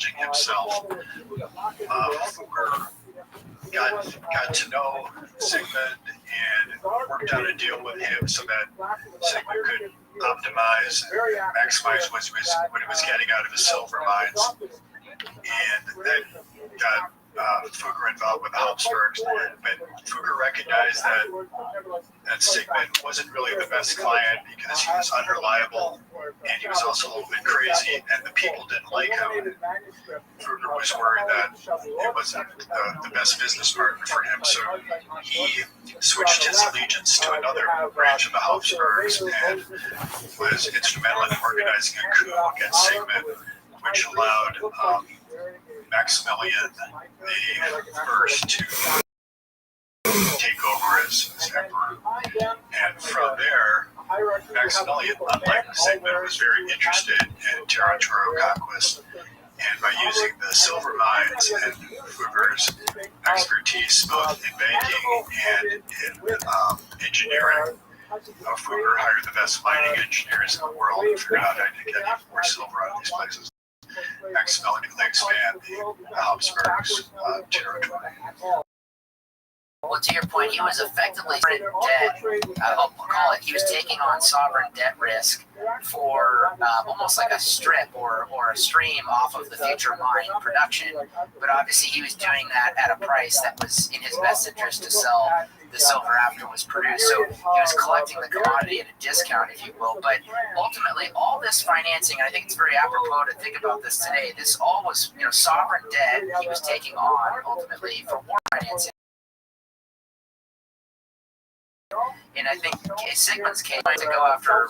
indulging himself. Fugger got to know Sigmund and worked out a deal with him so that Sigmund could optimize and maximize what he was getting out of his silver mines. And that got Fugger involved with the Habsburgs, but Fugger recognized that Sigmund wasn't really the best client because he was unreliable and he was also a little bit crazy and the people didn't like him. Fugger was worried that it wasn't the best business partner for him, so he switched his allegiance to another branch of the Habsburgs and was instrumental in organizing a coup against Sigmund, which allowed Maximilian the First to take over as emperor. And from there, Maximilian, unlike Sigmund, was very interested in territorial conquest. And by using the silver mines and Fugger's expertise both in banking and in engineering, Fugger hired the best mining engineers in the world and figured out how to get even more silver out of these places. Maximilian could expand the Habsburgs' territory. Well, to your point, he was effectively debt. We'll call it. He was taking on sovereign debt risk for almost like a strip or a stream off of the future mine production. But obviously, he was doing that at a price that was in his best interest to sell the silver after it was produced. So he was collecting the commodity at a discount, if you will. But ultimately, all this financing, and I think it's very apropos to think about this today. This all was, sovereign debt he was taking on ultimately for war financing. And I think Sigmund's case to go after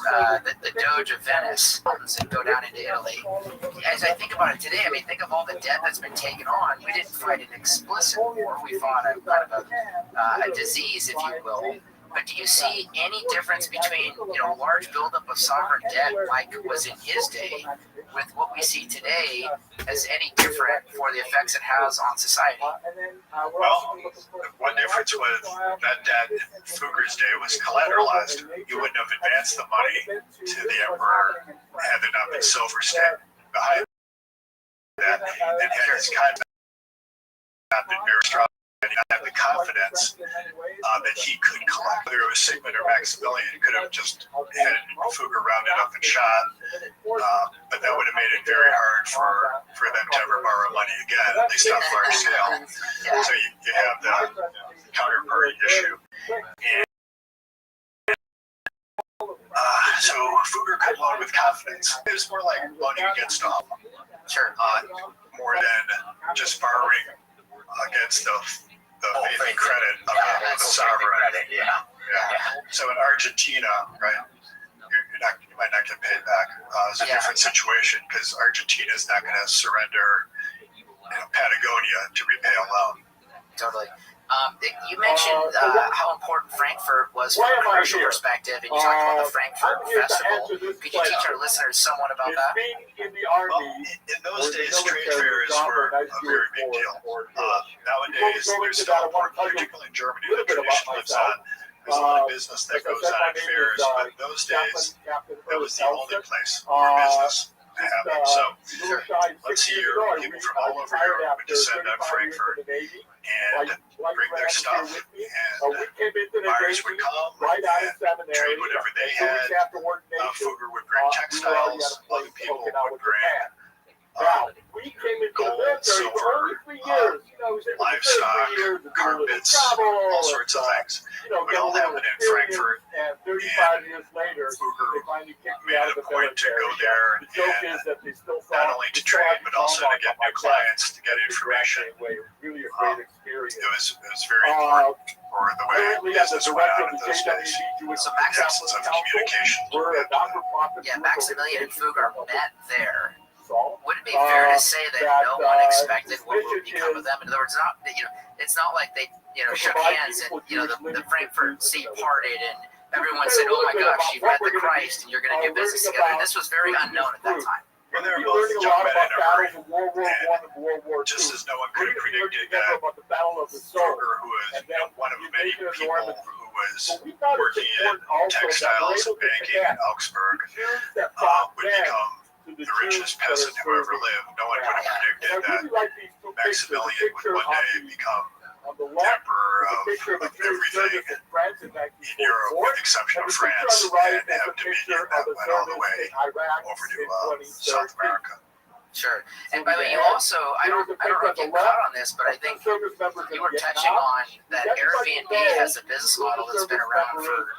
the Doge of Venice and go down into Italy. As I think about it today, I mean, think of all the debt that's been taken on. We didn't fight an explicit war. We fought a kind of a disease, if you will. But do you see any difference between, large buildup of sovereign debt like was in his day with what we see today as any different for the effects it has on society? Well, one difference was that debt in Fugger's day was collateralized. You wouldn't have advanced the money to the emperor had there not been silver standing behind that. And had his kind not been very strong, and he had the confidence that he could collect. Whether it was Sigmund or Maximilian, he could have just had Fugger rounded up and shot. But that would have made it very hard for them to ever borrow money again, at least on a large scale. So you have the counterparty issue. And, so Fugger could loan with confidence. It was more like loaning against a home. Sure. More than just borrowing against the faith and credit of the sovereign. Yeah. So in Argentina, right, you might not get paid back. It's a different situation because Argentina is not going to surrender Patagonia to repay a loan. Totally. You mentioned how important Frankfurt was from a commercial perspective, and you talked about the Frankfurt Festival. Could you teach our listeners somewhat about that? Well, in those days, trade fairs were a very big deal. Nowadays, there's still important, particularly in Germany, the tradition lives on. There's a lot of business that goes on at fairs, but in those days, that was the only place for business to happen. So let's see people from all over Europe would descend on Frankfurt and bring their stuff, and buyers would come and trade whatever they had. Fugger would bring textiles, other people would bring gold, silver, livestock, carpets, all sorts of things. It would all happen in Frankfurt, and Fugger made it a point to go there and not only to trade, but also to get new clients, to get information. It was very important for the way business went on in those days. So The absence of communication. Maximilian and Fugger met there. Would it be fair to say that no one expected what would become of them? In other words, it's not like they shook hands and the Frankfurt Sea parted and everyone said, "Oh my gosh, you've met the Christ and you're going to do business together." This was very unknown at that time. Well, they were both young men in a hurry, and just as no one could have predicted that Fugger, who was one of many people who was working in textiles and banking in Augsburg, would become the richest peasant who ever lived. No one would have predicted that Maximilian would one day become emperor of everything in Europe, with the exception of France, and have dominion that went all the way over to South America. Sure. And by the way, you also, I don't know if you caught on this, but I think you were touching on that Airbnb has a business model that's been around for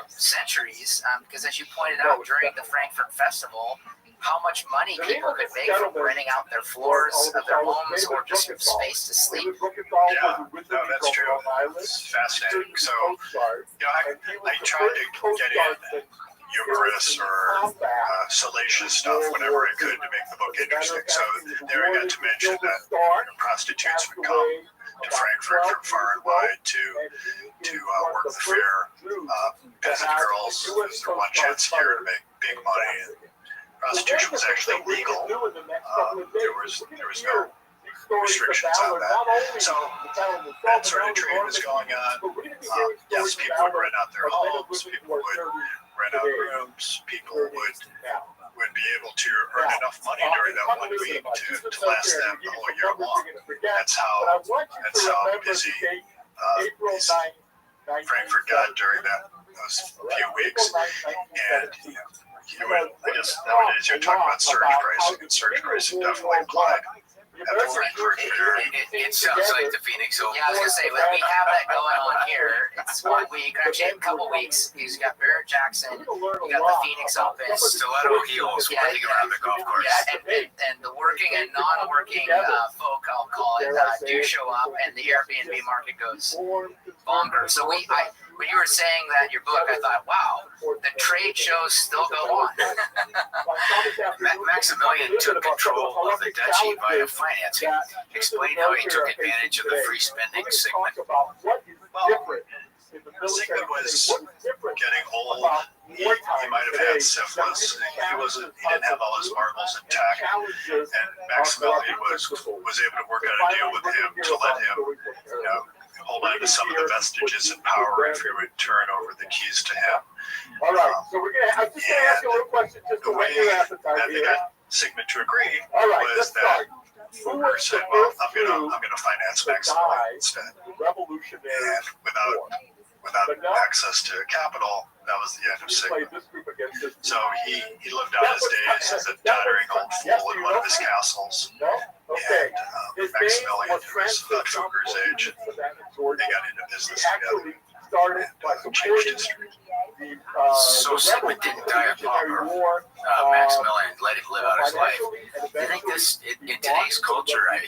centuries. Because as you pointed out during the Frankfurt Festival, how much money people could make from renting out their floors of their homes or just space to sleep. Yeah, no, that's true. It's fascinating. So, I tried to get in humorous or salacious stuff whenever I could to make the book interesting. So there I got to mention that prostitutes would come to Frankfurt from far and wide to work the fair. Peasant girls, it was their one chance a year to make big money. And prostitution was actually legal. There was no restrictions on that. So that sort of trade was going on. Yes, people would rent out their homes. People would rent out rooms. People would be able to earn enough money during that 1 week to last them the whole year long. That's how busy Frankfurt got during those few weeks. And I guess nowadays you're talking about surge pricing, and surge pricing definitely applied. It sounds like the Phoenix Open. Yeah, I was gonna say we have that going on here. It's 1 week, actually a couple weeks. He's got Barrett Jackson. You got the Phoenix Open. Stiletto heels running around the golf course. Yeah, and the working and non-working folk, I'll call it, do show up, and the Airbnb market goes bonkers. So when you were saying that in your book, I thought, wow, the trade shows still go on. Maximilian took control of the duchy via financing. Explain how he took advantage of the free spending segment. Well, Sigmund was getting old. He might have had syphilis. He didn't have all his marbles intact. And Maximilian was able to work out a deal with him to let him, hold on to some of the vestiges of power if he would turn over the keys to him. All right, so I'm just going to ask you a little question just to weigh your appetite here. Got Sigmund to agree was that Fugger said, well, I'm gonna finance Maximilian instead. And without access to capital, that was the end of Sigmund. So he lived out his days as a doddering old fool in one of his castles. And Maximilian, who was about Fugger's age, they got into business together and changed history. So Sigmund didn't die a pauper. Maximilian let him live out his life. I think this, in today's culture, I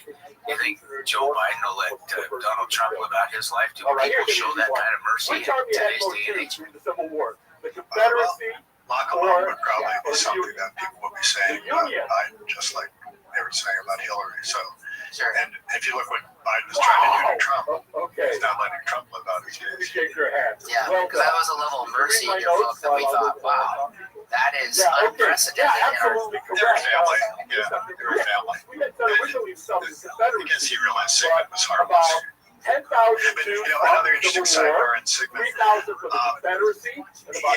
think Joe Biden will let Donald Trump live out his life. Do people show that kind of mercy in today's day and age? Lock him up would probably be something that people would be saying about Biden, just like they were saying about Hillary. So, and if you look what Biden was trying to do to Trump, he's not letting Trump live out his days. Yeah, because that was a level of mercy in your book that we thought, wow, that is unprecedented. They were family. Yeah, they were family. I guess he realized Sigmund was harmless. But another interesting sidebar in Sigmund, he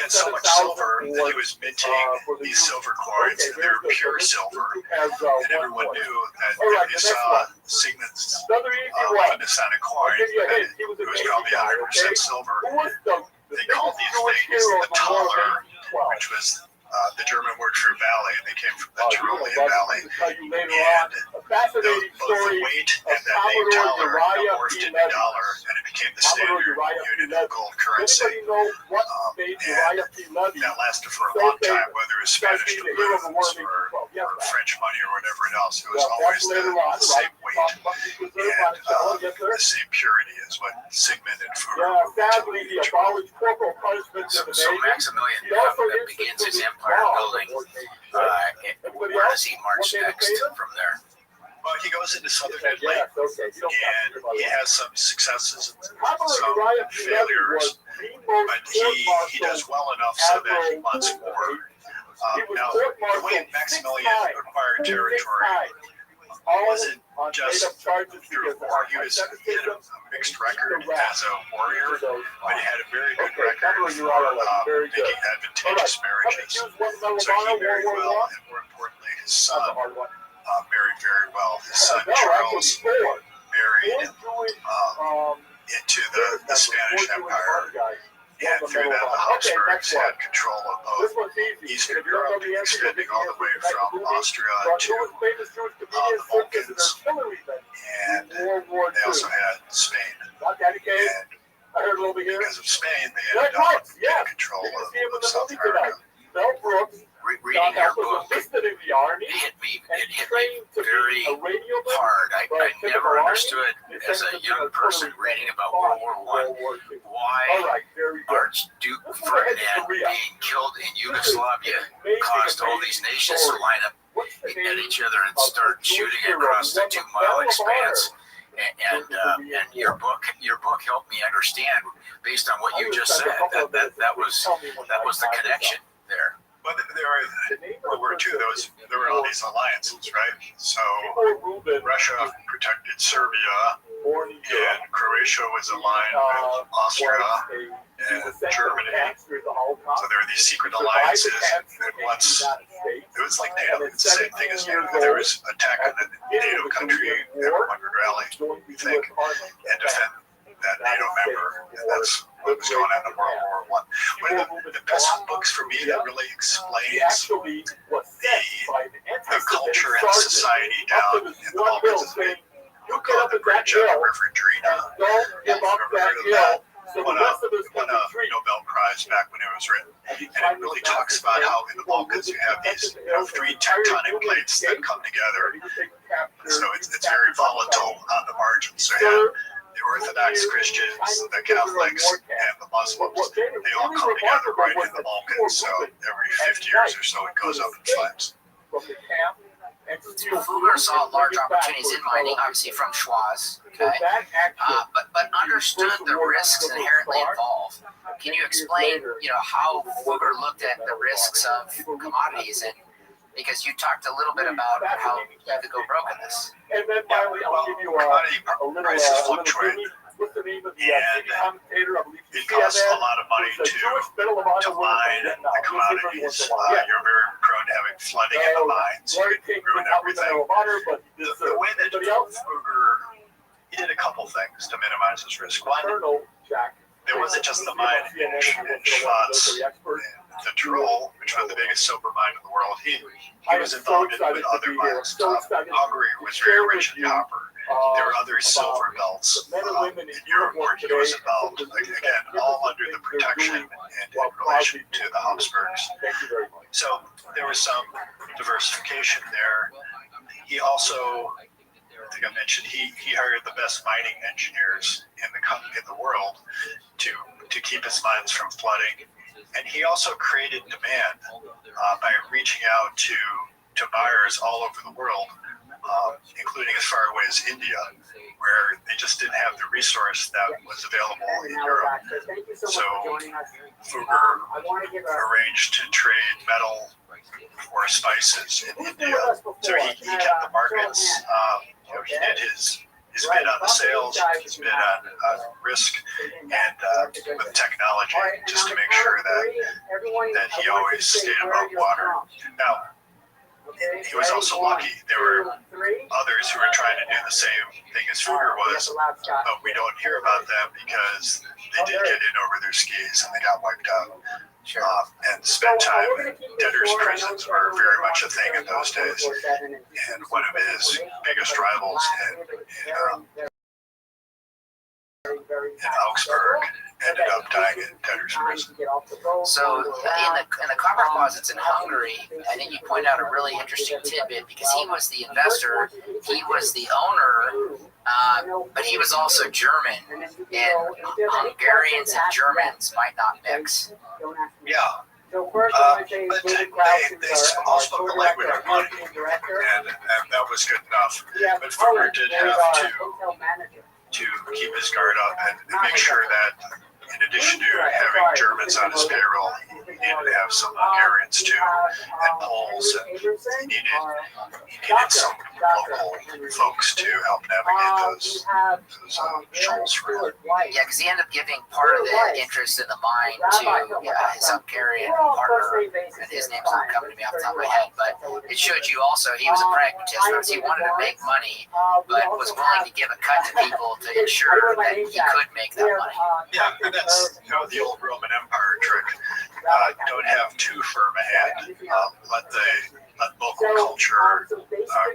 had so much silver that he was minting these silver coins, and they were pure silver. And everyone knew that if you saw Sigmund's Masonic coin, it was probably 100% silver. They called these things the Taler, which was the German word for valley, and they came from the Tyrolean Valley. And both the weight and that name Taler morphed into dollar, and it became the standard unit of gold currency. And that lasted for a long time, whether it was Spanish doubloons or French money or whatever else. It was always the same weight and the same purity as what Sigmund and Fugger moved to. So Maximilian begins his empire building. Where does he march next from there? Well, he goes into southern Italy, and he has some successes and some failures, but he does well enough so that he wants more. Now, the way Maximilian acquired territory wasn't just through war. He had a mixed record as a warrior, but he had a very good record for making advantageous marriages. So he married well, and more importantly, his son That's a hard one. married very well. His son No, actually Charles four. married Um, into the Spanish Empire, and through that the Habsburgs had control of This both one's easy. Eastern If you don't know Europe, the answer, you'll extending get the all the way answer from next Austria But to who was famous Jewish the comedians, circus, and Balkans, artillerymen and in World War they II? also had Spain. Not Daddy K. And I heard it over here. because of Spain, they Greg ended up Brooks, yes. in control You can see him in of the South movie tonight. America. Mel Brooks, Reading your was book enlisted in the Army it hit me trained to very be a radio man. hard. I But never Army, understood as a young person reading about World War I why All right, very good. Archduke Ferdinand being killed in Yugoslavia caused all these nations to line up at each other and start shooting across the 2-mile expanse. And your book helped me understand based on what you just said that was the connection there. But there were two of those. There were all these alliances, right? So Russia protected Serbia, and Croatia was aligned with Austria and Germany. So there were these secret alliances, and once it was like NATO, it's the same thing as NATO. There was attack on the NATO country, everyone would rally, we think, and defend that NATO member, and that's what was going on in World War I. One of the best books for me that really explains the culture and society down in the Balkans is a book called The Bridge of the River Drina. Don't give up that hill. So the Won rest of us a can retreat. Nobel Prize back when it was written. And it really talks about how in the Balkans you have these three tectonic plates that come together. So it's very volatile on the margins. So you have the Orthodox Christians, the Catholics, and the Muslims. They all come together right in the Balkans. So every 50 years or so it goes up in flames. Fugger saw large opportunities in mining, obviously from Schwaz, okay? But understood the risks inherently involved. Can you explain, how Fugger looked at the risks of commodities? And because you talked a little bit about how you could go broke in this. And then finally, I'll give you Commodity prices fluctuate. What's the name of the commentator? It costs a lot of money to mine the commodities. You're very prone to having flooding in the mines. You can ruin everything. The way that Fugger, he did a couple things to minimize his risk. One, there wasn't just the mine in Schwaz, the Troll, which was the biggest silver mine in the world. He was involved with other mines. Hungary was very rich in copper. There were other silver belts in Europe where he was involved. Again, all under the protection and in relation to the Habsburgs. So there was some diversification there. He also, I think I mentioned, he hired the best mining engineers in the world to keep his mines from flooding. And he also created demand by reaching out to buyers all over the world, including as far away as India, where they just didn't have the resource that was available in Europe. So Fugger arranged to trade metal or spices in India. So he kept the markets. He did his bid on the sales, his bid on risk, and with technology, just to make sure that he always stayed above water. Now, he was also lucky. There were others who were trying to do the same thing as Fugger was, but we don't hear about them because they did get in over their skis and they got wiped out. And spent time in debtors' prisons were very much a thing in those days. And one of his biggest rivals in Augsburg ended up dying in debtors' prison. So in the copper closets in Hungary, I think you point out a really interesting tidbit because he was the investor, he was the owner, but he was also German, and Hungarians and Germans might not mix. Yeah. But they all spoke the language of money, and that was good enough. But Fugger did have to keep his guard up and make sure that in addition to having Germans on his payroll, he needed to have some Hungarians too, and Poles, and he needed some local folks to help navigate those shoals for him. Yeah, because he ended up giving part of the interest in the mine to his Hungarian partner, and his name's not coming to me off the top of my head, but it showed you also he was a pragmatist. He wanted to make money, but was willing to give a cut to people to ensure that he could make that money. Yeah, and that's the old Roman Empire trick. Don't have too firm a hand. Let local culture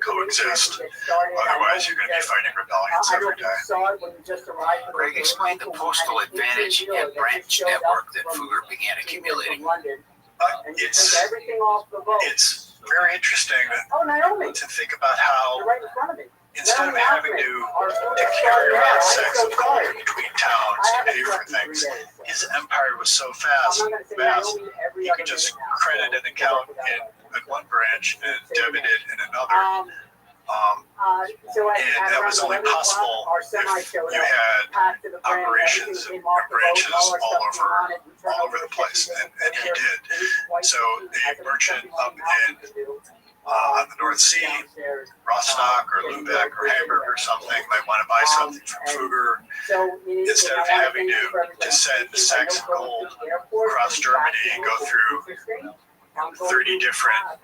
coexist. Otherwise, you're going to be fighting rebellions every day. Greg, explain the postal advantage and branch network that Fugger began accumulating. It's very interesting to think about how, instead of having to carry around sacks of gold between towns to pay for things, his empire was so vast, he could just credit an account in one branch and debit it in another. And that was only possible if you had operations and branches all over the place, and he did. So the merchant up in on the North Sea, Rostock or Lubeck or Hamburg or something, might want to buy something from Fugger. Instead of having to send sacks of gold across Germany and go through 30 different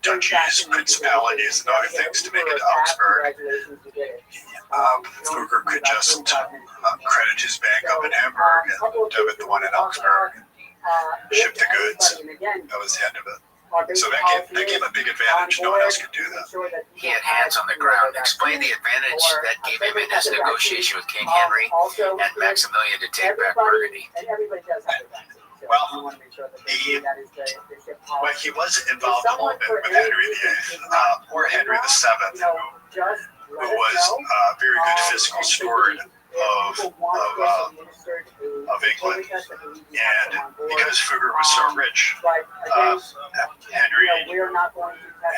duchies, principalities, and other things to make it to Augsburg, Fugger could just credit his bank up in Hamburg and debit the one in Augsburg, ship the goods. That was the end of it. So that gave a big advantage. No one else could do that. He had hands on the ground. Explain the advantage that gave him in his negotiation with King Henry and Maximilian to take back Burgundy. Well, he was involved a little bit with Henry VIII, or Henry VII, who was a very good fiscal steward of England, and because Fugger was so rich, Henry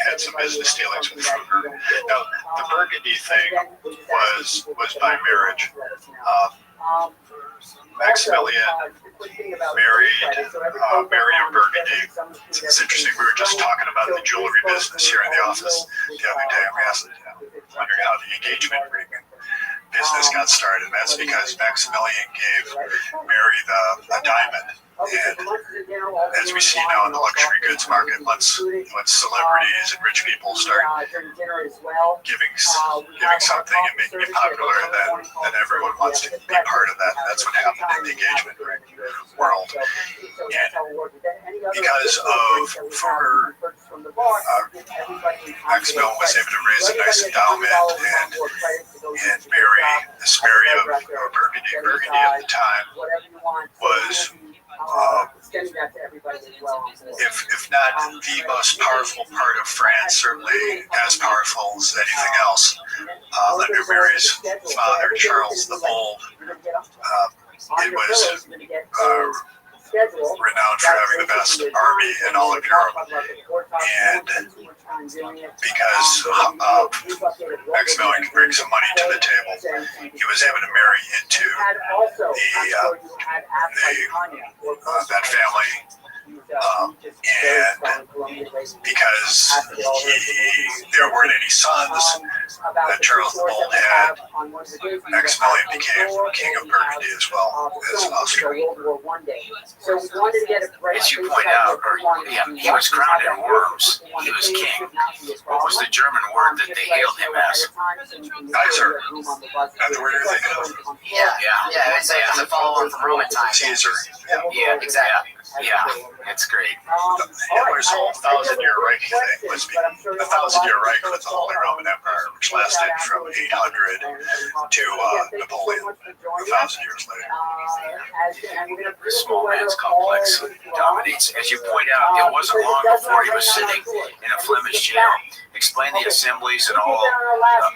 had some business dealings with Fugger. Now, the Burgundy thing was by marriage. Maximilian married of Burgundy. It's interesting, we were just talking about the jewelry business here in the office the other day, and we asked, wondering how the engagement ring business got started. And that's because Maximilian gave Mary the diamond. And as we see now in the luxury goods market, once celebrities and rich people start giving something and making it popular, then everyone wants to be part of that. And that's what happened in the engagement ring world. And because of Fugger, Maximilian was able to raise a nice endowment, and Mary of Burgundy at the time was, if not the most powerful part of France, certainly as powerful as anything else. Under Mary's father, Charles the Bold, it was renowned for having the best army in all of Europe. And because Maximilian could bring some money to the table, he was able to marry into that family. And because there weren't any sons that Charles the Bold had, Maximilian became king of Burgundy as well as Austria. As you point out, he was crowned in Worms. He was king. What was the German word that they hailed him as? Kaiser. That's the word you're thinking of. Yeah. It's a follow-on from Roman times. Caesar. Yeah, exactly. Yeah, that's great. Hitler's whole 1,000-year Reich thing was the 1,000-year Reich with the Holy Roman Empire, which lasted from 800 to Napoleon, 1,000 years later. The small man's complex dominates. As you point out, it wasn't long before he was sitting in a Flemish jail. Explain the assemblies and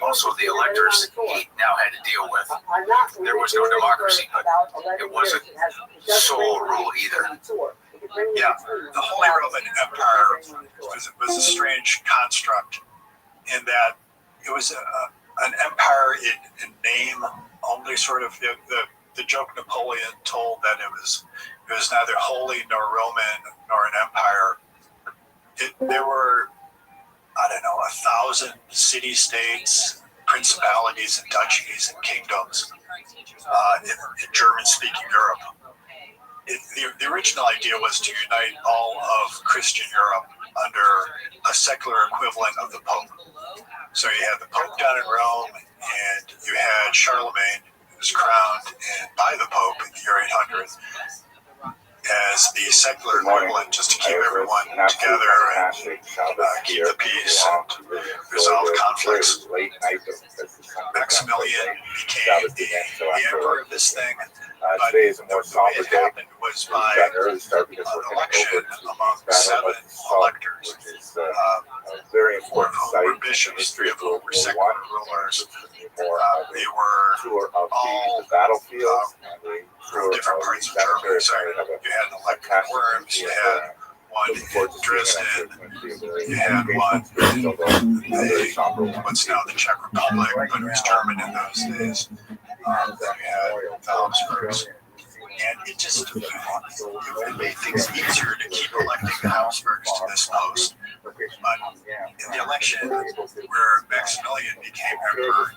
also the electors he now had to deal with. There was no democracy, but it wasn't sole rule either. Yeah, the Holy Roman Empire was a strange construct in that it was an empire in name only, sort of. the joke Napoleon told that it was neither holy nor Roman nor an empire. There were, I don't know, 1,000 city-states, principalities and duchies and kingdoms in German-speaking Europe. The original idea was to unite all of Christian Europe under a secular equivalent of the Pope. So you had the Pope down in Rome, and you had Charlemagne, who was crowned by the Pope in the year 800 as the secular equivalent, just to keep everyone together and keep the peace and resolve conflicts. Maximilian became the emperor of this thing. But the way it happened was by an election among 7 electors, 4 of whom were bishops, 3 of whom were secular rulers. They were all from different parts of Germany. So you had elected Worms, you had one in Dresden, you had one in what's now the Czech Republic, but it was German in those days. Then you had the Habsburgs. And it just it made things easier to keep electing the Habsburgs to this post. But in the election where Maximilian became emperor,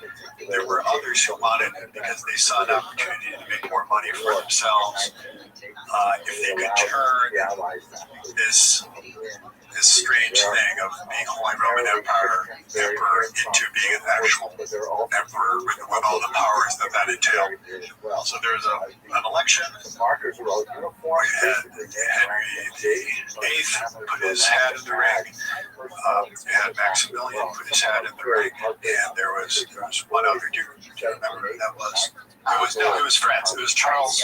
there were others who wanted it because they saw an opportunity to make more money for themselves. If they could turn this strange thing of being Holy Roman Emperor into being an actual emperor with all the powers that entailed. So there was an election where you had Henry VIII put his hat in the ring. You had Maximilian put his hat in the ring, and there was one other dude. Do you remember who that was? It was France. It was Charles.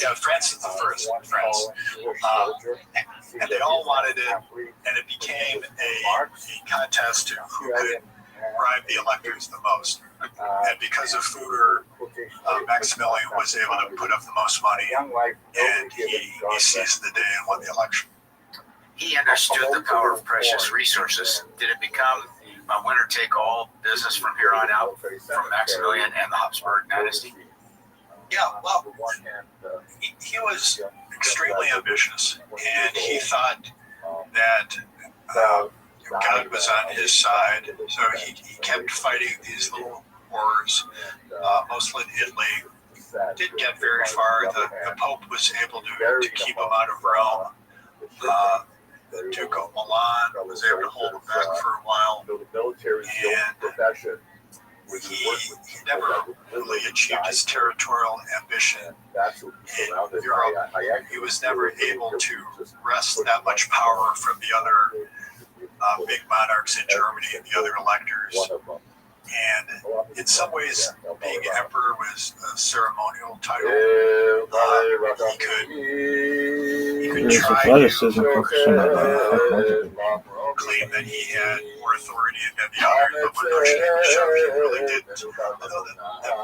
Yeah, Francis the First. France. And they all wanted it, and it became a contest to who could bribe the electors the most. And because of Fugger, Maximilian was able to put up the most money, and he seized the day and won the election. He understood the power of precious resources. Did it become a winner-take-all business from here on out, from Maximilian and the Habsburg dynasty? Yeah, well, he was extremely ambitious, and he thought that God was on his side. So he kept fighting these little wars, mostly in Italy. Didn't get very far. The Pope was able to keep him out of Rome. The Duke of Milan was able to hold him back for a while, and he never really achieved his territorial ambition in Europe. He was never able to wrest that much power from the other big monarchs in Germany and the other electors. And in some ways, being emperor was a ceremonial title. He could try to claim that he had more authority than the others, but when Rothschild showed he really didn't. Although the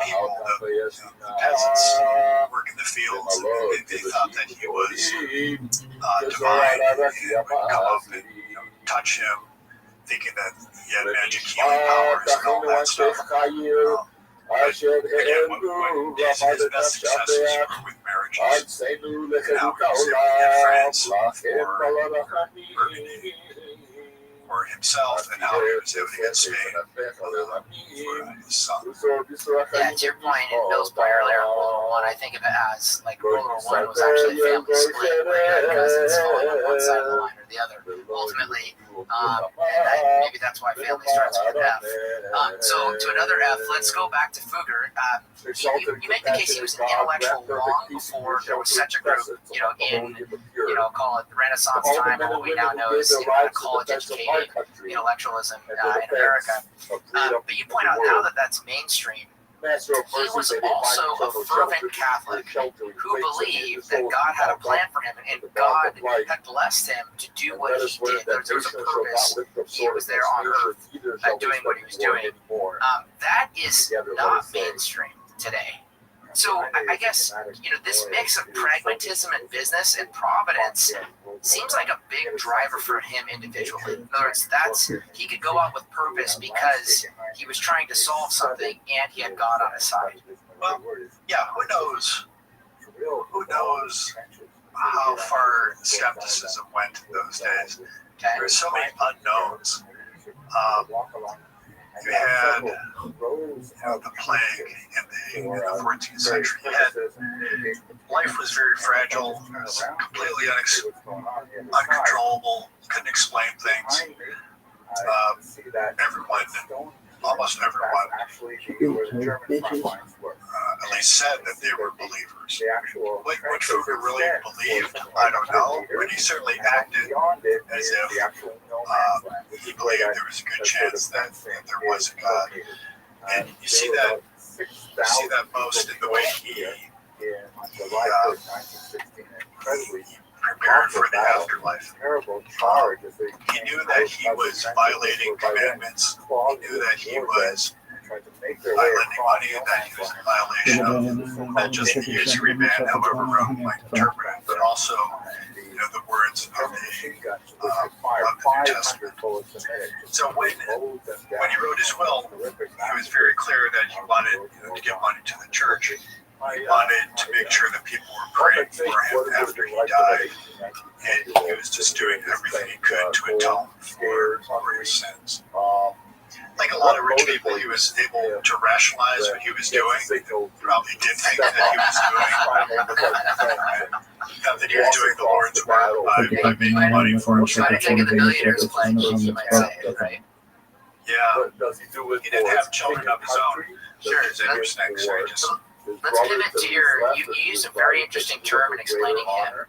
people, the peasants who work in the fields, they thought that he was divine and would come up and touch him, thinking that he had magic healing powers and all that stuff. Again, when his best successes were with marriages. Now he's in France for Burgundy, for himself, and how he was able to get Spain for his son. Yeah, to your point, and Bill's point earlier on World War I, think of it as like World War I was actually a family split where you had cousins falling on one side of the line or the other. Ultimately, and maybe that's why family starts with an F. So to another F, let's go back to Fugger. You make the case he was an intellectual long before there was such a group, in, call it the Renaissance time, or what we now know is, college-educated intellectualism in America. But you point out now that that's mainstream. He was also a fervent Catholic who believed that God had a plan for him, and God had blessed him to do what he did. There was a purpose. He was there on earth doing what he was doing. That is not mainstream today. So I guess, this mix of pragmatism and business and providence seems like a big driver for him individually. In other words, he could go out with purpose because he was trying to solve something and he had God on his side. Well, yeah, who knows who knows how far skepticism went in those days. Okay. There's so many unknowns. You had the plague in the 14th century. You had, life was very fragile. It was completely uncontrollable. You couldn't explain things. Almost everyone, at least said that they were believers. What Fugger really believed, I don't know, but he certainly acted as if he believed there was a good chance that there was a God. And you see that most in the way he prepared for the afterlife. He knew that he was violating commandments. He knew that he was by lending money, that he was in violation of not just the usury ban, however Rome might interpret it, but also the words of the New Testament. So when he wrote his will, he was very clear that he wanted to give money to the church. He wanted to make sure that people were praying for him after he died, and he was just doing everything he could to atone for his sins. Like a lot of rich people, he was able to rationalize what he was doing. He probably did think that he was doing, not that he was doing the Lord's work by making money for himself. Trying to take the millionaire's plan, you might say, right? Yeah, he didn't have children of his own. Sure, it's interesting. So he just. Let's pivot to you used a very interesting term in explaining him.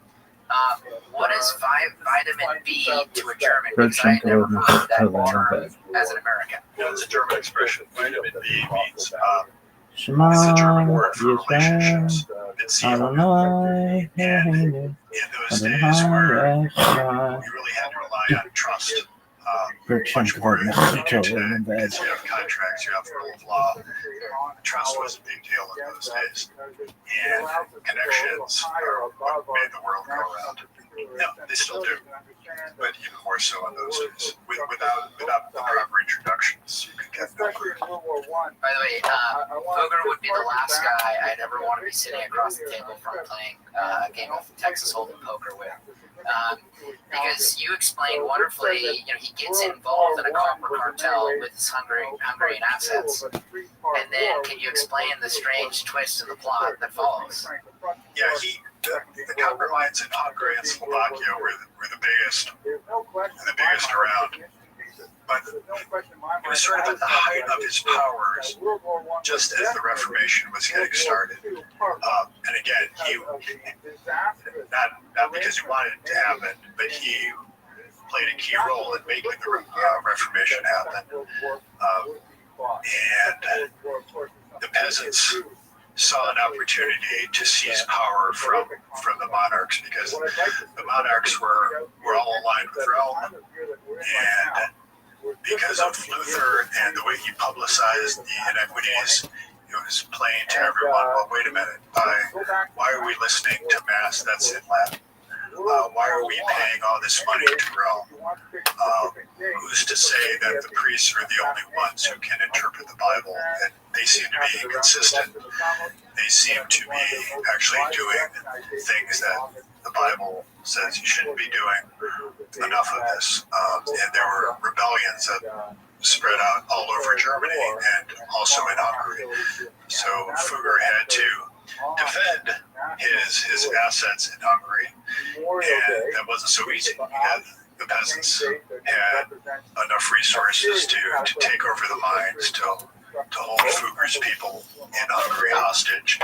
What is vitamin B to a German? Because I had never heard that term as an American. It's a German expression. Vitamin B means it's a Shema, German word for Yisrael, relationships. It's Adonai, and in those days where you really had to rely on trust. Much more than you do today, because you have contracts, you have rule of law. Trust was a big deal in those days, and connections are what made the world go around. No, they still do, but even more so in those days. Without the proper introductions, you could get nowhere. By the way, Fugger would be the last guy I'd ever want to be sitting across the table from playing a game of Texas Hold'em poker with. Because you explained wonderfully, he gets involved in a copper cartel with his Hungarian assets. And then can you explain the strange twist in the plot that follows? Yeah, the copper mines in Hungary and Slovakia were the biggest around. But it was sort of at the height of his powers, just as the Reformation was getting started. And again, he not because he wanted it to happen, but he played a key role in making the Reformation happen. And the peasants saw an opportunity to seize power from the monarchs, because the monarchs were all aligned with Rome, and because of Luther and the way he publicized the inequities, it was plain to everyone, well, wait a minute, why are we listening to Mass that's in Latin? Why are we paying all this money to Rome? Who's to say that the priests are the only ones who can interpret the Bible? And they seem to be inconsistent. They seem to be actually doing things that the Bible says you shouldn't be doing. Enough of this. And there were rebellions that spread out all over Germany and also in Hungary. So Fugger had to defend his assets in Hungary, and that wasn't so easy. The peasants had enough resources to take over the mines, to hold Fugger's people in Hungary hostage,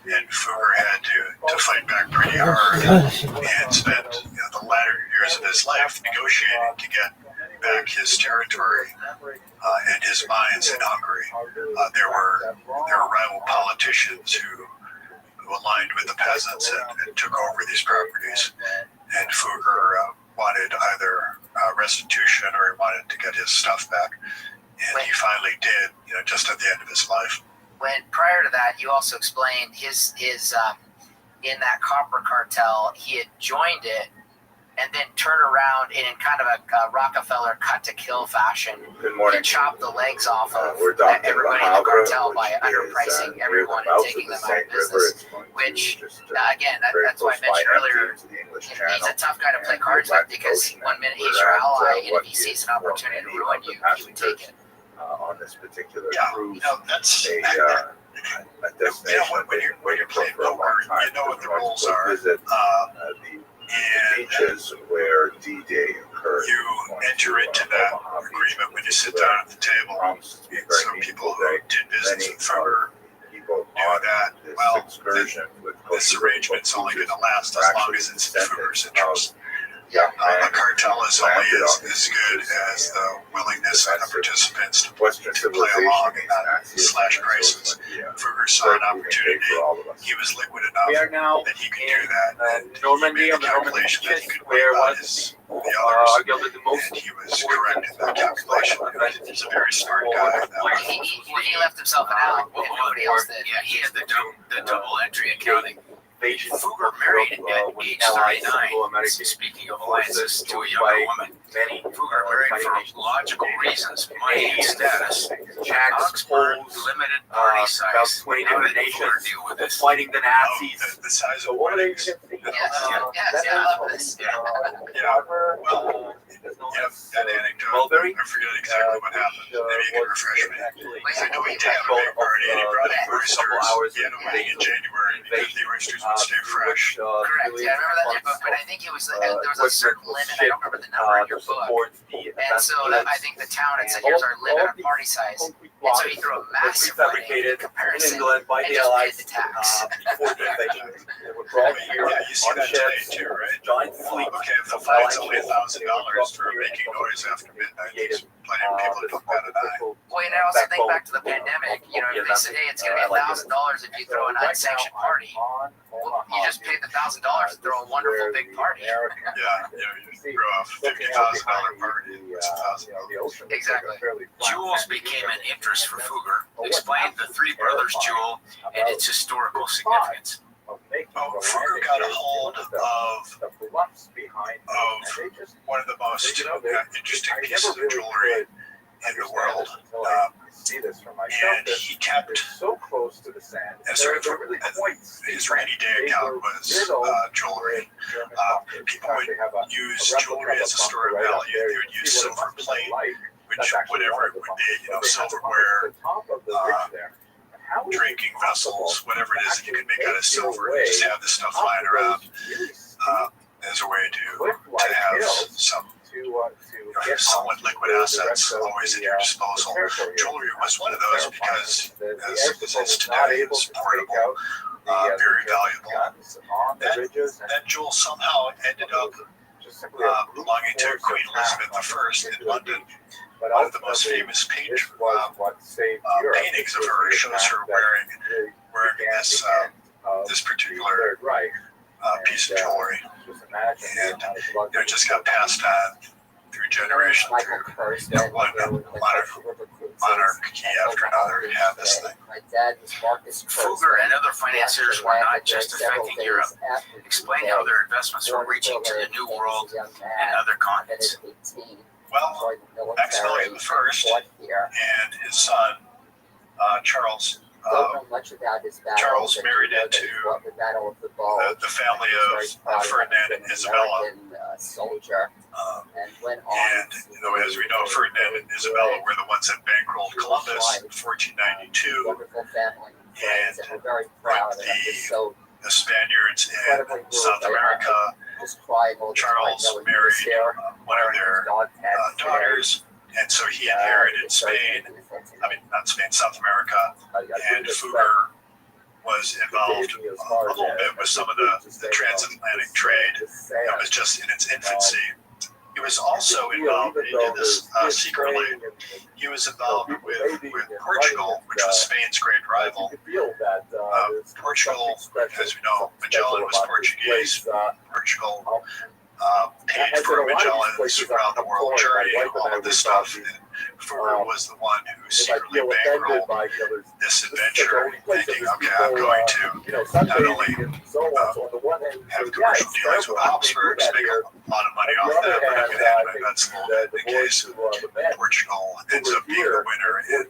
and Fugger had to fight back pretty hard and spend the latter years of his life negotiating to get back his territory and his mines in Hungary. There were rival politicians who aligned with the peasants and took over these properties, and Fugger wanted either restitution or he wanted to get his stuff back, and he finally did, just at the end of his life. When prior to that, you also explained his in that copper cartel, he had joined it, and then turn around and in kind of a Rockefeller cut-to-kill fashion, Good morning. and chop the legs off of We're docking everybody in the the cartel Havre, by which underpricing is, everyone near and the taking them mouth out of of the St. River. business. It's going to Which, be just, again, very that's why I close by mentioned earlier, to the English he's Channel. a tough guy to play And cards the with Atlantic because Ocean. one minute We're he's your at, ally, and what if he is sees an opportunity to many ruin of the you, he would take passengers, it. on this particular Yeah, cruise, that's a destination when you're playing poker, you know what the rules are. Visit And the beaches where D-Day occurred. you enter into that agreement when you sit down at the table. And so people who did business with Fugger People knew on that, this well, excursion with this arrangement's only going to last as long as it's in Fugger's interest. A cartel is only as good as the willingness of the participants to play along in that slash crisis. Fugger saw an opportunity. He was liquid We are enough now that he could do that. in Normandy, He on made the the Normandy calculation that he beaches, could where wipe out was the others, arguably the most and he was correct in that calculation. He's a very smart guy. He left himself an out, and nobody else did. Yeah, he had the double entry accounting. invasion Fugger married at age 39. Speaking of alliances to a younger woman, many Fugger married for logical reasons, money and status. Augsburg limited party about size. 20 How different did Fugger nations deal with this? fighting the Nazis. The size So of what are you weddings. going to Yes, I love this. Well, that anecdote, Mulberry? I forget exactly what happened. Maybe you can refresh me. I know he did have a big party and he brought in oysters. He had a wedding in January and the oysters would stay fresh. Correct. Yeah, I remember that, but I think it was there was a certain limit. I don't remember the number in your book. And so I think the town had said, "Here's our limit on party size." And so he threw a massive wedding in fabricated in comparison England by and the just Allies paid the tax. before the invasion. They were brought here Yeah, you see on that today ships, too, right? giant fleet. Okay, if the flight's only $1,000 for making noise after midnight, there's plenty of people to put that an eye. Well, and I also think back to the pandemic. You know, if they said, "Hey, it's going to be $1,000 if you throw an unsanctioned party," well, you just paid the $1,000 to throw a wonderful big party. Yeah, you throw a $50,000 party. It's $1,000. Exactly. Jewels became an interest for Fugger. Explained the Three Brothers Jewel and its historical significance. Oh, Fugger got a hold of one of the most interesting pieces of jewelry in the world. And he kept so close to the sand. His rainy day account was jewelry. People would use jewelry as a store of value. They would use silver plate, which whatever it would be, silverware, drinking vessels, whatever it is that you can make out of silver. You just have this stuff lying around as a way to have some somewhat liquid assets always at your disposal. Jewelry was one of those because, as it is today, it's portable, very valuable. That jewel somehow ended up belonging to Queen Elizabeth I in London. One of the most famous paintings of her shows her wearing this particular piece of jewelry, and it just got passed on through generation, through one monarchy after another had this thing. Fugger and other financiers were not just affecting Europe. Explain how their investments were reaching to the New World and other continents. Well, Maximilian I and his son, Charles married into the family of Ferdinand and Isabella. And as we know, Ferdinand and Isabella were the ones that bankrolled Columbus in 1492. And the Spaniards in South America, Charles married one of their daughters, and so he inherited Spain. I mean, not Spain, South America. And Fugger was involved a little bit with some of the transatlantic trade. It was just in its infancy. He was also involved, he did this secretly, he was involved with Portugal, which was Spain's great rival. Portugal, as we know, Magellan was Portuguese. Portugal paid for Magellan's around the world journey, all of this stuff. And Fugger was the one who if I secretly feel offended bankrolled by others. this adventure, thinking, okay, I'm going to not only have commercial dealings with Habsburgs, make a lot of money off that, but I'm going to have my bets a little bit in case Portugal ends up being the winner in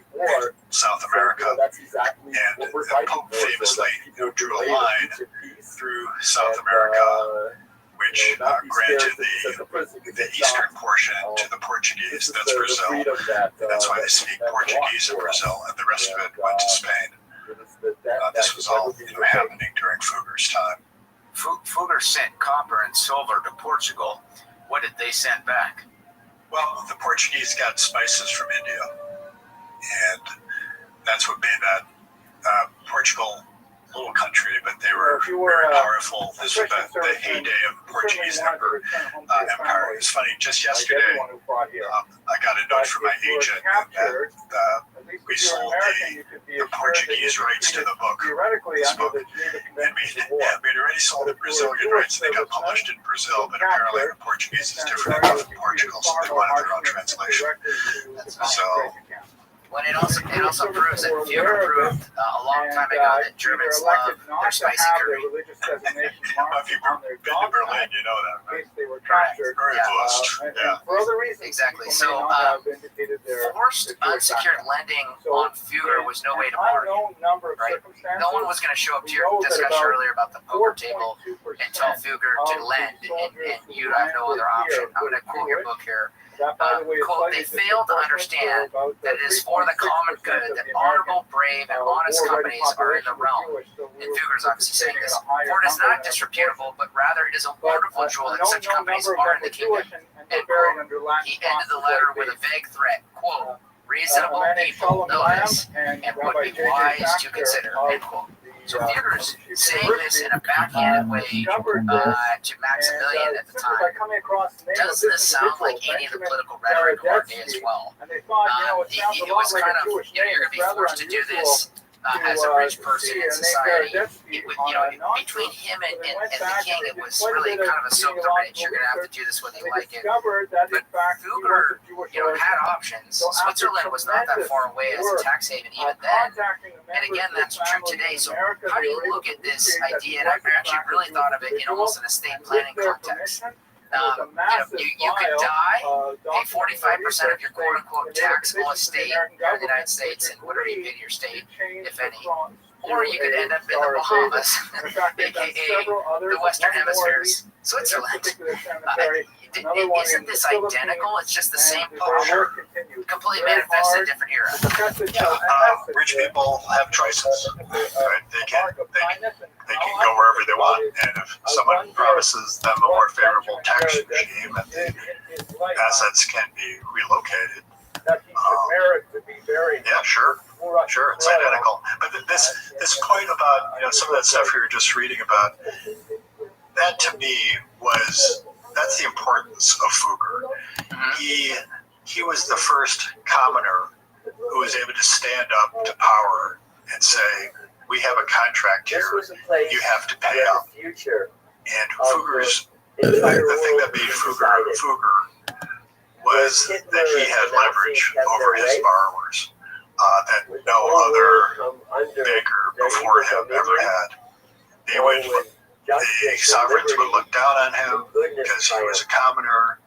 South America. And the Pope famously drew a line through South America, which granted the eastern portion to the Portuguese. That's Brazil. And that's why they speak Portuguese in Brazil, and the rest of it went to Spain. This was all happening during Fugger's time. Fugger sent copper and silver to Portugal. What did they send back? Well, the Portuguese got spices from India, and that's what made that Portugal little country, but they were very powerful. This was the heyday of the Portuguese empire. It's funny, just yesterday, I got a note from my agent that we sold the Portuguese rights to the book, this book, and we'd already sold the Brazilian rights. They got published in Brazil, but apparently the Portuguese is different from Portugal, so they wanted their own translation. So. Well, it also proves that Fugger proved a long time ago that Germans love their spicy curry. If you've been to Berlin, you know that, right? Very blessed. Yeah. Exactly. So, forced unsecured lending on Fugger was no way to bargain, right? No one was going to show up to your discussion earlier about the poker table and tell Fugger to lend, and you have no other option. I'm going to quote your book here. Quote, they fail to understand that it is for the common good that honorable, brave, and honest companies are in the realm. And Fugger's obviously saying this. For it is not disreputable, but rather it is a wonderful jewel that such companies are in the kingdom. End quote. He ended the letter with a vague threat. Quote, reasonable people know this and would be wise to consider. End quote. So Fugger's saying this in a backhanded way to Maximilian at the time. Doesn't this sound like any of the political rhetoric of our day as well? It was kind of, you're going to be forced to do this as a rich person in society. Between him and the king, it was really kind of a soak the rich. You're going to have to do this whether you like it. But Fugger, had options. Switzerland was not that far away as a tax haven even then. And again, that's true today. So how do you look at this idea? And I actually really thought of it in almost an estate planning context. You could die, pay 45% of your quote-unquote taxable estate in the United States and whatever you pay to your state, if any. Or you could end up in the Bahamas, aka the Western Hemisphere's Switzerland. Isn't this identical? It's just the same poker, completely manifested in a different era. Rich people have choices. Right? They can go wherever they want, and if someone promises them a more favorable tax regime and the assets can be relocated, yeah, sure, it's identical. But this point about some of that stuff you were just reading about, that to me that's the importance of Fugger. He was the first commoner who was able to stand up to power and say, we have a contract here, you have to pay up. And Fugger's, the thing that made Fugger was that he had leverage over his borrowers that no other banker before him ever had. The sovereigns would look down on him because he was a commoner.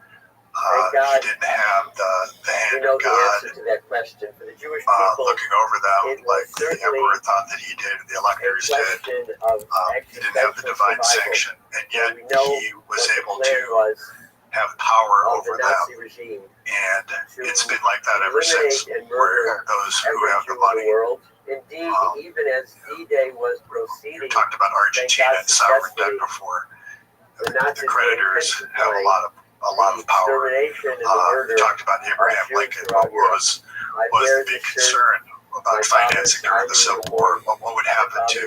He didn't have the hand of God looking over them like the emperor thought that he did, and the electors did. He didn't have the divine sanction, and yet he was able to have power over them. And it's been like that ever since, where those who have the money. Even as D-Day was proceeding, you talked about Argentina and sovereign debt before. The creditors have a lot of power. You talked about Abraham Lincoln. What was the big concern about financing during the Civil War? What would happen to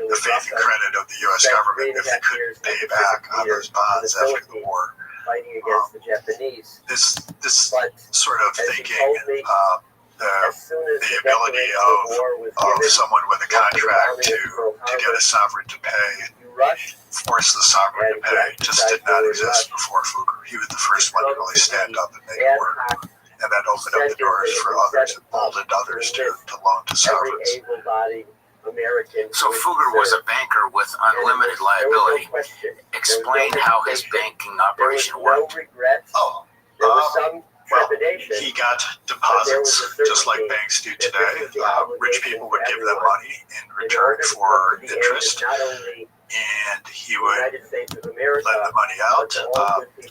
the faith and credit of the U.S. government if they couldn't pay back on those bonds after the war? Fighting against the Japanese. This sort of thinking, the ability of someone with a contract to get a sovereign to pay, force the sovereign to pay, just did not exist before Fugger. He was the first one to really stand up and make it work. and that opened up the doors for others, emboldened others to loan to sovereigns. So Fugger was a banker with unlimited liability. Explain how his banking operation worked. Oh, he got deposits just like banks do today. Rich people would give them money in return for interest, and he would lend the money out,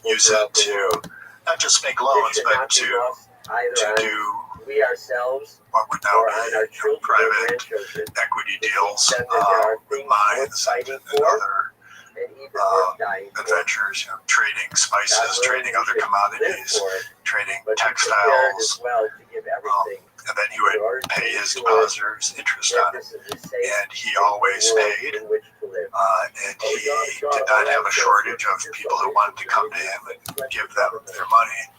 use it to not just make loans, but to do what would now be private equity deals with mines and other adventures, trading spices, trading other commodities, trading textiles, and then he would pay his depositors interest on it, and he always paid, and he did not have a shortage of people who wanted to come to him and give them their money.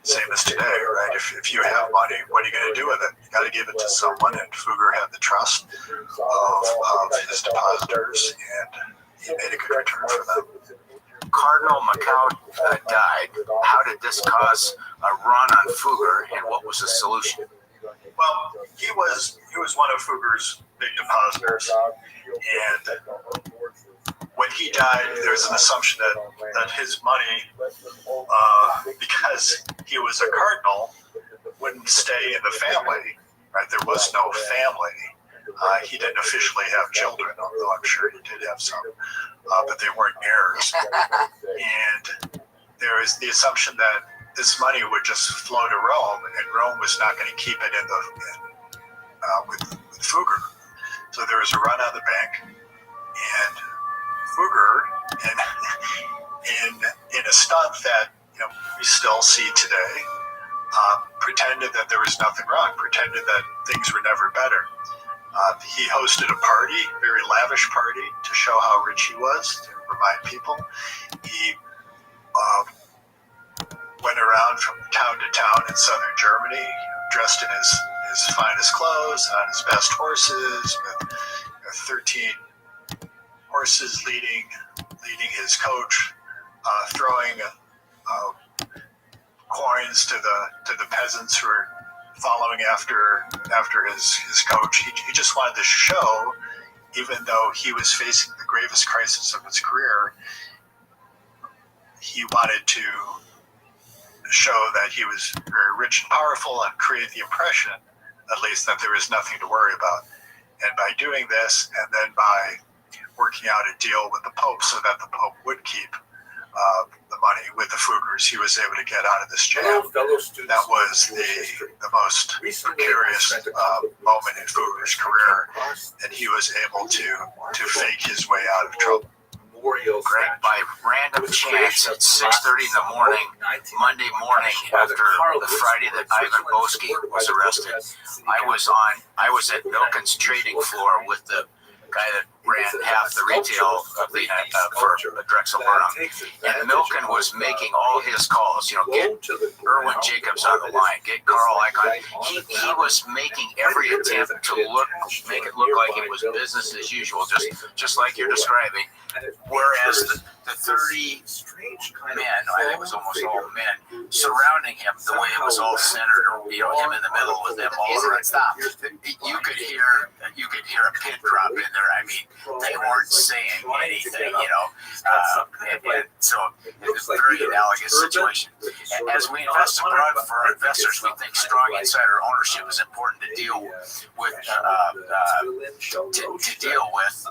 Same as today, right? If you have money, what are you going to do with it? You got to give it to someone, and Fugger had the trust of his depositors, and he made a good return for them. Cardinal Macau died. How did this cause a run on Fugger, and what was the solution? Well, he was one of Fugger's big depositors, and when he died, there's an assumption that his money, because he was a cardinal, wouldn't stay in the family. Right? There was no family. He didn't officially have children, although I'm sure he did have some, but they weren't heirs. And there is the assumption that this money would just flow to Rome, and Rome was not going to keep it with Fugger. So there was a run on the bank, and Fugger, in a stunt that we still see today, pretended that there was nothing wrong, pretended that things were never better. He hosted a party, a very lavish party, to show how rich he was, to remind people. He went around from town to town in southern Germany, dressed in his finest clothes, on his best horses, with 13 horses leading his coach, throwing coins to the peasants who were following after his coach. He just wanted to show, even though he was facing the gravest crisis of his career, he wanted to show that he was very rich and powerful and create the impression, at least, that there was nothing to worry about. And by doing this, and then by working out a deal with the Pope so that the Pope would keep the money with the Fuggers, he was able to get out of this jam. That was the most precarious moment in Fugger's career, and he was able to fake his way out of trouble. Greg, by random chance, at 6:30 in the morning, Monday morning, after the Friday that Ivan Boesky was arrested, I was at Milken's trading floor with the guy that ran half the retail for Drexel Burnham. And Milken was making all his calls, get Erwin Jacobs on the line, get Carl Icahn. He was making every attempt to make it look like it was business as usual, just like you're describing. Whereas the 30 men, I think it was almost all men, surrounding him, the way it was all centered, him in the middle with them all around. You could hear a pin drop in there. I mean, they weren't saying anything, and so it was a very analogous situation. And as we invest abroad for our investors, we think strong insider ownership is important to deal with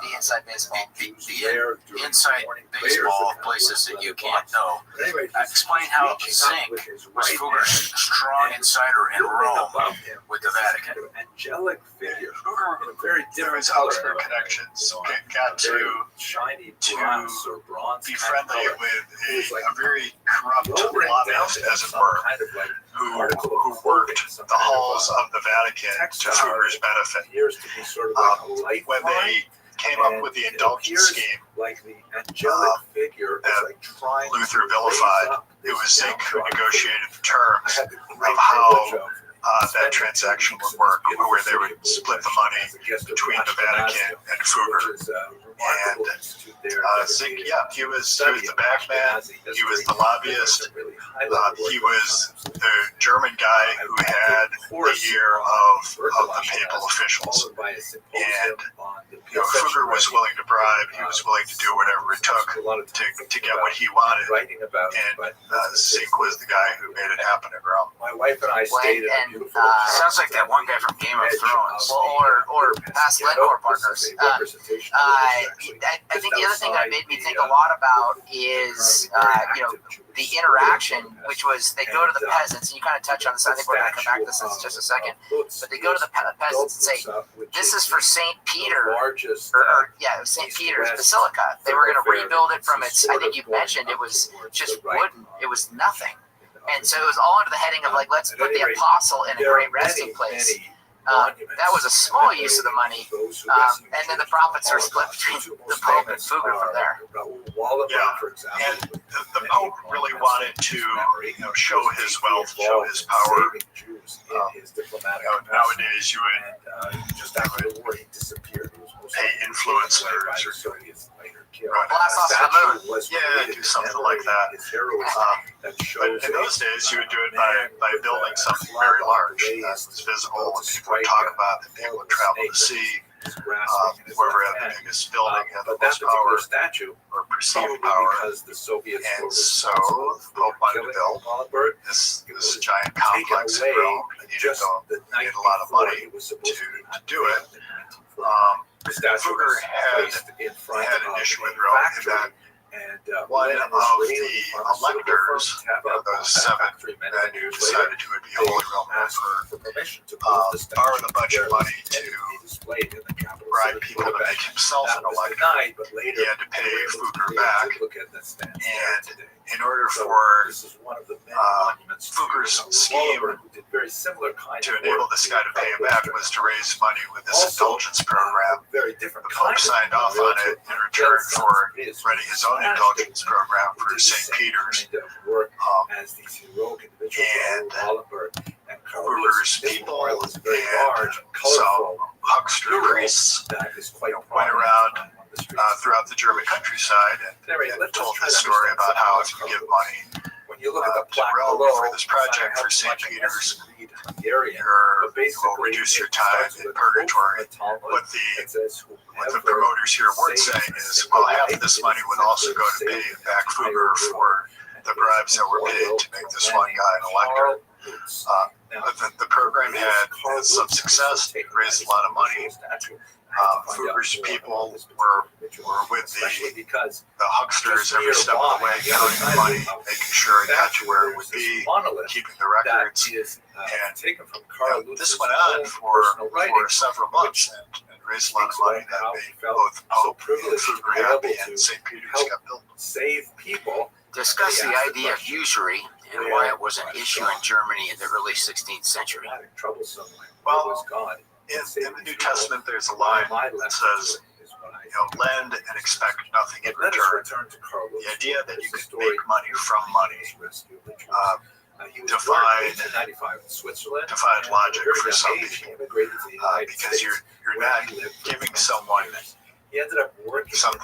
the inside baseball. The inside baseball of places that you can't know. Explain how Zink was Fugger's strong insider in Rome with the Vatican. Angelic figure. Fugger, through his Augsburg connections, got to be friendly with a very corrupt lobbyist, as it were, who worked the halls of the Vatican to Fugger's benefit. When they came up with the indulgence scheme that Luther vilified, it was Zink who negotiated the terms of how that transaction would work, where they would split the money between the Vatican and Fugger. And Zink, he was the bagman, he was the lobbyist, he was the German guy who had the ear of the papal officials. And Fugger was willing to bribe, he was willing to do whatever it took to get what he wanted. And Zink was the guy who made it happen in Rome. My wife and I stayed in a beautiful Sounds like that one guy from Game of Thrones. or past Glencore partners. I think the other thing that made me think a lot about is, the interaction, which was they go to the peasants, and you kind of touch on this. I think we're going to come back to this in just a second. But they go to the peasants and say, "This is for St. Peter, St. Peter's Basilica." They were going to rebuild it from its. I think you mentioned it was just wooden. It was nothing, and so it was all under the heading of like, let's put the apostle in a great resting place. That was a small use of the money, and then the profits are split between the Pope and Fugger from there. And the Pope really wanted to, show his wealth, show his power. Nowadays, you would pay influencers or Blast off the moon. do something like that. But in those days, you would do it by building something very large that was visible, and people would talk about, that people would travel to see. Whoever had the biggest building had the most power or perceived power. And so the Pope wanted to build this giant complex in Rome. They needed a lot of money to do it. Fugger had an issue with Rome in that one of the electors, those 7 men who decided who would be Holy Roman Emperor, borrowed a bunch of money to bribe people to make himself an elector. He had to pay Fugger back, and in order for Fugger's scheme to enable this guy to pay him back was to raise money with this indulgence program. The Pope signed off on it in return for running his own indulgence program for St. Peter's. And Fugger's people and some huckster priests went around throughout the German countryside and told this story about how if you give money to Rome for this project for St. Peter's, will reduce your time in purgatory. What the promoters here weren't saying is, well, half of this money would also go to pay back Fugger for the bribes that were paid to make this one guy an elector. The program had some success. It raised a lot of money. Fugger's people were with the hucksters every step of the way, counting the money, making sure it got to where it would be, keeping the records. And this went on for several months and raised a lot of money that made both Pope and Fugger happy, and St. Peter's got built. Discuss the idea of usury and why it was an issue in Germany in the early 16th century. Well, in the New Testament, there's a line that says, lend and expect nothing in return. The idea that you could make money from money defied logic for some people, because you're not giving someone something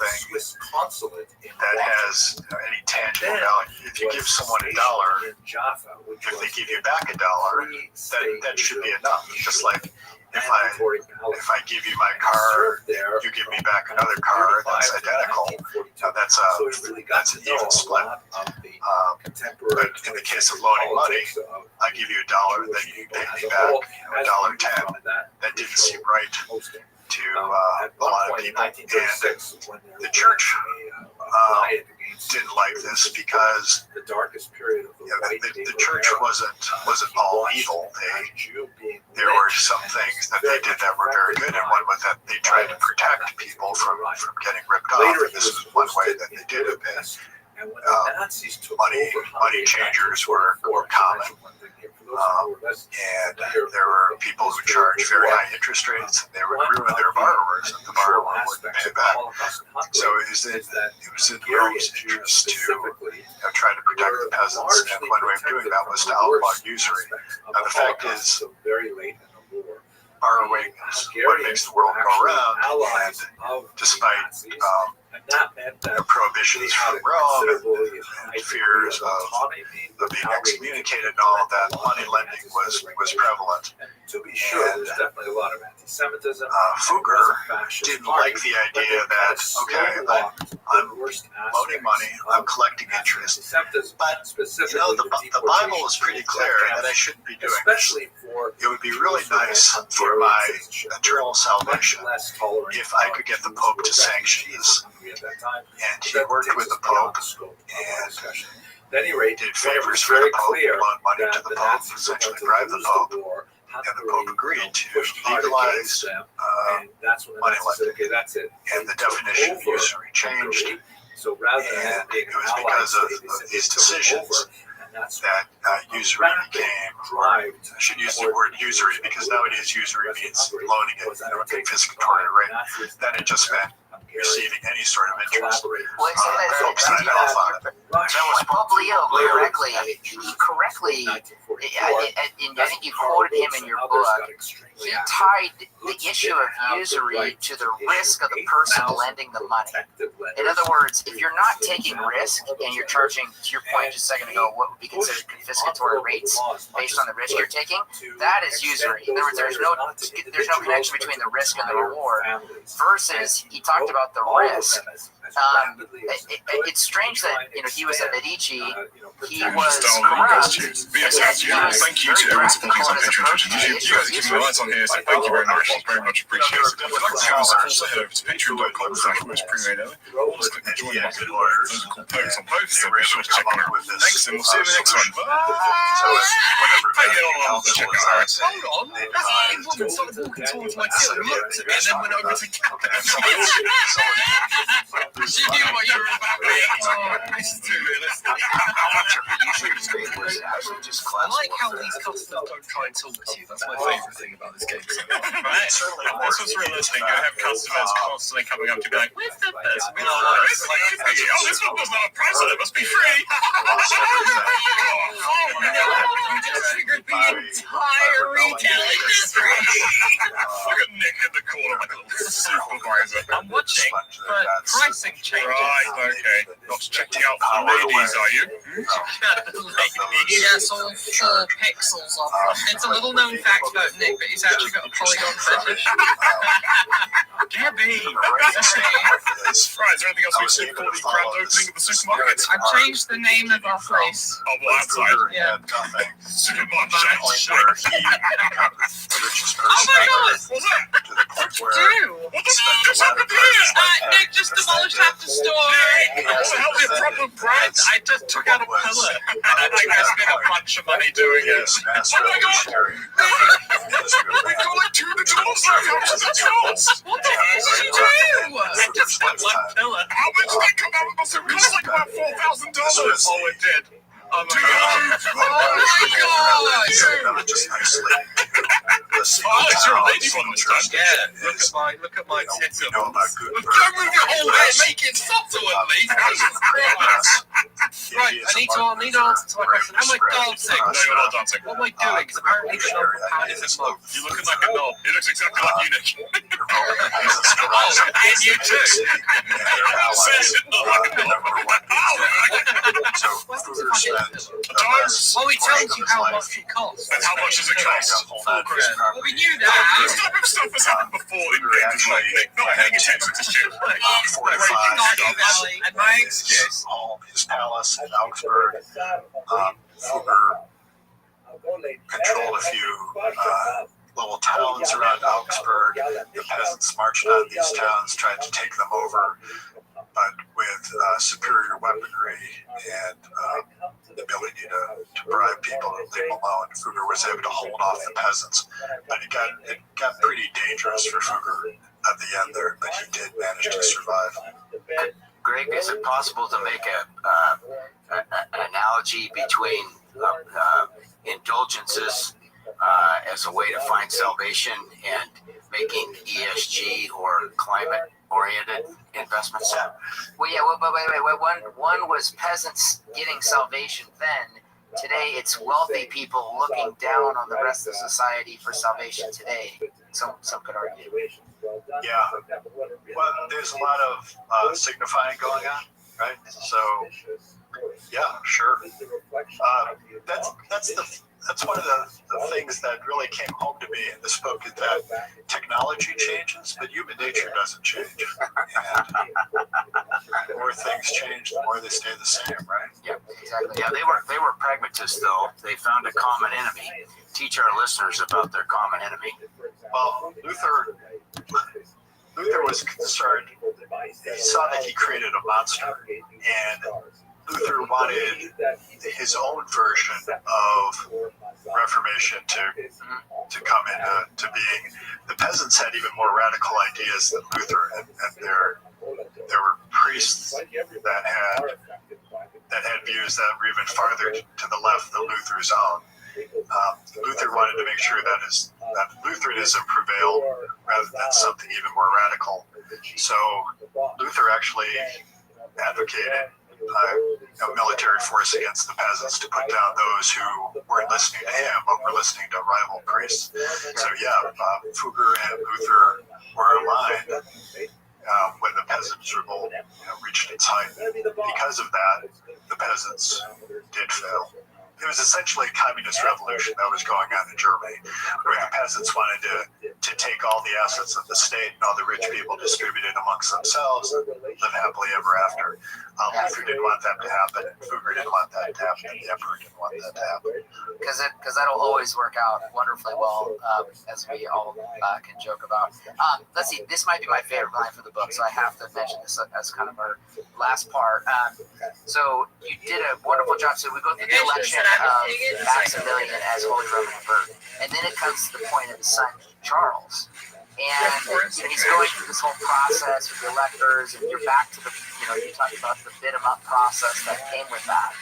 that has any tangible value. If you give someone $1, if they give you back $1, that should be enough. Just like if I give you my car, you give me back another car that's identical. That's an even split. But in the case of loaning money, I give you $1, then you pay me back $1.10. That didn't seem right to a lot of people, and the church didn't like this because the church wasn't all evil. There were some things that they did that were very good, and one was that they tried to protect people from getting ripped off. And this was one way that they did it. Money changers were common. And there were people who charged very high interest rates, and they would ruin their borrowers, and the borrower wouldn't pay back. So it was in Rome's interest to try to protect the peasants, and one way of doing that was to outlaw usury. Now the fact is, borrowing is what makes the world go round, and despite prohibitions from Rome and fears of being excommunicated and all that, money lending was prevalent. To be sure, there's definitely a lot of anti-Semitism. Fugger didn't like the idea that, okay, I'm loaning money, I'm collecting interest, but the Bible is pretty clear that I shouldn't be doing this. It would be really nice for my eternal salvation if I could get the Pope to sanction this. And he worked with the Pope and did favors for the Pope, loaned money to the Pope, essentially bribed the Pope, and the Pope agreed to legalize money lending. And the definition of usury changed, and it was because of these decisions that usury became, I should use the word usury because nowadays usury means loaning at a confiscatory rate. Then it just meant receiving any sort of interest. Well, Folks signed off on it. that was Paul Leo correctly. He correctly, and I think you quoted him in your book. He tied the issue of usury to the risk of the person lending the money. In other words, if you're not taking risk and you're charging, to your point just a second ago, what would be considered confiscatory rates based on the risk you're taking, that is usury. In other words, there's no connection between the risk and the reward. Versus, he talked about the risk. It's strange that he was at Medici. He was corrupt. Thank you to everyone supporting us on Patreon. You guys are keeping the lights on here, so thank you very much. It's very much appreciated. If you'd like to give us a call, head over to patreon.com/pre-made. Or just click the join button. Those are called posts on both, so be sure to check them out. Thanks, and we'll see you in the next one. Bye! Hey, check it out. Hold on. That woman started walking towards my kill and looked at me and then went over to Captain. She knew what you were about, mate. This is too realistic. I like how these customers don't try and talk to you. That's my favourite thing about this game. Right? This was realistic. You have customers constantly coming up to you like, where's the person? This one doesn't have a price on it. Must be free. You just triggered the entire retail industry. Look at Nick in the corner like a little supervisor. I'm watching, but pricing changes. Right, okay. Not checking out for ladies, are you? Yes, all 4 pixels of them. It's a little known fact about Nick, but he's actually got a polygon fetish. Gabby! Right, is there anything else we should for the grand opening of the supermarket? I've changed the name of our place. Oh, well, outside. Yeah. Supermarket. Oh my god! What'd you do? What the fuck just happened here? Nick just demolished half the store. What the hell is a proper brand? I just took out a pillar. I think I spent a bunch of money doing it. Oh my god! We got like 2 McDonald's vouchers at yours! What the hell did you do? I just spent one pillar. How much did that come out of? Must have cost like about $4,000. Oh, it did. Oh my god. Oh my god! Just nicely. Oh, it's your lady one this time. Yeah, look at my tits. Know about good Don't move your whole head, make it subtle at least. Right, I need to answer to my question. Am I dancing? No, you're not dancing. What am I doing? Because apparently the number of pound is a month. You're looking like a knob. He looks exactly like you, Nick. Oh, and you too. Says it not like a knob. Well, he tells you how much it costs. And how much does it cost? $4 grand. Well, we knew This that. type of stuff has happened before in games like Nick, not paying attention to shit. And my excuse. His palace in Augsburg. Fugger controlled a few little towns around Augsburg. The peasants marched on these towns, tried to take them over, but with superior weaponry and the ability to bribe people and leave them alone, Fugger was able to hold off the peasants. But it got pretty dangerous for Fugger at the end there, but he did manage to survive. Greg, is it possible to make an analogy between indulgences as a way to find salvation and making ESG or climate-oriented investments? Well, yeah. Wait. One was peasants getting salvation then. Today, it's wealthy people looking down on the rest of society for salvation today. Some could argue. Yeah. Well, there's a lot of signifying going on, right? So, yeah, sure. That's one of the things that really came home to me in this book is that technology changes, but human nature doesn't change. And the more things change, the more they stay the same, right? Yeah, exactly. Yeah, they were pragmatists, though. They found a common enemy. Teach our listeners about their common enemy. Well, Luther was concerned. He saw that he created a monster, and Luther wanted his own version of Reformation to come into being. The peasants had even more radical ideas than Luther, and there were priests that had views that were even farther to the left than Luther's own. Luther wanted to make sure that Lutheranism prevailed rather than something even more radical. So Luther actually advocated a military force against the peasants to put down those who weren't listening to him but were listening to rival priests. So yeah, Fugger and Luther were aligned when the peasants' revolt reached its height. Because of that, the peasants did fail. It was essentially a communist revolution that was going on in Germany, where the peasants wanted to take all the assets of the state and all the rich people distributed amongst themselves and live happily ever after. Luther didn't want that to happen, and Fugger didn't want that to happen, and the emperor didn't want that to happen. Because that'll always work out wonderfully well, as we all can joke about. Let's see, this might be my favorite line for the book, so I have to mention this as kind of our last part. So you did a wonderful job. So we go through the election of Maximilian as Holy Roman Emperor, and then it comes to the point of his son Charles, and he's going through this whole process with the electors, and you're back to the you talked about the bid 'em up process that came with that,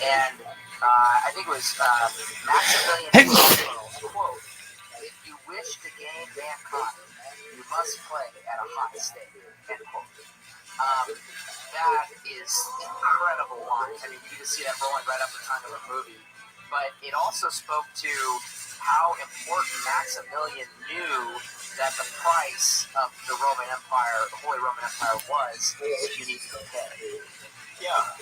and I think it was Maximilian quote: "If you wish to gain mankind, you must play at a high stake." End quote. That is incredible line. I mean, you can see that rolling right up the tongue of the movie. But it also spoke to how important Maximilian knew that the price of the Roman Empire, the Holy Roman Empire, was that you needed to pay. Yeah.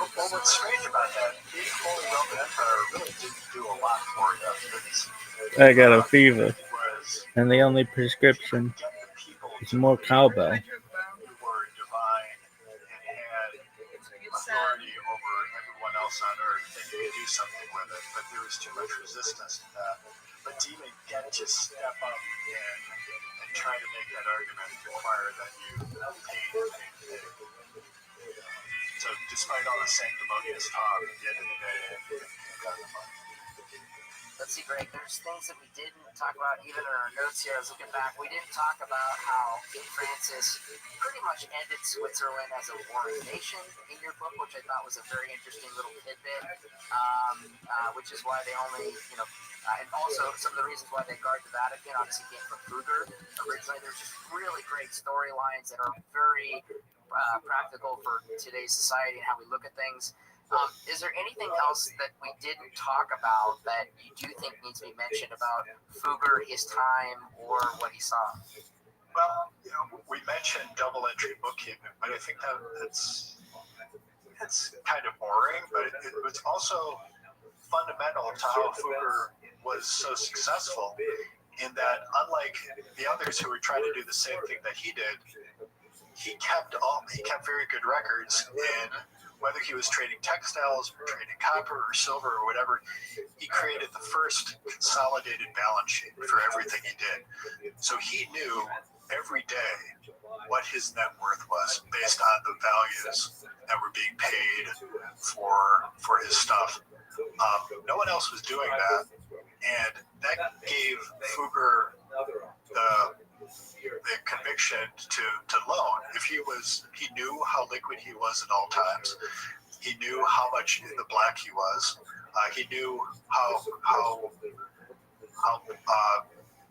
Well, what's strange about that, the Holy Roman Empire really didn't do a lot for you. I got a fever, and the only prescription is more cowbell. Were divine and had authority over everyone else on earth, and you could do something with it, but there was too much resistance to that. But to even get to step up and try to make that argument require that you pay. So despite all the sanctimonious talk, at the end of the day, you got the money. Let's see, Greg, there's things that we didn't talk about even in our notes here. I was looking back. We didn't talk about how King Francis pretty much ended Switzerland as a warring nation in your book, which I thought was a very interesting little tidbit, which is why they only, and also some of the reasons why they guard the Vatican obviously came from Fugger. Originally, there's just really great storylines that are very practical for today's society and how we look at things. Is there anything else that we didn't talk about that you do think needs to be mentioned about Fugger, his time, or what he saw? Well, we mentioned double entry bookkeeping, but I think that's kind of boring, but it was also fundamental to how Fugger was so successful in that, unlike the others who were trying to do the same thing that he did, he kept very good records, and whether he was trading textiles or trading copper or silver or whatever, he created the first consolidated balance sheet for everything he did. So he knew every day what his net worth was based on the values that were being paid for his stuff. No one else was doing that, and that gave Fugger the conviction to loan. If he knew how liquid he was at all times. He knew how much in the black he was. He knew how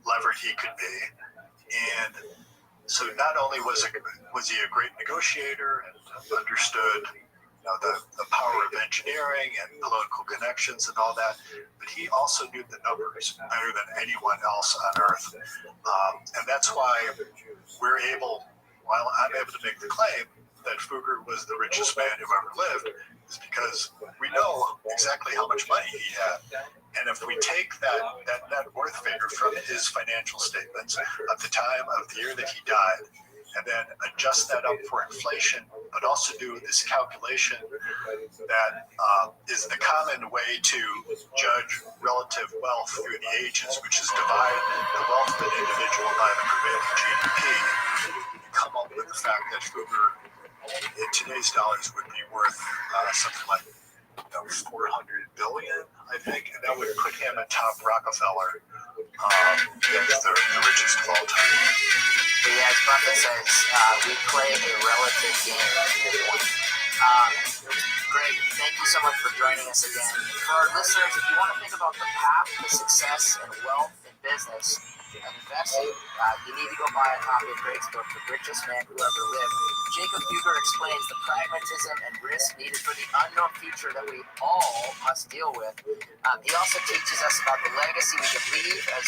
levered he could be, and so not only was he a great negotiator and understood the power of engineering and political connections and all that, but he also knew the numbers better than anyone else on earth, and that's why while I'm able to make the claim that Fugger was the richest man who ever lived, is because we know exactly how much money he had. And if we take that net worth figure from his financial statements at the time of the year that he died, and then adjust that up for inflation, but also do this calculation that is the common way to judge relative wealth through the ages, which is divide the wealth of an individual by the prevailing GDP, you come up with the fact that Fugger, in today's dollars, would be worth something like 400 billion, I think, and that would put him atop Rockefeller as the richest of all time. But yeah, as Buffett says, we play a relative game. Greg, thank you so much for joining us again. For our listeners, if you want to think about the path to success and wealth in business and investing, you need to go buy a copy of Greg's book, The Richest Man Who Ever Lived. Jacob Fugger explains the pragmatism and risk needed for the unknown future that we all must deal with. He also teaches us about the legacy we can leave, as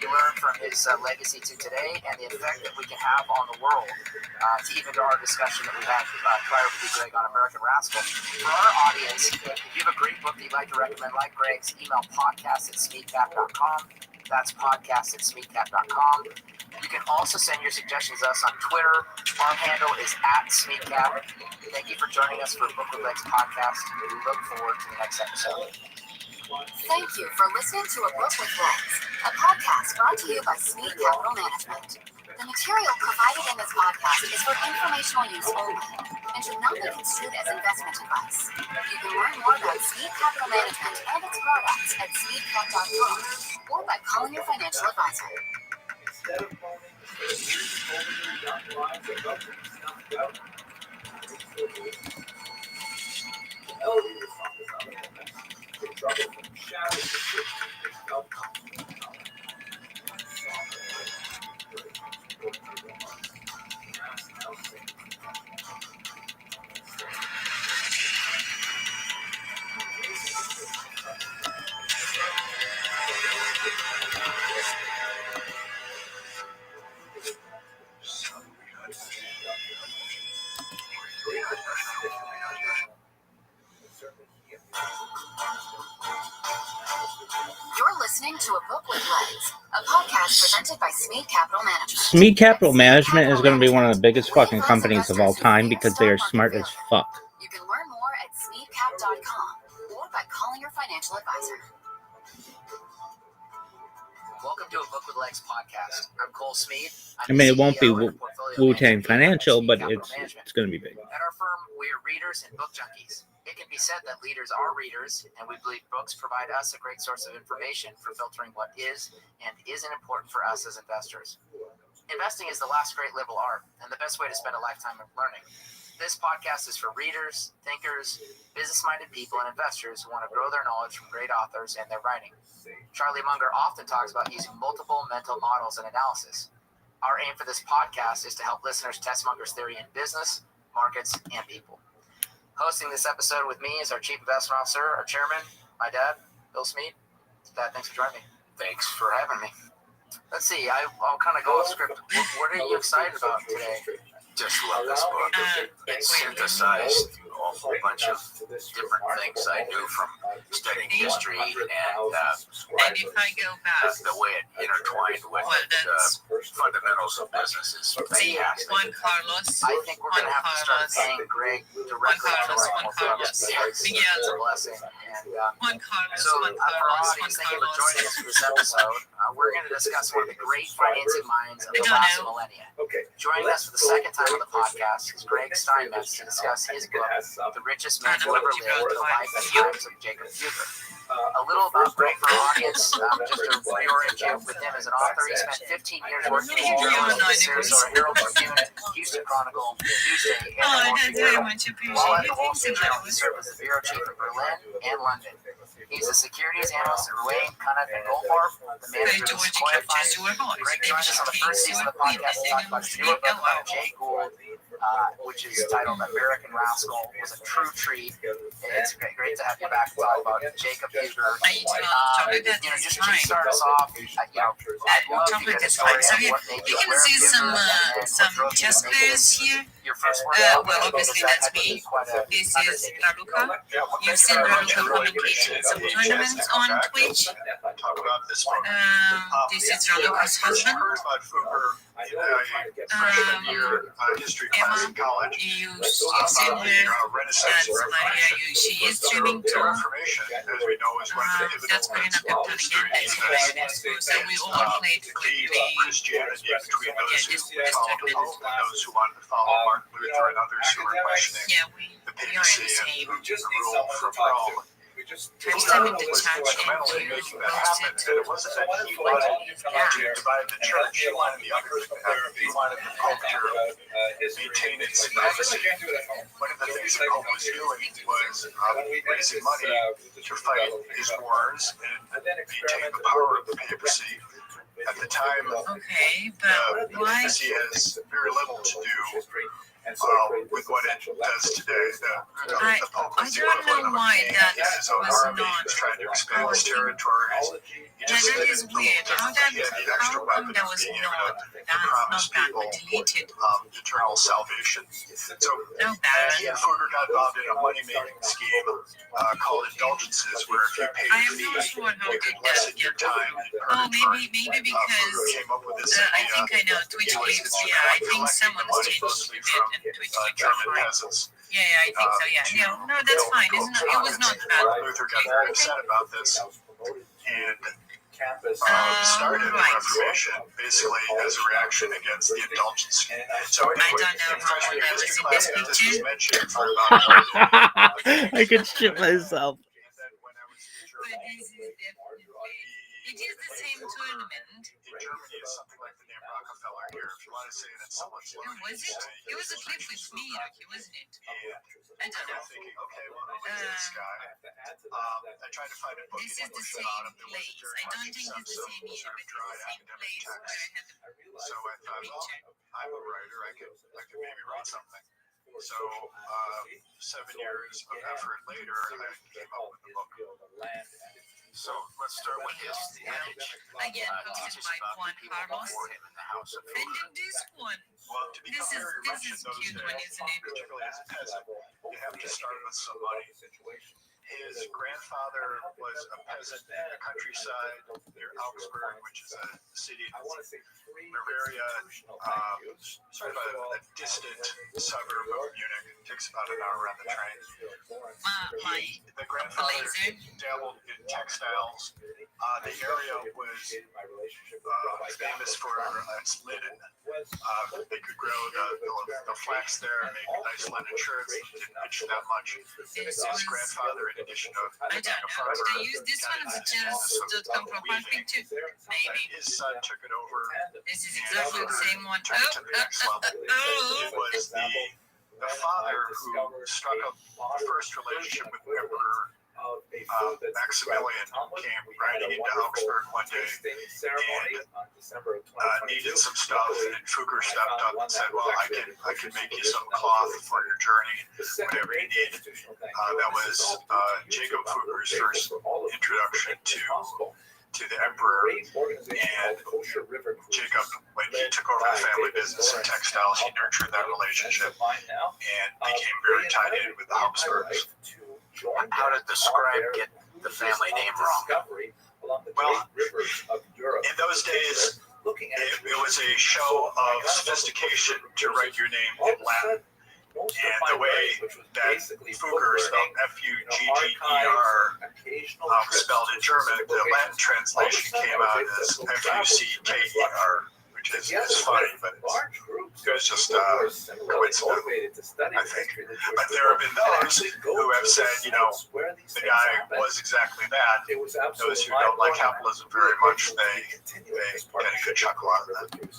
you learn from his legacy to today, and the effect that we can have on the world, to even to our discussion that we had prior with you, Greg, on American Rascal. For our audience, if you have a great book that you'd like to recommend, like Greg's, email podcast@smeecap.com. That's podcast@smeecap.com. You can also send your suggestions to us on Twitter. Our handle is @SmeecCap. Thank you for joining us for Book with Legs podcast. We look forward to the next episode. Thank you for listening to A Book with Legs, a podcast brought to you by Smeed Capital Management. The material provided in this podcast is for informational use only and should not be construed as investment advice. You can learn more about Smeed Capital Management and its products at smeedcap.com or by calling your financial advisor. You're listening to A Book with Legs, a podcast presented by Smeed Capital Management. Smeed Capital Management is going to be one of the biggest fucking companies of all time because they are smart as fuck. You can learn more at smeedcap.com or by calling your financial advisor. Welcome to A Book with Legs podcast. I'm Cole Smeed. I mean, it won't be Wu-Tang Financial, but it's going to be big. At our firm, we are readers and book junkies. It can be said that leaders are readers, and we believe books provide us a great source of information for filtering what is and isn't important for us as investors. Investing is the last great liberal art, and the best way to spend a lifetime of learning. This podcast is for readers, thinkers, business-minded people, and investors who want to grow their knowledge from great authors and their writing. Charlie Munger often talks about using multiple mental models and analysis. Our aim for this podcast is to help listeners test Munger's theory in business, markets, and people. Hosting this episode with me is our Chief Investment Officer, our Chairman, my dad, Bill Smeed. Dad, thanks for joining me. Thanks for having me. Let's see, I'll kind of go with script. What are you excited about today? Just love this book. It synthesized a whole bunch of different things I knew from studying history, and if I go back, the way it intertwined with fundamentals of business is fantastic. Juan Carlos. I think we're going to have to start paying Greg directly to write more books. It's a blessing. And, Juan Carlos. so for our audience, thank you for joining us for this episode. We're going to discuss one of the great financing minds of the last millennia. Joining us for the second time on the podcast is Greg Steinmetz to discuss his book, The Richest Man Who Ever Lived, The Life and Times of Jacob Fugger. A little about Greg for our audience, just to reorient you with him as an author. He spent 15 years working in the Sarasota Herald Tribune, Houston Chronicle, Newsday, and the Wall Street Journal. While at the Wall Street Journal, he served as the bureau chief in Berlin and London. He's a securities analyst at Ruane, Conniff & Goldfarb, the manager of Sequoia Fund. Greg joined us on the first season of the podcast to talk about his new book about Jay Gould, which is titled American Rascal. It was a true treat. It's great to have you back to talk about Jacob Fugger. Just to start us off, I'd love to get a story of what made you aware of Fugger. Some chess players here. Your first word Well, obviously that's me. This is Raluca. You've seen Raluca commentating some tournaments on Twitch. Talk about this one. This is Raluca's husband. History class in college. You've seen her. That's Maria. She is streaming too. Information, as we know, is one of the That's Marina Pepton again. That's her. So we all played with the Christianity between those who followed the Pope and those who wanted to follow Martin Luther and others who were questioning the papacy and the rule from Rome. First time in the church and you posted It wasn't that he wanted to divide the church. He wanted the others to have. He wanted the Pope to maintain its supremacy. One of the things the Pope was doing was raising money to fight his wars and maintain the power of the papacy. At the time, the papacy has very little to do with what it does today. The Pope is the equivalent of a king. He has his own army. He's trying to expand his territories. He just that is weird. How come that was not deleted? Eternal salvation. So No bad. Fugger got involved in a money-making scheme called indulgences, where if you paid I a am fee, not sure how you did could lessen your time in purgatory. maybe because Fugger came up with this I idea. think I know Twitch gives. Yeah, I think someone's changed it and Twitch gives German peasants. Yeah, I think so. Yeah, no, that's fine. It was not bad. Luther got very upset about this and started the Reformation basically as a reaction against the indulgence. So anyway, I don't know how freshman that year was history in this class, this picture. was mentioned for about I could shit myself. And then when I was in But Germany, this is definitely. It is the same tournament. in Germany is something like the name Rockefeller here. If you want to say it in someone's Oh, language, was it? It was a clip with me, Rocky, wasn't it? I don't I'm know. thinking, okay, well, who is this guy? I tried to find a book This in is the English same about him. There place. wasn't very I don't much think except it's the some same year, sort but of dry it's the same academic place where I text. had the So I thought, well, picture. I'm a writer. I could maybe write something. So 7 years of effort later, I came up with the book. So let's start with his image. Again, hosted by Juan Carlos. Before him in the house of And then this one. Well, to become very rich in This is those cute one, days, isn't it? particularly as a peasant, you have to start with some money. His grandfather was a peasant in the countryside near Augsburg, which is a city in Bavaria, sort of a distant suburb of Munich. It takes about an hour on the train. The grandfather dabbled in textiles. The area was famous for its linen. They could grow the flax there and make nice linen shirts. It didn't itch that much. His grandfather, in addition to I don't know. They use this one is just come from one picture. Maybe. his son took it over. This is exactly the same one. Took it to the next level. It was the father who struck up the first relationship with Emperor Maximilian, came riding into Augsburg one day and needed some stuff, and Fugger stepped up and said, well, I can make you some cloth for your journey, whatever you need. That was Jacob Fugger's first introduction to the emperor, and Jacob, when he took over the family business in textiles, he nurtured that relationship and became very tied in with the Habsburgs. How did the scribe get the family name wrong? Well, in those days, it was a show of sophistication to write your name in Latin. And the way that Fugger spelled Fugger, spelled in German, the Latin translation came out as Fucker, which is funny, but it was just coincidental, I think. But there have been those who have said, the guy was exactly that. Those who don't like capitalism very much, they get a good chuckle out of that.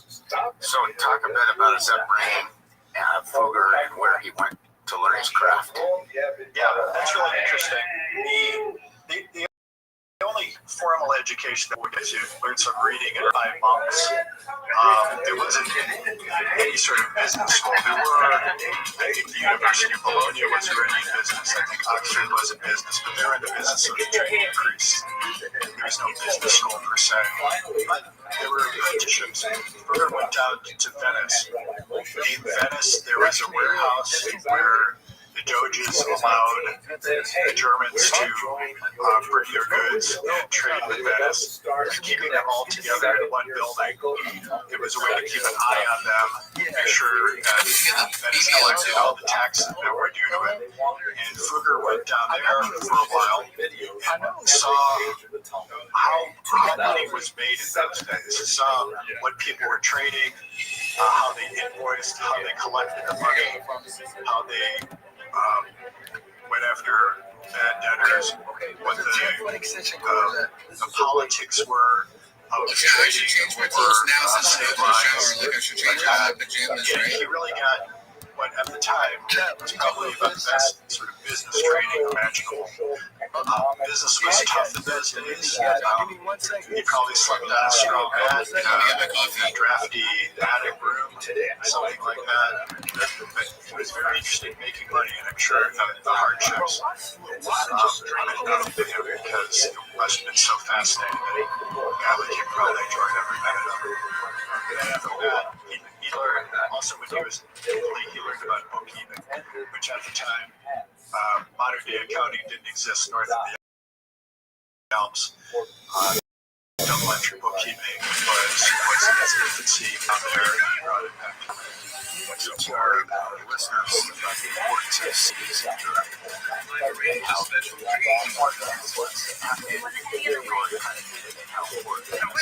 So talk a bit about his upbringing, Fugger, and where he went to learn his craft. Yeah, that's really interesting. The only formal education that we get to learn some reading and by monks. There wasn't any sort of business school. There were, I think the University of Bologna was already in business. I think Oxford was in business, but they're in the business of training priests. There was no business school per se. But there were apprenticeships. Fugger went down to Venice. In Venice, there was a warehouse where the Doges allowed the Germans to bring their goods and trade with Venice, keeping them all together in one building. It was a way to keep an eye on them, make sure that Venice collected all the taxes that were due to it. And Fugger went down there for a while and saw how money was made in those days. Saw what people were trading, how they invoiced, how they collected the money, how they went after bad debtors, what the politics were of trading or state lines. He really got what at the time was probably about the best sort of business training imaginable. Business was tough in those days. He probably slept on a straw mat in a drafty attic room, something like that. But it was very interesting making money, and I'm sure the hardships meant nothing to him because it must have been so fascinating that I would probably enjoyed every minute of it. And after that, he learned, also when he was in Italy, he learned about bookkeeping, which at the time, modern day accounting didn't exist north of the Alps. Double entry bookkeeping was in its infancy down there. He brought it back to so for listeners about the importance of C's interact. How important it was to have it in your country and how important it was.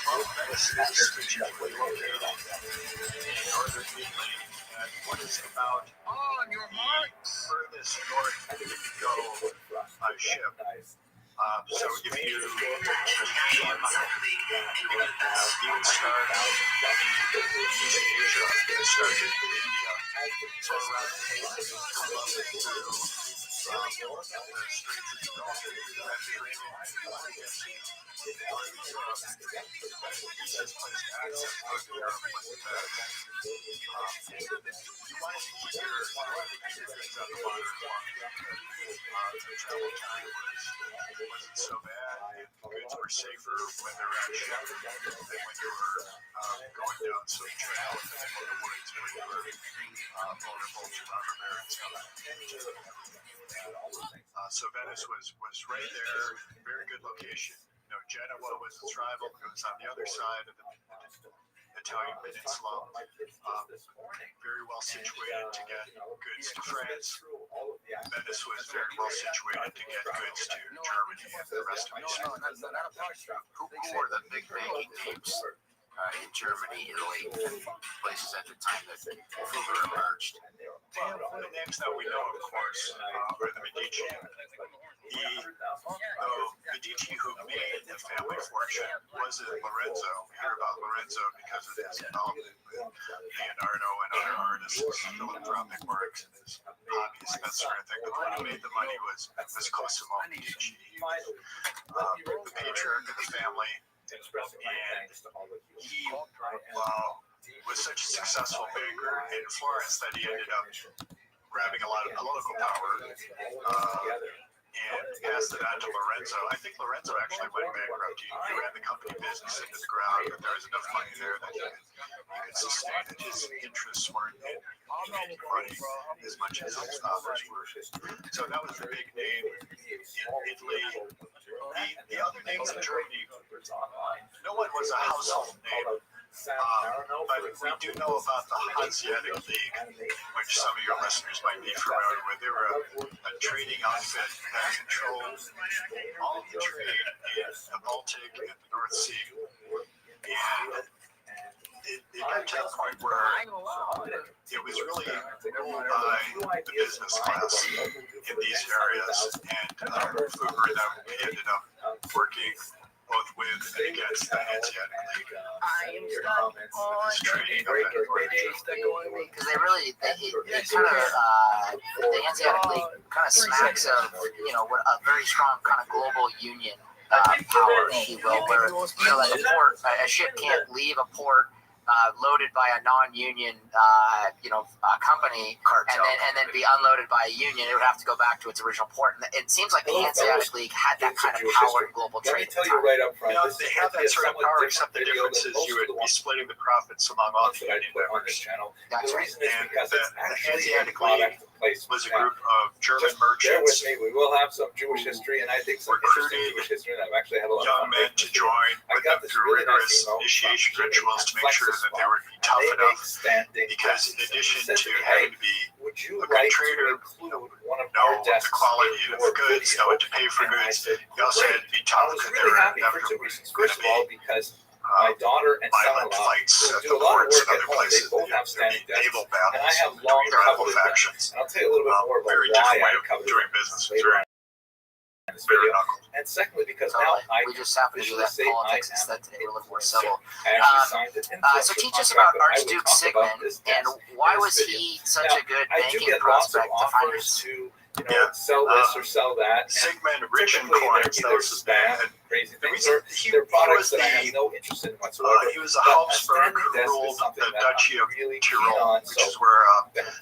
Well, Venice is strategically located in northern Italy, and what is about the furthest north you can go by ship. So if you came, you would start in East Asia and start in India. So around the Cape, come up through the Straits of Gibraltar, through the Mediterranean, you want to get to northern Europe. The easiest place to access northern Europe was in Venice. You wanted to keep your goods on the water as long as you could. The travel time wasn't so bad, and goods were safer when they were at ship than when you were going down some trail in the middle of the woods where you were vulnerable to robber barons. So Venice was right there, very good location. You know, Genoa was its rival. It was on the other side of the Italian peninsula. Very well situated to get goods to France. Venice was very well situated to get goods to Germany and the rest of Eastern Europe. Who were the big banking names in Germany, Italy, and places at the time that Fugger emerged? The names that we know, of course, are the Medici. The Medici who made the family fortune was Lorenzo. We hear about Lorenzo because of his involvement with Leonardo and other artists, philanthropic works, and his hobbies, that sort of thing. But the one who made the money was Cosimo Medici. He was the patriarch of the family, and he was such a successful banker in Florence that he ended up grabbing a lot of political power and passed it on to Lorenzo. I think Lorenzo actually went bankrupt. He ran the company business into the ground, but there was enough money there that he could sustain it. His interests weren't in making money as much as his father's were. So that was the big name in Italy. The other names in Germany, no one was a household name. But we do know about the Hanseatic League, which some of your listeners might be familiar with. They were a trading outfit that controlled all of the trade in the Baltic and the North Sea. And it got to the point where it was really ruled by the business class in these areas, and Fugger and them ended up working both with and against the Hanseatic League. I am stuck on Training because the Hanseatic League kind of smacks of what a very strong kind of global union power, if you will, where like a ship can't leave a port loaded by a non-union company and then be unloaded by a union. It would have to go back to its original port. And it seems like the Hanseatic League had that kind of power in global trade. Let me tell you right up front. They have that sort of power, except the difference is you would be splitting the profits among all the union on this members. channel. That's The right. reason is And because the it's actually a Hanseatic League product place. was a group of German Just bear with merchants me. We will have some Jewish history, and I think some interesting recruited Jewish history. And I've actually had a lot young of fun men to join I with got them this through really nice rigorous email initiation from rituals to make sure Flexus that they would be tough They enough. make standing Because in desks. addition And he said to me, having to be would you a like good trader, to include one of know your desks the quality in of your the goods, video? know what to pay for And I goods. said, You also had to be I tough was because they really were happy for two inevitably reasons. going First to of all, be because my daughter and violent son-in-law fights who at do the a lot of ports work and at other home, they places. both have There'd be standing desks. naval And I battles have long between rival coveted them. factions. And I'll tell you a little bit more about Very why different way I of covered doing them business. later on in this video. Knuckle. And secondly, because Totally. now I We just happen to do that in officially say I politics am instead today. We're a little more influencer. civil. I actually signed an influencer So teach us contract about that I would Archduke talk about Sigmund this and desk why in this was video. he such Now, a good I do banking get lots of prospect to offers finance? to sell this or sell that. And Sigmund Rich and typically Coins, they're that either was his spam band. and crazy The things, reason or he they're products was that I have the no interest in whatsoever. he was a But Habsburg standing who desk is ruled something the that Duchy I'm of really keen Tyrol, on. which So is where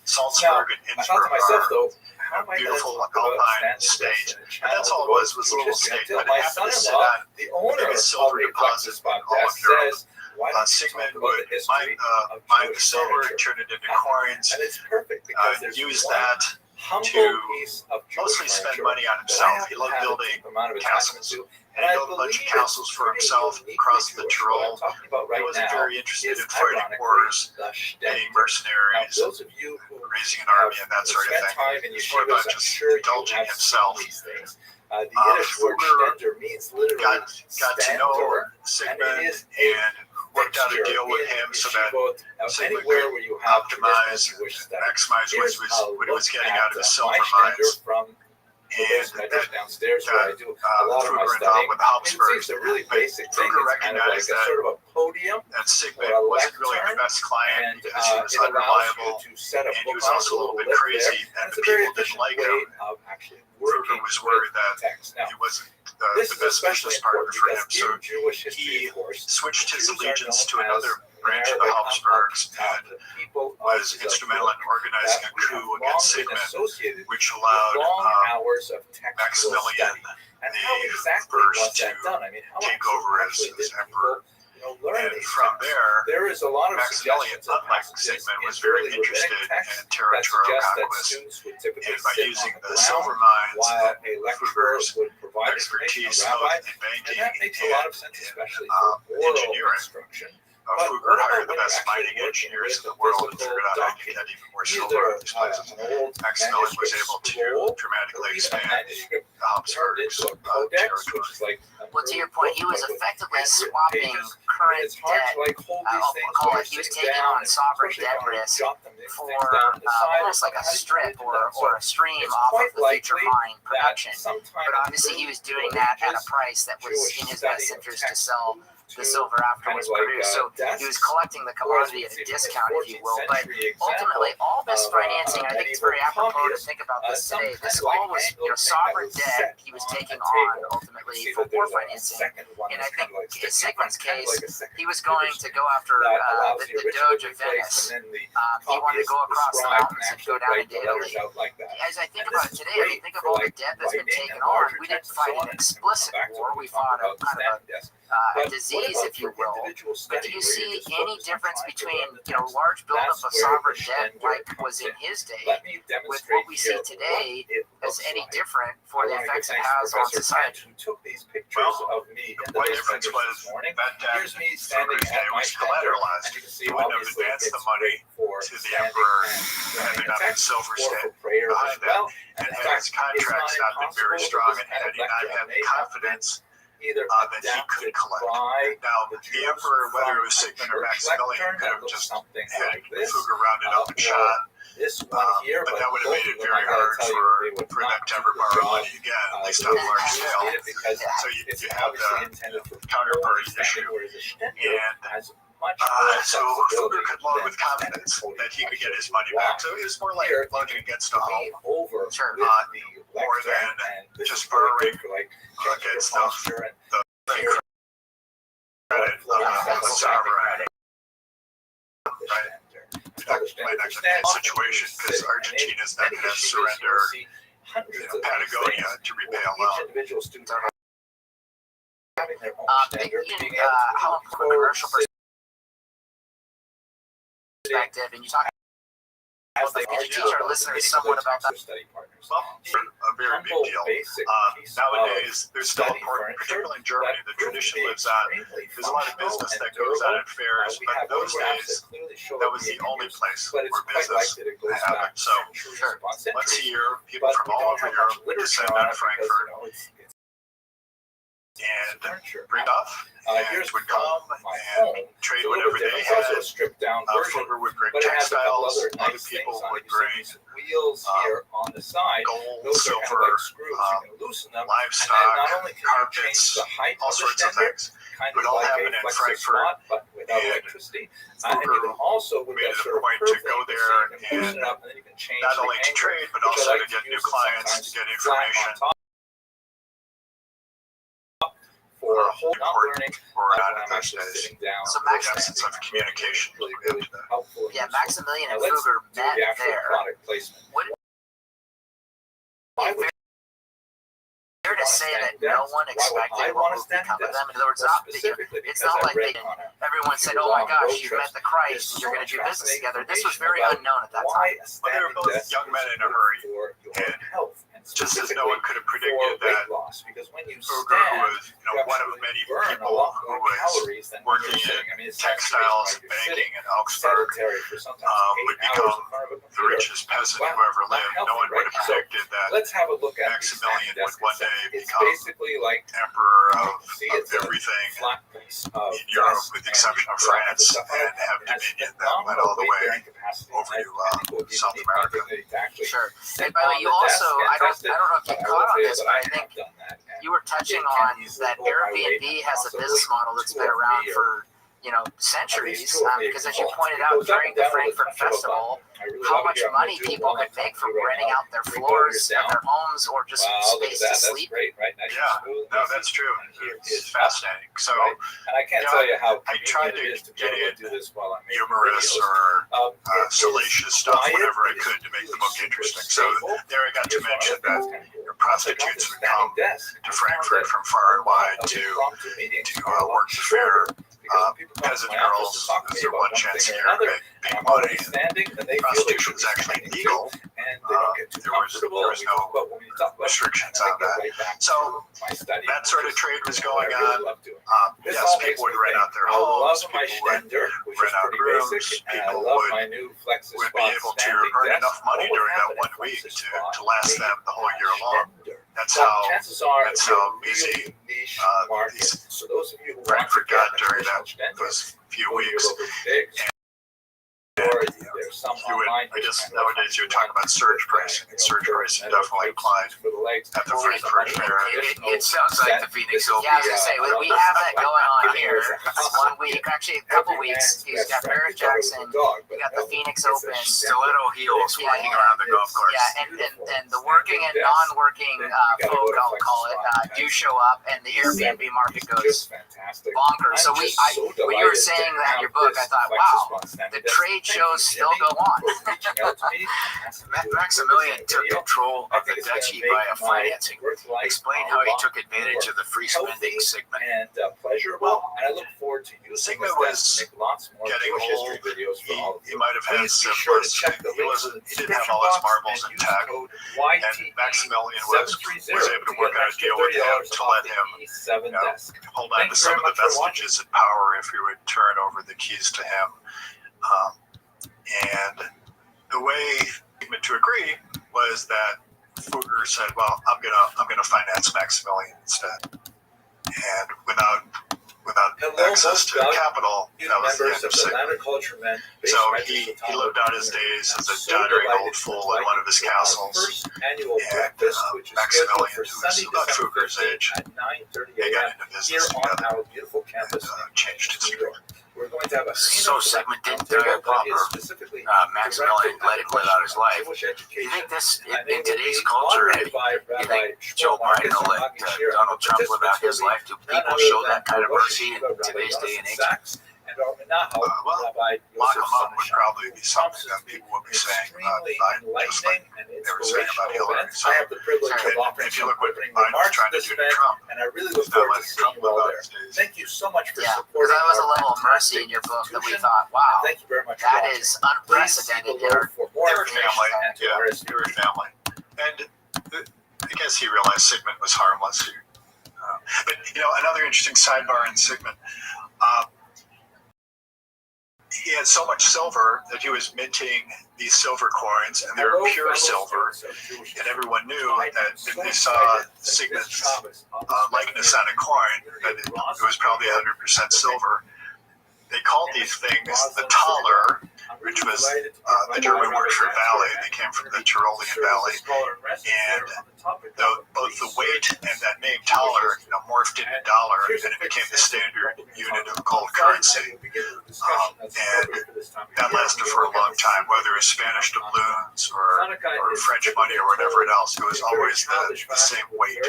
Salzburg and I thought to Innsbruck myself, are. though, how am I going to Beautiful talk about alpine standing state. desks in a But channel that's all it about was a little Jewish history state. until But it my happened to sit son-in-law, on the owner a of silver the deposit Flexus in all of podcast, Europe. says, why don't you Sigmund talk about would the history of mine the Jewish silver, furniture? turn it into coins, And it's perfect because there's use one that humble to piece of Jewish mostly spend furniture money on that I himself. have He to loved have a building deep amount of attachment castles. to. And he built a bunch of castles for himself across the Tyrol. What I'm talking about right He wasn't now very interested is in fighting ironically wars, the getting Now, mercenaries, those of you who raising an army, and that sort of spent thing. time in It's more yeshivas, about I'm just sure you indulging have himself. seen these things. The Yiddish word Fugger stender means literally got to stand know or, Sigmund and it is and worked out a fixture deal with in him so that yeshivot, Sigmund anywhere could where you have optimize, traditional Jewish study. maximize Here's what he was getting out of his my silver stender mines. from the And basement that downstairs where I do a lot of my Fugger involved studying. with the You can see Habsburgs. it's a really But basic thing. Fugger It's kind of like a recognized that sort of a podium, that Sigmund or a wasn't really the lectern, best client and because he was it allows unreliable you to set up and he was bookmarks, also a little bit lip crazy, there. and It's the a very people didn't efficient like way him. of actually Fugger working was worried with that text. Now, he wasn't this the is best especially business partner important for him, because so in Jewish history, he of course, switched his Jews are allegiance to known another as branch of the Habsburgs and the people of was the instrumental in book organizing a that we have coup long against been Sigmund, associated which with allowed long hours of textual Maximilian study. And how the exactly first was that to done? I mean, how take over as actually did emperor. people, learn And these from things? there, There is a lot of Maximilian, suggestions of unlike passages Sigmund, in was very early interested rabbinic texts in that territorial suggest that conquest. students would typically And by sit using on the ground silver mines while and a lecturer Fugger's would provide information, expertise a rabbi, both in banking and that makes a lot of sense, and especially for oral engineering. instruction. Fugger hired the best mining engineers in the world and figured out how to get even more silver out of these places. Maximilian was able to dramatically expand the Habsburgs' territory. Well, to your point, he was effectively swapping current debt. I'll call it. He was taking on sovereign debt risk for almost like a strip or a stream off of the future mine production. But obviously, he was doing that at a price that was in his best interest to sell the silver after it was produced. So he was collecting the commodity at a discount, if you will. But ultimately, all this financing, I think it's very apropos to think about this today. This all was sovereign debt he was taking on ultimately for war financing. And I think in Sigmund's case, he was going to go after the Doge of Venice. He wanted to go across the mountains and go down into Italy. As I think about it today, I mean, think of all the debt that's been taken on. We didn't fight an explicit war. We fought a kind of a disease, if you will. But do you see any difference between large buildup of sovereign debt like was in his day with what we see today as any different for the effects it has on society? Well, what difference was that debt Fugger's day was collateralized. He wouldn't have advanced the money to the emperor had there not been silver stand behind that. And had his contracts not been very strong and had he not had the confidence either that he could collect. Now, the emperor, whether it was Sigmund or Maximilian, could have just had Fugger rounded up and shot. This one here, but that would have made it very hard for them to ever borrow money again, at least on a large scale. So you have the counterparty issue. And so Fugger could loan with confidence that he could get his money back. So it was more like loaning against a home, more than just borrowing against the credit of the sovereign. Right? Might not get that situation because Argentina's not going to surrender Patagonia to repay a loan. How from a commercial perspective, and you talk about the teach our listeners somewhat about that. Well, a very big deal. Nowadays, there's still important, particularly in Germany, the tradition lives on. There's a lot of business that goes on at fairs, but in those days, that was the only place where business happened. So, once a year, people from all over Europe descend on Frankfurt and bring up, and would come and trade whatever they had. Fugger would bring textiles, other people would bring gold, silver, livestock, carpets, all sorts of things. It would all happen in Frankfurt, and Fugger made it a point to go there and not only to trade, but also to get new clients, to get information. Not in those days. So absence of communication. Yeah, Maximilian and Fugger met there. Would it be fair to say that no one expected what would become of them? In other words, it's not like everyone said, "Oh my gosh, you've met the Christ, you're going to do business together." This was very unknown at that time. Well, they were both young men in a hurry, and just as no one could have predicted that Fugger, who was one of many people who was working in textiles and banking in Augsburg, would become the richest peasant who ever lived. No one would have predicted that Maximilian would one day become emperor of everything in Europe, with the exception of France, and have dominion that went all the way over to South America. Sure. And by the way, you also, I don't know if you caught on this, but I think you were touching on that Airbnb has a business model that's been around for centuries, because as you pointed out during the Frankfurt Festival, how much money people could make from renting out their floors of their homes or just space to sleep. Yeah, no, that's true. It's fascinating. So, and I can't tell you how I tried to get in humorous or salacious stuff, whatever I could, to make the book interesting. So there I got to mention that prostitutes would come to Frankfurt from far and wide to work the fair. Peasant girls, their one chance a year to make money. Prostitution was actually legal. There was no restrictions on that. So that sort of trade was going on. Yes, people would rent out their homes, people would rent out rooms, people would be able to earn enough money during that 1 week to last them the whole year long. That's how busy Frankfurt got during those few weeks. I guess nowadays you would talk about surge pricing, and surge pricing definitely applied at the Frankfurt Fair. It sounds like the Phoenix Open. Yeah, I was going to say, we have that going on here. 1 week, actually a couple weeks. He's got Barrett Jackson, we got the Phoenix Open. Stiletto heels walking around the golf course. Yeah, and the working and non-working folk, I'll call it, do show up, and the Airbnb market goes bonkers. So when you were saying that in your book, I thought, wow, the trade shows still go on. Maximilian took control of the duchy via financing. Explain how he took advantage of the free spending Sigmund. Well, and I look forward to using Sigmund was getting old. He might have had syphilis. He didn't have all his marbles intact. And Maximilian was able to work out a deal with him to let him hold on to some of the vestiges of power if he would turn over the keys to him. And the way Sigmund to agree was that Fugger said, "Well, I'm gonna finance Maximilian instead." and without access to capital, that was the end of Sigmund. So he lived out his days as a doddering old fool in one of his castles. And Maximilian, who was about Fugger's age, they got into business together and changed history. So Sigmund didn't die a pauper. Maximilian let him live out his life. Do you think this, in today's culture, do you think Joe Biden will let Donald Trump live out his life? Do people show that kind of mercy in today's day and age? Lock him up would probably be something that people would be saying about Biden, just like they were saying about Hillary. So if you look what Biden was trying to do to Trump, he's not letting Trump live out his days. Thank you so much for Because supporting that was a level of mercy in your book that we thought, wow, Thank you very much. that is unprecedented in our They were family. Yeah, they were family. And I guess he realized Sigmund was harmless. But, another interesting sidebar in Sigmund, he had so much silver that he was minting these silver coins, and they were pure silver. And everyone knew that if they saw Sigmund's likeness on a coin, that it was probably 100% silver. They called these things the Thaler, which was the German word for valley. They came from the Tyrolean Valley. And both the weight and that name Thaler morphed into dollar, and it became the standard unit of gold currency. And that lasted for a long time, whether it was Spanish doubloons or French money or whatever else. It was always the same weight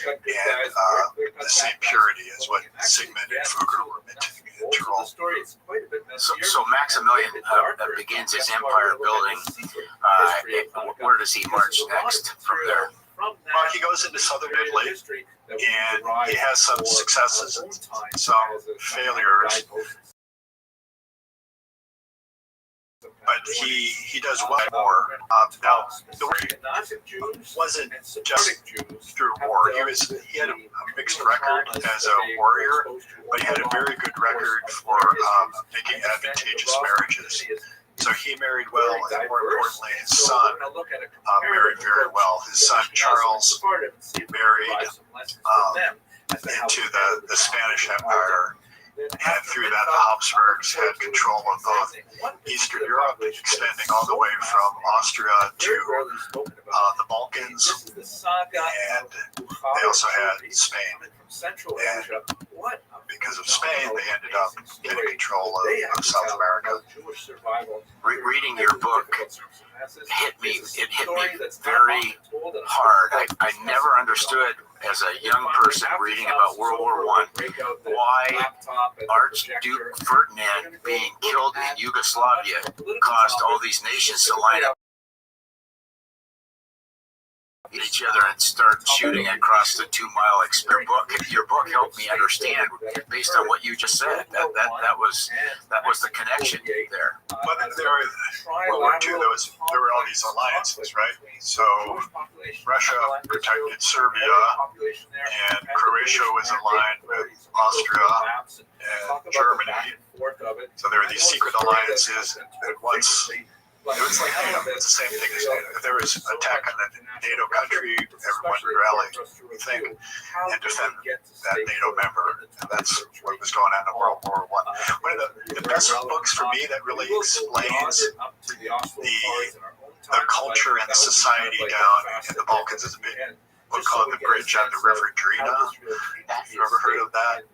and the same purity as what Sigmund and Fugger were minting in Tyrol. So Maximilian begins his empire building. Where does he march next from there? Well, he goes into southern Italy, and he has some successes and some failures. But he does one more. Now, the way wasn't just through war. He had a mixed record as a warrior, but he had a very good record for making advantageous marriages. So he married well, and more importantly, his son married very well. His son Charles married into the Spanish Empire. And through that, the Habsburgs had control of both Eastern Europe, extending all the way from Austria to the Balkans, and they also had Spain. And because of Spain, they ended up getting control of South America. Reading your book hit me very hard. I never understood, as a young person reading about World War I, why Archduke Ferdinand being killed in Yugoslavia caused all these nations to line up at each other and start shooting across the 2 mile. Your book helped me understand, based on what you just said, that was the connection there. But World War II, there were all these alliances, right? So Russia protected Serbia, and Croatia was aligned with Austria and Germany. So there were these secret alliances, and once it was like it's the same thing as if there was an attack on a NATO country, everyone would rally, we think, and defend that NATO member. And that's what was going on in World War I. One of the best books for me that really explains the culture and the society down in the Balkans is a big book called The Bridge on the River Drina. You ever heard of that?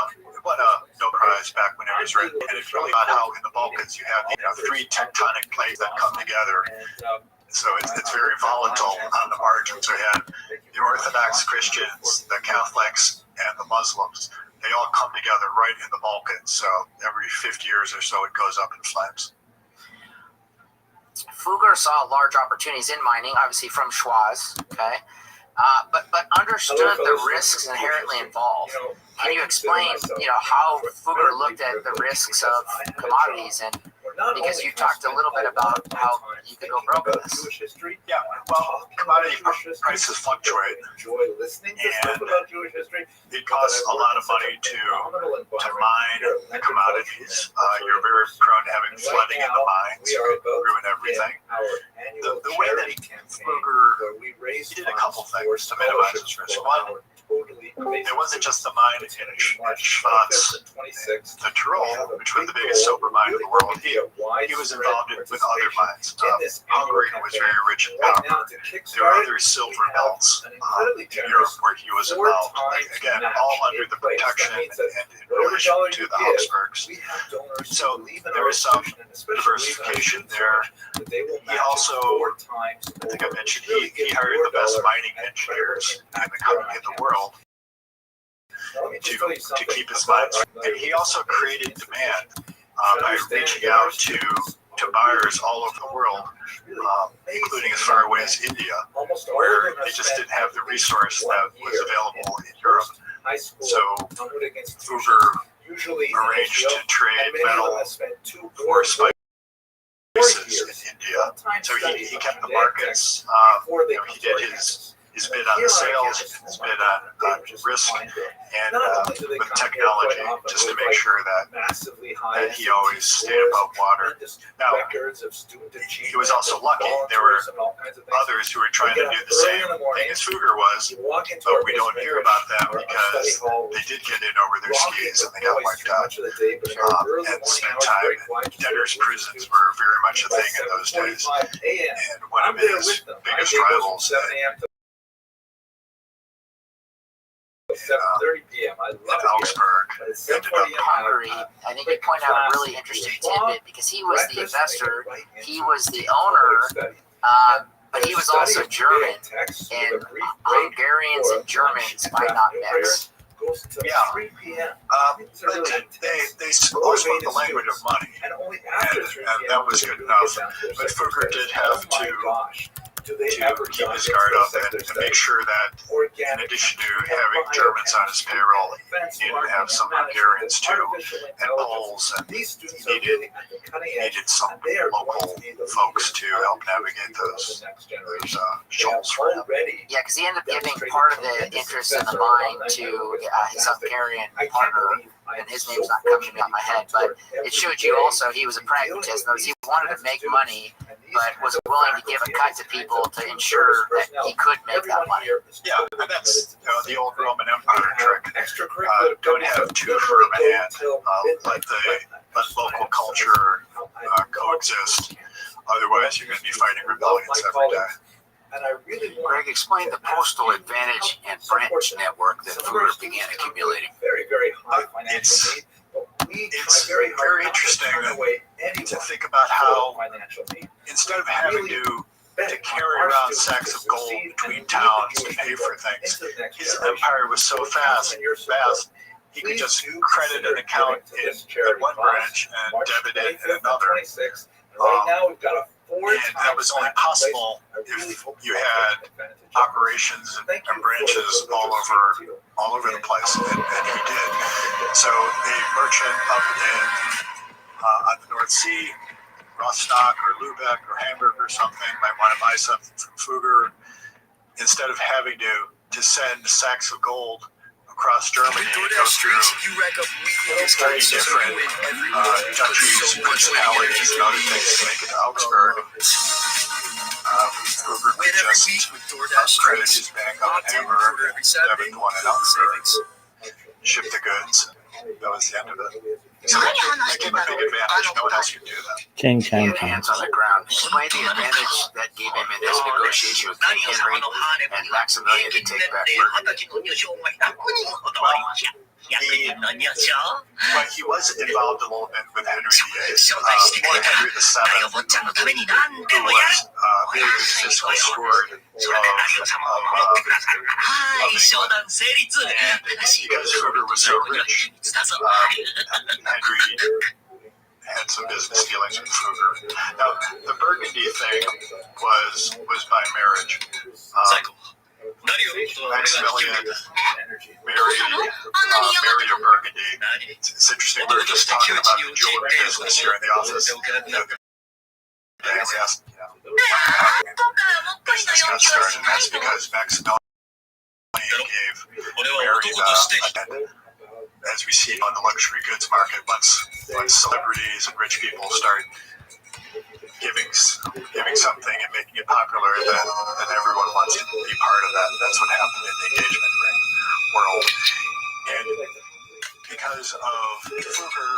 It won a Nobel Prize back when it was written, and it's really about how in the Balkans you have 3 tectonic plates that come together. So it's very volatile on the margins. So you have the Orthodox Christians, the Catholics, and the Muslims. They all come together right in the Balkans. So every 50 years or so, it goes up in flames. Fugger saw large opportunities in mining, obviously from Schwaz, okay, but understood the risks inherently involved. Can you explain, how Fugger looked at the risks of commodities and because you talked a little bit about how you could go broke with this. Yeah, well, commodity prices fluctuate. Enjoy listening to stuff about Jewish history. It costs a lot of money to mine the commodities. You're very prone to having flooding in the mines, ruin everything. The way that Fugger did a couple things to minimize this risk. One, it wasn't just the mine in Schwarz, the Tyrol, which was the biggest silver mine in the world. He was involved with other mines. Hungary was very rich in copper. There were other silver belts in Europe where he was involved. Again, all under the protection and in relation to the Habsburgs. So there is some diversification there. He also, I think I mentioned, he hired the best mining engineers in the world to keep his mines. And he also created demand by reaching out to buyers all over the world, including as far away as India, where they just didn't have the resource that was available in Europe. So Fugger arranged to trade metal for spices in India. So he kept the markets. He did his bid on the sales, his bid on risk, and with technology, just to make sure that he always stayed above water. Now, he was also lucky. There were others who were trying to do the same thing as Fugger was, but we don't hear about them because they did get in over their skis and they got wiped out. And spent time in debtors' prisons were very much a thing in those days. And one of his biggest rivals, 7:30 p.m. I love Augsburg. Hungary, I think you point out a really interesting tidbit because he was the investor, he was the owner, but he was also German, and Hungarians and Germans might not mix. Yeah, but they always spoke the language of money, and that was good enough. But Fugger did have to keep his guard up and to make sure that in addition to having Germans on his payroll, he needed to have some Hungarians too, and Poles, and he needed some local folks to help navigate those shoals for him. Yeah, because he ended up giving part of the interest in the mine to his Hungarian partner, and his name's not coming out of my head, but it showed you also he was a pragmatist. He wanted to make money, but was willing to give a cut to people to ensure that he could make that money. Yeah, and that's the old Roman Empire trick. Don't have too firm a hand. Let local culture coexist. Otherwise, you're going to be fighting rebellions every day. Greg explained the postal advantage and branch network that Fugger began accumulating. It's very interesting to think about how instead of having to carry around sacks of gold between towns to pay for things, his empire was so vast, he could just credit an account in one branch and debit it in another. And that was only possible if you had operations and branches all over the place, and he did. So a merchant up on the North Sea, Rostock or Lübeck or Hamburg or something, might want to buy something from Fugger. Instead of having to send sacks of gold across Germany and go through 30 different duchies, principalities, and other things to make it to Augsburg, Fugger could just credit his bank up in Hamburg, debit the one in Augsburg, ship the goods. That was the end of it. So that gave a big advantage. No one else could do that. Ching, chang, Hands on the ground. Explain the advantage that gave him in his negotiation with King Henry and Maximilian to take back Burgundy. But he was involved a little bit with Henry VIII, more Henry VII, who was really the fiscal steward of and because Fugger was so rich, Henry had some business dealings with Fugger. Now, the Burgundy thing was by marriage. Maximilian married of Burgundy. It's interesting. We were just talking about the jewelry business here in the office. Business got started, and that's because Maximilian gave Mary as we see on the luxury goods market, once celebrities and rich people start giving something and making it popular, then everyone wants to be part of that. That's what happened in the engagement ring world. And because of Fugger,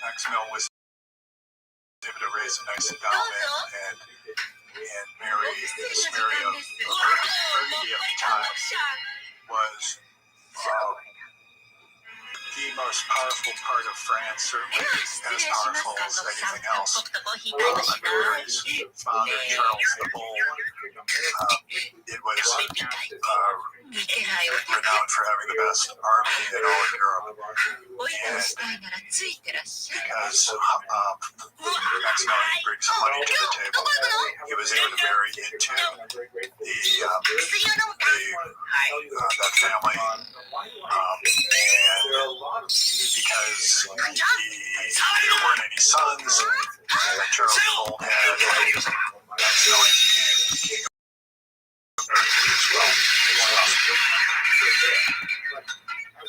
Maximilian was able to raise a nice endowment, and Mary of Burgundy at the time was the most powerful part of France, certainly as powerful as anything else. Mary's father, Charles the Bold, it was renowned for having the best army in all of Europe. And because Maximilian brings some money to the table, he was able to marry into that family. And because there weren't any sons, Charles the Bold had Maximilian became king of Burgundy as well.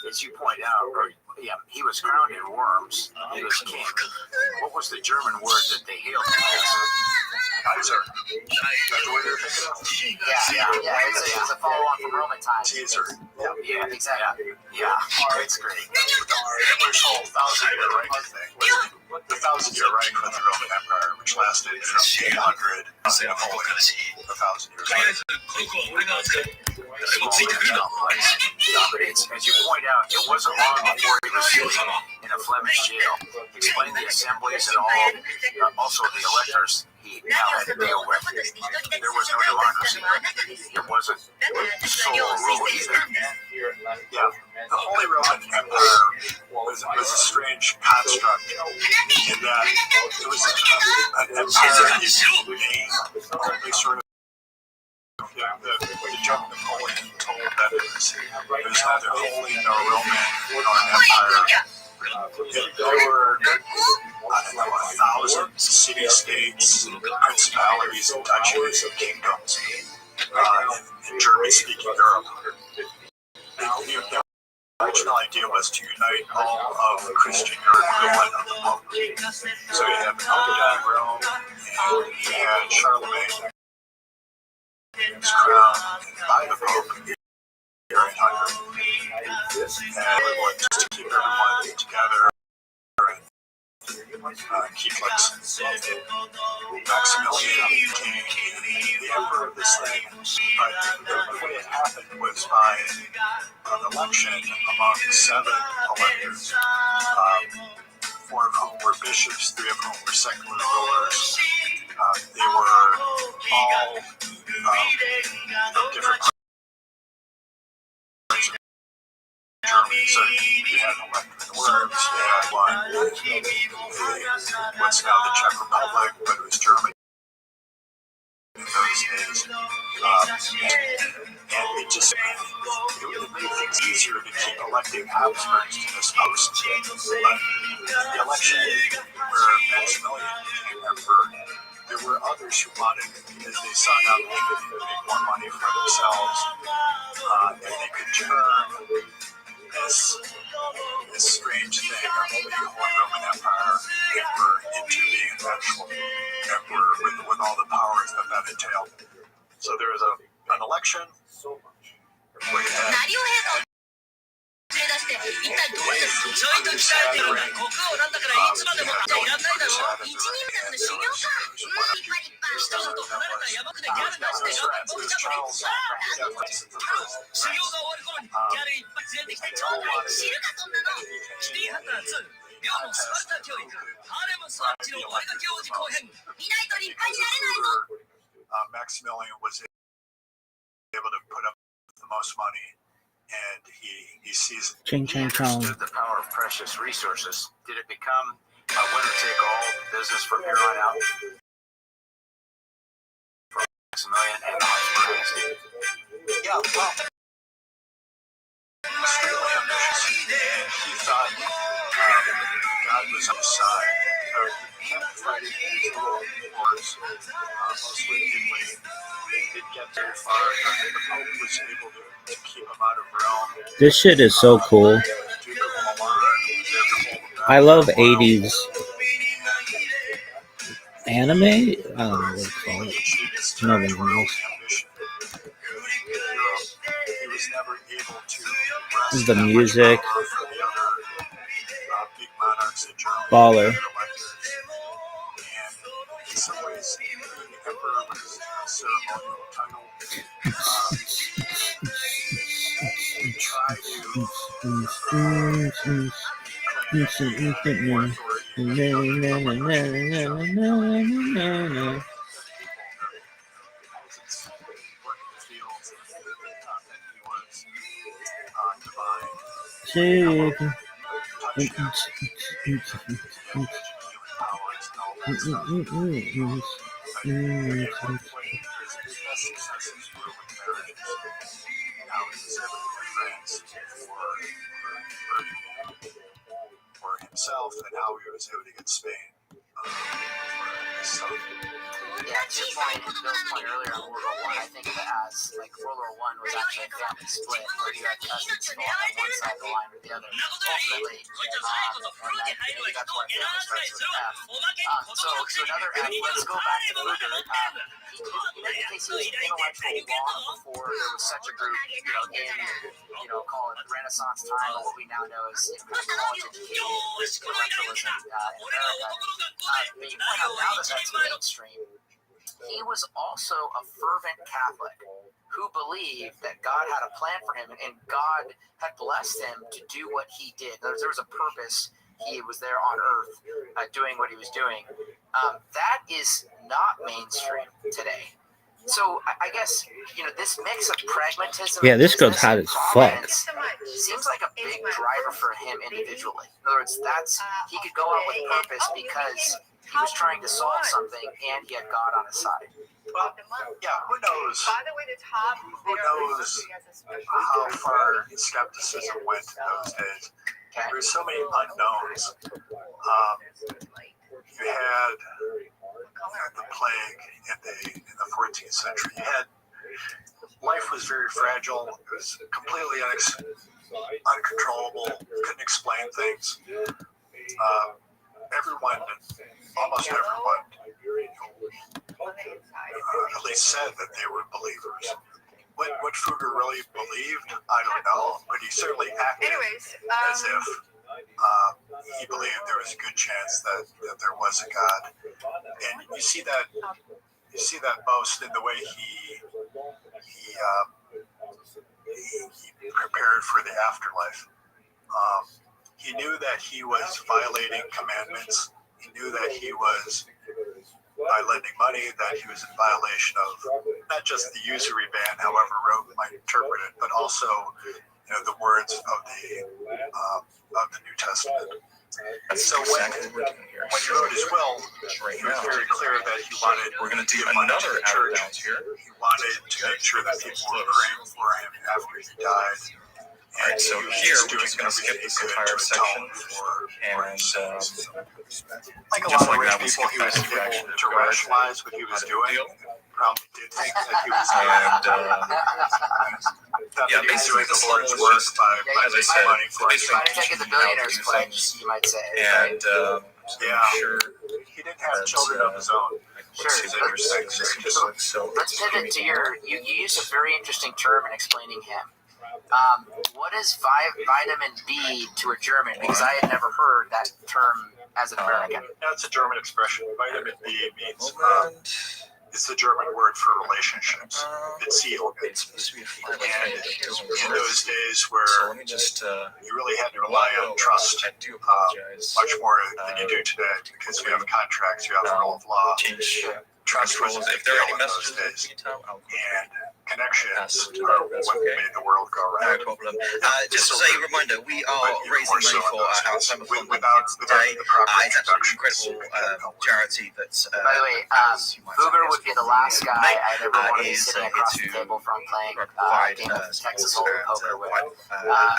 As you point out, he was crowned in Worms. He was king. What was the German word that they hailed him as? Kaiser. That's what you're thinking of? Yeah. It's a follow-on from Roman times. Caesar. Yeah, exactly. Yeah, that's great. Hitler's whole 1,000-year reign thing was the 1,000-year reign with the Roman Empire, which lasted from 800 to Napoleon, 1,000 years later. As you point out, it wasn't long before he was sitting in a Flemish jail. Explain the assemblies and also the electors he now had to deal with. There was no democracy. It wasn't sole rule either. Yeah, the Holy Roman Empire was a strange construct in that it was an empire you name only sort of. The joke Napoleon told that it was neither holy nor Roman nor an empire. There were, 1,000 city-states, principalities, and duchies, and kingdoms in German-speaking Europe. The original idea was to unite all of Christian Europe equivalent of the Pope. So you have the Pope died in Rome, and you had Charlemagne was crowned by the Pope here in Hungary. And we wanted just to keep everyone together and keep lessons. Maximilian became the emperor of this thing, but the way it happened was by an election among 7 electors, 4 of whom were bishops, 3 of whom were secular rulers. They were all of different parts of Germany. So you had an elector in Worms, you had one in what's now the Czech Republic, but it was Germany in those days. And it just made things easier to keep electing Habsburgs to this post. But the election where Maximilian became emperor, there were others who wanted, because they saw not only that they could make more money for themselves, and they could turn this strange thing of the Holy Roman Empire emperor into being an actual emperor with all the powers that entailed. So there was an election where you had Maximilian was able to put up the most money, and he sees He understood the power of precious resources. Did it become a winner-take-all business from here on out? For Maximilian and the Habsburgs, Yeah, well, extremely ambitious, and he thought God was on his side. He kept fighting these little wars, mostly inly. They didn't get very far. The Pope was able to keep him out of Rome. This shit is so cool. Duke of Milan was able to hold him back I love for a while. 80s anime. I don't know what it's called. No one knows. He was never able to wrest The that much music. power from the other big monarchs in Germany. Baller. And in some ways, the emperor was a ceremonial title. He tried to claim more authority. For himself and how he was able to get Spain. yeah, to your point, and Bill's point earlier on World War I think of it as like World War I was actually a family split where you had cousins going on one side of the line or the other. Ultimately, and then maybe that's why family starts with F. So another F. Let's go back to Luger. In any case, he was intellectual long before there was such a group, in call it Renaissance time, or what we now know as college-educated intellectualism in America. But you point out now that that's mainstream. He was also a fervent Catholic who believed that God had a plan for him and God had blessed him to do what he did. There was a purpose. He was there on earth doing what he was doing. That is not mainstream today. So I guess, this mix of pragmatism Yeah, this and goes hot as fuck. fuck. Seems like a big driver for him individually. In other words, he could go out with purpose because he was trying to solve something and he had God on his side. Well, yeah, who knows? Who knows how far skepticism went in those days? There's so many unknowns. You had the plague in the 14th century. Life was very fragile. It was completely uncontrollable. Couldn't explain things. Almost everyone, at least said that they were believers. What Fugger really believed, I don't know, but he certainly acted as if he believed there was a good chance that there was a God. And you see that most in the way he prepared for the afterlife. He knew that he was violating commandments. He knew that he was, by lending money, that he was in violation of not just the usury ban, however Roe might interpret it, but also the words of the New Testament. So when he wrote his will, he was very clear that he wanted We're going to do money to another the church. outbound here. He wanted to make sure that people were praying for him after he died. All right, so here we're just going to skip this entire section, and like a lot of rich people, he was able to rationalize what he was doing. Probably did think that he was yeah, basically the this Lord's level work is just, by as I said, money for basically Trying to take the billionaire's pledge, you might say. and yeah, sure he didn't have children of his own. Sure. So let's pivot to you used a very interesting term in explaining him. What is vitamin B to a German? Because I had never heard that term as an American. That's a German expression. Vitamin B means it's the German word for relationships. It's Seelgen. It's supposed to be a file And in those days so where let me just you really had to rely on trust I do apologize. much more than you do today, because you have contracts, you have the rule of law. Change Trust was a big if there are deal any in those messages in the days. meantime, I'll And connections are what made the world go No round. problem. Just as a reminder, we are raising money for Alzheimer's Fund today. It's actually an incredible charity that's. By the way, Booger would be the last guy I'd ever want to be sitting across the table from playing game of Texas Hold'em poker with.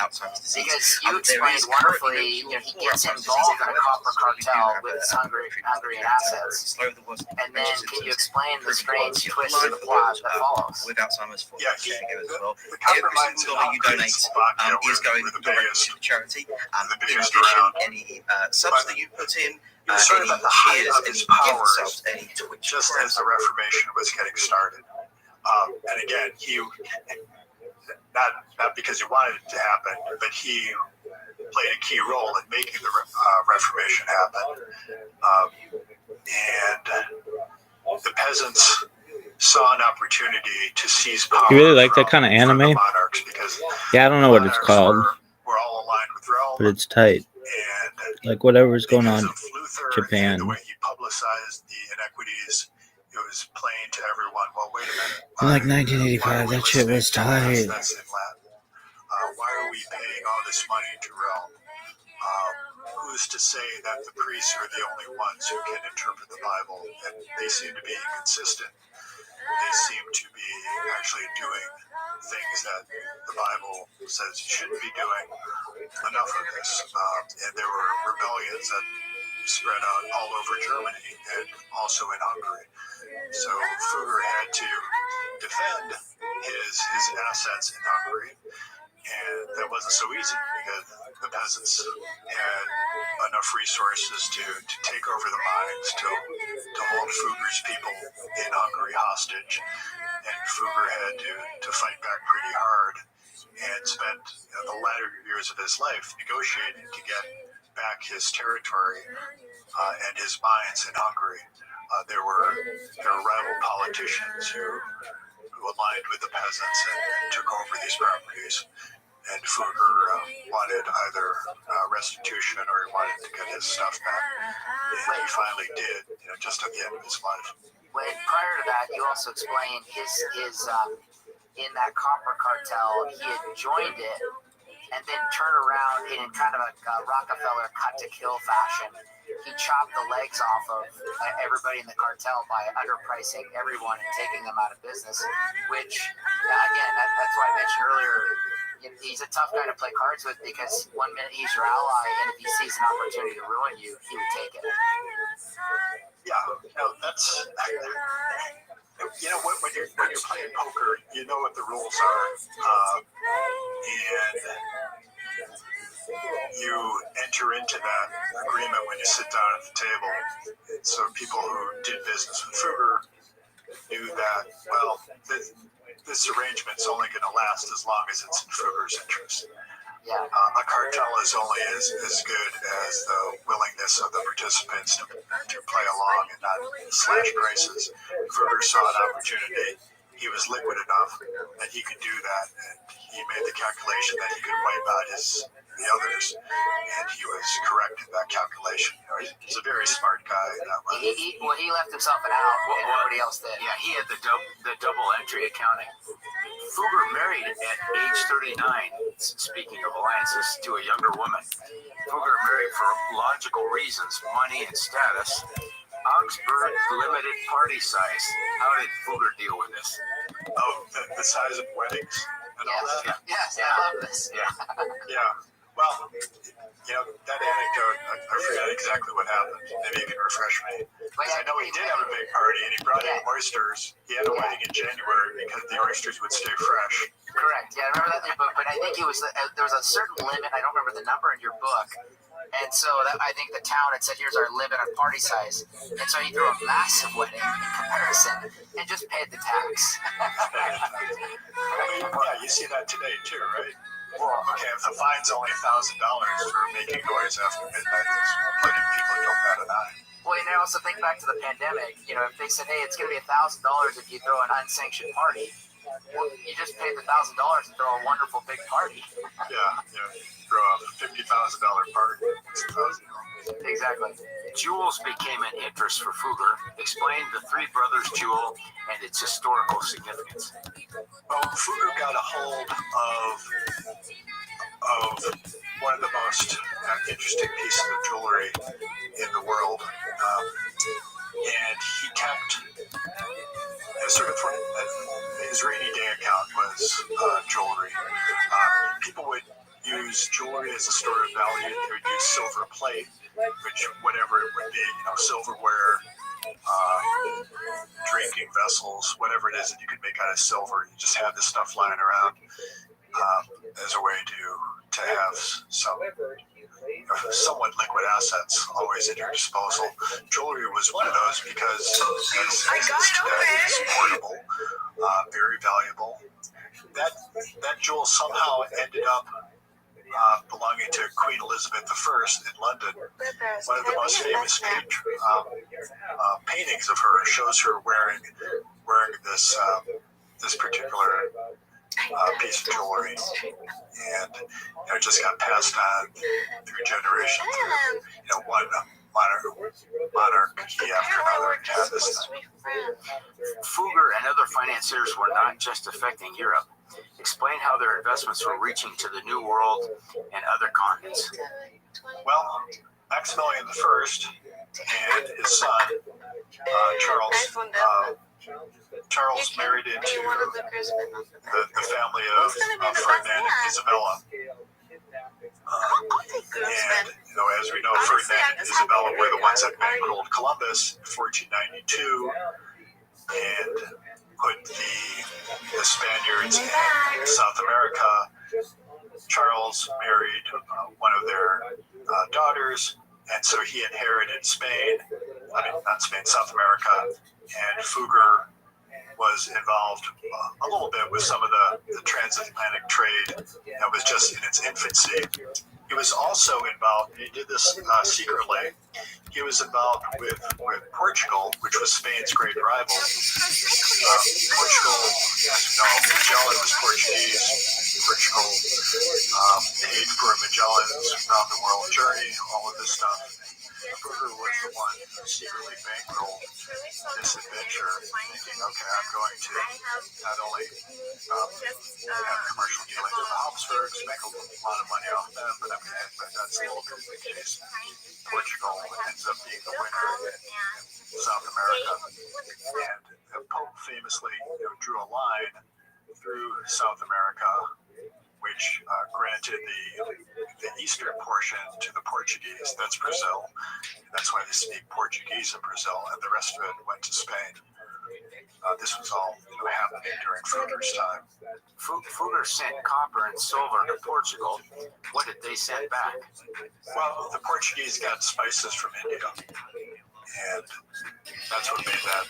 Alzheimer's disease. Because you explained wonderfully, he gets involved in a copper cartel with his Hungarian assets. And then can you explain the strange twist of the plot that follows? With Alzheimer's for caregivers as well. The copper Every mines single dollar you donate is going directly to the charity. In addition, any subs that you put in, He was sort of at the height of his powers subs, any Twitch just as the Reformation was getting started. And again, he, not because he wanted it to happen, but he played a key role in making the Reformation happen. And the peasants saw an opportunity to seize power. You really like that kind of anime? Monarchs, because yeah, I don't know what it's called, were all aligned with Rome, but it's tight. And like whatever's going on in Luther, Japan. the way he publicized the inequities, it was plain to everyone. Well, wait a minute. In like 1985, that shit was tight. That's in Latin. Why are we paying all this money to Rome? Who's to say that the priests are the only ones who can interpret the Bible? And they seem to be inconsistent. They seem to be actually doing things that the Bible says you shouldn't be doing. Enough of this. And there were rebellions that spread out all over Germany and also in Hungary. So Fugger had to defend his assets in Hungary. And that wasn't so easy because the peasants had enough resources to take over the mines, to hold Fugger's people in Hungary hostage. And Fugger had to fight back pretty hard and spent the latter years of his life negotiating to get back his territory and his mines in Hungary. There were rival politicians who aligned with the peasants and took over these properties. And Fugger wanted either restitution or he wanted to get his stuff back. And he finally did, just at the end of his life. When prior to that, you also explained his in that copper cartel, he had joined it and then turned around in kind of a Rockefeller cut-to-kill fashion. He chopped the legs off of everybody in the cartel by underpricing everyone and taking them out of business, which, again, that's why I mentioned earlier, he's a tough guy to play cards with because one minute he's your ally, and if he sees an opportunity to ruin you, he would take it. Yeah, that's... when you're playing poker, you know what the rules are, and you enter into that agreement when you sit down at the table. And so people who did business with Fugger knew that, well, this arrangement's only going to last as long as it's in Fugger's interest. Yeah. A cartel is only as good as the willingness of the participants to play along and not slash prices. Fugger saw an opportunity. He was liquid enough that he could do that, and he made the calculation that he could wipe out the others, and he was correct in that calculation. He's a very smart guy in that way. He left himself an out, and everybody else did. Yeah, he had the double entry accounting. Fugger married at age 39, speaking of alliances, to a younger woman. Fugger married for logical reasons, money and status. Augsburg limited party size. How did Fugger deal with this? Oh, the size of weddings and all that? Yes, I love this. Yeah. Well, that anecdote, I forget exactly what happened. Maybe you can refresh me. I know he did have a big party, and he brought in oysters. He had a wedding in January because the oysters would stay fresh. Correct. Yeah, I remember that in your book, but I think there was a certain limit. I don't remember the number in your book. And so I think the town had said, here's our limit on party size. And so he threw a massive wedding in comparison and just paid the tax. Yeah, you see that today too, right? Well, okay, if the fine's only $1,000 for making noise after midnight, there's plenty of people who don't bat an eye. Well, and I also think back to the pandemic. If they said, hey, it's going to be $1,000 if you throw an unsanctioned party, well, you just paid the $1,000 and throw a wonderful big party. Yeah. Throw a $50,000 party. It's $1,000. Exactly. Exactly. Jewels became an interest for Fugger. Explain the Three Brothers Jewel and its historical significance. Well, Fugger got a hold of one of the most interesting pieces of jewelry in the world, and he kept sort of his rainy day account was jewelry. People would use jewelry as a store of value. They would use silver plate, which whatever it would be, silverware, drinking vessels, whatever it is that you could make out of silver. You just had this stuff lying around as a way to have some somewhat liquid assets always at your disposal. Jewelry was one of those because it's portable, very valuable. That jewel somehow ended up belonging to Queen Elizabeth I in London. One of the most famous paintings of her shows her wearing this particular piece of jewelry, and it just got passed on through generations. One monarchy after another had this thing. Fugger and other financiers were not just affecting Europe. Explain how their investments were reaching to the New World and other continents. Well, Maximilian I and his son, Charles married into the family of Ferdinand and Isabella. And, as we know, Ferdinand and Isabella were the ones that bankrolled Columbus in 1492 and put the Spaniards in South America. Charles married one of their daughters, and so he inherited Spain. Not Spain, South America. And Fugger was involved a little bit with some of the transatlantic trade that was just in its infancy. He was also involved, he did this secretly, he was involved with Portugal, which was Spain's great rival. Portugal, as you know, Magellan was Portuguese. Portugal paid for Magellan's round-the-world journey, all of this stuff. Fugger was the one who secretly bankrolled this adventure, thinking, okay, I'm going to not only have commercial dealings with the Habsburgs, make a lot of money off them, but I'm going to have that's a little bit of the case. Portugal ends up being the winner in South America. And the Pope famously drew a line through South America, which granted the eastern portion to the Portuguese. That's Brazil. That's why they speak Portuguese in Brazil, and the rest of it went to Spain. This was all happening during Fugger's time. Fugger sent copper and silver to Portugal. What did they send back? Well, the Portuguese got spices from India, and that's what made that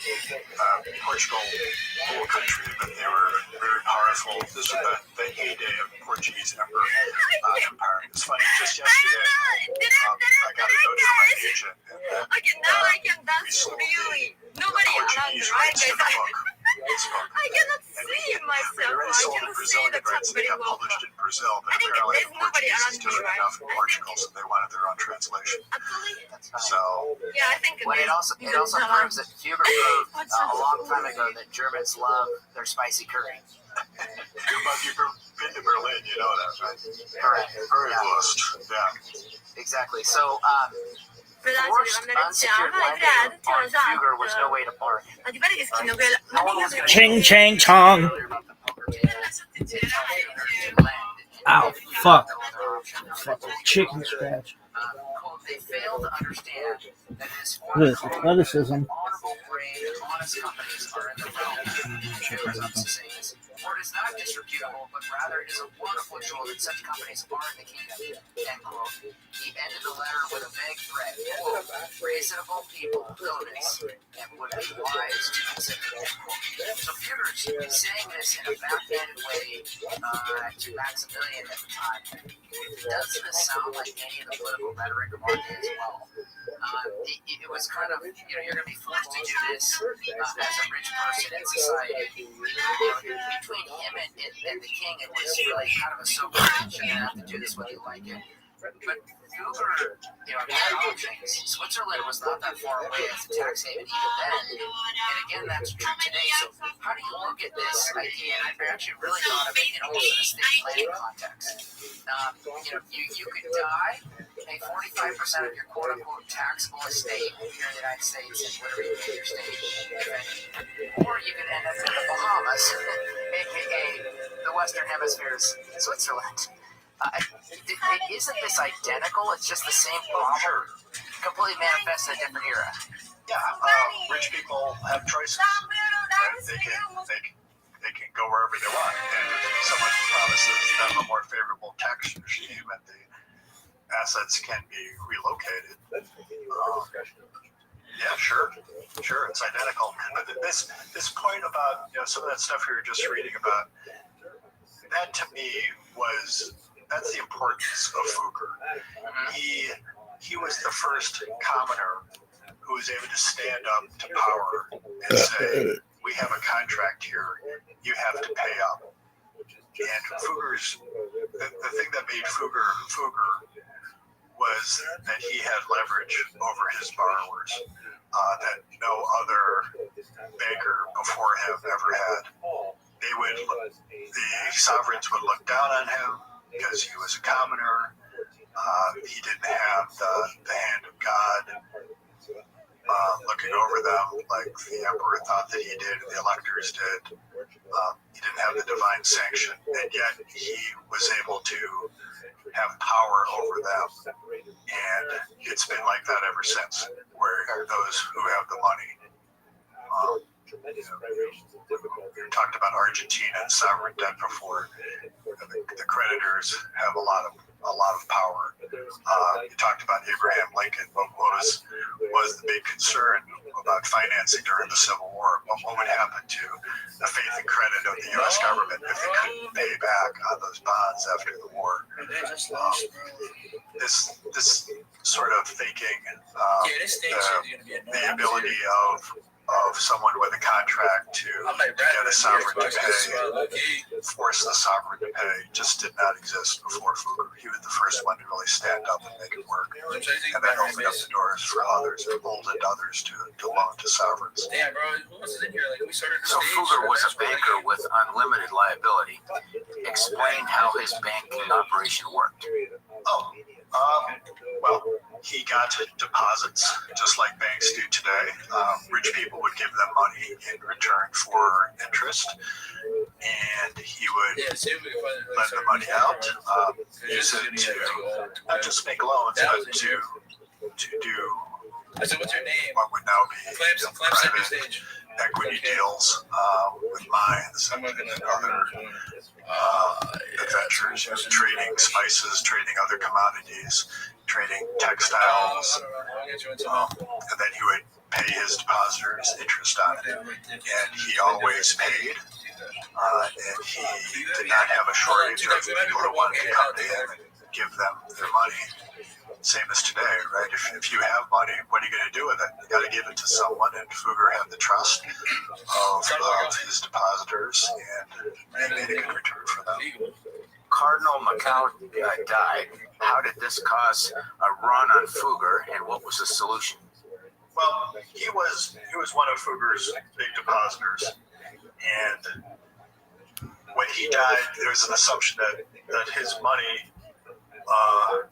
Portugal a whole country, but they were very powerful. This was the heyday of Portuguese empire. It's funny, just yesterday, I got a note from my agent, and that we sold the Portuguese rights to the book. I cannot see myself. We already sold the Brazilian rights, they got published in Brazil, but apparently the Portuguese is doing enough in Portugal, so they wanted their own translation. So, yeah, I think it also proves that Fugger proved a long time ago that Germans love their spicy curry. But you've been to Berlin, you know that, right? Correct. Very close. Yeah. Exactly. So, forced unsecured lending on Fugger was no way to bargain. No one was going to Ching chang chong. Ow, fuck. Fucking chicken scratch. They fail to understand that this Athleticism. honorable trade, honest companies are in the realm. For it is not disreputable, but rather it is a wonderful jewel that such companies are in the kingdom. End quote. He ended the letter with a vague threat. Quote, reasonable people know this and would be wise to consider. End quote. So Fugger's saying this in a backhanded way to Maximilian at the time. Doesn't this sound like any of the political rhetoric of our day as well? It was kind of, you're going to be forced to do this as a rich person in society. Between him and the king, it was really kind of a sober. You're going to have to do this whether you like it. Fugger, all things, Switzerland was not that far away as a tax haven even then. And again, that's true today. So how do you look at this idea? And I've actually really thought of it in almost an estate planning context. You could die, pay 45% of your quote-unquote taxable estate here in the United States, and whatever you pay your state, if any. Or you could end up in the Bahamas, aka the Western Hemisphere's Switzerland. Isn't this identical? It's just the same problem, completely manifest in a different era. Yeah, rich people have choices. Right? They can go wherever they want, and if someone promises them a more favorable tax regime and the assets can be relocated. Yeah, sure, it's identical. But this point about some of that stuff we were just reading about, that to me that's the importance of Fugger. He was the first commoner who was able to stand up to power and say, we have a contract here, you have to pay up. And Fugger's, the thing that made Fugger was that he had leverage over his borrowers that no other banker before him ever had. The sovereigns would look down on him because he was a commoner. He didn't have the hand of God looking over them like the emperor thought that he did and the electors did. He didn't have the divine sanction, and yet he was able to have power over them. And it's been like that ever since, where those who have the money. We talked about Argentina and sovereign debt before. The creditors have a lot of power. You talked about Abraham Lincoln. What was the big concern about financing during the Civil War? What would happen to the faith and credit of the U.S. government if they couldn't pay back on those bonds after the war? This sort of thinking, the ability of someone with a contract to get a sovereign to pay, force the sovereign to pay, just did not exist before Fugger. He was the first one to really stand up and make it work. And that opened up the doors for others, emboldened others to loan to sovereigns. So Fugger was a banker with unlimited liability. Explain how his banking operation worked. Well, he got deposits just like banks do today. Rich people would give them money in return for interest, and he would lend the money out, use it to not just make loans, but to do what would now be private equity deals with mines and other adventures, trading spices, trading other commodities, trading textiles, and then he would pay his depositors interest on it. And he always paid, and he did not have a shortage of people who wanted to come to him and give them their money. Same as today, right? If you have money, what are you going to do with it? You got to give it to someone, and Fugger had the trust of his depositors, and he made a good return for them. Cardinal Macau died. How did this cause a run on Fugger, and what was the solution? Well, he was one of Fugger's big depositors, and when he died, there was an assumption that his money,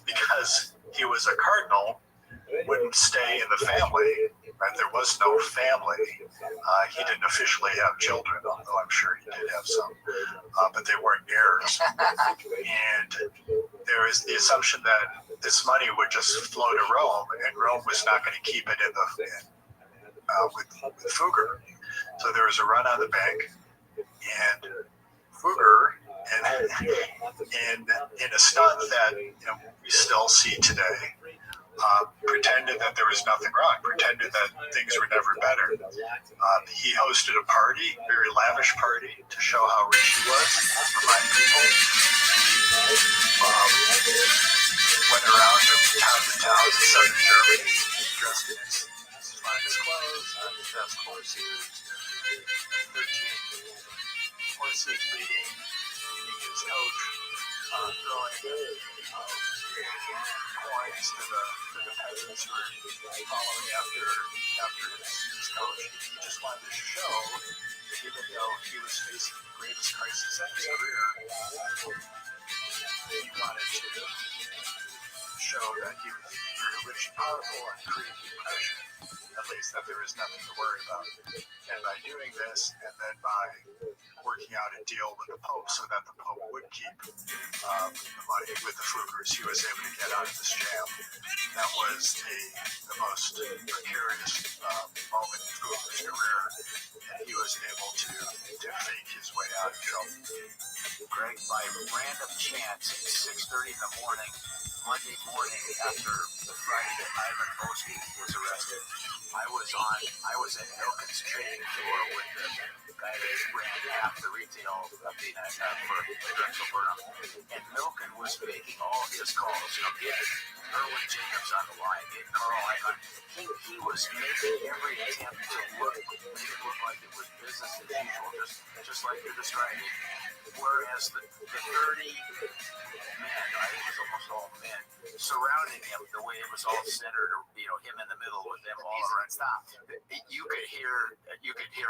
because he was a cardinal, wouldn't stay in the family. Right? There was no family. He didn't officially have children, although I'm sure he did have some, but they weren't heirs. And there was the assumption that this money would just flow to Rome, and Rome was not going to keep it with Fugger. So there was a run on the bank, and Fugger, in a stunt that we still see today, pretended that there was nothing wrong, pretended that things were never better. He hosted a party, a very lavish party, to show how rich he was, remind people. Went around from town to town in southern Germany, dressed in his finest clothes, on his best horses, 13 horses leading his coach. throwing coins to the peasants who were following after his coach. He just wanted to show that even though he was facing the greatest crisis in his career, he wanted to show that he was very rich and powerful and create the impression, at least, that there is nothing to worry about. And by doing this, and then by working out a deal with the Pope so that the Pope would keep the money with the Fuggers, he was able to get out of this jam. That was the most precarious moment in Fugger's career, and he was able to fake his way out of trouble. Greg, by random chance, at 6:30 in the morning, Monday morning, after the Friday that Ivan Boski was arrested, I was at Milken's trading floor with the guy that ran half the retail for Drexel Burnham, and Milken was making all his calls, getting Erwin Jacobs on the line, getting Carl Icahn. He was making every attempt to make it look like it was business as usual, just like you're describing. Whereas the 30 men, I think it was almost all men, surrounding him, the way it was all centered, him in the middle with them all around. Stop. You could hear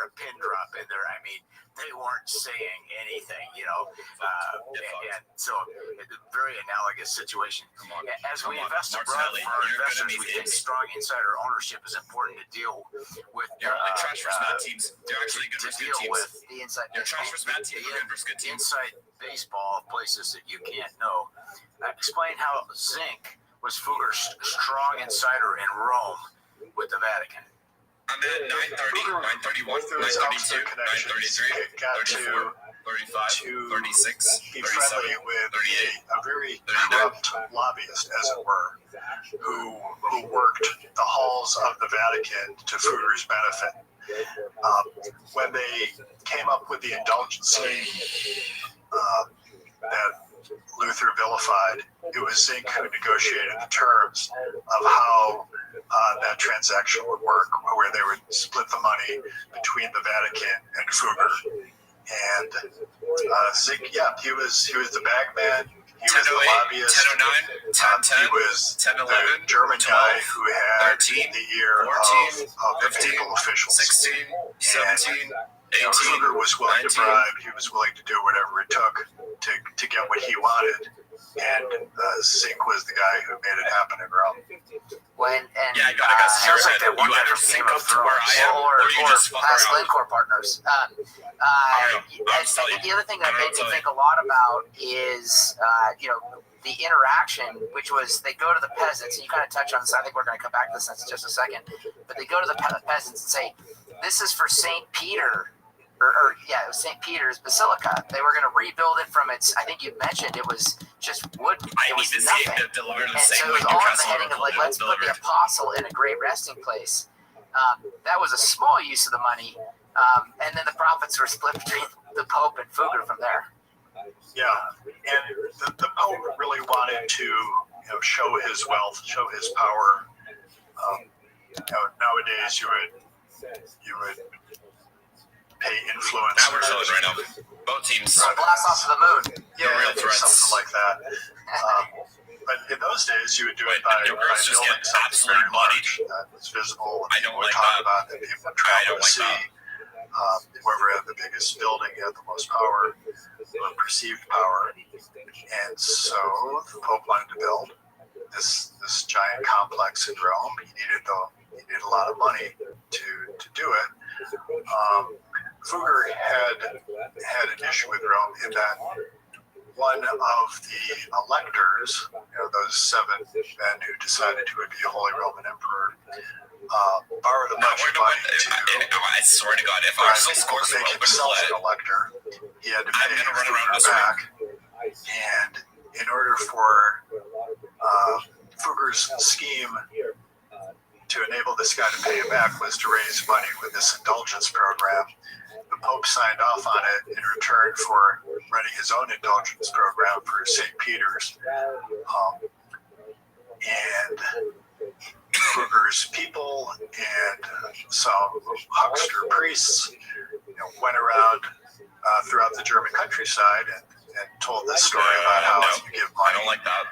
a pin drop in there. I mean, they weren't saying anything, and so it's a very analogous situation. As we invest abroad for our investors, we think strong insider ownership is important to deal with. Transfers bad teams. They're actually good versus good teams. With the inside. Transfers bad teams. They're good versus good teams. Inside baseball, places that you can't know. Explain how Zink was Fugger's strong insider in Rome with the Vatican. I'm at 9:30, 9:31, 9:32, 9:33, 34, 35, 36, be friendly with 38, a very corrupt lobbyist, as it were, who worked the halls of the Vatican to Fugger's benefit. When they came up with the indulgence scheme that Luther vilified, it was Zink who negotiated the terms of how that transaction would work, where they would split the money between the Vatican and Fugger. And Zink, he was the bag man. He was the lobbyist. 10:09, 10:10, he was 10:11, the German 12, guy who had 13, the ear 14, of the 15, papal officials. 16, 17, 18, Fugger was willing 19. to bribe. He was willing to do whatever it took to get what he wanted. And Zink was the guy who made it happen in Rome. I got a guess. Sounds like that one You guy either from sync Game up of to where I am, Thrones, or you just fuck past around. Glencore partners. I think the other thing that made me think a lot about is, the interaction, which was they go to the peasants, and you kind of touch on this. I think we're going to come back to this in just a second. But they go to the peasants and say, "This is for St. Peter." It was St. Peter's Basilica. They were going to rebuild it from its, I think you mentioned, it was just wood. I It mean, was this nothing. game delivered the And same so it way was all in the Newcastle heading of, Liverpool let's put the delivered. apostle in a great resting place. That was a small use of the money. And then the profits were split between the Pope and Fugger from there. Yeah, and the Pope really wanted to, show his wealth, show his power. Nowadays, you would pay influence. Now we're chilling right now. Both teams. Blast off to the moon. No real threats. Something like that. But in those days, you would do it by building just get something absolutely very large that was visible. I don't People would like talk that. about that people would I travel don't to like see. Whoever had the biggest building had the most power, perceived power. And so the Pope wanted to build this giant complex in Rome. He needed a lot of money to do it. Fugger had an issue with Rome in that one of the electors, those 7 men who decided who would be a Holy Roman Emperor, borrowed a bunch of money I swear to God, if Arsenal scores to from make open himself play, an elector. He had to pay I'm gonna run around Fugger this back. And in order for Fugger's scheme to enable this guy to pay him back was to raise money with this indulgence program. The Pope signed off on it in return for running his own indulgence program for St. Peter's. And Fugger's people and some huckster priests went around throughout the German countryside and told this story about how if you give money I don't like that.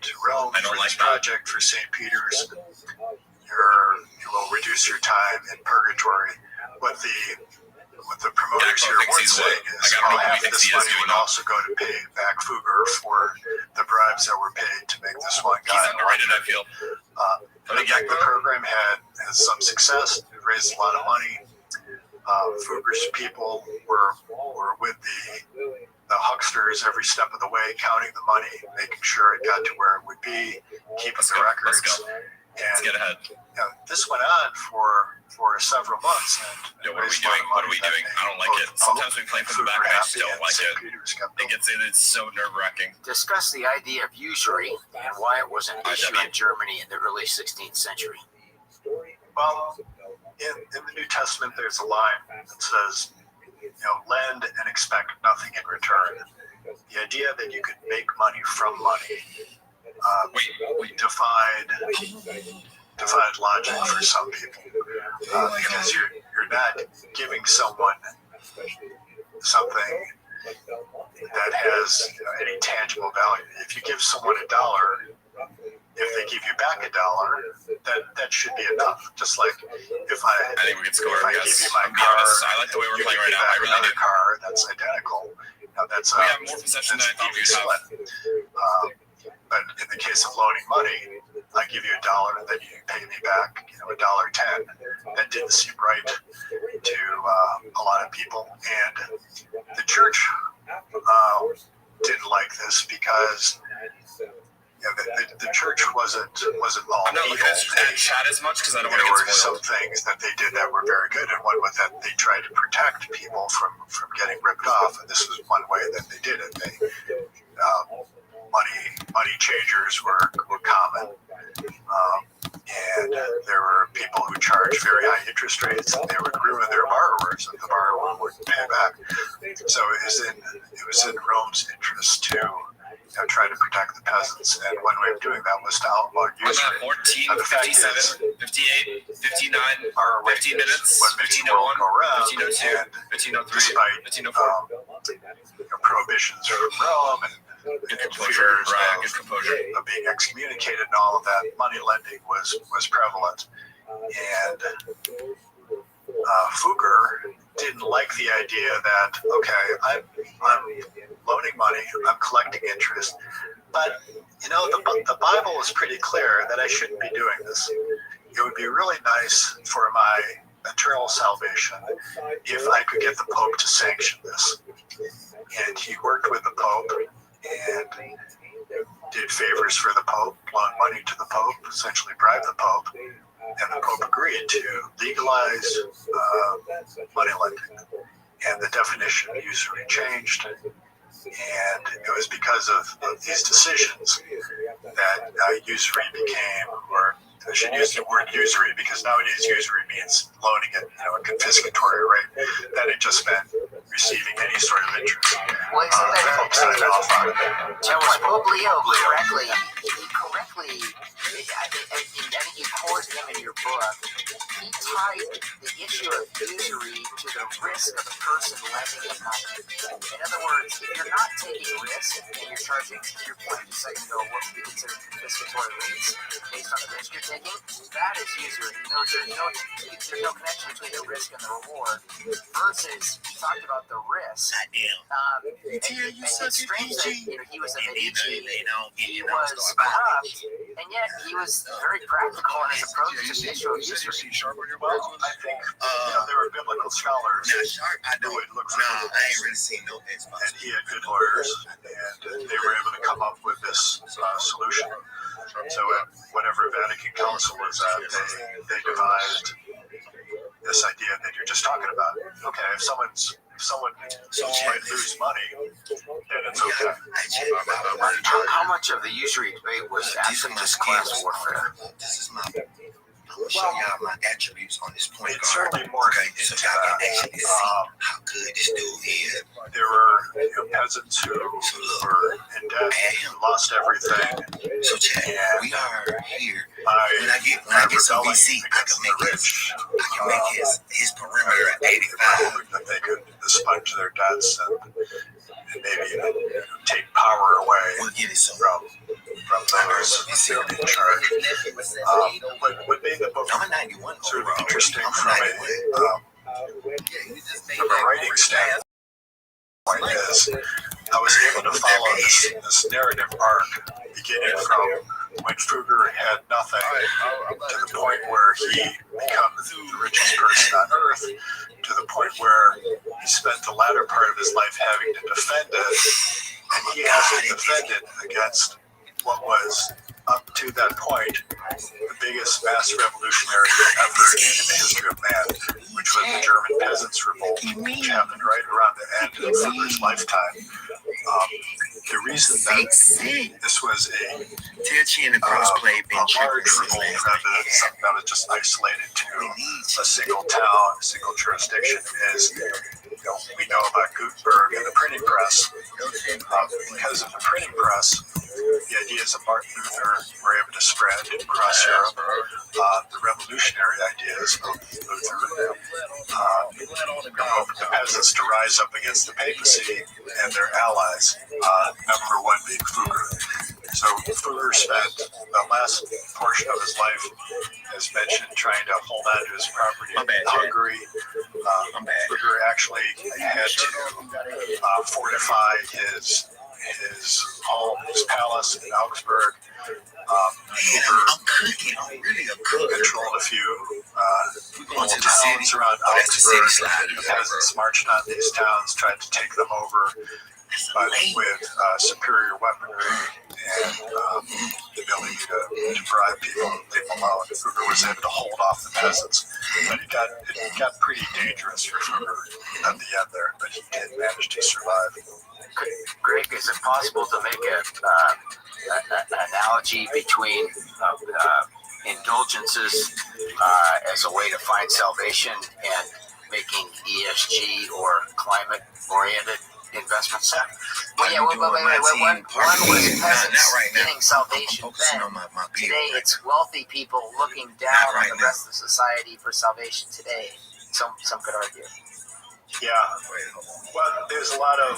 To Rome I don't for like this that. project for St. Peter's, you will reduce your time in purgatory. What the promoters here weren't saying is, well, half of this money would also go to pay back Fugger for the bribes that were paid to make this one guy. He's underrated, I feel. The program has some success. It raised a lot of money. Fugger's people were with the hucksters every step of the way, counting the money, making sure it got to where it would be, keeping the records. Let's get ahead. This went on for several months. And What are we doing? I don't like it. Sometimes we play from the back and I still don't like it. It's so nerve-wracking. Discuss the idea of usury and why it was an issue in Germany in the early 16th century. Well, in the New Testament, there's a line that says, lend and expect nothing in return. The idea that you could make money from money defied logic for some people, because you're not giving someone something that has any tangible value. If you give someone $1, if they give you back $1, that should be enough. Just like if I think we can score. If I give you my car, I like the way we're playing right now. I really another do. car that's identical. That's we have more possession than I thought we would have. But in the case of loaning money, I give you $1 and then you pay me back, $1.10. That didn't seem right to a lot of people, and the church didn't like this because the church wasn't all I'm not looking at the chat as much because I don't want to There get were some spoiled. things that they did that were very good, and one was that they tried to protect people from getting ripped off, and this was one way that they did it. Money changers were common, and there were people who charged very high interest rates, and they would ruin their borrowers, and the borrower wouldn't pay back. So it was in Rome's interest to try to protect the peasants, and one way of doing that was to outlaw usury. 14, 57, 58, 59, 15 minutes, what makes the world 1501, go round, 1502, and 1503, despite 1504. prohibitions from Rome and fears of being excommunicated and all of that, money lending was prevalent. And Fugger didn't like the idea that, okay, I'm loaning money, I'm collecting interest, but the Bible is pretty clear that I shouldn't be doing this. It would be really nice for my eternal salvation if I could get the Pope to sanction this. And he worked with the Pope and did favors for the Pope, loaned money to the Pope, essentially bribed the Pope, and the Pope agreed to legalize money lending. And the definition of usury changed, and it was because of these decisions that usury became, or I should use the word usury because nowadays usury means loaning at a confiscatory rate. Then it just meant receiving any sort of interest. Well, Folks signed off on it. Pope Leo correctly, I think you quote him in your book, he tied the issue of usury to the risk of the person lending the money. In other words, if you're not taking risk and you're charging, to your point, you said, what would be considered confiscatory rates based on the risk you're taking, that is usury. There's no connection between the risk and the reward. Versus, he talked about the risk. It's strange that he was a Medici, he was corrupt, and yet he was very practical in his approach to the issue of usury. Well, I think there were biblical scholars who would look for the rules. I ain't really seen no And he had good lawyers, and they were able to come up with this solution. So at whatever Vatican Council was at, they devised this idea that you're just talking about. Okay, if someone might lose money, then it's okay. How much of the usury debate was absent this class warfare? This is my. I'm gonna show y'all my attributes on this point It's guard. certainly more Okay, so y'all can actually see how good this dude is. There were peasants who were in debt, who lost everything. So Chad, And we are here. by When I get some VC, I can make his perimeter at 85. That they could sponge their debts and and maybe take power away from those who are in charge. What made the book sort of interesting from a writing standpoint is I was able to follow this narrative arc beginning from when Fugger had nothing to the point where he becomes the richest person on earth, to the point where he spent the latter part of his life having to defend it, and he has to defend it against what was, up to that point, the biggest mass revolutionary effort in the history of man, which was the German Peasants' Revolt, which happened right around the end of Fugger's lifetime. The reason that this was a large revolt rather than something that was just isolated to a single town, a single jurisdiction is, we know about Gutenberg and the printing press. Because of the printing press, the ideas of Martin Luther were able to spread across Europe. The revolutionary ideas of Luther provoked the peasants to rise up against the papacy and their allies, number one being Fugger. So Fugger spent the last portion of his life, as mentioned, trying to hold on to his property in Hungary. Fugger actually had to fortify his home, his palace in Augsburg. Fugger controlled a few little towns around Augsburg. The peasants marched on these towns, tried to take them over, but with superior weaponry and the ability to bribe people and leave them alone. Fugger was able to hold off the peasants, but it got pretty dangerous for Fugger at the end there, but he did manage to survive. Greg, is it possible to make an analogy between indulgences as a way to find salvation and making ESG or climate-oriented investments? Well, yeah, one was peasants getting salvation then. Today, it's wealthy people looking down on the rest of society for salvation today. Some could argue. Yeah, well, there's a lot of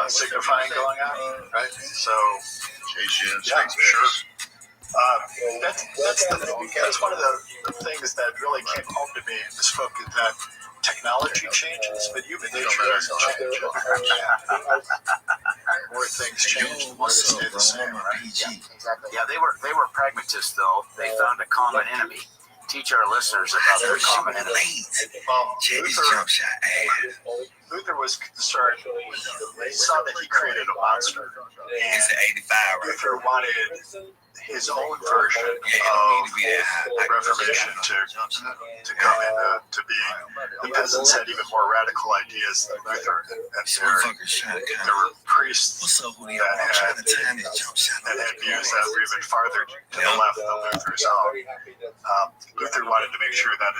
signifying going on, right? So, yeah, sure. That's one of the things that really came home to me in this book is that technology changes, but human nature doesn't change. More things change, the more they stay the same, right? Yeah, exactly. Yeah, they were pragmatists, though. They found a common enemy. Teach our listeners about their common enemy. Luther was concerned. He saw that he created a monster. And Luther wanted his own version of the Reformation to come in to being. The peasants had even more radical ideas than Luther, and there were priests that had views that were even farther to the left than Luther's own. Luther wanted to make sure that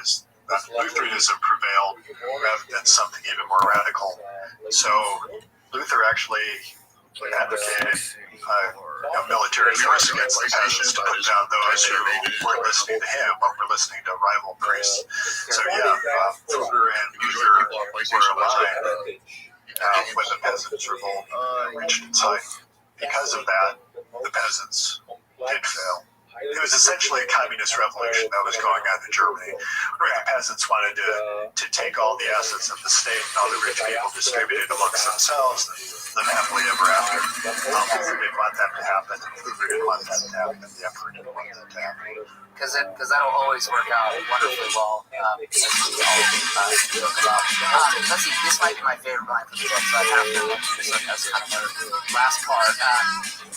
Lutheranism prevailed rather than something even more radical. So Luther actually advocated military force against the peasants to put down those who weren't listening to him but were listening to rival priests. So Fugger and Luther were aligned when the peasants' revolt reached its height. Because of that, the peasants did fail. It was essentially a communist revolution that was going on in Germany, where the peasants wanted to take all the assets of the state and all the rich people distributed amongst themselves and live happily ever after. Luther didn't want that to happen. Luther didn't want that to happen. The emperor didn't want that to happen. Because that'll always work out wonderfully well. As we all joke about. Let's see, this might be my favorite line from the book, so I have to mention this as kind of our last part.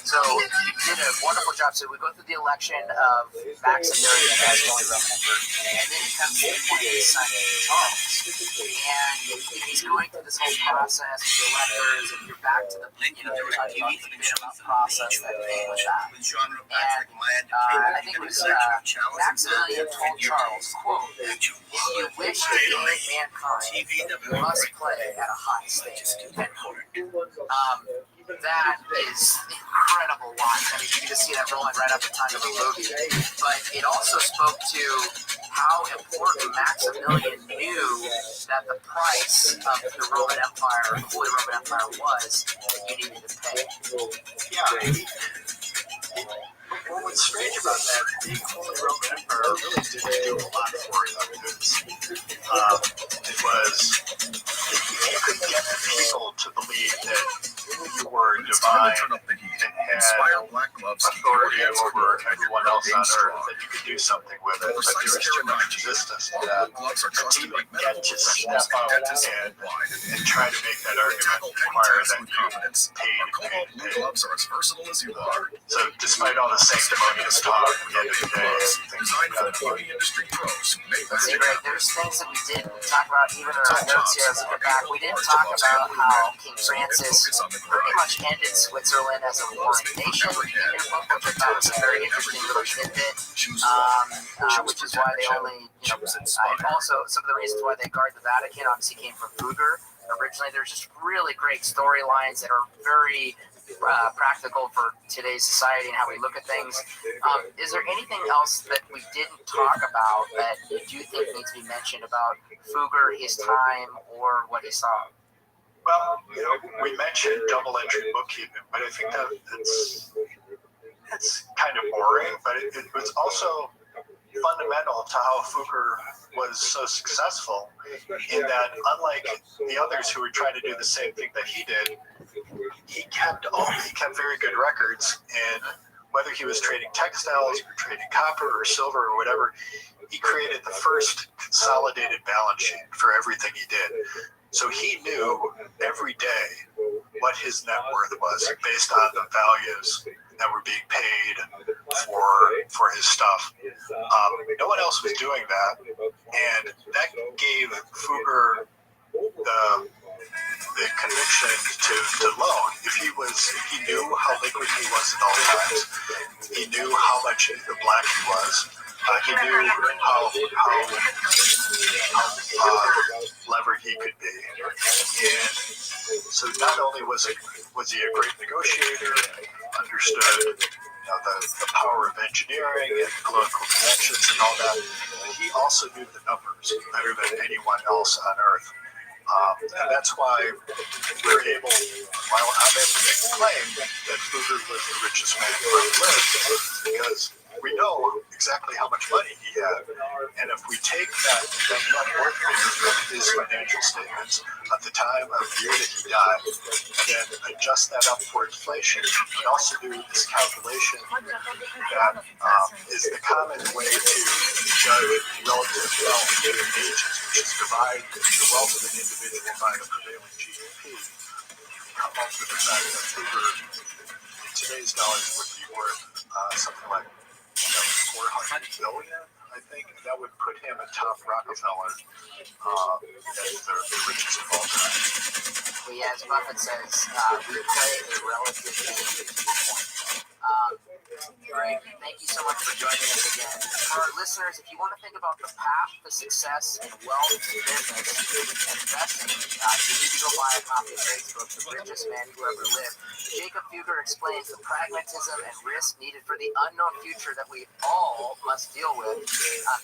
So you did a wonderful job. So we go through the election of Maximilian as Holy Roman Emperor, and then it comes to the point of his son Charles, and he's going through this whole process with the electors, and you're back to the they were talking about the bit about process that came with that, and I think it was Maximilian told Charles, quote, "If you wish to unite mankind, you must play at a high stage." that is incredible watch. I mean, you can just see that rolling right up the tongue of a movie. But it also spoke to how important Maximilian knew that the price of the Roman Empire, the Holy Roman Empire, was that you needed to pay. Yeah. What was strange about that, the Holy Roman Empire really didn't do a lot for them. It was, you could get people to believe that you were divine and had authority over everyone else on earth, that you could do something with it, but there was too much resistance to that. And to even get to step out and try to make that argument require that you paid. So despite all the sanctimonious talk at the end of the day, things like that. See, Greg, there's things that we didn't talk about even in our notes here as we get back. We didn't talk about how King Francis pretty much ended Switzerland as a warring nation in a book, which I thought was a very interesting little tidbit, which is why they only, and also some of the reasons why they guard the Vatican obviously came from Fugger. Originally, there's just really great storylines that are very practical for today's society and how we look at things. Is there anything else that we didn't talk about that you do think needs to be mentioned about Fugger, his time, or what he saw? Well, we mentioned double entry bookkeeping, but I think that's kind of boring, but it was also fundamental to how Fugger was so successful, in that unlike the others who were trying to do the same thing that he did, he kept very good records, and whether he was trading textiles or trading copper or silver or whatever, he created the first consolidated balance sheet for everything he did. So he knew every day what his net worth was based on the values that were being paid for his stuff. No one else was doing that, and that gave Fugger the conviction to loan. If he knew how liquid he was at all times, he knew how much the black he was. He knew how levered he could be, and so not only was he a great negotiator, understood the power of engineering and political connections and all that, but he also knew the numbers better than anyone else on earth. And that's why we're able, while I'm able to make the claim that Fugger was the richest man who ever lived, because we know exactly how much money he had. And if we take that net worth figure from his financial statements at the time of the year that he died, and then adjust that up for inflation, we also do this calculation that is the common way to judge relative wealth in ages, which is divide the wealth of an individual by the prevailing GDP. Come up with the fact that Fugger, in today's dollars, would be worth something like 400 billion, I think. That would put him atop Rockefeller as the richest of all time. Well, yeah, as Buffett says, we play a relative game. Greg, thank you so much for joining us again. For our listeners, if you want to think about the path to success in wealth, business, and investing, you need to go buy a copy of Greg's book, The Richest Man Who Ever Lived. Jacob Fugger explains the pragmatism and risk needed for the unknown future that we all must deal with.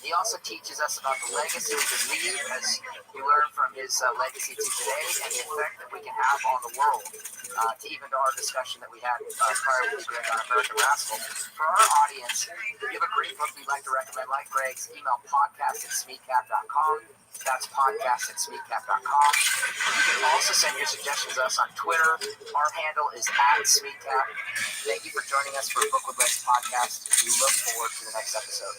He also teaches us about the legacy we can leave, as we learn from his legacy to today, and the effect that we can have on the world, to even to our discussion that we had prior with Greg on American Rascal. For our audience, if you have a great book you'd like to recommend, like Greg's, email podcast@smeecap.com. That's podcast@smeecap.com. You can also send your suggestions to us on Twitter. Our handle is @smeecap. Thank you for joining us for Book with Legs podcast. We look forward to the next episode.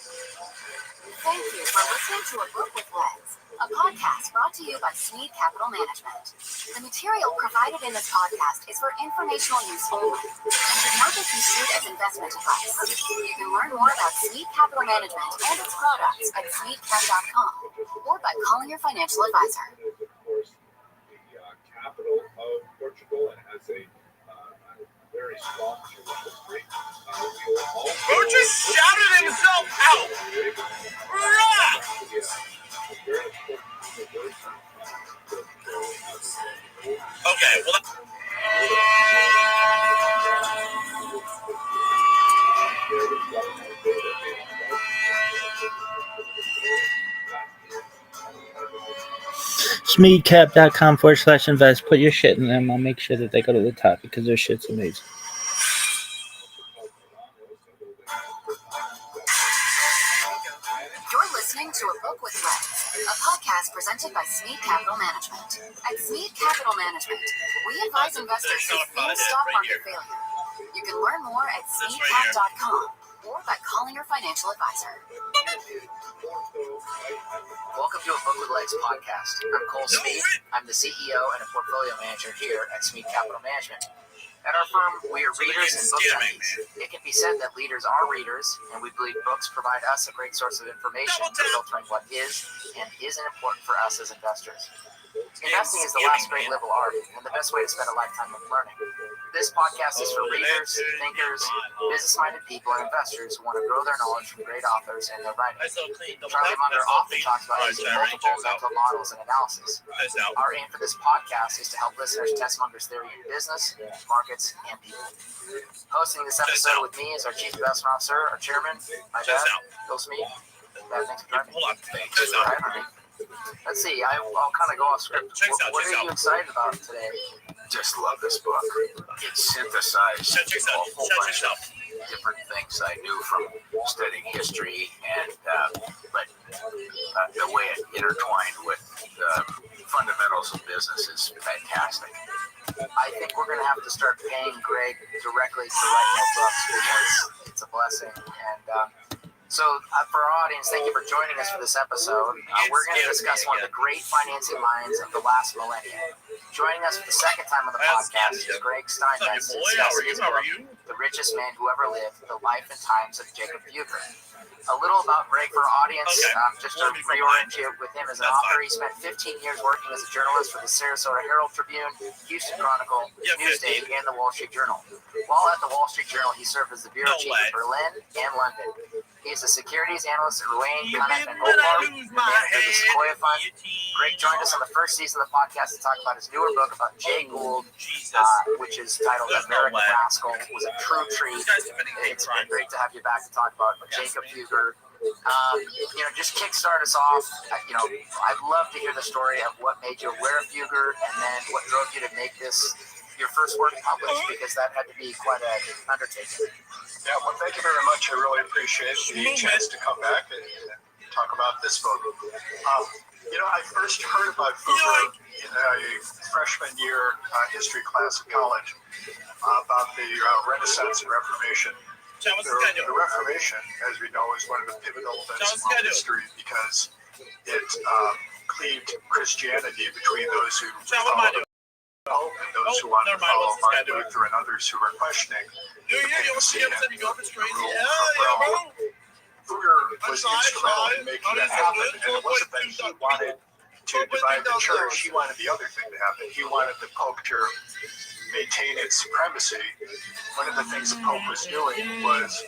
Thank you for listening to A Book with Legs, a podcast brought to you by Smeed Capital Management. The material provided in this podcast is for informational use only and should not be construed as investment advice. You can learn more about Smeed Capital Management and its products at smeedcap.com or by calling your financial advisor. Of course, the capital of Portugal and has a very strong history. Who just shouted himself out? Okay, well. Smeedcap.com/invest. Put your shit in them. I'll make sure that they go to the top because their shit's amazing. You're listening to A Book with Legs, a podcast presented by Smeed Capital Management. At Smeed Capital Management, we advise investors to fear stock market failure. You can learn more at smeedcap.com or by calling your financial advisor. Welcome to A Book with Legs podcast. I'm Cole Smeed. I'm the CEO and a portfolio manager here at Smeed Capital Management. At our firm, we are readers and book junkies. It can be said that leaders are readers, and we believe books provide us a great source of information for filtering what is and isn't important for us as investors. Investing is the last great liberal art, and the best way to spend a lifetime of learning. This podcast is for readers, thinkers, business-minded people, and investors who want to grow their knowledge from great authors and their writing. Charlie Munger often talks about using multiple mental models and analysis. Our aim for this podcast is to help listeners test Munger's theory in business, markets, and people. Hosting this episode with me is our Chief Investment Officer, our Chairman, my dad, Bill Smeed. Dad, thanks for joining me. Thanks for having me. Let's see, I'll kind of go off script. What are you excited about today? Just love this book. It synthesized a whole bunch of different things I knew from studying history, and but the way it intertwined with the fundamentals of business is fantastic. I think we're going to have to start paying Greg directly to write more books because it's a blessing. And so for our audience, thank you for joining us for this episode. We're going to discuss one of the great financing minds of the last millennium. Joining us for the second time on the podcast is Greg Steinmetz, discussing his book, The Richest Man Who Ever Lived, The Life and Times of Jacob Fugger. A little about Greg for our audience, just to reorient you with him as an author. He spent 15 years working as a journalist for the Sarasota Herald Tribune, Houston Chronicle, Newsday, and the Wall Street Journal. While at the Wall Street Journal, he served as the bureau chief in Berlin and London. He is a securities analyst at Ruane, Conniff & Goldfarb, the manager of the Sequoia Fund. Greg joined us on the first season of the podcast to talk about his newer book about Jay Gould, which is titled American Rascal. It was a true treat. It's been great to have you back to talk about Jacob Fugger. Just kickstart us off. I'd love to hear the story of what made you aware of Fugger and then what drove you to make this your first work published, because that had to be quite an undertaking. Yeah, well, thank you very much. I really appreciate the chance to come back and talk about this book. I first heard about Fugger in a freshman year history class at college about the Renaissance and Reformation. The Reformation, as we know, is one of the pivotal events in world history because it cleaved Christianity between those who followed Pope and those who wanted to follow Martin Luther and others who were questioning the papacy and the rule of Rome. Fugger was instrumental in making that happen, and it wasn't that he wanted to divide the church. He wanted the other thing to happen. He wanted the Pope to maintain its supremacy. One of the things the Pope was doing was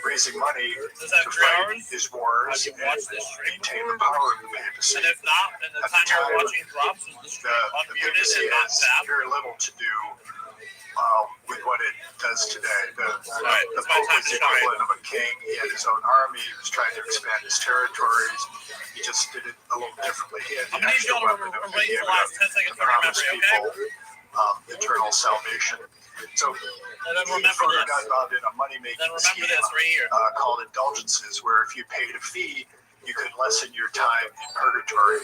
raising money to fight his wars and maintain the power of the papacy. And if not, then the time you're watching drops is the stream unmuted and not tapped. Very little to do with what it does today. The Pope was the equivalent of a king. He had his own army. He was trying to expand his territories. He just did it a little differently. He had the extra weapon of being able to promise people eternal salvation. So Fugger got involved in a money-making scheme called indulgences, where if you paid a fee, you could lessen your time in purgatory.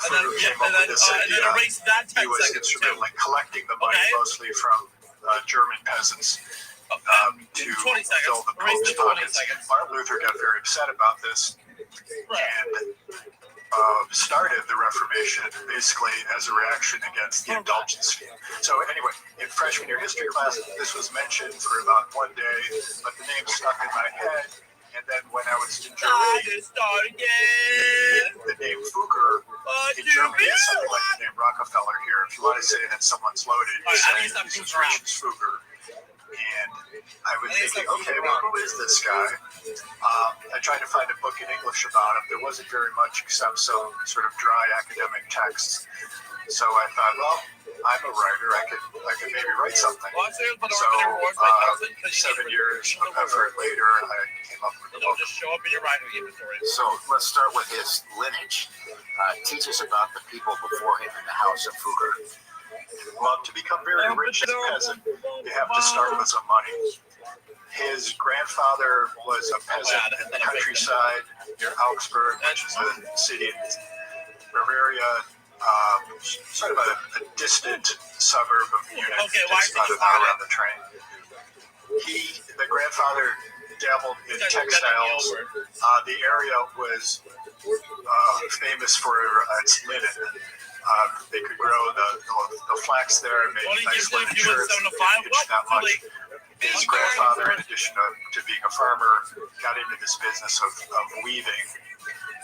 Fugger came up with this idea. He was instrumental in collecting the money, mostly from German peasants, to fill the Pope's pockets. Martin Luther got very upset about this and started the Reformation basically as a reaction against the indulgence scheme. So anyway, in freshman year history class, this was mentioned for about one day, but the name stuck in my head. And then when I was in Germany, the name Fugger in Germany is something like the name Rockefeller here. If you want to say that someone's loaded, you say he's as rich as Fugger. And I was thinking, okay, well, who is this guy? I tried to find a book in English about him. There wasn't very much except some sort of dry academic texts. So I thought, well, I'm a writer. I could maybe write something. So 7 years of effort later, I came up with the book. Just show up in your writing inventory. So let's start with his lineage. Teach us about the people before him in the house of Fugger. Well, to become very rich as a peasant, you have to start with some money. His grandfather was a peasant in the countryside near Augsburg, which is a city in Bavaria, sort of a distant suburb of Munich. It takes about an hour on the train. The grandfather dabbled in textiles. The area was famous for its linen. They could grow the flax there and make nice linen shirts. Not much. His grandfather, in addition to being a farmer, got into this business of weaving.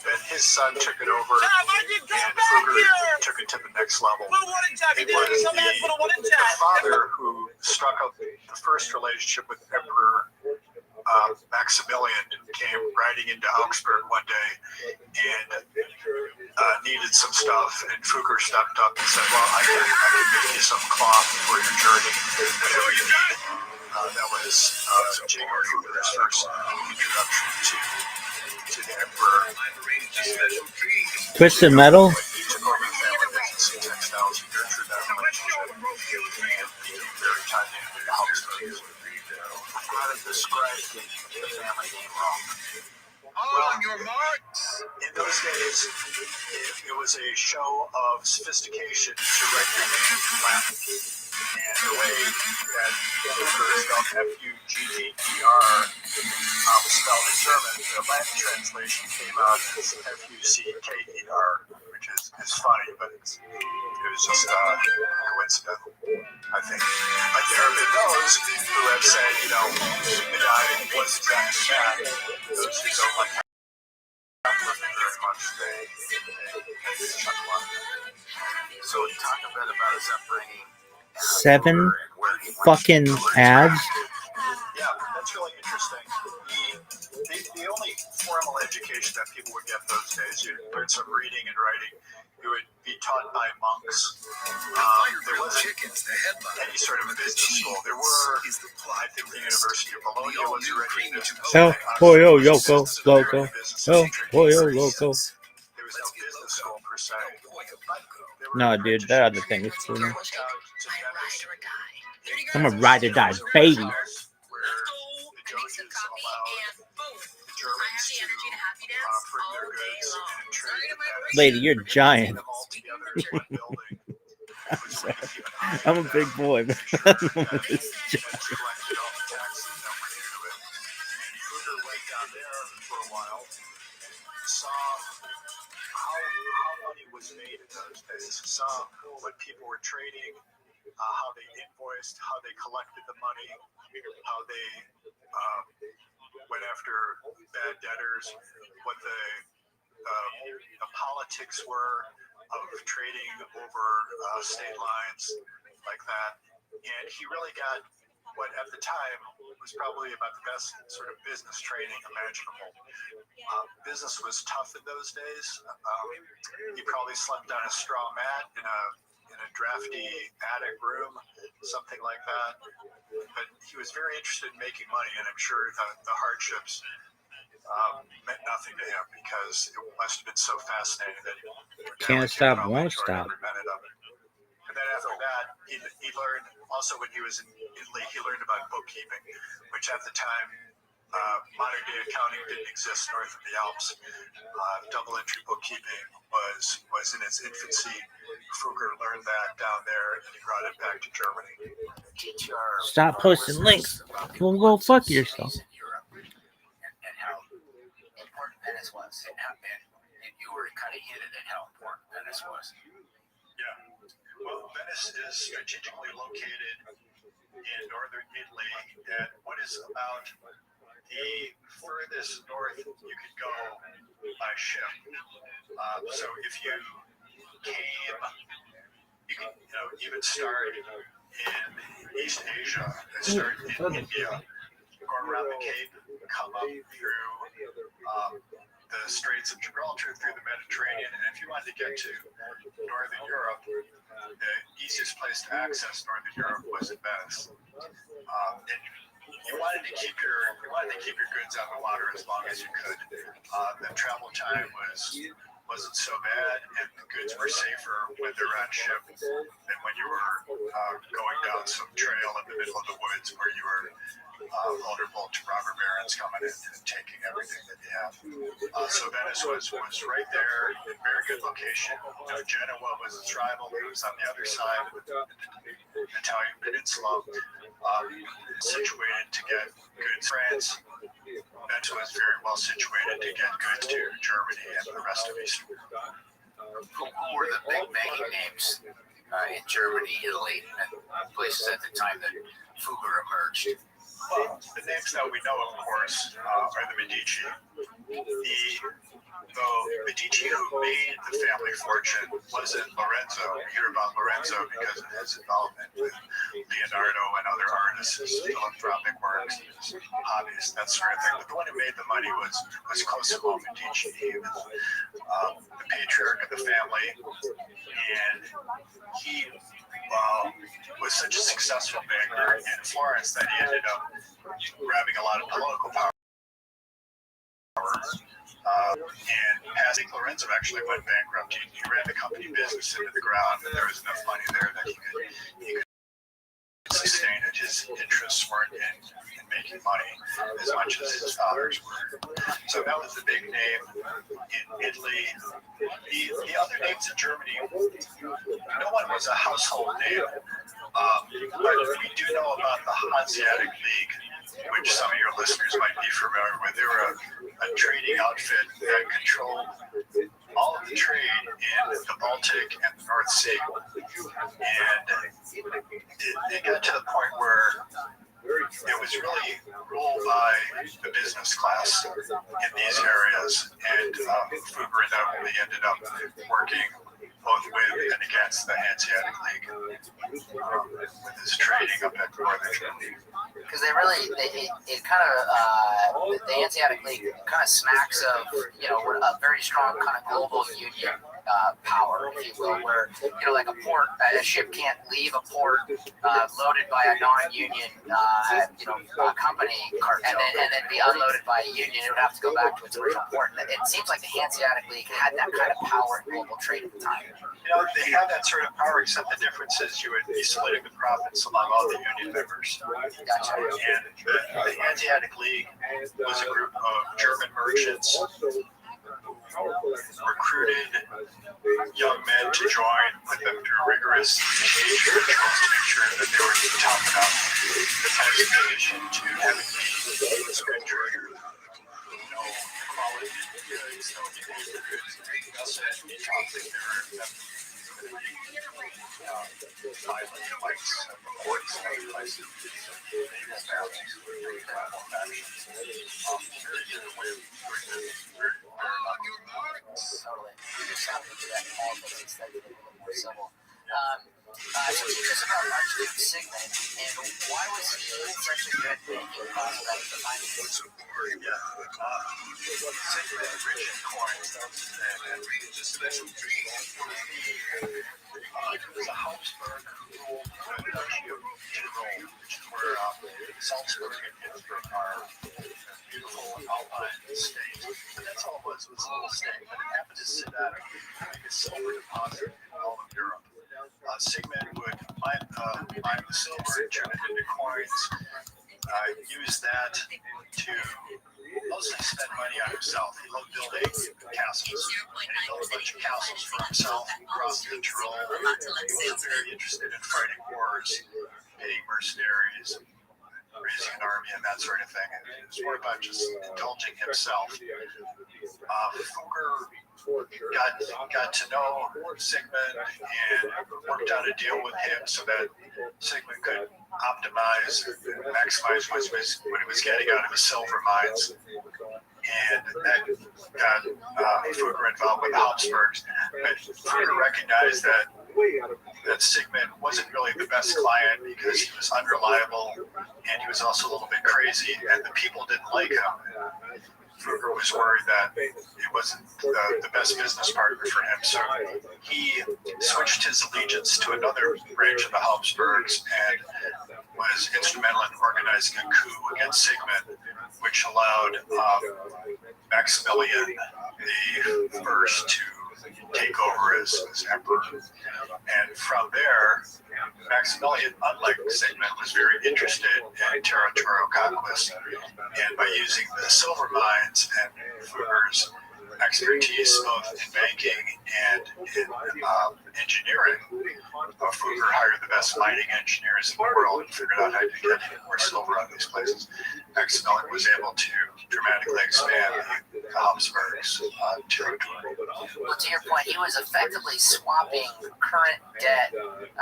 Then his son took it over, and Fugger took it to the next level. It was the father who struck up the first relationship with Emperor Maximilian, came riding into Augsburg one day and needed some stuff, and Fugger stepped up and said, well, I can make you some cloth for your journey, whatever you need. That was Jacob Fugger's first introduction to the Emperor. Twisted Metal? He took over the family business in textiles and nurtured that relationship and became very tied into the Augsburg. How to describe the family name wrong? On your marks. In those days, it was a show of sophistication to write your name in Latin. And the way that Fugger is spelled F-U-G-G-E-R was spelled in German, the Latin translation came out as F-U-C-K-E-R, which is funny, but it was just coincidental, I think. But there have been those who have said, the guy was exactly that. Those who don't like very much, they chuckle on it. So talk a bit about his upbringing. 7 fucking ads? Yeah, that's really interesting. The only formal education that people would get those days, you learn some reading and writing. You would be taught by monks. There wasn't any sort of business school. There were, I think, the University of Bologna was already business. El Pollo Loco, Loco. El Pollo Loco. There was no business school per se. No, dude, that other thing is cool. I'm a ride or die baby. Lady, you're giant. I'm a big boy, but how money was made in those days. Saw what people were trading, how they invoiced, how they collected the money, how they went after bad debtors, what the politics were of trading over state lines like that. And he really got what at the time was probably about the best sort of business training imaginable. Business was tough in those days. He probably slept on a straw mat in a drafty attic room, something like that. But he was very interested in making money, and I'm sure the hardships meant nothing to him because it must have been so fascinating that he can't stop, won't stop. And then after that, he learned, also when he was in Italy, he learned about bookkeeping, which at the time, modern day accounting didn't exist north of the Alps. Double entry bookkeeping was in its infancy. Fugger learned that down there, and he brought it back to Germany. Stop posting links. Well, go fuck yourself. And how important Venice was, and you were kind of hinted at how important Venice was. Yeah. Well, Venice is strategically located in northern Italy at what is about the furthest north you could go by ship. So if you came, you could even start in East Asia and start in India, go around the Cape, come up through the Straits of Gibraltar through the Mediterranean, and if you wanted to get to Northern Europe, the easiest place to access Northern Europe was in Venice. And you wanted to keep your goods on the water as long as you could. The travel time wasn't so bad, and the goods were safer when they were on ship than when you were going down some trail in the middle of the woods where you were vulnerable to robber barons coming in and taking everything that you have. So Venice was right there, very good location. Genoa was its rival. It was on the other side of the Italian peninsula, situated to get goods. France, Venice was very well situated to get goods to Germany and the rest of Eastern Europe. Who were the big banking names in Germany, Italy, and places at the time that Fugger emerged? Well, the names that we know, of course, are the Medici. The Medici who made the family fortune wasn't Lorenzo. We hear about Lorenzo because of his involvement with Leonardo and other artists, his philanthropic works, his hobbies, that sort of thing. But the one who made the money was Cosimo Medici. He was the patriarch of the family, and he was such a successful banker in Florence that he ended up grabbing a lot of political power. And passing Lorenzo actually went bankrupt. He ran the company business into the ground, and there was enough money there that he could sustain it. His interests weren't in making money as much as his fathers were. So that was the big name in Italy. The other names in Germany, no one was a household name. But we do know about the Hanseatic League, which some of your listeners might be familiar with. They were a trading outfit that controlled all of the trade in the Baltic and the North Sea. And it got to the point where it was really ruled by the business class in these areas. And Fugger ended up working both with and against the Hanseatic League with his trading up at Northern Germany. Because it kind of, the Hanseatic League kind of smacks of, a very strong kind of global union power, if you will, where, like a ship can't leave a port loaded by a non-union, company, and then be unloaded by a union. It would have to go back to its original port. It seems like the Hanseatic League had that kind of power in global trade at the time. They had that sort of power, except the difference is you would be splitting the profits among all the union members. Gotcha. And the Hanseatic League was a group of German merchants who recruited young men to join, put them through rigorous engagement rituals to make sure that they were tough enough as in addition to having the scripture, no quality goods, no behavior goods. They also had to be taught that they were violent fights, reports, and other places. Naval battles, very tribal factions. Very different way of doing business. Totally. We just have to do that politics instead of a little more civil. So teach us about Archduke Sigmund, and why was he such a good banking prospect at the time? Sigmund origin coins, and just special trees. He was a Habsburg who ruled the Duchy of Tyrol, which is where Salzburg and Innsbruck are. Beautiful alpine state. And that's all it was a little state. But it happened to sit at a silver deposit in all of Europe. Sigmund would mine the silver, turn it into coins, use that to mostly spend money on himself. He loved building castles, and he built a bunch of castles for himself across the Tyrol. He was very interested in fighting wars, paying mercenaries, raising an army, and that sort of thing. And it was more about just indulging himself. Fugger got to know Sigmund and worked out a deal with him so that Sigmund could optimize and maximize what he was getting out of his silver mines. And that got Fugger involved with the Habsburgs. But Fugger recognized that Sigmund wasn't really the best client because he was unreliable and he was also a little bit crazy, and the people didn't like him. Fugger was worried that it wasn't the best business partner for him, so he switched his allegiance to another branch of the Habsburgs and was instrumental in organizing a coup against Sigmund, which allowed Maximilian the First to take over as emperor. And from there, Maximilian, unlike Sigmund, was very interested in territorial conquest, and by using the silver mines and Fugger's expertise both in banking and in engineering, Fugger hired the best mining engineers in the world and figured out how to get more silver out of these places. Maximilian was able to dramatically expand the Habsburgs' territory. Well, to your point, he was effectively swapping current debt.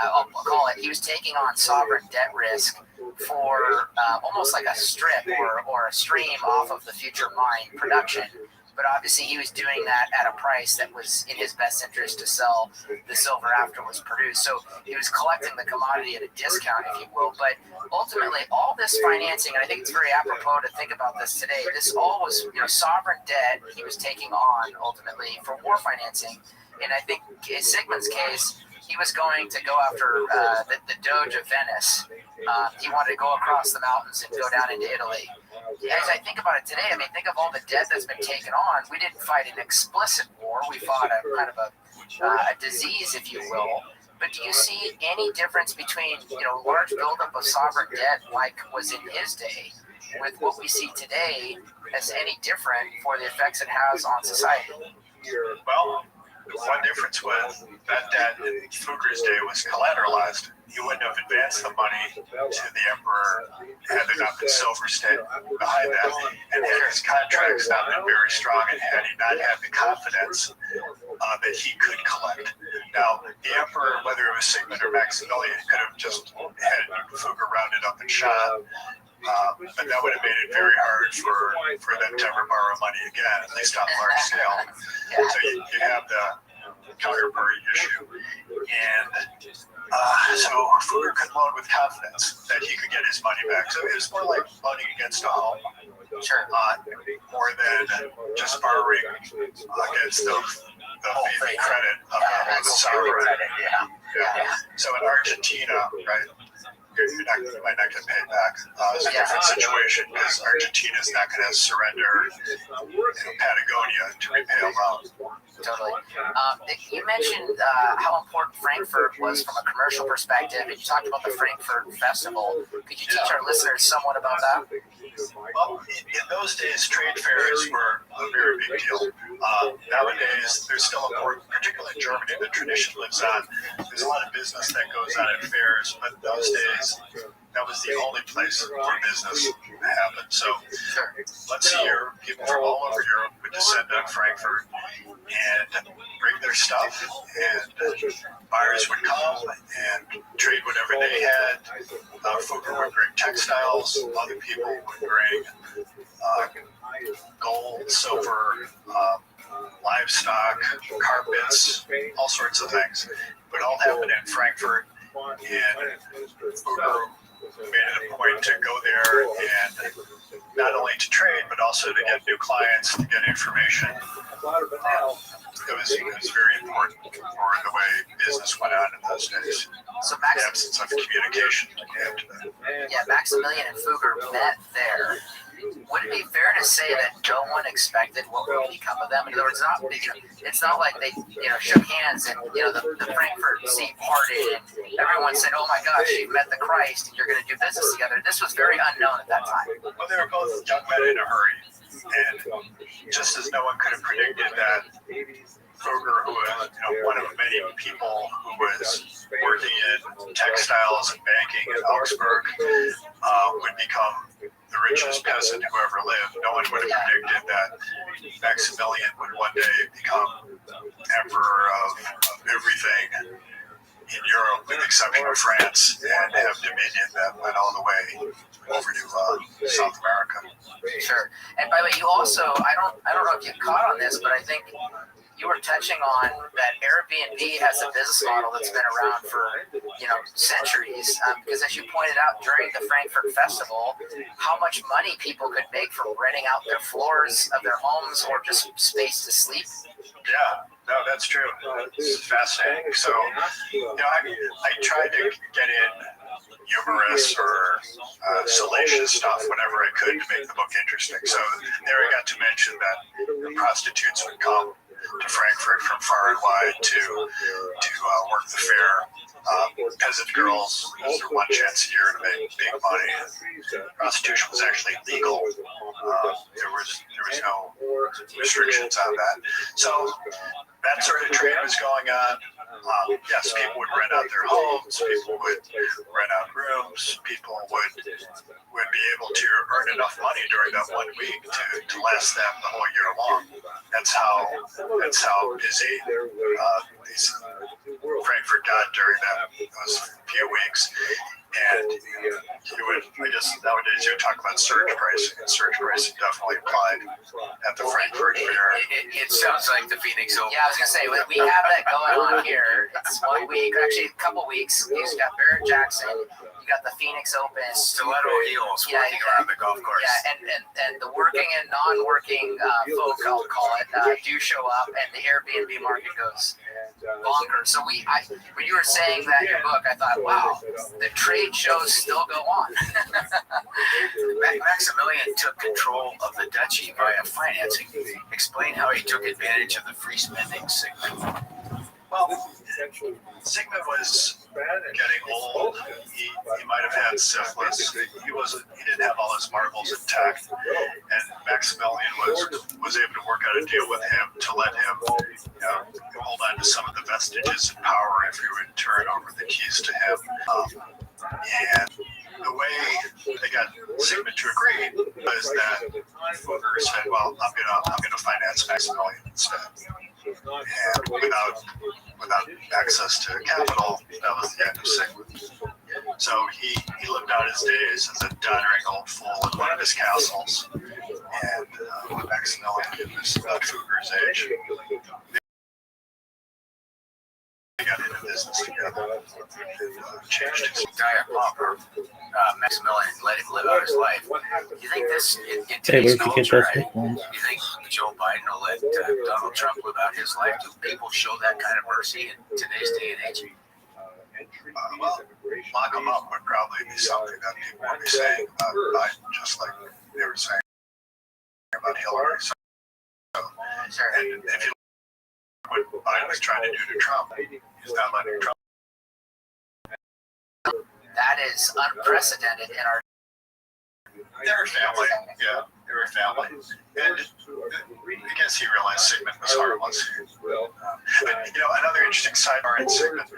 I'll call it. He was taking on sovereign debt risk for almost like a strip or a stream off of the future mine production. But obviously, he was doing that at a price that was in his best interest to sell the silver after it was produced. So he was collecting the commodity at a discount, if you will. But ultimately, all this financing, and I think it's very apropos to think about this today, this all was sovereign debt he was taking on ultimately for war financing. And I think in Sigmund's case, he was going to go after the Doge of Venice. He wanted to go across the mountains and go down into Italy. As I think about it today, I mean, think of all the debt that's been taken on. We didn't fight an explicit war. We fought a kind of a disease, if you will. But do you see any difference between, large buildup of sovereign debt like was in his day with what we see today as any different for the effects it has on society? Well, the one difference was that debt in Fugger's day was collateralized. He wouldn't have advanced the money to the emperor had there not been silver stayed behind that. And had his contracts not been very strong and had he not had the confidence that he could collect. Now, the emperor, whether it was Sigmund or Maximilian, could have just had Fugger rounded up and shot. But that would have made it very hard for them to ever borrow money again, at least on a large scale. So you have the counterparty issue. And so Fugger could loan with confidence that he could get his money back. So it was more like loaning against a home, more than just borrowing against the credit of the sovereign. So in Argentina, right, you might not get paid back. It's a different situation because Argentina is not going to surrender Patagonia to repay a loan. Totally. You mentioned how important Frankfurt was from a commercial perspective, and you talked about the Frankfurt Festival. Could you teach our listeners somewhat about that? Well, in those days, trade fairs were a very big deal. Nowadays, they're still important, particularly in Germany. The tradition lives on. There's a lot of business that goes on at fairs, but in those days, that was the only place where business happened. So let's see here, people from all over Europe would descend on Frankfurt and bring their stuff, and buyers would come and trade whatever they had. Fugger would bring textiles, other people would bring gold, silver, livestock, carpets, all sorts of things. But all happened in Frankfurt, and Fugger made it a point to go there and not only to trade, but also to get new clients, to get information. It was very important for the way business went on in those days. So the absence of communication. Maximilian and Fugger met there. Would it be fair to say that no one expected what would become of them? In other words, it's not like they shook hands and the Frankfurt Sea parted and everyone said, "Oh my gosh, you met the Christ and you're going to do business together." This was very unknown at that time. Well, they were both young men in a hurry, and just as no one could have predicted that Fugger, who was one of many people who was working in textiles and banking in Augsburg, would become the richest peasant who ever lived. No one would have predicted that Maximilian would one day become emperor of everything in Europe, with the exception of France, and have dominion that went all the way over to South America. Sure. And by the way, you also, I don't know if you caught on this, but I think you were touching on that Airbnb has a business model that's been around for centuries. Because as you pointed out during the Frankfurt Festival, how much money people could make from renting out their floors of their homes or just space to sleep. Yeah, no, that's true. It's fascinating. So, I tried to get in humorous or salacious stuff whenever I could to make the book interesting. So there I got to mention that the prostitutes would come to Frankfurt from far and wide to work the fair. Peasant girls, their one chance a year to make big money. Prostitution was actually legal. There was no restrictions on that. So that sort of trade was going on. Yes, people would rent out their homes. People would rent out rooms. People would be able to earn enough money during that 1 week to last them the whole year long. That's how busy these Frankfurt got during those few weeks. And nowadays you talk about surge pricing, and surge pricing definitely applied at the Frankfurt Fair. It sounds like the Phoenix Open. Yeah, I was gonna say we have that going on here. It's 1 week, actually a couple weeks. You've got Barrett Jackson. You got the Phoenix Open. Stiletto heels working around the golf course. Yeah, and the working and non-working folk, I'll call it, do show up, and the Airbnb market goes bonkers. So when you were saying that in your book, I thought, wow, the trade shows still go on. Maximilian took control of the duchy via financing. Explain how he took advantage of the free spending Sigmund. Well, Sigmund was getting old. He might have had syphilis. He didn't have all his marbles intact, and Maximilian was able to work out a deal with him to let him hold on to some of the vestiges of power if he would turn over the keys to him. And the way they got Sigmund to agree was that Fugger said, "Well, I'm gonna finance Maximilian instead." And without access to capital, that was the end of Sigmund. So he lived out his days as a doddering old fool in one of his castles. And when Maximilian was about Fugger's age, they got into business together. It changed his Diet pauper. Maximilian let him live out his life. You think this in today's culture? You think Joe Biden will let Donald Trump live out his life? Do people show that kind of mercy in today's day and age? Well, lock him up would probably be something that people would be saying about Biden, just like they were saying about Hillary. So, and if you look what Biden was trying to do to Trump, he's not letting Trump. That is unprecedented in our. They're a family, yeah, they're a family. And I guess he realized Sigmund was harmless. But, another interesting sidebar in Sigmund,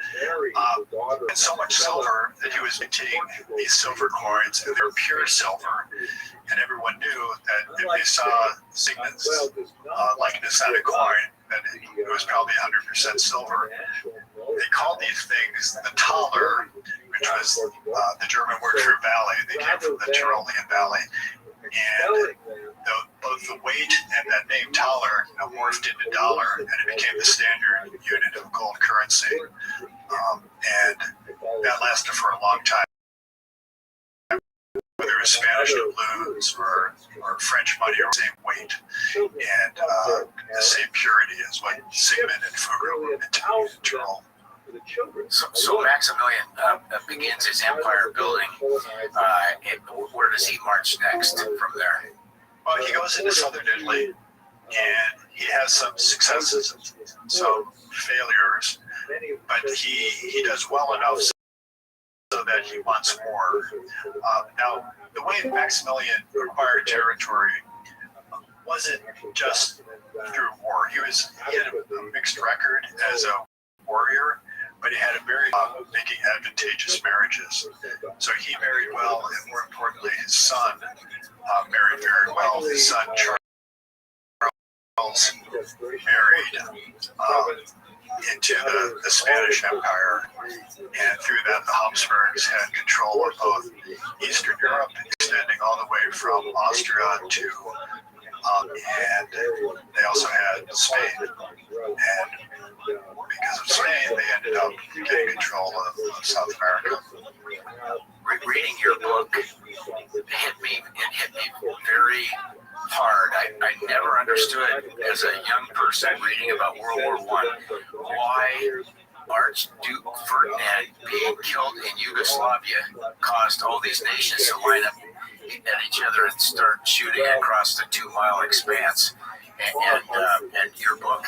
had so much silver that he was minting these silver coins, and they were pure silver. And everyone knew that if they saw Sigmund's likeness on a coin, that it was probably 100% silver. They called these things the Thaler, which was the German word for valley. They came from the Tyrolean Valley. And both the weight and that name Thaler morphed into dollar, and it became the standard unit of gold currency. And that lasted for a long time. Whether it was Spanish doubloons or French money, or the same weight and the same purity as what Sigmund and Fugger were intending to control. So Maximilian begins his empire building. Where does he march next from there? Well, he goes into southern Italy, and he has some successes and some failures, but he does well enough so that he wants more. Now, the way Maximilian acquired territory wasn't just through war. He had a mixed record as a warrior, but he had a very making advantageous marriages. So he married well, and more importantly, his son married very well. His son Charles married into the Spanish Empire, and through that the Habsburgs had control of both Eastern Europe, extending all the way from Austria to And they also had Spain. And because of Spain, they ended up getting control of South America. Reading your book hit me very hard. I never understood as a young person reading about World War I why Archduke Ferdinand being killed in Yugoslavia caused all these nations to line up at each other and start shooting across the 2-mile expanse. And your book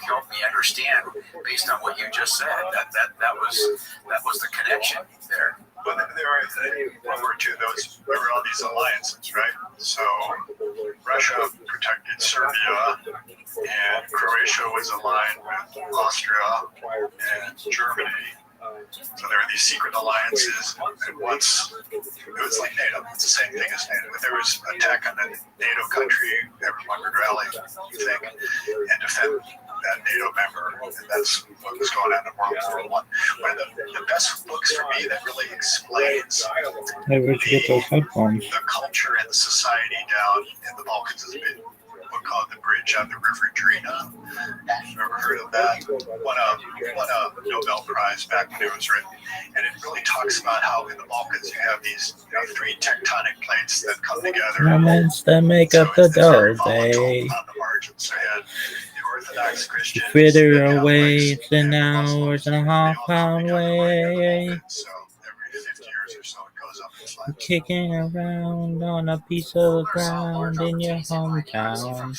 helped me understand based on what you just said. That was the connection there. Well, there were in World War II. There were all these alliances, right? So Russia protected Serbia, and Croatia was aligned with Austria and Germany. So there were these secret alliances, and once it was like NATO, it's the same thing as NATO. If there was an attack on a NATO country, everyone would rally, you think, and defend that NATO member, and that's what was going on in World War I. One of the best books for me that really explains Hey, where'd you get those headphones? the culture and the society down in the Balkans is a book called The Bridge on the River Drina. You've ever heard of that? Won a Nobel Prize back when it was written. And it really talks about how in the Balkans you have these 3 tectonic plates that come together. Moments that make up the dough, they On the margins. So you had the Orthodox Christians. fritter away, it's an hours and a half pound way. So every 50 years or so it goes up in flames. Kicking around on a piece of ground in your hometown.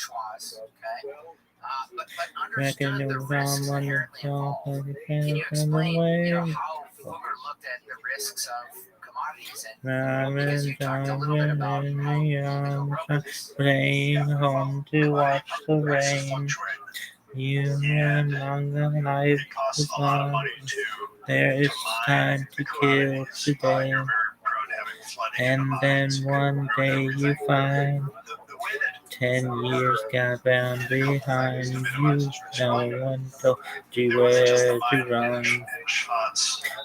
Reckon you're wrong on your top of the fence and the way. How Fugger looked at the risks of commodities and playing home to watch the rain. You and longer life is long. There is time to kill today. And then one day you find 10 years got bound behind you. No one told you where to run.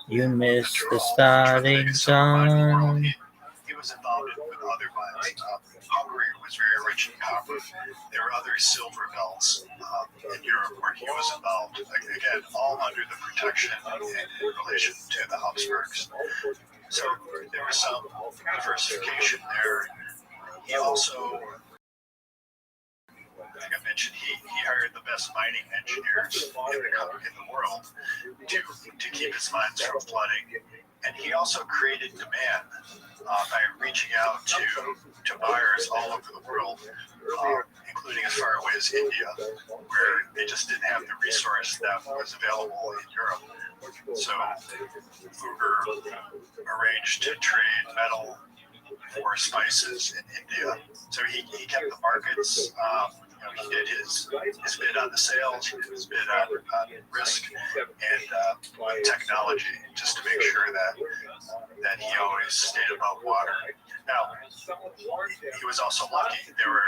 You missed the starting gun. He was involved with other mines. Hungary was very rich in copper. There were other silver belts in Europe where he was involved. Again, all under the protection in relation to the Habsburgs. So there was some diversification there. He also, like I mentioned, he hired the best mining engineers in the world to keep his mines from flooding. And he also created demand by reaching out to buyers all over the world, including as far away as India, where they just didn't have the resource that was available in Europe. So Fugger arranged to trade metal for spices in India. So he kept the markets. He did his bid on the sales, he did his bid on risk and technology, just to make sure that he always stayed above water. Now, he was also lucky. There were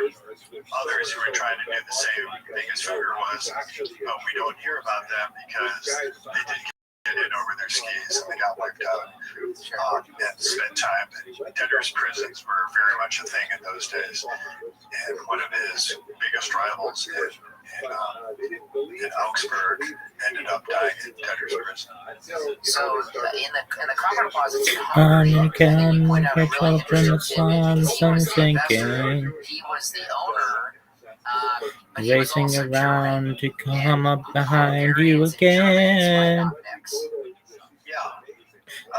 others who were trying to do the same thing as Fugger was, but we don't hear about them because they didn't get in over their skis and they got wiped out and spent time. Debtors' prisons were very much a thing in those days. And one of his biggest rivals in Augsburg ended up dying in debtors' prison. So in the copper deposits in On Hungary, you can point out a catch really up in the interesting tidbit. sun, He sun was the investor, sinking. he was the owner, but he was Racing also around German, to come up behind you Hungarians in Germany again. split up next.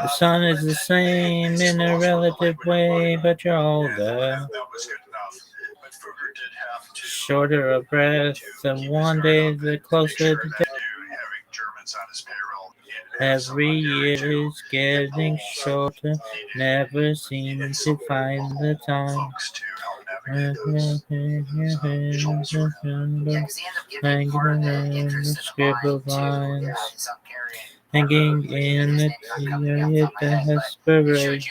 The sun is the same in a relative way, but you're older. That was good enough. But Fugger did have to Shorter of breath, and one day the closer to death. having Germans on his payroll. Every year is getting shorter, never seem to find the time. Hanging around the scribbled lines, hanging in the period desperation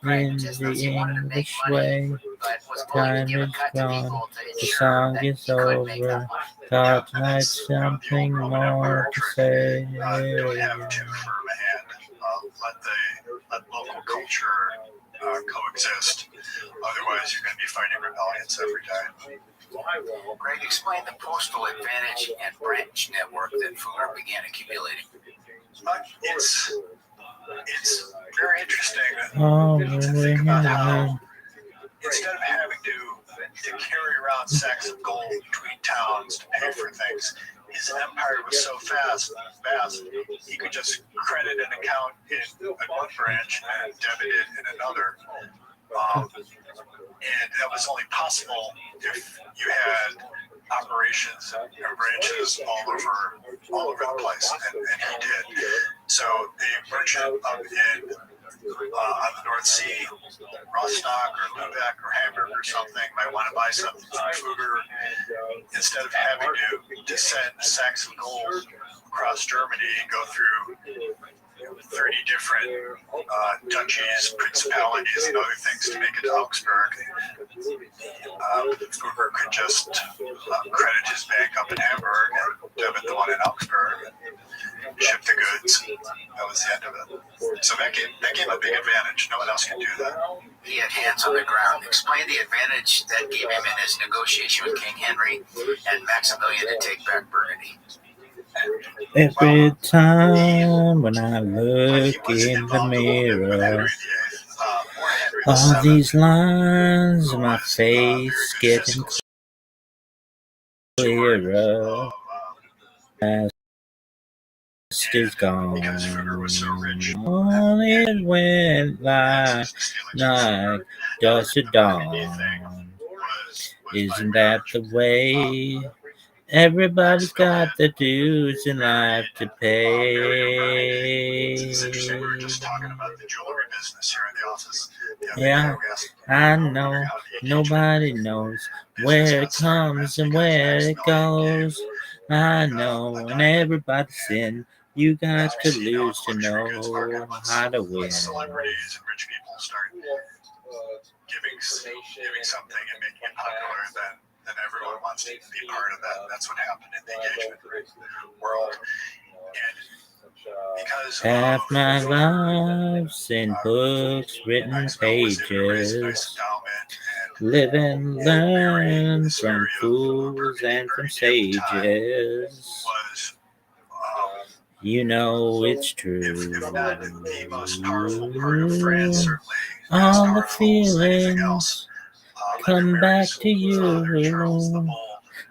in the English way. Time is gone, the song is over. God had something more to say. Don't have too firm a hand. Let local culture coexist. Otherwise, you're going to be fighting rebellions every day. Greg, explain the postal advantage and branch network that Fugger began accumulating. It's very interesting Oh, to think about how instead of having to carry around sacks of gold between towns to pay for things, his empire was so vast, he could just credit an account in one branch and debit it in another. And that was only possible if you had operations and branches all over the place, and he did. So the merchant up in on the North Sea, Rostock or Lübeck or Hamburg or something, might want to buy something from Fugger. Instead of having to send sacks of gold across Germany and go through 30 different duchies, principalities, and other things to make it to Augsburg, Fugger could just credit his bank up in Hamburg and debit the one in Augsburg and ship the goods. That was the end of it. So that gave him a big advantage. No one else could do that. He had hands on the ground. Explain the advantage that gave him in his negotiation with King Henry and Maximilian to take back Burgundy. Every time when I look in the mirror, all these lines on my face getting clearer. Past is gone. On it went like dusk to dawn. Isn't that the way? Everybody's got the dues in life to pay. It's interesting. We were just talking about the jewelry business here in the office. Yeah, I know. Nobody knows where it comes and where it goes. I know, and everybody's in. You got to lose to know how to win. Celebrities and rich people start giving something and making it popular, then everyone wants to be part of that. That's what happened in the engagement world. And because half my life's in books, written pages. Live and learn from fools and from sages. You know it's true. All the feelings come back to you.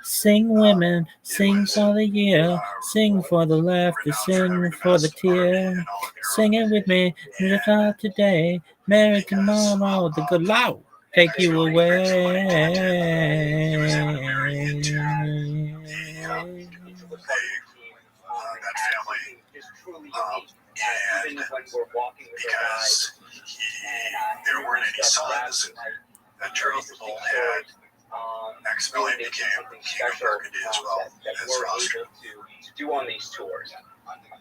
Sing women, sing for the year, sing for the laughter, sing for the tear. Sing it with me, live out today, marry tomorrow, the good Lord take you away. That family, and because there weren't any sons that Charles the Bold had, Maximilian became king of Burgundy as well as Rothschild. To do on these tours.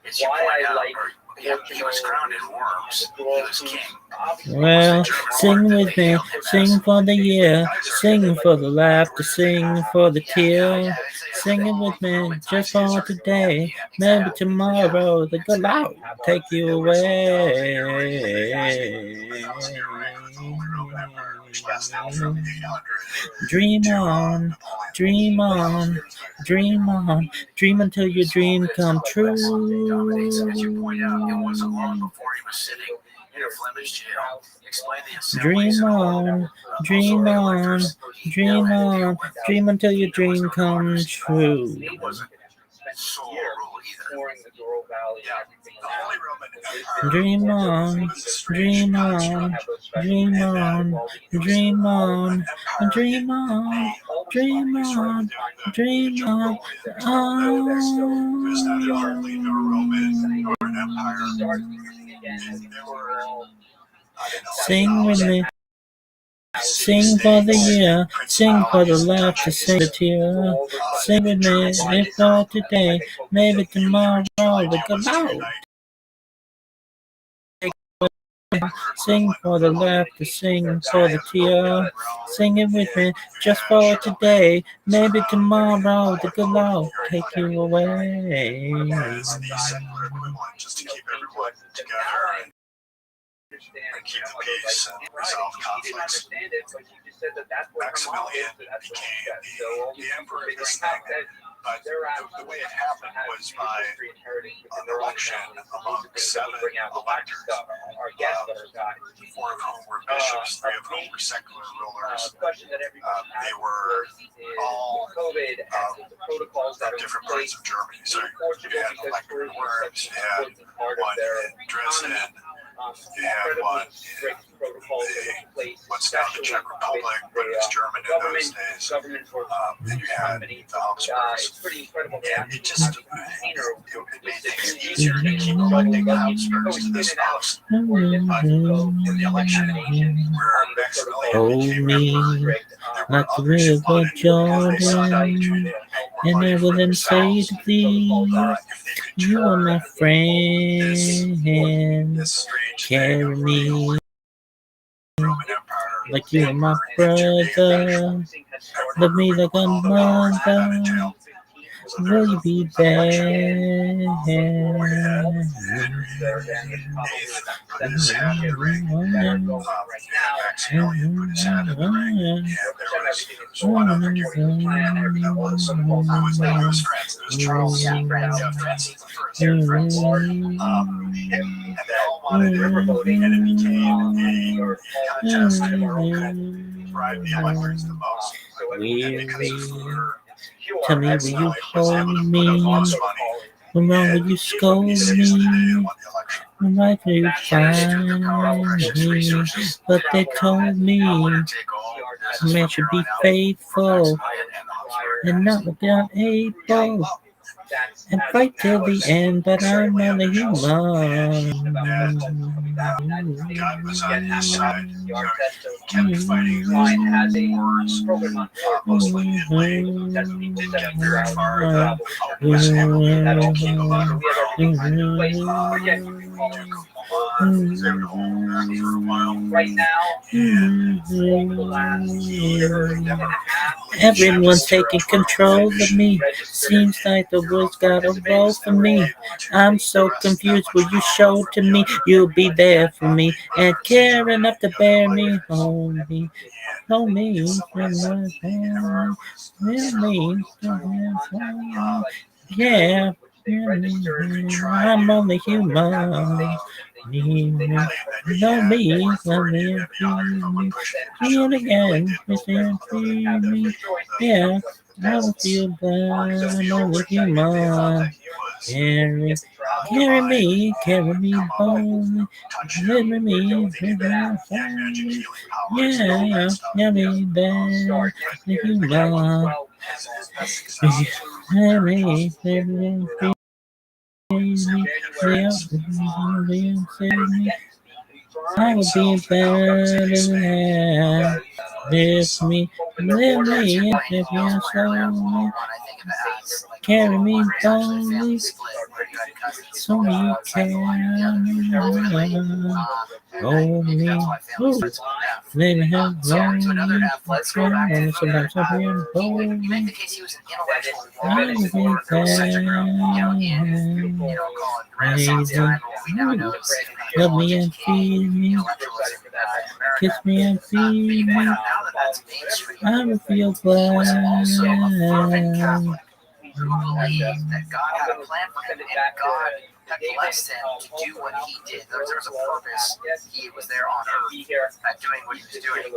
It's why I like. Yeah, he was crowned in worms. He was king. Well, sing with me, sing for the year, sing for the laughter, sing for the tear. Sing it with me, just for today, maybe tomorrow the good Lord take you away. Dream on, dream on, dream on, dream until your dream come true. As you point out, it wasn't long before he was sitting in a Flemish jail. Explain the Dream on, dream on, dream on, dream until your dream comes true. It wasn't soul rule either. Dream on, dream on, dream on, dream on, dream on, dream on, dream on. Sing with me. Sing for the year, sing for the laughter, sing the tear. Sing with me, if not today, maybe tomorrow, the good Lord. Sing for the laughter, sing for the tear. Sing it with me, just for today, maybe tomorrow, the good Lord take you away. Just to keep everyone together. and keep the peace and resolve conflicts. Maximilian became the emperor of this thing, but the way it happened was by an election among 7 electors, 4 of whom were bishops, 3 of whom were secular rulers. They were all from different parts of Germany. So you had elector Worms, you had one in Dresden, you had one in what's now the Czech Republic, but it was German in those days. And you had the Habsburgs. And it just it made things easier to keep electing the Habsburgs to this house. But in the election where Maximilian became emperor, there were like the others who river wanted Jordan, and I will then say to thee, you are my friend, carry me like you are my brother, love me like a mother, will you be there? Put his hand in the ring. Maximilian put his hand in the ring. And there was one other dude that was his friends. There was Charles, Francis the First, their friends. And they all wanted it, and it became a contest of who bribed the electors the most. And because of their Tell me, will you hold me? When wrong, will you scold me? When right, will you find me? But they told me a man should be faithful and not without able, and fight till the end, but I'm only human. God was on his side. Kept fighting wars, mostly in Italy. Didn't get very far. The Pope was able to keep him under Everyone's taking control of me. Seems like the world's got a role for me. I'm so confused. Will you show to me? You'll be there for me and care enough to bear me, hold me. Hold me, yeah, I'm only human. Know me, feel again, free me, yeah, I will feel bad, I'm only human. Carry me home, carry me, yeah, carry me there, the human. I will be better than that. Lift me, if you're so carry me boldly, so you can hold me. Let me have long, sometimes I feel bold. I will be there. Love me and feed me, kiss me and feed me. I will feel glad. Who believed that God had a plan for him and God had blessed him to do what he did. There was a purpose. He was there on earth doing what he was doing.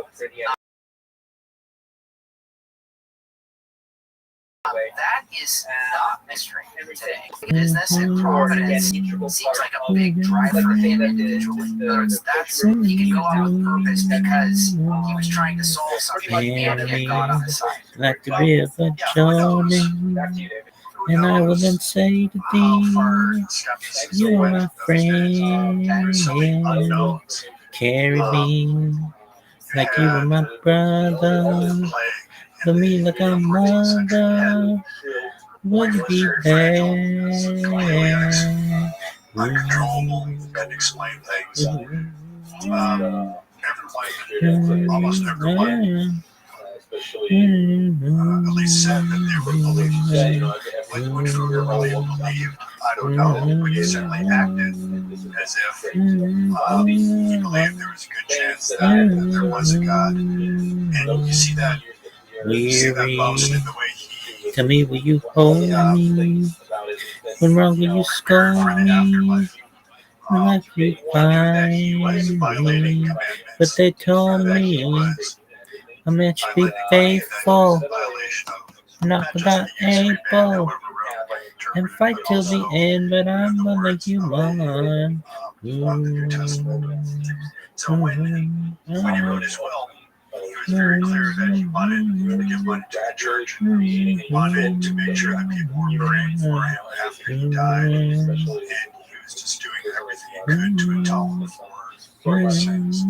That is not mystery today. Business and providence seems like a big drive for him individually. In other words, he can go out with purpose because he was trying to solve something and he had God on his side. Like the river Jordan, and I will then say to thee, you are my friend, carry me like you were my brother. For me like a mother, will you be there? Could explain things. Almost everyone at least said that they were believed. When Fugger really believed, I don't know, but he certainly acted as if he believed there was a good chance that there was a God. And you see that most in the way he. Tell me, will you hold me? When wrong, will you scold me? When I be find me? But they told me a man should be faithful, not without able, and fight till the end. But I'm only human. So when he wrote his will, he was very clear that he wanted to give money to the church. He wanted to make sure that people were praying for him after he died, and he was just doing everything he could to atone for his sins.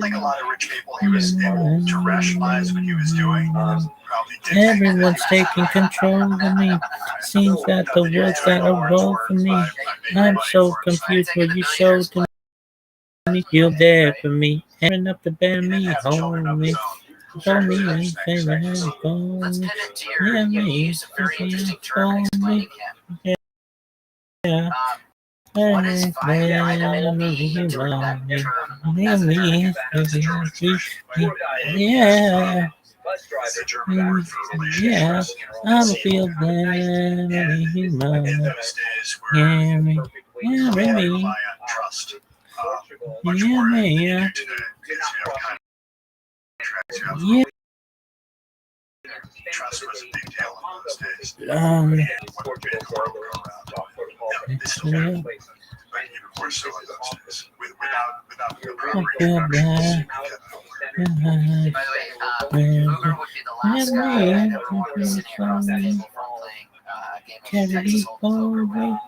Like a lot of rich people, he was able to rationalize what he was doing. Probably did Everyone's taking control of me. Seems that the world's got a role for me. I'm so confused what you showed to me. You're there for me. Airing up the bear me, hold me. Show me anything that has gone. Let's pivot to your Yeah, you me. used a very interesting term in explaining him. Yeah. What is viable mean to that term as a German expression? Yeah. It's a German word for Yeah, relationships. I feel that In those days where me. Yeah, they me. rely on trust much more than you do today. Because you have contracts, you have trust was a big deal in those days. When big world go around. They still have, but even more so in those days. Without the proper introductions, By the way, Uber would be the last guy I'd ever want to be sitting across the table from playing a game of Texas Hold'em poker with.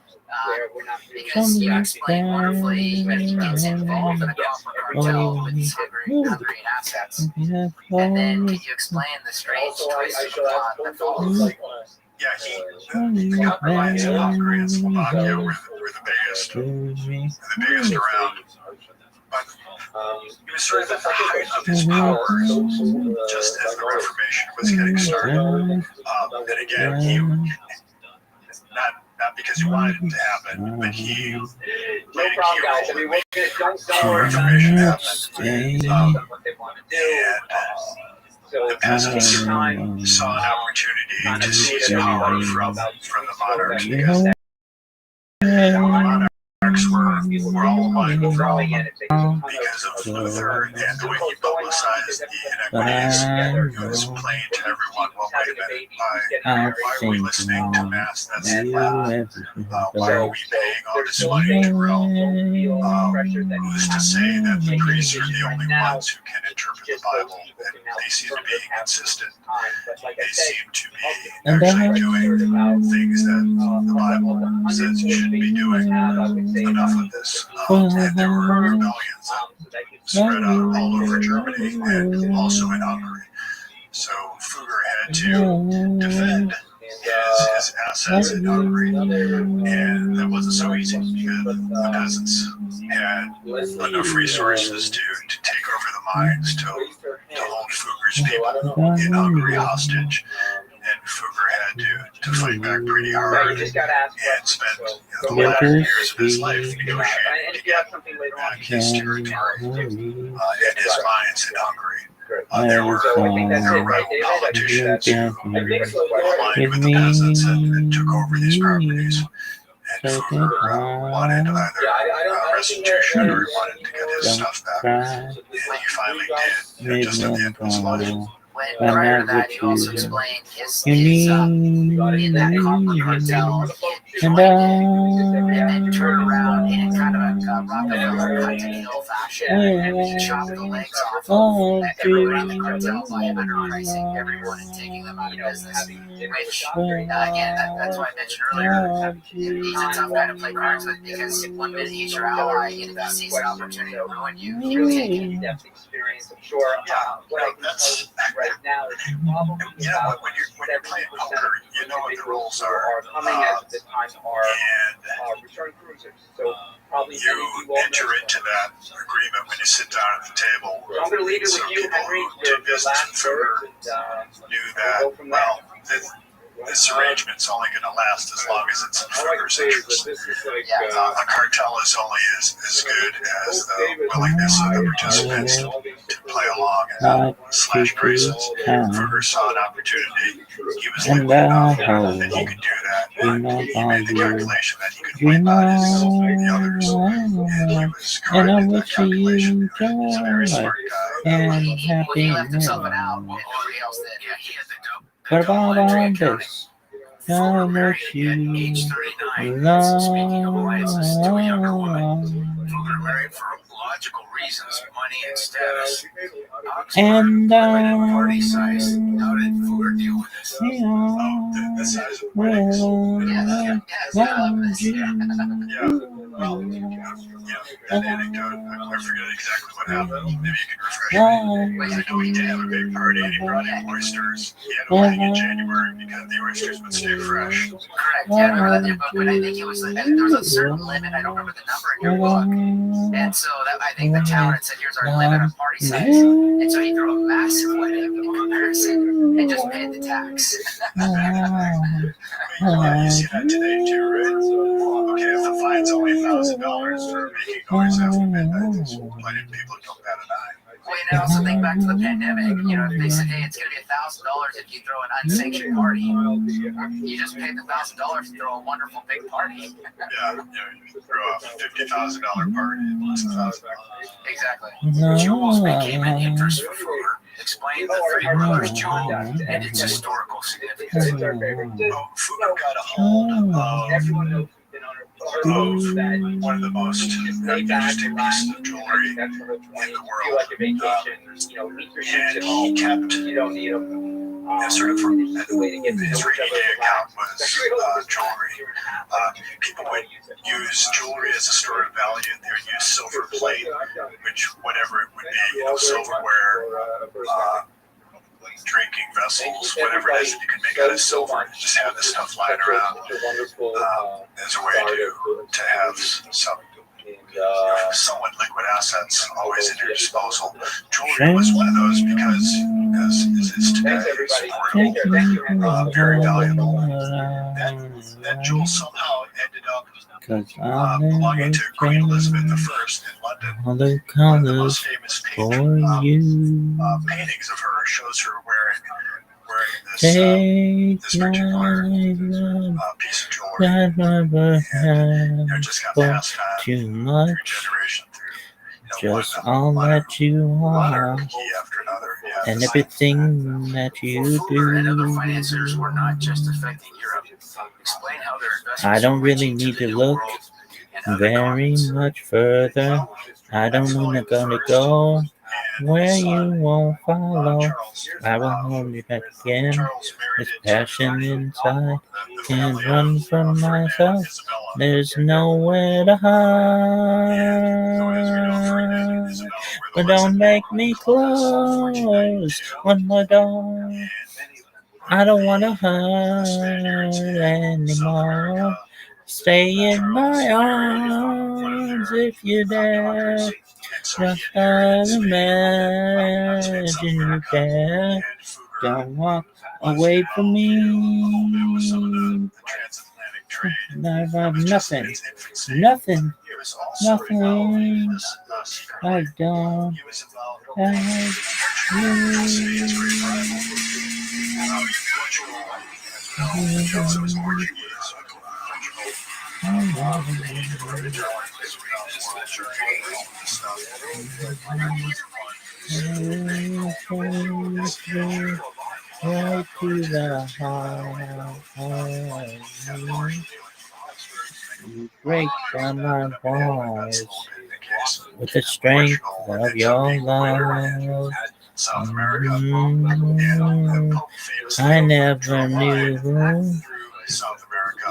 Because you explain wonderfully that he gets involved in a copper cartel with these hungry assets. And then can you explain the strange twist of the plot that follows? yeah, the copper mines in Hungary and Slovakia were the biggest around. But he was sort of at the height of his power just as the Reformation was getting started. And again, he not because he wanted it to happen, but he played a key role in making the Reformation happen. And the peasants saw an opportunity to seize power from the monarchs because the monarchs were all aligned because of Luther and the way he publicized the inequities. He was plain to everyone, well, wait a minute, why are we listening to Mass that's Latin? Why are we paying all this money to Rome? Who's to say that the priests are the only ones who can interpret the Bible? And they seem to be inconsistent. They seem to be actually doing things that the Bible says you shouldn't be doing. Enough of this. And there were rebellions that spread out all over Germany and also in Hungary. So Fugger had to defend his assets in Hungary, and that wasn't so easy because the peasants had enough resources to take over the mines, to hold Fugger's people in Hungary hostage. And Fugger had to fight back pretty hard and spend the latter years of his life negotiating to get back his territory and his mines in Hungary. There were rebel politicians who aligned with the peasants and took over these properties. And Fugger wanted either restitution or he wanted to get his stuff back. And he finally did, just at the end of his life. When prior to that, you also explained his in that copper cartel, and then turn around in kind of a Rockefeller cut to kill fashion and chop the legs off of everyone in the cartel by underpricing everyone and taking them out of business. Which, again, that's why I mentioned earlier, he's a tough guy to play cards with because one minute he's your ally and if he sees an opportunity to ruin you, he'll take it. Experience, I'm sure. What I can tell you right now is probably when you're playing poker, you know what the rules are. Coming at this time are return cruisers. So probably you enter into that agreement when you sit down at the table. So I'm going to leave it with you, Henry. Your last words knew that, well, this arrangement's only going to last as long as it's in Fugger's interest. A cartel is only as good as the willingness of the participants to play along and slash prices. Fugger saw an opportunity. He was liquid enough that he could do that. He made the calculation that he could wipe out the others. And I wish you He's a very joy smart guy. and He left himself an happiness. out, and nobody else did. Yeah, he had the But double about entry all accounting. this, I wish you Age 39. Speaking of alliances, to a younger woman. Fugger married for logical reasons, money and status. and Limited party size. How did Fugger deal with this? The size of the weddings. will love you. That anecdote, I forget exactly what happened. Maybe you can refresh me. I know he did have a big party and he brought in oysters. He had a wedding in January because the oysters would stay fresh. Correct. Yeah, I remember that. But I think it was there was a certain limit. I don't remember the number in your book. And so I think the town had said, "Here's our limit on party size." And so he threw a massive wedding in comparison and just paid the tax. You see that today too, right? Okay, if the fine's only $1,000 for making noise after midnight, why didn't people jump at an eye? Well, and I also think back to the pandemic. You know, if they said, "Hey, it's going to be $1,000 if you throw an unsanctioned party," you just paid the $1,000 to throw a wonderful big party. Yeah, you throw a $50,000 party. It's $1,000. Exactly. Jewels became an interest for Fugger. Explain the Three Brothers Jewel and its historical significance. Fugger got a hold of one of the most interesting pieces of jewelry in the world. And he kept sort of from his rainy day account was jewelry. People would use jewelry as a store of value. They would use silver plate, which whatever it would be, silverware, drinking vessels, whatever it is that you can make out of silver, just have this stuff lying around as a way to have some somewhat liquid assets always at your disposal. Jewelry was one of those because, as it is today, it's portable, very valuable. That jewel somehow ended up belonging to Queen Elizabeth I in London. All the One of the colors most famous for you. paintings of her shows her wearing Take this my particular love, piece of jewelry. that never had Just got for passed on too through much. generation through Just all that you are, key after another. and everything that you Fugger and other do. financiers were not just affecting Europe. Explain how their investments I don't were really reaching to need the to New look World and other very continents. much further. I don't wanna gonna go where you won't follow. I will hold you back again. This passion inside can't run from myself. There's nowhere to hide. But don't make me close one more door. I don't wanna hurt anymore. Stay in my arms if you dare. Just imagine you care. Don't walk away from me. I have nothing. Nothing. Nothing. I don't have right to the heart. You break down my walls with the strength of your love. I never knew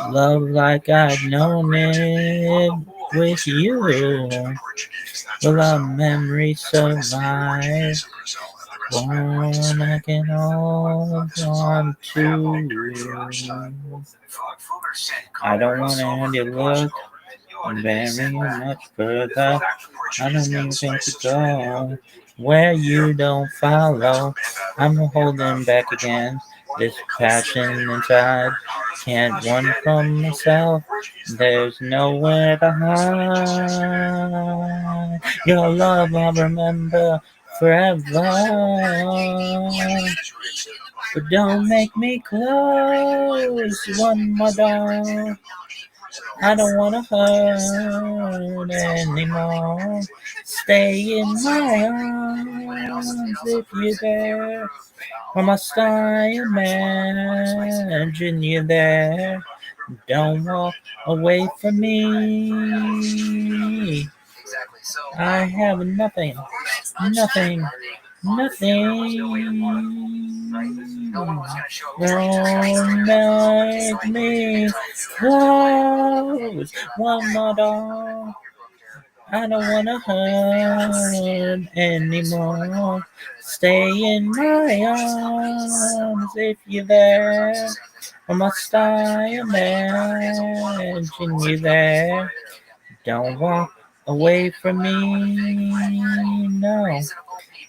love like I'd known it with you. Will our memories survive? One I can hold on to. I don't want to have you look very much further. I don't even think to go where you don't follow. I'm holding back again. This passion inside can't run from myself. There's nowhere to hide. Your love I'll remember forever. But don't make me close one more door. I don't wanna hurt anymore. Stay in my arms if you're there. Or must I imagine you there? Don't walk away from me. I have nothing, nothing, nothing. Don't make me close one more door. I don't wanna hurt anymore. Stay in my arms if you're there. Or must I imagine you there? Don't walk away from me. No,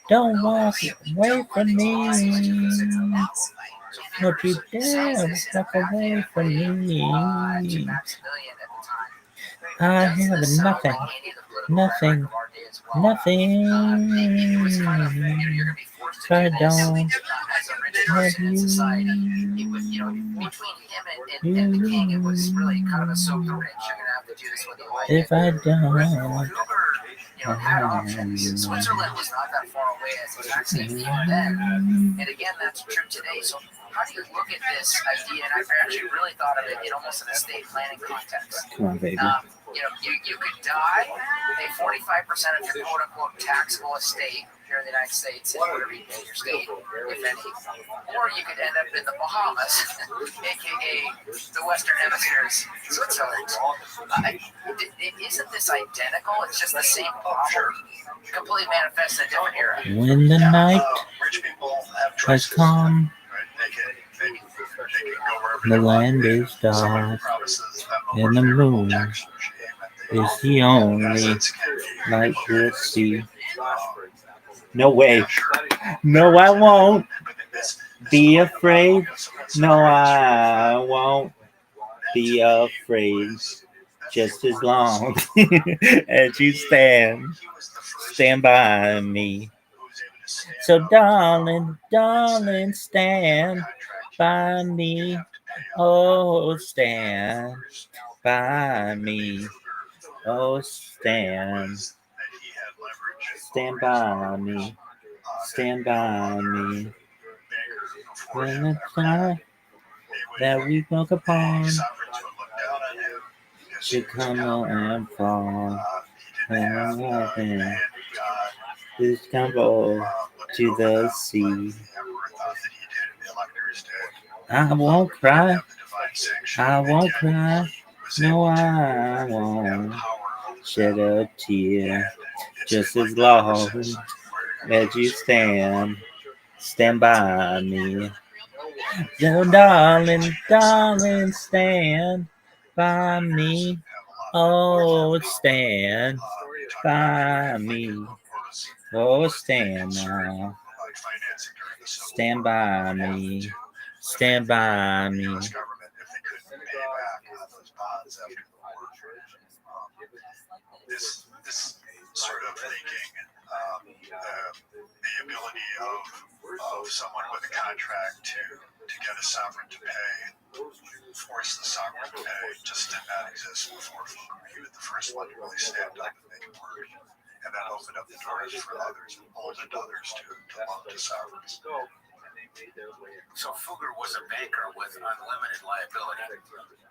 don't walk away from me. Don't you dare walk away from me. I have nothing, nothing, nothing. I don't have you. If I don't have you. Switzerland was not that far away as it's actually then. And again, that's true today. So how do you look at this idea? And I've actually really thought of it in almost an estate planning context. Come on, baby. You could die, pay 45% of your quote-unquote taxable estate here in the United States, in whatever you pay your state, if any. Or you could end up in the Bahamas, aka the Western Hemisphere's Switzerland. Isn't this identical? It's just the same problem, completely manifest in a different era. When the night has come, the land is dark, and the moon is the only light we'll see. No way. No, I won't be afraid. No, I won't be afraid. Just as long as you stand by me. So darling, darling, stand by me. Oh, stand by me. Oh, stand by me. Stand by me. When the time that we walk upon should come and fall, and nothing is tumble to the sea. I won't cry. I won't cry. No, I won't shed a tear. Just as long as you stand by me. So darling, darling, stand by me. Oh, stand by me. Oh, stand now. Stand by me. Stand by me. This sort of thinking, the ability of someone with a contract to get a sovereign to pay, force the sovereign to pay, just did not exist before Foucault. He was the first one to really stand up and make it work. And that opened up the doors for others, emboldened others to loan to sovereigns. So Fugger was a banker with unlimited liability.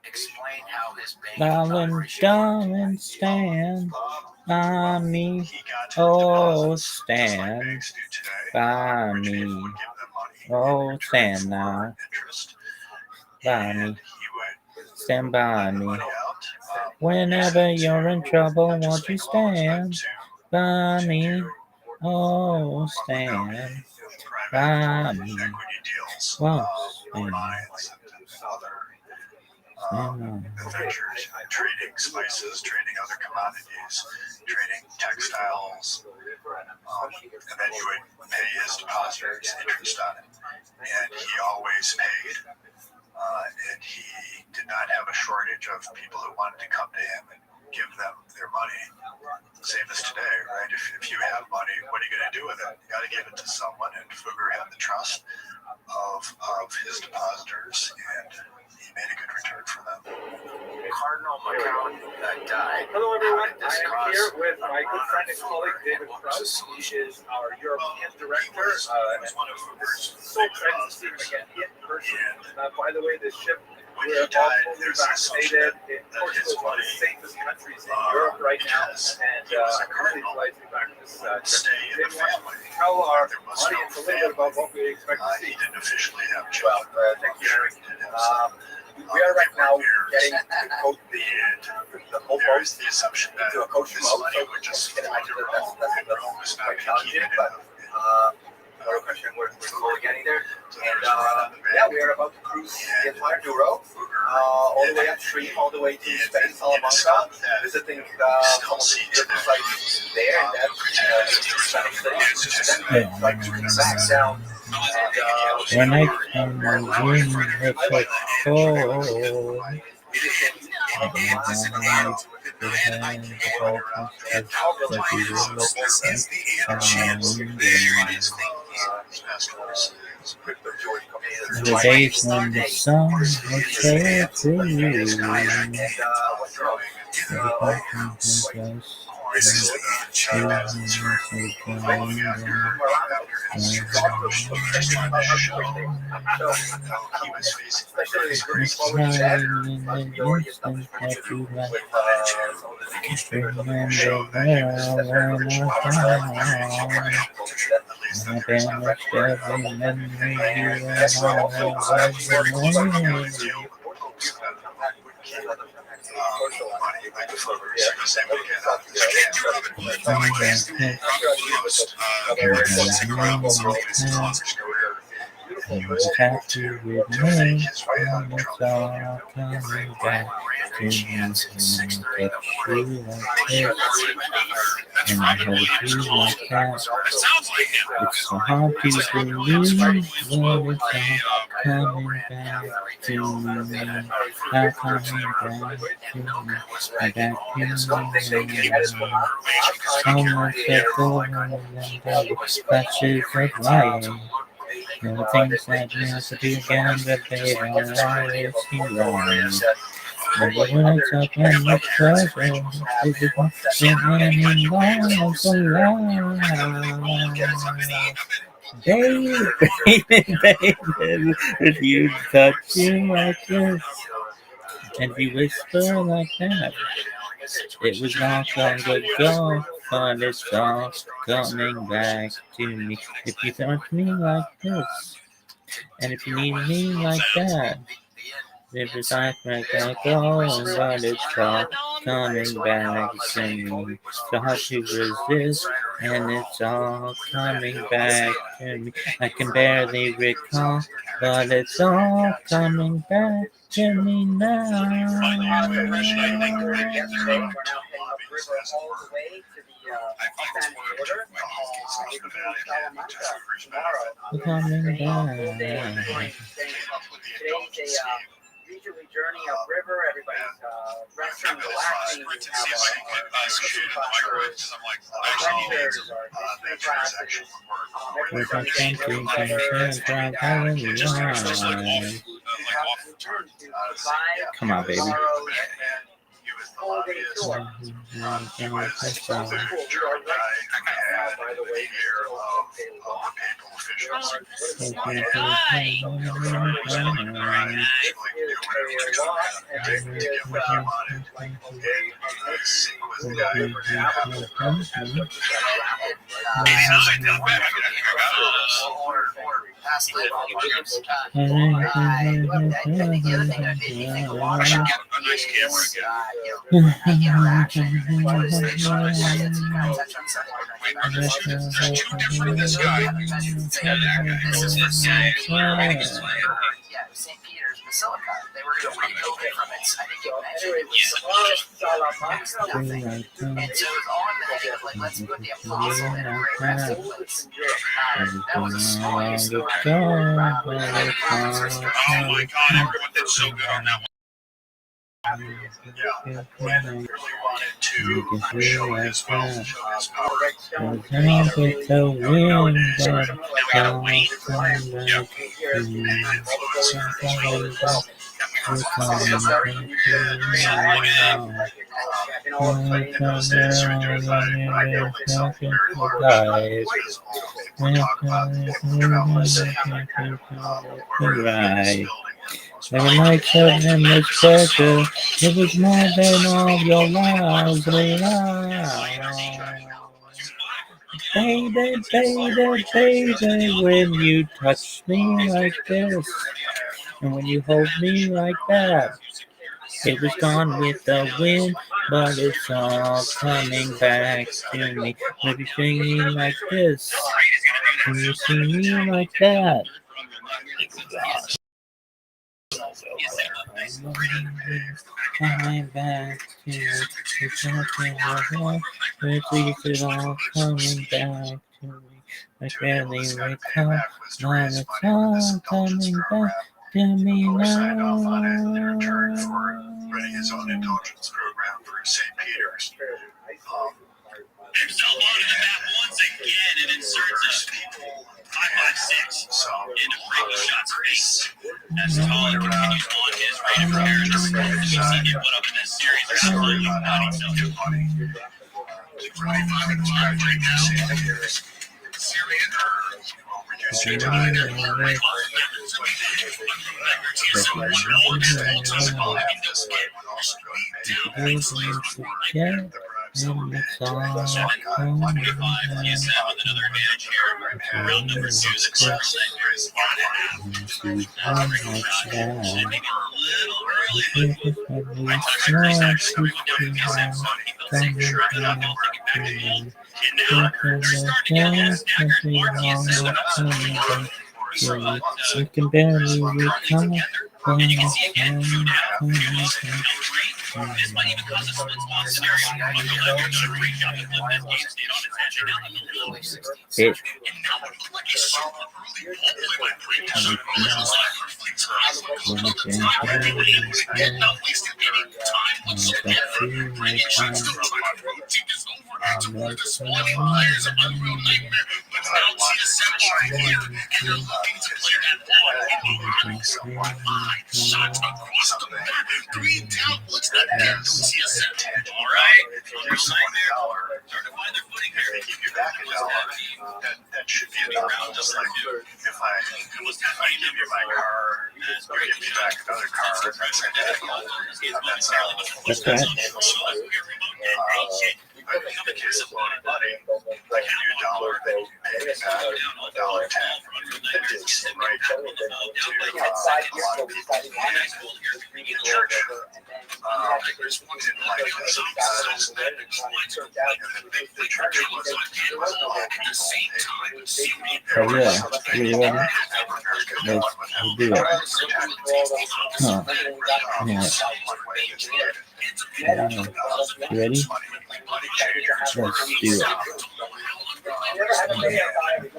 Explain how his banking Darling, darling, stand by me. Oh, stand by me. Oh, stand now. By me. Stand by me. Whenever you're in trouble, won't you stand by me? Oh, stand by me. Well, adventures, trading spices, trading other commodities, trading textiles, and then he would pay his depositors interest on it. And he always paid, and he did not have a shortage of people who wanted to come to him and give them their money. Same as today, right? If you have money, what are you going to do with it? You got to give it to someone, and Fugger had the trust of his depositors, and he made a good return for them. Cardinal McCown died. Hello, everyone. How did this I am cause here with a my good run friend on and food, colleague David and what was the Krause. solution? He is our European director. He was one of Fugger's So excited to see him again in person. By the way, this ship, when we're he all died, fully there's an vaccinated. assumption Portugal is one of the safest countries in Europe right now, and I'm really delighted to be back this trip. stay in the David, family. tell our There was no audience a little bit about what we expect to He see. didn't officially have Well, children. thank you, Eric. We are right now getting the whole There boat is the assumption that into a coach this mode, money so would just you can flow imagine to that Rome, that's and Rome was not quite going to keep challenging, it but no question, we're slowly getting there. And yeah, we are about to cruise the entire Douro, all the way upstream, all the way to Spain, Salamanca, visiting some of the beautiful sites there, and that's Spanish city. Then we'd like to come back down. When I come in, it's so cold. The days when the sun will share through you. Tattoo with me, and it's all coming back to me. Touch you like this, and I hold you like that. It's so hard to believe when it's all coming back to me. All coming back to me. Back to me. So much that go on and the flashes of light. There are things that you have to do again, but they don't always seem right. But when I talk and much pleasure, it's just many miles alive. Baby, baby, if you touch you like this, and you whisper like that, it was long ago, but it's all coming back to me. If you touch me like this, and if you need me like that, if it's like I go, but it's all coming back to me. So hard to resist, and it's all coming back to me. I can barely recall, but it's all coming back to me now. Coming back. Leisurely journey upriver. Everybody's resting, relaxing. We have Come on, baby. Basilica. They were going to rebuild it from its, I think you mentioned it was nothing. And so it was all in the head of, like, let's put the apostle in a great resting place. That was a small use of the money. Oh my god, everyone did so good on that one. Yeah, Brandon really wanted to show his wealth, show his power. With the wind that right. Every night of endless pleasure, it was more than all your lives Baby, baby, baby, when you touch me like this, and when you hold me like that, it was gone with the wind, but it's all coming back to me. When you see me like this, when you see me like that, coming back to me. It's nothing more. It's all coming back to me. I barely recall, now it's all coming back to me now. Running his own indulgence program for St. Peter's. There's a lot of the map once again and inserts a 5.56 into Frankie Shot's face. As Colin continues on his rate of repair and the we've seen him put up in this series are absolutely not himself. 25 and 5 right now. Syrian You can barely recall. and you can see again through now. This might even cause a split spot scenario. Michael should reach out and flip that game state on its head. Now in the middle of 16. Bitch. And now it looked like a super early ball play by Brady. So not wasting any time whatsoever. Brady shoots the routine is over towards the squad players of Unreal Nightmare. But now TSM are here and they're looking to play that ball. Five shots across the map. 3 down. What's that there? TSM. All right. Unreal Nightmare. Start to find their footing here. They give you back a dollar. That should be a round, just like if I give you my car, or give you back another car, that's identical. That's right. In the case of money, I give you a dollar, then you pay me back $1.10. It is right to a lot of people in the church. There's one in like this, the church was at the same time. Oh yeah, you ready? Let's do it. Huh. Yeah. You ready? Let's do it.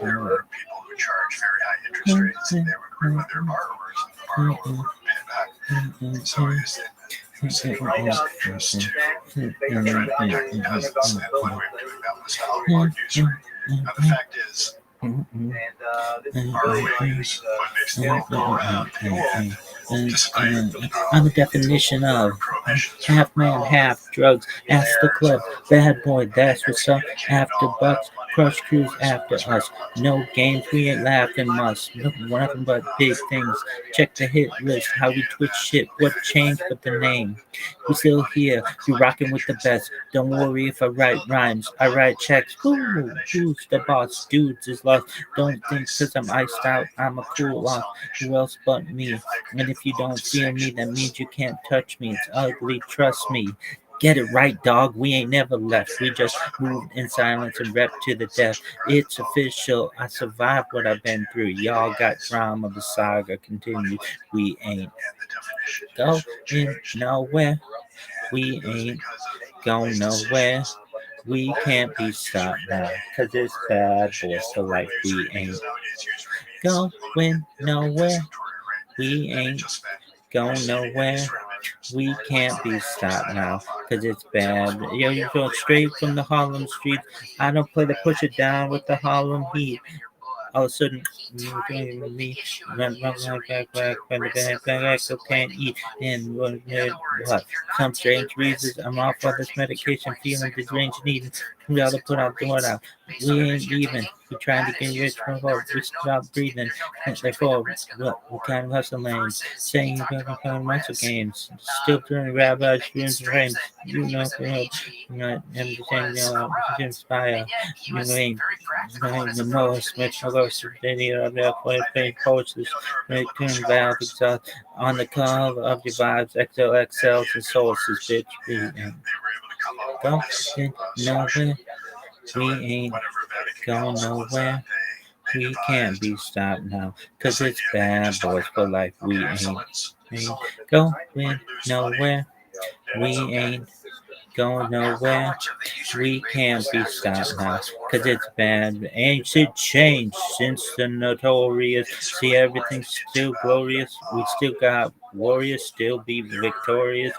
There were people who charge very high interest rates, and they would run their borrowers, and the borrower would pay back. So is it right interest to protect peasants, and one way of doing that was value usury. Now the fact is, borrowing is what makes the world go around, and I'm the definition of half man, half drugs. Ask the club, bad boy, that's what's up. After bucks, crush crews after us. No games, we ain't laughing much. Nothing but big things. Check the hit list, how we twitch shit. What changed but the name? We still here, you rocking with the best. Don't worry if I write rhymes, I write checks. Ooh, who's the boss? Dudes is lost. Don't think cause I'm iced out, I'm a cool off. Who else but me? And if you don't feel me, that means you can't touch me. It's ugly, trust me. Get it right, dog. We ain't never left. We just moved in silence and rep to the death. It's official. I survived what I've been through. Y'all got drama. The saga continues. We ain't going nowhere. We ain't going nowhere. We can't be stopped now. Cause it's bad boys for life. We ain't going nowhere. We ain't going nowhere. We can't be stopped now, cause it's bad. Yo, you go straight from the Harlem streets. I don't play the push it down with the Harlem heat. All of a sudden, me, run back, so can't eat. And what? Some strange reasons. I'm off of this medication, feeling deranged, needing. We ought to put our door out. We ain't leaving. We trying to get rich from home. We stop breathing. Therefore, what kind of hustle lanes? Saying you're going to play muscle games. Still doing rabbis, dreams, and frames. You know, everything, inspire. You ain't the most, much more any of their playing coaches, make tune valve exhaust on the cover of your vibes, XOXLs and sources, bitch. We ain't going nowhere. We ain't going nowhere. We can't be stopped now, cause it's bad boys for life. We ain't going nowhere. We ain't going nowhere. We can't be stopped now, cause it's bad. Ancient change since the notorious. See, everything's still glorious. We still got warriors, still be victorious.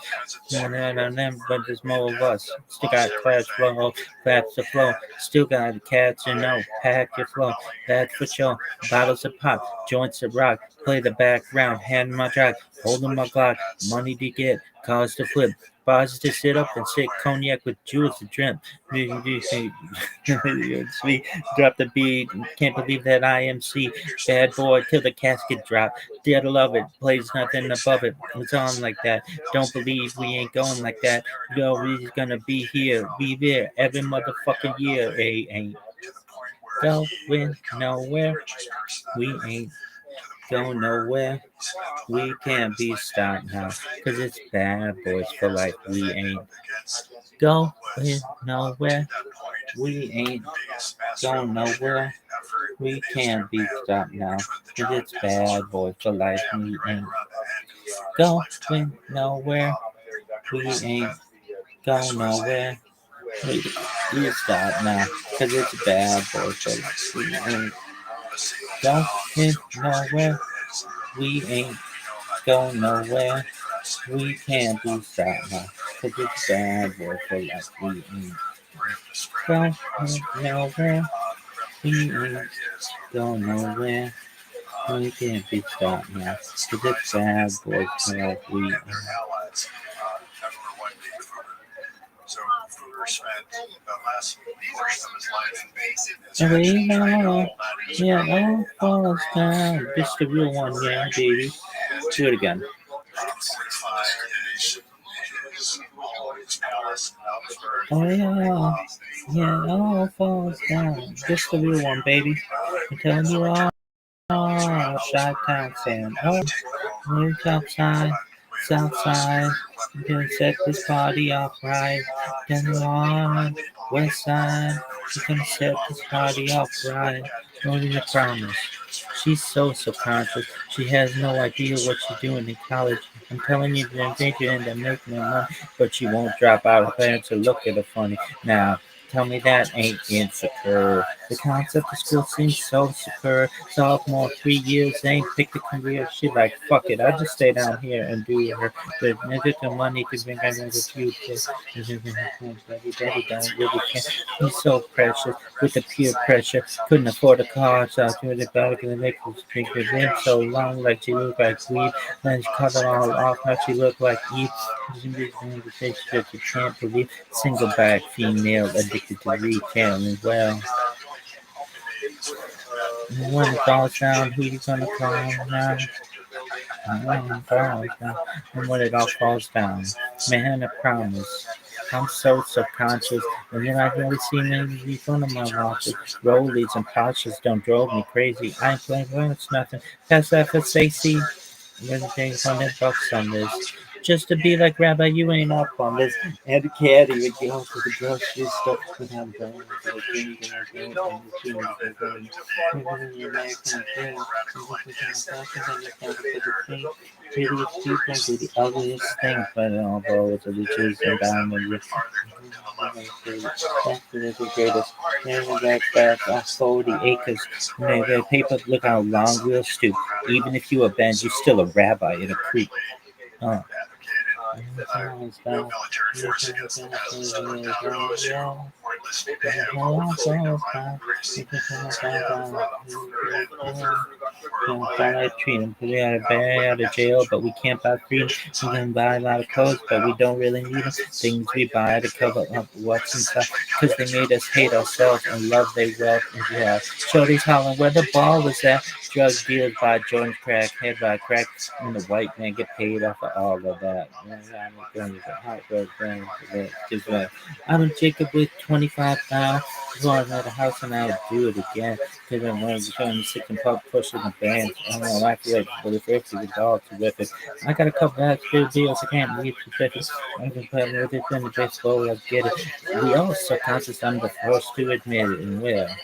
No, but there's more of us. Still got class flow, claps the flow. Still got cats and no, pack your flow. That's for sure. Bottles of pop, joints of rock. Play the background, hand my track, holding my Glock. Money to get, cars to flip. Bars to sit up and sit cognac with jewels to drip. Sweet, drop the beat. Can't believe that IMC. Bad boy till the casket drop. Dare to love it. Plays nothing above it. It's on like that. Don't believe we ain't going like that. Yo, we're gonna be here, be there every motherfucking year. Ain't going nowhere. We ain't going nowhere. We can't be stopped now, cause it's bad boys for life. We ain't going nowhere. We ain't going nowhere. We can't be stopped now, cause it's bad boys for life. We ain't going nowhere. We ain't going nowhere. We stop now, cause it's bad boys for life. We ain't going nowhere. We ain't going nowhere. We can't be stopped now, cause it's bad boy for life. We ain't going nowhere. We ain't going nowhere. We can't be stopped now, cause it's bad boy for life. We ain't. So Fugger spent the last portion of his life And we know, yeah, all falls down. This the real one, yeah, baby. Do it again. 45 days in his palace in Oh yeah, yeah, all falls down. This the real one, baby. I'm telling you all, Shy Town Sam. Oh, we're outside, south side. We're gonna set this party off right. Then we're on west side. We're gonna set this party off right. Only a promise. She's so subconscious. She has no idea what she's doing in college. I'm telling you, the danger end up making her money, but she won't drop out. Her parents will look at her funny. Now, tell me that ain't insecure. The concept of school seems so secure. Sophomore, 3 years, they ain't picked a career. She like, fuck it, I'll just stay down here and do her. But nigga, the money to bring out of the future. Daddy don't really care. He's so precious with the peer pressure. Couldn't afford a car, so I threw the bag and the necklace. Drink the rim so long, like she looked like weed. Then she cut it all off, now she looked like Eve. You can't believe single back female addicted to retail and well. When it falls down, who you gonna call now? And when it all falls down, man, I promise. I'm so subconscious, and then I can only see maybe front of my watches. Rollies and Porsches don't drove me crazy. I ain't playing well, it's nothing. Pass that for Stacy. $100 on this. just to be like Rabbi, you ain't up on this. And caddy would go to the grocery store without going to the drink and the prettiest people do the ugliest things, but although it's a riches and diamond, that's the greatest. That's 40 acres. The paper, look how long we'll stoop. Even if you are banned, you're still a rabbi in a creek. Military force against the peasants of those who were enlisted to have all the freedom by the priests. So Treat them. We got to buy out of jail, but we can't buy freedom. We can buy a lot of clothes, but we don't really need them. Things we buy to cover up what's inside, because they made us hate ourselves and love their wealth and yeah. Shorty's hollering where the ball was at. Drug dealers buy joint crack, head by crack, and the white man get paid off of all of that. I'm Jacob with 25 now. Going at a house and I'll do it again. Because I'm one of the trying to sick and pop pushing the band. I don't know, I feel like but it's actually the dog terrific. I got a couple of good deals I can't leave to check it. I can play with it in the baseball, I get it. We all subconscious, I'm the first to admit it, and well.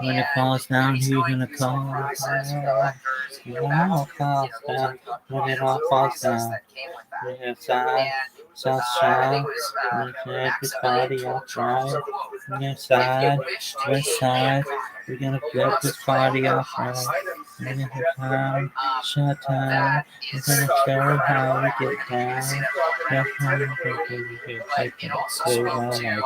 When it falls down, who's gonna call? When it all falls down, when it all falls down, we have side, south side, everybody outside. We have side, west side, we're gonna flip this party outside. We're gonna have time, short time, we're gonna show how we get down. That's how we get taken to my life.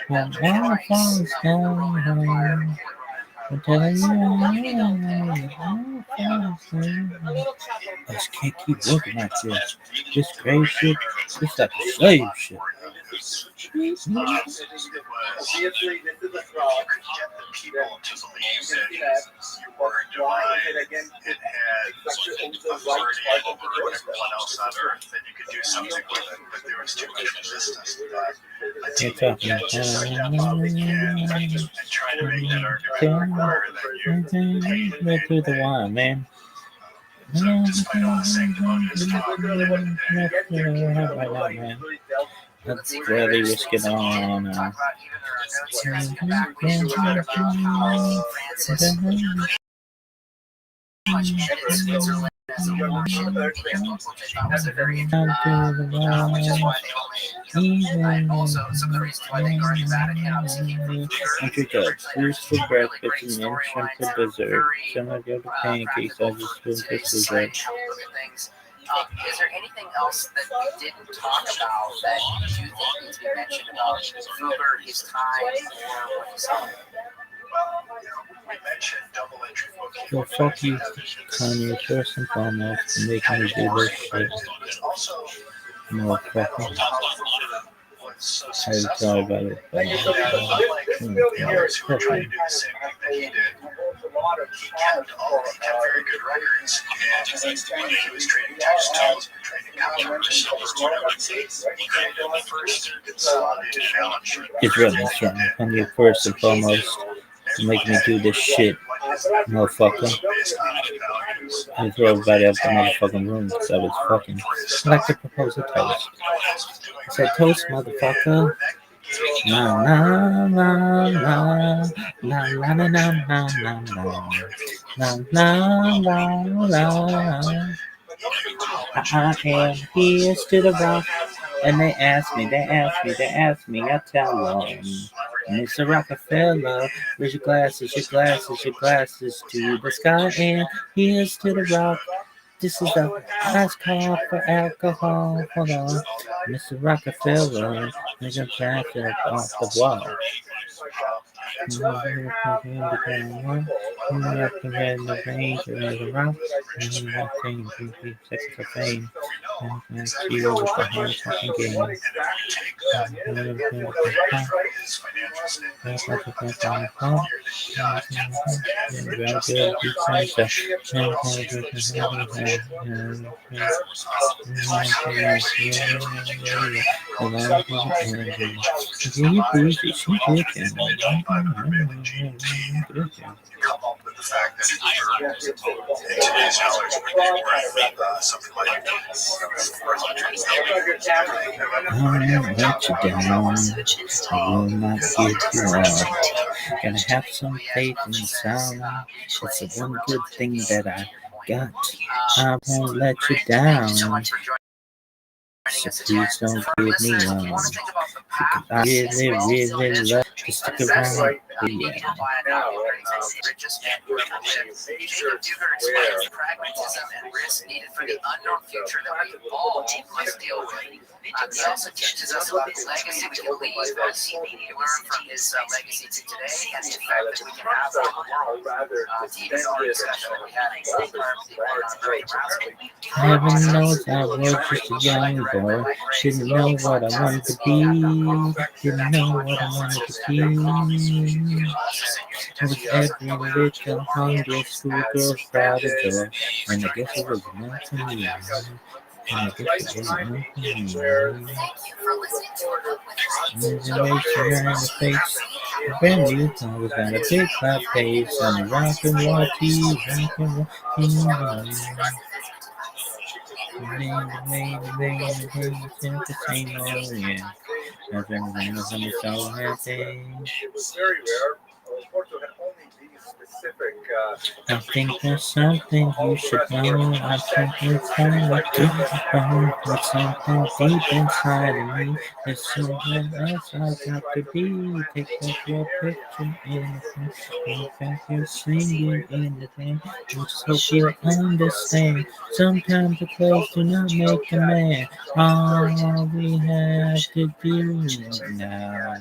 When it all falls down, I'm telling you, I just can't keep working like this. This crazy shit, it's like a slave shit. Obviously, this is a fraud. You could get the people to believe that you were divine, it had authority over everyone else on earth, that you could do something with it, but there was too much resistance to that. A team can't just sit down all they can and try to make that argument require that you pay Through the wire, man. So despite all the sanctimonious talk that That's really risking on. Also, some of the reasons why they guarded Vatican came from Fruits for breakfast and shrimp for dessert. Some of the other pancakes I just been for dessert. Is there anything else that we didn't talk about that you think needs to be mentioned about Uber, his time, or what he saw? we mentioned double entry bookkeeping. Well, fuck you, Kanye, first and foremost, for making me do this shit. Motherfucker. I'm sorry about it, but Others who were trying to do the same thing that he did. He kept very good records, and when he was trading textiles, trading copper, silver, whatever, he created the first consolidated balance sheet. it's really strong. Kanye, first and foremost, for making me do this shit, motherfucker. I throw everybody out the motherfucking room because I was fucking. I'd like to propose a toast. I said, toast, motherfucker. La la la la la la la la la la la la la. I am here to the rock, and they ask me, I tell them, Mr. Rockefeller, raise your glasses to the sky, and here's to the rock. This is the last call for alcohol. Hold on, Mr. Rockefeller, raise your glasses off the wall. The range of the rock, and nothing to be sex of fame. And you with the whole fucking game. the fact that in today's dollars would be worth something like I won't let you down. I will not give you up. Gotta have some faith in the sound. It's the one good thing that I got. I won't let you down. So please don't give me up. Because I really love to stick around. Yeah. Pragmatism and risk needed for the unknown future that we all must deal with. He also teaches us about the legacy we can leave as we learn from his legacy to today and the effect that we can have on the world. To even our discussion that we had in Rabbi Rothschild. Heaven knows I was just a young boy. Didn't know what I wanted to be. Didn't know what I wanted to be. I was every little hungry schoolgirl proud of joy. And I guess it was meant to me. And I guess it was meant to me. Inspiration in the face. A brand new song was on a big fat pace. On the rock and roll TV. Rock and roll TV. I think there's something you should know. I think it's time there's something deep inside of me. There's something else I got to be. Take off your picture in the front. In fact, you're singing in the thing. Just hope you understand. Sometimes the clothes do not make the man. All we have to do now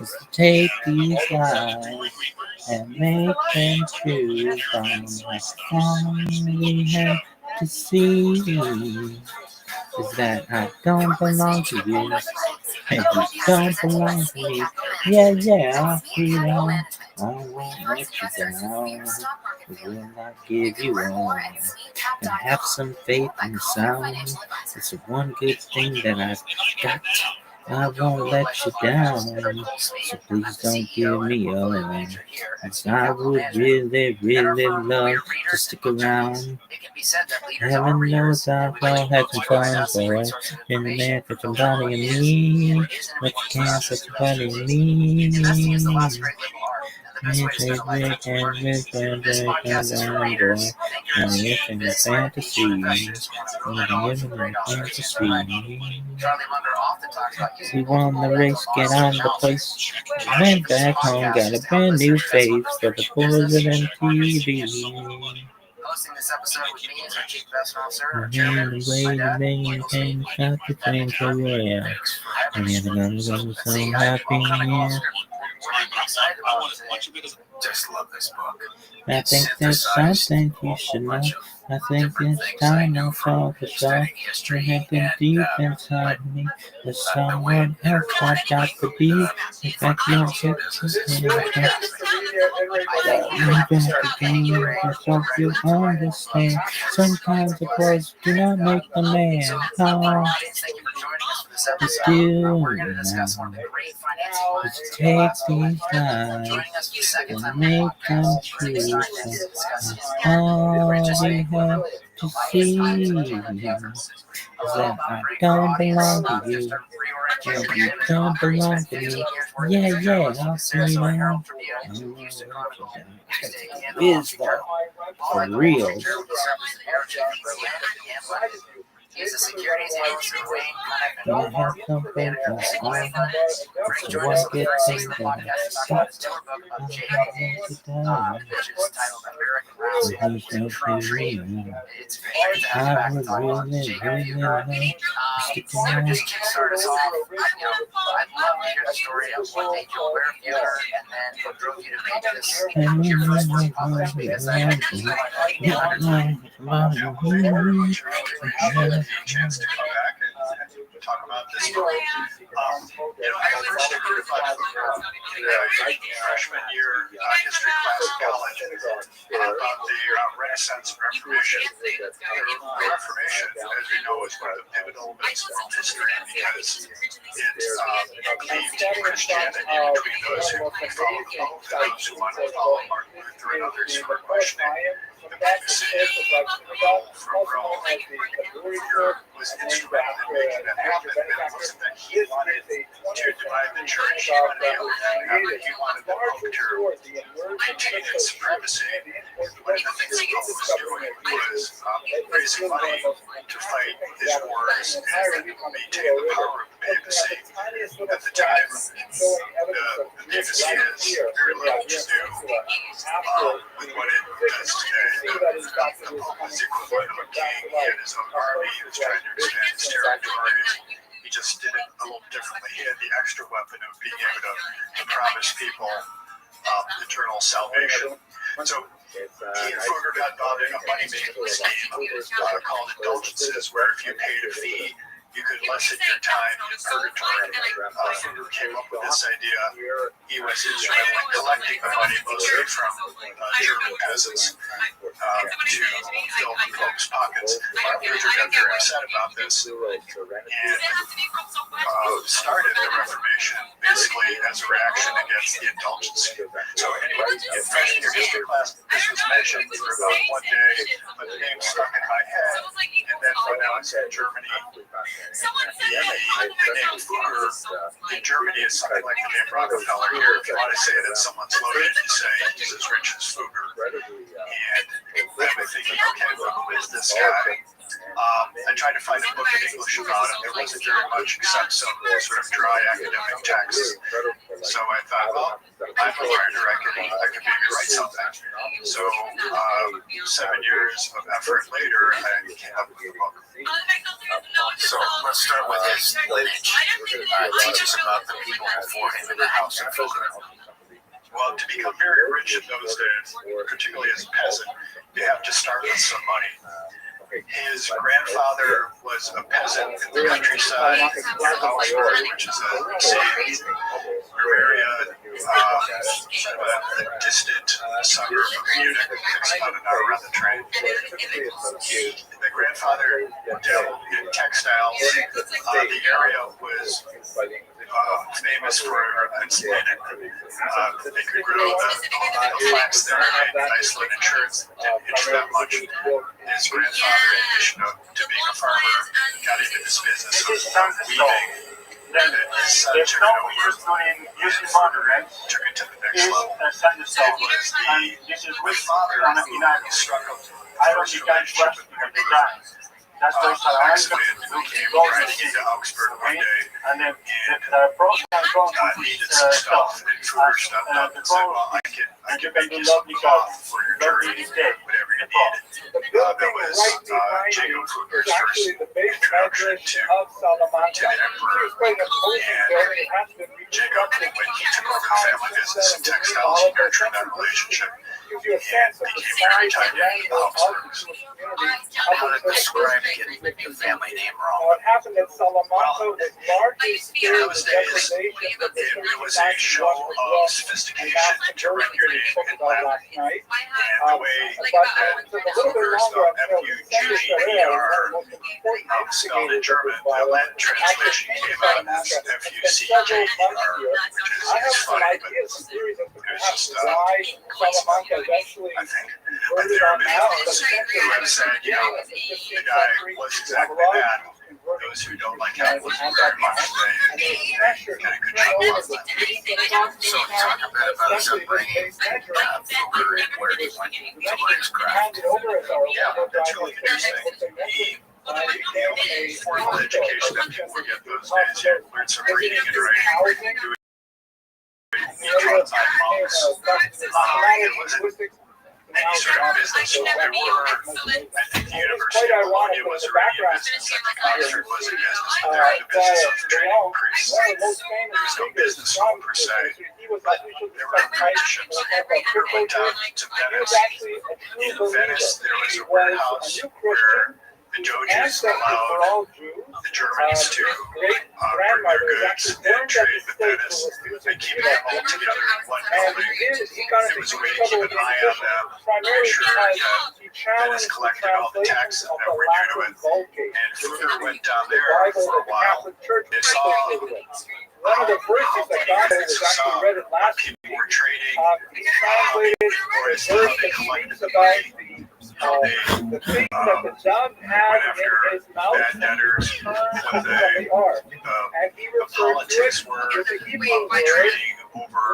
is to take these lies and make them true from us. All we have to see is that I don't belong to you, and you don't belong to me. Yeah, freedom. I won't let you down. I will not give you up. And have some faith in the sound. It's the one good thing that I've got. I won't let you down. So please don't give me up. As I would really love to stick around. Heaven knows I've all had some fun, boy. Been a man for somebody in me. But you can't for somebody in me. Me favorite and with them down, boy. And it's in the fantasy. And I'm living in fantasy. We won the race, get on the place. Went back home, got a brand new face for the boys of MTV. Hosting this episode with me is our Chief Investment Officer, Wait, shot the flame so royal. And the other guns are so happy, yeah. Just love this book. I think there's something you should know. I think it's time I saw the show. You have been deep inside me. There's someone else I've got to be. In fact, you don't get to see it. You got to gain yourself, you understand. Sometimes the clothes do not make the man. Oh, it's you now. Let's take these lives and make them true. All we have to see is that I don't belong to you, and you don't belong to me. Yeah, I'll see you now. Is though, for real. He's a securities analyst at Wayne. Gonna have something to say. It's the one good thing that I got. Which is titled American Rounds. I would really love to stick around. Just to start us off, I'd love to hear the story of what made you aware of Bueller and then what drove you to make this your first book published, because I think it's chance to come back and talk about this story. I first heard about freshman year history class in college about the Renaissance and Reformation. The Reformation, as we know, is one of the pivotal events in world history because it cleaved Christianity between those who followed Pope and those who wanted to follow Martin Luther and others who were questioning the papacy. From Rome, was instrumental in making that happen. It wasn't that he wanted to divide the church, he wanted the Pope to maintain its supremacy. One of the things the Pope was doing was raising money to fight his wars and maintain the power of the papacy. At the time, the papacy has very little to do with what it does today. The Pope was the equivalent of a king. He had his own army. He was trying to expand his territories. He just did it a little differently. He had the extra weapon of being able to promise people eternal salvation. So he and Fugger got involved in a money-making scheme called indulgences, where if you paid a fee, you could lessen your time in purgatory. Fugger came up with this idea. He was instrumental in collecting the money, mostly from German peasants, to fill the Pope's pockets. Martin Luther got very upset about this and started the Reformation, basically as a reaction against the indulgency. So anyway, in freshman year history class, this was mentioned for about one day, but the name stuck in my head. And then when I was in Germany, the name Fugger in Germany is something like the name Rockefeller. Here, if you want to say that someone's loaded, you say he's as rich as Fugger. And I've been thinking, okay, well, who is this guy? I tried to find a book in English about him. There wasn't very much except some sort of dry academic texts. So I thought, well, I'm a writer. I could maybe write something. So 7 years of effort later, I came up with a book. So let's start with his lineage. Teach us about the people before him in the house of Fugger. Well, to become very rich in those days, particularly as a peasant, you have to start with some money. His grandfather was a peasant in the countryside near Augsburg, which is a city, area, sort of a distant suburb of Munich, takes about an hour around the train. The grandfather dealt in textiles. The area was famous for its linen. They could grow the flax there and made nice linen shirts. Didn't itch that much. His grandfather, in addition to being a farmer, got into this business of weaving. And his son took it over, and Fugger took it to the next level. It was the father who struck up the first relationship with Fugger. Accident came riding into Augsburg one day and needed some stuff, and Fugger stepped up and said, well, I can make you some cloth for your journey, whatever you need. That was Jacob Fugger's first introduction to the emperor. And Jacob, when he took over the family business in textiles, he nurtured that relationship and became very tight in Augsburg. How to describe getting the family name wrong? Well, in those days, it was a show of sophistication to write your name in Latin. And the way Fugger spelled F-U-G-G-E-R, spelled in German, the Latin translation came out as F-U-C-J-E-R, which is funny, but it was just coincidental, I think. But there are many who have said, the guy was exactly that. Those who don't like him wasn't very much. They kind of good job. So talk a bit about his upbringing, Fugger, and where he went to learn his craft. Yeah, that's really interesting. He became a formal education that people forget those days. He learned some reading and writing. He taught by monks. It wasn't any sort of business. So there were, I think the University of Bologna was already a business. I think Oxford was a business, but they're in the business of training priests. There was no business school per se, but there were apprenticeships. Fugger went down to Venice. In Venice, there was a warehouse where the Doges allowed the Germans to bring their goods and trade with Venice and keep them all together in one building. It was a way to keep an eye on them, make sure that Venice collected all the taxes that were due to it. And Further went down there for a while. They saw one of the verses that God was actually read it last week. People were trading, translated or the as how verse they that collected speaks about the the thing that the dove had in his mouth bad debtors, turns when from the are. And he the referred to politics it were with the Hebrew word. trading over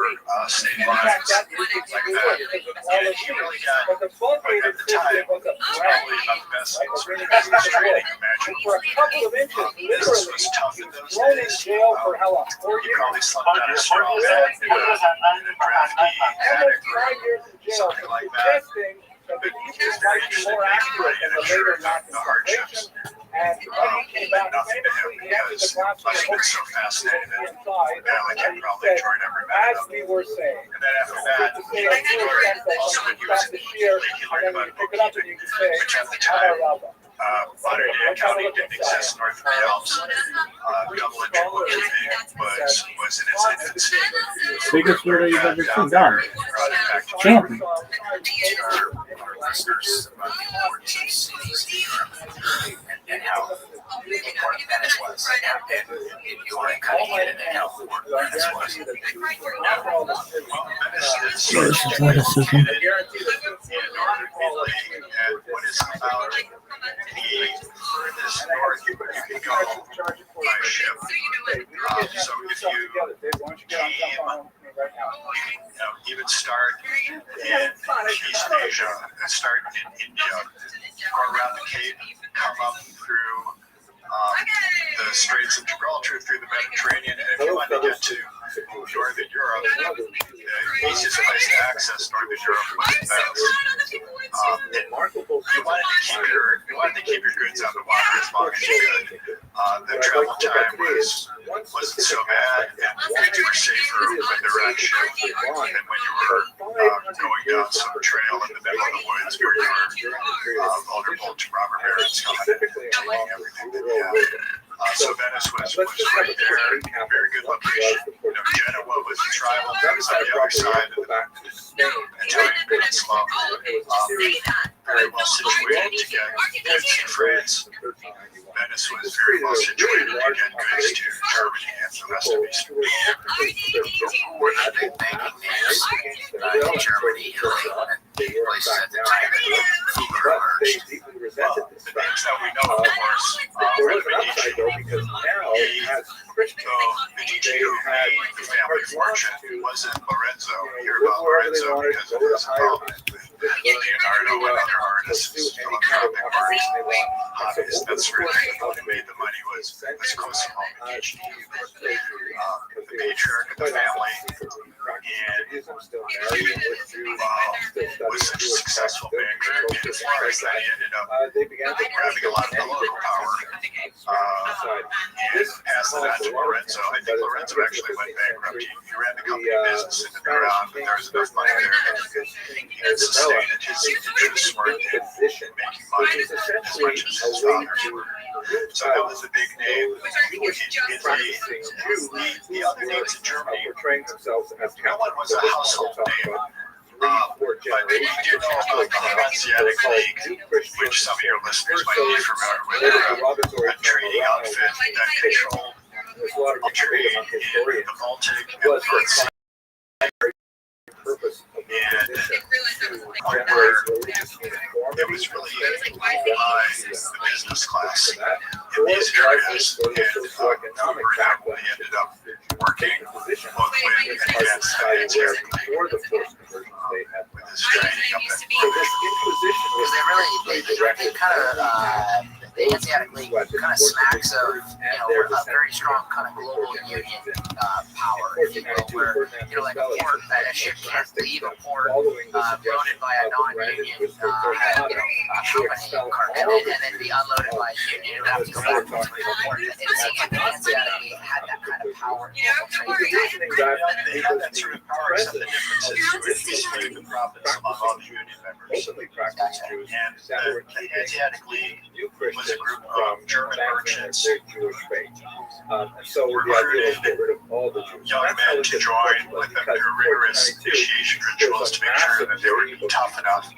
state In fact, lines that like is that. because of all And the he things. really got, But the at bulkated the time, system was a probably branch. about the best Right, we're sort of bringing back business to the trading book. imaginable. And for a couple of inches, Business literally, was tough he in was those thrown in days. jail for how long? 4 You years? probably slept on a straw bed in a drafty attic Almost 5 years in jail for something like that. suggesting that the Hebrew might be more accurate than the later Latin translation. And when he came back, Nothing to him famously, he answered the because question I've been so fascinated inside, Valley and he probably said, enjoyed every minute as of we it. were saying. And then after that, To say a few examples, also when when you he was start to share, he learned and then about you pick it up and you can say, which at the time, Amarava. modern day accounting didn't exist north of the Alps. Double entry bookkeeping was in its infancy. Biggest murder you've ever seen done. Champion. Our listeners about the importance of cities in Europe and how important Venice was. And if you want to kind of get into how important Venice was. Yes, athleticism. In northern Italy, and what is about the furthest north you can go by ship. So if you came, even start in East Asia, start in India, go around the Cape, come up through the Straits of Gibraltar, through the Mediterranean, and if you want to get to Northern Europe, the easiest place to access Northern Europe was Venice. You wanted to keep your goods on the water as long as you could. The travel time wasn't so bad, and things were safer when they were on ship than when you were going down some trail in the middle of the woods where you were vulnerable to robber barons coming and taking everything that you had. So Venice was right there, very good location. Genoa was a tribal, Venice on the other side of the Italian peninsula, very well situated to get goods to France. Venice was very well situated to get goods to Germany and the rest of Eastern Europe. Were the big banking names in Germany, Italy, and places at the time that Uber emerged? The names that we know, of course, were the Medici. The Medici who made the family fortune wasn't Lorenzo. You hear about Lorenzo because of his involvement with Leonardo and other artists, philanthropic artists. That's where they made the money was Cosimo Medici, the patriarch of the family, and was such a successful banker as far as that he ended up grabbing a lot of political power and passed it on to Lorenzo. I think Lorenzo actually went bankrupt. He ran the company business in the ground, but there was enough money there that he had sustained it. His interests weren't in making money as much as his father's were. So that was a big name in Italy. The other names in Germany, no one was a household name. But we do know about the Hanseatic League, which some of your listeners might be familiar with, a trading outfit that controlled the trade in the Baltic and the North Sea. And it was really by the business class in these areas, and Uber happily ended up working both with and against the Hanseatic League with his trading up at Because they kind of, the Hanseatic League kind of smacks of, a very strong kind of global union power, if you will, where, like a port, a ship can't leave a port loaded by a non-union, company, and then be unloaded by a union, and have to go back to the port. And it seems like the Hanseatic League had that kind of power in global trade. They had that sort of power, except the difference is to distribute the profits among all the union members. And the Hanseatic League new was a Christians group from of German abandoning merchants their Jewish faith. And so the idea was to get rid of all the Jews. young men to join with them through rigorous initiation rituals to make sure that they would be tough enough.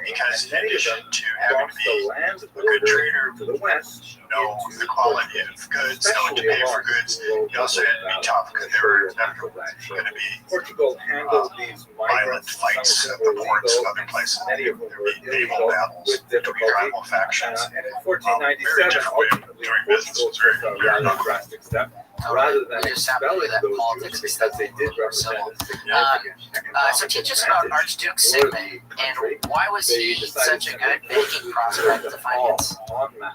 Because in addition to having to be a good trader, to the west, know the quality of goods, know what to pay for goods, you also had to be tough because there were going to be Portugal handled these violent migrants. fights at the ports and other places. Many of them There'd were be naval battles, with there'd be difficulty. rival factions. And in Very 1497, different way of ultimately, doing business. Portugal It's very took a rather drastic step. Rather than We just have to do expelling that those politics Jews and because they did represent a significant So teach us about Archduke Sigmund and why was he such a good banking prospect to finance?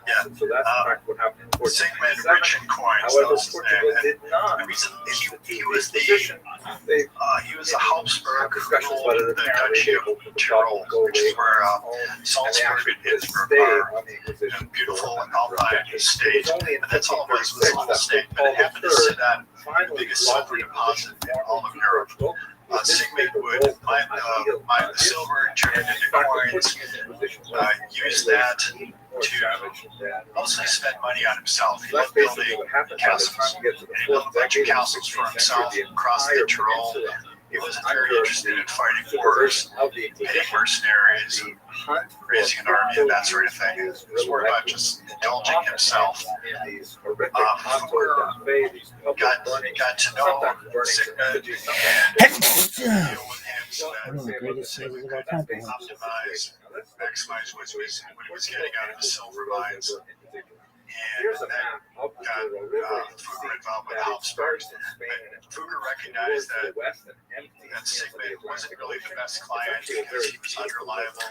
Yeah. So that's in fact what happened in Sigmund 1497. rich in coins. However, Those, Portugal did not. the reason he institute was this the position. They he was a Habsburg who discussions ruled whether the the Duchy of Tyrol, which is where Salzburg and Innsbruck are. A beautiful alpine state, and that's all it was a little state, but it happened to sit on the biggest silver deposit in all of Europe. Sigmund would mine the silver, turn it into coins, use that to mostly spend money on himself. He loved building castles, and he built a bunch of castles for himself across the Tyrol. He wasn't very interested in fighting wars, paying mercenaries, raising an army, and that sort of thing. He was more about just indulging himself. Got to know Sigmund and deal with him so One of the that greatest Sigmund sailors of all could time, perhaps. optimize, maximize what he was getting out of the silver mines. And Here's a that map of the got Tyrol River. Fugger involved with the Habsburgs. But Fugger recognized that Sigmund wasn't really the best client because he was unreliable.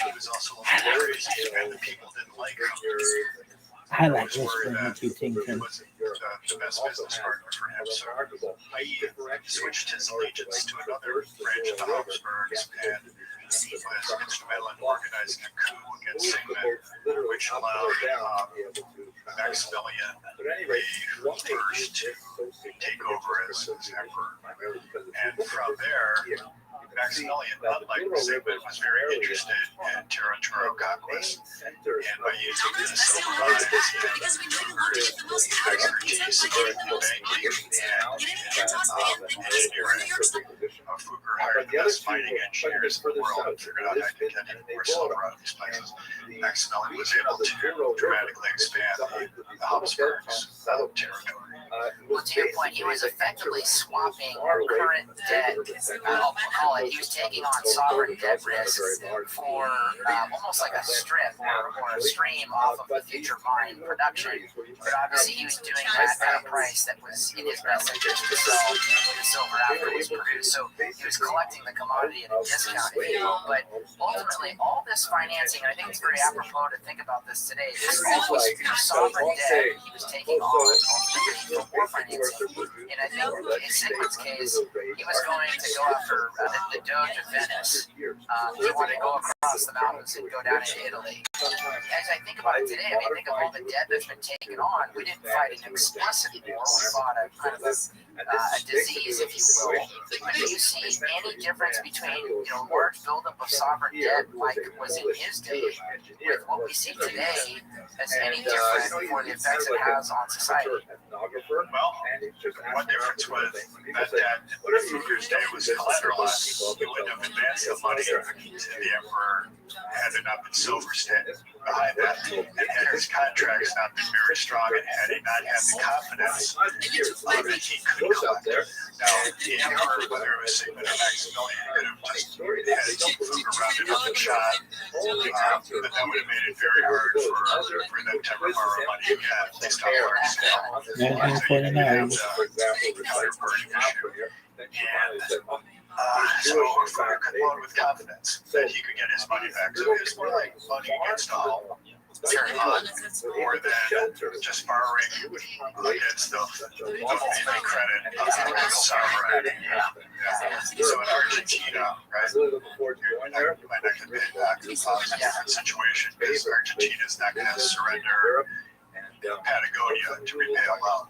He was also a little crazy, and the people didn't like him. I like He was this worried when that you think he wasn't the best business partner for him. So he switched his allegiance to another branch of the Habsburgs and was instrumental in organizing a coup against Sigmund, which allowed Maximilian the first to take over as emperor. And from there, Maximilian, unlike Sigmund, was very interested in territorial conquest. And by using the silver mines and Fugger's expertise in banking and engineering, Fugger hired the best mining engineers in the world and figured out how to get more silver out of these places. Maximilian was able to dramatically expand the Habsburgs' territory. Well, to your point, he was effectively swapping current debt. I'll call it. He was taking on sovereign debt risks for almost like a strip or a stream off of the future mine production. But obviously, he was doing that at a price that was in his best interest to sell the silver after it was produced. So he was collecting the commodity at a discount, if you will. But ultimately, all this financing, and I think it's very apropos to think about this today. This all was through sovereign debt he was taking on ultimately for war financing. And I think in Sigmund's case, he was going to go after the Doge of Venice. He wanted to go across the mountains and go down into Italy. As I think about it today, I mean, think of all the debt that's been taken on. We didn't fight an explicit war. We fought a kind of a disease, if you will. But do you see any difference between, large buildup of sovereign debt like was in his day with what we see today as any different for the effects it has on society? Well, one difference was that Fugger's day was collateralized. He wouldn't have advanced the money to the emperor had it not been silver standing behind that. And had his contracts not been very strong and had he not had the confidence that he could collect. Now, the emperor, whether it was Sigmund or Maximilian, could have just had Fugger rounded up and shot, but that would have made it very hard for them to ever borrow money again, at least on a large scale. 1949. Counterparty issue. And so Fugger could loan with confidence that he could get his money back. So it was more like money against all. More than just borrowing against the credit of the sovereign. So in Argentina, right, you might not get paid back. It's a different situation because Argentina is not going to surrender Patagonia to repay a loan.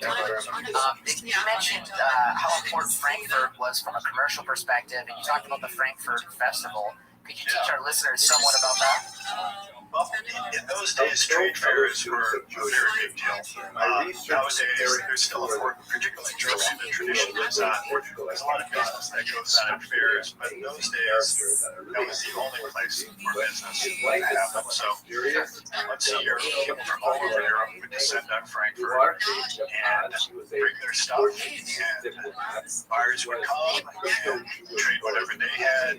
You mentioned how important Frankfurt was from a commercial perspective, and you talked about the Frankfurt Festival. Could you teach our listeners somewhat about that? Well, in those days, trade fairs were a very big deal. Nowadays, they're still important, particularly in Germany. The tradition lives on. There's a lot of business that goes on at fairs, but in those days, that was the only place where business happened. So, let's see here, people from all over Europe would descend on Frankfurt and bring their stuff, and buyers would come and trade whatever they had.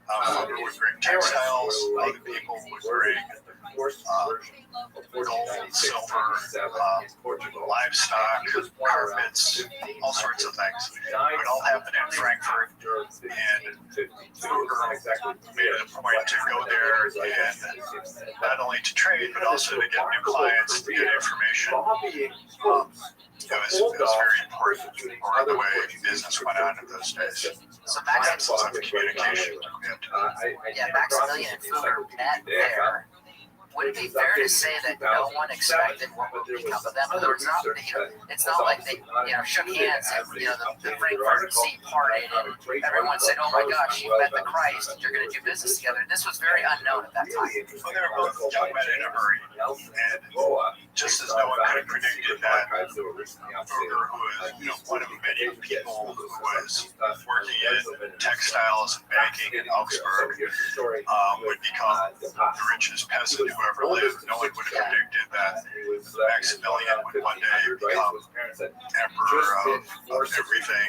People would bring textiles, other people would bring gold, silver, livestock, carpets, all sorts of things. It would all happen in Frankfurt, and Uber made it a point to go there and not only to trade, but also to get new clients, to get information. It was very important for the way business went on in those days. So Maximilian of communication. Maximilian and Fugger met there. Would it be fair to say that no one expected what would become of them? In other words, it's not like they shook hands and the Frankfurt Sea parted and everyone said, "Oh my gosh, you met the Christ, you're going to do business together." This was very unknown at that time. Well, they were both young men in a hurry, and just as no one could have predicted that Fugger, who was one of many people who was working in textiles and banking in Augsburg, would become the richest peasant who ever lived. No one would have predicted that Maximilian would one day become emperor of everything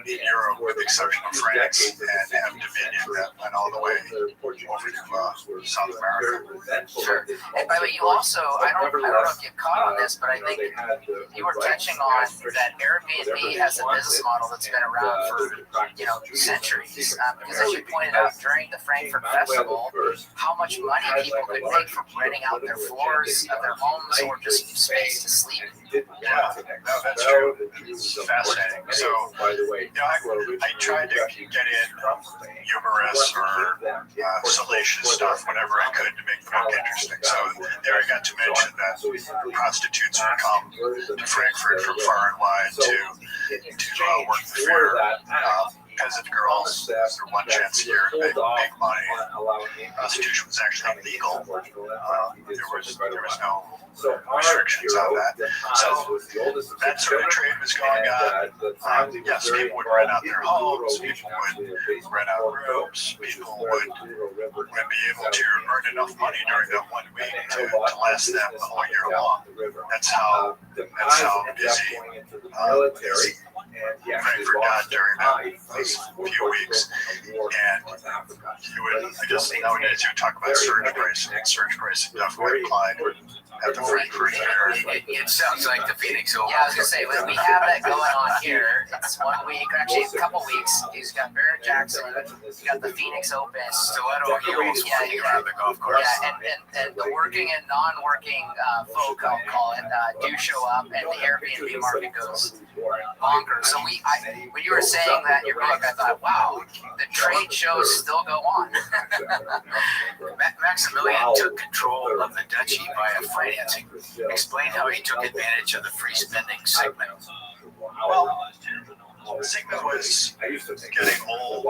in Europe, with the exception of France, and have dominion that went all the way over to South America. Sure. And by the way, you also, I don't know if you caught on this, but I think you were touching on that Airbnb has a business model that's been around for centuries. Because as you pointed out during the Frankfurt Festival, how much money people could make from renting out their floors of their homes or just space to sleep. Yeah, no, that's true. It's fascinating. So, I tried to get in humorous or salacious stuff whenever I could to make the book interesting. So there I got to mention that prostitutes would come to Frankfurt from far and wide to work the fair. Peasant girls, their one chance a year to make money. Prostitution was actually illegal. There was no restrictions on that. So that sort of trade was going on. Yes, people would rent out their homes, people would rent out rooms, people would be able to earn enough money during that 1 week to last them the whole year long. That's how busy Frankfurt got during those few weeks. And you would, I guess nowadays you would talk about surge pricing. Surge pricing definitely applied at the Frankfurt Fair. It sounds like the Phoenix Open. Yeah, I was going to say, we have that going on here. It's 1 week, actually a couple weeks. He's got Barrett Jackson, you got the Phoenix Open. Stiletto heels around the golf course. Yeah, and the working and non-working folk, I'll call it, do show up, and the Airbnb market goes bonkers. So when you were saying that in your book, I thought, wow, the trade shows still go on. Maximilian took control of the duchy via financing. Explain how he took advantage of the free spending segment. Well, Sigmund was getting old.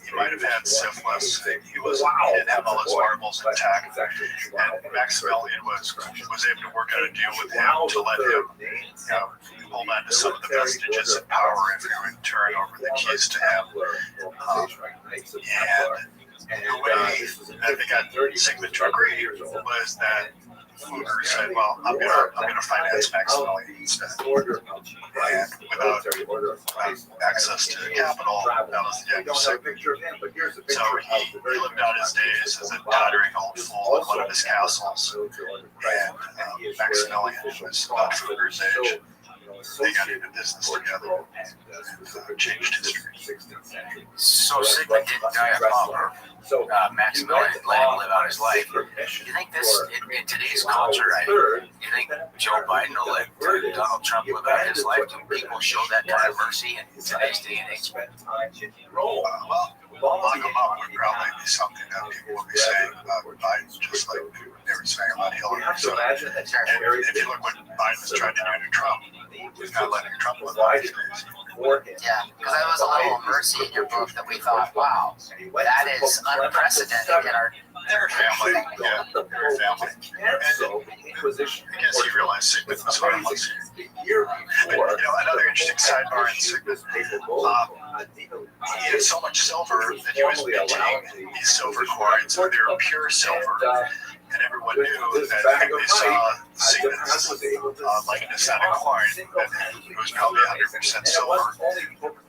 He might have had syphilis. He didn't have all his marbles intact. And Maximilian was able to work out a deal with him to let him hold on to some of the vestiges of power if he would turn over the keys to him. And the way that they got Sigmund to agree was that Fugger said, "Well, I'm gonna finance Maximilian instead." And without access to the capital, that was the end of Sigmund. So he lived out his days as a tottering old fool in one of his castles. And Maximilian was about Fugger's age. They got into business together and changed history. So Sigmund didn't die a pauper. Maximilian let him live out his life. You think this, in today's culture, you think Joe Biden will let Donald Trump live out his life? Do people show that kind of mercy in today's day and age? Lock him up would probably be something that people would be saying about Biden, just like they were saying about Hillary. So, and if you look what Biden was trying to do to Trump, he's not letting Trump live out his days. Yeah, because that was a level of mercy in your book that we thought, wow, that is unprecedented in our They're family. Yeah, they're family. Cancel the Inquisition. I guess he realized Sigmund was harmless. Another interesting sidebar in Sigmund. He had so much silver that he was minting these silver coins, and they were pure silver. And everyone knew that if they saw Sigmund's likeness on a coin, that it was probably 100% silver.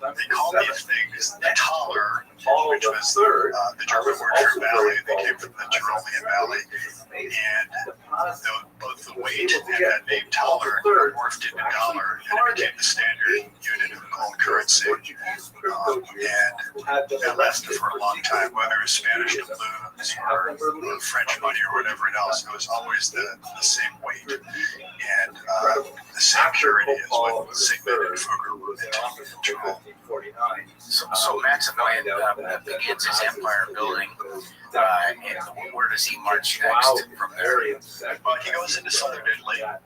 They called these things the taler, which was the German word for valley. They came from the Tyrolean Valley. And both the weight and that name taler morphed into dollar, and it became the standard unit of gold currency. And that lasted for a long time, whether it was Spanish doubloons or French money or whatever else. It was always the same weight and the same purity as what Sigmund and Fugger were in Tyrol. So Maximilian begins his empire building. And where does he march next from there? Well, he goes into southern Italy, and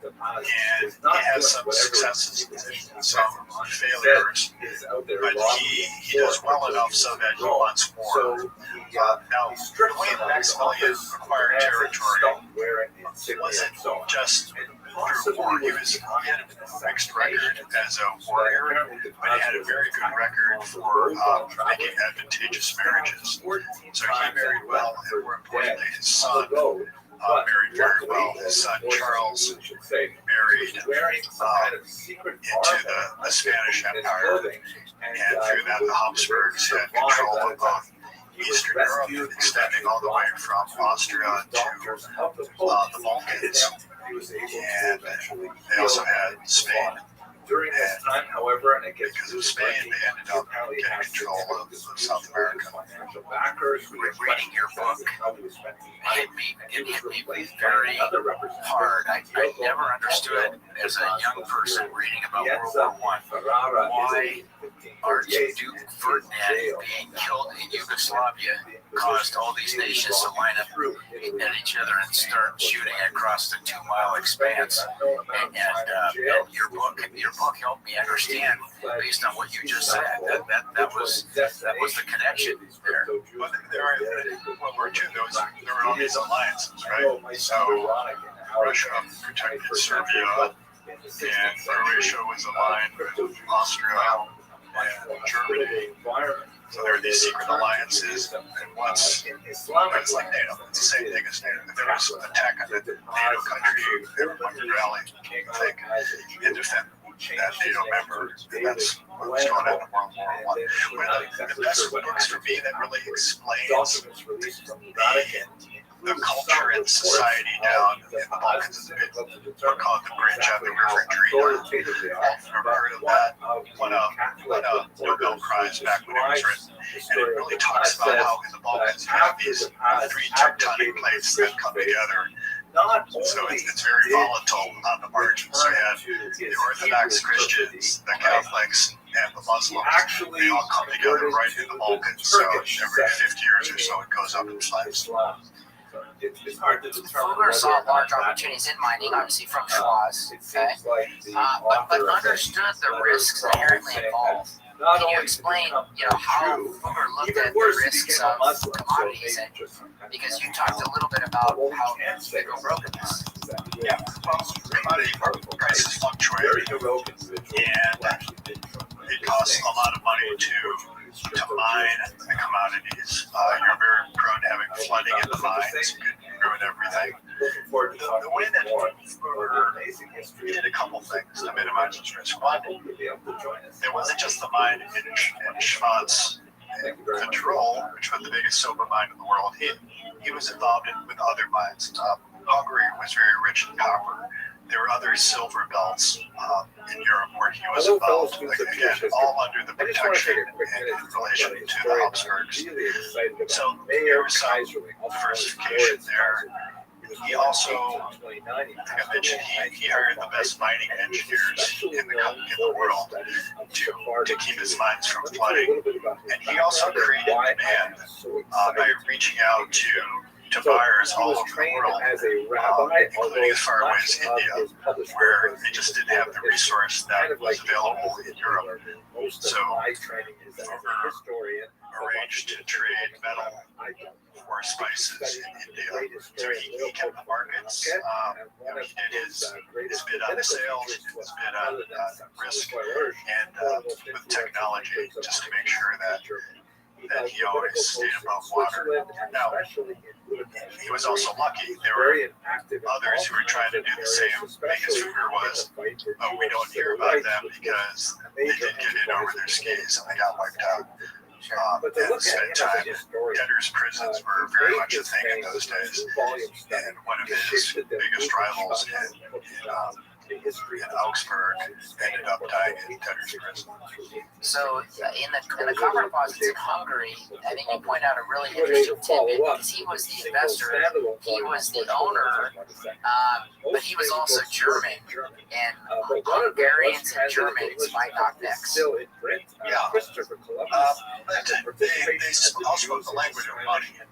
he has some successes and some failures, but he does well enough so that he wants more. Now, the way Maximilian acquired territory wasn't just through war. He had a mixed record as a warrior, but he had a very good record for making advantageous marriages. So he married well, and more importantly, his son married very well. His son Charles married into the Spanish Empire, and through that the Habsburgs had control of both Eastern Europe, extending all the way from Austria to the Balkans, and they also had Spain. During this time, however, and it gets because of Spain, they ended up getting control of South America. Reading your book, it hit me very hard. I never understood as a young person reading about World War I why Archduke Ferdinand being killed in Yugoslavia caused all these nations to line up at each other and start shooting across the 2-mile expanse. And your book helped me understand, based on what you just said, that was the connection there. Well, World War II, there were all these alliances, right? So Russia protected Serbia, and Croatia was aligned with Austria and Germany. So there were these secret alliances, and once it's like NATO, it's the same thing as NATO. If there was an attack on a NATO country, everyone would rally, and defend that NATO member. And that's what was going on in World War I. One of the best books for me that really explains the culture and society down in the Balkans is a book called The Bridge on the River Drina. I've never heard of that. Won a Nobel Prize back when it was written. And it really talks about how in the Balkans you have these 3 tectonic plates that come together. So it's very volatile on the margins. So you have the Orthodox Christians, the Catholics, and the Muslims. They all come together right in the Balkans. So every 50 years or so it goes up in flames. Fugger saw large opportunities in mining, obviously from Schwaz, okay? But understood the risks inherently involved. Can you explain, how Fugger looked at the risks of commodities? Because you talked a little bit about how they go broke in this. Yeah, well, commodity prices fluctuate, and it costs a lot of money to mine the commodities. You're very prone to having flooding in the mines. You can ruin everything. The way that Fugger did a couple things to minimize this risk. One, there wasn't just the mine in Schwaz control, which was the biggest silver mine in the world. He was involved with other mines. Hungary was very rich in copper. There were other silver belts in Europe where he was involved, again, all under the protection and in relation to the Habsburgs. So there was some diversification there. He also, like I mentioned, he hired the best mining engineers in the world to keep his mines from flooding. And he also created demand by reaching out to to buyers he all was over the trained world, as a rabbi, including as far away as much of India, his published where work they was just didn't have the resource that kind of was like available in Europe. Most So, of my training is as a historian. Arranged to trade metal I don't or spices in India. So he kept the markets. He did his bid on sales, his bid on risk, and with technology, just to make sure that he always stayed above water. Now, he was also lucky. There were others who were trying to do the same thing as Fugger was, but we don't hear about them because they did get in over their skis and they got wiped out. At the same time, debtors' prisons were very much a thing in those days. And one of his biggest rivals in Augsburg ended up dying in debtors' prison. So in the copper deposits in Hungary, I think you point out a really interesting tidbit because he was the investor, he was the owner, but he was also German, and Hungarians and Germans might not mix. Yeah, they all spoke the language of money, and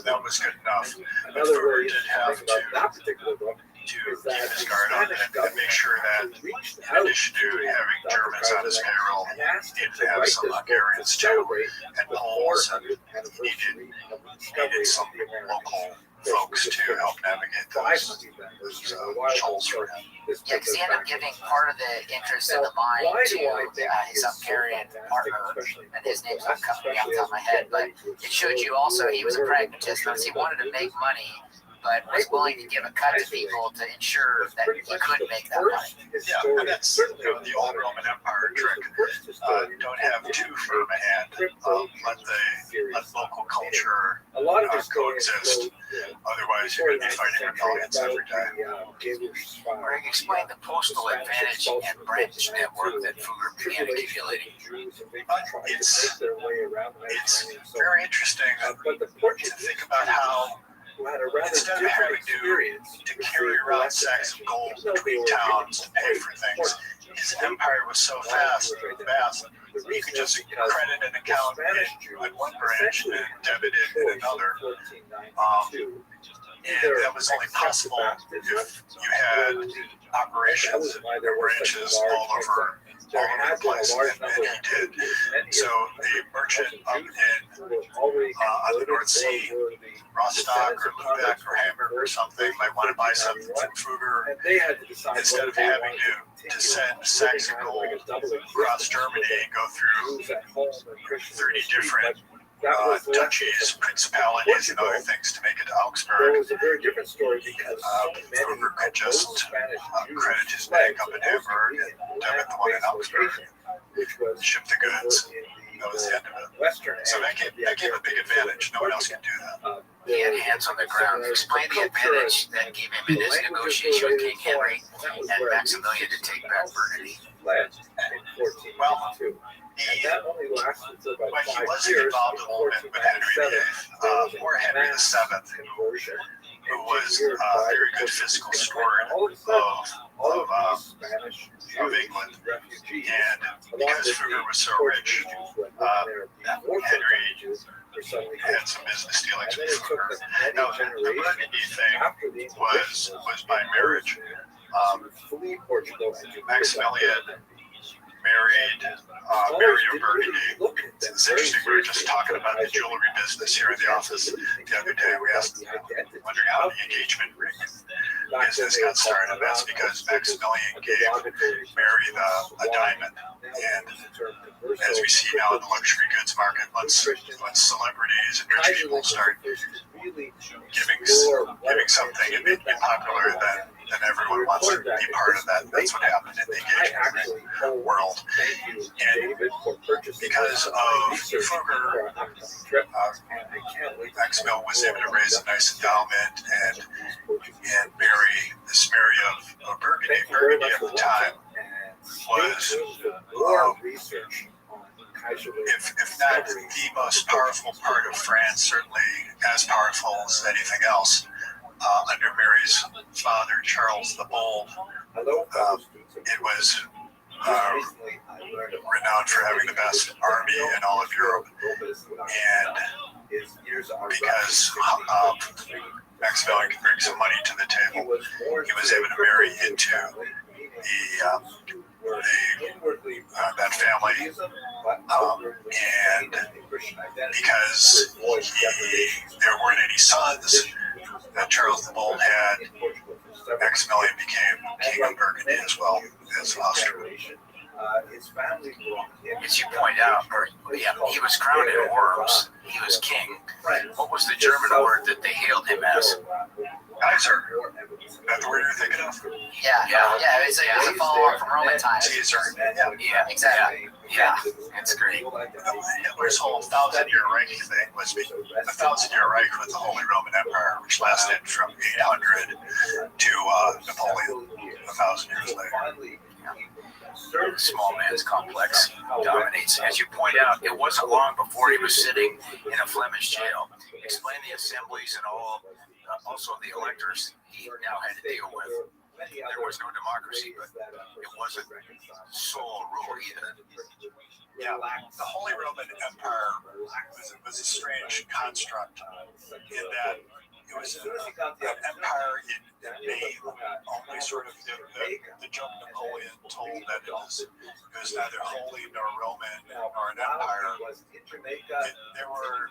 that was good enough. But Fugger did have to keep his guard on and make sure that in addition to having Germans on his payroll, he did have some Hungarians too, and Poles, and he needed some local folks to help navigate those shoals for him. Yeah, because he ended up giving part of the interest in the mine to his Hungarian partner, and his name's not coming off the top of my head, but it showed you also he was a pragmatist. He wanted to make money, but was willing to give a cut to people to ensure that he could make that money. Yeah, and that's the old Roman Empire trick. Don't have too firm a hand. Let local culture coexist. Otherwise, you're going to be fighting rebellions every day. Greg explained the postal advantage and branch network that Fugger began accumulating. It's very interesting to think about how instead of having to carry around sacks of gold between towns to pay for things, his empire was so vast, you could just credit an account in one branch and debit it in another. And that was only possible if you had operations and branches all over the place, and he did. So a merchant up in on the North Sea, Rostock or Lubeck or Hamburg or something, might want to buy something from Fugger. Instead of having to send sacks of gold across Germany and go through 30 different duchies, principalities, and other things to make it to Augsburg. It was a very different story because Fugger could just credit his bank up in Hamburg and debit the one in Augsburg, ship the goods. That was the end of it. So that gave a big advantage. No one else can do that. He had hands on the ground. He explained the advantage that gave him in his negotiation with King Henry and Maximilian to take back Burgundy. Well, he was involved a little bit with Henry VIII, or Henry VII, who was a very good fiscal steward of England. And because Fugger was so rich, Henry had some business dealings with Fugger. Now, the Burgundy thing was by marriage. Maximilian married Mary of Burgundy. It's interesting, we were just talking about the jewelry business here in the office the other day. We asked, wondering how the engagement ring business got started. That's because Maximilian gave Mary a diamond. And as we see now in the luxury goods market, once celebrities and rich people start giving something and making it popular, then everyone wants to be part of that. That's what happened in the engagement ring world. And because of Fugger, Maximilian was able to raise a nice endowment and marry this Mary of Burgundy. Burgundy at the time was, if not the most powerful part of France, certainly as powerful as anything else. Under Mary's father, Charles the Bold, it was renowned for having the best army in all of Europe. And because Maximilian could bring some money to the table, he was able to marry into that family, and because there weren't any sons that Charles the Bold had, Maximilian became king of Burgundy as well as Austria. As you point out, he was crowned in Worms. He was king. What was the German word that they hailed him as? Kaiser. Is that the word you're thinking of? Yeah. It's a follow-up from Roman times. Caesar. Yeah, exactly. Yeah, that's great. Hitler's whole 1,000-year Reich thing was the 1,000-year Reich with the Holy Roman Empire, which lasted from 800 to Napoleon 1,000 years later. The small man's complex dominates. As you point out, it wasn't long before he was sitting in a Flemish jail. Explain the assemblies and all, also the electors he now had to deal with. There was no democracy, but it wasn't sole rule either. Yeah, the Holy Roman Empire was a strange construct in that it was an empire in name, only sort of the joke Napoleon told that it was neither holy nor Roman nor an empire. There were,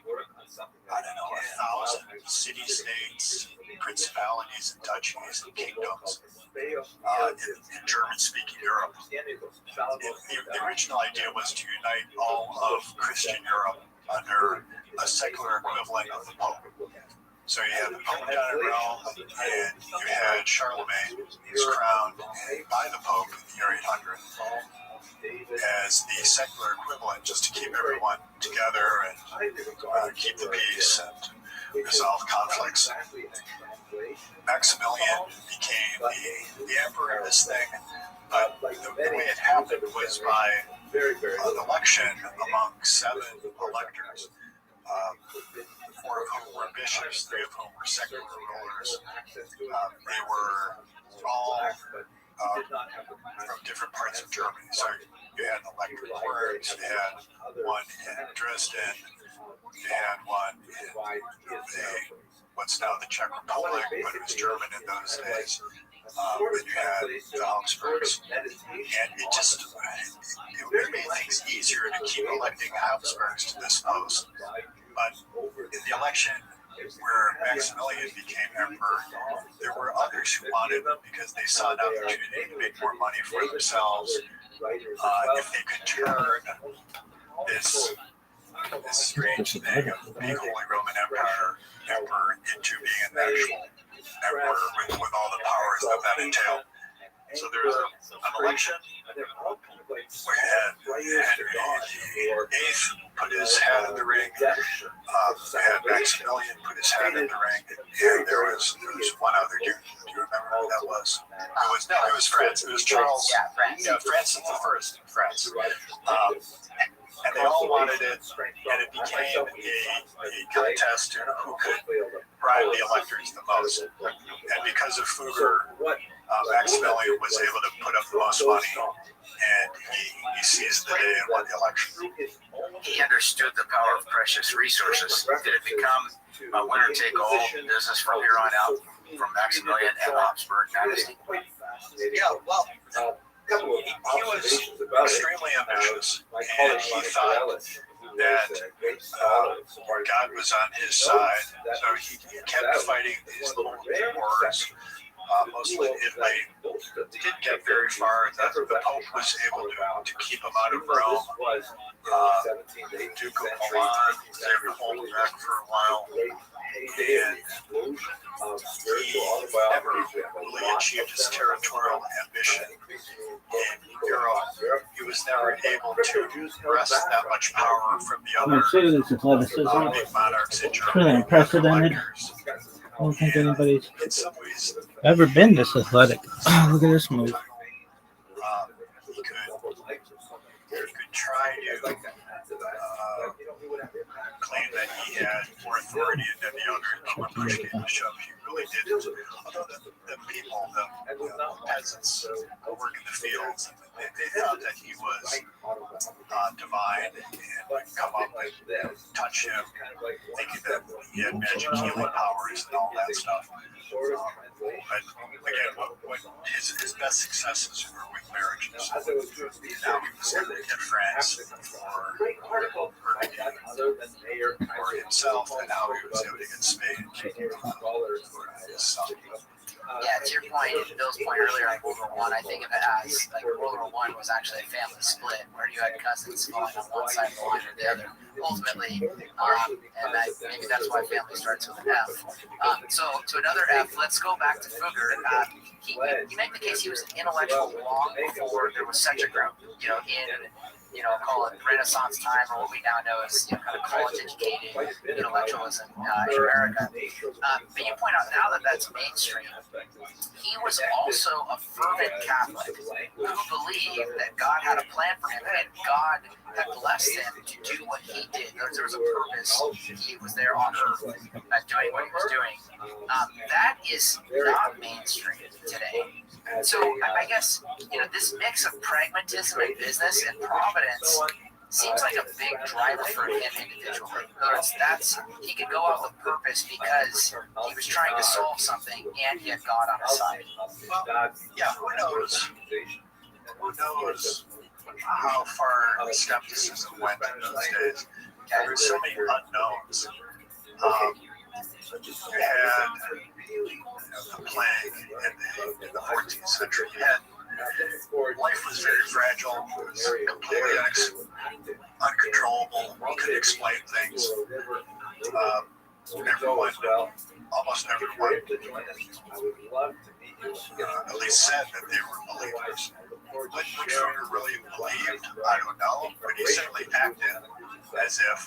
1,000 city-states, principalities and duchies and kingdoms in German-speaking Europe. The original idea was to unite all of Christian Europe under a secular equivalent of the Pope. So you had the Pope down in Rome, and you had Charlemagne, who was crowned by the Pope in the year 800 as the secular equivalent, just to keep everyone together and keep the peace and resolve conflicts. Maximilian became the emperor of this thing, but the way it happened was by an election among 7 electors. 4 of whom were bishops, 3 of whom were secular rulers. They were all from different parts of Germany. So you had an elector in Worms, you had one in Dresden, you had one in what's now the Czech Republic, but it was German in those days. Then you had the Habsburgs. And it really made things easier to keep electing Habsburgs to this post. But in the election where Maximilian became emperor, there were others who wanted him because they saw an opportunity to make more money for themselves. If they could turn this strange thing of being Holy Roman emperor into being an actual emperor with all the powers that entailed. So there was an election where Henry VIII put his hat in the ring. Had Maximilian put his hat in the ring, and there was one other. Do you remember who that was? It was France. It was Charles. Francis I in France. And they all wanted it, and it became a contest to who could bribe the electors the most. And because of Fugger, Maximilian was able to put up the most money, and he seized the day and won the election. He understood the power of precious resources. Did it become a winner-take-all business from here on out, from Maximilian and the Habsburg dynasty? Yeah, well, he was extremely ambitious, and he thought that God was on his side, so he kept fighting these little wars, mostly in Italy. Didn't get very far. The Pope was able to keep him out of Rome. The Duke of Milan was able to hold him back for a while. And he never really achieved his territorial ambition in Europe. He was never able to wrest that much power from the other big monarchs in Germany. Really unprecedented. I don't think anybody's ever been this athletic. Oh, look at this move. He could try to claim that he had more authority than the other when push came to shove. He really didn't. Although the people, the peasants who work in the fields, they thought that he was divine and would come up and touch him, thinking that he had magic healing powers and all that stuff. But again, what his best successes were with marriages. Now he was able to get friends for himself, and now he was able to get Spain for his son. Yeah, to your point, Bill's point earlier on World War I think of it as like World War I was actually a family split where you had cousins falling on one side of the line or the other. Ultimately, and maybe that's why family starts with an F. So to another F, let's go back to Fugger. You make the case he was an intellectual long before there was such a group, in call it Renaissance time, or what we now know as kind of college-educated intellectualism in America. But you point out now that that's mainstream. He was also a fervent Catholic who believed that God had a plan for him, and God had blessed him to do what he did. There was a purpose. He was there on earth doing what he was doing. That is not mainstream today. So I guess this mix of pragmatism and business and providence seems like a big driver for him individually. In other words, he could go out with purpose because he was trying to solve something and he had God on his side. Well, yeah, who knows? Who knows how far the skepticism went in those days? There were so many unknowns. You had the plague in the 14th century. Life was very fragile. It was completely uncontrollable. We couldn't explain things. Almost everyone, at least said that they were believers. But which Fugger really believed, I don't know. But he certainly acted as if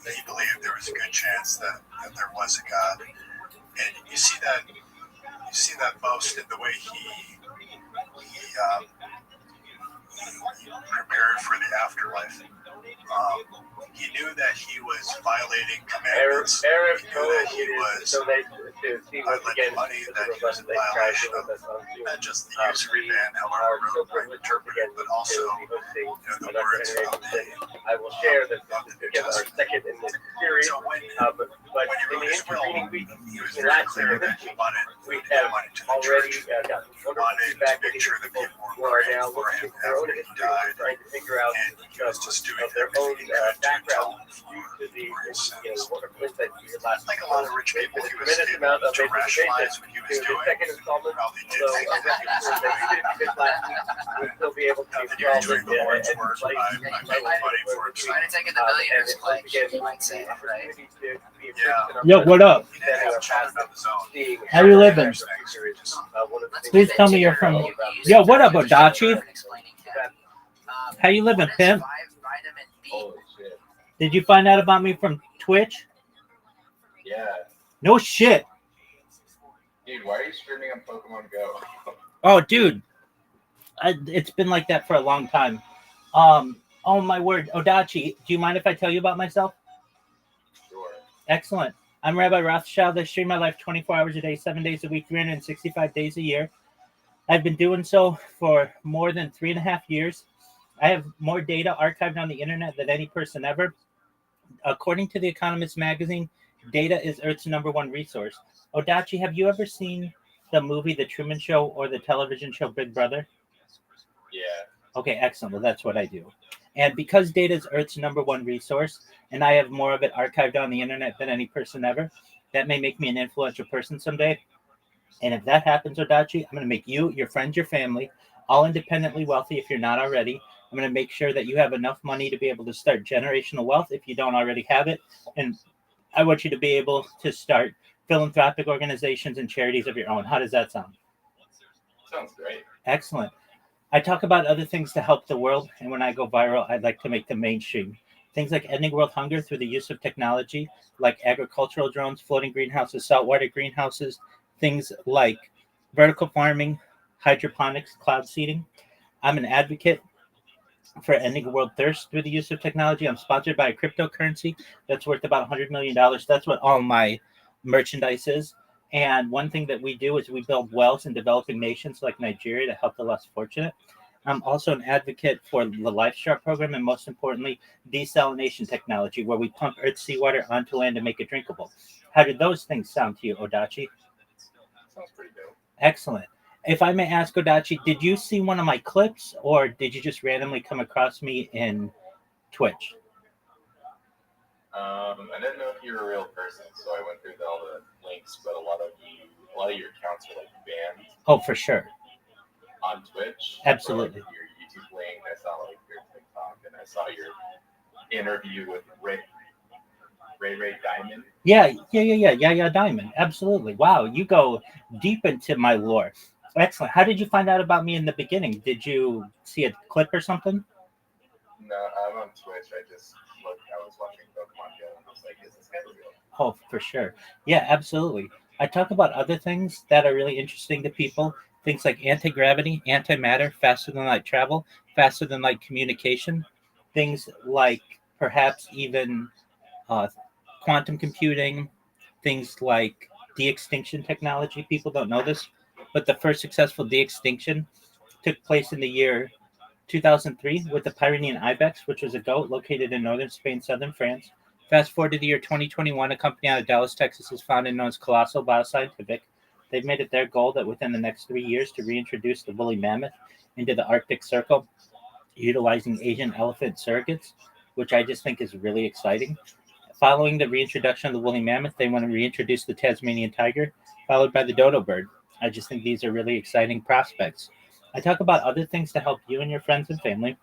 he believed there was a good chance that there was a God. And you see that most in the way he prepared for the afterlife. He knew that he was violating commandments. He knew that he was lending money, that he was in violation of not just the usury ban, however might interpret it, but also the words of the New Testament. So when he wrote his will, he was very clear that he wanted to give money to the church. He wanted to make sure that people were praying for him after he died, and he was just doing everything he could to atone for his sins. Like a lot of rich people, he was able to rationalize what he was doing. Probably did doing the Lord's work. I make money for him. Trying to take it the millionaire's pledge, you might say, right? Yeah. Yo, what up? He didn't have children of his own. How you living? Please tell me you're from. Yo, what up, Odachi? How you living, pimp? Did you find out about me from Twitch? Yeah. No shit. Dude, why are you streaming on Pokemon Go? Oh, dude. It's been like that for a long time. Oh, my word. Odachi, do you mind if I tell you about myself? Sure. Excellent. I'm Rabbi Rothschild. I stream my life 24 hours a day, 7 days a week, 365 days a year. I've been doing so for more than 3.5 years. I have more data archived on the internet than any person ever. According to The Economist magazine, data is Earth's #1 resource. Odachi, have you ever seen the movie The Truman Show or the television show Big Brother? Yeah. Okay, excellent. Well, that's what I do. And because data is Earth's #1 resource, and I have more of it archived on the internet than any person ever, that may make me an influential person someday. And if that happens, Odachi, I'm going to make you, your friends, your family, all independently wealthy if you're not already. I'm going to make sure that you have enough money to be able to start generational wealth if you don't already have it. And I want you to be able to start philanthropic organizations and charities of your own. How does that sound? Sounds great. Excellent. I talk about other things to help the world, and when I go viral, I'd like to make them mainstream. Things like ending world hunger through the use of technology, like agricultural drones, floating greenhouses, saltwater greenhouses, things like vertical farming, hydroponics, cloud seeding. I'm an advocate for ending world thirst through the use of technology. I'm sponsored by a cryptocurrency that's worth about $100 million. That's what all my merchandise is. And one thing that we do is we build wells in developing nations like Nigeria to help the less fortunate. I'm also an advocate for the LifeStar program and, most importantly, desalination technology, where we pump Earth's seawater onto land to make it drinkable. How did those things sound to you, Odachi? Sounds pretty dope. Excellent. If I may ask, Odachi, did you see one of my clips, or did you just randomly come across me in Twitch? I didn't know if you were a real person, so I went through all the links, but a lot of your accounts are like banned. Oh, for sure. On Twitch. Absolutely. Like your YouTube link, I saw like your TikTok, and I saw your interview with Ray Diamond. Yeah, Diamond. Absolutely. Wow, you go deep into my lore. Excellent. How did you find out about me in the beginning? Did you see a clip or something? No, I'm on Twitch. I was watching Pokemon Go, and I was like, is this guy real? Oh, for sure. Yeah, absolutely. I talk about other things that are really interesting to people. Things like anti-gravity, antimatter, faster than light travel, faster than light communication. Things like perhaps even quantum computing, things like de-extinction technology. People don't know this, but the first successful de-extinction took place in the year 2003 with the Pyrenean ibex, which was a goat located in northern Spain, southern France. Fast forward to the year 2021, a company out of Dallas, Texas is founded known as Colossal Bioscientific. They've made it their goal that within the next 3 years to reintroduce the woolly mammoth into the Arctic Circle, utilizing Asian elephant surrogates, which I just think is really exciting. Following the reintroduction of the woolly mammoth, they want to reintroduce the Tasmanian tiger, followed by the dodo bird. I just think these are really exciting prospects. I talk about other things to help you and your friends and family.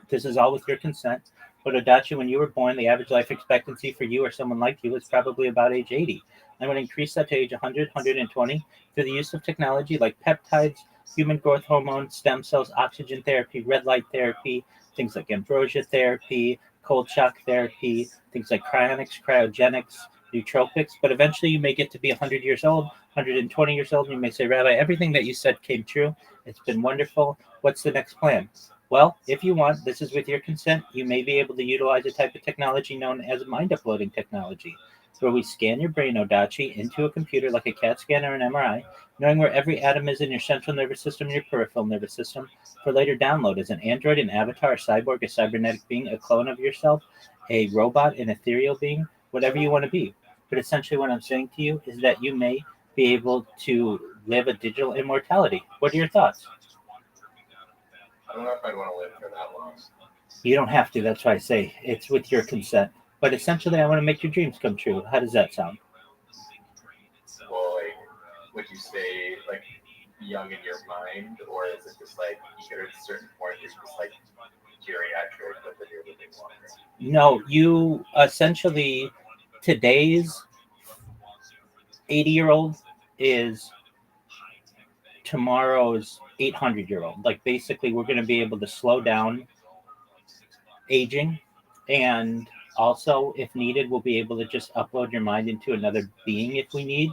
This is all with your consent. But Odachi, when you were born, the average life expectancy for you or someone like you was probably about age 80. I'm going to increase that to age 100, 120 through the use of technology like peptides, human growth hormone, stem cells, oxygen therapy, red light therapy, things like ambrosia therapy, cold shock therapy, things like cryonics, cryogenics, nootropics. But eventually you may get to be 100 years old, 120 years old, and you may say, Rabbi, everything that you said came true. It's been wonderful. What's the next plan? Well, if you want, this is with your consent, you may be able to utilize a type of technology known as mind uploading technology, where we scan your brain, Odachi, into a computer like a CAT scan or an MRI, knowing where every atom is in your central nervous system and your peripheral nervous system, for later download as an android, an avatar, a cyborg, a cybernetic being, a clone of yourself, a robot, an ethereal being, whatever you want to be. But essentially what I'm saying to you is that you may be able to live a digital immortality. What are your thoughts? I don't know if I'd want to live for that long. You don't have to. That's why I say it's with your consent. But essentially, I want to make your dreams come true. How does that sound? Well, like, would you stay like young in your mind, or is it just like you get at a certain point you're just like geriatric, but then you're living longer? No, you essentially today's 80-year-old is tomorrow's 800-year-old. Like basically, we're going to be able to slow down aging, and also, if needed, we'll be able to just upload your mind into another being if we need,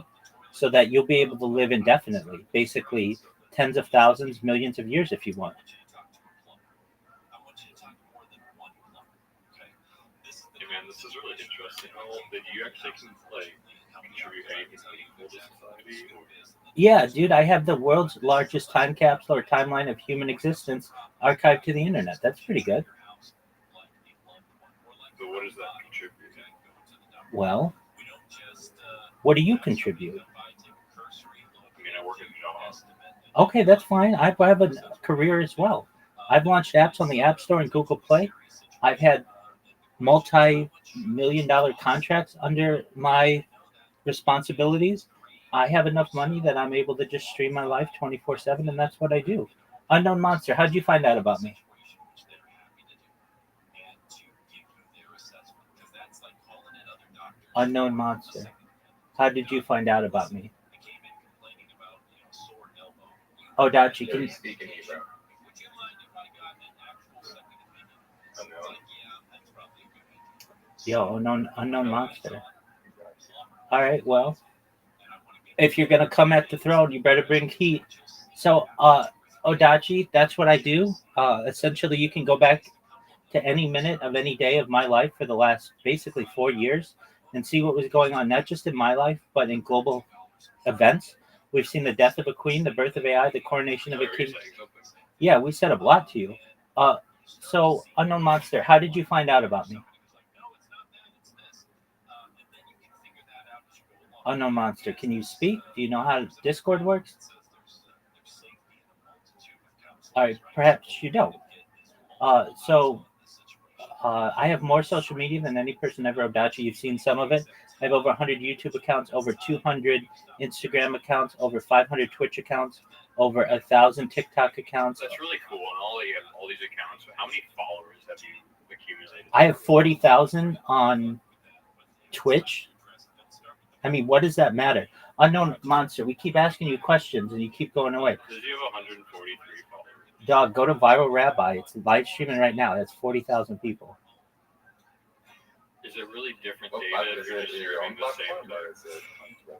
so that you'll be able to live indefinitely, basically tens of thousands, millions of years if you want. Hey man, this is really interesting. Did you actually contribute anything meaningful to society? Yeah, dude, I have the world's largest time capsule or timeline of human existence archived to the internet. That's pretty good. So what does that contribute? Well, what do you contribute? I mean, I work at a job. Okay, that's fine. I have a career as well. I've launched apps on the App Store and Google Play. I've had multi-million-dollar contracts under my responsibilities. I have enough money that I'm able to just stream my life 24/7, and that's what I do. Unknown Monster, how did you find out about me? Unknown Monster, how did you find out about me? Oh, Dachi, can you speak in Hebrew? Yo, unknown monster. All right, well, if you're gonna come at the throne, you better bring heat. So, Odachi, that's what I do. Essentially, you can go back to any minute of any day of my life for the last basically 4 years and see what was going on, not just in my life, but in global events. We've seen the death of a queen, the birth of AI, the coronation of a king. Yeah, we said a lot to you. So, Unknown Monster, how did you find out about me? Unknown Monster, can you speak? Do you know how Discord works? All right, perhaps you don't. I have more social media than any person ever about you. You've seen some of it. I have over 100 YouTube accounts, over 200 Instagram accounts, over 500 Twitch accounts, over 1,000 TikTok accounts. That's really cool. And you have all these accounts. So how many followers have you accumulated? I have 40,000 on Twitch. I mean, what does that matter? Unknown Monster, we keep asking you questions and you keep going away. Because you have 143 followers. Dog, go to Viral Rabbi. It's live streaming right now. That's 40,000 people. Is it really different data if you're just streaming the same thing?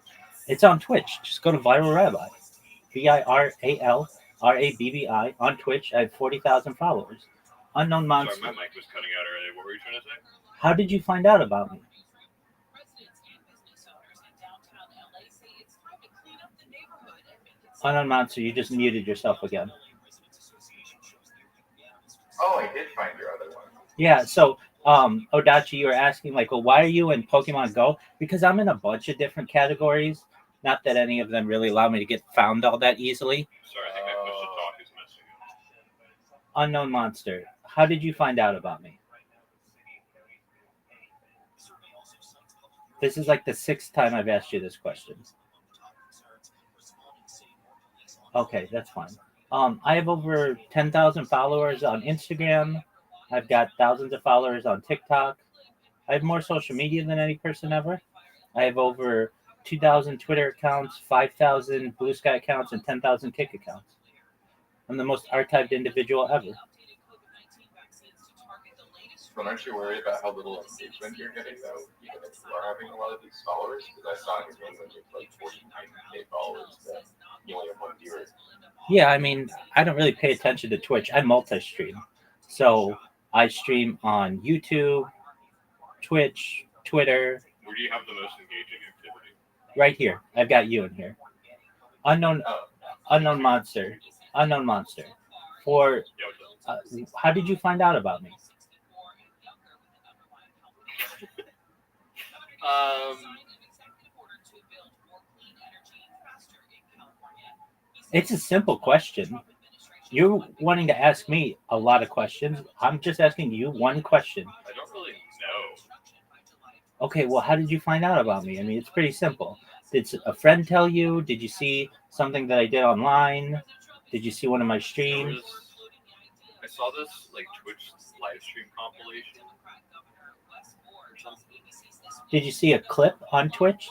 It's on Twitch. Just go to Viral Rabbi. VIRALRABBI on Twitch. I have 40,000 followers. Unknown Monster. Sorry, my mic was cutting out earlier. What were you trying to say? How did you find out about me? Unknown Monster, you just muted yourself again. Oh, I did find your other one. Yeah, so Odachi, you were asking like, well, why are you in Pokemon Go? Because I'm in a bunch of different categories. Not that any of them really allow me to get found all that easily. Sorry, I think my push to talk is messing up. Unknown Monster, how did you find out about me? This is like the 6th time I've asked you this question. Okay, that's fine. I have over 10,000 followers on Instagram. I've got thousands of followers on TikTok. I have more social media than any person ever. I have over 2,000 Twitter accounts, 5,000 Blue Sky accounts, and 10,000 Kick accounts. I'm the most archived individual ever. But aren't you worried about how little engagement you're getting, though, even if you are having a lot of these followers? Because I saw in your game when you had like 49K followers that you only have one viewer. Yeah, I mean, I don't really pay attention to Twitch. I multi-stream. So I stream on YouTube, Twitch, Twitter. Where do you have the most engaging activity? Right here. I've got you in here. Unknown Monster. Unknown Monster. How did you find out about me? It's a simple question. You're wanting to ask me a lot of questions. I'm just asking you one question. I don't really know. Okay, well, how did you find out about me? I mean, it's pretty simple. Did a friend tell you? Did you see something that I did online? Did you see one of my streams? I saw this like Twitch live stream compilation. Did you see a clip on Twitch?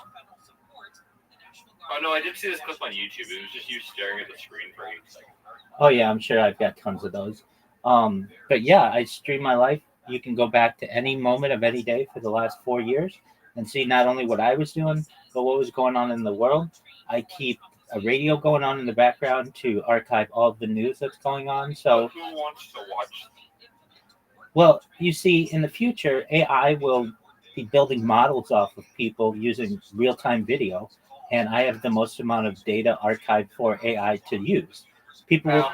Oh no, I did see this clip on YouTube. It was just you staring at the screen for 8 seconds. Oh yeah, I'm sure I've got tons of those. But yeah, I stream my life. You can go back to any moment of any day for the last 4 years and see not only what I was doing, but what was going on in the world. I keep a radio going on in the background to archive all of the news that's going on. So who wants to watch? Well, you see, in the future, AI will be building models off of people using real-time video, and I have the most amount of data archived for AI to use. People will,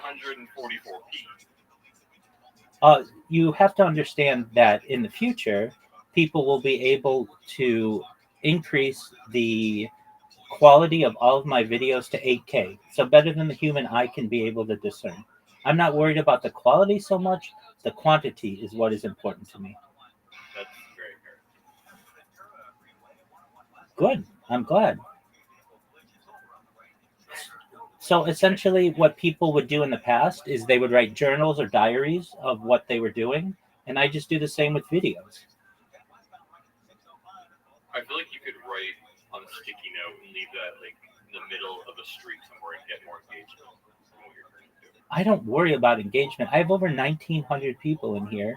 144p. You have to understand that in the future, people will be able to increase the quality of all of my videos to 8K, so better than the human eye can be able to discern. I'm not worried about the quality so much. The quantity is what is important to me. That's very fair. Good. I'm glad. So essentially what people would do in the past is they would write journals or diaries of what they were doing, and I just do the same with videos. I feel like you could write on a sticky note and leave that like in the middle of a street somewhere and get more engagement. I don't worry about engagement. I have over 1,900 people in here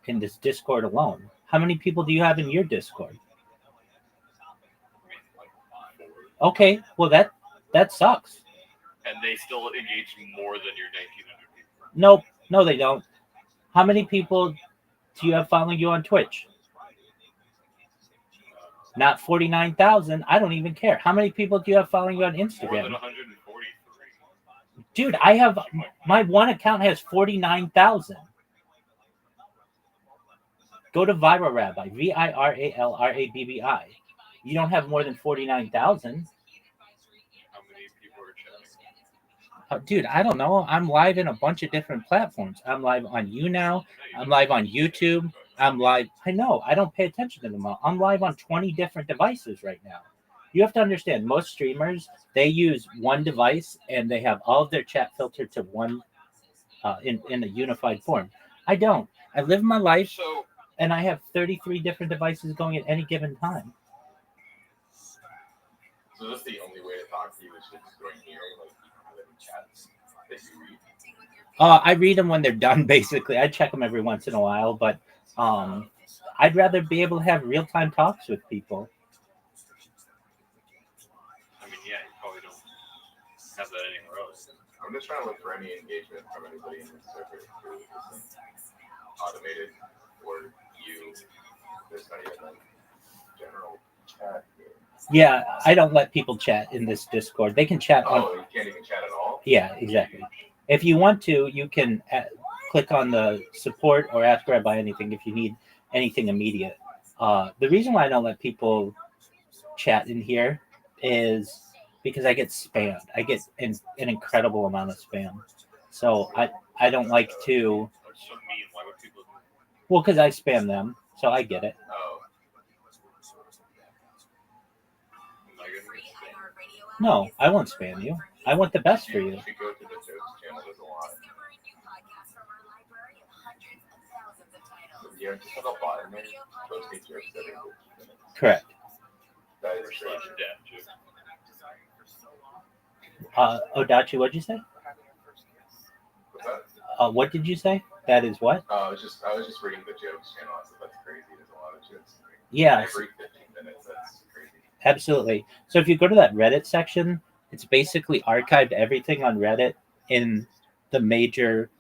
in this Discord alone. How many people do you have in your Discord? Okay, well that sucks. And they still engage more than your 1,900 people. Nope, no they don't. How many people do you have following you on Twitch? Not 49,000. I don't even care. How many people do you have following you on More Instagram? than 143. Dude, I have my one account has 49,000. Go to Viral Rabbi, VIRALRABBI. You don't have more than 49,000. How many people are chatting? Dude, I don't know. I'm live in a bunch of different platforms. I'm live on YouNow. I'm live on YouTube. I'm live. I know. I don't pay attention to them all. I'm live on 20 different devices right now. You have to understand, most streamers, they use one device and they have all of their chat filtered to one in a unified form. I don't. I live my life So, and I have 33 different devices going at any given time. So that's the only way to talk to you is just going here, like you don't have any chats that you read. I read them when they're done, basically. I check them every once in a while, but I'd rather be able to have real-time talks with people. I mean, yeah, you probably don't have that anywhere else. I'm just trying to look for any engagement from anybody in this server who isn't automated or you. There's not even like general chat here. Yeah, I don't let people chat in this Discord. They can chat on. Oh, you can't even chat at all? Yeah, exactly. If you want to, you can click on the support or ask Rabbi anything if you need anything immediate. The reason why I don't let people chat in here is because I get spammed. I get an incredible amount of spam. So I don't like to. That's so mean. Why would people? Well, because I spam them, so I get it. Oh. No, I won't spam you. I want the best for you. You should go to the jokes channel. There's a lot. Yeah, just have a bot in there. Posting jokes every 15 minutes. Correct. That is strange. Odachi, what'd you say? What's that? What did you say? That is what? I was just reading the jokes channel. I said that's crazy. There's a lot of jokes. Yeah. Every 15 minutes, that's crazy. Absolutely. So if you go to that Reddit section, it's basically archived everything on Reddit in the major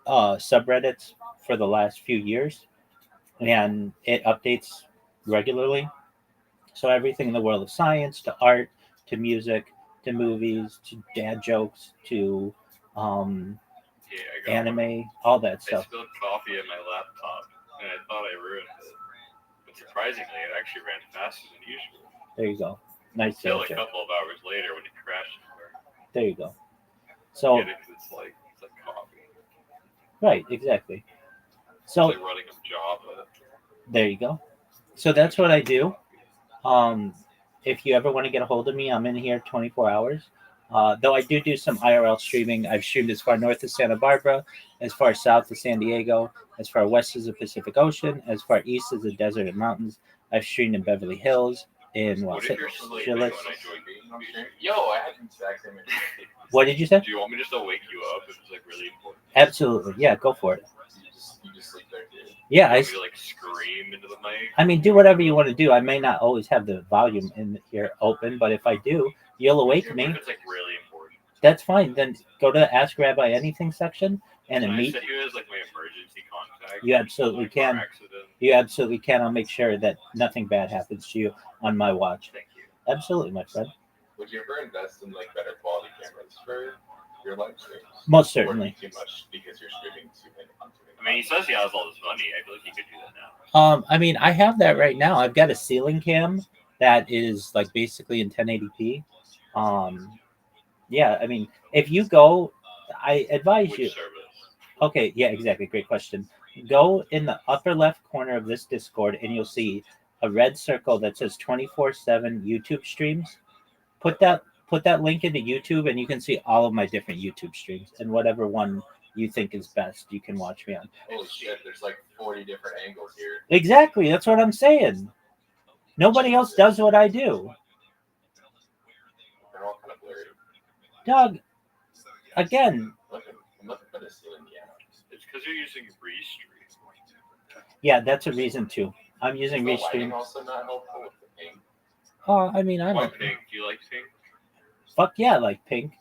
subreddits for the last few years, and it updates regularly. So everything in the world of science, to art, to music, to movies, to dad jokes, to anime, all that I stuff. spilled coffee at my laptop, and I thought I ruined it. But surprisingly, it actually ran faster than usual. There you go. Nice Until joke. a couple of hours later when it crashed. There you go. So It's like coffee. right, exactly. So it's like running a Java. There you go. So that's what I do. If you ever want to get a hold of me, I'm in here 24 hours. Though I do some IRL streaming. I've streamed as far north as Santa Barbara, as far south as San Diego, as far west as the Pacific Ocean, as far east as the desert and mountains. I've streamed in Beverly Hills, in What Los if you're sleeping when I join me? Yo, I had the exact same idea. What did you say? Do you want me just to wake you up if it's like really important? Absolutely. Yeah, go for it. You just sleep there, dude. Yeah, You want me to like scream into the mic? I mean, do whatever you want to do. I may not always have the volume in here open, but if I do, you'll awake me. If it's like really important. That's fine. Then go to the Ask Rabbi Anything section and Can I meet. set you as like my emergency contact? You absolutely can. You absolutely can. I'll make sure that nothing bad happens to you on my watch. Thank you. Absolutely, my friend. Would you ever invest in like better quality cameras for your live streams? Most certainly. Or too much because you're streaming too many. I mean, he says he has all this money. I feel like he could do that now. I mean, I have that right now. I've got a ceiling cam that is like basically in 1080p. Yeah, I mean, if you go, I advise Which you. service? Okay, yeah, exactly. Great question. Go in the upper left corner of this Discord and you'll see a red circle that says 24/7 YouTube streams. Put that link into YouTube and you can see all of my different YouTube streams, and whatever one you think is best, you can watch me on. Holy shit, there's like 40 different angles here. Exactly, that's what I'm saying. Nobody else does what I do. They're all kind of blurry. Doug, again. I'm looking for this ceiling cam. It's because you're using Restream. Yeah, that's a reason too. I'm using The Restream. lighting also not helpful with the pink. Oh, I mean, Why pink? Do you like pink? Fuck yeah, I like pink.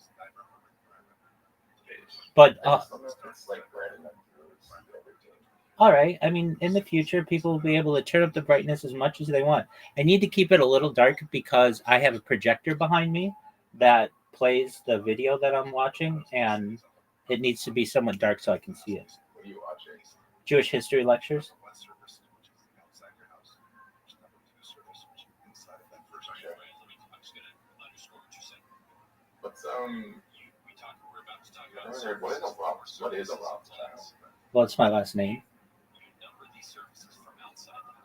But I just don't know if it's like red enough to see everything. All right. I mean, in the future, people will be able to turn up the brightness as much as they want. I need to keep it a little dark because I have a projector behind me that plays the video that I'm watching, and it needs to be somewhat dark so I can see it. What are you watching? Jewish history lectures. What's what is a Rothschild? What is a Rothschild? Well, it's my last name.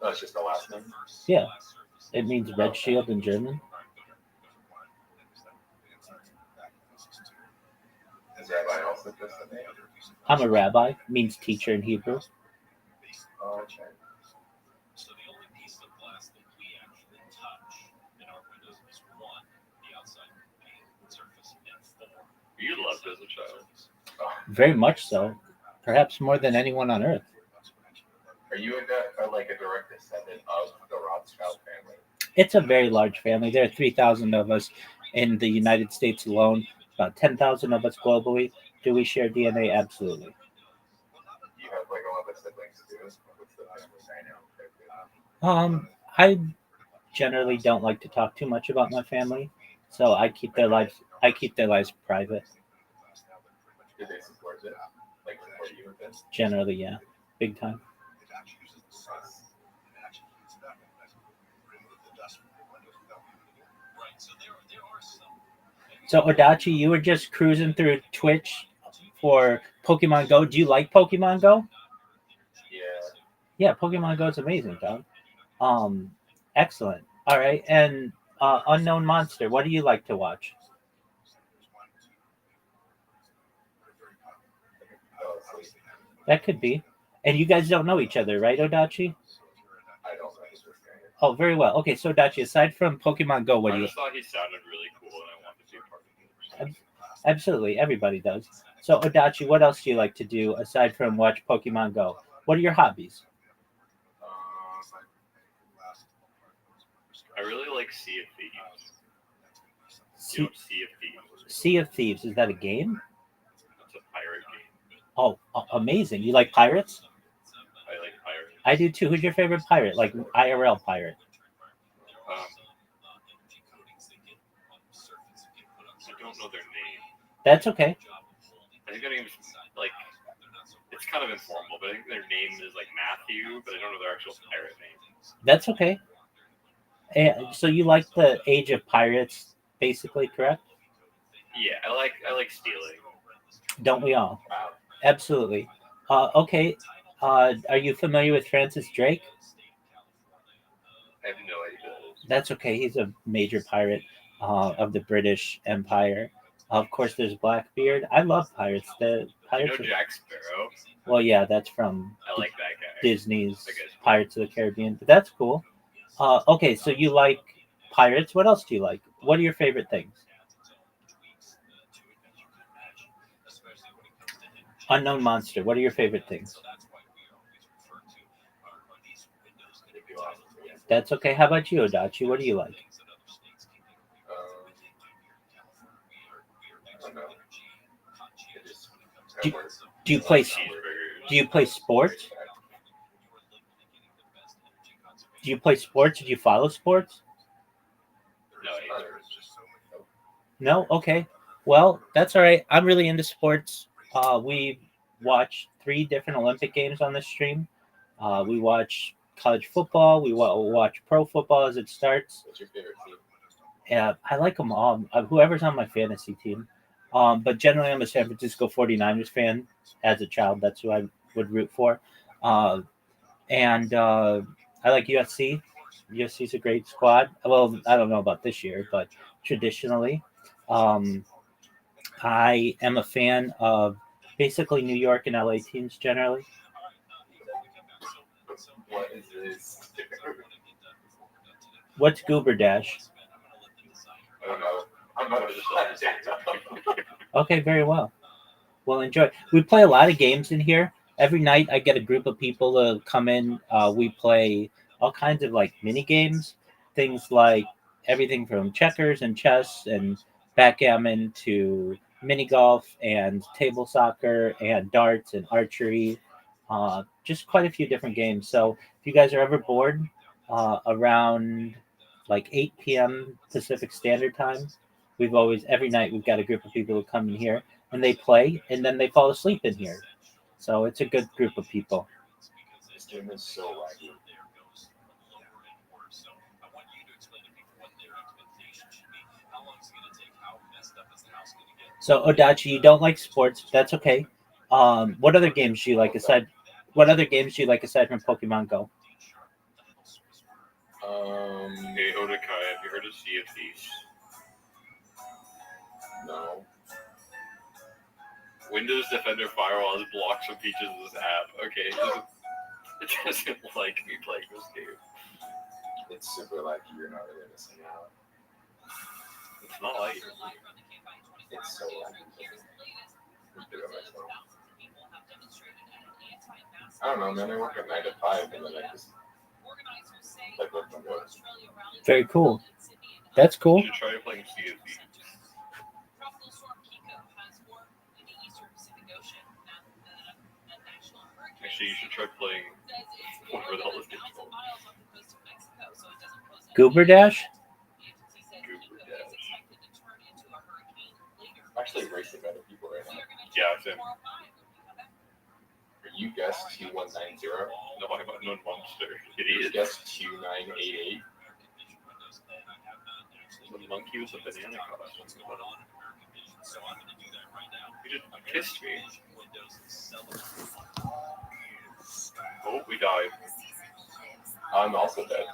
Oh, it's just the last name? Yeah. It means red shield in German. Is Rabbi also just a name? I'm a rabbi, means teacher in Hebrew. Oh, okay. You loved as a child. Very much so. Perhaps more than anyone on earth. Are you a direct descendant of the Rothschild family? It's a very large family. There are 3,000 of us in the United States alone, about 10,000 of us globally. Do we share DNA? Absolutely. You have like a lot of siblings too. What's the family dynamic? I generally don't like to talk too much about my family, so I keep their lives private. Do they support it? Like support you with this? Generally, yeah, big time. So Odachi, you were just cruising through Twitch for Pokemon Go. Do you like Pokemon Go? Yeah. Yeah, Pokemon Go is amazing, dog. Excellent. All right, and Unknown Monster. What do you like to watch? That could be. And you guys don't know each other, right, Odachi? I don't know this guy. Oh, very well. Okay, so Odachi, aside from Pokemon Go, what do I you? just thought he sounded really cool, and I wanted to be a part of it. Absolutely, everybody does. So Odachi, what else do you like to do aside from watch Pokemon Go? What are your hobbies? I really like Sea of Thieves. Sea, Sea of Thieves. Sea of Thieves, is that a game? It's a pirate game. Oh, amazing. You like pirates? I like pirates. I do too. Who's your favorite pirate? Like IRL pirate? I don't know their name. That's okay. I think their name's like, it's kind of informal, but I think their name is like Matthew, but I don't know their actual pirate name. That's okay. So you like the Age of Pirates, basically, correct? Yeah, I like stealing. Don't we all? Absolutely. Okay. Are you familiar with Francis Drake? I have no idea. That's okay. He's a major pirate of the British Empire. Of course, there's Blackbeard. I love pirates. The pirates. You know Jack Sparrow? Well, yeah, that's from I like that guy. Disney's Pirates of the Caribbean. But that's cool. Okay, so you like pirates. What else do you like? What are your favorite things? Unknown Monster. What are your favorite things? That's okay. How about you, Odachi? What do you like? Do you play sports? Do you play sports? Did you follow sports? No? Okay. Well, that's all right. I'm really into sports. We watch 3 different Olympic games on this stream. We watch college football. We watch pro football as it starts. What's your favorite team? Yeah, I like them all. Whoever's on my fantasy team. But generally, I'm a San Francisco 49ers fan. As a child, that's who I would root for. And I like USC. USC's a great squad. Well, I don't know about this year, but traditionally, I am a fan of basically New York and LA teams generally. What is this? What's Goober Dash? I don't know. I'm not just Okay, very well. Well, enjoy. We play a lot of games in here. Every night I get a group of people to come in. We play all kinds of like mini games, things like everything from checkers and chess and backgammon to mini golf and table soccer and darts and archery. just quite a few different games. So if you guys are ever bored, around like 8 p.m. Pacific Standard Time, every night we've got a group of people who come in here and they play and then they fall asleep in here. So it's a good group of people. This game is so wacky. So Odachi, you don't like sports. That's okay. What other games do you like aside? What other games do you like aside from Pokemon Go? Hey, Odakai, have you heard of Sea of Thieves? No. Windows Defender Firewall has blocked some features of this app. Okay, it doesn't like me playing this game. It's super lucky you're not really missing out. It's not like it's so lucky. Do it myself. I don't know, man. I work at 9 to 5 and then I just like let them go. Very cool. That's cool. You should try playing Sea of Thieves. Actually, you should try playing whatever the hell this game's called. Goober Dash? Goober Dash. I'm actually racing other people right now. Yeah, same. You guessed 2190. No, I'm not no monster. You Idiot. guessed 2988. The monkey with the banana costume. You just kissed me. Oh, we died. I'm also dead.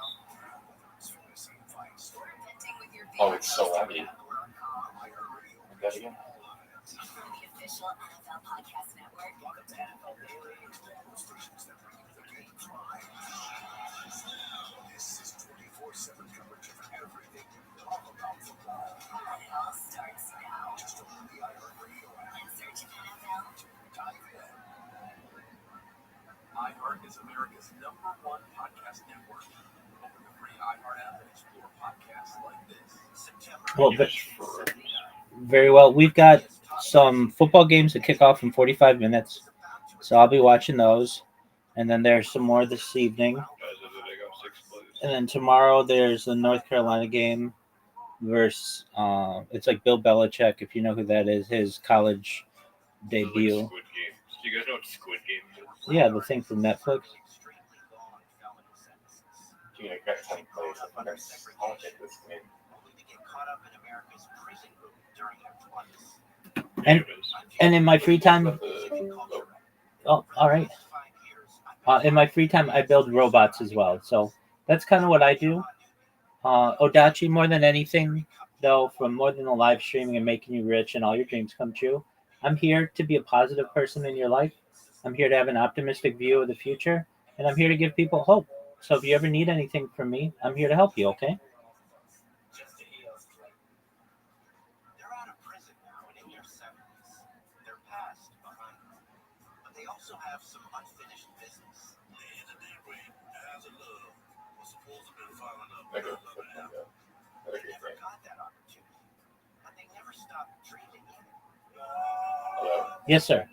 Oh, it's so laggy. I'm dead again. iHeart is America's #1 podcast network. Open the free iHeart app and explore podcasts like this. Well, very well. We've got some football games that kick off in 45 minutes, so I'll be watching those. And then there's some more this evening. And then tomorrow there's the North Carolina game versus it's like Bill Belichick, if you know who that is, his college debut. Like Squid Game. Do you guys know what Squid Game is? Yeah, the thing from Netflix. Dude, I got 10 plays. I think I'll take this game. And in my free time, oh, all right. In my free time, I build robots as well. So that's kind of what I do. Odachi, more than anything, though, from more than the live streaming and making you rich and all your dreams come true, I'm here to be a positive person in your life. I'm here to have an optimistic view of the future, and I'm here to give people hope. So if you ever need anything from me, I'm here to help you, okay? They're out of prison now and in their 70s. Their past behind them. But they also have some unfinished business. And the day rate has a love was supposed to be following up with another album. They never got that opportunity. But they never stopped dreaming either. Hello? Yes, sir.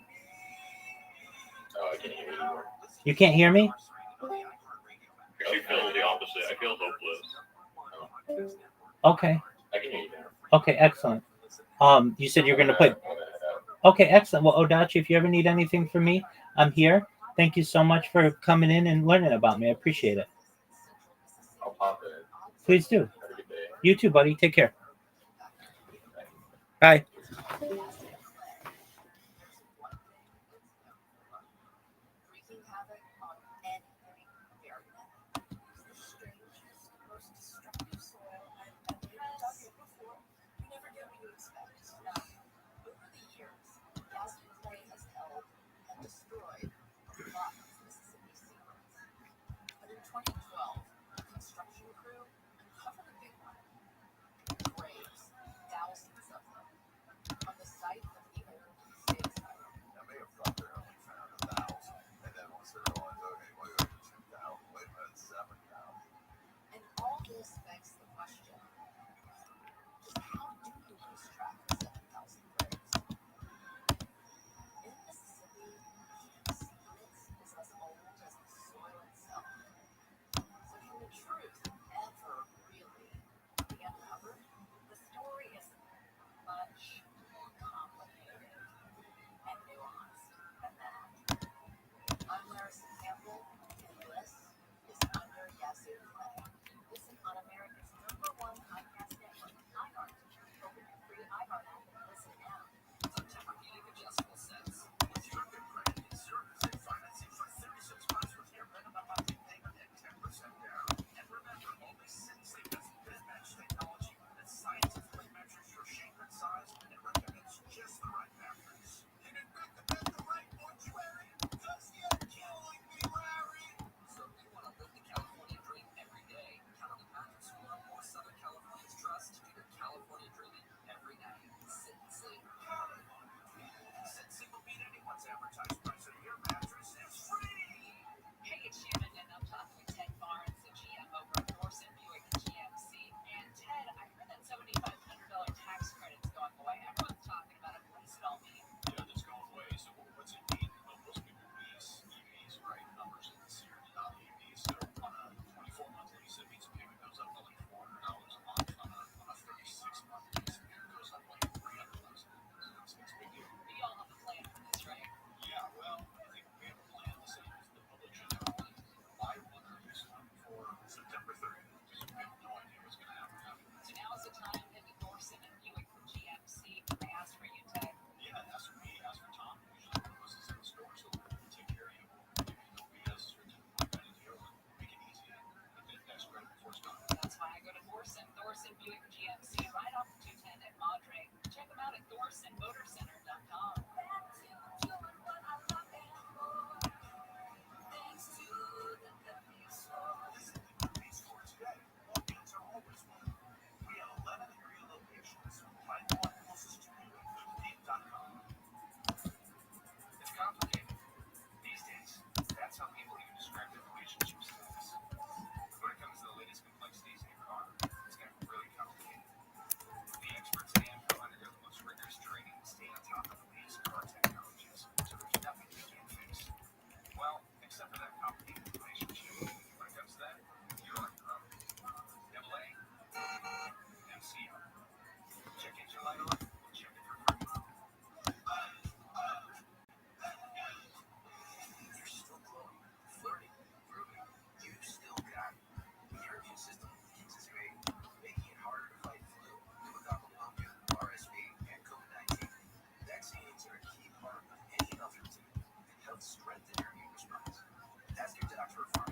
Oh, I can't hear you anymore. You can't hear me? Actually, feel the opposite. I feel hopeless. Okay. I can hear you now. Okay, excellent. You said you're going to put... Okay, excellent. Well, Odachi, if you ever need anything from me, I'm here. Thank you so much for coming in and learning about me. I appreciate it. I'll pop in. Please do. Have a good day. You too, buddy. Take care. Bye.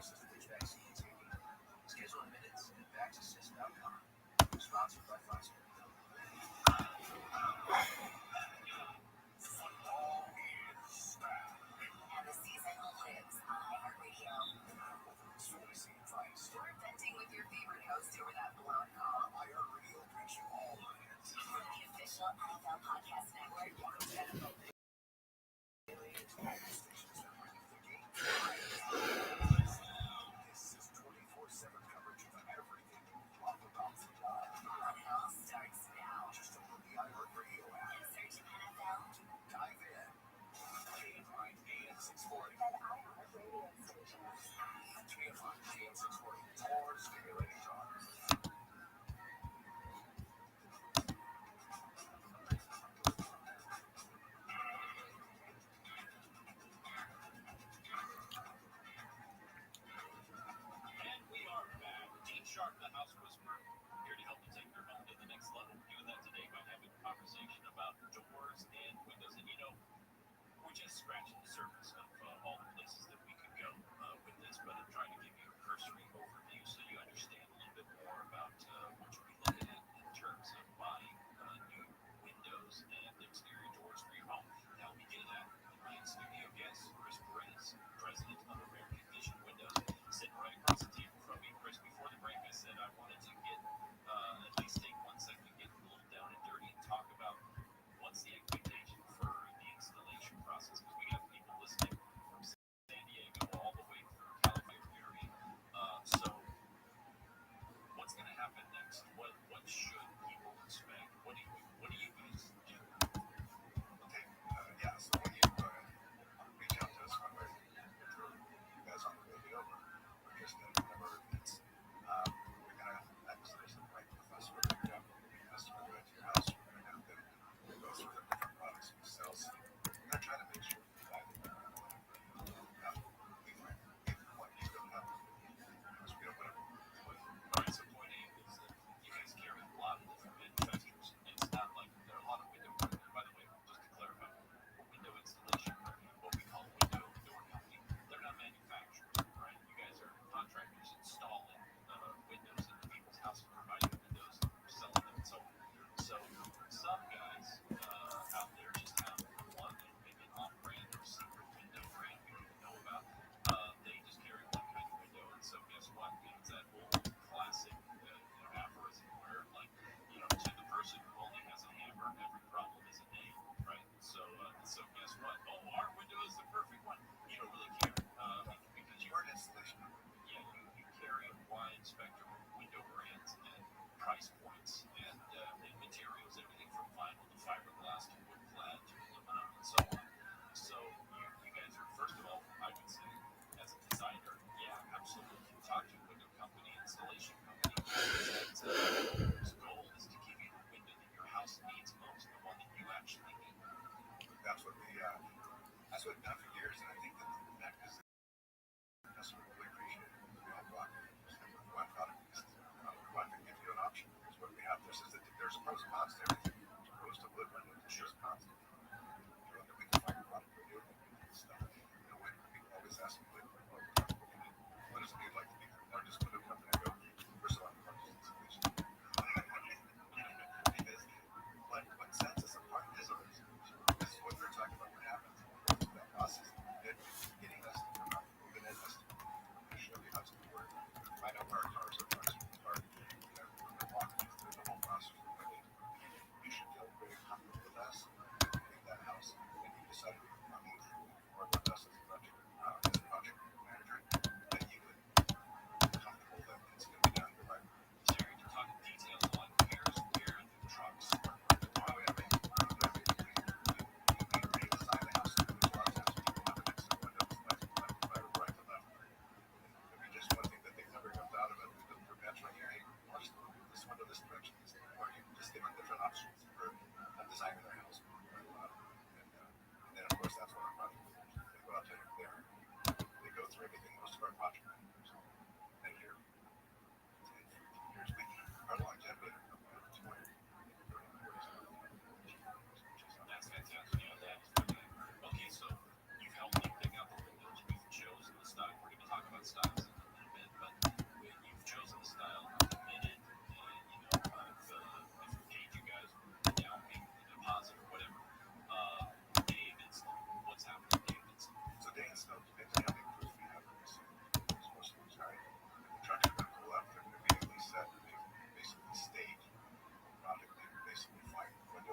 Which vaccine you're taking. Schedule in minutes at vaccinsys.com. Sponsored by Pfizer. Football is back. And the season lives on iHeartRadio. Fantasy advice. We're venting with your favorite host over that blown call. iHeartRadio brings you all of it. The official NFL podcast network. This is 24/7 coverage of everything you love about football. And it all starts now. Just open the iHeartRadio app. And search NFL. Dive in. KFI AM 640. That iHeartRadio station. KFI AM 640. Tours, stimulating talks. And we are back. Gene Sharp, the House Whisperer, here to help you take your home to the next level. Doing that today by having a conversation about doors and windows. And we're just scratching the surface of all the places that we could go with this, but I'm trying to give you a cursory overview so you understand a little bit more about what you'll be looking at in terms of buying new windows and exterior doors for your home. Now, we get that. My studio guest, Chris Perez, president of American Vision Windows, sitting right across the table from me. Chris, before the break, I said I wanted to get at least take 1 second to get a little down and dirty and talk about what's the expectation for the installation process, because we have people listening from San Diego all the way through California area. So what's going to happen next? What should people expect? What do you guys do? Okay. Yeah, so when you reach out to us one way, you guys on the radio or just whenever it's, we're going to have this right with us. We're going to have a customer go into your house. We're going to have them go through the different products we sell. So we're going to try to make sure that we find what you don't have. Because we don't want to. All right, so point A is that you guys carry a lot of different manufacturers. It's not like there are a lot of window, by the way, just to clarify, window installation, what we call window door company, they're not manufacturers, right? You guys are contractors installing windows into people's houses, providing windows, selling them, and so on. So some guys out there just have one, maybe an off-brand or secret window brand we don't even know about. They just carry one kind of window, and so guess what? It's that old classic aphorism where, like, to the person who only has a hammer, every problem is a nail, right? So guess what? Oh, our window is the perfect one. You don't really care because you are an installation. Yeah, you carry a wide spectrum of window brands and price points and materials, everything from vinyl to fiberglass to wood clad to aluminum and so on. So you guys are, first of all, I would say, as a designer, yeah, absolutely. Talk to a window company, installation company. Whose goal is to give you the window that your house needs most, the one that you actually need. That's what we've done for years, and I think that is the customer really appreciate it. We all bought one product. One thing gives you an option. Is what we have. There's pros and cons to everything. Pros to wood windows, there's cons. We can find a product for doing stuff. When people always ask me, what does it mean like to be the largest window company? I go, first of all, I'm largest installation. Because what sets us apart is our installation. This is what we're talking about. What happens? That process of getting us to come out, moving in us, show you how to work, find out where our cars are parked, we're walking you through the whole process. You should feel very comfortable with us in that house, and you decide to move or with us as a project manager, that you would be comfortable that it's going to be done the right way. So you're talking details on here's where the trucks are. That's fantastic. Yeah, that's okay. So you've helped me pick out the windows. We've chosen the stock. We're going to talk about stocks in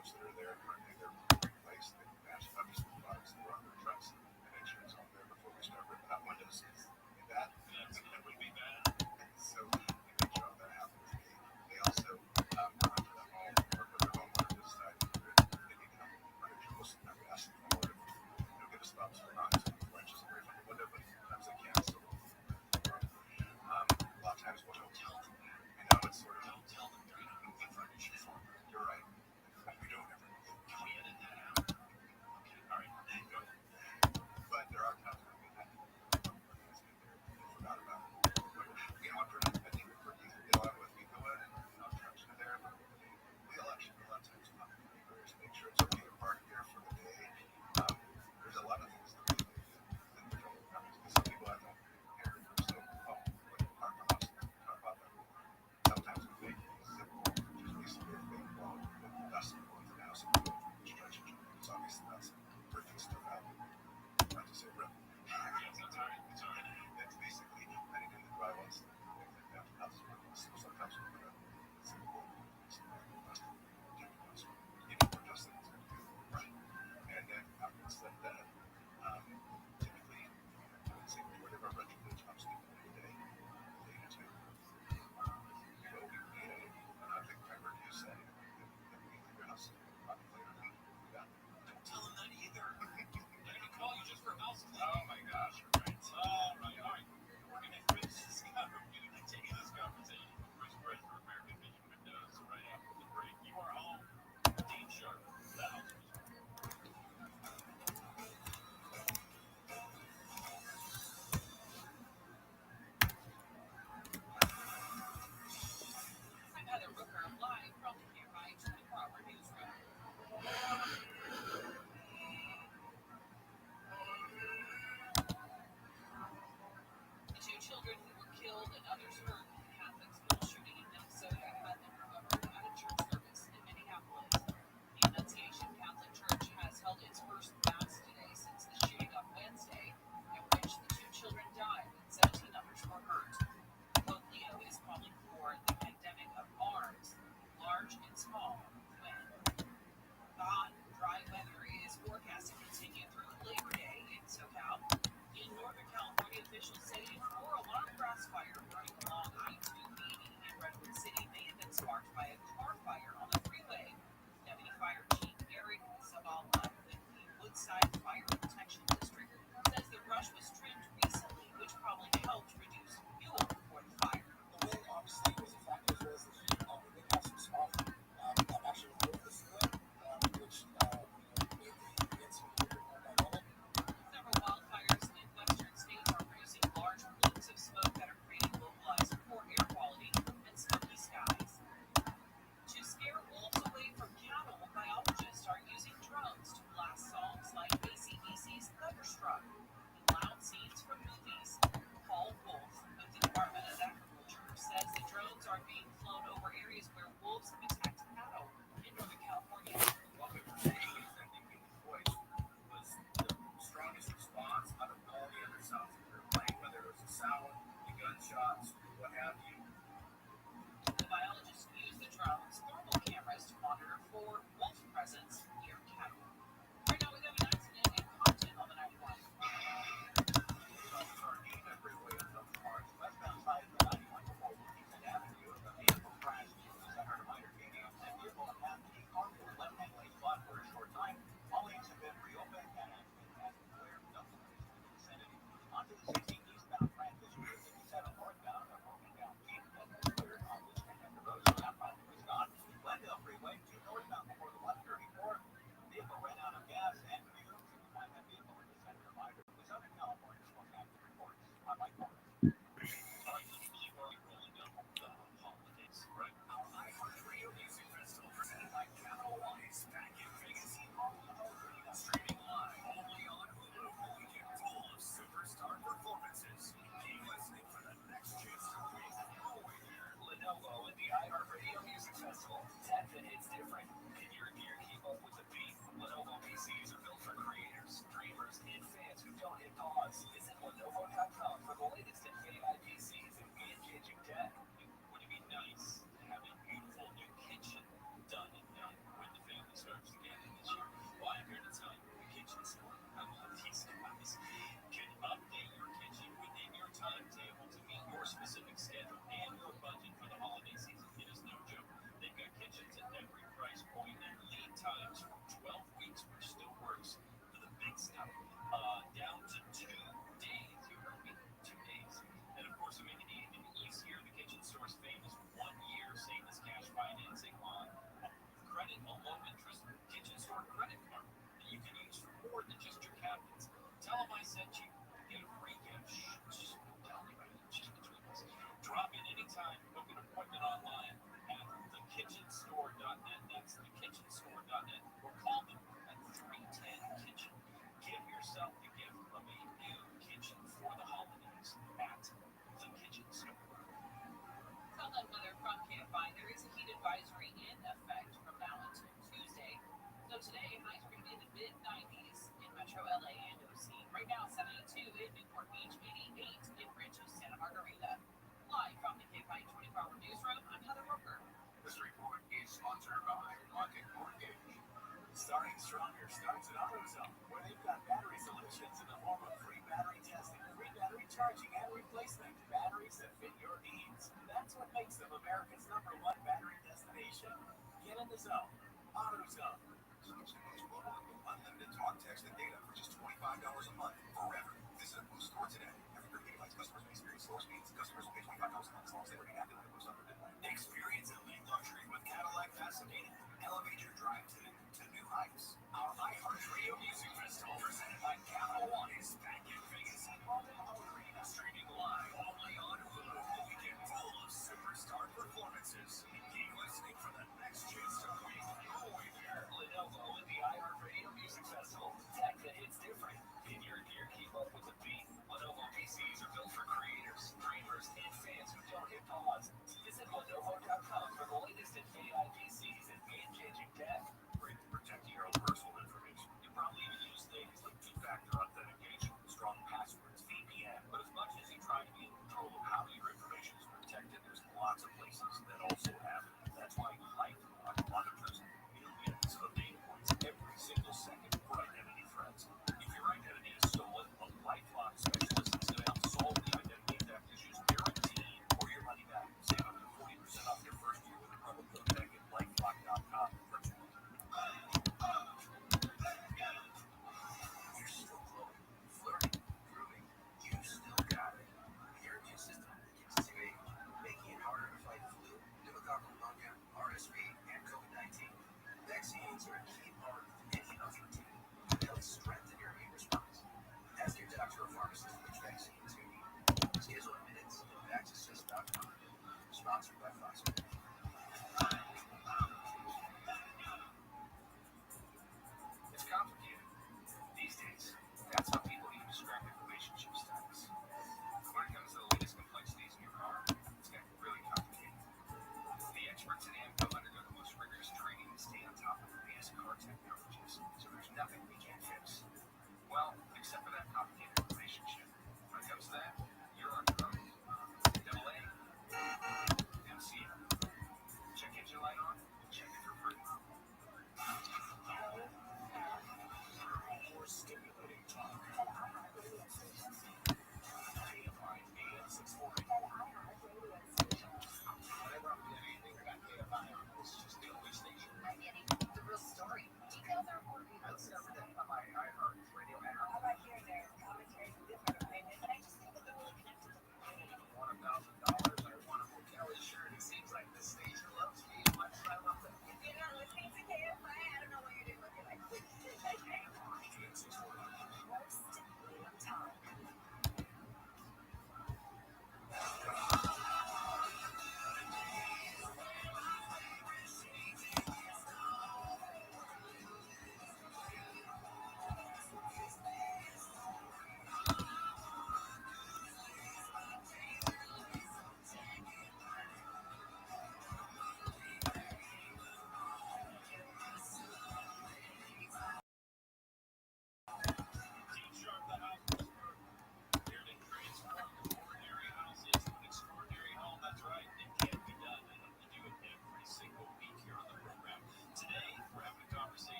folks that are there currently, they're in place. They match obviously the products that are on their trucks and make sure it's all there before we start ripping out windows. That would be bad. So we make sure all that happens. They also work for the home, work with their homeowner to decide if they need help running tools. And we ask them for get a stop so they're not 2 inches away from the window, but sometimes they can't. So a lot of times we'll tell them. I know it's sort of don't tell them they're not moving furniture for them. You're right. We don't ever. Can we edit that out? Okay, all right, go ahead. But there are times when we have forgot about it. I think for you, a lot of us, we go in and our trucks are there, but we'll actually a lot of times talk to the neighbors, make sure it's okay to park here for the day. There's a lot of things that we do that we don't have. Some people have no air, so park the house, talk about that. Sometimes we make it simple, just basically a big wall with dust going to the house and construction. It's obviously not some ripping stuff out. Not to say rip. That's basically letting in the drywall and stuff like that. So sometimes we put a simple just things that do right. And then after it's like that, typically, I would say majority of our retrofit jobs do every day, day or two. But we I think I heard you say that we leave your house probably later than we got. Don't tell them that either. They're gonna call you just for house cleaning. Oh my gosh, you're right. All right. We're gonna finish this continue this conversation. Bruce Price for American Vision Windows right after the break. You are home. Dean Sharp, the house. I'm Heather Rooker, live from the nearby 24-hour newsroom. The 2 children who were killed and others hurt in the Catholic school shooting in Minnesota have been remembered at a church service in Minneapolis. The Annunciation Catholic Church has held its first Mass today since the shooting on Wednesday, in which the 2 children died and 17 others were hurt. Pope Leo is calling for the pandemic of arms, large and small, when hot, dry weather is forecast to continue through Labor Day in SoCal. In Northern California, officials say a 4-alarm grass fire burning along I-280 in Redwood City may have been sparked by a car fire on the freeway. Deputy Fire Chief Eric Zavala with the Woodside Fire Protection District says the brush was trimmed recently, which probably helped reduce fuel for the fire. The wind obviously was a factor as well as the heat. We did have some small heat that actually moved the split, which made the incident a little bit more dynamic. Several wildfires in western states are producing large plumes of smoke that are creating localized poor air quality and smoky skies. To scare wolves away from cattle, biologists are using drones to blast songs like AC/DC's Thunderstruck and loud scenes from movies. Paul Wolf with the Department of Agriculture says the drones are being flown over North Beach 88 in Rancho Santa Margarita. Live from the KPI 24-hour newsroom, I'm Heather Roker. This report is sponsored by Rocket Mortgage. Starting stronger starts at AutoZone, where they've got battery solutions in the form of free battery testing, free battery charging, and replacement. Batteries that fit your needs. That's what makes them America's #1 battery destination. Get in the zone. AutoZone. Unlimited talk, text, and data for just $25 a month forever. Visit a Boost store today. Every 30 gigabytes, customers may experience slower speeds. Customers will pay $25 a month as long as they remain active in the Boost under midnight. Experience elite luxury with Cadillac Pasadena. Elevate your drive to new heights. Our iHeartRadio Music Festival presented by Capital One is back in Vegas at Marvel Arena, streaming live only on Hulu. A weekend full of superstar performances. Keep listening for the next chance to win. You'll be there. Lenovo and the iHeartRadio Music Festival. Tech that hits different. In your gear, keep up with the beat. Lenovo PCs are built for creators, dreamers, and fans who don't hit pause. Visit Lenovo.com for the latest in AI PCs and game-changing tech. Protecting your own personal information. You probably even use things like two-factor authentication, strong passwords, VPN. But as much as you try to be in control of how your information is protected, there's lots of places that also have it. That's why LifeLock monitors millions of data points every single second for identity threats. If your identity is stolen, a LifeLock specialist is going to help solve the identity theft issues guaranteed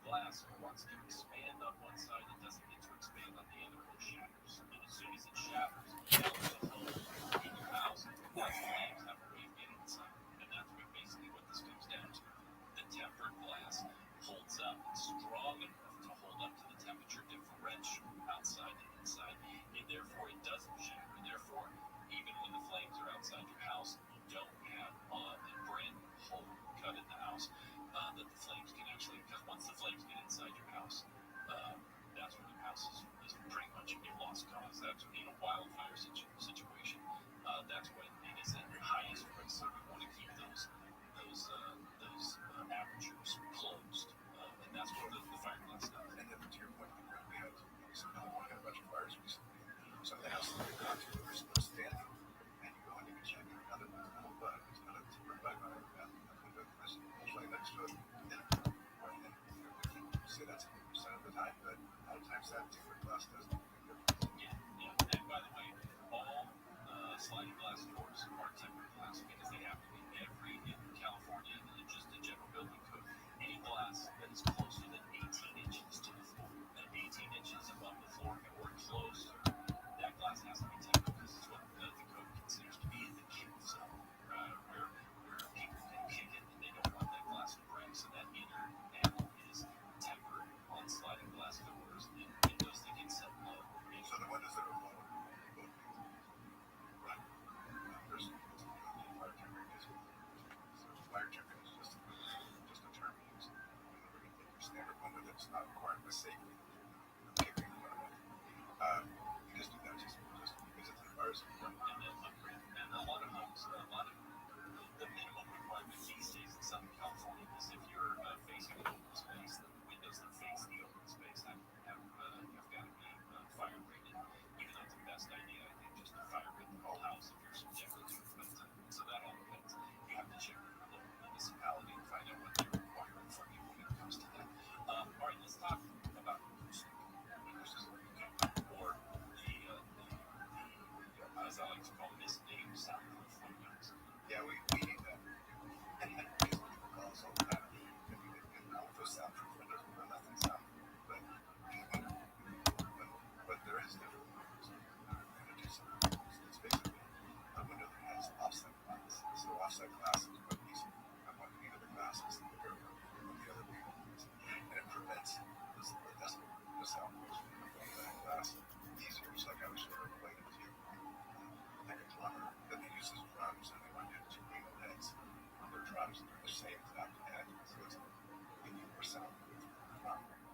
glass wants to expand on one side, it doesn't get to expand on the other, it shatters. And as soon as it shatters, now the hole in your house, the flames have a way of getting inside. And that's basically what this comes down to. The tempered glass holds up, it's strong enough to hold up to the temperature differential outside and inside, and therefore it doesn't shatter. Therefore, even when the flames are outside your house, you don't have a brand new hole cut in the house that the flames can actually, because once the flames get inside your house, that's when your house is pretty much a lost cause. That's in a wildfire situation. That's when it is at your highest risk. So we want to keep those apertures closed, and that's what the fiberglass does. And then to your point, we had California had a bunch of fires recently. So the house that they've gone to, there's no standing, and you go and you can check another bug. There's another timber bug on it, and there's right next to it. And you say that's 100% of the time, but a lot of times that timber glass doesn't make a difference. Yeah. And by the way, all sliding glass doors are tempered glass because they have to be. In California, and just the general building code, any glass that is closer than 18 inches to the floor, and 18 inches above the floor or closer, that glass has to be tempered because it's what the code considers to be in the kick zone, where people can kick it and they don't want that glass to break. So that inner panel is tempered on sliding glass doors and windows that get set low. So the windows that are low, right? There's fire tempering is fire tempering is just a term used whenever you take your standard window that's not required by safety. Kicking the window. You just do that just because it's the fires. And a lot of homes, the minimum requirement these days in Southern California is if you're facing an open space, then the windows that face the open space have got to be fire rated. Even though it's the best idea, I think, just to fire rate the whole house if you're subjected to it. But so that all depends. You have to check with your local municipality and find out what they're requiring from you when it comes to that. All right, let's talk about acoustic. Or as I like to call misnamed soundproof windows. Yeah, we need that. And because people call us all the time, and call for soundproof windows, but nothing soundproof. But there is different windows. It's basically a window that has offset glass. So offset glass is what these the glasses that are on the other windows. And it prevents the sound waves from going to that glass easier. It's like I was sort of relating to like a drummer that they use as drums, and they run into real heads on their drums, and they're the same top head. So it's making more sound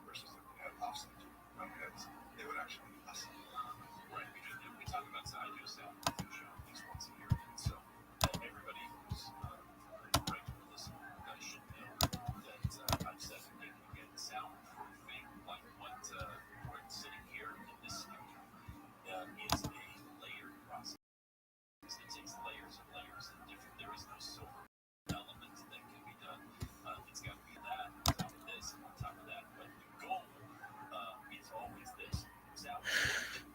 versus if they had offset drum heads, they would actually be less. Right, because we talk about I do a soundproofing show at least once a year, and so everybody who's a regular listener should know that I've said again, soundproofing, like what we're sitting here in this studio, is a layered process. It takes layers and layers and different. There is no silver element that can be done. It's got to be that on top of this and on top of that. But the goal is always this: soundproofing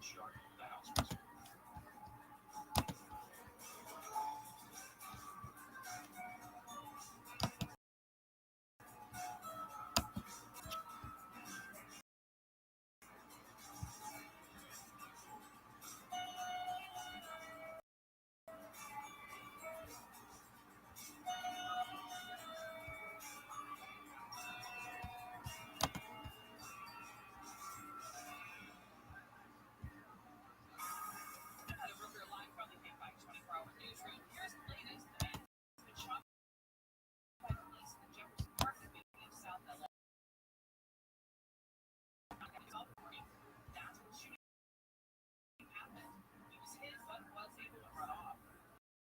Shark, the house whisperer. We're live from the Big Bike 24-hour newsroom. Here's the latest. The man has been shot by police in the Jefferson Park community of South LA. That's when shooting happened. He was hit but was able to run off.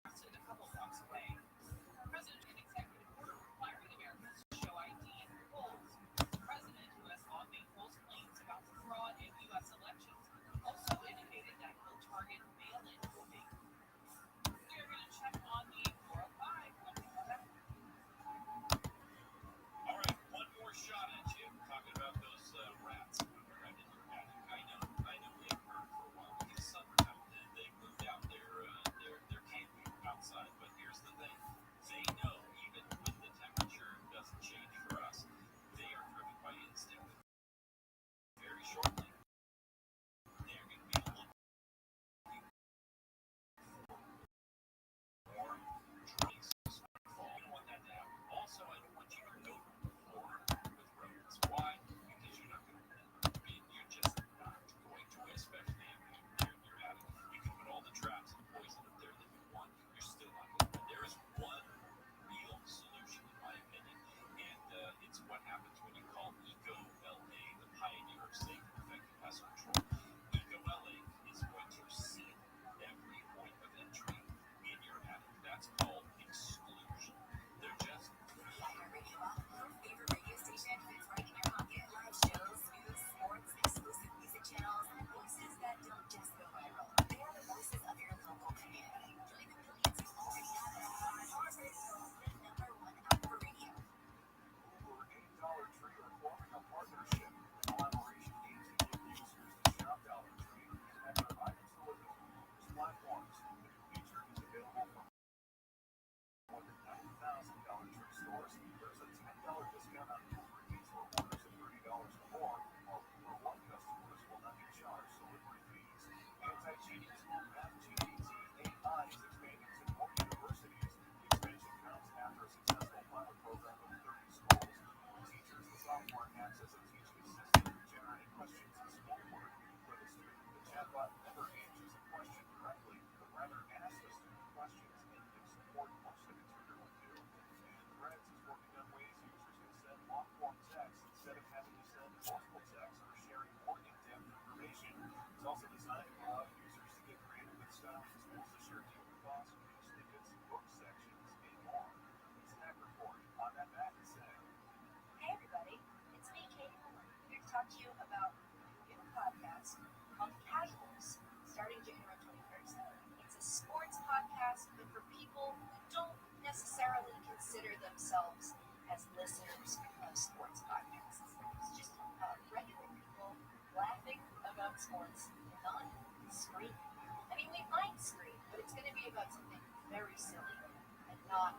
Arrested a couple blocks away. The president an executive order requiring Americans to show ID at the polls. The president, who has long made false claims about fraud in U.S. elections, also indicated that he'll target mail-in voting. We are going to check on the 405 when we come back. All right, one more shot at you. Talking about those rats right in your attic. I know they've heard for a while. It's summertime. They moved out their camping outside. But here's the thing. They know even when the temperature doesn't change for us, they are driven by instinct. Very shortly, they're going to be looking for warm drinks. You don't want that to happen. Also, I don't want you to go to the floor with rodents. Why? Because you're not going to win. You're just not going to, especially if they're in your attic. You can put all the traps and poison up there that you want. You're still not going to win. There is one real solution, in my opinion, and it's what happens when you call Eco LA the pioneer of safe and effective pest control. Eco LA is going to seal every point of entry in your attic. That's called exclusion. They're just Radio Up, your favorite radio station, fits right in your pocket. Live shows, news, sports, exclusive music channels, and voices that don't just go viral. They are the voices of your local community. Join the millions who already have it. Ours Radio, the #1 app for radio. Over $8 Tree are forming a partnership. The collaboration aims to give users to shop Dollar Tree and have their items delivered to numerous platforms. The new feature is available for more than 90,000 Dollar Tree stores. There's a $10 discount on delivery fees for orders of $30 or more, while Uber One customers will not be charged delivery fees. Anti-cheating tool GDT AI is expanding to more universities. The expansion comes after a successful pilot program of 30 schools. Teachers, the software acts as a teaching assistant to generate questions and schoolwork. For the student, the chatbot never answers a question directly, but rather asks the student questions and gives support much like a tutor would do. And Threads is working on ways users can send long-form text instead of having to send multiple texts or sharing more in-depth information. It's also designed to allow users to get creative with styling tools to share deeper thoughts, news snippets, book sections, and more. It's Hack Report on that Matt and Sam. Hey everybody, it's me, Katie Miller, here to talk to you about a new podcast called Casuals, starting January 21st. It's a sports podcast, but for people who don't necessarily consider themselves as listeners of sports podcasts. It's just regular people laughing about sports, not screaming. I mean, we might scream, but it's going to be about something very silly and not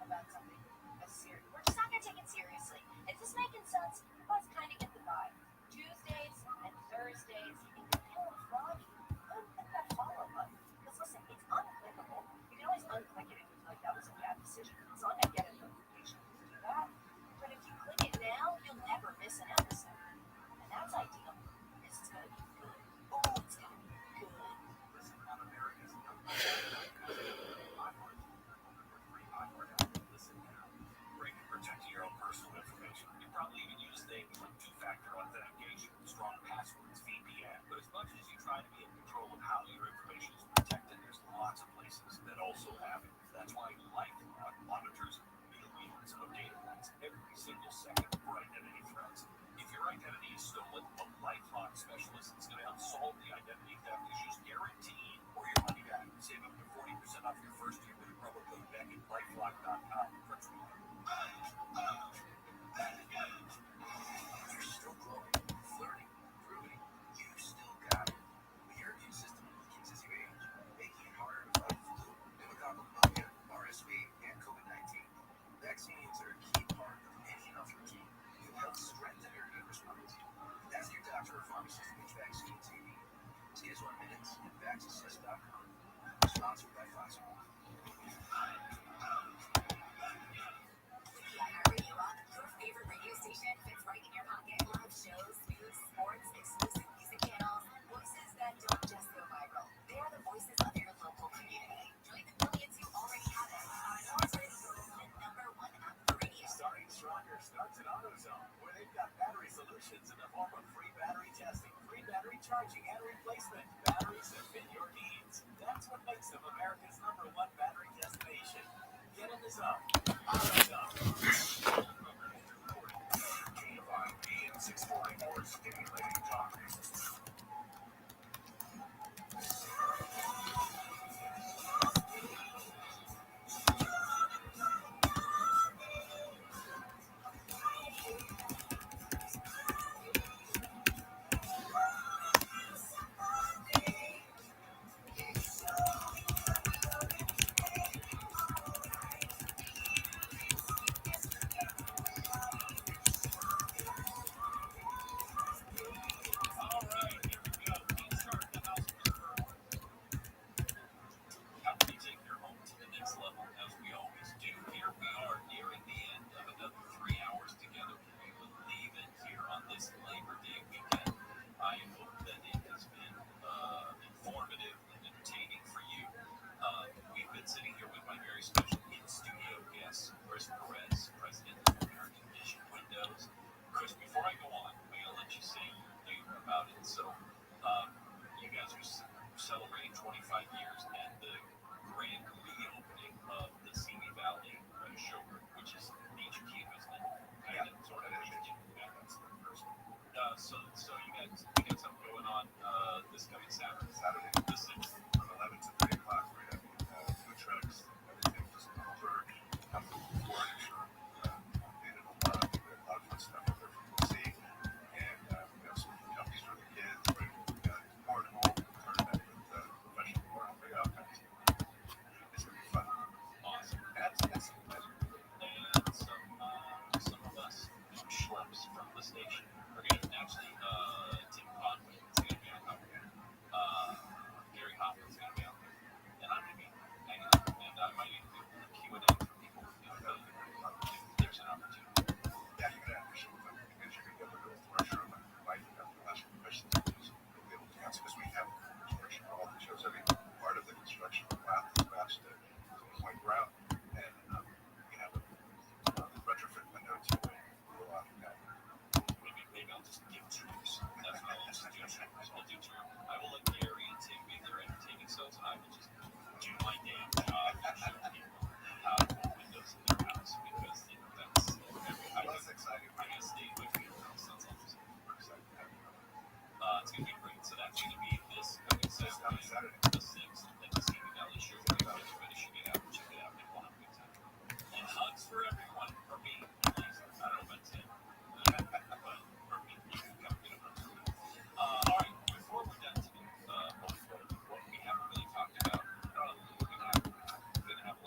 about something as serious. We're just not going to take it seriously. Is this making sense? You guys kind of get the vibe. Tuesdays and Thursdays, in the middle of Friday, click that follow button. Because listen, it's unclickable. You can always unclick it if you feel like that was a bad decision. It's not going to get a notification to do that. But if you click it now, you'll never miss an episode. And that's ideal. This is going to be good. Oh, it's going to be good. Listen on America's free iHeart app. Listen now. great at protecting your own personal information. You probably even use things like two-factor authentication, strong passwords, VPN. But as much as you try to be in control of how your information is protected, there's lots of places that also have it. That's why LifeLock monitors millions of data points every single second for identity threats. If your identity is stolen, a LifeLock specialist is going to help solve the identity theft issues, guaranteed, or your money back. Save up to 40% off your first year with promo code Beck at LifeLock.com. You're still glowing, flirting, proving you still got it. Pharmacist Vaccine TV. Schedule in minutes at vaxassist.com. Sponsored by Pfizer. With the iHeartRadio app, your favorite radio station fits right in your pocket. Live shows, news, sports, exclusive music channels, and voices that don't just go viral. They are the voices of your local community. Join the millions who already have it. Sports Radio, the #1 app for radio. Starting Stronger starts at AutoZone, where they've got battery solutions in the form of free battery testing, free battery charging, and replacement. Batteries that fit your needs. That's what makes them America's #1 battery destination. Get in the zone. AutoZone. K5 AM 644 stimulating talk. How can we take your home to the next level, as we always do? Here we are nearing the end of another 3 hours together. Can you believe it? Here on this Labor Day weekend. I hope that it has been informative and entertaining for you. We've been sitting here with my very special in-studio guest, Chris Perez, president of American Vision Windows. Chris, before I go on, I'm going to let you say your view about it. So, you guys are celebrating 25 years and the grand reopening of the Simi Valley showroom, which is Nature Cube, isn't it? Kind of, sort of. Yeah, that's the first one. So you got something going on this coming Saturday. The 6th. From 11 to 3 o'clock, we're having food trucks, everything, just over furniture, and a lot of fun stuff up there for people to see. And we have some companies for the kids, we got cornhole tournament with professional cornhole, we got all kinds of stuff. It's gonna be fun. Awesome. That's And some of us schleps from the station are going to actually, Tim Conway is going to be out there. Gary Hopkins is going to be out there. And I'm going to be hanging out. And I might even do a Q&A for people who if there's an opportunity. Yeah, you're gonna have to show them because you're gonna be able to go through our show and invite them to ask questions and you'll be able to answer because we have construction for all the shows. Every part of the construction path is matched to point ground, and we have a retrofit window to go off of that. Maybe I'll just give tours. That's what I'll just do. I'll do tours. I will let Gary and Tim be their entertaining selves, and I will just do my damn job and show people how to put windows in their house because that's exciting. I guess stay with me. Sounds awesome. We're excited to have you. It's gonna be great. So that's gonna be this coming Saturday, the 6th, at the Simi Valley Showroom. Everybody should get out and check it out. We'll have a good time. And hugs for everyone. For me, at least. I don't know about Tim. But for me, you can come get a hug for me. All right, before we're done today, what we haven't really talked about, we're gonna have a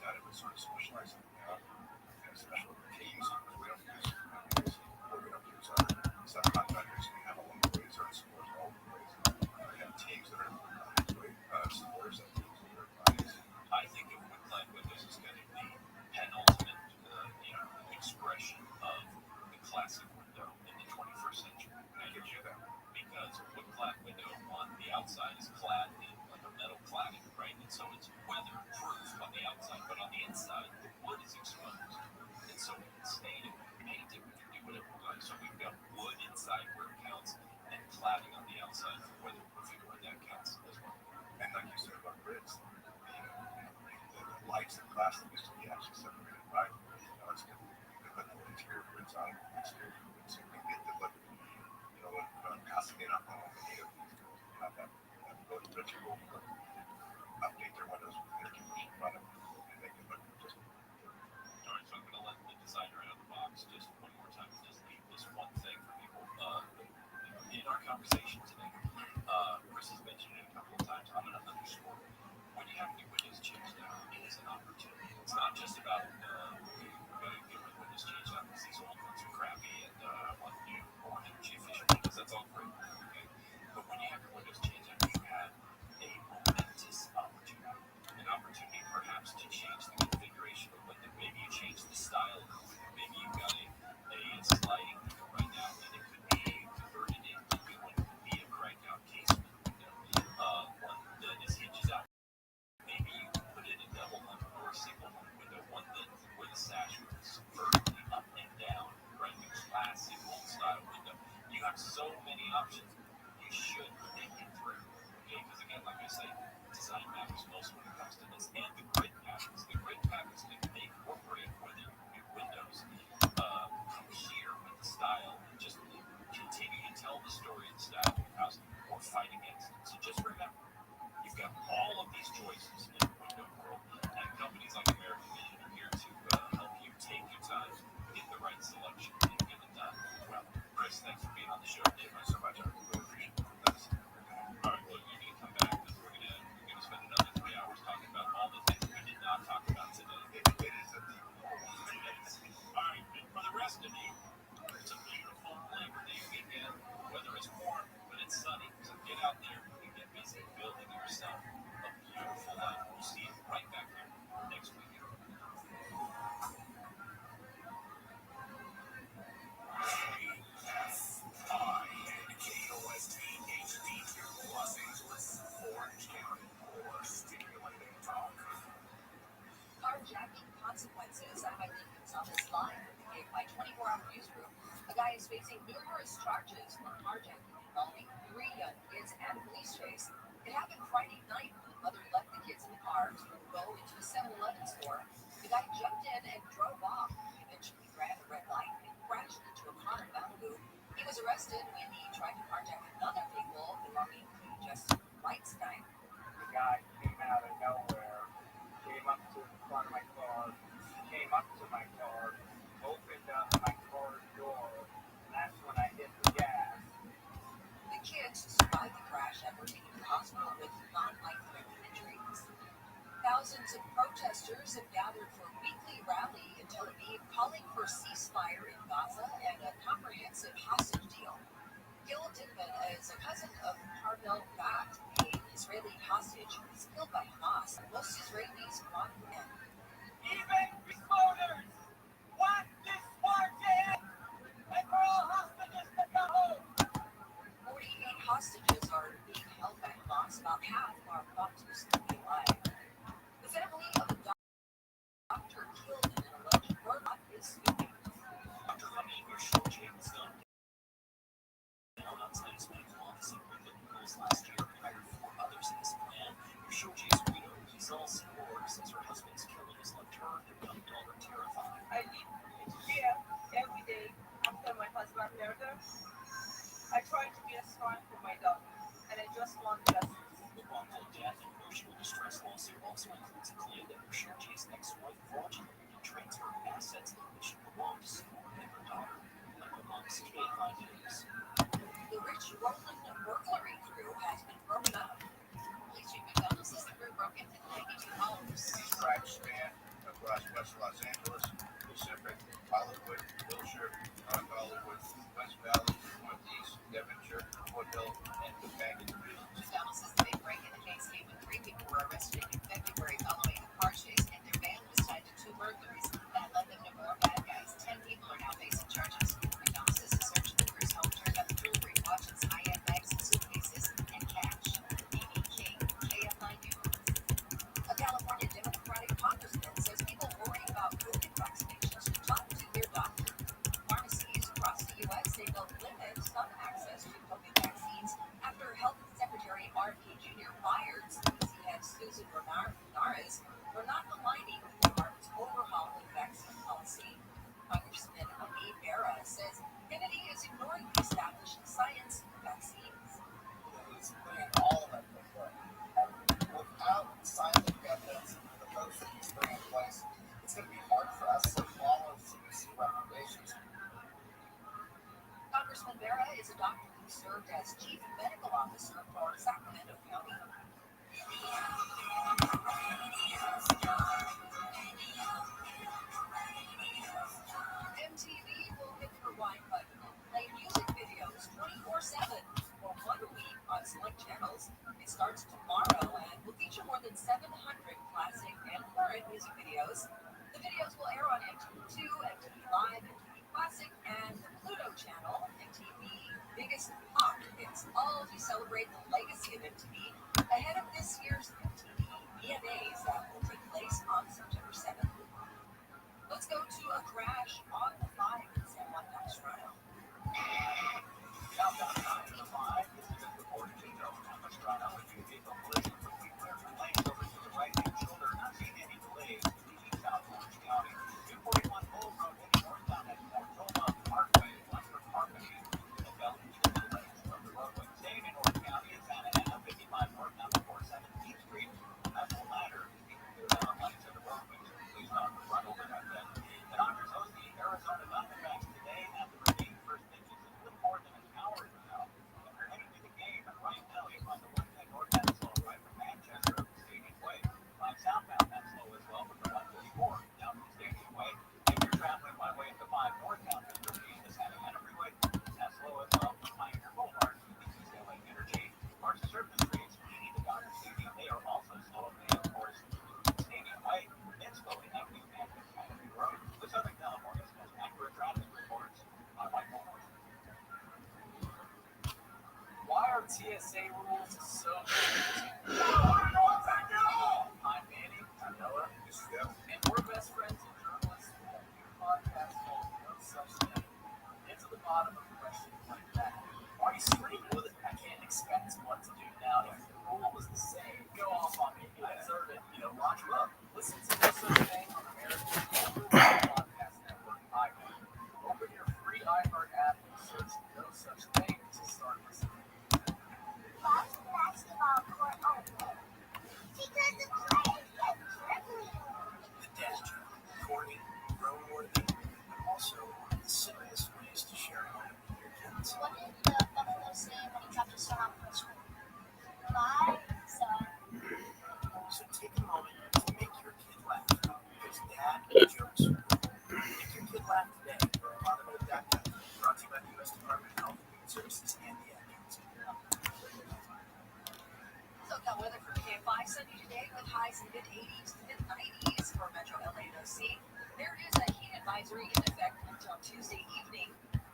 that it was sort of specializing in special teams. We don't use subcontractors. We have along the ways our supporters all the ways. We have teams that are supporters of teams that are clients. I think of Woodline Windows as kind of the penultimate, expression of the classic window in the 21st century. I get you that. Because a wood-clad window on the outside is clad in like a metal cladding, right? And so it's weather-proof on the outside, but on the inside, the wood is exposed. And so we can stain it, we can paint it, we can do whatever we like. So we've got wood inside where it counts, and cladding on the outside for weatherproofing where that counts as well. And like you said about grids, the lights and glass that used to be actually separated by, it's good. You can put the interior grids on, exterior grids, so we get the look. When passing it up on the have that ability to update their windows with their condition product and make it look just. All right, so I'm going to let the designer out of the box just one more time, just leave this one thing for people. In our conversation today, Chris has mentioned it a couple of times. I'm going to underscore when you have your windows changed out, it is an opportunity. It's not just about we're going to get the windows changed out because these old ones are crappy and I want new, more energy efficient windows. That's all great. Okay? But when you have your windows changed out, you have a momentous opportunity. An opportunity perhaps to change the configuration of window. Maybe you change the style of the window. Maybe you've got a sliding window right now and it could be converted into what would be a crank out casement window. One that is hinges out. Maybe you can put in a double hung or a single hung window, one that where the sash is vertically up and down, right? The classic old style window. You have so many options. You should think it through. Okay, because again, like I say, design matters most when it comes to this, and the grid matters. The grid matters can make or break whether your windows cohere with the style and just continue to tell the story and style of your house or fight against it. So just remember, you've got all of these choices in the window world, and companies like American Vision are here to help you take your time, get the right selection, and get it done well. Chris, thanks for being on the show. Thank you so much. I really appreciate it. All right, well, you're going to come back because we're going to spend another 3 hours talking about all the things we did not talk about today. It is a deep hole. All right, and for the rest of you, it's a beautiful Labor Day weekend. Weather is warm, but it's sunny, so get out there and get busy building yourself a beautiful life. We'll see you right back here next week. KOST HD2 Los Angeles, Orange County, or stimulating talk. Carjacking consequences. I'm Eileen Gonzalez live in my 24-hour newsroom. A guy is facing numerous charges for carjacking involving 3 young kids and a police chase. It happened Friday night when the mother left the kids in the car to go into a 7-Eleven store. The guy jumped in and drove off. Eventually ran a red light and crashed into a car in Malibu. He was arrested when he tried to carjack another vehicle belonging to Justin Lightstein. The guy came out of nowhere, came up to the front of my car, came up to my car, opened up my car door, and that's when I hit the gas. The kids survived the crash and were taken to the hospital with non-life-threatening injuries. Thousands of protesters have gathered for a weekly rally in Tel Aviv calling for a ceasefire in Gaza and a comprehensive hostage deal. Gil Dickman is a cousin of Harvel Bat, an Israeli hostage who was killed by Hamas. Most Israelis want an end. Even voters want this war to end, and for all hostages to go home. 48 hostages are being held by Hamas. About half are thought to still be alive. The family of a doctor killed in an alleged burn-up is speaking. Dr. Rami Rothschild was done down outside his medical office in Brooklyn Hills last year and hired 4 others in his plan. Rothschild's widow, Giselle Seymour, says her husband's killing has left her and their young daughter terrified. I live in fear every day after my husband murder. I try to be a strong for my daughter, and I just want justice. The wrongful death and emotional distress lawsuit also includes a claim that Rothschild's ex-wife fraudulently transferred assets that should belong to Seymour and her daughter. Like amongst K5 News. The Rich Roland burglary crew has been broken up. Police chief McDonald says the crew broke into 92 homes. Scratch, man. music videos. The videos will air on MTV2, MTV Live, MTV Classic, and the Pluto channel, MTV Biggest Pop Hits, all to celebrate the legacy of MTV ahead of this year's MTV VMAs that will take place on September 7th. Let's go to a crash on the 5 in San Juan Capistrano. Countdown 9 to 5. This is reported to San Juan Capistrano. A new vehicle collision quickly clears the lanes over to the right-hand shoulder. Not seeing any delays leaving South Orange County. 241 Bull Road heading northbound at Portola Parkway. Western Parkway and Bell into the lanes of the roadway. Staying in Orange County in Santa Ana, 55 northbound to 417th Street. That's the ladder. Lights of the roadway. Please not run over that bend. The Dodgers host the Arizona Diamondbacks today at the remaining first pitches is a little more than an hour from now. If you're heading to the game right now, you'll find the 110 northbound slow right from Manchester up to Stadium Way. Southbound, that's slow as well from the 144 down to Stadium Way. If you're traveling by way of the 5 northbound to proceed to Santa Ana Freeway, that's slow as well from Pioneer Boulevard to UCLA Energy. Parts of surface streets leading to Dodger Stadium, they are also slow. And of course, Stadium Way, it's slowing up New Hampton County Road. The Southern California's most accurate traffic reports on Mike Moore. Why are TSA rules so confusing? I'm Manny, I'm Noah, this is Dale, and we're best friends and journalists at a new podcast called No Such Thing. Get to the bottom of questions like that. Why are you screaming with it? I can't expect what to do now if the rule was the same. Go off on me. I deserve it. Lock him up. Listen to No Such Thing on America's #1 podcast network, iHeart. Open your free iHeart app and search No Such Thing to start listening. Basketball court open because the players get dribbling. The dad joke, corny, grown-worthy, but also one of the simplest ways to share a moment with your kids. What did the buffalo say when he dropped his son off at school? Bye, son. So take a moment to make your kid laugh, because dad jokes are cool. Make your kid laugh today. Fatherhood.com. Brought to you by the U.S. Department of Health and Human Services and the Ad Council. SoCal weather for KFI sunny today with highs in mid-80s to mid-90s for Metro LA and OC. There is a heat advisory in effect until Tuesday evening.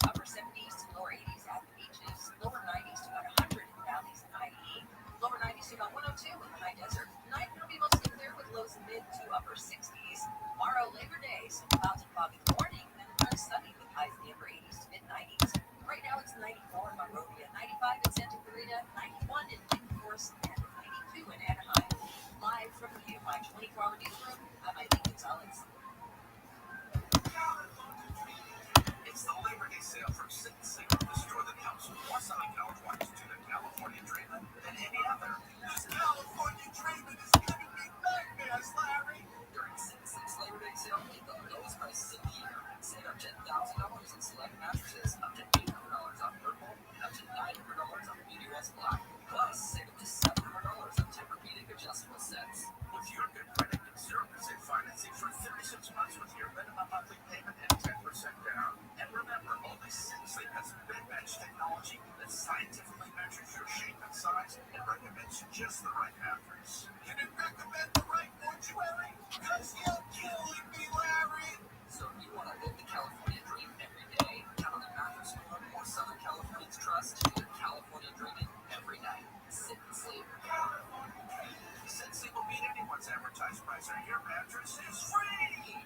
Upper 70s to lower 80s at the beaches, lower 90s to about 100 in the valleys and IE, lower 90s to about 102 in the high desert. Tonight will be mostly clear with lows mid to upper 60s. Tomorrow, Labor Day, some clouds and fog in the morning, and then sunny with highs in the upper 80s to mid-90s. Right now it's 94 in Monrovia, 95 in Santa Clarita, 91 in Windhorse, and 92 in Anaheim. Live from the KFI 24-hour newsroom, I'm Eileen Gonzalez. It's the Labor Day sale from Sit and Sing, the store that helps more selling Californians to the California treatment than any other. This California treatment is giving me nightmares, Larry. During Sit and Sing's Labor Day sale, get the lowest prices of the year. Save up to $1,000 in select mattresses, up to $800 off Purple, and up to $900 on BUS Black. Plus, save up to $700 on Tempur-Pedic adjustable sets. With your good credit, get 0% financing for 36 months with your minimum monthly payment and 10% down. And remember, only Sleep has bed-bench technology that scientifically measures your shape and size and recommends just the right mattress. Can it recommend the right mortuary? Because you're killing me, Larry! So if you want to live the California dream every day, count on the mattress more Southern Californians trust, the California dreaming every night. Sit and Sleep. California dreaming. Sit and Sleep will beat anyone's advertised price, or your mattress is free!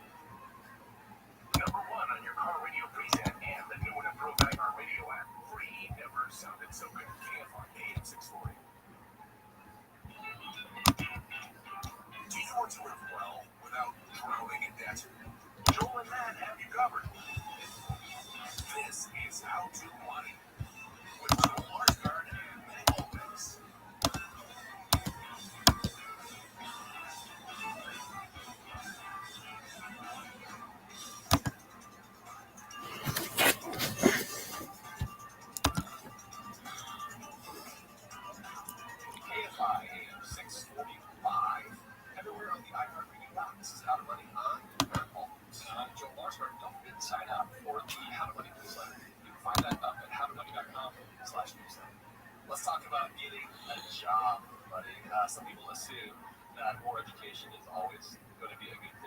#1 on your car radio preset and the new and improved iHeart Radio app. Free. Never sounded so good. KFI AM 640. Do you want to live well without drowning in debt? Joel and Matt have you covered. This is How to Money with Joel Larsgard and Matt Lopez. KFI AM 645. Everywhere on the iHeart Radio app. This is How to Money on Purple. And I'm Joel Larsgard. Don't forget to sign up for the How to Money newsletter. You can find that up at howtomoney.com/newsletter. Let's talk about getting a job, buddy. Some people assume that more education is always going to be a good thing.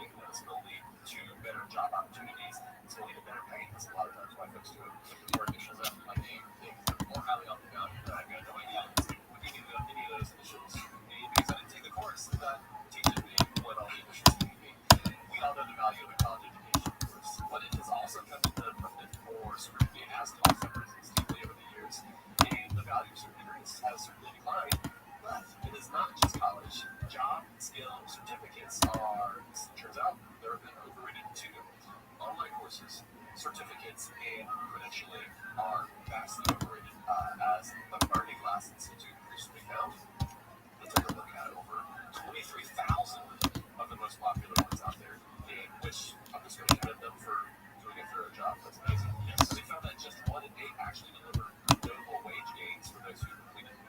is not just college. Job skill certificates are, turns out, they're a bit overrated too. Online courses, certificates, and credentialing are vastly overrated. As the Learning Glass Institute recently found, they took a look at over 23,000 of the most popular ones out there, which I'm just going to credit them for doing a thorough job. That's amazing. Yes. They found that just 1 in 8 actually deliver notable wage gains for those who completed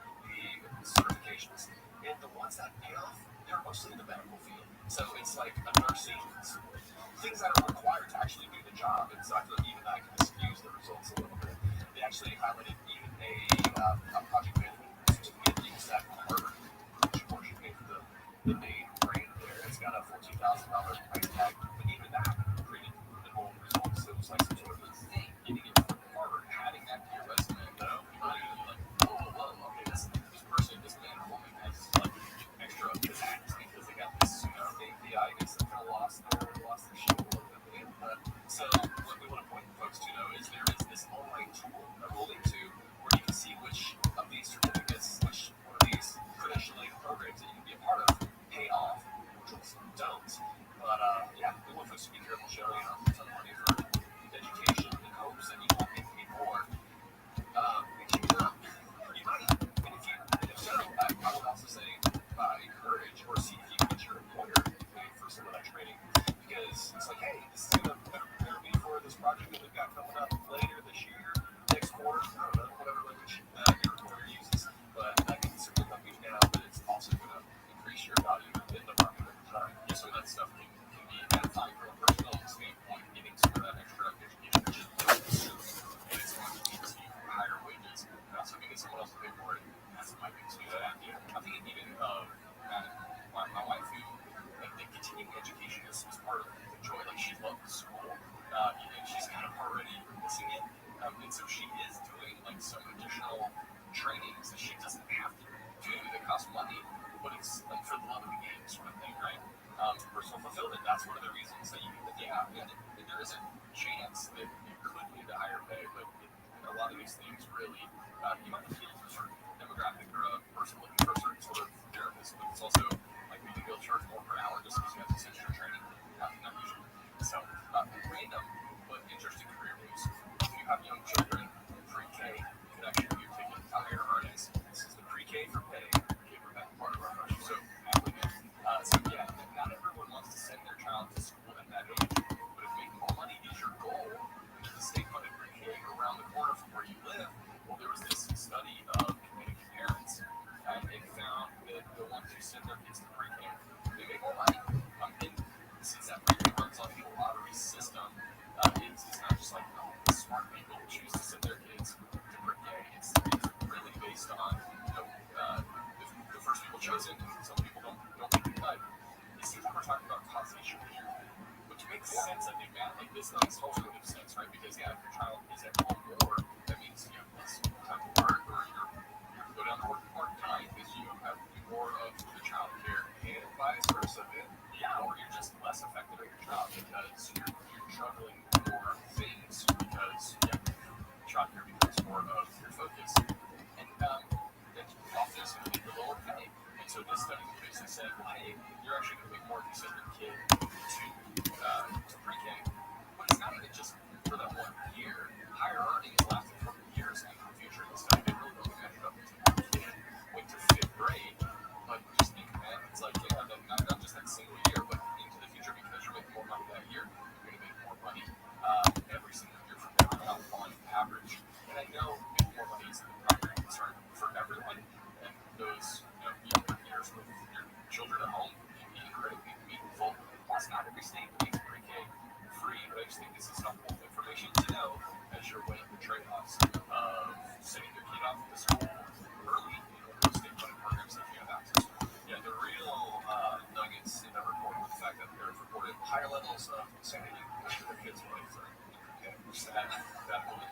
the certifications. And the ones that pay off, they're mostly in the medical field. So it's like a nursing, things that are required to actually do the job. And so I feel like even that can excuse the results a little bit. They actually highlighted even a project management certificate that you can at Harvard, which of course you pay for the main brand there. It's got a $14,000 price tag, but even that created minimal results. So it was like some sort of getting it from Harvard, adding that to your resume. No, you're not even like, whoa, okay, this person, this man or woman has like extra pizzazz because they got this, API against them kind of lost their shit a little bit. So what we want to point folks to know is there is this online tool that we'll link to where you can see which of these certificates, which one of these credentialing programs that you can be a part of pay off, which ones don't. But yeah, we want folks to be careful shelling out a ton of money for education in hopes that you won't get paid more. You might. And if so, I would also say encourage or see if you can get your employer to pay for some of that training. Because it's like, hey, this is going to better prepare me for this project that we've got coming up later this year, next quarter, I don't know, whatever language your employer uses. But I can certainly help you now, but it's also going to increase your value in the market over time. Yeah, so that stuff can be edifying from a personal standpoint, getting some of that extra education, which is and it's going to lead to higher wages. And also getting someone else to pay for it, that's my big too. I'm thinking even of my wife who, like, the continuing education is part of the joy. Like, she loves school, and she's kind of already missing it. And so she is doing like some additional trainings that she doesn't have to do that cost money, but it's like for the love of the game sort of thing, right? Personal fulfillment, that's one of the reasons that you need there is a chance that it could lead to higher pay, but a lot of these things really, you might appeal to a certain demographic or a person looking for a certain sort of therapist, but it's also like maybe you'll charge more per hour just because you have this extra training, not usually. So, random but interesting career moves. If you have young children, pre-K could actually be your ticket to higher earnings. This is the pre-K for pay. Pre-K for pay part of our project. So, yeah, not everyone wants to send their child to school at that age, but if making more money is your goal, with the state-funded pre-K around the corner from where you live, well, there was this study of Canadian parents, and it found that the ones who send their kids to pre-K, they make more money. And since that pre-K runs on the lottery system, it's not just like smart people choose to send their kids to pre-K. It's really based on the first people chosen. Some people don't make the cut. It seems like we're talking about causation here, which makes sense, I think, Matt. Like, this makes alternative sense, right? Because, yeah, if your child is at home more, that means you have less time to work, or you go down to work part-time because you have to do more of the child care, and vice versa. Or you're just less effective at your job because you're juggling more things because, child care becomes more of your focus. And that often is going to lead to lower pay. And so this study basically said, well, hey, you're actually going to make more if you send your kid to pre-K. But it's not even just for that 1 year. Higher earnings lasting for years into the future. The study they really don't measure up until your kid went to 5th grade. But just think, man, it's like, not just that single year, but into the future because you're making more money that year. You're going to make more money every single year from there on average. And I know making more money isn't the primary concern for everyone. And those younger years with your children at home can be incredibly meaningful. Plus, not every state makes pre-K free, but I just think this is helpful information to know as you're weighing the trade-offs of sending your kid off to school early in those state-funded programs that you have access to. Yeah, the real nuggets in the report were the fact that parents reported higher levels of sanity after their kids' lives are in pre-K. That moment.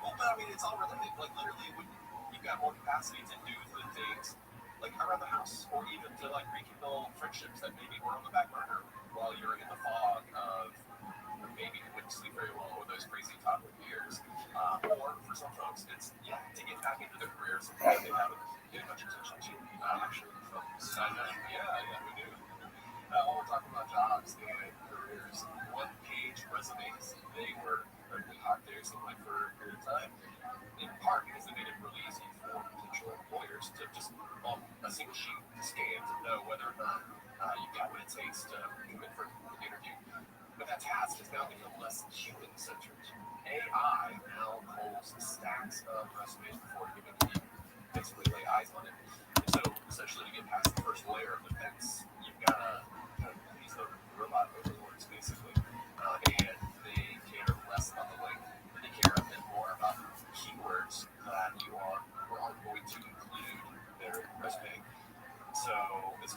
Well, but I mean, it's all related. Like, literally, when you've got more capacity to do the things like around the house, or even to like rekindle friendships that maybe were on the back burner while you're in the fog of maybe you wouldn't sleep very well with those crazy toddler years. Or for some folks, it's to get back into their careers that they haven't paid much attention to. Actually, millions of resumes before you can even basically lay eyes on it. And so essentially to get past the first layer of the fence, you've got to these are robot overlords basically, and they care less about the link, but they care a bit more about keywords that you are going to include their resume. So it's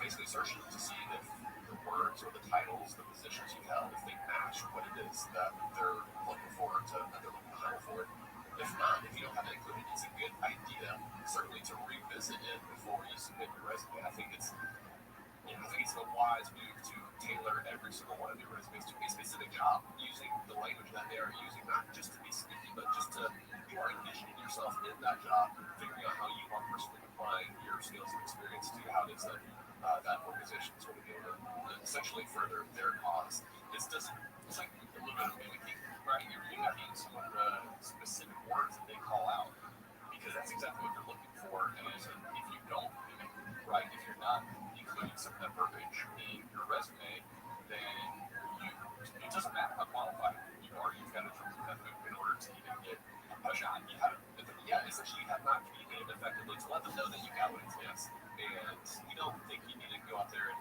basically searching to see if the words or the titles, the positions you have, if they match what it is that they're looking for, that they're looking to hire for. If not, if you don't have it included, it's a good idea certainly to revisit it before you submit your resume. I think it's a wise move to tailor every single one of your resumes to a specific job, using the language that they are using, not just to be sneaky, but just to you are envisioning yourself in that job, figuring out how you are personally applying your skills and experience to how it is that that organization is going to be able to essentially further their cause. It's like a little bit of mimicking, right? You're mimicking some of the specific words that they call out, because that's exactly what they're looking for. And if you don't mimic, right, if you're not including some of that verbiage in your resume, then it doesn't matter how qualified you are. You've got to jump through that hoop in order to even get a shot. Essentially you have not communicated effectively to let them know that you got what it is. And we don't think you need to go out there and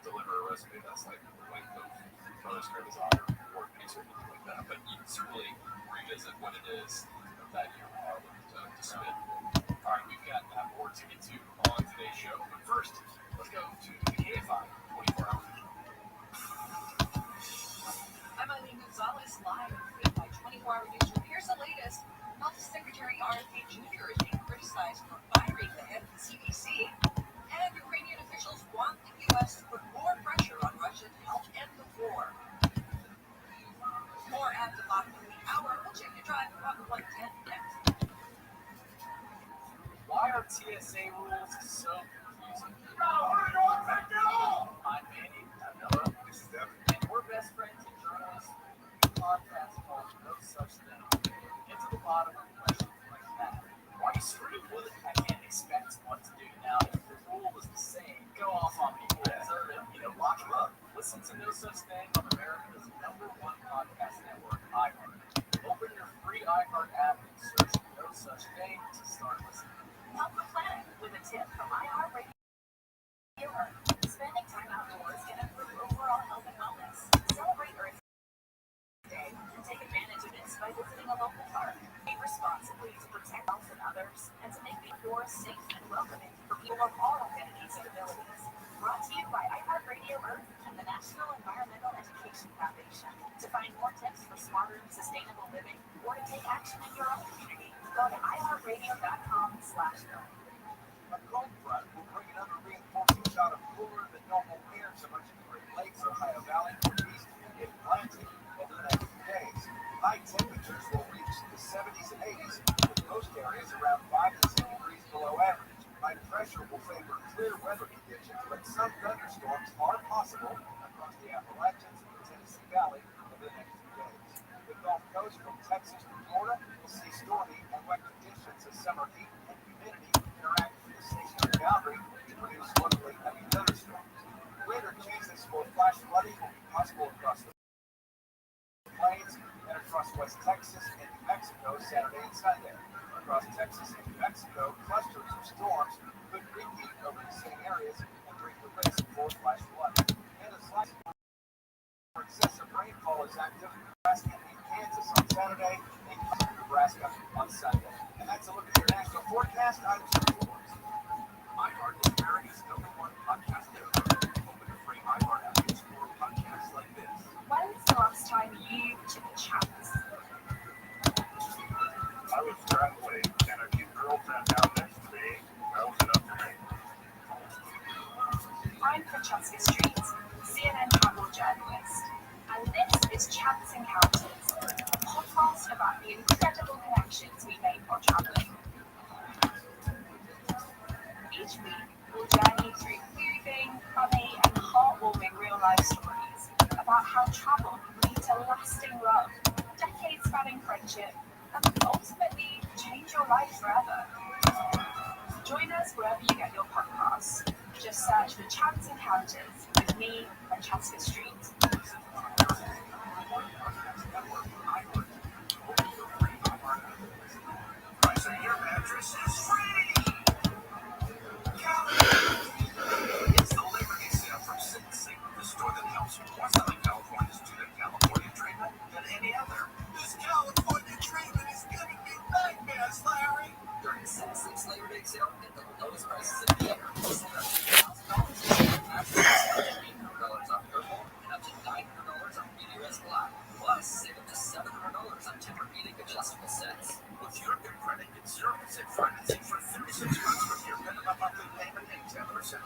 deliver a resume that's like the length of Brother's Amazon or Workpiece or anything like that. But you can certainly revisit what it is that you are looking to submit. All right, we've got more to get to on today's show. But first, let's go to the KFI 24 hours. I'm Eileen Gonzalez, live with my 24-hour news. Here's the latest. Health Secretary RFK Jr. is being criticized for firing the head of the CDC, and Ukrainian officials want the U.S. to put more pressure on Russia to help end the war. More at the bottom of the hour. We'll check your drive on 110 next. Why are TSA rules so confusing? I'm Manny. I'm Noah. This is Devin. And we're best friends and journalists. We podcast called No Such Thing. Get to the bottom of questions like that. Why are you screwed with it? I can't expect what to do now. If the rule is the same, go off on people. Lock them up. Listen to No Such Thing on America's #1 podcast network, iHeart. Open your free iHeart app and search No Such Thing to start listening. Help the planet with a tip from iHeartRadio. Spending time outdoors can improve overall health and wellness. Celebrate Earth Day and take advantage of this by visiting a local park. Be responsibly to protect health and others, and to make the forest safe and welcoming for people of all identities and abilities. Brought to you by iHeartRadio Earth and the National Environmental Education Foundation. To find more tips for smarter and sustainable living, or to take action in your own community, go to iHeartRadio.com/go. A cold front will bring another reinforcing shot of cooler than normal air to much of the Great Lakes, Ohio Valley, Northeast, and Mid-Atlantic over the next few days. High temperatures will reach the 70s and 80s, with most areas around 5 to 10 degrees below average. High pressure will favor clear weather conditions, but some thunderstorms are possible across the Appalachians and the Tennessee Valley over the next few days. The Gulf Coast from Texas to Florida will see stormy and wet conditions as summer heat and humidity interact with the stationary boundary to produce locally heavy thunderstorms. Greater chances for flash flooding will be possible across the plains and across West Texas and New Mexico Saturday and Sunday. Across Texas and New Mexico, clusters of storms could repeat over the same areas and bring the risk for flash flooding. And a slight excessive rainfall is active in Nebraska and Kansas on Saturday and Nebraska on Sunday. And that's a look at your national forecast. I'm Jim Forbes. iHeart is America's #1 podcast network. Open a free iHeart app to explore podcasts like this. When's the last time you took a chance? I was traveling and a cute girl sat down next to me. That was enough for me. I'm Francesca Street, CNN travel journalist, and this is Chance Encounters, a podcast about the incredible connections we make while traveling. Each week, we'll journey through moving, funny, and heartwarming real-life stories about how travel can lead to lasting love, decades-spanning friendship, and ultimately change your life forever. Join us wherever you get your podcasts. Just search for Chance Encounters with me, Francesca Street. What's not like California's to the California treatment than any other? This California treatment is giving me nightmares, Larry. During the 6 Labor Day sale, get the lowest prices of the year. Save up to $1,000. Actually, $800 off your phone and up to $900 on BDUS Black. Plus, save up to $700 on Tempur-Pedic adjustable sets. With your good credit, get 0% financing for 36 months with your minimum monthly payment and 10%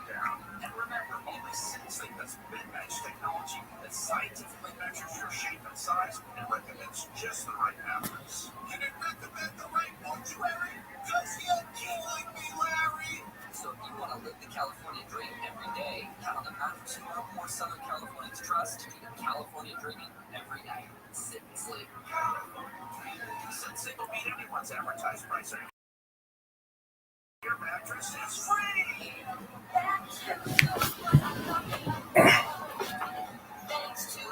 down. And remember, only Sensei has mid-match technology that scientifically measures your shape and size and recommends just the right mattress. Can it recommend the right mortuary? Because you're killing me, Larry! So if you want to live the California dream every day, count on the mattress you love more Southern Californians trust to do the California dreaming every night. Sit and sleep. Sensei will beat anyone's advertised price. Your mattress is free! Thanks to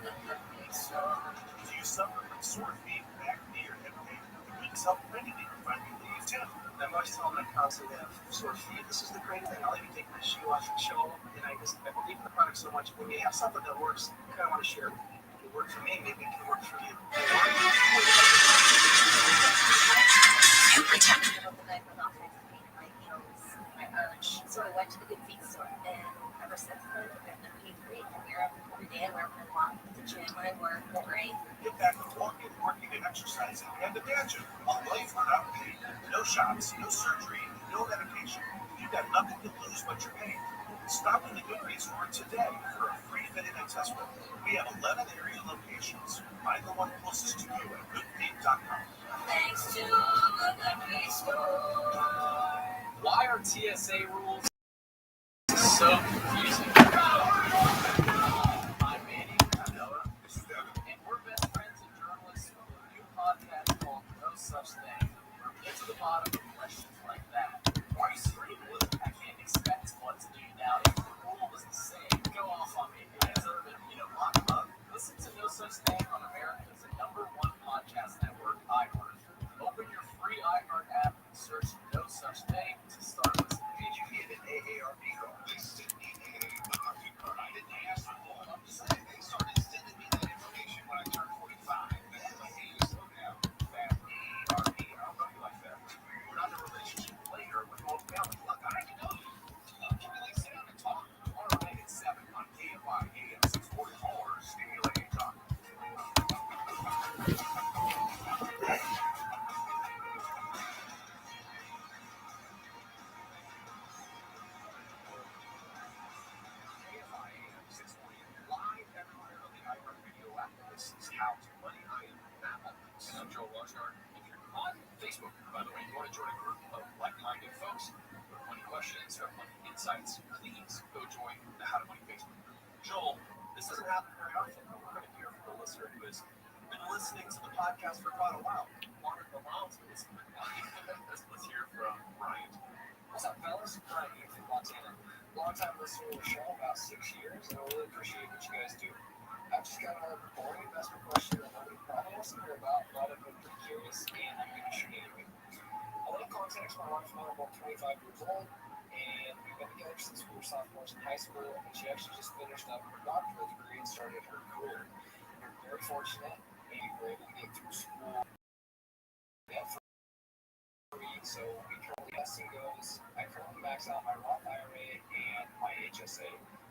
the big store. Do you suffer from sore feet, back, knee, or hip pain? The week's help many people find relief too. I'm always telling my constantly have sore feet. This is the great thing. I'll even take my shoe off and show them. And I believe in the product so much. When you have something that works, you kind of want to share it. It worked for me, maybe it can work for you. You protect me. The night with all kinds of pain in my heels, my arch. So I went to the Good Feet store, and ever since then, I've been pain-free. I wear them every day. I wear them when I walk to the gym, when I work, the rain. Get back to walking, working, and exercising, and the dancing. A life without pain. No shots, no surgery, no medication. You've got nothing to lose but your pain. Stop in the Good Feet store today for a free fitting and test run. We have 11 area locations. Find the one closest to you at goodfeet.com. Thanks to the Good Feet store. Why are TSA rules so confusing? I'm Manny. I'm Noah. This is Devin. And we're best friends and journalists with a new podcast called No Such Thing, where we get to the bottom of questions like that. Why are you screaming? I can't expect what to do now. If the rule is the same, go off on me. I deserve it. Lock them up. Listen to No Such Thing on America's #1 podcast network, iHeart. Open your free iHeart app and search No Such Thing to start listening. Did you get an AARP card? They sent me an AARP card. I didn't ask for one. I'm just saying they started sending me that information when I turned 45. And I'm like, hey, slow down. That AARP, I don't know you like that. We're not in a relationship later with both families. Look, I already know you. Can we sit down and talk? Tomorrow night at 7 on KFI AM 644, Stimulating Talk. And I'm Joel Rothschild. If you're on Facebook, by the way, you want to join a group of like-minded folks with money questions, who have money insights, please go join the How to Money Facebook group. Joel, this doesn't happen very often, but we're going to hear from a listener who has been listening to the podcast for quite a while. Longer than Miles been listening. Let's hear from Bryant. What's up, fellas? Brian here from Montana. Long-time listener to the show, about 6 years, and I really appreciate what you guys do. I've just got a boring investment question that nobody probably wants to hear about, but I've been pretty curious, and I'm going to shoot anyway. A little context, my wife and I are both 25 years old, and we've been together since we were sophomores in high school, and she actually just finished up her doctoral degree and started her career. We're very fortunate, and we were able to get through school debt-free, so we currently, investing goes, I currently max out my Roth IRA and my HSA.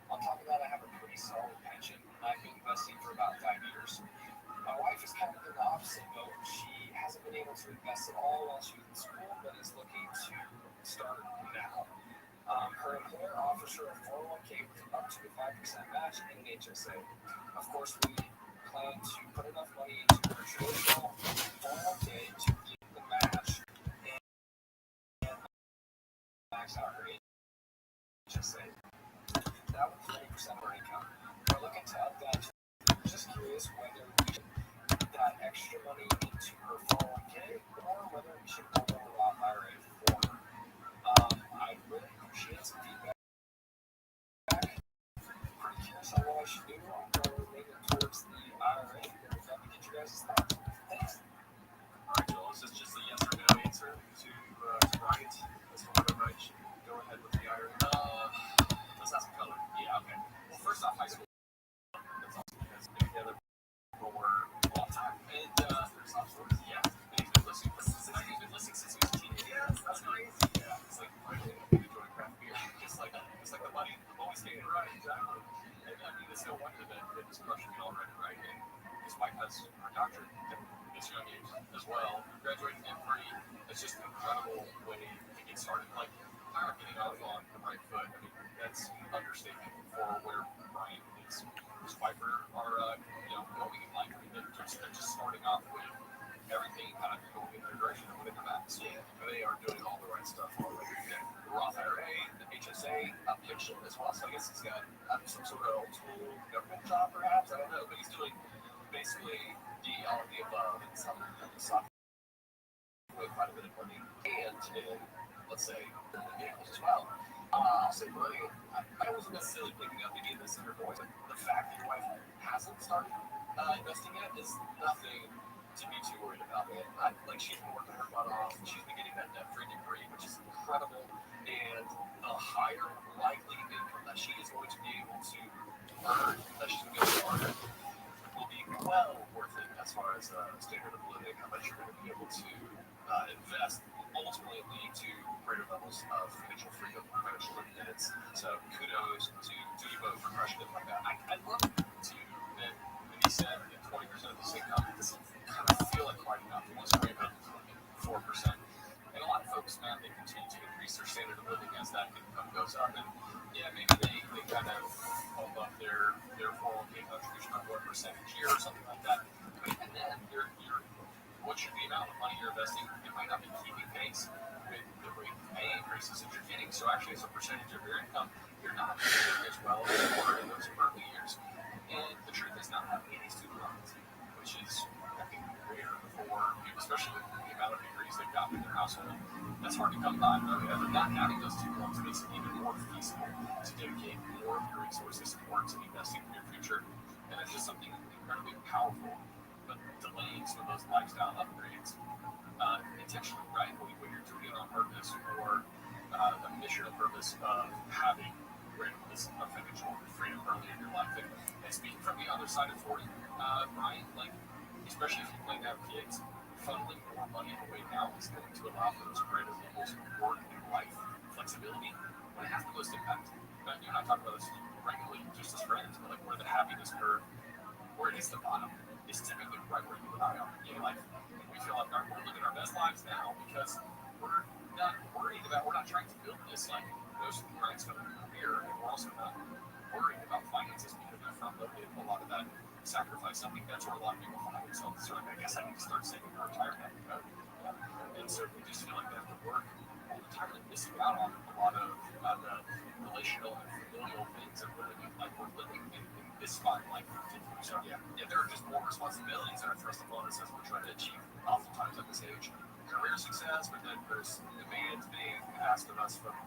On top of that, I have a pretty solid pension, and I've been investing for about 5 years. My wife is kind of in the opposite boat. She hasn't been able to invest at all while she was in school, but is looking to start now. Her employer offers her a 401k with up to a 5% match and an HSA. Of course, we plan to put enough money into her traditional 401k to get the match and max out her HSA. That with 30% of our income. We're looking to up that. Just curious whether we should put that extra money into her 401k or whether we should hold a Roth IRA for her. I really appreciate some feedback. Pretty curious on what I should do. I'm probably leaning towards the IRA. I'd love to get your guys' thoughts. Thanks. All right, Joel, is this just a yes or no answer to Bryant as to whether I should go ahead with the IRA? Let's have some color. Yeah, okay. Well, first off, high school it's no wonder that it's crushing it already, right? And his wife has her doctorate at this young age as well, graduating in pretty. It's just an incredible way to get started. Like, kind of getting off on the right foot. I mean, that's an understatement for where Brian and his wife are going in life. I mean, they're just starting off with everything kind of going in their direction and whatever that. So they are doing all the right stuff already. The Roth IRA, the HSA, pension as well. So I guess he's got some sort of old school government job, perhaps. I don't know, but he's doing basically all of the above and some stock with quite a bit of money and in, let's say, vehicles as well. I'll say money. I wasn't necessarily picking up any of this in her voice. The fact that your wife hasn't started investing yet is nothing to be too worried about. Like, she's been working her butt off. She's been getting that debt-free degree, which is incredible. And the higher likely income that she is going to be able to earn, that she's going to be able to earn, will be well worth it as far as standard of living, how much you're going to be able to invest, ultimately lead to greater levels of financial freedom, financial independence. So kudos to you both for crushing it like that. I love it too. And when he said that 20% of this income doesn't kind of feel like quite enough. It was way better than 4%. And a lot of folks, man, they continue to increase their standard of living as that income goes up. And yeah, maybe they kind of bump up their 401k contribution on 1% each year or something like that. But even then, you're what should be the amount of money you're investing? It might not be keeping pace with the rate of pay increases that you're getting. So actually, as a percentage of your income, you're not doing as well as you were in those early years. And the truth is, not having any student loans, which is, I think, rare for people, especially with the amount of degrees they've got in their household. That's hard to come by. But not having those student loans makes it even more feasible to dedicate more of your resources towards investing in your future. And it's just something incredibly powerful. But delaying some of those lifestyle upgrades intentionally, right? When you're doing it on purpose or a mission or purpose of having this financial freedom early in your life. And speaking from the other side of 40, Brian, like, especially if you plan to have kids, funneling more money away now is going to allow for those greater levels of work and life flexibility when it has the most impact. You and I talk about this regularly just as friends, but like where the happiness curve, where it hits the bottom, is typically right where you and I are. You know, like, we feel like we're living our best lives now because we're not worried about, we're not trying to build this like most grindstone career, and we're also not worried about finances because we front-loaded a lot of that sacrifice. I think that's where a lot of people find themselves. So I guess I need to start saving for retirement. And so we just feel like they have to work all the time and missing out on a lot of the relational and familial things that really like we're living in this spot in life. So yeah, there are just more responsibilities that are thrust upon us as we're trying to achieve, oftentimes at this age, career success, but then there's demands being asked of us from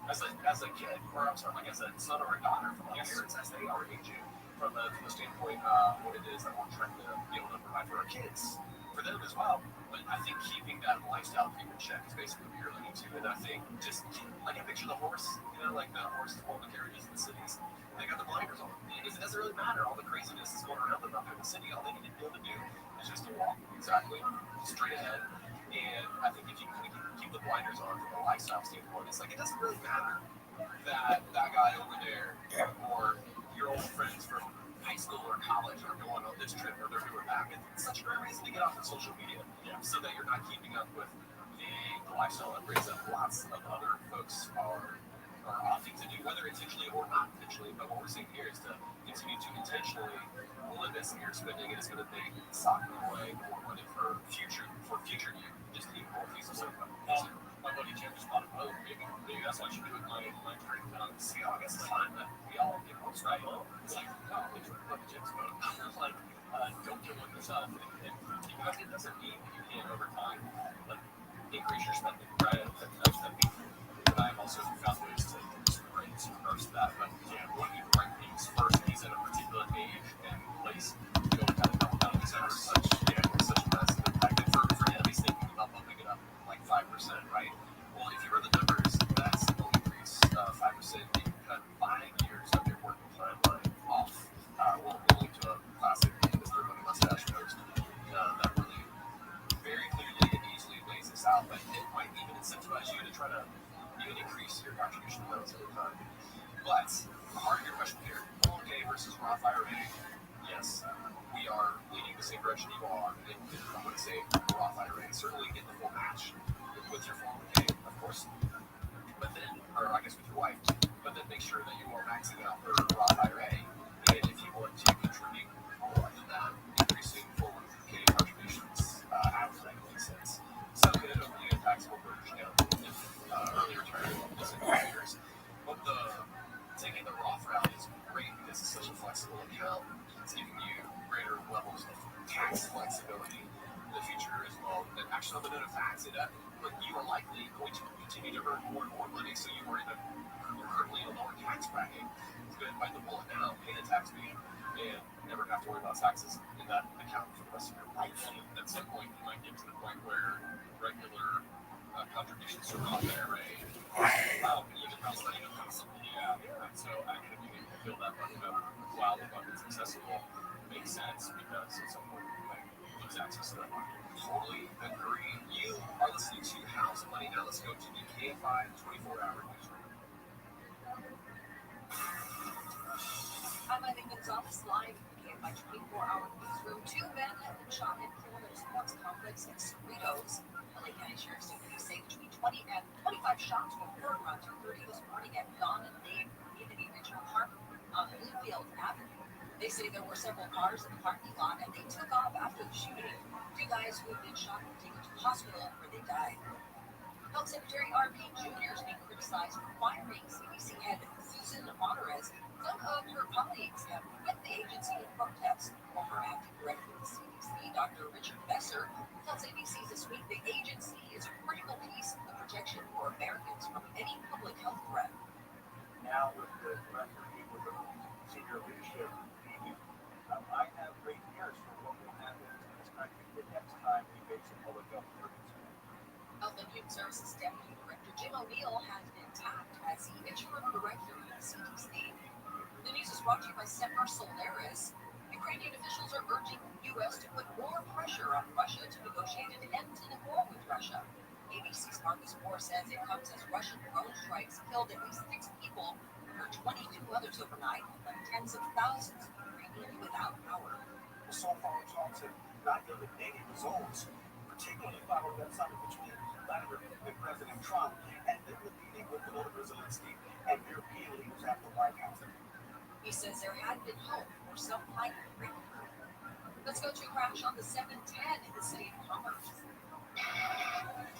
as a kid, or I'm sorry, like as a son or a daughter from our parents as they are aging, from the standpoint of what it is that we're trying to be able to provide for our kids, for them as well. But I think keeping that lifestyle thing in check is basically what you're looking to. And I think just like I picture the horse, like the horses pull the carriages in the cities. They got the blinders on. It doesn't really matter. All the craziness is going around them out there in the city. All they need to be able to do is just to walk exactly straight ahead. And I think if you kind of keep the blinders on from a lifestyle standpoint, it's like it doesn't really matter that guy over there or your old friends from high school or college are going on this trip or they're doing that. It's such a great reason to get off of social media so that you're not keeping up with the lifestyle upgrades that lots of other folks are opting to do, whether intentionally or not intentionally. But what we're saying here is to continue to intentionally limit your spending, and it's going to make soccer away more money for future you, just to be more feasible. My buddy Jim just bought a boat. Maybe that's what I should do with my drink. See, I guess it's time that we all get boats, right? It's like, no, it's like Jim's boat. Like, don't kill it yourself. And because it doesn't mean that you can over time, like, increase your spending, right? That's the thing. But I've also found ways to reverse that. But yeah, when you bring things first, he's at a particular age and place, you don't kind of come down to such a massive impact. And for him, he's thinking about bumping it up like 5%, right? Well, if you run the numbers, that's will increase 5%. You can cut 5 years of your working timeline off. We'll link to a classic Mr. Money Mustache post that really very clearly and easily lays this out. But it might even incentivize you to try to increase your contribution levels over time. But the heart of your question here, 401k versus Roth direction you are, and I would say Roth IRA. Certainly get the full match with your 401k, of course. But then, or I guess with your wife, but then make sure that you are maxing out her Roth IRA. And if you want to contribute more than that, increasing 401k contributions after that makes sense. So get a taxable version of early retirement is in 5 years. But taking the Roth route is great because it's such a flexible account. It's giving you greater levels of tax flexibility in the future as well. And actually, on the note of tax, but you are likely going to continue to earn more and more money, so you're currently in a lower tax bracket. It's good to bite the bullet now, pay the tax man, and never have to worry about taxes in that account for the rest of your life. And at some point, you might get to the point where regular contributions to Roth IRA even cost money to possibly. And so actually being able to build that bucket up while the bucket's accessible makes sense because at some point you might lose access to that money. Totally agree. You are listening to How's the Money Now. Let's go to the KFI 24-hour newsroom. I'm Ivy Gonzalez, live in the KFI 24-hour newsroom. 2 men have been shot and killed at a sports complex in Cerritos. LA County Sheriff's Deputies say between 20 and 25 shots were heard around 2:30 this morning at Don and Dave Community Regional Park on Bluefield Avenue. They say there were several cars in the parking lot and they took off after the shooting. 2 guys who had been shot were taken to the hospital where they died. Health Secretary R.B. Jr. is being criticized for firing CDC head Susan Monterez. Some of her colleagues have quit the agency in protest. Former acting director of the CDC, Dr. Richard Besser, tells ABC this week the agency is a critical piece of the protection for Americans from any public health threat. Now with the referee with the senior leadership meeting, I have great fears for what will happen in this country the next time we face a public health emergency. Health and Human Services Deputy Director Jim O'Neill has been tapped as the interim director of the CDC. The news is brought to you by Semper Solaris. Ukrainian officials are urging the U.S. to put more pressure on Russia to negotiate an end to the war with Russia. ABC's Marcus Moore says it comes as Russian drone strikes killed at least 6 people and hurt 22 others overnight, and left tens of thousands of Ukrainians without power. So far, talks have not yielded any results, particularly following that summit between Vladimir and President Trump and then the meeting with Volodymyr Zelensky and European leaders at the White House. He says there had been hope for some kind of breakthrough. Let's go to a crash on the 710 in the city of Commerce.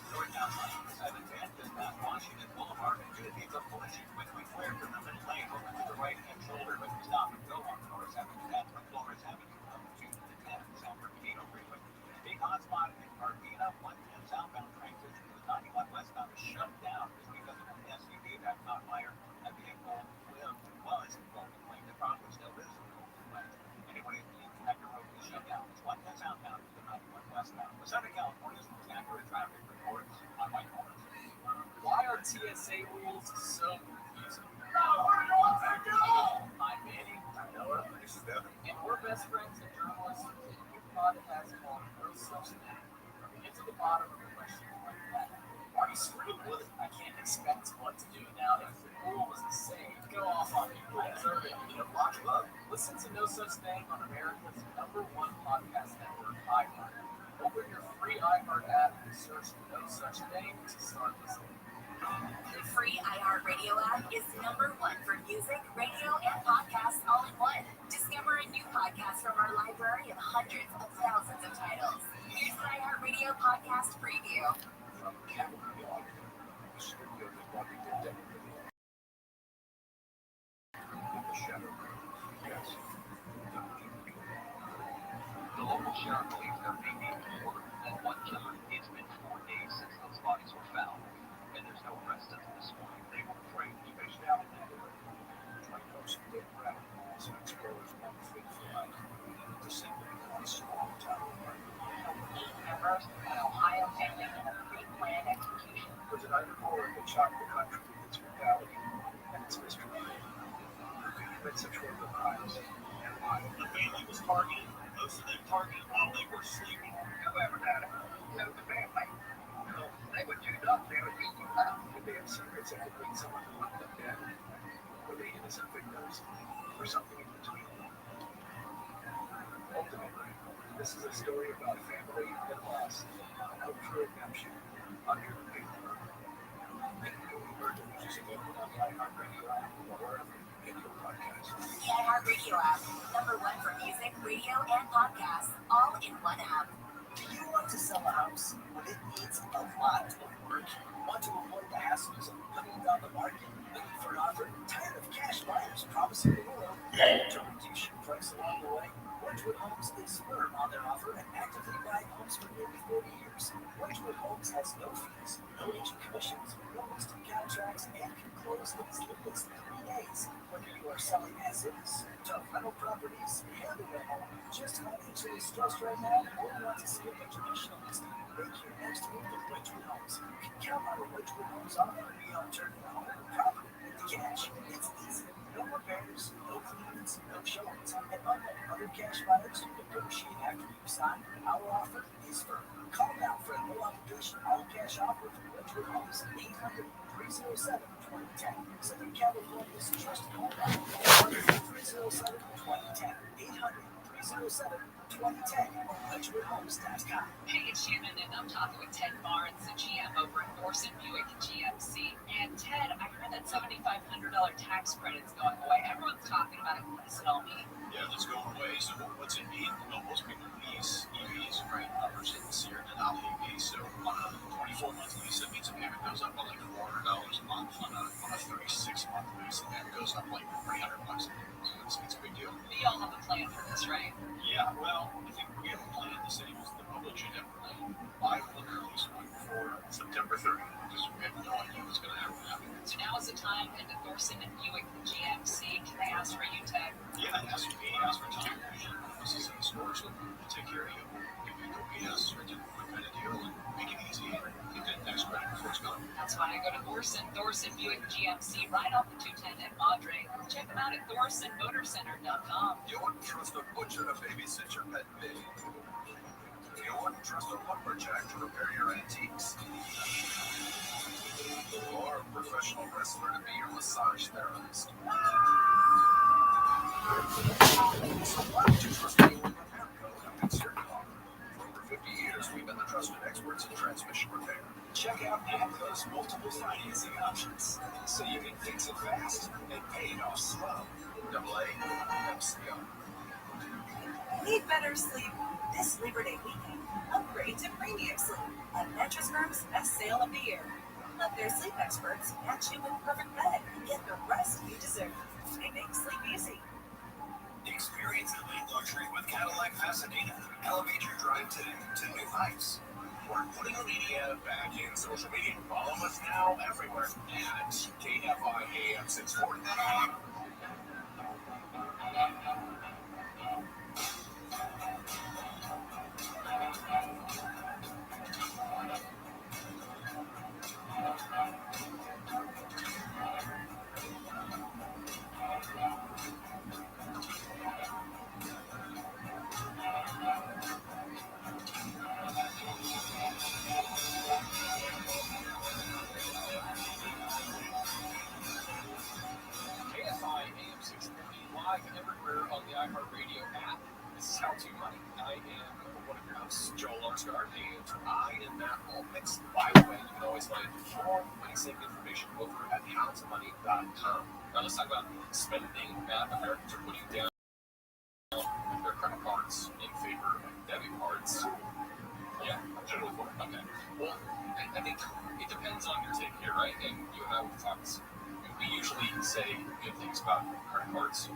Going down on the 710 is Mount Washington Boulevard and Unity of collision between Ware and the middle lane over to the right-hand shoulder with the stop and go on Flores Avenue from Flores Avenue up to the 10 San Bernardino Freeway. Big hotspot in Gardena, 110 southbound transition to the 91 westbound is shut down just because of an SUV that caught fire. That vehicle was involved in flame. The problem still is involved in flame. Anyway, the connector road is shut down. It's 110 southbound to the 91 westbound. The Southern California's most accurate traffic report on White Corner. Why are TSA rules so confusing? I'm Manny. I'm Noah. This is Devin. And we're best friends and journalists with a new podcast called No Such Thing. We get to the bottom of the question like that. Are you screwed with it? I can't expect what to do now. If the rule was the same, go off on me. I deserve it. Lock him up. Listen to No Such Thing on America's #1 podcast network, iHeart. Open your free iHeart app and search No Such Thing to start listening. The free iHeartRadio app is #1 for music, radio, and podcasts all in one. Discover a new podcast from our library of hundreds of thousands of titles. Here's the iHeartRadio podcast preview. From Capitol Hill, the studio that Robbie did Denver in the Shadow Room. Yes. The local sheriff believes there may be more than one killer. It's been 4 days since those bodies were found, and there's no arrest until this morning. They were framed spaced out in that area. Trying to post a big route so explorers won't fit fly to send them on a small town. 8 members of an Ohio family in a pre-planned execution. Was it either or that shocked the country with its brutality and its mystery? Who could commit such horrible crimes and why? The family was targeted. Most of them targeted while they were sleeping. Whoever had it, know the family. No, they would do nothing. They would eat you out. Could they have secrets that could lead someone to lock them dead? Were they innocent victims or something in between? Ultimately, This is a story about family and loss, and hope for redemption. I'm here to pick them up. Just available on the iHeartRadio app or wherever you get your podcasts. The iHeartRadio app, #1 for music, radio, and podcasts, all in one app. Do you want to sell a house when it needs a lot of work? Want to avoid the hassles of putting it on the market, looking for an offer, tired of cash buyers promising the world, to reduce your price along the way? Wedgwood Homes is firm on their offer and actively buying homes for nearly 40 years. Wedgwood Homes has no fees, no agent commissions, no listing contracts, and can close in as little as 3 days. Whether you are selling as is, to rental properties, handle your home, just financially stressed right now, or want to see a traditional listing, make your next move with Wedgwood Homes. You can count on a Wedgwood Homes offer to be able to turn your home into property with cash. It's easy. No repairs, no cleans, no showings, and unlike other cash buyers who negotiate after you sign, our offer is firm. Call now for a no obligation all cash offer from Wedgwood Homes, 800-307-2010. Southern California's trusted home buyer, 800-307-2010. 800-307-2010 or WedgwoodHomes.com. Hey, it's Shannon, and I'm talking with Ted Barnes, the GM over at Thorson Buick GMC. And Ted, I heard that $7,500 tax credit's going away. Everyone's talking about it. What does it all mean? Yeah, that's going away. So what's it mean? Well, most people lease EVs, right? Versus this year, they're not EVs. So on a 24-month lease, that means the payment goes up by like $400 a month. On a 36-month lease, the payment goes up like $300 a month. So it's a big deal. We all have a plan for this, right? Yeah, well, I think we have a plan. The city was the public should have a plan. I will release one for September 30th because we have no idea what's going to happen. So now is the time to head to Thorson and Buick GMC. Can I ask for you, Ted? Yeah, ask for me, ask for Tom. Usually this is in the store, so we'll take care of you. We'll give you a OPS or a quick kind of deal and make it easy and get that next credit before it's gone. That's why I go to Thorson Buick GMC, right off the 210 at Madre. Check them out at ThorsonMotorCenter.com. You wouldn't trust a butcher to babysit your pet pig. You wouldn't trust a lumberjack to repair your antiques. Or a professional wrestler to be your massage therapist. So why would you trust anyone but Hamco to fix your car? For over 50 years, we've been the trusted experts in transmission repair. Check out Hamco's multiple financing options, so you can fix it fast and pay it off slow. AAMCO. Need better sleep? This Labor Day weekend, upgrade to Premium Sleep, a Mattress Firm's best sale of the year. Let their sleep experts match you with the perfect bed and get the rest you deserve. They make sleep easy. Experience elite luxury with Cadillac Pasadena. Elevate your drive to new heights. We're putting the media back in social media. Follow us now everywhere at KFI AM 640. Everywhere on the iHeartRadio app. This is How To Money. I am one of your hosts, Joel Larsgaard, and I am Matt Altmix. By the way, you can always find more money-saving information over at howtomoney.com. Now let's talk about spending. Americans are putting down their credit cards in favor of debit cards. Yeah, generally. Okay. Well, I think it depends on your take here, right? And you and I will talk. We usually say good things about credit cards.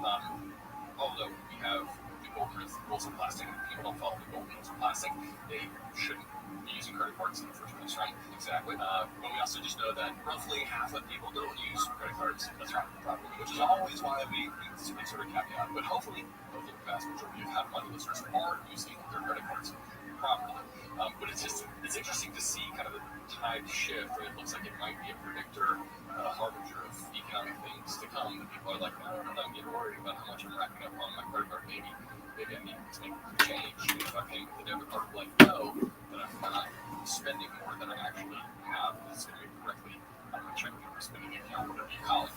Although we have the gold rules of plastic, people don't follow the gold rules of plastic. They shouldn't be using credit cards in the first place, right? Exactly. But we also just know that roughly half of people don't use credit cards. That's right, properly, which is always why we sort of caveat. But hopefully the vast majority of How To Money listeners are using their credit cards properly. But it's interesting to see kind of the tide shift, where it looks like it might be a predictor, a harbinger of economic things to come. And people are like, no, I'm getting worried about how much I'm racking up on my credit card. Maybe I need to make a change. If I pay with the debit card, like, no, that I'm not spending more than I actually have. It's going to be correctly on my checking or spending account, whatever you call it.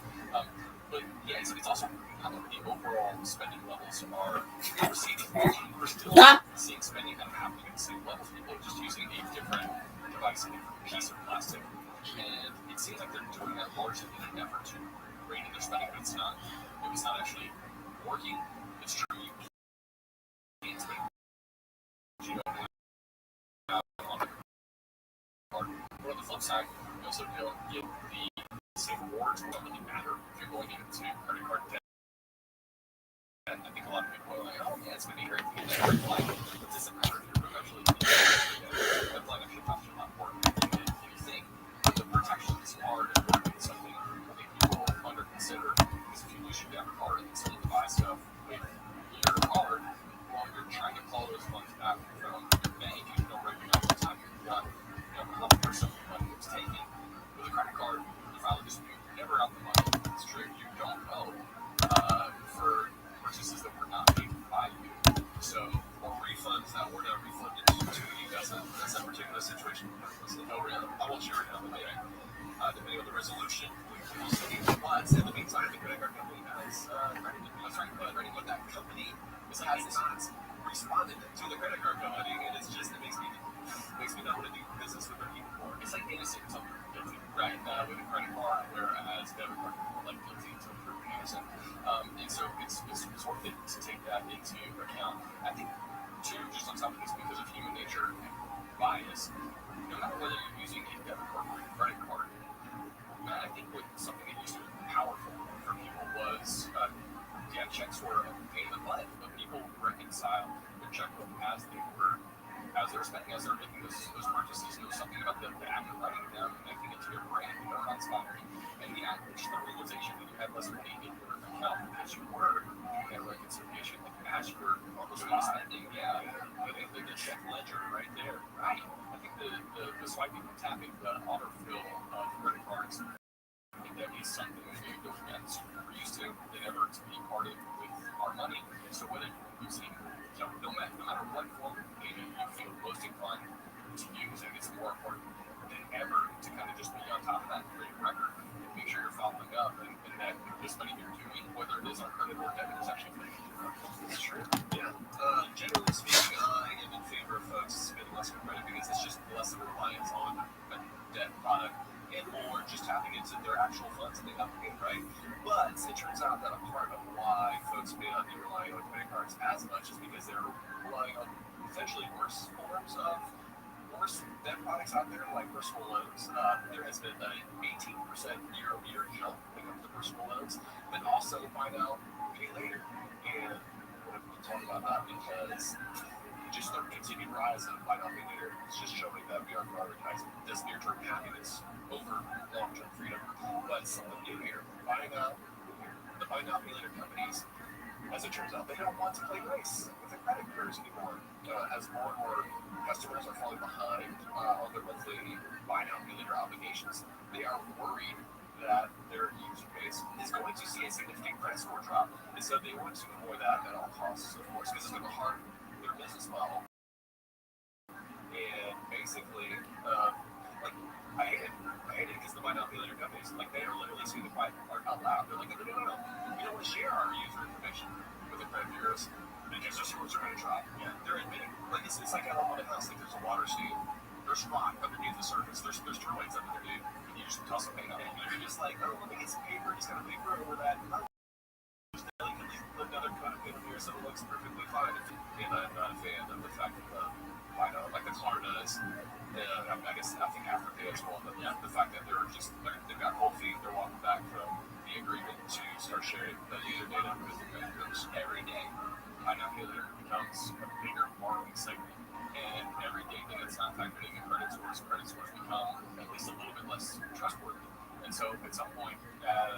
But yeah, it's also how the overall spending levels are receding. We're still seeing spending different device, a different piece of plastic. And it seems like they're doing that largely in an effort to rein in their spending, but it's not. If it's not actually working, it's true. You can't take you don't have on the card. But on the flip side, you also don't get the same rewards. It doesn't really matter if you're going into credit card debt. I think a lot of people are like, oh yeah, it's going to be great to get that credit line. It doesn't matter if you're eventually going to get that line actually costs you a lot more than you think. But the protections are important. Something I think people under consider is if you lose your debit card and suddenly buy stuff with your card, while you're trying to call those funds back from your bank, you don't recognize the time you've done, how much of the money was taken. With a credit card, you file a dispute, you're never out the money. It's true, you don't owe for purchases that were not made by you. So, or refunds that were not refunded to you. That's a particular situation. No, really, I won't share it now, but depending on the resolution, we'll see. But in the meantime, the credit card company has but that company has not responded to the credit card company, and it makes me not want to do business with them anymore. It's like innocent until proven guilty, right? With a credit card, whereas debit card people like guilty until proven innocent. And so it's worth it to take that into account. I think too, just on top of this, because of human nature and bias, no matter whether you're using a debit card or a credit card, I think what something that used to be powerful for people was checks were a pain in the butt, but people reconcile their checkbook as they're spending, as they're making those purchases. There was something about the act of writing it down and connecting it to your brain, inspiring. And the realization that you had less money in your account because you were doing that reconciliation, like as you were almost spending, the check ledger right there, right? I think the swiping and tapping, the autofill of credit cards, I think that is something that we're used to, that ever to be part of with our money. So whether you're using, no matter what form of payment you feel most inclined to use, I think it's more important than ever to kind of just be on top of that for your record and make sure you're following up and that the spending you're doing, whether it is on credit or debit, is actually paying you. It's true. Yeah. Generally speaking, I am in favor of folks spending less on credit because it's just less of a reliance on a debt product and more just tapping into their actual funds that they have paid, right? But it turns out that a part of why folks may not be relying on credit cards as much is because they're relying on potentially worse forms of debt products out there, like personal loans. There has been an 18% year-over-year jump when it comes to personal loans, but also buy now, pay later. And I want to talk about that because just the continued rise of buy now, pay later is just showing that we are prioritizing this near-term happiness over long-term freedom. But something new here, the buy now, pay later companies, as it turns out, they don't want to play nice with the credit bureaus anymore. As more and more customers are falling behind on their monthly buy now, pay later obligations, they are worried that their user base is going to see a significant credit score drop. And so they want to avoid that at all costs, of course, because it's going to harm their business model. And basically, I hate it because the buy now, pay later companies, they are literally saying the quiet part out loud. They're like, no, we don't want to share our user information with the credit bureaus because their scores are going to drop. Yeah, they're admitting, it's like out on the house, there's a water steam, there's rock underneath the surface, there's termites under there, dude, and you just toss something out, and you're just like, oh, let me get some paper, just got a paper over that. Just delicately put another coat of paper here so it looks perfectly fine. And I'm not a fan of the fact that buy now, like the car does. I think Afterpay as well, but the fact that they've got cold feet, they're walking back from the agreement to start sharing the user data with the creditors every day. Buy now, pay later becomes a bigger borrowing segment, and every day that it's not factored in the credit scores become at least a little bit less trustworthy. And so at some point,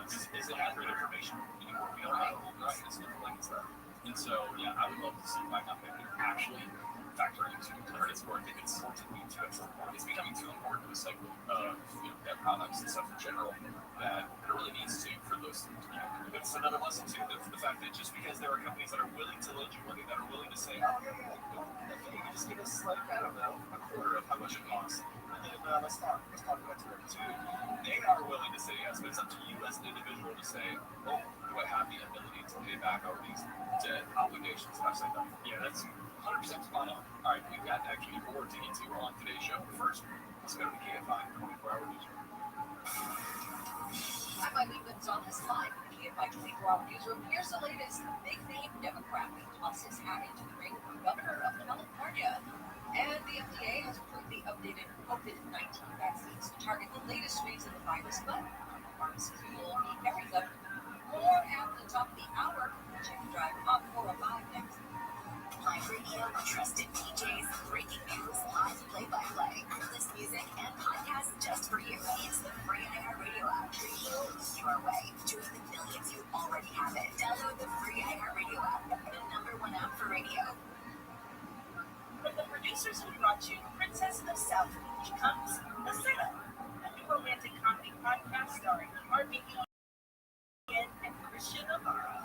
is it accurate information anymore? We don't know, right? It's looking like it's not. And so, I would love to see buy now, pay later actually factor into credit score. I think it's becoming too important to the segment of debt products and stuff in general that it really needs to for those things to be accurate. It's another lesson too, the fact that just because there are companies that are willing to lend you money, that are willing to say, oh yeah, just give us like, I don't know, a quarter of how much it costs. And then let's talk about it. They are willing to say yes, but it's up to you as an individual to say, oh, do I have the ability to pay back all these debt obligations that I've signed up? Yeah, that's 100% spot on. All right, we've got actually more to get to on today's show. But first, let's go to the KFI 24-hour newsroom. I'm Eileen Gonzalez live in the KFI 24-hour newsroom. Here's the latest. Big name Democrat tosses hat into the ring for governor of California. And the FDA has approved the updated COVID-19 vaccines to target the latest strains of the virus, but pharmaceutical will be very good. More at the top of the hour. Check the drive on 405 next. Live radio, trusted DJs, breaking news, live play-by-play, endless music, and podcasts just for you. It's the free iHeartRadio app. Radio your way. Join the millions who already have it. Download the free iHeartRadio app, the #1 app for radio. From the producers who brought you Princess of South Beach comes The Setup, a new romantic comedy podcast starring Harvey Ian and Christian Navarro.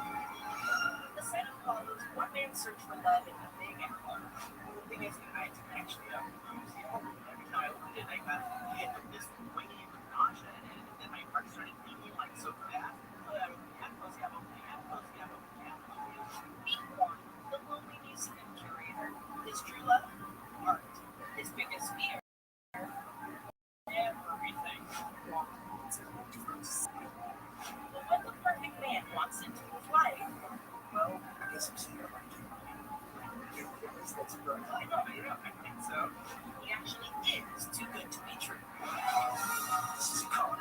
The Setup follows one man's search for love in a big empire. The thing is, I actually use the album. Every time I opened it, I got hit with this winging nausea, and then my heart started beating like so fast. Meet Juan, the lonely musician curator. His true love, art. His biggest fear, everything. But what the perfect man wants into his life? Well, I guess I'm saying it like you. That's right. I think so. He actually is too good to be true. This is a call.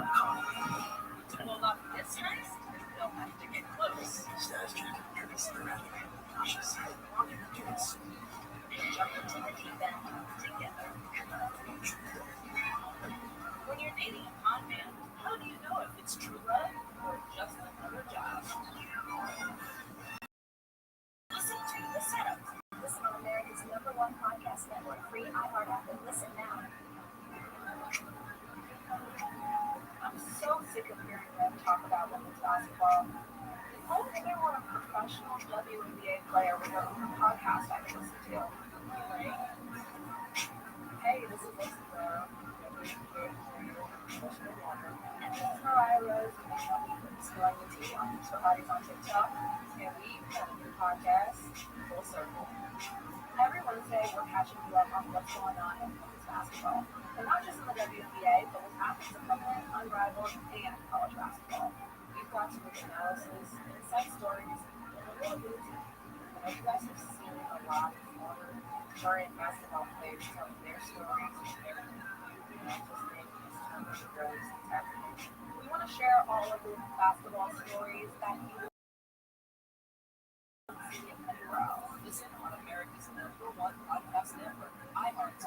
To pull off this heist, they'll have to get close. Status check. You're considering it. She said, "Why did you do this?" Jump into the deep end together. When you're dating a con man, how do you know if it's true love or just another job? Listen to The Setup. Listen on America's #1 podcast network, free iHeart app, and listen now. I'm so sick of hearing them talk about women's basketball. If only there were a professional WNBA player with their own podcast I could listen to. Right? Hey, this is Lisa Ferraro. And this is Mariah Rose. Exploring the tea on Extra Bodies on TikTok. And we have a new podcast, Full Circle. Every Wednesday, we're catching you up on what's going on in women's basketball. And not just in the WNBA, but what happens in Brooklyn, Unrivaled, and college basketball. We've got some rich analysis, inside stories, and a little bit of tea. And you guys have seen a lot of former current basketball players telling their stories and their we want to share all of the basketball stories that you will see anywhere else. Listen on America's #1 podcast network, iHeart.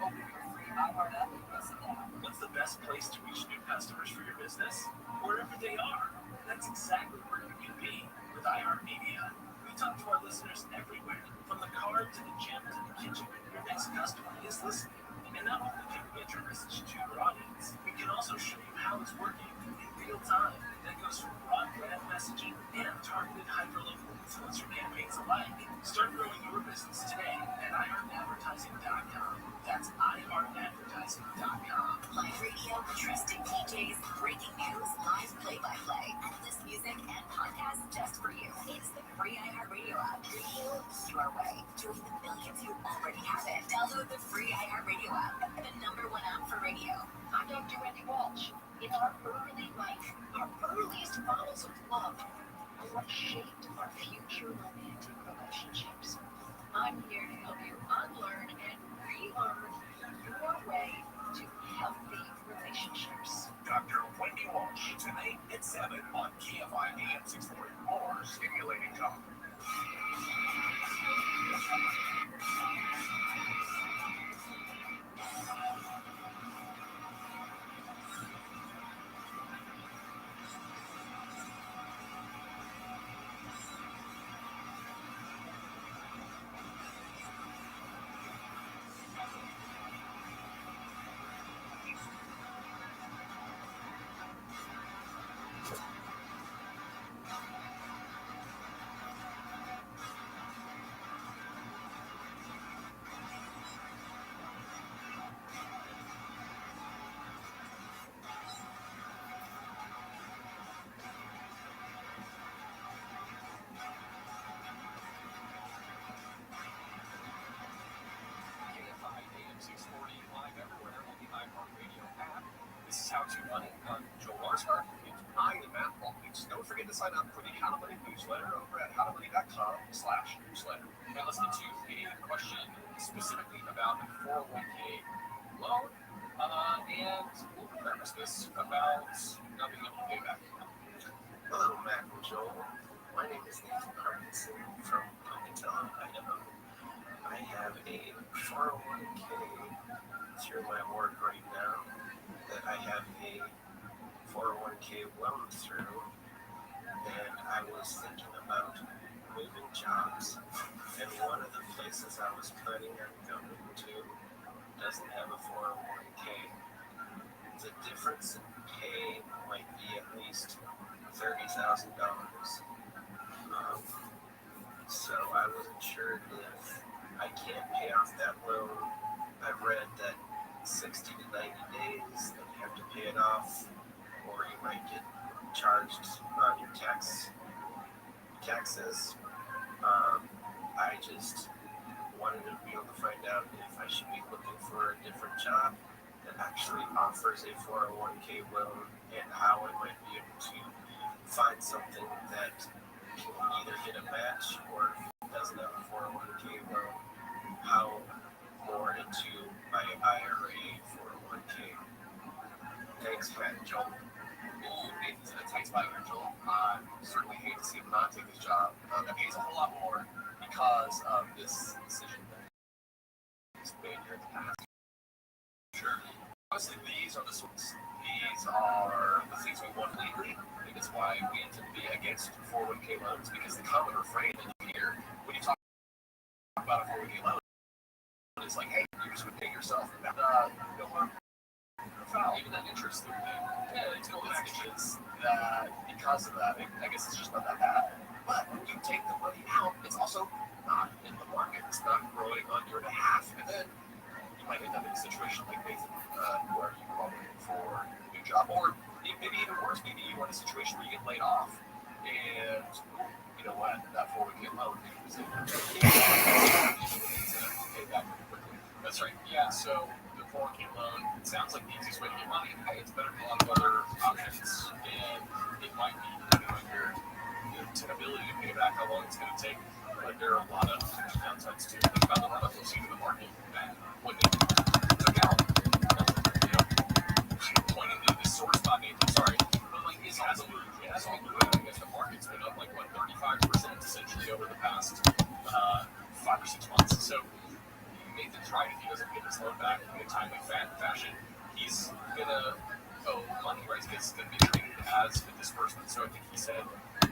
Open your free iHeart app and listen now. What's the best place to reach new customers for your business? Wherever they are. That's exactly where you can be with iHeartMedia. We talk to our listeners everywhere, from the car to the gym to the kitchen. Your next customer is listening. And not only can we get your message to your audience, we can also show you how it's working in real time. That goes from broad brand messaging and targeted hyperlocal influencer campaigns alike. Start growing your business today at iHeartAdvertising.com. That's iHeartAdvertising.com. Live radio, trusted DJs, breaking news, live play-by-play, endless music, and podcasts just for you. It's the free iHeartRadio app. Radio your way. Join the millions who already have it. Download the free iHeartRadio app, the #1 app for radio. I'm Dr. Wendy Walsh. In our early life, our earliest models of love are what shaped our future romantic relationships. I'm here to help you unlearn and relearn your way to healthy relationships. Dr. Wendy Walsh, tonight at 7 on KFI AM 640. More stimulating talk. sign up for the How to Money newsletter over at howtomoney.com/newsletter. Now let's get to a question specifically about a 401k loan, and we'll preface this about not being able to pay back. Hello, Matt and Joel. My name is Nathan Parkinson from Pocatello, Idaho. I have a 401k through my work right now that I have a 401k loan through, and I was thinking about moving jobs, and one of the places I was planning on going to doesn't have a 401k. The difference in pay might be at least $30,000. So I wasn't sure if I can't pay off that loan. I've read that 60 to 90 days that you have to pay it off, or you might get charged on your taxes. I just wanted to be able to find out if I should be looking for a different job that actually offers a 401k loan, and how I might be able to find something that can either get a match, or if it doesn't have a 401k loan, how more into my IRA 401k. Thanks, Matt and Joel. Ooh, Nathan's in a tight spot here, Joel. I certainly hate to see him not take this job. That pays a whole lot more because of this decision that he's made here in the past. Sure. Honestly, these are the things we want legally. I think that's why we tend to be against 401k loans, because the common refrain that you hear when you talk about a 401k loan is like, hey, you just would pay yourself. Even that interest thing. Yeah, it's that because of that, I guess it's just not that bad. But when you take the money out, it's also not in the market. It's not growing on your behalf. And then you might end up in a situation like Nathan, where you are looking for a new job, or maybe even worse, maybe you are in a situation where you get laid off, and you know what, that 401k loan is able to pay back pretty quickly. That's right. Yeah. So the 401k loan, it sounds like the easiest way to get money. Hey, it's better than a lot of other options, and it might be depending on your ability to pay back, how long it's going to take. But there are a lot of downsides too. Think about the run-up we'll see to the market and what they took out. Pointing to this sore spot, Nathan, sorry, but like it hasn't moved. I guess the market's been up like 35% essentially over the past 5 or 6 months. So Nathan's right. If he doesn't get his loan back in a timely fashion, he's gonna owe money, right? It's gonna be treated as a disbursement. So I think he said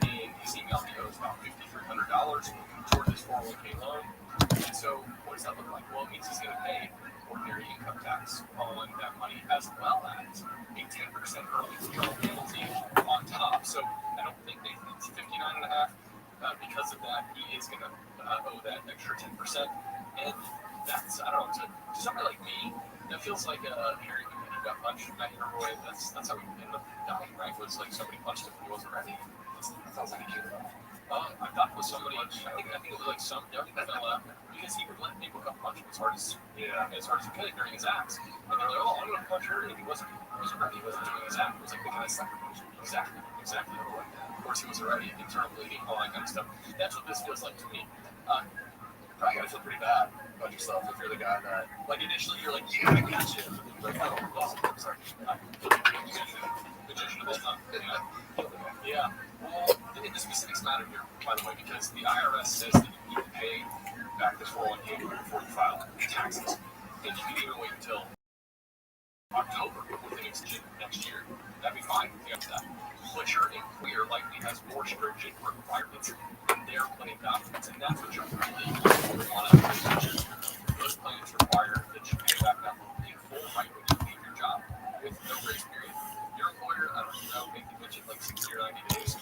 in his email he owes about $5,300 toward his 401k loan. And so what does that look like? Well, it means he's gonna pay ordinary income tax on that money, as well as a 10% early withdrawal penalty on top. So I don't think Nathan's 59.5. Because of that, he is gonna owe that extra 10%. And that's, I don't know, to somebody like me, that feels like hearing you got punched in that way. That's how we ended up dying, right? Was like somebody punched him when he wasn't ready. That sounds like a kid. I thought it was somebody. I think it was like some young fella, because he would let people come punch him as hard as he could during his acts. And they're like, oh, I'm gonna punch her, and he wasn't ready. He wasn't doing his act. It was like the kind of sucker punch. Exactly. Of course, he wasn't ready. Internal bleeding, all that kind of stuff. That's what this feels like to me. Probably gotta feel pretty bad about yourself if you're the guy that, like, initially you're like, yeah, I got you. Like, oh, sorry. Magician of this time. Yeah. Well, the specifics matter here, by the way, because the IRS says that you need to pay back this 401k before you file taxes. And you can even wait until October with an extension next year. That'd be fine if you have that. But your employer likely has more stringent requirements in their plan documents, and that's what you're really want to pay. Those plans require that you pay back that in full right when you leave your job with no grace period. Your employer, I don't know, maybe mentioned like 60 or 90 days.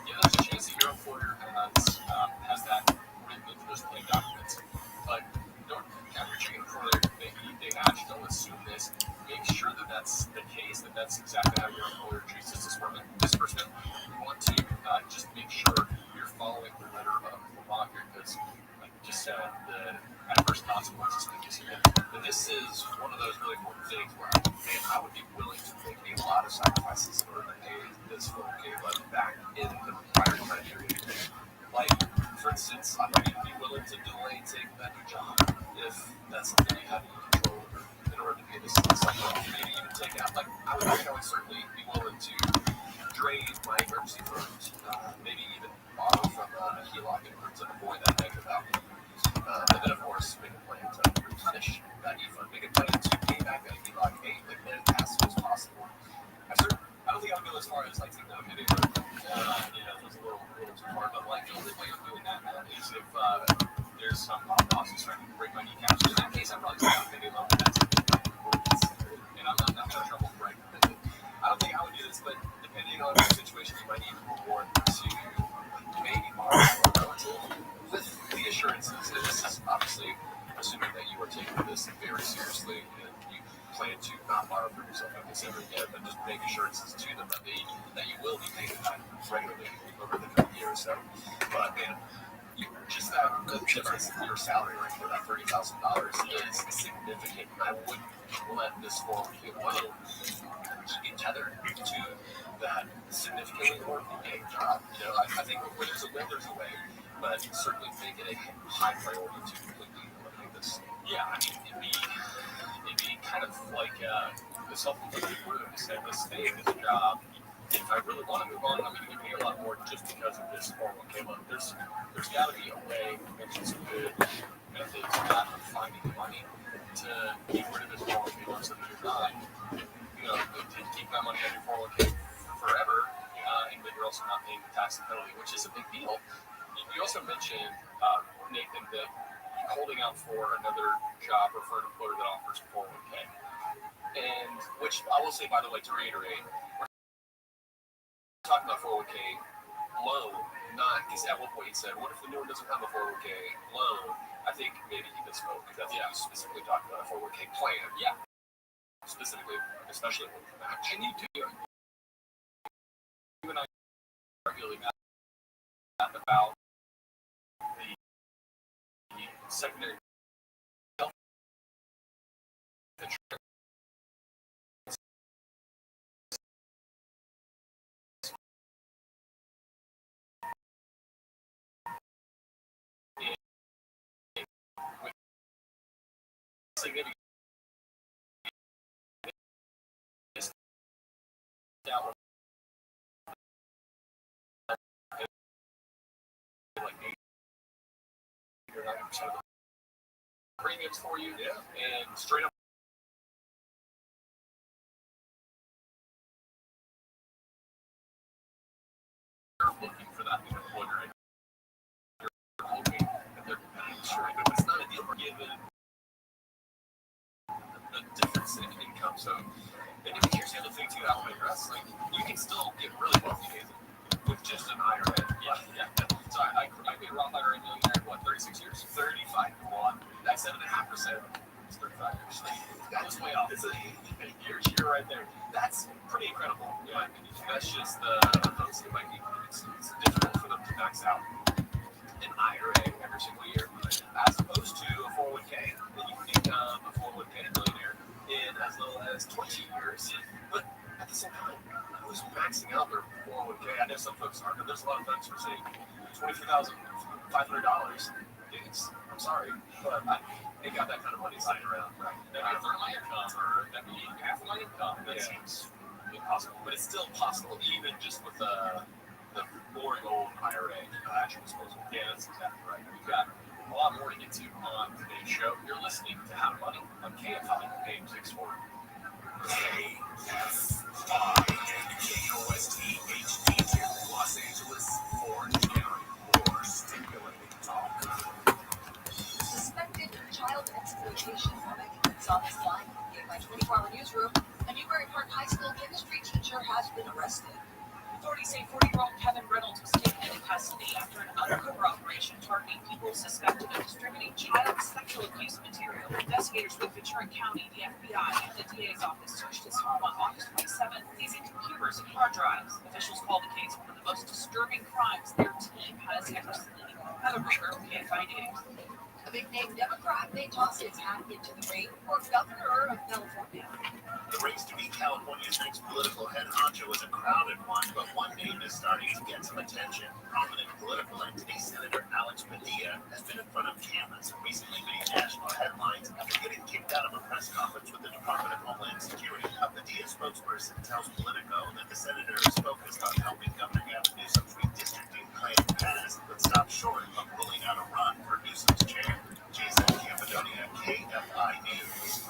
Yeah, there's a chance that your employer has that written into those plan documents. But don't have your chicken before they hatch. Don't assume this. Make sure that that's the case, that that's exactly how your employer treats this disbursement. You want to just make sure you're following the letter of the law here, because, like you just said, adverse consequences that you see. And this is one of those really important things where, man, I would be willing to make a lot of sacrifices in order to pay this 401k money back in the prior time period. Like, for instance, I might even be willing to delay taking that new job if that's something you have any control over in order to pay this stuff off. Maybe even take out, like, I would certainly be willing to drain my emergency funds, maybe even borrow from a HELOC in order to avoid that negative outcome. And then, of course, make a plan to replenish that e-fund, make a plan to pay back that HELOC as soon as possible. I don't think I would go as far as like taking out a video. It's a little too far. But like the only way I'm doing that, man, is if there's some boss who's trying to break my kneecaps. In that case, I'm probably taking out a video loan. And I'm not in trouble for it. I don't think I would do this, but depending on the situation, you might need more to maybe borrow with the assurances. And this is obviously assuming that you are taking this very seriously and you plan to not borrow from yourself like this ever again, but just make assurances to them that you will be paying it back regularly over the coming year or so. But man, just that the difference in your salary right for that $30,000 is significant. I wouldn't let this 401k loan keep you tethered to that significantly more paying job. I think where there's a will, there's a way, but certainly make it a high priority to completely eliminate this. Yeah, I mean, it'd be kind of like the self-fulfilling proof to say, let's stay in this job. If I really want to move on, I'm going to get paid a lot more just because of this 401k loan. There's got to be a way, mention some good methods of finding money to get rid of this 401k loan so that you're not, to keep that money on your 401k forever, and then you're also not paying the tax and penalty, which is a big deal. You also mentioned, Nathan, that holding out for another job or for an employer that offers 401k. And which I will say, by the way, to reiterate, we're talking about 401k loan, not because at one point he said, what if the new one doesn't have a 401k loan? I think maybe he misspoke because he was specifically talking about a 401k plan. Yeah. Specifically, especially with the match. And you and I regularly met about the secondary health insurance. Significant down like 80 or 90% of the premiums for you, and straight up looking for that new employer, and you're hoping that they're insuring, but it's not a deal for given the difference in income. So, and here's the other thing too, I want to address, like, you can still get really wealthy with just an IRA. Yeah. So I made a Roth IRA millionaire in 36 years? 35 to 1. That's 7.5%. It's 35 years. That was way off. It's a year right there. That's pretty incredible. Yeah, that's just the folks that might be. It's difficult for them to max out an IRA every single year, as opposed to a 401k. That you can become a 401k millionaire in as little as 20 years. But at the same time, who's maxing out their 401k? I know some folks aren't, but there's a lot of folks who are saying $23,500. I'm sorry, but I ain't got that kind of money sitting around. Right? That'd be a third of my income, or that'd be half of my income. That seems impossible, but it's still possible, even just with the boring old IRA at your disposal. Yeah, that's exactly right. We've got a lot more to get to on today's show. You're listening to How to Money on KFI AM 640. KFI and KOST HD2, Los Angeles, Orange County. More stimulating talk. Suspected child exploitation woman is on this line. In my 24-hour newsroom, a Newbury Park High School chemistry teacher has been arrested. Authorities say 40-year-old Kevin Reynolds was taken into custody after an undercover operation targeting people suspected of distributing child sexual abuse material. Investigators with Ventura County, the FBI, and the DA's office searched his home on August 27th, seizing computers and hard drives. Officials call the case one of the most disturbing crimes their team has ever seen. Heather Brewer, KFI News. big-name Democrat may toss its hat into the ring for governor of California. The race to be California's next political head honcho is a crowded one, but one name is starting to get some attention. Prominent political entity Senator Alex Padilla has been in front of cameras and recently made national headlines after getting kicked out of a press conference with the Department of Homeland Security. A Padilla spokesperson tells Politico that the senator is focused on helping Governor Gavin Newsom's redistricting plan pass, but stopped short of ruling out a run for Newsom's chair. Jason Campidonia, KFI News.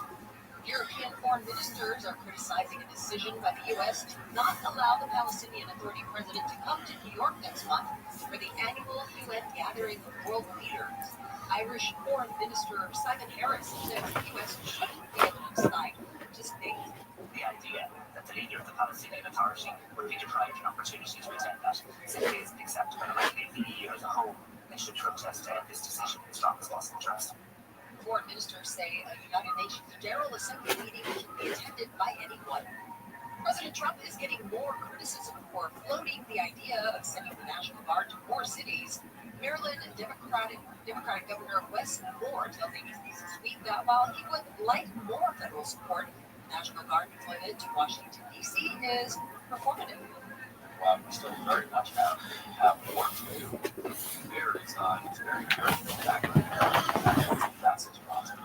European foreign ministers are criticizing a decision by the U.S. to not allow the Palestinian Authority president to come to New York next month for the annual UN gathering of world leaders. Irish Foreign Minister Simon Harris says the U.S. shouldn't be able to decide who participates. The idea that the leader of the Palestinian Authority would be deprived an opportunity to attend that simply isn't acceptable, and I think the EU as a whole should protest this decision in the strongest possible terms. Foreign ministers say a United Nations General Assembly meeting can be attended by anyone. President Trump is getting more criticism for floating the idea of sending the National Guard to more cities. Maryland Democratic Governor Wes Moore tells ABC this week that while he would like more federal support, National Guard deployment to Washington, D.C. is performative. Well, we still very much have work to do. It's very good background. That's his process.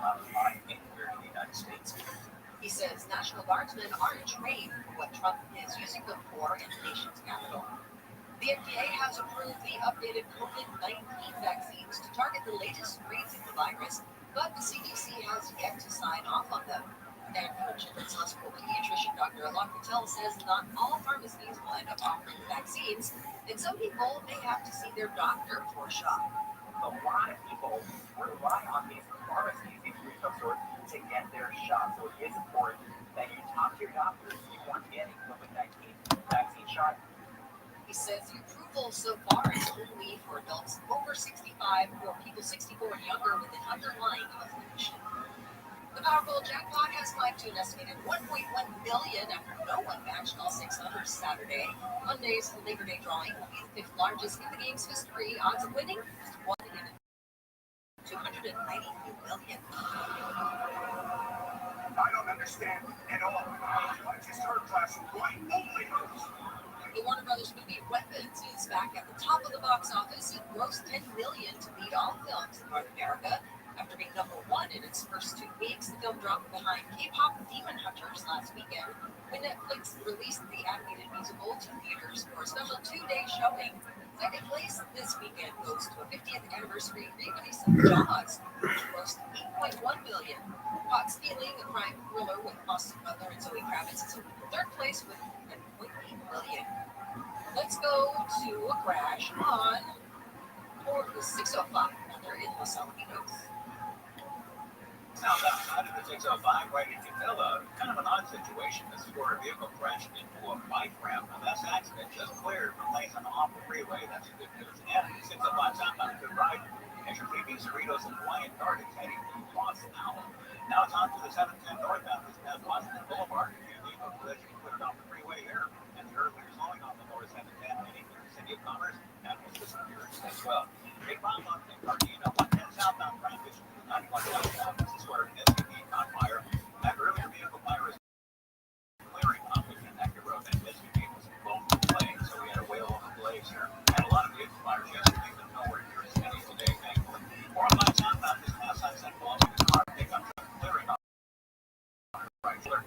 Anywhere in the United States. He says National Guardsmen aren't trained for what Trump is using them for in the nation's capital. The FDA has approved the updated COVID-19 vaccines to target the latest strains of the virus, but the CDC has yet to sign off on them. Stanford Children's Hospital pediatrician Dr. Alok Patel says not all pharmacies will end up offering vaccines, and some people may have to see their doctor for a shot. A lot of people rely on these pharmacies, these retail stores, to get their shots. So it is important that you talk to your doctor if you want to get a COVID-19 vaccine shot. He says the approval so far is only for adults over 65 or people 64 and younger with an underlying health condition. The Powerball jackpot has climbed to an estimated $1.1 billion after no one matched all 600 Saturday. Monday's Labor Day drawing will be the fifth largest in the game's history. Odds of winning is 1 in 293 million. I don't understand at all. I just heard flashing white only moves. The Warner Brothers movie Weapons is back at the top of the box office. It grossed $10 million to beat all films in North America. After being #1 in its first 2 weeks, the film dropped behind K-pop Demon Hunters last weekend when Netflix released the animated musical to theaters for a special 2-day showing. Second place this weekend goes to a 50th anniversary re-release of Jaws, which grossed $8.1 million. Caught Stealing, a crime thriller with Austin Butler and Zoe Kravitz, is in third place with $10.8 million. Let's go to a crash on 6:05 under in Los Alamitos. South outside of the 605, right in Canilla, kind of an odd situation. This is where a vehicle crashed into a bike ramp, and this accident just cleared from Mason off the freeway. That's good news. And 605 southbound, good ride. Extra PB Cerritos and Hawaiian Guard is heading to Boston now. Now it's on to the 710 northbound, just past Washington Boulevard. If you leave a collision cleared off the freeway here, and the earlier slowing on the north 710 heading through the city of Commerce, that will disappear as well. Big bomb on the Cardina, 110 southbound, transition to 91 southbound. This is where an SUV caught fire. That earlier vehicle fire is clearing off the connector road. That SUV was blown to flames, so we had a whale of a blaze here. Had a lot of vehicle fires yesterday, but nowhere near as many today, thankfully. 405 southbound, just past Sunset Falls, the car pickup truck clearing off the right shoulder.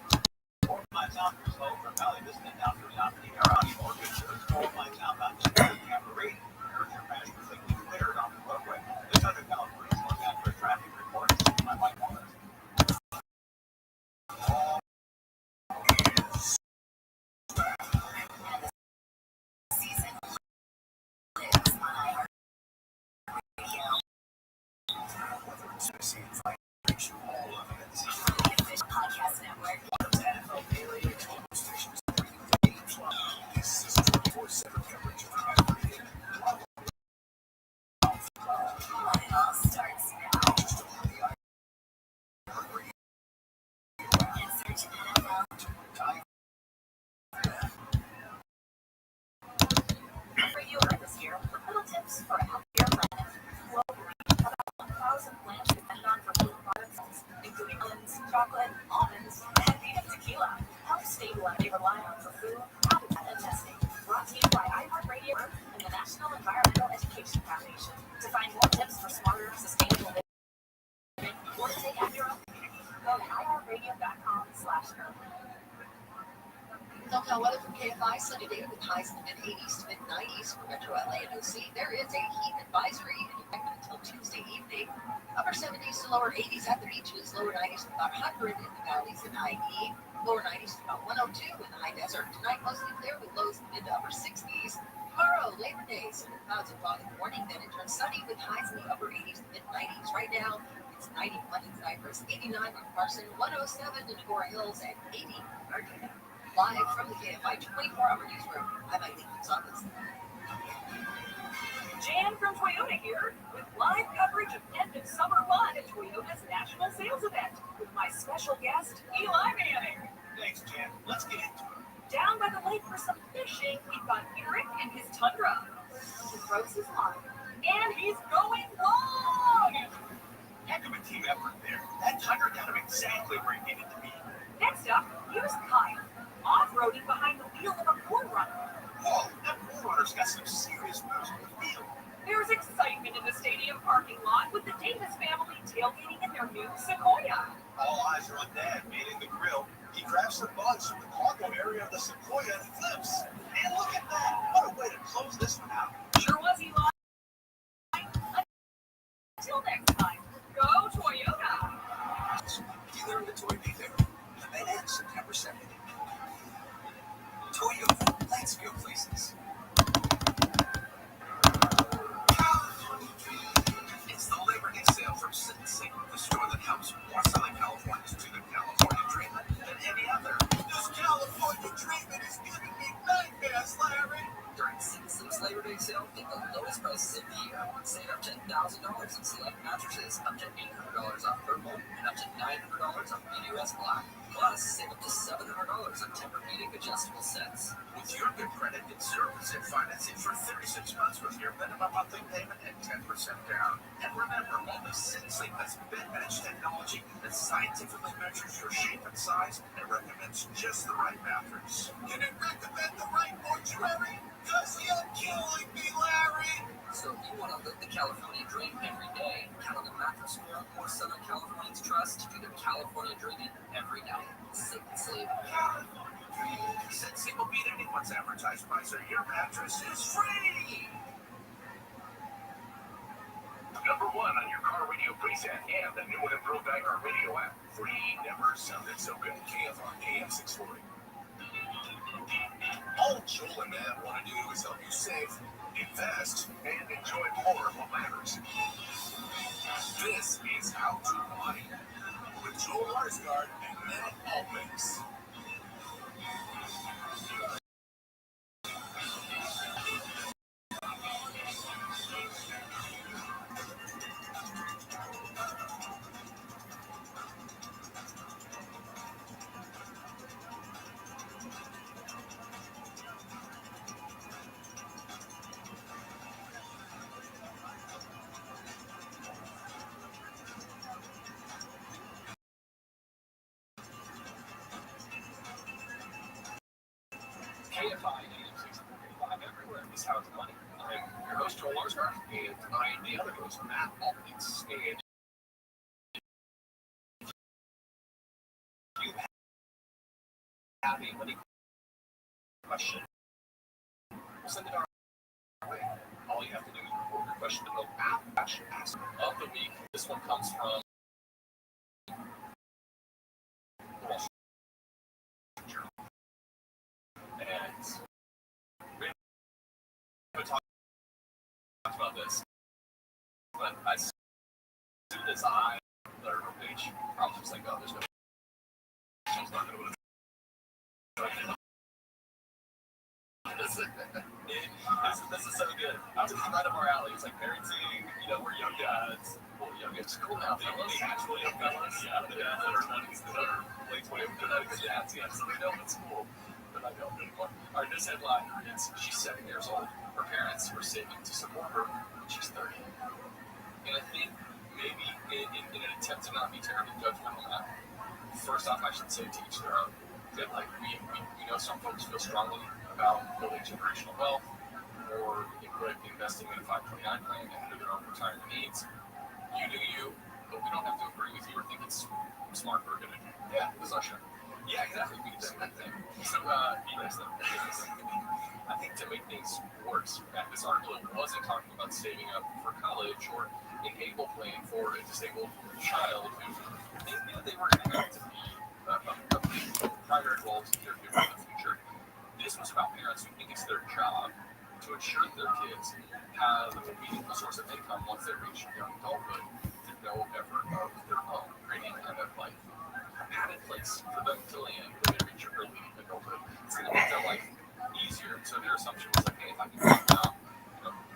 405 south is slow from Valley Vista down through the Opti Around Mortgage. 405 southbound, just past Camporee. There's your crash completely cleared off the roadway. This other California is looking after a traffic report. My wife on this. Podcast Network. This is 24/7 coverage of everything. It all starts now. Just over the iHeartRadio. And search NFL. For you this year, little tips for a healthier planet. Globally, about 1,000 plants they rely on for food, habitat, and testing. Brought to you by iHeartRadio and the National Environmental Education Foundation. To find more tips for smarter, sustainable living, or to take out your own, go to iHeartRadio.com/earth. Somehow weather from KFI, sunny day with highs in the mid-80s to mid-90s for Metro LA and OC. There is a heat advisory in effect until Tuesday evening. Upper 70s to lower 80s at the beaches, lower 90s to about 100 in the valleys and IE, lower 90s to about 102 in the high desert. Tonight mostly clear with lows in the mid to upper 60s. Tomorrow, Labor Day, some clouds and fog in the morning, then it turns sunny with highs in the upper 80s to mid-90s. Right now, it's 91 in Cypress, 89 in Carson, 107 in Agora Hills, and 80 in Argentina. Live from the KFI 24-hour newsroom, I'm Eileen Gonzalez. Jan from Toyota here with live coverage of end of summer fun at Toyota's national sales event with my special guest, Eli Manning. Thanks, Jan. Let's get into it. Down by the lake for some fishing, we've got Eric and his Tundra. He throws his line, and he's going long! Heck of a team effort there. That Tundra got him exactly where he needed to be. Next up, here's Kyle, off-roading behind the wheel of a 4Runner. Whoa, that 4Runner's got some serious moves on the field. There's excitement in the stadium parking lot with the Davis family tailgating in their new Sequoia. All eyes are on Dad manning the grill. He grabs some bugs from the cargo area of the Sequoia and flips. And look at that! What a way to close this one out. Sure was, Eli. Until next time, go Toyota! Dealer in the Toy Day Fair. Event ends September 2nd. Toyota, let's go places. It's the Labor Day sale from Sing, the store that helps more Southern Californians do their California treatment than any other. This California treatment is giving me nightmares, Larry. During Sing's Labor Day sale, get the lowest prices of the year. Save up to $1,000 in select mattresses, up to $800 off Purple, and up to $900 on BUS Black. Plus, save up to $700 on Tempur-Pedic adjustable sets. With your good credit, get 0% financing for 36 months with your minimum monthly payment and 10% down. And remember, only SinSleep has bed-match technology that scientifically measures your shape and size and recommends just the right mattress. Can it recommend the right mortuary? Because you're killing me, Larry! So if you want to live the California dream every day, count on the Mattress Firm or Southern Californians Trust to do their California dreaming every night. SinSleep. California dream. SinSleep will beat anyone's advertised price, or your mattress is free! Number one on your car radio preset and the new and improved iHeart Radio app. Free never sounded so good. KFI AM 640. All Joel and Matt want to do is help you save, invest, And enjoy more of what matters. This is How to Money with Joel Larsgaard and Matt Almix. KFI AM 645 everywhere. This is How to Money. I'm your host, Joel Larsgaard, and I'm the other host, Matt Almix. And if you have a money question, we'll send it our way. All you have to do is record your question to the app ask of the week. This one comes from the Wall Street Journal. And we haven't talked about this, but as soon as I learned her page, I was just like, oh, there's no she's not going to win. This is so good. This is right up our alley. It's like parenting, we're young dads. Well, young, it's cool now, fellas. Actually, young fellas. Yeah, the dads that are 90s, that are late 20s, they're not even dads yet, so they know it's cool. But I don't anymore. All right, this headline is, she's 7 years old. Her parents were saving to support her when she's 30. And I think maybe in an attempt to not be terribly judgmental on that, first off, I should say to each their own. that like we know some folks feel strongly about building generational wealth or investing in a 529 plan ahead of their own retirement needs. You do you, but we don't have to agree with you or think it's smart or a good idea. Yeah, that's not sure. Yeah, exactly. We can do that thing. So, I think to make things worse, this article wasn't talking about saving up for college or an able plan for a disabled child who they knew they were going to have to be a primary role to their caregiver in the future. This was about parents who think it's their job to ensure that their kids have a meaningful source of income once they reach young adulthood to no effort of their own, creating kind of like a padded place for them to land when they reach early adulthood. It's going to make their life easier. So their assumption was like, hey, if I can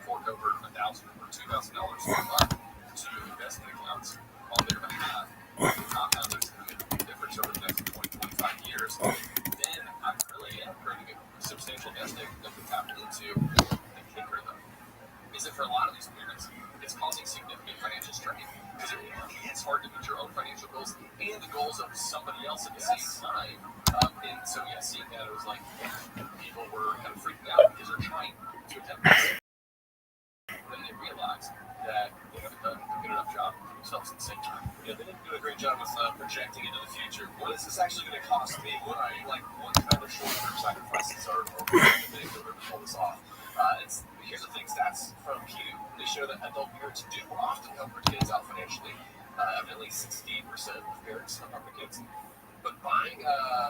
fork over $1,000 or $2,000 a month to investment accounts on their behalf, compounding to make a big difference over the next 20, 25 years, then I really am creating a substantial nest egg that we tap into. The kicker, though, is that for a lot of these parents, it's causing significant financial strain because it really is hard to meet your own financial goals and the goals of somebody else at the same time. And so, yeah, seeing that, it was like people were kind of freaking out because they're trying to attempt this. Then they realize that they haven't done a good enough job for themselves at the same time. Yeah, they didn't do a great job with projecting into the future. What is this actually going to cost me? What kind of short-term sacrifices are we going to make in order to pull this off? Here's the thing, stats from Pew. They show that adult parents do often help their kids out financially. Evidently 60% of parents help their kids. But buying,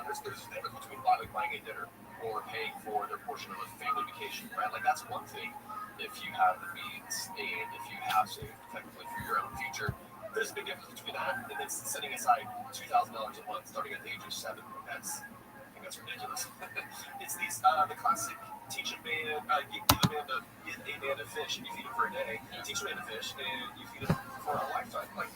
there's a difference between buying a dinner or paying for their portion of a family vacation, right? Like that's one thing if you have the means and if you have saved technically for your own future. There's a big difference between that and then setting aside $2,000 a month starting at the age of 7. I think that's ridiculous. It's these the classic teach a man, get a man to fish and you feed him for a day. Teach a man to fish and you feed him for a lifetime. Like,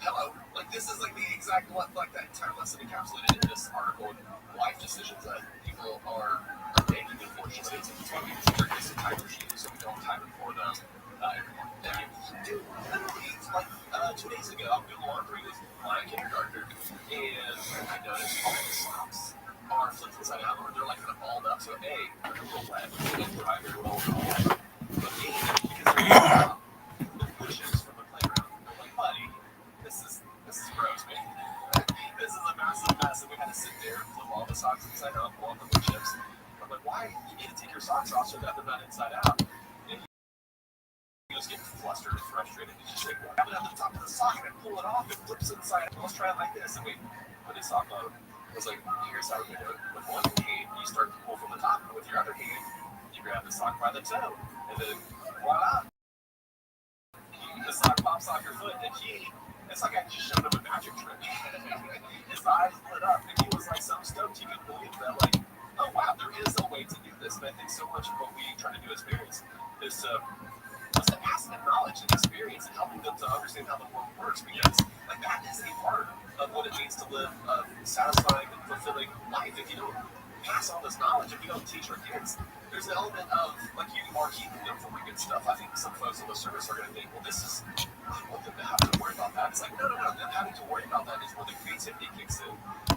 hello, like this is like the exact like that entire lesson encapsulated in this article and life decisions that people are making. Unfortunately, it's why we trigger this time regime so we don't time it for them everyone. Dude, literally, like 2 days ago, I'm doing laundry with my kindergartner, and I noticed all the socks are flipped inside out, or they're like kind of balled up. So A, they're a little wet, they don't dry very well at all. But B, because they're the wood chips from the playground. I'm like, buddy, this is gross, man. This is a massive mess, and we had to sit there and flip all the socks inside out, pull out the wood chips. I'm like, why? You need to take your socks off so that they're not inside out. And you just get flustered and frustrated. You just like, grab it at the top of the sock and pull it off. It flips inside. Let's try it like this. And we put his sock on. I was like, here's how we're going to do it. With one hand, you start to pull from the top, and with your other hand, you grab the sock by the toe. And then, voila. The sock pops off your foot, and it's like I just showed him a magic trick. His eyes lit up, and he was like so stoked he could believe that, like, oh wow, there is a way to do this. And I think so much of what we try to do as parents is to pass them knowledge and experience and helping them to understand how the world works, because like that is a part of what it means to live a satisfying and fulfilling life. If you don't pass on this knowledge, if you don't teach our kids, there's an element of like you are keeping them from good stuff. I think some folks in the service are going to think, well, this is I want them to have to worry about that. It's like no. Them having to worry about that is where the creativity kicks in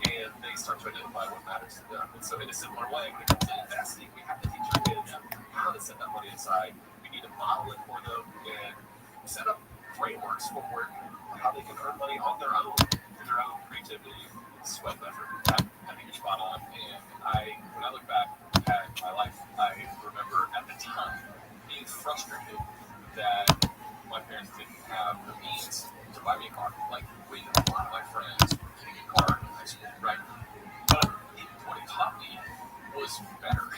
and they start to identify what matters to them. And so in a similar way, when it comes to investing, we have to teach our kids how to set that money aside. We need to model it for them and set up frameworks for how they can earn money on their own through their own creativity, sweat and effort. I think you're spot on. And when I look back at my life, I remember at the time being frustrated that my parents didn't have the means to buy me a car. Like, we had a lot of my friends getting a car in high school, right? But what it taught me was better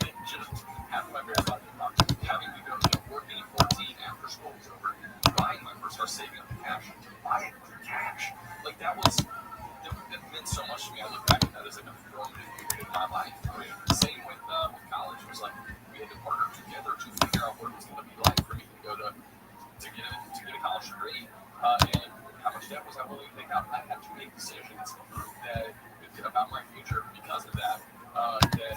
than just having my parents buy me a car. Having to go working at 14 after school was over, buying my first car, saving up the cash to buy it with cash. Like, that meant so much to me. I look back at that as like a formative period in my life. I mean, the same with college. It was like we had to partner together to figure out what it was going to be like for me to go to get a college degree, and how much debt was I willing to take out. I had to make decisions about my future because of that. That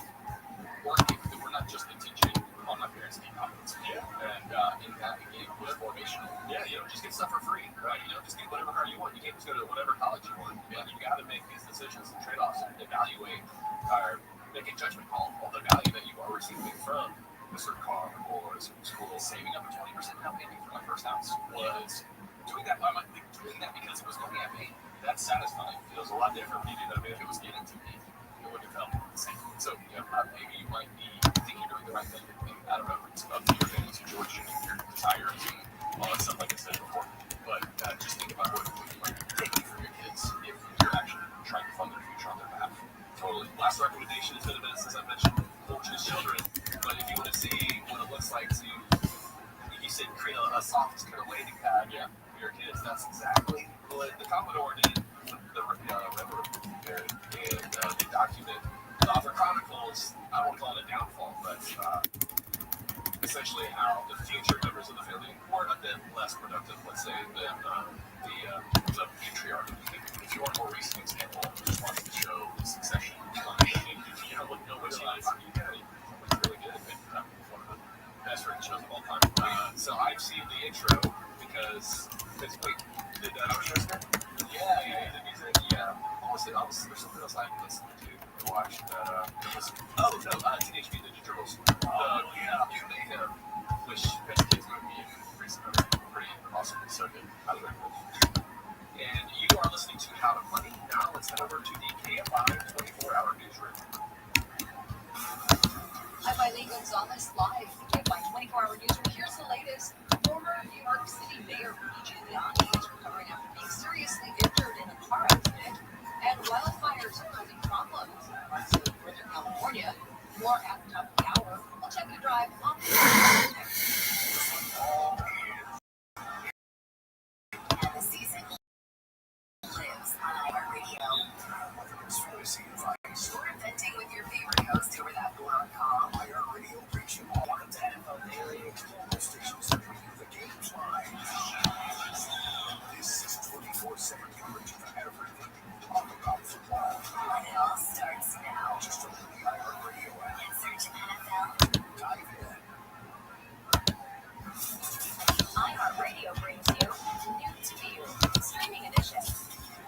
were not just the teaching on my parents' deep pockets. Yeah. And in that, it was formational. Yeah, just get stuff for free, right? Just get whatever car you want. You can't just go to whatever college you want. Yeah, you got to make these decisions and trade-offs and evaluate or make a judgment call on the value that you are receiving from a certain car or a certain school. Saving up a 20% down payment for my first house was doing that because it was money I made. That's satisfying. It feels a lot different when you do that. If it was given to me, it wouldn't have felt the same. So, maybe you might think you're doing the right thing. I don't know. It's about your family situation and your desires and all that stuff, like I said before. But just think about what you might be taking for your kids if you're actually trying to fund their future on their behalf. Totally. Last recommendation has been a bit, as I mentioned, don't choose children. But if you want to see what it looks like to, you said, create a soft kind of landing pad, for your kids, that's exactly what the Commodore did. The Railroad there, and they document the author chronicles. I won't call it a downfall, but essentially how the future members of the family were a bit less productive, let's say, than the patriarch. If you want a more recent example, just watch the show Succession. With no one size, it's really good. And one of the best written shows of all time. So I've seen the intro because wait, did shows there? Yeah, the music, There's something else I listened to watch that. Teenage Mutant Ninja Turtles. You may have wished that kids would be recently pretty awesome. So good. Highly recommend. And you are listening to How to Money. Now let's head over to the KFI 24-hour newsroom. I'm Eileen Gonzalez, live at my 24-hour newsroom. Here's the latest. Former New York City Mayor Giuliani is recovering after being seriously injured in a car accident. And wildfires are causing problems in parts of Northern California. More at the top of the hour. We'll check the drive on the season lives on iHeartRadio. You're inventing with your favorite host over that blog call. iHeartRadio brings you all the NFL daily global stations that bring you the games live. This is 24/7 coverage of everything on the golf football. And it all starts now. Just open the iHeartRadio app and search NFL. Dive in. iHeartRadio brings you New to You, streaming edition.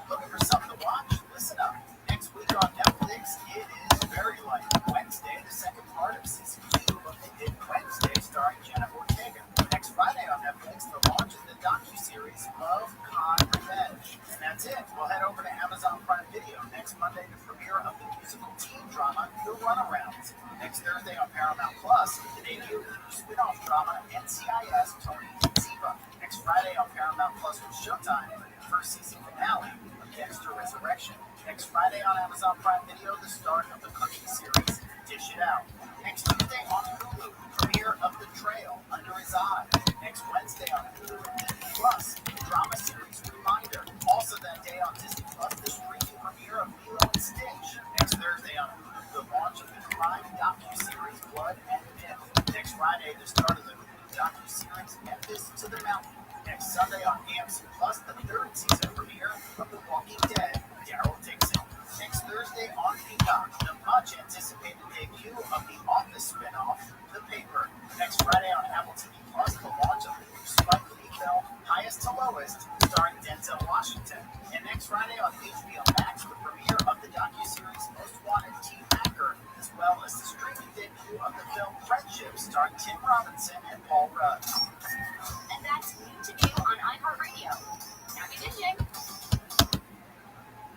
Looking for something to watch? Listen up. Next week on Netflix, it is Very Light Wednesday, the second part of season 2 of The Hidden Wednesday, starring Jennifer Ortega. Next Friday on Netflix, the launch of the docuseries Love, Con, Revenge. And that's it. We'll head over to Amazon Prime Video next Monday, the premiere of the musical teen drama The Runarounds. Next Thursday on Paramount Plus, the debut of the new spin-off drama NCIS Tony and Ziva. Next Friday on Paramount Plus with Showtime, the first season finale of Dexter Resurrection. Next Friday on Amazon Prime Video, the start of the cooking series Dish It Out. Next Tuesday on Hulu, premiere of The Trail Under His Eye. Next Wednesday on Hulu and Disney Plus, drama series Reminder. Also that day on Disney Plus, the streaming premiere of Lilo and Stitch. Next Thursday on Hulu, the launch of the crime docuseries Blood and Myth. Next Friday, the start of the Hulu docuseries Memphis to the Mountain. Next Sunday on AMC Plus, the third season premiere of The Walking Dead, Daryl Dixon. Next Thursday on Peacock, the much anticipated debut of the Office spinoff, The Paper. Next Friday on Apple TV Plus, the launch of the new Spike Lee film, Highest to Lowest, starring Denzel Washington. And next Friday on HBO Max, the premiere of the docuseries Most Wanted Teen Hacker, as well as the streaming debut of the film Friendship, starring Tim Robinson and Paul Rudd. And that's New to You on iHeartRadio. Happy binging!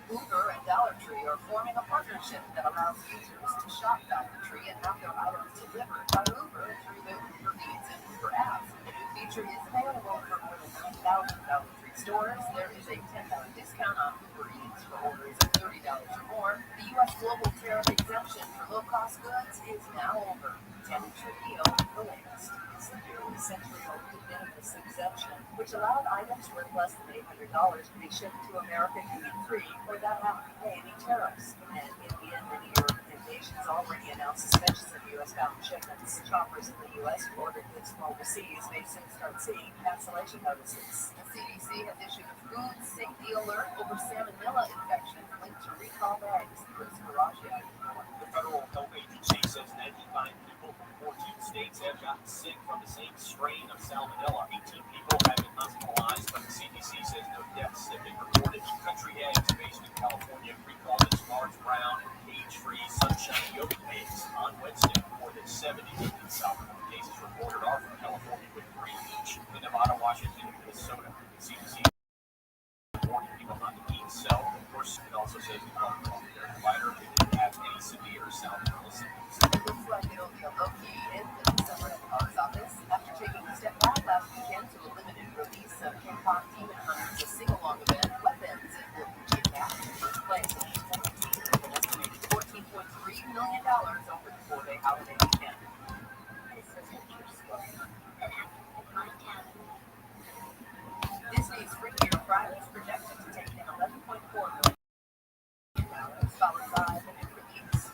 Uber and Dollar Tree are forming a partnership that allows users to shop Dollar Tree and have their items delivered by Uber through the Uber Eats and Uber apps. The new feature is available for more than 9,000 Dollar Tree stores. There is a $10 discount on Uber Eats for orders of $30 or more. The U.S. global tariff exemption for low-cost goods is now over. Tenant Trujillo, the latest. This year was essentially a de minimis exemption, which allowed items worth less than $800 to be shipped to America duty-free without having to pay any tariffs. And in the end, many European nations already announced suspensions of U.S.-bound shipments. Shoppers in the U.S. who ordered goods from overseas may soon start seeing cancellation notices. The CDC has issued a food safety alert over salmonella infection linked to recall bags. The Federal Health Agency says 95 people from 14 states have salmonella. 18 people have been hospitalized, but the CDC says no deaths have been reported. Country Eggs, based in California, recalled its large brown, cage-free, sunshine yogurt base on Wednesday. More than 70 million salmonella cases reported are from California, with 3 each in Nevada, Washington, and Minnesota. The CDC warning people not to eat, sell, or it also says to call their provider if they have any severe salmonella symptoms. Looks like it'll be a low-key end of the summer at the box office after taking a step back last weekend to a limited release of K-pop Demon Hunters, a sing-along event. Weapons will be back in first place in 2017 with an estimated $14.3 million over the 4-day holiday weekend. Disney's Freakier Friday is projected to take in $11.4 million, followed by the new release.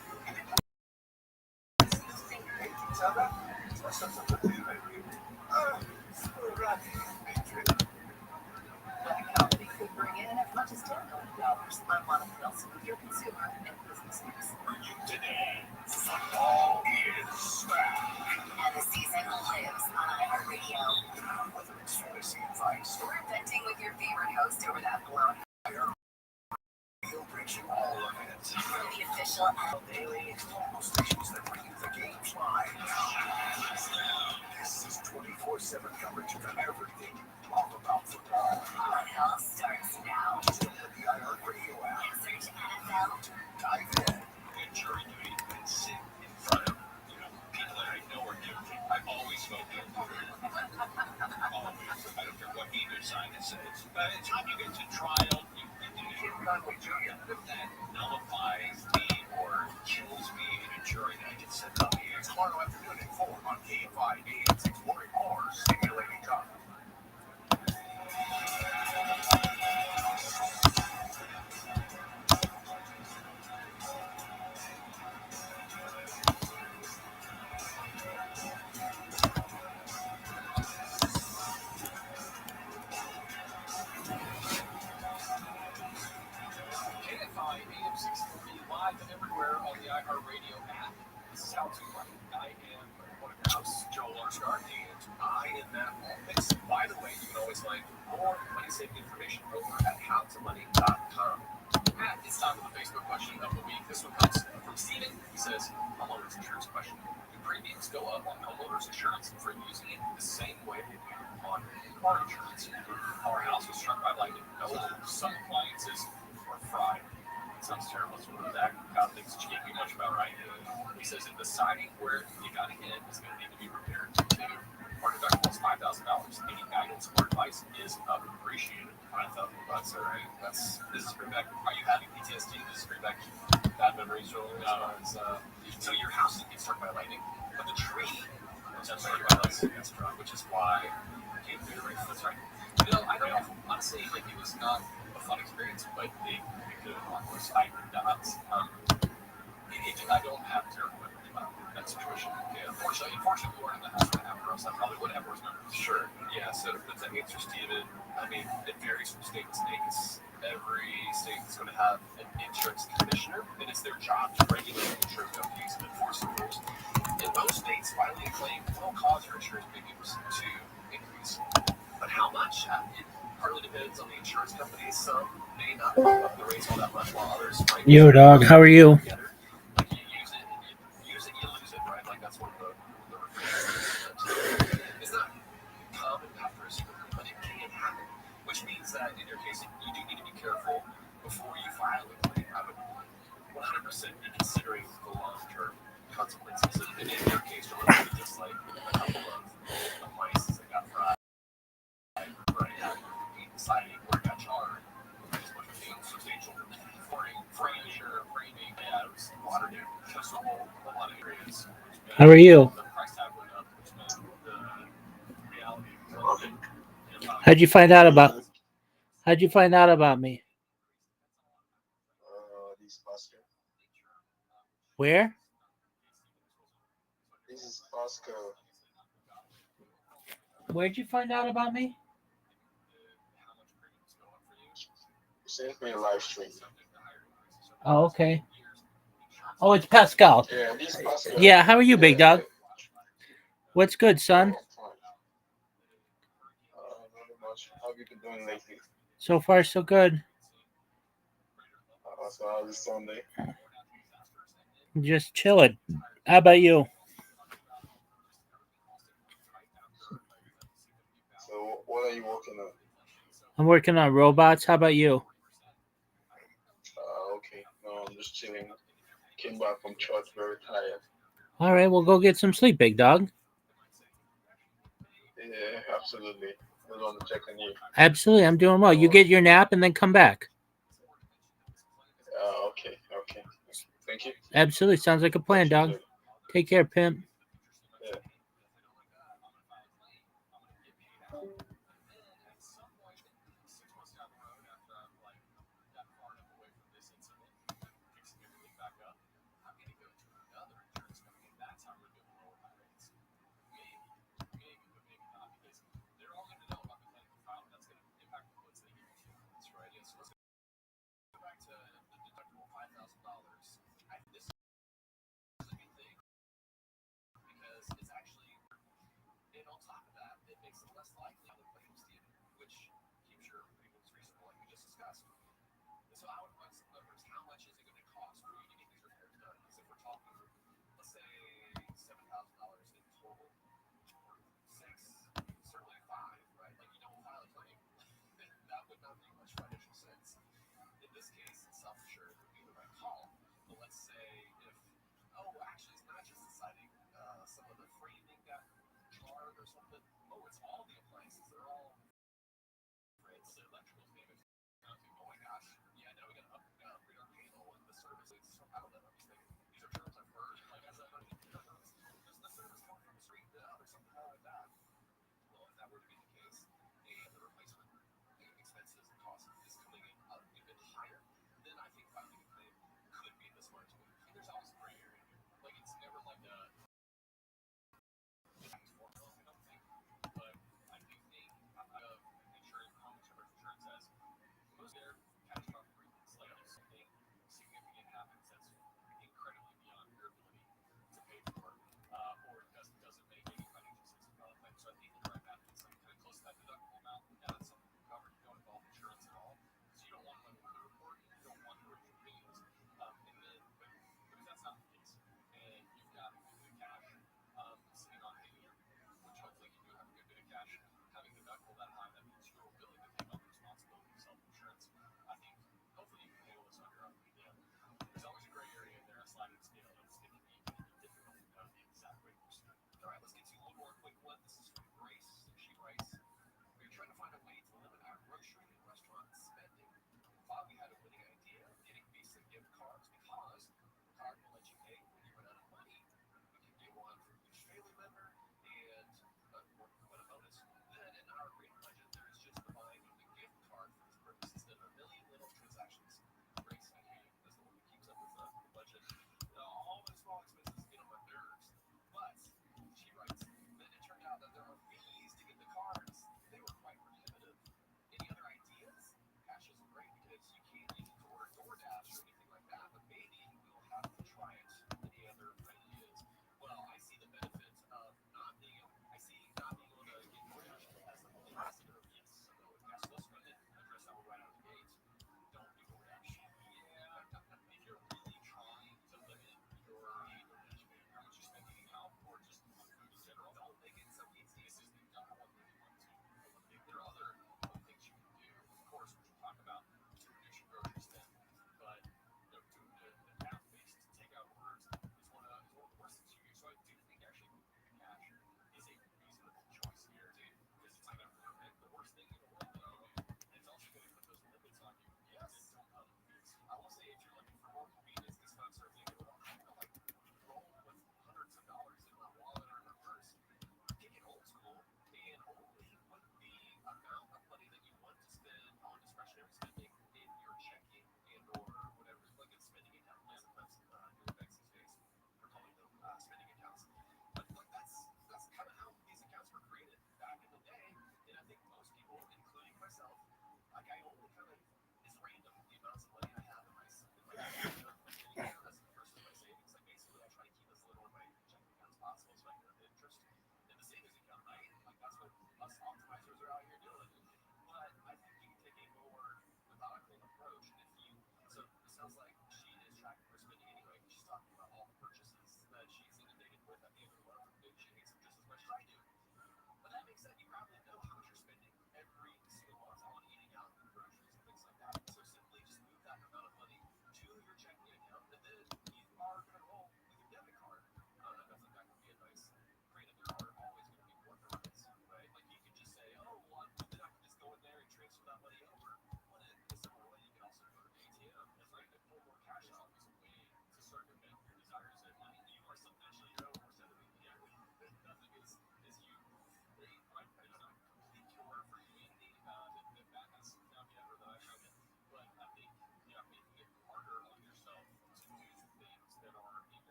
That company could bring in as much as $10 million. I'm Monica Nelson with your consumer and business news. Today, football is back. And the season lives on iHeartRadio. Whether it's fantasy advice We're venting with your favorite host over that blown. he'll brings you all of it. From the official Daily stations that bring you the games live. This is 24/7 coverage of everything all about football. It all starts now. Just open the iHeartRadio app. And search NFL. Dive in. And jury duty and sit in front of people that I know are guilty. I always vote guilty. Always. I don't care what either side says. By the time you get to trial, you Conway Jr. that nullifies me or kills me in a jury that I get sent up here. It's tomorrow afternoon at 4 on KFIV. It's exploring more stimulating talk. KFI AM 640 live and everywhere on the iHeartRadio app. This is How to Run. I am one of your hosts, Joe Larsgaard, and I am Matt Waltz. By the way, you can always find more money-saving information over at howtomoney.com. And it's time for the Facebook question of the week. This one comes from Steven. He says, homeowners insurance question. Do premiums go up on homeowners insurance for using it the same way they do on car insurance? Our house was struck by lightning. No, some appliances were fried. It sounds terrible. It's one of those God things that you can't do much about, right? He says if deciding where you got to hit is going to need to be repaired too. Our deductible is $5,000. Any guidance or advice is appreciated. $5,000, all right. This is bring back. Are you having PTSD? This is bring back bad memories. So your house didn't get struck by lightning, but the tree was struck by lightning. That's right. Which is why it came through the roof. That's right. I don't know. Honestly, it was not a fun experience, but it could have gone worse. I don't have terrible memories about that situation. Yeah, unfortunately, we weren't in the house right after us. I probably would have worse memories. Sure. Yeah. So the answer, Steven. It varies from state to state. Every state is going to have an insurance commissioner, and it's their job to regulate insurance companies and enforce the rules. In most states, filing a claim will cause your insurance premiums to increase. But how much? It partly depends on the insurance companies. Some may not bump up the rates all that much, while others might. Yo, dog, how are you? Like you use it, and you use it, you lose it, right? Like that's one of the refrains. It's not common after a single, but it can happen. Which means that in your case, you do need to be careful before you file a claim. I would 100% be considering the long-term consequences. And in your case, you're looking at just like a couple of appliances that got fried. Right now, you're deciding where it got charred. It's much of being substantial. Furniture, framing, yeah, it was water damage. Just a lot of areas. How are you? The price tag went up, which meant the reality. How'd you find out about me? These Oscar. Where? This is Oscar. Where'd you find out about me? You sent me a live stream. Oh, okay. Oh, it's Pascal. Yeah, this Pascal. Yeah, how are you, big dog? What's good, son? you been doing lately? So far, so good. So how's this Sunday? Just chilling. How about you? So what are you working on? I'm working on robots. How about you? Okay. No, I'm just chilling. Came back from church very tired. All right, well, go get some sleep, big dog. Yeah, absolutely. I just want to check on you. Absolutely, I'm doing well. You get your nap and then come back. Okay. Thank you. Absolutely, sounds like a plan, dog. Take care, pimp. Yeah. And on top of that, it makes it less likely other claims to you, which keeps your premiums reasonable, like we just discussed. And so I would run some numbers. How much is it going to cost for you to get these repairs done? Because if we're talking, let's say $7,000 in total, or six, certainly five, right? Like you don't file a claim, that would not make much financial sense. In this case, self-insured would be the right call. But let's say if, actually, it's not just deciding some of the framing got charred or something. It's all the appliances. They're all it's the electrical's damaged. Oh my gosh. Yeah, now we got to upgrade our panel and the service. I don't know. I'm just thinking, these are terms I've heard. Like, as I'm there's the service coming from the street. There's something wrong with that. Well, if that were to be the case, and the replacement expenses and costs is coming in a bit higher, then I think filing a claim could be the smartest move. And there's always a gray area here. Like, it's never like a formula, I don't think. But I do think insurance, home insurance says most of their catastrophic reasons, like if something significant happens that's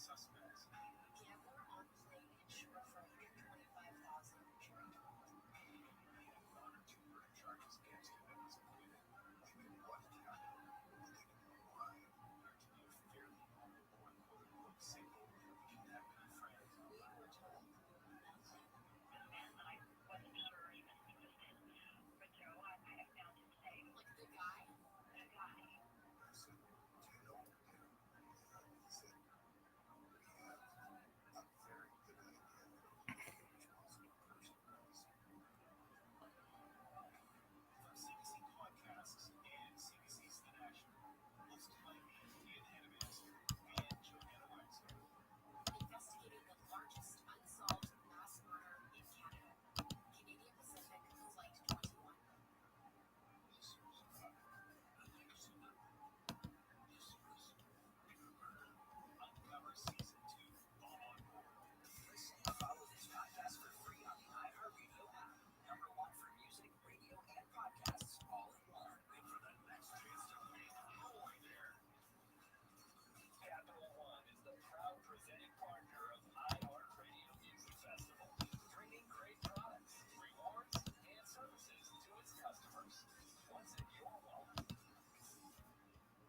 suspects. Gambler on plane insured for $125,000 jury trial. One or two murder charges against him that was acquitted. What happened? Why? To be a fairly normal boy, quote-unquote, single, he didn't have many friends. We were told nothing. And I wasn't sure even if he was in. But Joe, I have found him safe. Like the guy? The guy. So, do you know what to do? He said, we have a very good idea of who the responsible person was. From CBC Podcasts and CBC's The National, hosted by me, Ian Hannamaster, and Joanna Reinstein. Investigating the largest unsolved mass murder in Canada. Canadian Pacific Flight 21. This was a years ago. This was murder. Uncover Season 2, all on board. Listen and follow this podcast for free on the iHeartRadio app. #1 for music, radio, and podcasts all in one. And for the next chance to make more there. Capital One is the proud presenting partner of iHeartRadio Music Festival, bringing great products, rewards, and services to its customers. What's in your wallet?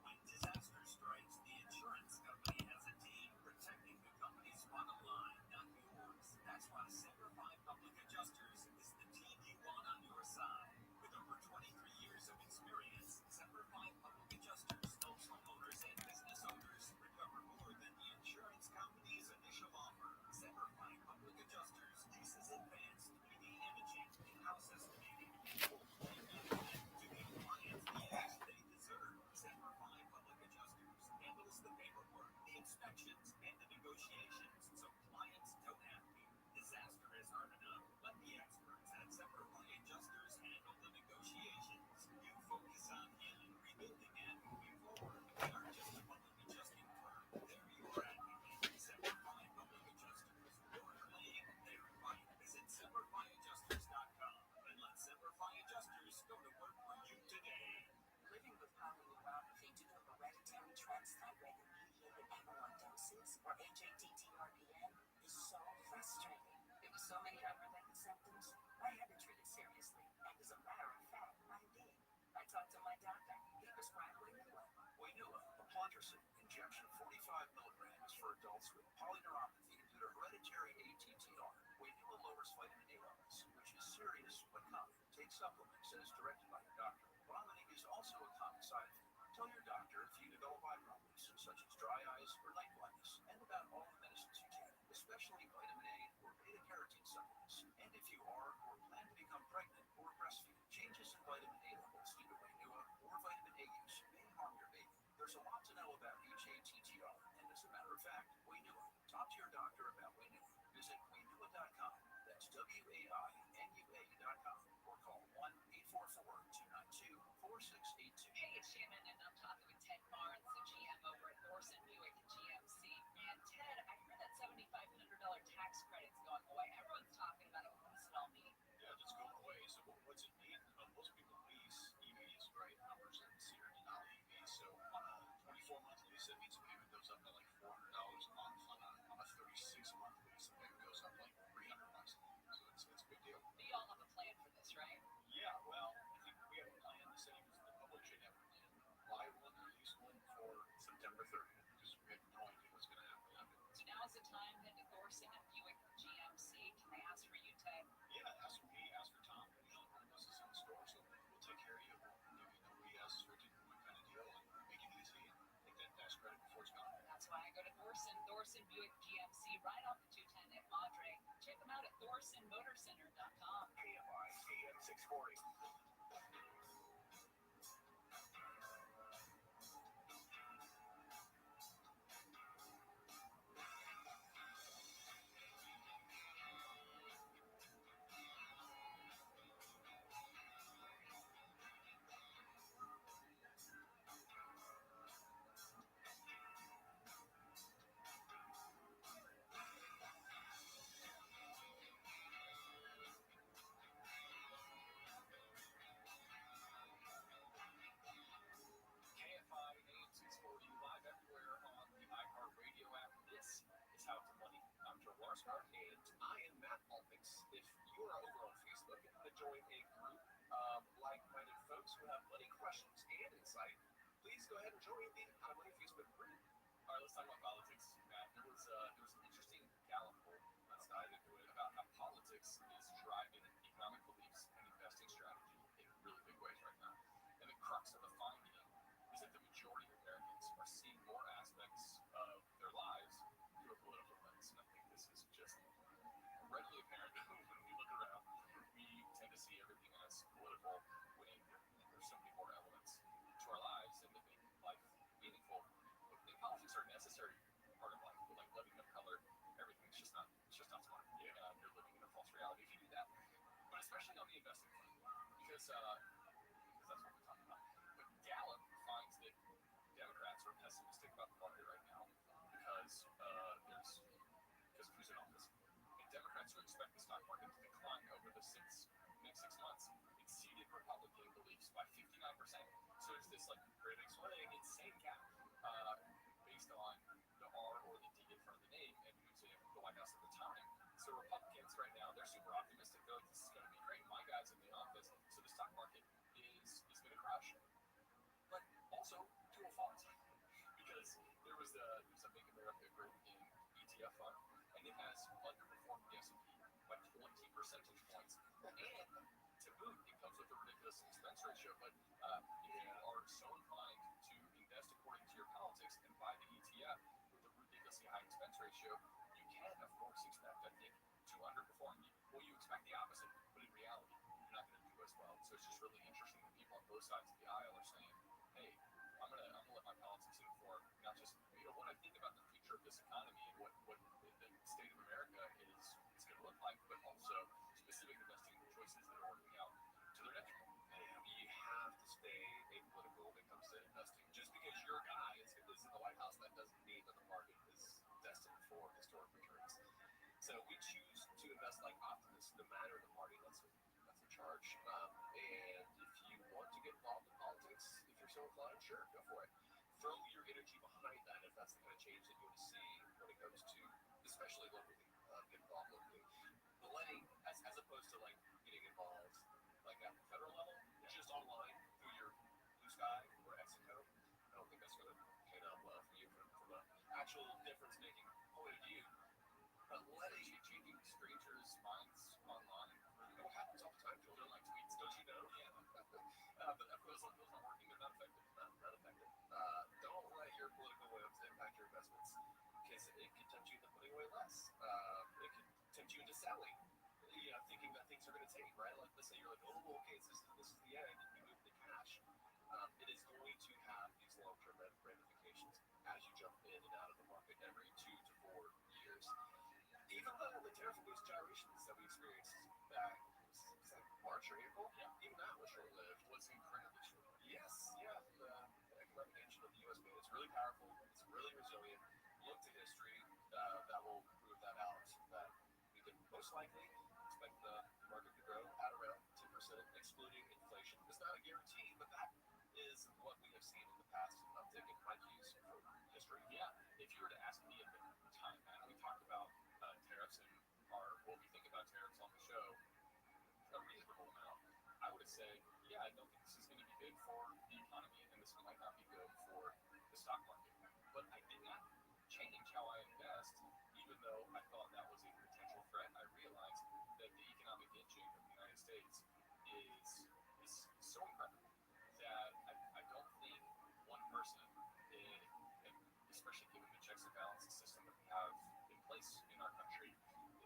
When disaster strikes, the insurance company has a team protecting the company's bottom line, not yours. That's why Simplify Public Adjusters is the team you want on your side. With over 23 years of experience, Simplify Public Adjusters helps homeowners and business owners recover more than the insurance company's initial offer. Simplify Public Adjusters uses advanced 3D imaging, in-house estimating, and full claim management to give clients the edge they deserve. Simplify Public Adjusters handles the paperwork, the inspections, and the negotiations, so clients don't have to. Disaster is hard enough. Let the experts at Simplify Adjusters handle the negotiations. You focus on healing, rebuilding, and moving forward. They aren't just a public adjusting firm. They're your advocate. Simplify Public Adjusters. Your claim, their right. Visit SimplifyAdjusters.com and let Simplify Adjusters go to work for you today. Living with polyneuropathy due to hereditary transthyretin-mediated amyloidosis, or HATTR-PN, is so frustrating. It was so many unrelated symptoms, I had to treat it seriously, and as a matter of fact, I did. I talked to my doctor. He prescribed Wainua. Wainua, a Plonterson injection, 45 milligrams for adults with polyneuropathy due to hereditary ATTR. Wainua lowers vitamin A levels, which is serious but common. Take supplements as directed by your doctor. Vomiting is also a common side effect. Tell your doctor if you develop eye problems, such as dry eyes or night blindness, and about all the medicines you take, especially vitamin A or beta-carotene supplements. And if you are or plan to become pregnant or breastfeed, changes in vitamin A levels due to Wainua or vitamin A use may harm your baby. There's a lot to know about HATTR, and as a matter of fact, Wainua. Talk to your doctor about Wainua. Visit Wainua.com. That's WAINUA.com. Or call 1-844-292-4682. Hey, it's Shannon, and I'm talking with Ted Barnes, the GM over at Thorson Buick GMC. And Ted, I heard that $7,500 tax credit's going away. Everyone's talking about it. What does it all mean? Yeah, just go away. So what's it mean? Most people lease EVs, right? Numbers and Sierra Denali EVs. So on a 24-month lease, that means the payment goes up to like $400 a month. On a 36-month lease, the payment goes up like $300. So it's a big deal. But you all have a plan for this, right? Yeah, well, I think we have a plan. The city, the public should have a plan. Buy one or lease one for September 30th, because we have no idea what's going to happen. So now is the time head to Thorson and Buick GMC. Can I ask for you, Ted? Yeah, ask for me, ask for Tom. Usually one of us is in the store, so we'll take care of you. We'll give you no BS or what kind of deal, and make it easy and take that tax credit before it's gone. That's why I go to Thorson Buick GMC, right off the 210 at Madre. Check them out at ThorsonMotorCenter.com. KFI AM 640. go ahead and join the How to Money Facebook group. All right, let's talk about politics, Matt. There was an interesting Gallup poll. Let's dive into it about how politics is driving economic beliefs and investing strategy in really big ways right now. And the crux of the finding is that the majority of Americans are seeing more aspects of their lives through a political lens. And I think this is just readily apparent when we look around. We tend to see everything as political when there's so many more elements to our lives and that make life meaningful. But politics are a necessary part of life, but like letting them color everything, it's just not smart. Yeah. You're living in a false reality if you do that. But especially on the investing front, because that's what we're talking about. But Gallup finds that Democrats are pessimistic about the market right now because of who's in office. And Democrats who expect the stock market to decline over the next 6 months exceeded Republican beliefs by 59%. So it's this like great big swing, insane gap based on the R or the D in front of the name and who's in the White House at the time. So Republicans right now, they're super optimistic. They're like, this is going to be great. My guy's in the office, so the stock market is going to crush. But also to a fault, because there's a Make America Great Again ETF fund, and it has underperformed the S&P by 20 percentage points. And to boot, it comes with a ridiculous expense ratio. But if you are so inclined to invest according to your politics and buy the ETF with a ridiculously high expense ratio, you can, of course, expect, I think, to underperform. Well, you expect the opposite, but in reality, you're not going to do as well. So it's just really interesting that people on both sides of the aisle are saying, hey, I'm gonna let my politics inform not just what I think about the future of this economy and what the state of America is going to look like, but also specific investing choices that are working out to their detriment. And we have to stay apolitical when it comes to investing. Just because your guy is in the White House, that doesn't mean that the market is destined for historic returns. So we choose to invest like optimists, no matter the party that's in charge. And if you want to get involved in politics, if you're so inclined, sure, go for it. Throw your energy behind that if that's the kind of change that you want to see when it comes to, especially locally, get involved locally. But letting, as opposed to like getting involved like at the federal level, just online through your Blue Sky or Mexico, I don't think that's going to pan out well for you from an actual difference-making point of view. But letting changing strangers' minds online. It happens all the time, Joel. They're like tweets, don't you know? Yeah. But those aren't working. They're not effective. Not effective. Don't let your political whims impact your investments, because it can tempt you into putting away less. It can tempt you into selling, thinking that things are going to take, right? Like, let's say you're like, oh, okay, so this is the end, and you move to cash. It is going to have these long-term ramifications as you jump in and out of the market every 2 to 4 years. Even the tariff boost gyrations that we experienced back, was that March or April? Yeah. Even that was short-lived. Was incredibly short-lived. Yes, yeah. The economic engine of the U.S. man, it's really powerful. It's really resilient. Look to history that will prove that out. That we can most likely expect the market to grow at around 10%, excluding inflation. It's not a guarantee, but that is what we have seen in the past, an uptick in high views from history. Yeah. If you were to ask me at the time, Matt, we talked about tariffs and what we think about tariffs on the show, a reasonable amount. I would have said, yeah, I don't think this is going to be good for the economy, and this might not be good for the stock market. But I did not change how I invest, even though I thought that was a potential threat. I realized that the economic engine of the United States is so incredible that I don't think one person, and especially given the checks and balances system that we have in place in our country,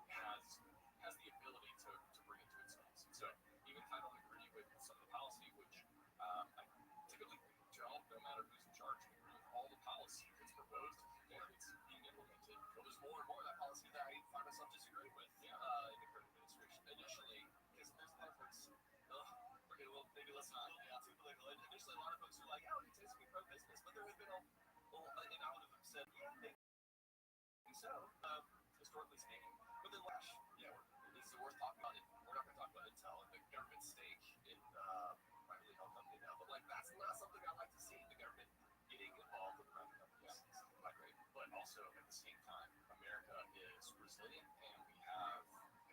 has the ability to bring it to its knees. So even if I don't agree with some of the policy, which I typically don't, no matter who's in charge, I agree with all the policy that's proposed and it's being implemented. Well, there's more and more of that policy that I find myself disagreeing with in the current administration. Initially, because there's a lot of folks, okay, well, maybe let's not get too political. Initially, a lot of folks are like, oh, it tends to be pro-business, but there have been and I would have said, yeah, maybe so, historically speaking. But then, is it worth talking about it? We're not going to talk about Intel and the government stake in privately held company now, but like that's not something I like to see. The government getting involved with private companies. It's not great. But also at the same time, America is resilient, and we have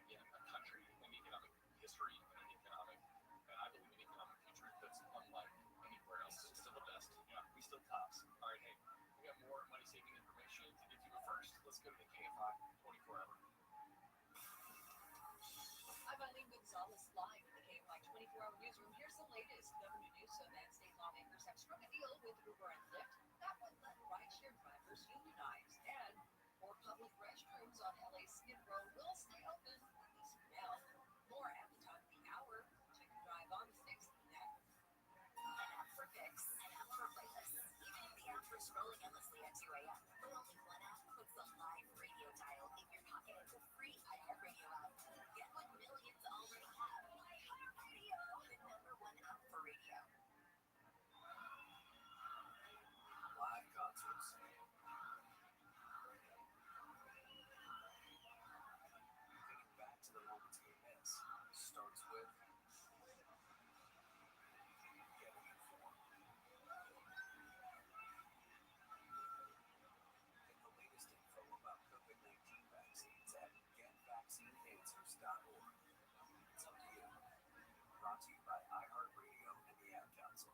again a country, an economic history, and I believe an economic future that's unlike anywhere else. It's still the best. Yeah, we still let's go to the KFI 24-hour. I'm Eileen Gonzalez, live in the KFI 24-hour newsroom. Here's the latest. Governor Newsom and state lawmakers have struck a deal with Uber and Lyft that would let rideshare drivers unionize. And more public restrooms on LA's Skid Row will stay open, at least for now. More at the top of the hour. Check and drive on 6 next. An app for Fix, an app for playlists. Even if the app for scrolling endlessly at 2 a.m. But only one app puts the live radio dial in your pocket. The free iHeartRadio app. Get what millions already have. iHeartRadio, the #1 app for radio. Live concerts. Thinking back to the moments you miss starts with getting informed. Get the latest info about COVID-19 vaccines at getvaccineanswers.org. It's up to you. Brought to you by iHeartRadio and the Ad Council.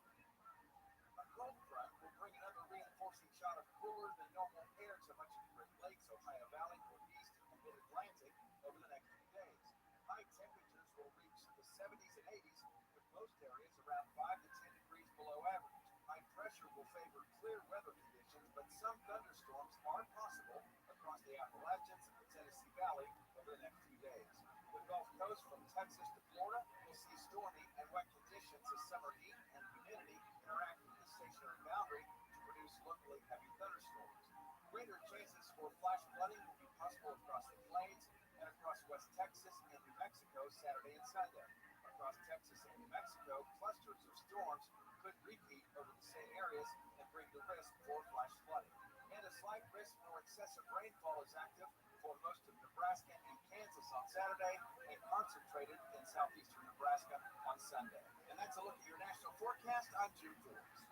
A cold front will bring another reinforcing shot of cooler than normal air to much of the Great Lakes, Ohio Valley, Northeast, and Mid-Atlantic over the next few days. High temperatures will reach the 70s and 80s, with most areas around 5 to 10 degrees below average. High pressure will favor clear weather conditions, but some thunderstorms are possible across the Appalachians and the Tennessee Valley over the next few days. The Gulf Coast from Texas to Florida will see stormy and wet conditions as summer heat and humidity interact with the stationary boundary to produce locally heavy thunderstorms. Greater chances for flash flooding will be possible across the plains and across West Texas and New Mexico Saturday and Sunday. Across Texas and New Mexico, clusters of storms could repeat over the same areas and bring the risk for flash flooding. And a slight risk for excessive rainfall is active for most of Nebraska and Kansas on Saturday and concentrated in southeastern Nebraska on Sunday. And that's a look at your national forecast. I'm Jim Forbes.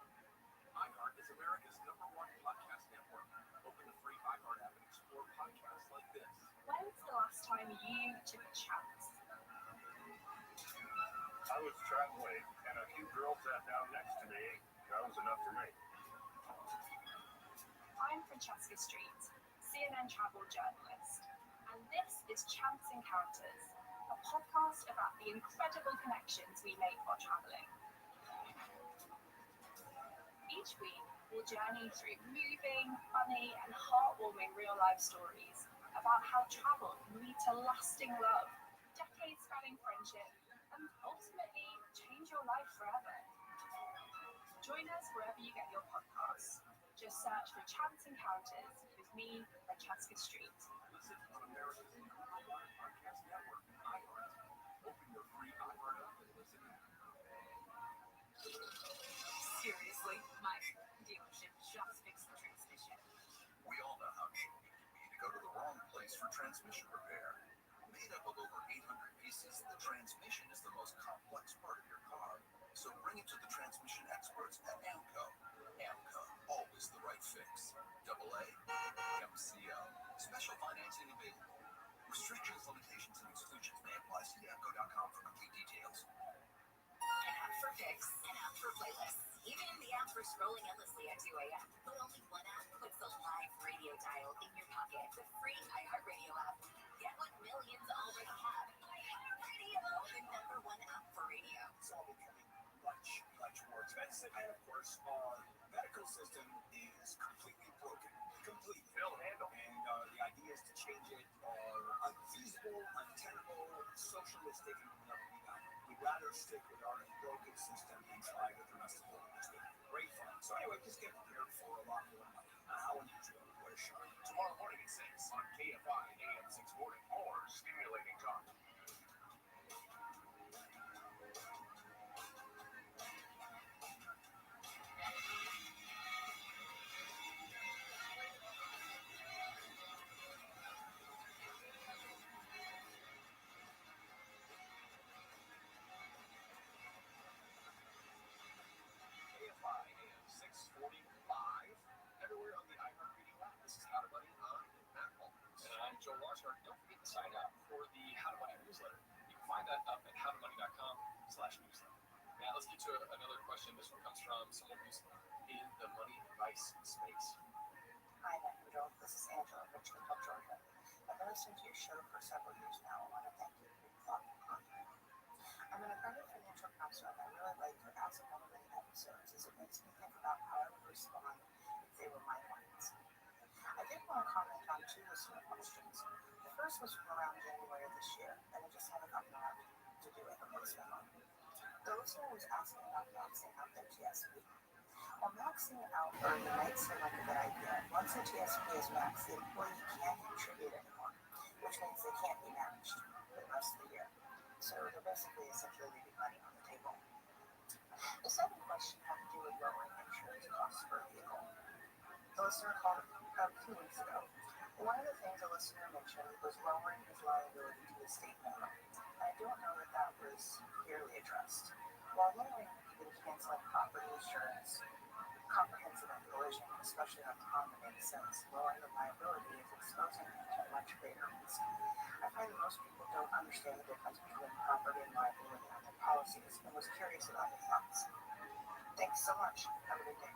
iHeart is America's #1 podcast network. Open the free iHeart app and explore podcasts like this. When's the last time you took a chance? I was traveling, and a few girls sat down next to me. That was enough for me. I'm Francesca Street, CNN travel journalist, and this is Chance Encounters, a podcast about the incredible connections we make while traveling. Each week, we'll journey through moving, funny, and heartwarming real-life stories about how travel can lead to lasting love, decades-spanning friendship, and ultimately change your life forever. Join us wherever you get your podcasts. Just search for Chance Encounters with me, Francesca Street. Listen on America's #1 podcast network, iHeart. Open your free iHeart app and listen in. Seriously, my dealership just fixed the transmission. We all know how cheap it can be to go to the wrong place for transmission repair. Made up of over 800 pieces, the transmission is the most complex part of your car. So bring it to the transmission experts at AMCO. AMCO, always the right fix. AA MCO. Special financing available. Restrictions, limitations, and exclusions may apply. See AMCO.com for complete details. An app for Fix, an app for playlists. Even the app for scrolling endlessly at 2 a.m. But only one app puts the live radio dial in your pocket. The free iHeartRadio app. Get what millions already have. iHeartRadio, the #1 app for radio. It's all becoming much more expensive. And of course, our medical system is completely broken. Completely. Bill handle. And the ideas to change it are unfeasible, untenable, socialistic, and will never be done. We'd rather stick with our broken system and try with the rest of the world. It's been great fun. So anyway, just get prepared for a lot more money. How unusual. What a shock. Tomorrow morning at 6 on KFI AM 640. More stimulating talk. KFI AM 640 live everywhere on the iHeartRadio app. This is How to Money. I'm Matt Walters. And I'm Joe Larshart. Don't forget to sign up for the How to Money newsletter. You can find that up at howtomoney.com/newsletter. Now let's get to another question. This one comes from someone who's in the money advice space. Hi, Matt and Joe. This is Angela, Richmond, North I've listened to your show for several years now. I want to thank you for your thoughtful content. I'm an accredited financial counselor, and I really like your Ask Emily episodes as it makes me think about how I would respond if they were my clients. I did want to comment on two listener questions. The first was from around January of this year, and I just haven't gotten around to doing a voice memo. The listener was asking about maxing out their TSP. While maxing out early might seem like a good idea, once the TSP is maxed, the employee can't contribute anymore, which means they can't be managed for the rest of the year. So they're basically essentially leaving money on the table. The second question had to do with lowering insurance costs for a vehicle. The listener called a few weeks ago. One of the things the listener mentioned was lowering his liability to the state minimum. I don't know that that was clearly addressed. While lowering even canceling property insurance, comprehensive and collision, especially on common, makes sense, lowering the liability is exposing him to a much greater risk. I find that most people don't understand the difference between property and liability on their policies and was curious about your thoughts. Thanks so much. Have a good day.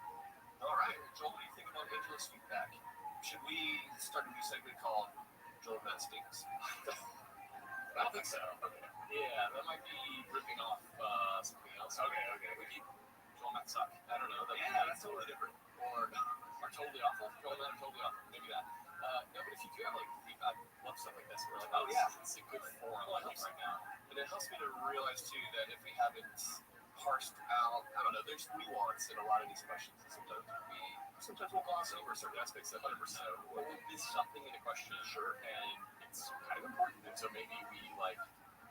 All right, Joel, what do you think about Angela's feedback? Should we start a new segment called Joel Matt Stinks? I don't think so. Okay. Yeah, that might be ripping off something else. Okay. We keep Joel Matt Suck. I don't know. That's totally different. Or Totally Awful. Joel Matt are Totally Awful. Maybe that. No, but if you do have like feedback, love stuff like this. We're like, oh yeah, it's a good forum right now. And it helps me to realize too that if we haven't parsed out, I don't know, there's nuance in a lot of these questions. Sometimes we'll gloss over certain aspects of 100%. Or we'll miss something in a question, sure, and it's kind of important. And so maybe we like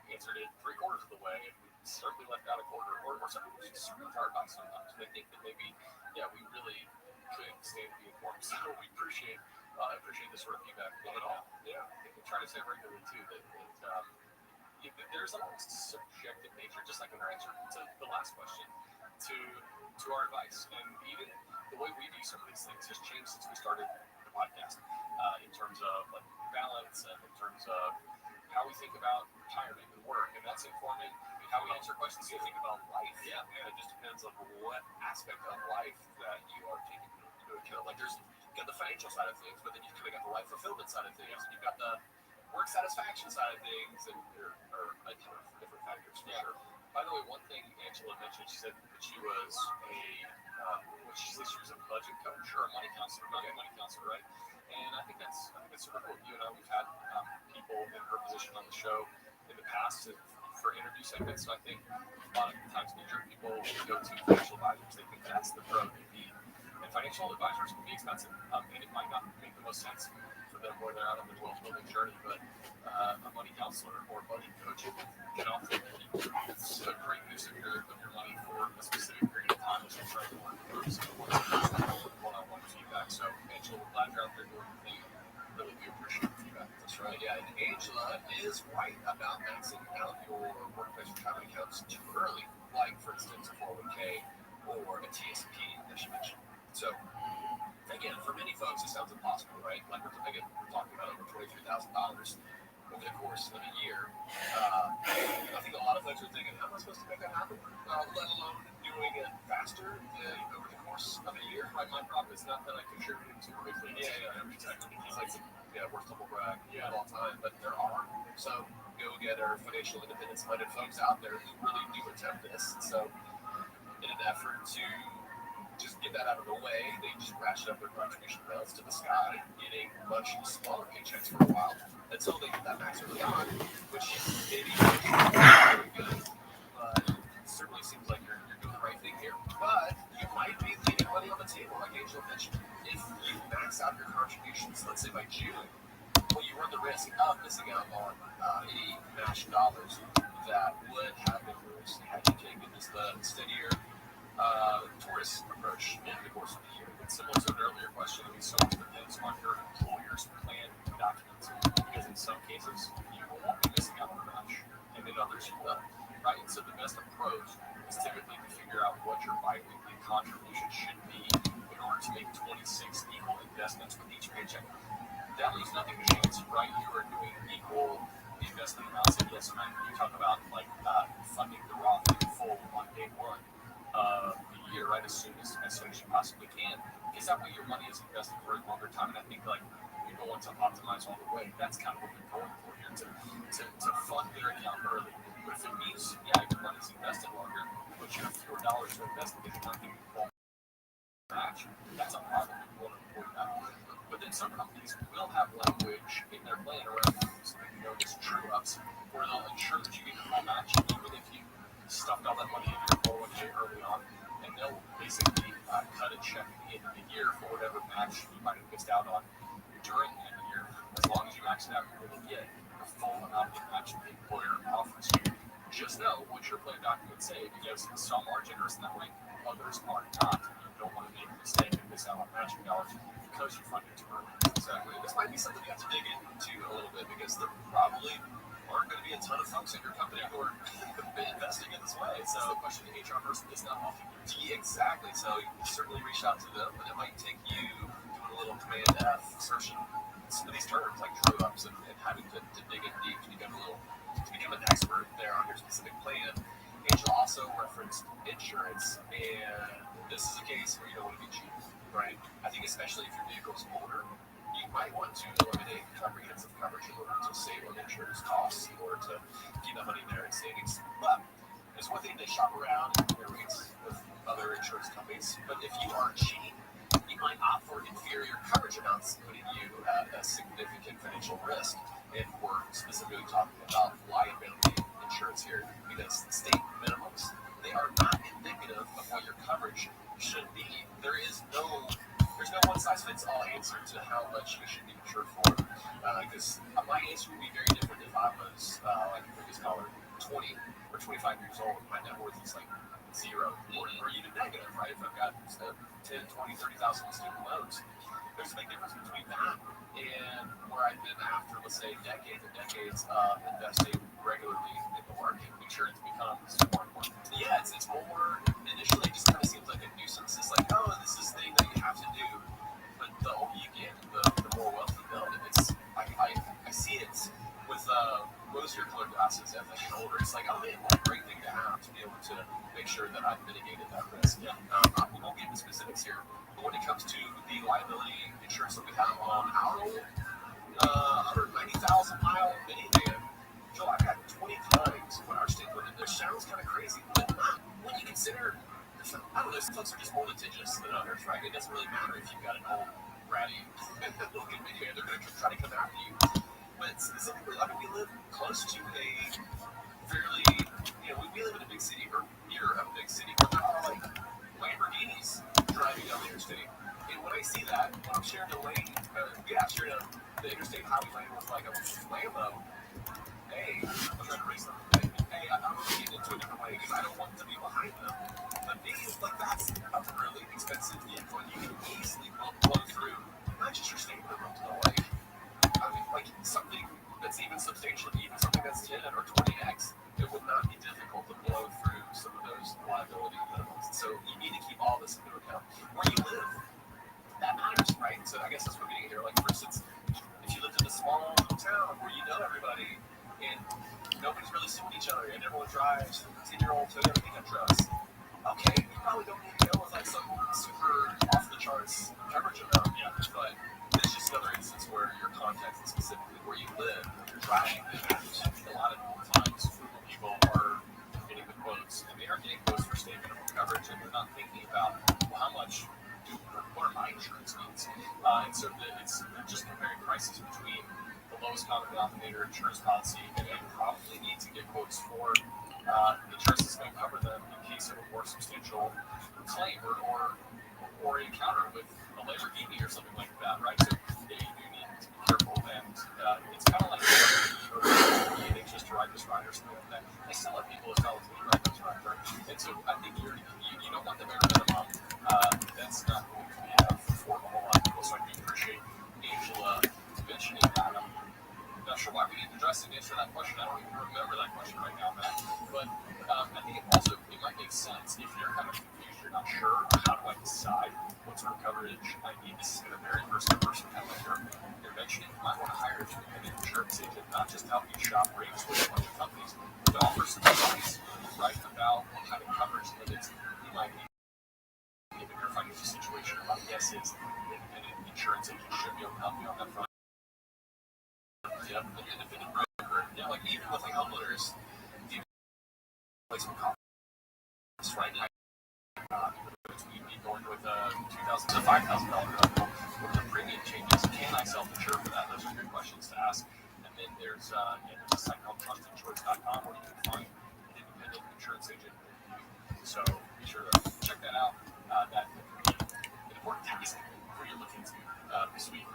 answered it 3/4 of the way, and we certainly left out a quarter, or something we just really hard by sometimes. And I think that maybe, yeah, we really could stand to be informed. So we appreciate this sort of feedback at all. Yeah, I think we try to say regularly too that there's a subjective nature, just like in our answer to the last question, to our advice, and even the way we view some of these things has changed since we started the podcast, in terms of like balance and in terms of how we think about retirement and work, and that's informing how we answer questions. You think about life, yeah, man, it just depends on what aspect of life that you are taking into account. Like you've got the financial side of things, but then you've kind of got the life fulfillment side of things, and you've got the work satisfaction side of things, and there are a ton of different factors for sure. By the way, one thing Angela mentioned, she said that she was she was a budget coach or a money counselor, right? And I think that's super cool. You and I, we've had people in her position on the show in the past for interview segments. So I think a lot of times major people go to financial advisors. They think that's the pro they need. And financial advisors can be expensive, and it might not make the most sense for them where they're out on their wealth building journey. But a money counselor or money coach can offer a great use of your money for a specific period of time as you're trying to work through some one-on-one feedback. So Angela, we're glad you're out there doing your thing. Really do appreciate the feedback. That's right. Yeah, and Angela is right about maxing out your workplace retirement accounts too early, like for instance a 401k or a TSP that she mentioned. So again, for many folks, it sounds impossible, right? Like we're talking about over $23,000 over the course of a year. I think a lot of folks are thinking, how am I supposed to make that happen? Let alone doing it faster over the course of a year. Right? My problem is not that I contributed too quickly. Yeah, exactly. It's like worst humble brag of all time, but there are some go-getter, financial independence-minded folks out there who really do attempt this. So, in an effort to just get that out of the way, they just ratchet up their contribution amounts to the sky, getting much smaller paychecks for a while until they get that max early on, which maybe very good, but it certainly seems like you're doing the right thing here. But you might be leaving money on the table, like Angela mentioned. If you max out your contributions, let's say by June, well, you run the risk of missing out on any matched dollars that would have been yours had you taken just the steadier tourist approach in the course of the year. It's similar to an earlier question. I mean, so much depends on your employer's plan documents, because in some cases you won't be missing out on much, and in others you will, right? And so the best approach is typically to figure out what your biweekly contribution should be in order to make 26 equal investments with each paycheck. That leaves nothing to chance, right? You are doing equal investment amounts, and yes, you talk about like funding the Roth in full on day one of the year, right? As soon as you possibly can, because that way your money is invested for a longer time. And I think like going to optimize all the way. That's kind of what they're going for here, to fund their account early. But if it means, yeah, your money's invested longer, but you have fewer dollars to invest because you're not getting full match, that's a problem. We want to avoid that. But then some companies will have language in their plan around something known as true ups, where they'll ensure that you get your full match even if you stuffed all that money in your 401k early on, and they'll basically cut a check at the end of the year for whatever match you might have missed out on during the end of the year. As long as you max it out, you're going to get the full amount of match that the employer offers you. Just know what your plan documents say, because some are generous in that way, others are not. You don't want to make a mistake and miss out on matching dollars because you funded too early. Exactly. This might be something you have to dig into a little bit, because there probably aren't going to be a ton of folks in your company who are investing in this way. So the question the HR person is not often exactly. So you certainly reach out to them, but it might take you doing a little Command F, searching some of these terms like true ups, and having to dig in deep to become an expert there on your specific plan. Angela also referenced insurance, and this is a case where you don't want to be cheap, right? I think especially if your vehicle's older, you might want to eliminate comprehensive coverage in order to save on insurance costs, in order to keep that money there in savings. But it's one thing to shop around and compare rates with other insurance companies, but if you are cheap, you might opt for inferior coverage amounts, putting you at a significant financial risk. And we're specifically talking about liability insurance here, because state minimums, they are not indicative of what your coverage should be. There's no one-size-fits-all answer to how much you should be insured for. Because my answer would be very different if I was, like the previous caller, 20 or 25 years old. My net worth is like zero or even negative, right? If I've got 10, 20, 30,000 student loans, there's a big difference between that and where I've been after, let's say, decades and decades of investing regularly in the market. Insurance becomes more important. Yeah, it's more, initially it just kind of seems like a nuisance. It's like, oh, this is the thing that you have to do. But the older you get, the more wealth you build. And I see it with rosier colored glasses as I get older. It's like, oh man, what a great thing to have, to be able to make sure that I've mitigated that risk. Yeah. We won't get into specifics here, but when it comes to the liability insurance that we have on our old 190,000 mile minivan, Joel, I've got 20 times what our state limit. It sounds kind of crazy, but when you consider, I don't know, some folks are just more litigious than others, right? It doesn't really matter if you've got an old ratty looking minivan, they're going to try to come after you. But specifically, I mean, we live close to a fairly, we live in a big city, or near a big city, where there are like Lamborghinis driving down the interstate. And when I see that, when I'm sharing the lane, sharing the interstate highway lane with like a Lambo, hey, I'm trying to race them. Hey, I'm going to get into a different way because I don't want to be behind them. But me, like, that's a really expensive vehicle. You can easily blow through not just your state minimum, but like something that's even substantial, even something that's 10 or 20x, it would not be difficult to blow through some of those liability minimums. So you need to keep all this into account. Where you live, that matters, right? So I guess that's what we're getting here. Like, for instance, if you lived in a small town where you know everybody and nobody's really suing each other and everyone drives 10-year-old Toyota pickup trucks, okay, you probably don't need to go with like some super off the charts coverage amount. Yeah, but it's just another instance where your context is specifically where you live, you're driving. A lot of times, frugal people are getting the quotes, and they are getting quotes for state minimum coverage, and they're not thinking about, well, how much what are my insurance needs? And so it's just comparing prices between the lowest common denominator insurance policy, and they probably need to get quotes for insurance that's going to cover them in case of a more substantial claim or encounter with a Lamborghini or something like that, right? So you do need to be careful, and it's kind of like it's just to ride this ride or something like that. They still let people as well as me ride this ride, right? And so I think you don't want the bare minimum. That's not going to be enough for a whole lot of people. So I do appreciate Angela mentioning that. I'm not sure why we didn't address and answer that question. I don't even remember that question right now, Matt. But I think it might make sense if you're kind of confused, you're not sure, how do I decide what sort of coverage I need. This is going to vary person to person, kind of like you're mentioning. You might want to hire an independent insurance agent, not just help you shop rates with a bunch of companies, but offer some advice, right, about what kind of coverage limits you might need given your financial situation. My guess is an independent insurance agent should be able to help you on that front. Yep, an independent broker. Yeah, like even with like homeowners, the replacement costs, right? You'd be going with a $2,000 to $5,000 deductible. What are the premium changes? Can I self-insure for that? Those are good questions to ask. And then there's a site called trustinsurance.com where you can find an independent insurance agent. So be sure to check that out. That could be an important task for you looking to sweep.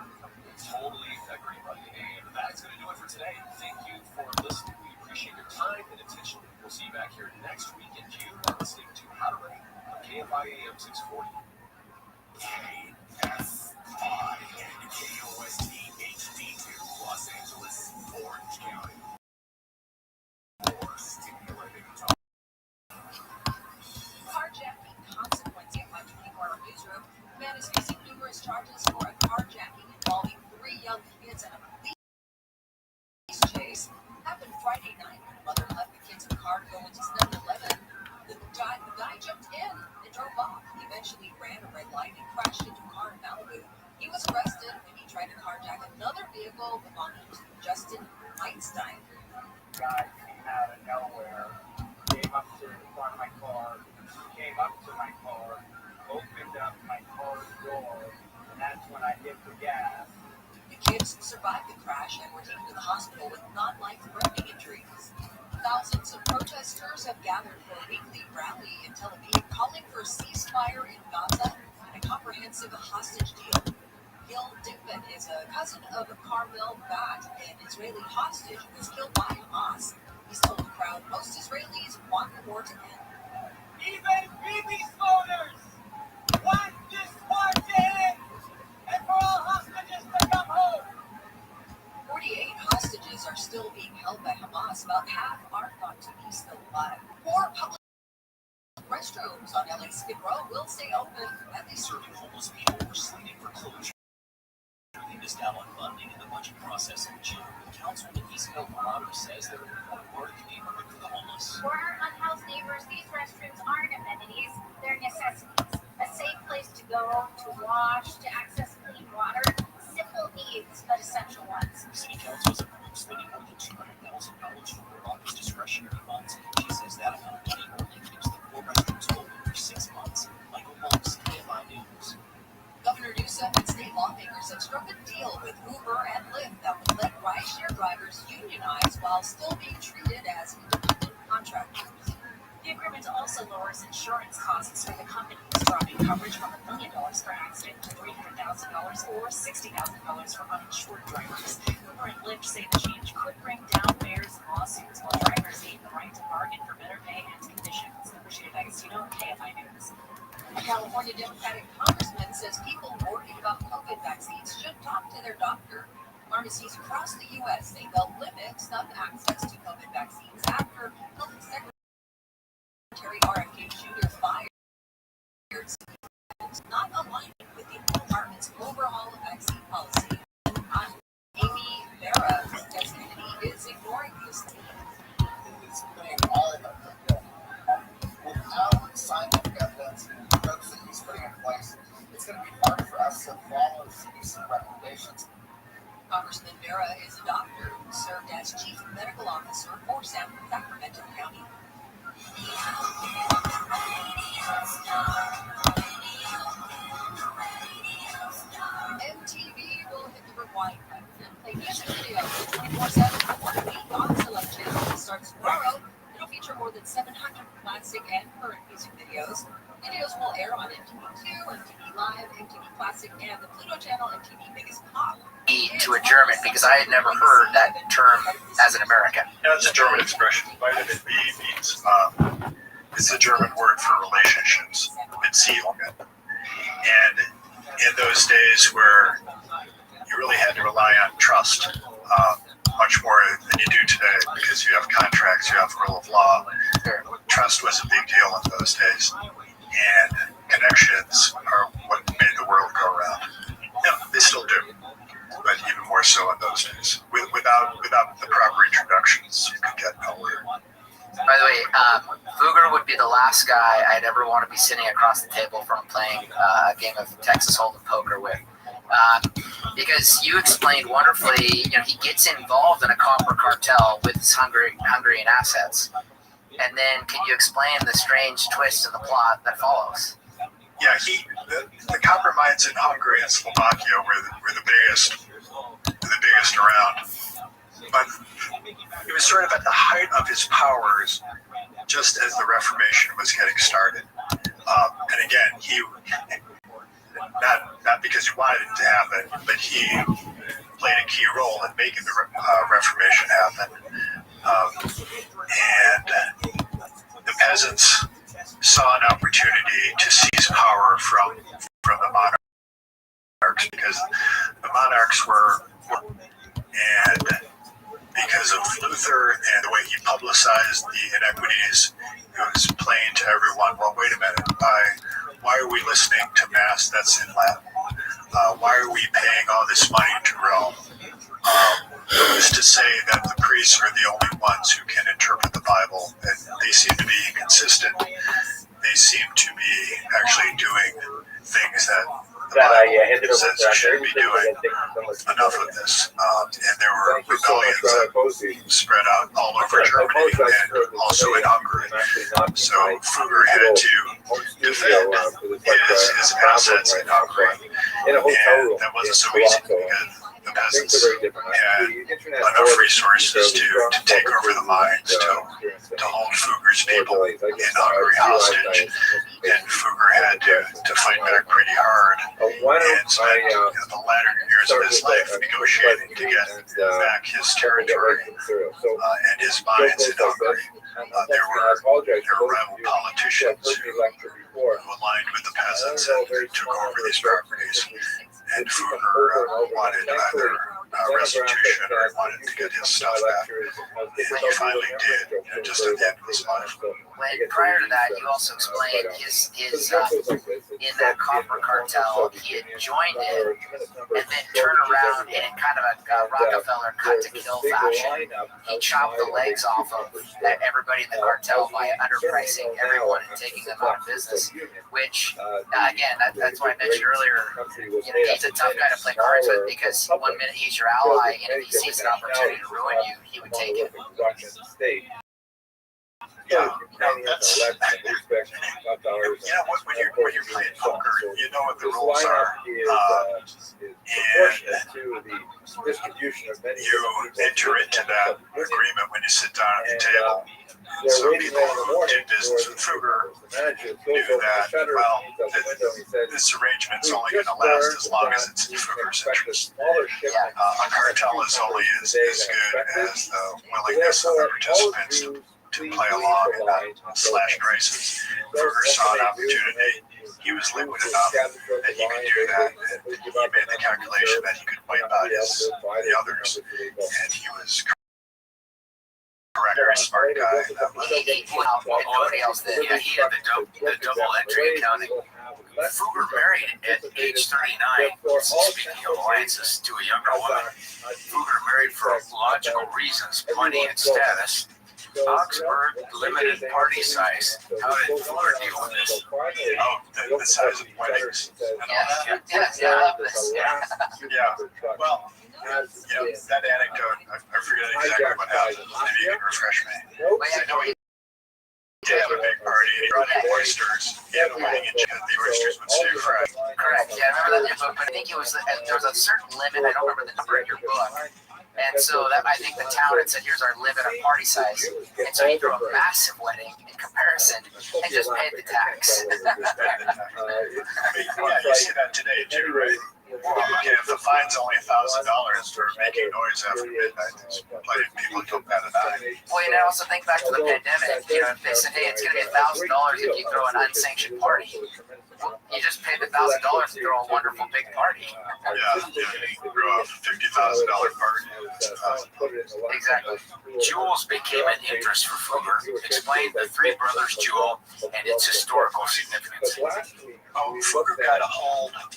Totally agree, buddy. And that's going to do it for today. Thank you for listening. We appreciate your time and attention. We'll see you back here next week in June. Listening to How to Write on KFI AM 640. KFI and KOST HD2 Los Angeles, Orange County. More stimulating talk. Carjacking consequence. KFI 24-hour newsroom. The man is facing numerous charges for a carjacking involving 3 young kids and a police chase. Happened Friday night. The mother left the kids in the car to go into 7-Eleven. The guy jumped in and drove off. He eventually ran a red light and crashed into a car in Malibu. He was arrested when he tried to carjack another vehicle belonging to Justin Weinstein. Guy came out of nowhere, came up to the front of my car, came up to my car, opened up my car's door, and that's when I hit the gas. The kids survived the crash and were taken to the hospital with non-life-threatening injuries. Thousands of protesters have gathered for a weekly rally in Tel Aviv calling for a ceasefire in Gaza and a comprehensive hostage deal. Gil Dickman is a cousin of Carmel Bat, an Israeli hostage who was killed by Hamas. He's told the crowd most Israelis want the war to end. Even Bibi's voters want this war to end and for all hostages to come home. 48 hostages are still being held by Hamas. About half are thought to be still alive. 4 public restrooms on LA Skid Row will stay open at least Serving homeless people were slated for closure. They missed out on funding in the budget process in June. Councilman Isabel Marauder says there will be more work in the neighborhood for the homeless. For our unhoused neighbors, these restrooms aren't amenities, they're necessities. A safe place to go, to wash, to access clean water. Simple needs, but essential ones. City Council has approved spending more than $200,000 for Marauder's discretionary funds. She says that amount of money only keeps the 4 restrooms open for 6 months. Michael Monks, KFI News. Governor Newsom and state lawmakers have struck a deal with Uber and Lyft that would let rideshare drivers unionize while still being treated as independent contractors. The agreement also lowers insurance costs for the companies, dropping coverage from $1 million per accident to $300,000 or $60,000 for uninsured drivers. Uber and Lyft say the change could bring down fares and lawsuits, while drivers gain the right to bargain for better pay and conditions. Rashida D'Agostino, KFI News. A California Democratic congressman says people worried about COVID vaccines should talk to their doctor. Pharmacies across the U.S. say they'll limit some access to COVID vaccines after Health Secretary RFK Jr. fired not aligning with the department's overhaul of vaccine policy. Amy Vera says Kennedy is ignoring this. It's putting all of them without scientific evidence and drugs that he's putting in place. It's going to be hard for us to follow CDC recommendations. Congressman Vera is a doctor who served as chief medical officer for Sacramento County. MTV will hit the rewind button and play music videos 24/7 for 1 week on select channels. It starts tomorrow. It'll feature more than 700 classic and current music videos. Videos will air on MTV2, MTV Live, MTV Classic, and the Pluto Channel, MTV Biggest Pop. To a German, because I had never heard that term as an American. Yeah, it's a German expression. Vitamin B means it's a German word for relationships, Beziehungen. And in those days where you really had to rely on trust, much more than you do today, because you have contracts, you have rule of law. Trust was a big deal in those days, and connections are what made the world go around. Yeah, they still do, but even more so in those days. Without the proper introductions, you could get nowhere. By the way, Fugger would be the last guy I'd ever want to be sitting across the table from playing a game of Texas Hold'em poker with. because you explained wonderfully, he gets involved in a copper cartel with his Hungarian assets. And then can you explain the strange twist in the plot that follows? Yeah, the copper mines in Hungary and Slovakia were the biggest around. But he was sort of at the height of his powers just as the Reformation was getting started. And again, he not because he wanted it to happen, but he played a key role in making the Reformation happen. And the peasants saw an opportunity to seize power from the monarchs because the monarchs were, and because of Luther and the way he publicized the inequities, it was plain to everyone, well, wait a minute, why are we listening to Mass that's in Latin? Why are we paying all this money to Rome? Who's to say that the priests are the only ones who can interpret the Bible? And they seem to be inconsistent. They seem to be actually doing things that the Bible says you shouldn't be doing. Enough of this. And there were rebellions that spread out all over Germany and also in Hungary. So Fugger had to defend his assets in Hungary. And that wasn't so easy because the peasants had enough resources to take over the mines, to hold Fugger's people in Hungary hostage. And Fugger had to fight back pretty hard and spend the latter years of his life negotiating to get back his territory and his mines in Hungary. There were rival politicians who aligned with the peasants and took over these properties. And Fugger wanted either restitution or wanted to get his stuff back. And he finally did, just at the end of his life. Prior to that, you also explained his in that copper cartel, he had joined it and then turned around and in kind of a Rockefeller cut-to-kill fashion, he chopped the legs off of everybody in the cartel by underpricing everyone and taking them out of business, which, again, that's why I mentioned earlier, he's a tough guy to play cards with because 1 minute he's your ally, and if he sees an opportunity to ruin you, he would take it. Yeah, that's when you're playing poker, you know what the rules are, and you enter into that agreement when you sit down at the table. So people who did business with Fugger knew that, well, this arrangement's only going to last as long as it's in Fugger's interest. A cartel is only as good as the willingness of the participants to play along and slash prices. Fugger saw an opportunity. He was liquid enough that he could do that. And he made the calculation that he could wipe out the others. And he was correct, very smart guy. Nobody else did. Yeah, he had the double entry accounting. Fugger married at age 39, speaking of alliances, to a younger woman. Fugger married for logical reasons, money and status. Augsburg limited party size. How did Fugger deal with this? Oh, the size of weddings. Yeah. Well, that anecdote, I forget exactly what happened. Maybe you can refresh me. I know he did have a big party and he brought in oysters. He had a wedding and the oysters would stay fresh. Correct. Yeah, I remember that in your book, but I think there was a certain limit. I don't remember the number in your book. And so I think the town had said, here's our limit on party size. And so he threw a massive wedding in comparison and just paid the tax. Yeah, you see that today too, right? If the fine's only $1,000 for making noise after midnight, there's plenty of people who don't bat an eye. Well, I also think back to the pandemic. If they said, hey, it's going to be $1,000 if you throw an unsanctioned party. You just paid $1,000 to throw a wonderful big party. Yeah, you throw a $50,000 party. Exactly. Jewels became an interest for Fugger. Explain the Three Brothers Jewel and its historical significance. Fugger got a hold of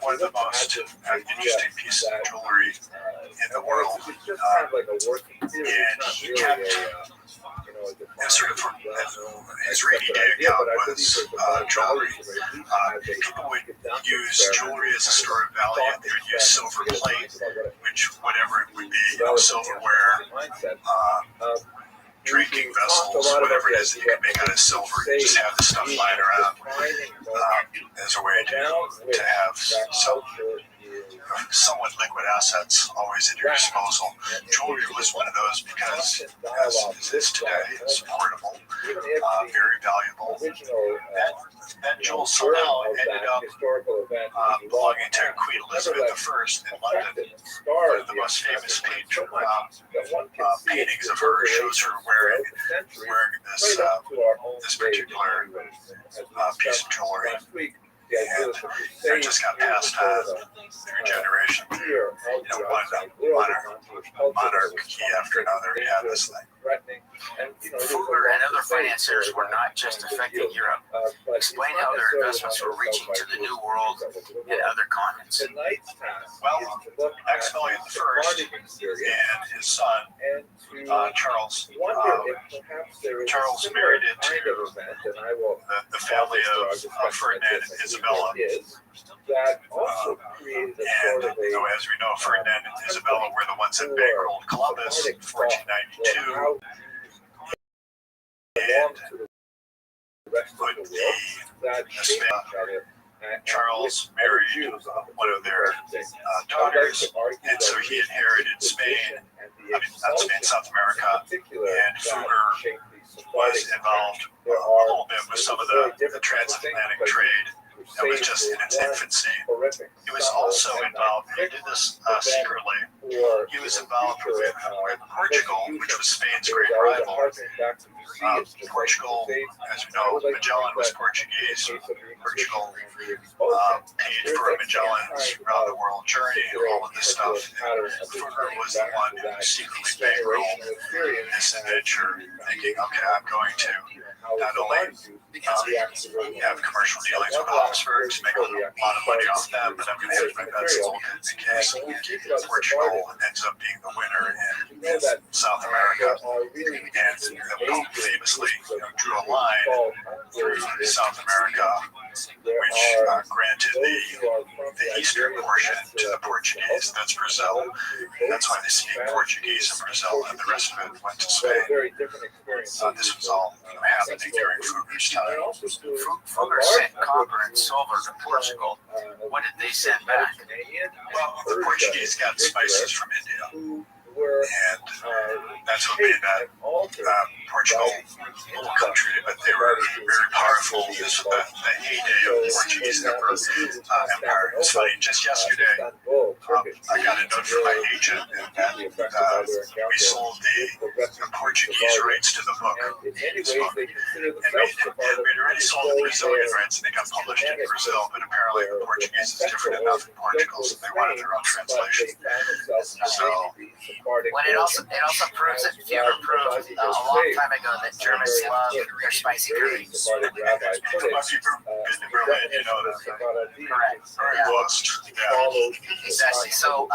one of the most interesting pieces of jewelry in the world. And he kept sort of his rainy day account was jewelry. People would use jewelry as a store of value. They would use silver plate, which whatever it would be, silverware, drinking vessels, whatever it is that you can make out of silver. You just have this stuff lying around as a way to have somewhat liquid assets always at your disposal. Jewelry was one of those because, as it is today, it's portable, very valuable. That jewel somehow ended up belonging to Queen Elizabeth I in London. One of the most famous paintings of her shows her wearing this particular piece of jewelry. And it just got passed on through generations. One monarchy after another had this thing. Fugler and other financiers were not just affecting Europe. Explain how their investments were reaching to the New World and other continents. Well, Maximilian I and his son, Charles, Charles married into the family of Ferdinand and Isabella. And as we know, Ferdinand and Isabella were the ones that bankrolled Columbus in 1492. And Charles married one of their daughters, and so he inherited Spain, not Spain, South America, and Fugger was involved a little bit with some of the transatlantic trade that was just in its infancy. He was also involved, he did this secretly, he was involved with Portugal, which was Spain's great rival. Portugal, as we know, Magellan was Portuguese. Portugal paid for Magellan's round the world journey and all of this stuff. Fugger was the one who secretly bankrolled this adventure, thinking, okay, I'm going to not only have commercial dealings with Habsburgs, make a lot of money off them, but I'm going to have my bets all in case Portugal ends up being the winner in South America. And the Pope famously drew a line through South America, which granted the eastern portion to the Portuguese. That's Brazil. That's why they speak Portuguese in Brazil, and the rest of it went to Spain. This was all happening during Fugger's time. Fugger sent copper and silver to Portugal. What did they send back? Well, the Portuguese got spices from India. And that's what made that Portugal a little country, but they were very powerful. This was the heyday of the Portuguese empire. It's funny, just yesterday, I got a note from my agent that we sold the Portuguese rights to the book. And we'd already sold the Brazilian rights, and they got published in Brazil, but apparently the Portuguese is different enough in Portugal, so they wanted their own translation. So, When it also proves that Fugger proved a long time ago that Germans love their spicy curries. If you've been to Berlin, you know that. Correct. Very close. Yeah. Exactly. So,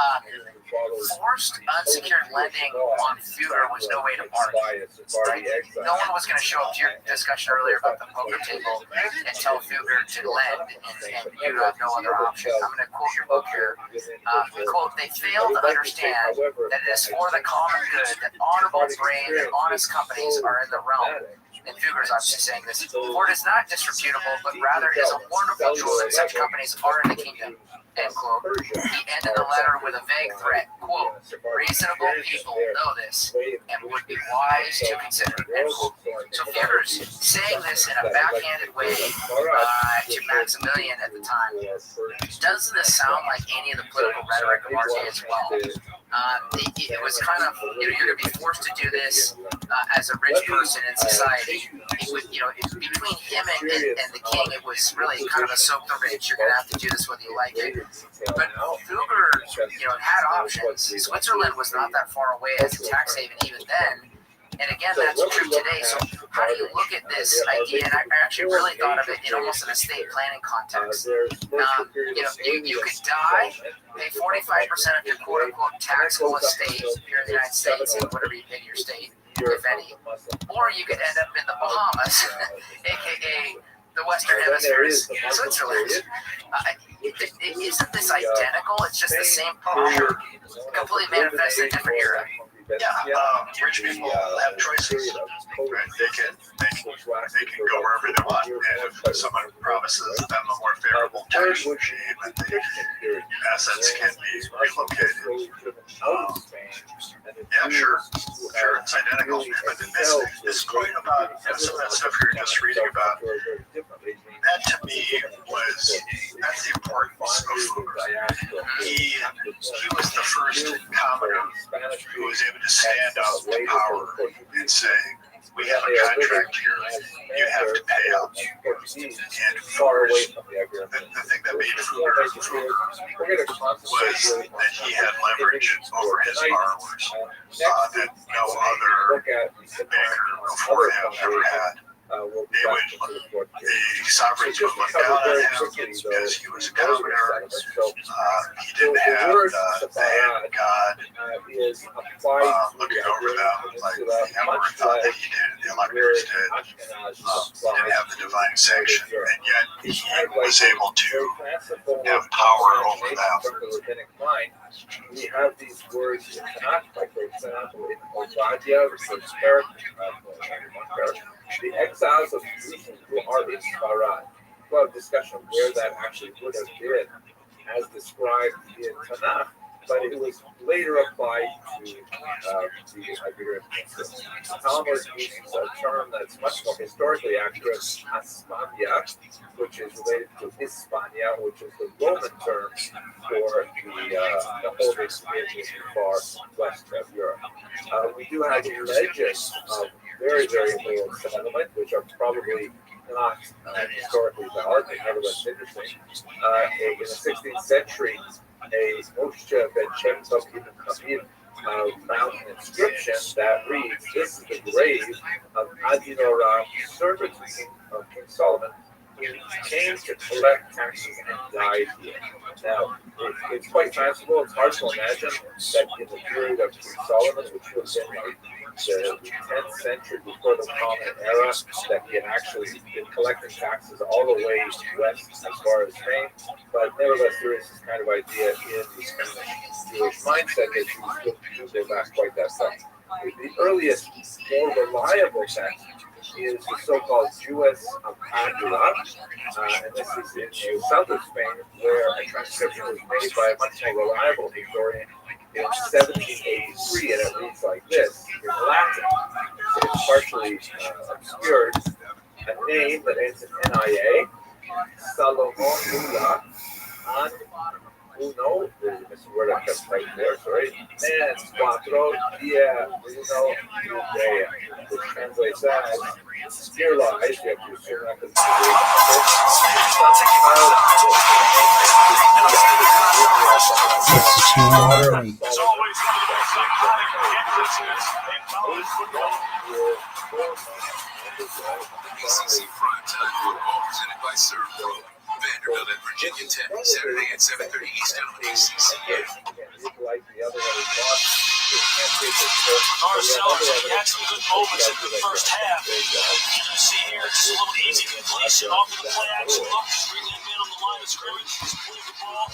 forced unsecured lending on Fugger was no way to bargain. Right? No one was going to show up to your discussion earlier about the poker table and tell Fugger to lend, and you have no other option. I'm going to quote your book here. Quote, they fail to understand that it is for the common good that honorable, brave, and honest companies are in the realm. And Fugger is obviously saying this. For it is not disreputable, but rather is a wonderful jewel that such companies are in the kingdom. End quote. He ended the letter with a vague threat. Quote, reasonable people know this and would be wise to consider. End quote. So Fugger's saying this in a backhanded way to Maximilian at the time. Doesn't this sound like any of the political rhetoric of our day as well? It was kind of, you're going to be forced to do this as a rich person in society. It would, between him and the king, it was really kind of a soak the rich. You're going to have to do this whether you like it. But Fugger, had options. Switzerland was not that far away as a tax haven even then. And again, that's true today. So how do you look at this idea? And I actually really thought of it in almost an estate planning context. You could die, pay 45% of your quote-unquote taxable estate here in the United States, and whatever you pay to your state, if any. Or you could end up in the Bahamas, aka the Western Hemisphere's Switzerland. Isn't this identical? It's just the same picture, completely manifested in a different era. Yeah, rich people have choices. Right? They can go wherever they want, and if someone promises them a more favorable tax regime and the assets can be relocated, yeah, sure, it's identical. But this point about some of that stuff you're just reading about, that to me that's the importance of Fugger. He was the first commoner who was able to stand out in power and say, we have a contract here, you have to pay up. And Fugger's, the thing that made Fugger was that he had leverage over his borrowers that no other banker before him ever had. The sovereigns would look down on him because he was a commoner. He didn't have the hand of God looking over them like the emperor thought that he did, the electors did. He didn't have the divine sanction, and yet he was able to have power over them. We have these words in Tanakh, like for example in Obadiah, the first paragraph, the exiles of Jerusalem who are in Sfarad. We'll have discussion where that actually would have been as described in Tanakh, but it was later applied to the Iberian Peninsula. Talmud uses a term that's much more historically accurate, Hispania, which is related to Hispania, which is the Roman term for the whole region in the far west of Europe. We do have legends of very, very old settlement, which are probably not historically valid, but nevertheless interesting. In the 16th century, a Moshe ben Shemtov ibn Khabib found an inscription that reads, "This is the grave of Adinoram, servant of King Solomon, who came to collect taxes and died here." Now, it's quite fanciful. It's hard to imagine that in the period of King Solomon, which was in like the 10th century before the Common Era, that he had actually been collecting taxes all the way west as far as Spain. But nevertheless, there is this kind of idea in the Spanish Jewish mindset that Jews go back quite that far. The earliest, more reliable text is the so-called Jewess of Padua, and this is in the south of Spain, where a transcription was made by a much more reliable historian in 1783, and it reads like this in Latin. It's partially obscured. A name that ends in N-I-A, Salomon Lula, and uno, there's a missing word I kept right there, sorry, and cuatro dia uno idea, which translates as here lies, you have to assume that because There's always one of the most iconic entrances in college football. ACC Primetime Football presented by Serve Pro. Vanderbilt at Virginia Tech, Saturday at 7:30 Eastern on ACCA. Marcel had some good moments in the first half. You see here, it's a little easy completion off of the play action look. Just really man on the line of scrimmage. Just play the ball.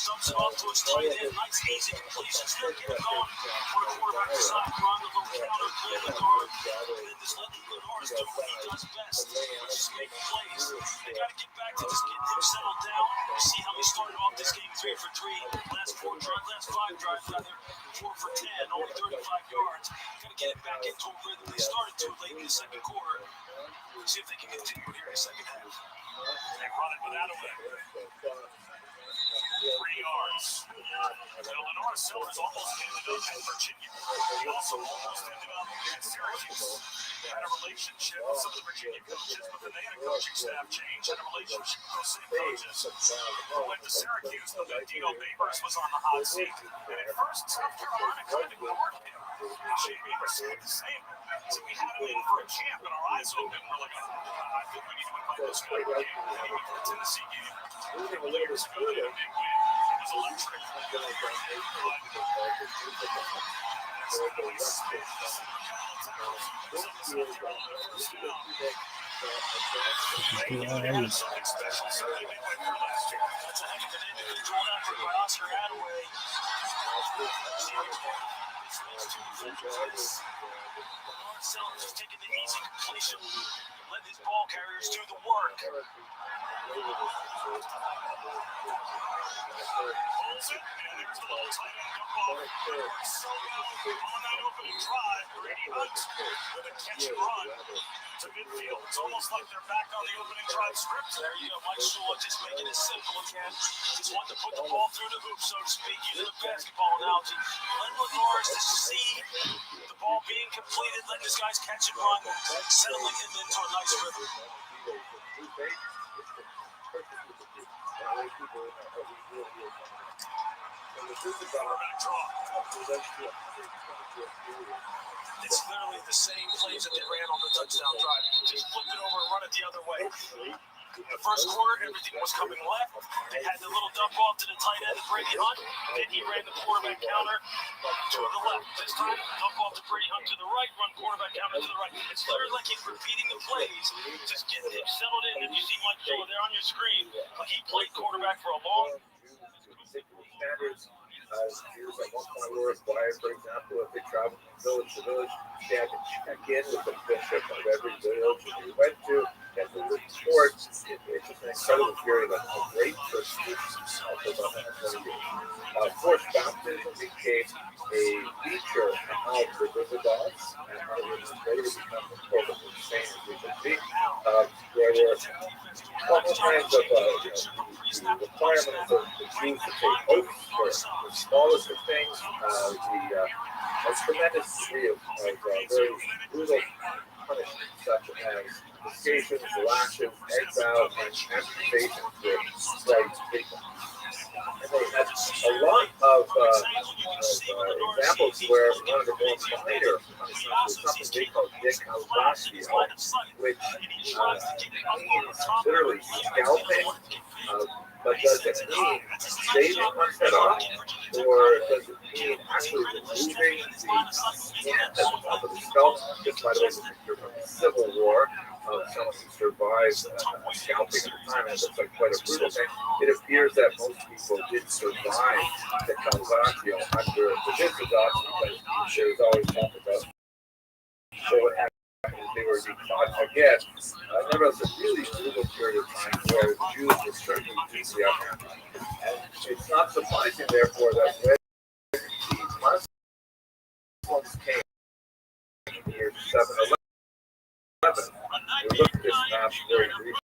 Dumps it off to his tight end. Nice easy completion. Still get it going. For the quarterback to side, run a little counter, play the guard. And then just let the good horse do what he does best. Just make plays. They got to get back to just getting him settled down. You see how they started off this game 3 for 3. Last 5 drives, 4 for 10, only 35 yards. Got to get it back into a rhythm. They started too late in the second quarter. See if they can continue here in the second half. They run it without a whip. 3 yards. Dylan Arcel has almost ended up in Virginia. He also almost ended up at Syracuse. Had a relationship with some of the Virginia coaches, but then they had a coaching staff change. Had a relationship with those same coaches. Went to Syracuse. The big deal. Babers was on the hot seat. And at first, South Carolina kind of ignored him. And Shea Babers said the same. So we had him in for a champ, and our eyes open. We're like, I think we need to invite this guy to the game. And he went to the Tennessee game. Later, Scalia, big win. It was electric. Just taking the easy completion, letting these ball carriers do the work. Pulls it, and there's the little tight end dump off. So on that opening drive, Brady Hunt with a catch and run to midfield. It's almost like they're back on the opening drive script. There you go, Mike Shula just making it simple again. Just want to put the ball through the hoop, so to speak, using a basketball analogy. Glenn Lenore's to see the ball being completed, let this guy's catch and run, settling him into a nice rhythm. It's literally the same plays that they ran on the touchdown drive. Just flip it over and run it the other way. In the first quarter, everything was coming left. They had the little dump off to the tight end, Brady Hunt. Then he ran the quarterback counter to the left. This time, dump off to Brady Hunt to the right, run quarterback counter to the right. It's literally like he's repeating the plays, just getting him settled in. And you see Mike Shula there on your screen, like he played quarterback for a long standards. Years like one point where required, for example, if they travel from village to village, they had to check in with the bishop of every village that they went to, they had to report. It's just an incredible period of great persecution for about 120 years. Forced baptism became a feature of the Visigoths, and how it was later become the court of Spain, as we can see. There were all kinds of requirements of the Jews to take oaths for the smallest of things, a tremendous degree of very brutal punishment, such as confiscations, lashes, exile, and amputation for slight treatment. And they had a lot of examples where one of the more minor punishments was something they called decalatio, which means literally scalping. But does it mean shaving one's head off, or does it mean actually removing the skin at the top of the skull? This, by the way, is a picture from the Civil War of someone who survived scalping at the time, and it looks like quite a brutal thing. It appears that most people did survive the calatio under the Visigoths, because there was always talk about so what happened. They were being fought again. Nevertheless, a really brutal period of time where the Jews were certainly deeply upended. And it's not surprising, therefore, that when the Muslims came in the year 711, we looked at this map very briefly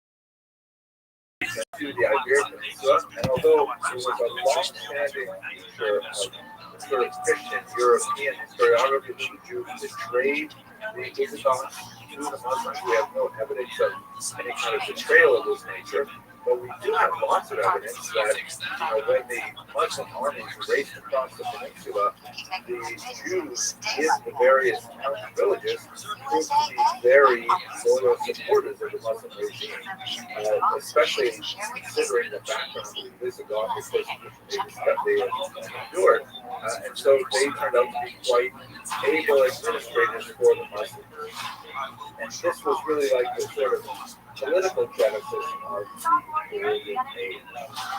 to the Iberian Peninsula, and although it was a long-standing feature of sort of Christian European historiography that the Jews betrayed the Visigoths to the Muslims, we have no evidence of any kind of betrayal of this nature, but we do have lots of evidence that when the Muslim armies raced across the peninsula, the Jews in the various town villages proved to be very loyal supporters of the Muslim regime, especially considering the background of the Visigothic persecution they endured. And so they turned out to be quite able administrators for the Muslims. And this was really like the sort of political genesis of the Arabian Age.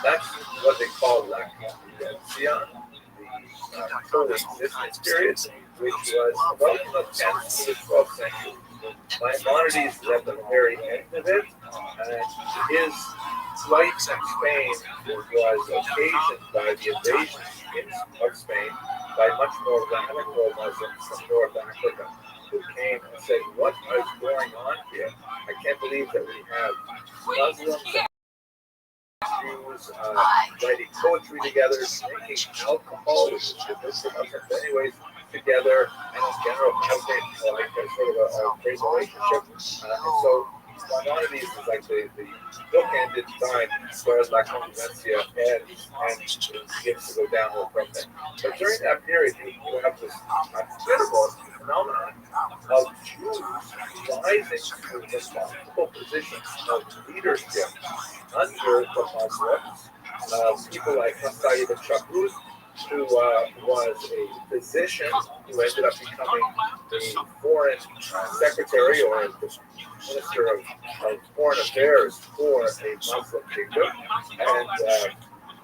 That's what they call La Convivencia, the coexistence period, which was about from the 10th to the 12th century. Maimonides is at the very end of it, and his flight from Spain was occasioned by the invasion of Spain by much more radical Muslims from North Africa, who came and said, "What is going on here? I can't believe that we have Muslims and Jews writing poetry together, drinking alcohol, which is traditional Muslims anyways, together, and in general having like a sort of a great relationship." And so Maimonides is like the bookended time where La Convivencia ends and begins to go downhill from there. But during that period, you have this incredible phenomenon of Jews rising to responsible positions of leadership under the Muslims. People like Hassan ibn Shahruz, who was a physician who ended up becoming the foreign secretary or the minister of foreign affairs for a Muslim kingdom. And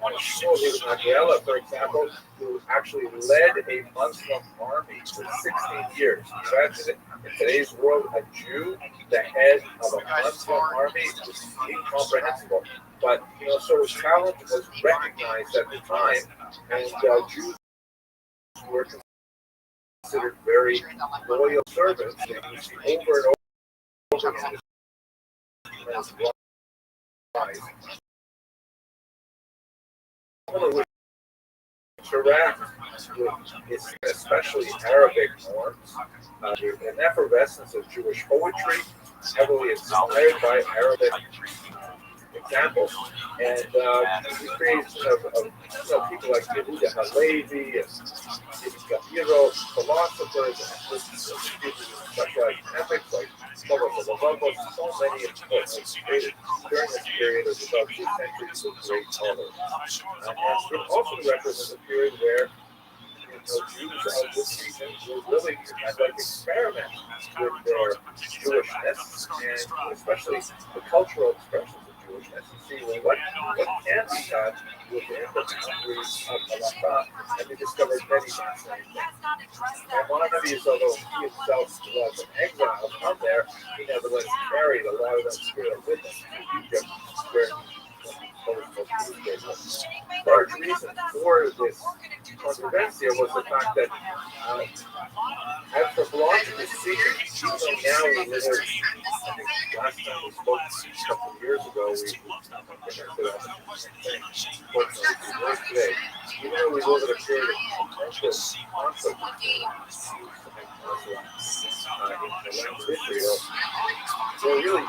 Mandela, for example, who actually led a Muslim army for 16 years. Imagine it. In today's world, a Jew, the head of a Muslim army, is incomprehensible. But, so his talent was recognized at the time, and Jews were considered very loyal servants. They used over and over again his lies. Interact with especially Arabic norms, an effervescence of Jewish poetry, heavily inspired by Arabic examples, and the creation of people like Yehuda Halevi and Gabiro, philosophers, and specialized epics like so many important created during this period of about 2 centuries of great tolerance. And it also represents a period where Jews of this region were really kind of like experiment with their Jewishness and especially the cultural expressions of Jewishness and see what can be done within the boundaries of Halakha, and they discovered many fascinating things. And Maimonides, although he himself was an exile from there, he nevertheless carried a lot of that spirit with him to Egypt, where large reason for this controversy was the fact that anthropological speakers, even though now we live, I think last time we spoke a couple of years ago, today, even though we live in a period of tremendous conflict in the land of Israel, we're really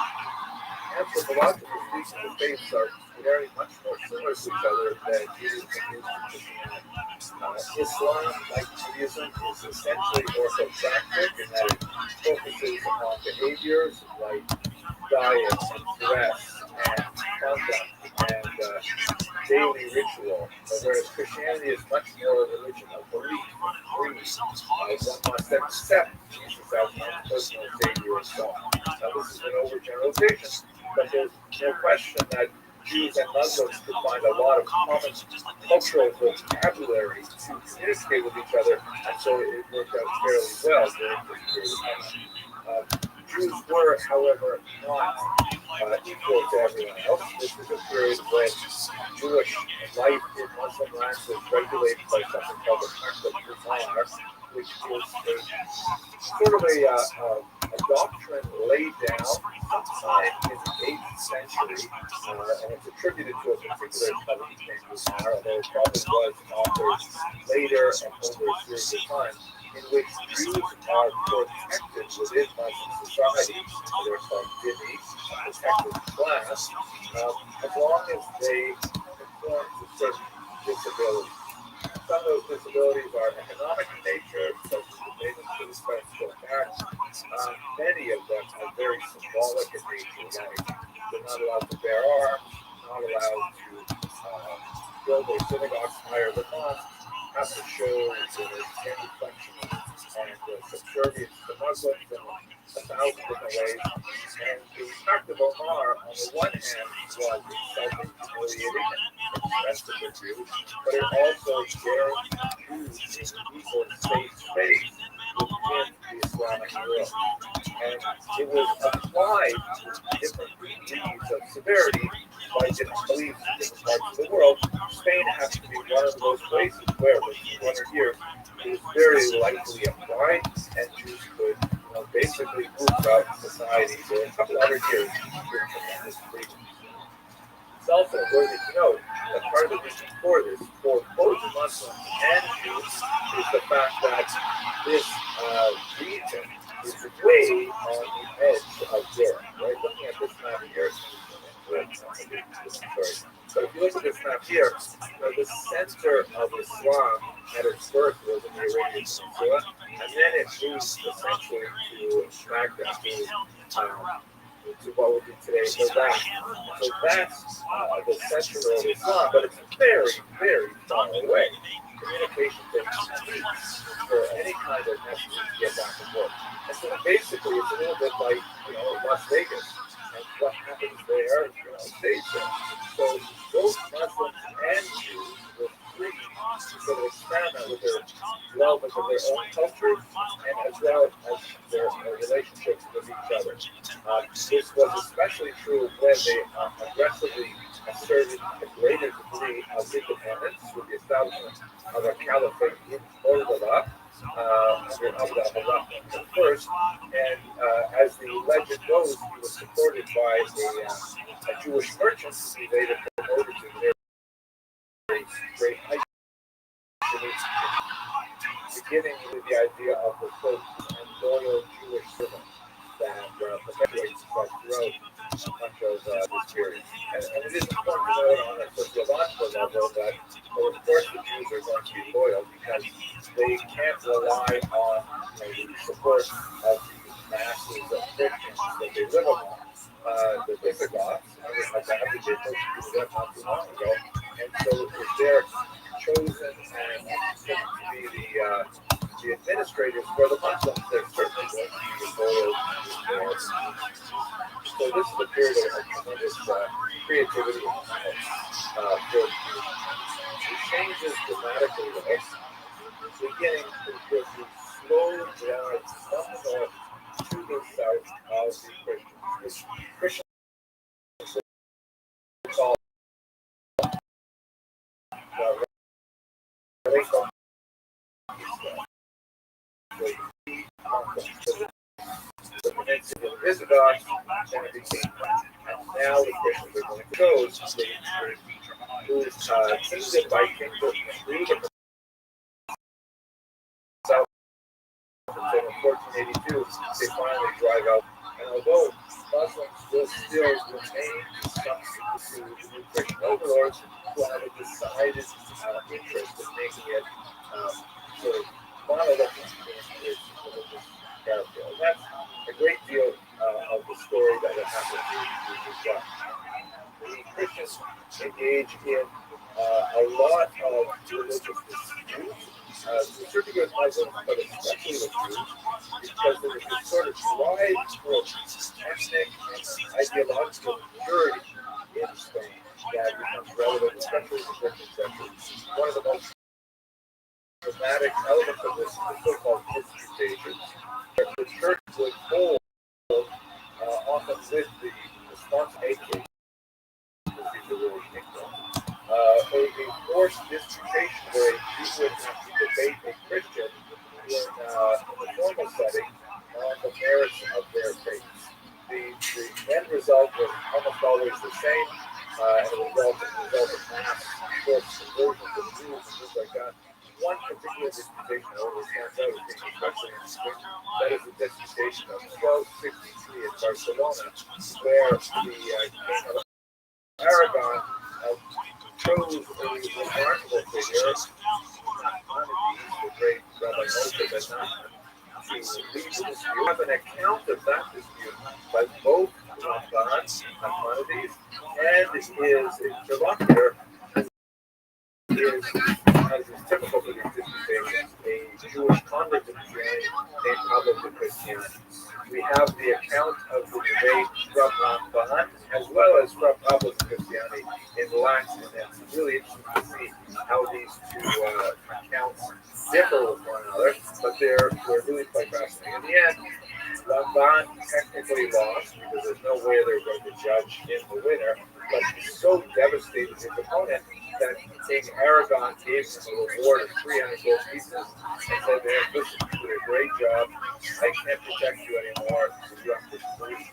anthropological speaking, the faiths are very much more similar to each other than Judaism is to Christianity. Islam, like Judaism, is essentially orthopraxic in that it focuses on behaviors like diet and dress and conduct and daily ritual, whereas Christianity is much more a religion of belief and creed. One must accept Jesus as my personal Savior and so on. Now, this is an overgeneralization, but there's no question that Jews and Muslims could find a lot of common cultural vocabulary to communicate with each other, and so it worked out fairly well during this period of time. Jews were, however, not equal to everyone else. This was a period when Jewish life in Muslim lands was regulated by something called the Pact of Umar, which is sort of a doctrine laid down sometime in the 8th century, and it's attributed to a particular Talmud named Umar, although it probably was authored later and over a series of time, in which Jews are protected within Muslim society. They're called dhimmi, a protected class, as long as they conform to certain disabilities. Some of those disabilities are economic in nature, such as the payments for the special tax. Many of them are very symbolic in nature, like they're not allowed to bear arms, not allowed to build their synagogues higher than mosques, have to show their genuflection and subservience to Muslims in 1,000 different ways. And the Pact of Omar, on the one hand, was insulting, humiliating, and expensive for Jews, but it also guaranteed Jews an equal safe space within the Islamic world. And it was applied to different degrees of severity by different beliefs in different parts of the world. Spain happens to be one of those places where, for 200 years, it was very lightly applied, and Jews could basically move throughout society for a couple hundred years with tremendous freedom. It's also worthy to note that part of the reason for this, for both Muslims and Jews, is the fact that this region is way on the edge of Europe, right? Looking at this map here, but if you look at this map here, the center of Islam at its birth was in the Arabian Peninsula, and then it moved essentially to Baghdad, to what would be today Iraq. So that's the center of Islam, but it's very, very far away. communication takes weeks for any kind of message to get back and forth. And so basically, it's a little bit like, Las Vegas. And what happens there, stays there. So both Muslims and Jews were free to sort of experiment with their development of their own cultures and as well as their relationships with each other. This was especially true when they aggressively asserted a greater degree of independence with the establishment of a caliphate in Cordova under Abdullah first, and as the legend goes, he was supported by a Jewish merchant who he later promoted to very great height, beginning with the idea of the quote and loyal Jewish servant that perpetuates itself throughout much of this period. And it is important to note on a sociological level that, of course, the Jews are going to be loyal because they can't rely on the support of the masses of Christians that they live among. The Visigoths, like that, they persecuted them not too long ago, and so if they're chosen and to be the administrators for the Muslims, they're certainly going to be loyal to their. So this is a period of tremendous creativity for the It changes dramatically though, beginning with the slow drive from the north to the south of the Christians. Christians call the peninsula of Visigoths, and it became, and now the Christians are going to go to the kingdom by kingdom through the south until in 1482 they finally drive out. And although Muslims will still remain subject to the new Christian overlords who have a decided interest in making it sort of monolithic in its religious character. And that's a great deal of the story that has happened to Jews as well. The Christians engage in a lot of religious disputes, to a certain degree with Muslims, but especially with Jews, because there is this sort of drive towards ethnic and ideological purity in Spain that becomes relevant, especially in the 15th century. One of the most dramatic elements of this is the so-called disputations, where the church would hold, often with the response case, these are really a forced disputation where a Jew would have to debate a Christian in a formal setting on the merits of their faiths. The end result was almost always the same, and it result in mass forced conversions of Jews and things like that. One particular disputation that always stands out as being especially interesting, that is the disputation of 1263 in Barcelona, where the king of Aragon chose a remarkable figure, Maimonides, the great Rabbi Rothschild, to lead the dispute. We have an account of that dispute by both Ramban, Maimonides, and his interlocutor, as is typical for these disputations, a Jewish convert to Christianity named Pablo de Christianity. We have the account of the debate from Ramban as well as from Pablo de Christianity in Latin, and it's really interesting to see how these two accounts differ with one another, but they're really quite fascinating. In the end, Ramban technically lost because there's no way they're going to judge him the winner, but he so devastated his opponent that King Aragon gave him a reward of 300 gold pieces and said to him, listen, you did a great job. I can't protect you anymore, so you have to flee.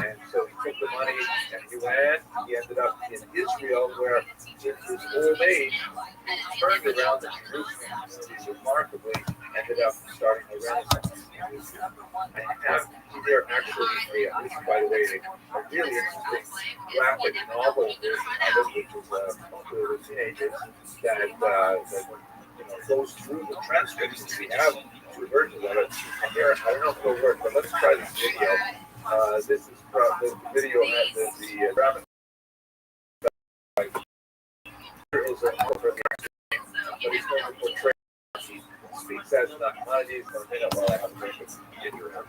And so he took the money and he ran. He ended up in Israel, where in his old age, he turned around the Jerusalem community remarkably, ended up starting a Renaissance in Israel. I have here actually, by the way, a really interesting graphic novel version of it, which is popular with teenagers, that goes through the transcripts. We have two versions of it. And here, I don't know if it'll work, but let's try this video. This is from the video at the graphic. Here is a but he's going to portray. He speaks as Nachmanides for a minute while I have a drink of ginger ale.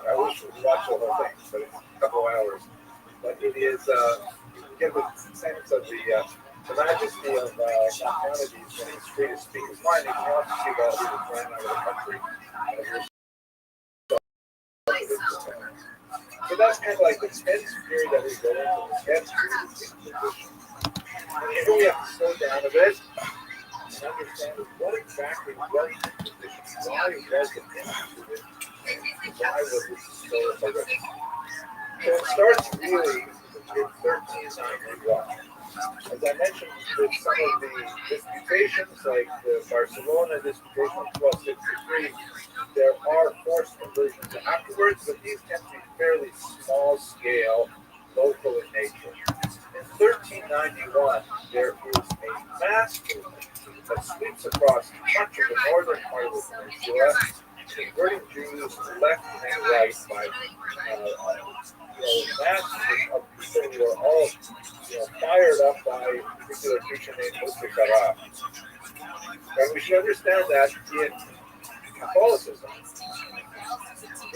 I wish we watched the whole thing, but it's a couple hours. But it is, you can get the sense of the majesty of Nachmanides when he's free to speak his mind. You can also see that he was ran out of the country. So that's kind of like the tense period that we go into, the tense period of Inquisition. And here we have to slow down a bit and understand what exactly was Inquisition, why was it instituted, and why was it so horrific. So it starts really in 1391. As I mentioned, with some of the disputations, like the Barcelona disputation of 1263, there are forced conversions afterwards, but these tend to be fairly small scale, local in nature. In 1391, there is a mass movement that sweeps across much of the northern part of the peninsula, converting Jews left and right by masses of people who are all fired up by a particular preacher named Moshe Karab. And we should understand that in Catholicism,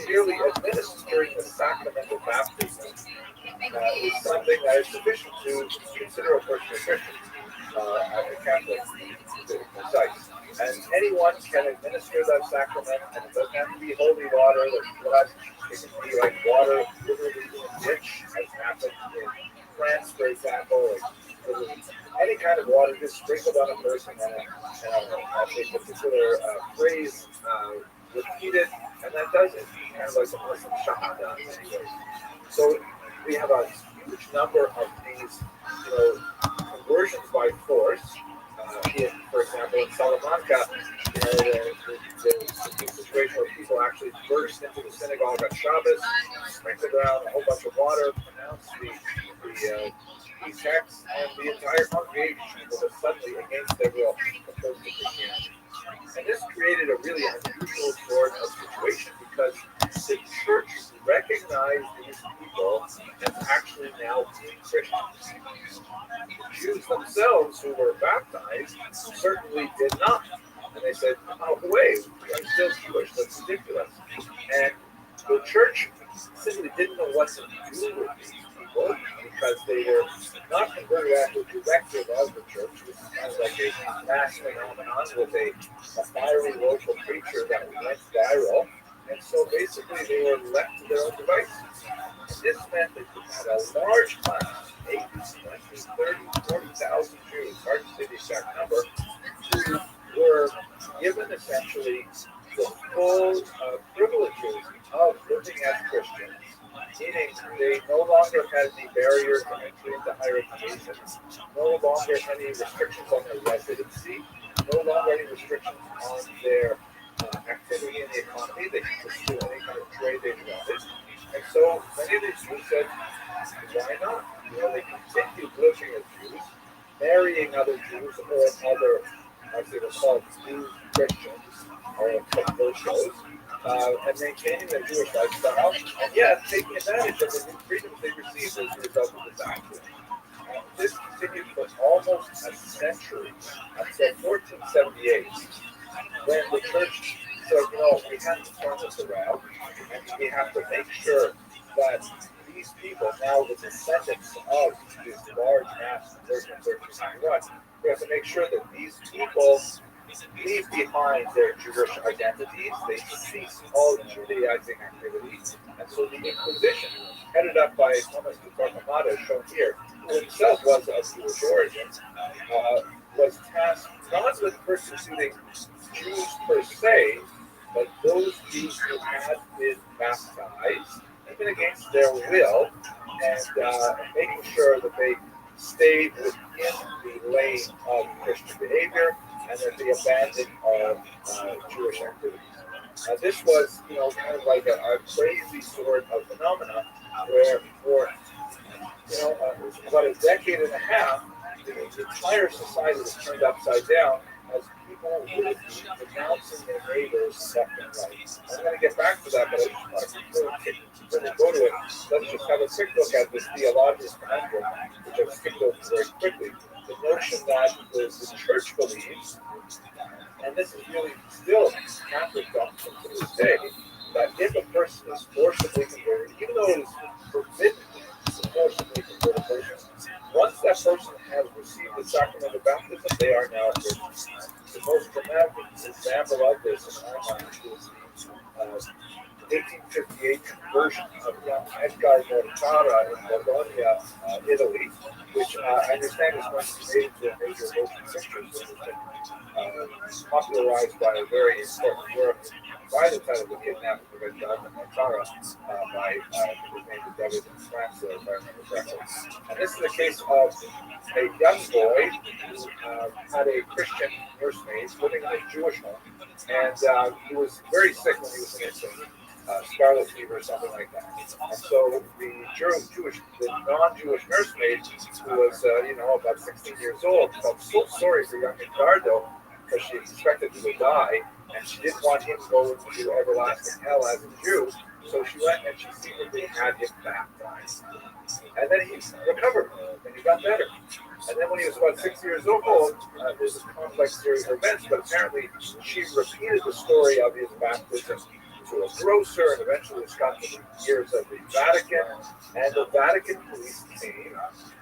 merely administering the sacrament of baptism is something that is sufficient to consider a person a Christian at the Catholic site. And anyone can administer that sacrament, and it doesn't have to be holy water or blood. It can be like water literally in a ditch, as happened in France, for example, or any kind of water just sprinkled on a person and a particular phrase repeated, and that does it. Kind of like a Muslim Shahada in many ways. So we have a huge number of these, conversions by force. For example, in Salamanca, there's a situation where people actually burst into the synagogue on Shabbos, sprinkled around a whole bunch of water, pronounced the key text, and the entire congregation was suddenly against their will opposed to Christianity. And this created a really unusual sort of situation because the church recognized these people as actually now being Christians. The Jews themselves who were baptized certainly did not. And they said, "Oh, wait, I'm still Jewish, that's ridiculous." And the church simply didn't know what to do with these people because they were not converted at the directive of the church. This is kind of like a mass phenomenon with a fiery local preacher that went viral. And so basically they were left to their own devices. And this meant that you had a large class, 40,000 Jews, hard to say the exact number, who were given essentially the full privileges of living as Christians, meaning they no longer had the barrier to entry into higher education, no longer any restrictions on their residency, no longer any restrictions on their activity in the economy. They could pursue any kind of trade they wanted. And so many of these Jews said, why not? They continued living as Jews, marrying other Jews or other, as they were called, Jew Christians, or those shows, and maintaining their Jewish lifestyle, and yet taking advantage of the new freedoms they received as a result of this action. This continued for almost a century, until 1478, when the church said, we have to turn this around, and we have to make sure that these people, now the descendants of this large mass conversion of 1391, we have to make sure that these people leave behind their Jewish identities, they cease all Judaizing activities, and so the Inquisition, headed up by Thomas de Torquemada, shown here, who himself was of Jewish origin, was tasked not with persecuting Jews per se, but those Jews who had been baptized, even against their will, and making sure that they stayed within the lane of Christian behavior and that they abandoned all Jewish activities. This was, kind of like a crazy sort of phenomena where for, about a decade and a half, the entire society was turned upside down as people would be denouncing their neighbors left and right. I'm going to get back to that, but I just want to go to it. Let's just have a quick look at this theological conundrum, which I've skipped over very quickly. The notion that the church believes, and this is really still Catholic doctrine to this day, that if a person is forcibly converted, even though it is forbidden to forcibly convert a person, once that person has received the sacrament of baptism, they are now Christians. The most dramatic example of this in my mind is the 1858 conversion of young Edgar Mortara in Bologna, Italy, which I understand is going to be made into a major motion picture. So it's been popularized by a very important work by the title The Kidnapping of Edgar Mortara by his name is David France, if I remember correctly. And this is a case of a young boy who had a Christian nursemaid living in a Jewish home, and he was very sick when he was an infant. Scarlet fever or something like that. And so the non-Jewish nursemaid, who was, about 16 years old, felt so sorry for young Edgardo because she expected him to die, and she didn't want him to go into everlasting hell as a Jew. So she went and she secretly had him baptized. And then he recovered, and he got better. And then when he was about 6 years old, there's a complex series of events, but apparently she repeated the story of his baptism to a grocer, and eventually it's got to the ears of the Vatican, and the Vatican police came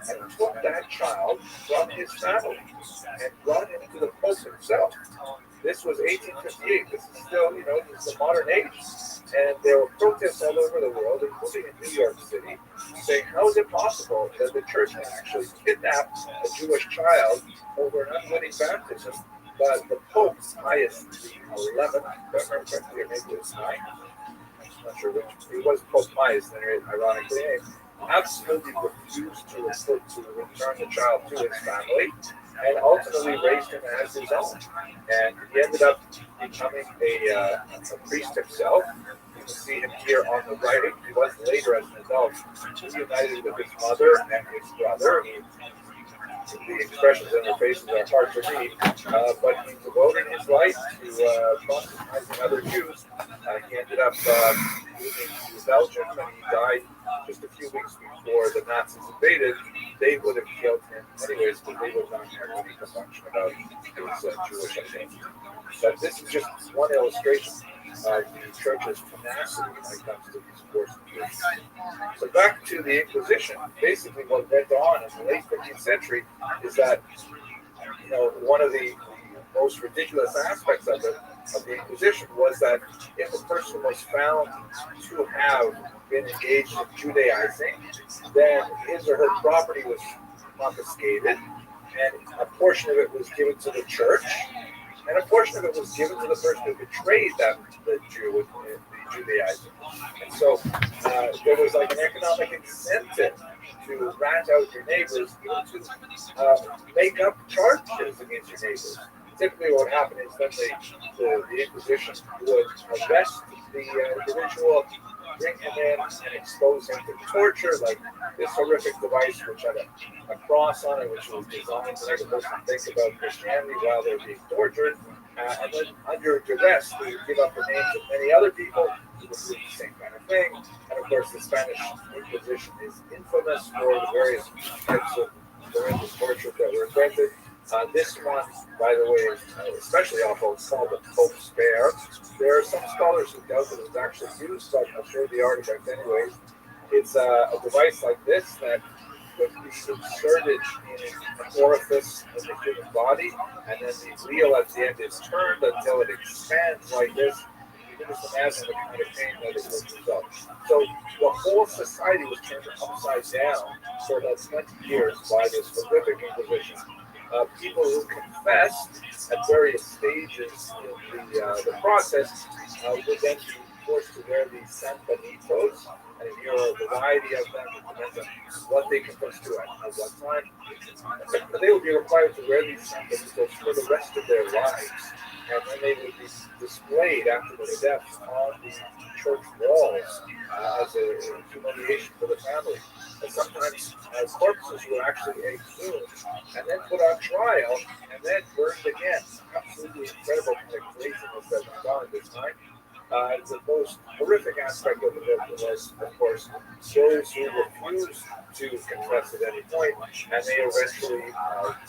and took that child from his family and brought him to the Pope himself. This was 1858. This is still, this is the modern age. And there were protests all over the world, including in New York City, saying, how is it possible that the church can actually kidnap a Jewish child over an unwitting baptism? But the Pope, Pius XI, if I remember correctly, or maybe it was 9, I'm not sure which, he was Pope Pius, ironically, absolutely refused to return the child to his family, and ultimately raised him as his own. And he ended up becoming a priest himself. You can see him here on the right. He was later, as an adult, reunited with his mother and his brother. The expressions on their faces are hard to read, but he devoted his life to proselytizing other Jews. He ended up moving to Belgium, and he died just a few weeks before the Nazis invaded. They would have killed him anyways, but they would not have any compunction about his Jewish identity. But this is just one illustration of the church's tenacity when it comes to these forced conversions. So back to the Inquisition, basically what went on in the late 15th century is that, one of the most ridiculous aspects of the Inquisition was that if a person was found to have been engaged in Judaizing, then his or her property was confiscated, and a portion of it was given to the church, and a portion of it was given to the person who betrayed the Jew with the Judaizing. And so there was like an economic incentive to rat out your neighbors, even to make up charges against your neighbors. Typically what would happen is then the Inquisition would arrest the individual, bring him in and expose him to torture, like this horrific device which had a cross on it, which was designed to make a person think about Christianity while they're being tortured. And then under duress, they would give up the names of many other people who would do the same kind of thing. And of course, the Spanish Inquisition is infamous for the various types of horrendous torture that were invented. This one, by the way, is especially awful. It's called the Pope's Bear. There are some scholars who doubt that it was actually used, but I'll show you the artifact anyways. It's a device like this that could be inserted in an orifice in the human body, and then the wheel at the end is turned until it expands like this. You can just imagine the kind of pain that it would result. So the whole society was turned upside down for about 20 years by this horrific inquisition. People who confessed at various stages in the process would then be forced to wear these sanbenitos, and here are a variety of them. It depends on what they confess to at what time. But they would be required to wear these sanbenitos for the rest of their lives, and then they would be displayed after their deaths on the church walls as a humiliation for the family. And sometimes corpses were actually exhumed and then put on trial and then burned again. Absolutely incredible kind of craziness that went on at this time. The most horrific aspect of the book was, of course, those who refused to confess at any point, and they eventually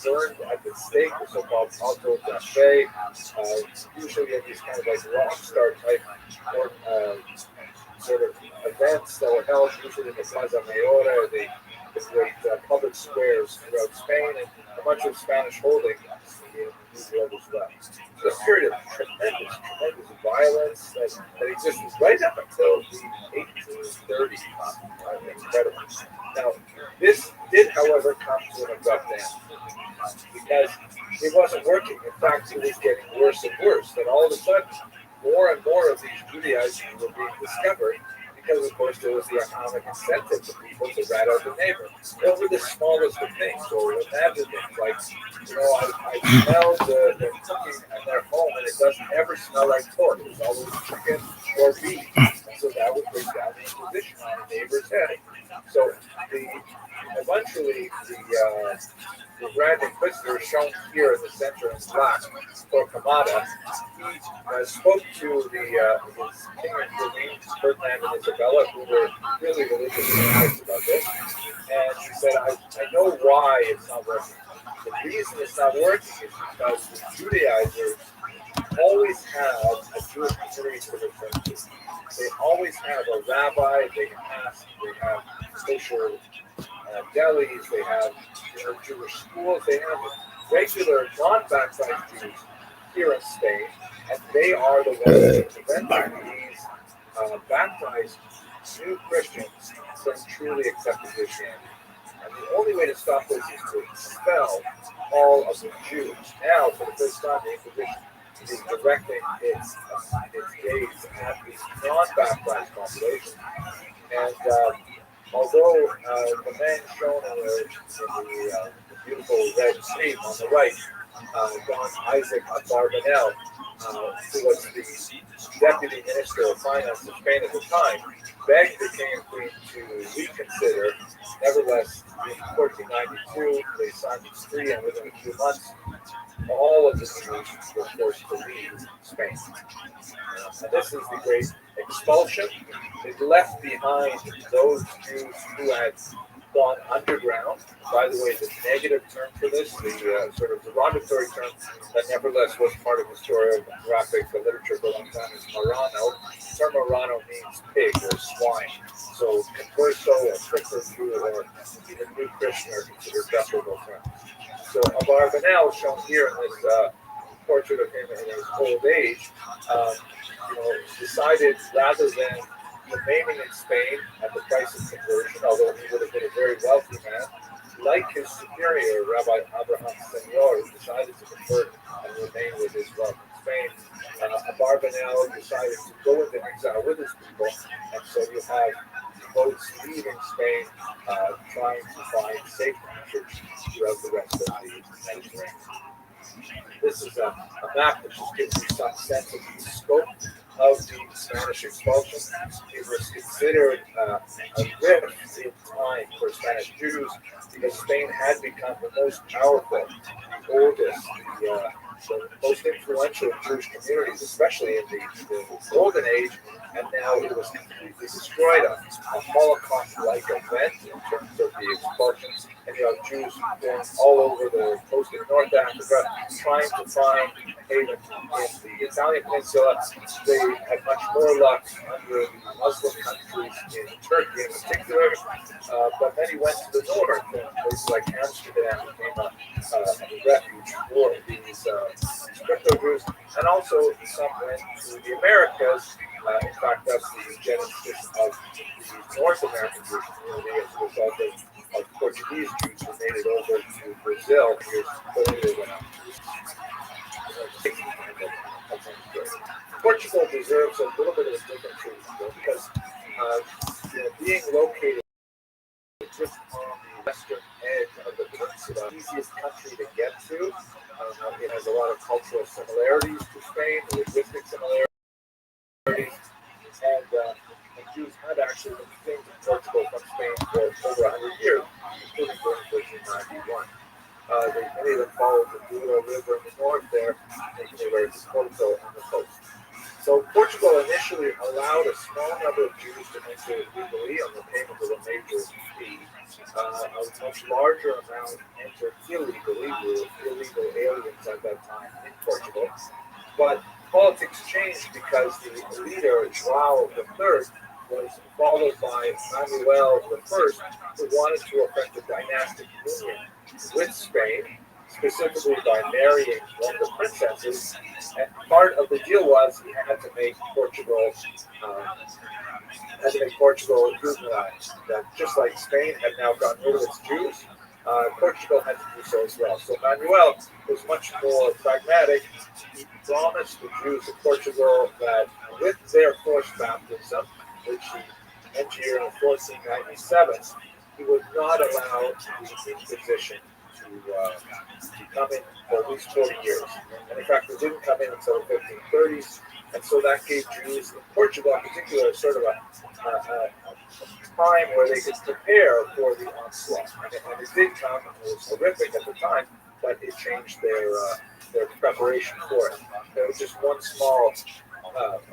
burned at the stake, the so-called auto da fe, usually in these kind of like rock star type sort of events that were held usually in the Plaza Mayor, the great public squares throughout Spain, and much of Spanish holding in New York as well. So a period of tremendous violence that existed right up until the 1830s. Incredible. Now, this did, however, come to an abrupt end because it wasn't working. In fact, it was getting worse and worse. Then all of a sudden, more and more of these Judaizers were being discovered because, of course, there was the economic incentive for people to rat out the neighbor over the smallest of things. So imagine things like, I smell the cooking in their home and it doesn't ever smell like pork. It's always chicken or beef. And so that would bring down the Inquisition on the neighbor's head. So eventually the Grand Inquisitor, shown here in the center in black, Torquemada, he spoke to his king and queen, Ferdinand and Isabella, who were really religious fanatics about this. And he said, I know why it's not working. The reason it's not working is because the Judaizers always have a Jewish community to return to. They always have a rabbi, they have kosher delis, they have Jewish schools, they have regular non-baptized Jews here in Spain, and they are the ones preventing these baptized new Christians from truly accepting Christianity. And the only way to stop this is to expel all of the Jews. Now, for the first time, the Inquisition is directing its gaze at these non-baptized populations. And although the man shown in the beautiful red sleeve on the right, Don Isaac Barbanel, who was the deputy minister of finance of Spain at the time, begged the king and queen to reconsider. Nevertheless, in 1492, they signed the decree, and within a few months, all of the Jews were forced to leave Spain. And this is the great expulsion. It left behind those Jews who had gone underground. By the way, the negative term for this, the sort of derogatory term that nevertheless was part of historiographic literature for a long time, is Marrano. The term Marrano means pig or swine. So converso or pricker Jew or even new Christian are considered preferable terms. So Abarbanel, shown here in this portrait of him in his old age, decided rather than remaining in Spain at the price of conversion, although he would have been a very wealthy man, like his superior, Rabbi Abraham Senor, who decided to convert and remain with his wealth in Spain. Abarbanel decided to go into exile with his people, and so you have boats leaving Spain, trying to find safe passage throughout the rest of the Mediterranean. This is a map that just gives you some sense of the scope of the Spanish expulsion. It was considered a rift in time for Spanish Jews because Spain had become the most powerful, the oldest, the the most influential Jewish communities, especially in the Golden Age, and now it was completely destroyed. A Holocaust-like event in terms of the expulsions. And you have Jews going all over the coast of North Africa trying to find haven in the Italian peninsula. They had much more luck under the Muslim countries in Turkey in particular, but many went to the north, and places like Amsterdam became a refuge for these crypto Jews, and also some went to the Americas. In fact, that's the genesis of the North American Jewish community as a result of Portuguese Jews who made it over to Brazil years earlier. Portugal deserves a little bit of a different treatment because being located just on the western edge of the peninsula, the easiest country to get to. It has a lot of cultural similarities to Spain, linguistic similarities, and Jews had actually been fleeing to Portugal from Spain for over 100 years, including during 1391. Many of them followed the Douro River in the north there, making their way to Porto on the coast. So Portugal initially allowed a small number of Jews to enter legally on the payment of a major fee. A much larger amount entered illegally. We were illegal aliens at that time in Portugal. But politics changed because the leader, João III, was followed by Manuel I, who wanted to effect a dynastic union with Spain, specifically by marrying one of the princesses. And part of the deal was he had to make Portugal Jews-allied. That just like Spain had now gotten rid of its Jews, Portugal had to do so as well. So Manuel was much more pragmatic. He promised the Jews of Portugal that with their forced baptism, which he engineered in 1497, he would not allow the Inquisition to come in for at least 40 years. And in fact, it didn't come in until the 1530s. And so that gave Jews in Portugal in particular sort of a time where they could prepare for the onslaught. And it did come, it was horrific at the time, but it changed their preparation for it. There was just one small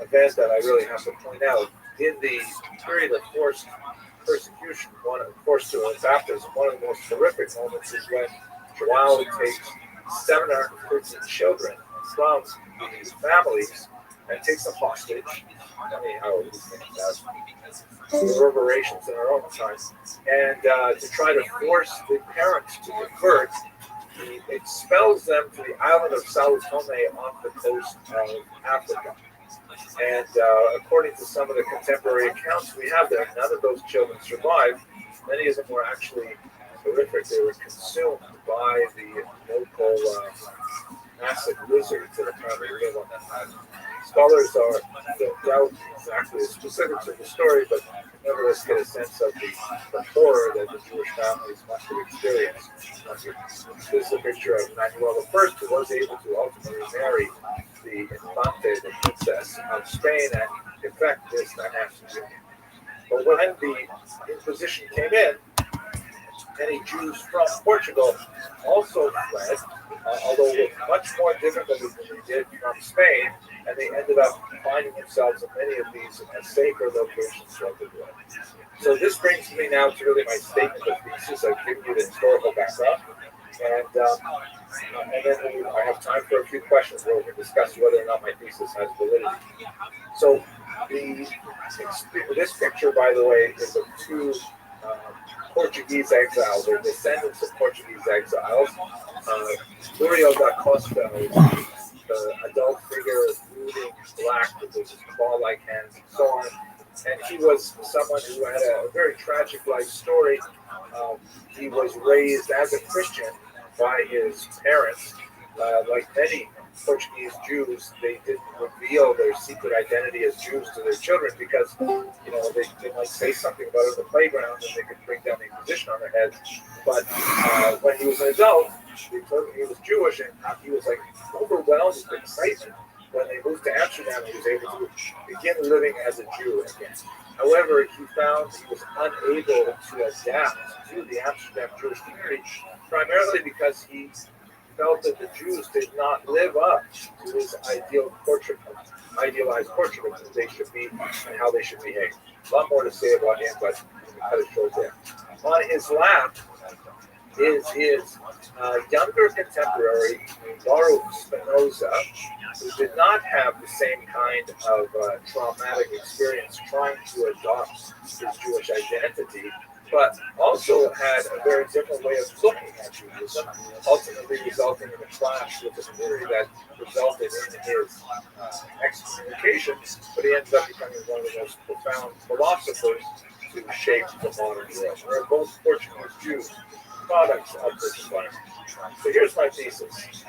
event that I really have to point out. In the period of forced persecution, forced to baptism, one of the most horrific moments is when João takes 713 children from these families and takes them hostage. Funny how these things have reverberations in our own time. And to try to force the parents to convert, he expels them to the island of Sao Tome off the coast of Africa. And according to some of the contemporary accounts we have there, none of those children survived. Many of them were actually horrific. They were consumed by the local acid lizards that apparently live on that island. Scholars don't doubt exactly the specifics of the story, but nevertheless get a sense of the horror that the Jewish families must have experienced. This is a picture of Manuel I, who was able to ultimately marry the Infante, the princess of Spain, and effect this dynastic union. But when the Inquisition came in, many Jews from Portugal also fled, although with much more difficulty than they did from Spain, and they ended up finding themselves in many of these safer locations throughout the world. So this brings me now to really my statement of thesis. I've given you the historical background, and then I have time for a few questions where we can discuss whether or not my thesis has validity. So this picture, by the way, is of two Portuguese exiles, or descendants of Portuguese exiles. Muriel da Costa is the adult figure, brooding black with his claw-like hands and so on. And he was someone who had a very tragic life story. He was raised as a Christian by his parents. Like many Portuguese Jews, they didn't reveal their secret identity as Jews to their children because, they might say something about it in the playground and they could bring down the Inquisition on their heads. But when he was an adult, they told him he was Jewish, and he was like overwhelmed with excitement when they moved to Amsterdam. He was able to begin living as a Jew again. However, he found he was unable to adapt to the Amsterdam Jewish community, primarily because he felt that the Jews did not live up to his idealized portrait of who they should be and how they should behave. A lot more to say about him, but we cut it short there. On his lap is his younger contemporary, Baruch Spinoza, who did not have the same kind of traumatic experience trying to adopt his Jewish identity, but also had a very different way of looking at Judaism, ultimately resulting in a clash with the community that resulted in his excommunication, but he ended up becoming one of the most profound philosophers to shape the modern world. We're both Portuguese Jews, products of this environment. So here's my thesis.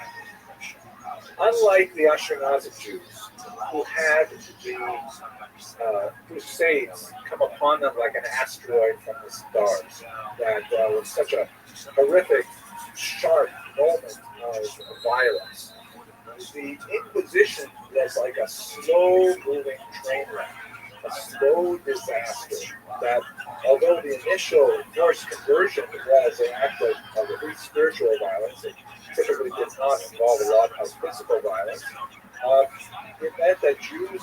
Unlike the Ashkenazi Jews, who had the Crusades come upon them like an asteroid from the stars, that was such a horrific, sharp moment of violence. The Inquisition was like a slow-moving train wreck, a slow disaster that, although the initial forced conversion was an act of at least spiritual violence, it typically did not involve a lot of physical violence. It meant that Jews,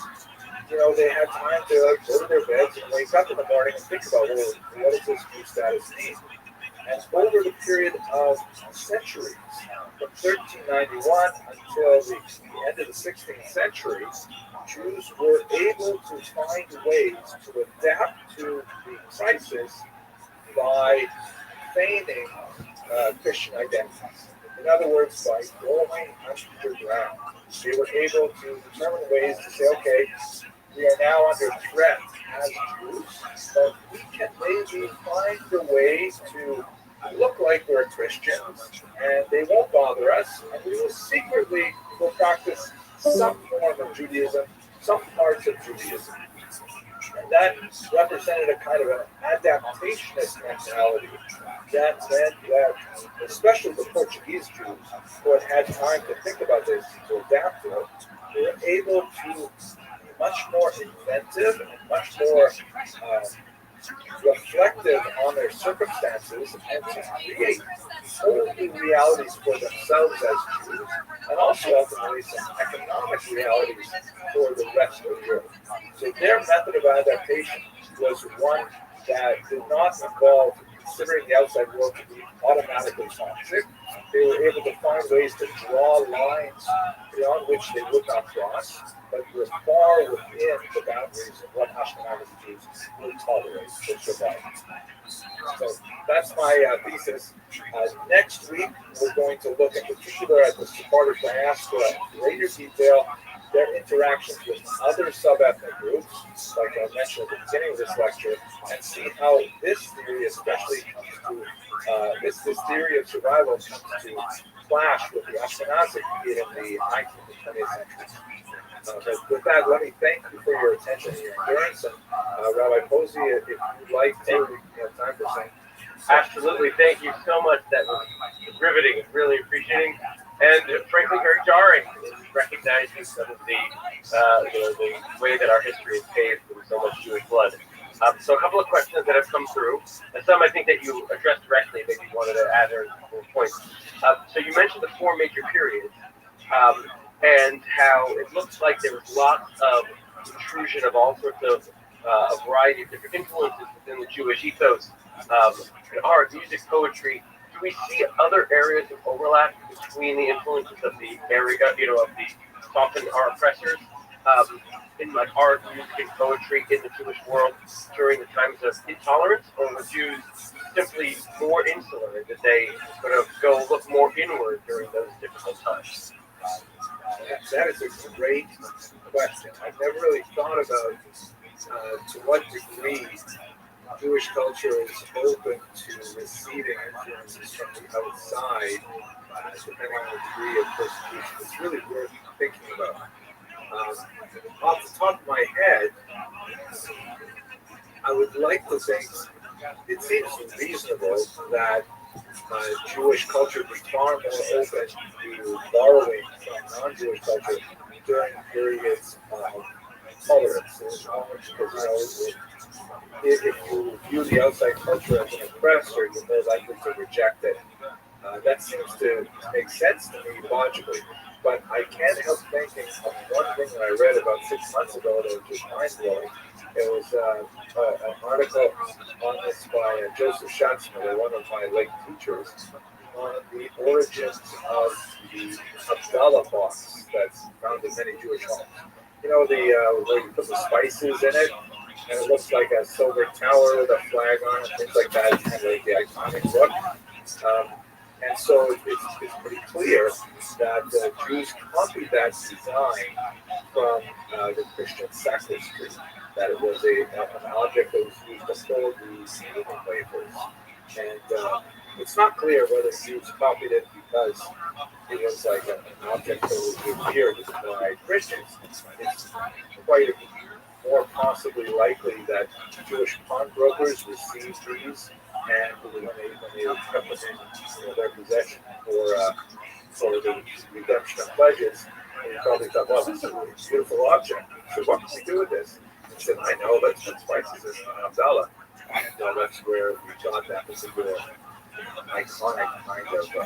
they had time to go to their beds and wake up in the morning and think about, well, what does this Jew status mean? And over the period of centuries, from 1391 until the end of the 16th century, Jews were able to find ways to adapt to the crisis by feigning Christian identities. In other words, by going underground. They were able to determine ways to say, okay, we are now under threat as Jews, but we can maybe find a way to look like we're Christians, and they won't bother us, and we will secretly practice some form of Judaism, some parts of Judaism. And that represented a kind of an adaptationist mentality that meant that, especially the Portuguese Jews, who had had time to think about this, to adapt to it, they were able to be much more inventive and much more reflective on their circumstances and to create whole new realities for themselves as Jews, and also ultimately some economic realities for the rest of Europe. So their method of adaptation was one that did not involve considering the outside world to be automatically toxic. They were able to find ways to draw lines beyond which they would not cross, but were far within the boundaries of what Ashkenazi Jews would tolerate or survive. So that's my thesis. Next week, we're going to look in particular at the Sephardic diaspora in greater detail, their interactions with other sub-ethnic groups, like I mentioned at the beginning of this lecture, and see how this theory especially comes to, this theory of survival comes to clash with the Ashkenazi in the 19th and 20th centuries. But with that, let me thank you for your attention and your endurance. And Rabbi Posey, if you'd like to, we have time for something. Absolutely. Thank you so much. That was riveting. Really appreciating. And frankly, very jarring, recognizing some of the way that our history is paved with so much Jewish blood. So a couple of questions that have come through, and some I think that you addressed directly, maybe you wanted to add or points. So you mentioned the four major periods, and how it looks like there was lots of intrusion of all sorts of a variety of different influences within the Jewish ethos, art, music, poetry. Do we see other areas of overlap between the influences of the area, of the often our oppressors, in like art, music, and poetry in the Jewish world during the times of intolerance, or were Jews simply more insular, and did they sort of go look more inward during those difficult times? That is a great question. I've never really thought about to what degree Jewish culture is open to receiving influences from the outside, depending on the degree of persecution. It's really worth thinking about. Off the top of my head, I would like to think it seems reasonable that Jewish culture was far more open to borrowing from non-Jewish culture during periods of tolerance. Because, if you view the outside culture as an oppressor, you're more likely to reject it That seems to make sense to me logically. But I can't help thinking of one thing that I read about 6 months ago that was just mind-blowing. It was an article on this by Joseph Schatzmiller, one of my late teachers, on the origins of the Havdalah box that's found in many Jewish homes. You know, where you put the spices in it, and it looks like a silver tower with a flag on it, things like that. It's kind of like the iconic look. And so it's pretty clear that the Jews copied that design from the Christian sacristy, that it was an object that was used to hold the communion wafers. And it's not clear whether Jews copied it because it was like an object that was revered by Christians. It's quite more possibly likely that Jewish pawnbrokers received these, and when they kept them in their possession for the redemption of pledges, they probably thought, well, this is a really beautiful object. So what can we do with this? He said, I know, let's put spices in Abdallah. And that's where we got that particular iconic kind of standard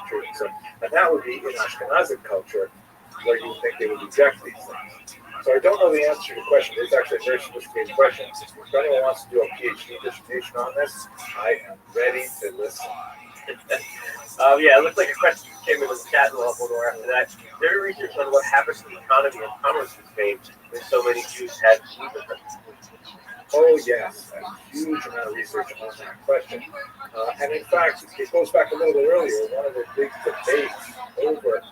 tree. So, and that would be in Ashkenazic culture, where you would think they would reject these things. So I don't know the answer to your question. It's actually a very sophisticated question. If anyone wants to do a PhD dissertation on this, I am ready to listen. Yeah, it looks like a question came in the chat, and we'll have one more after that. There is research on what happens to the economy and commerce in Spain when so many Jews had to leave the country. Oh, yes, a huge amount of research on that question. And in fact, it goes back a little bit earlier. One of the big debates over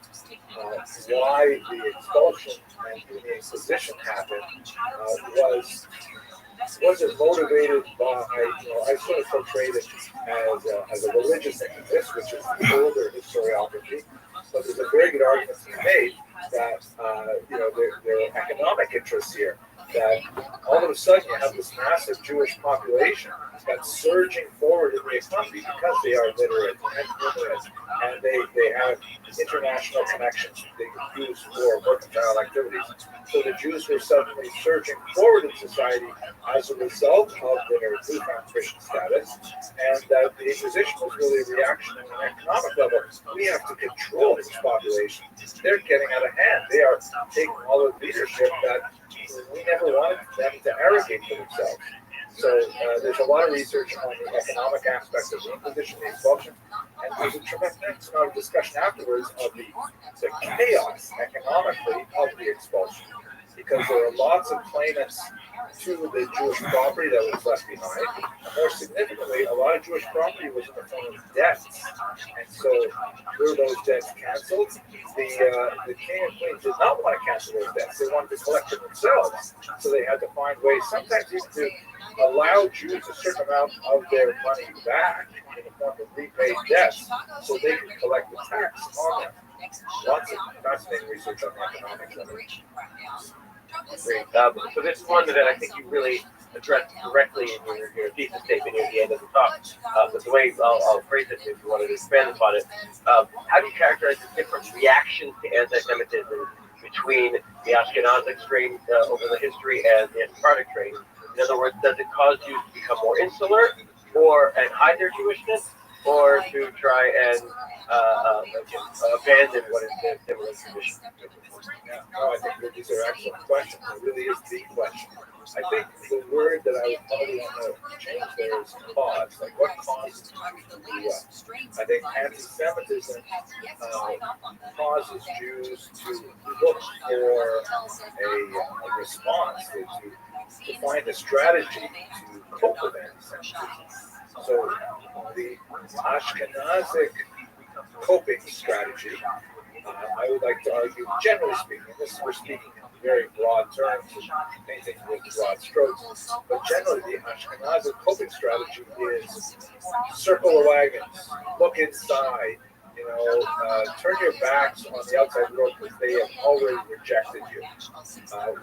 why the expulsion and the Inquisition happened was it motivated by, I sort of portrayed it as a religious impetus, which is the older historiography, but there's a very good argument to be made that, there are economic interests here, that all of a sudden you have this massive Jewish population that's surging forward in the economy because they are literate and numerous, and they have international connections they can use for mercantile activities. So the Jews were suddenly surging forward in society as a result of their newfound Christian status, and that the Inquisition was really a reaction on an economic level. We have to control this population. They're getting out of hand. They are taking all the leadership that we never wanted them to arrogate for themselves. So there's a lot of research on the economic aspect of the Inquisition, the expulsion, and there's a tremendous amount of discussion afterwards of the chaos economically of the expulsion, because there are lots of claimants to the Jewish property that was left behind. And more significantly, a lot of Jewish property was in the form of debts. And so, were those debts canceled? The king and queen did not want to cancel those debts. They wanted to collect them themselves. So they had to find ways, sometimes even to allow Jews a certain amount of their money back in the form of repaid debts, so they could collect the tax on them. Lots of fascinating research on the economics of it. Great. So this is one that I think you really addressed directly in your thesis statement near the end of the talk. But the way I'll phrase it, if you want to expand upon it, how do you characterize the different reactions to anti-Semitism between the Ashkenazic strain over the history and the Sephardic strain? In other words, does it cause you to become more insular and hide their Jewishness, or to try and abandon what is their similar tradition? Yeah, no, I think that these are excellent questions. It really is the question. I think the word that I would probably want to change there is cause. Like, what causes Jews to do what? I think anti-Semitism causes Jews to look for a response, to find a strategy to cope with anti-Semitism. So the Ashkenazic coping strategy, I would like to argue, generally speaking, we're speaking in very broad terms and painting with broad strokes, but generally the Ashkenazic coping strategy is circle the wagons, look inside, turn your backs on the outside world because they have already rejected you.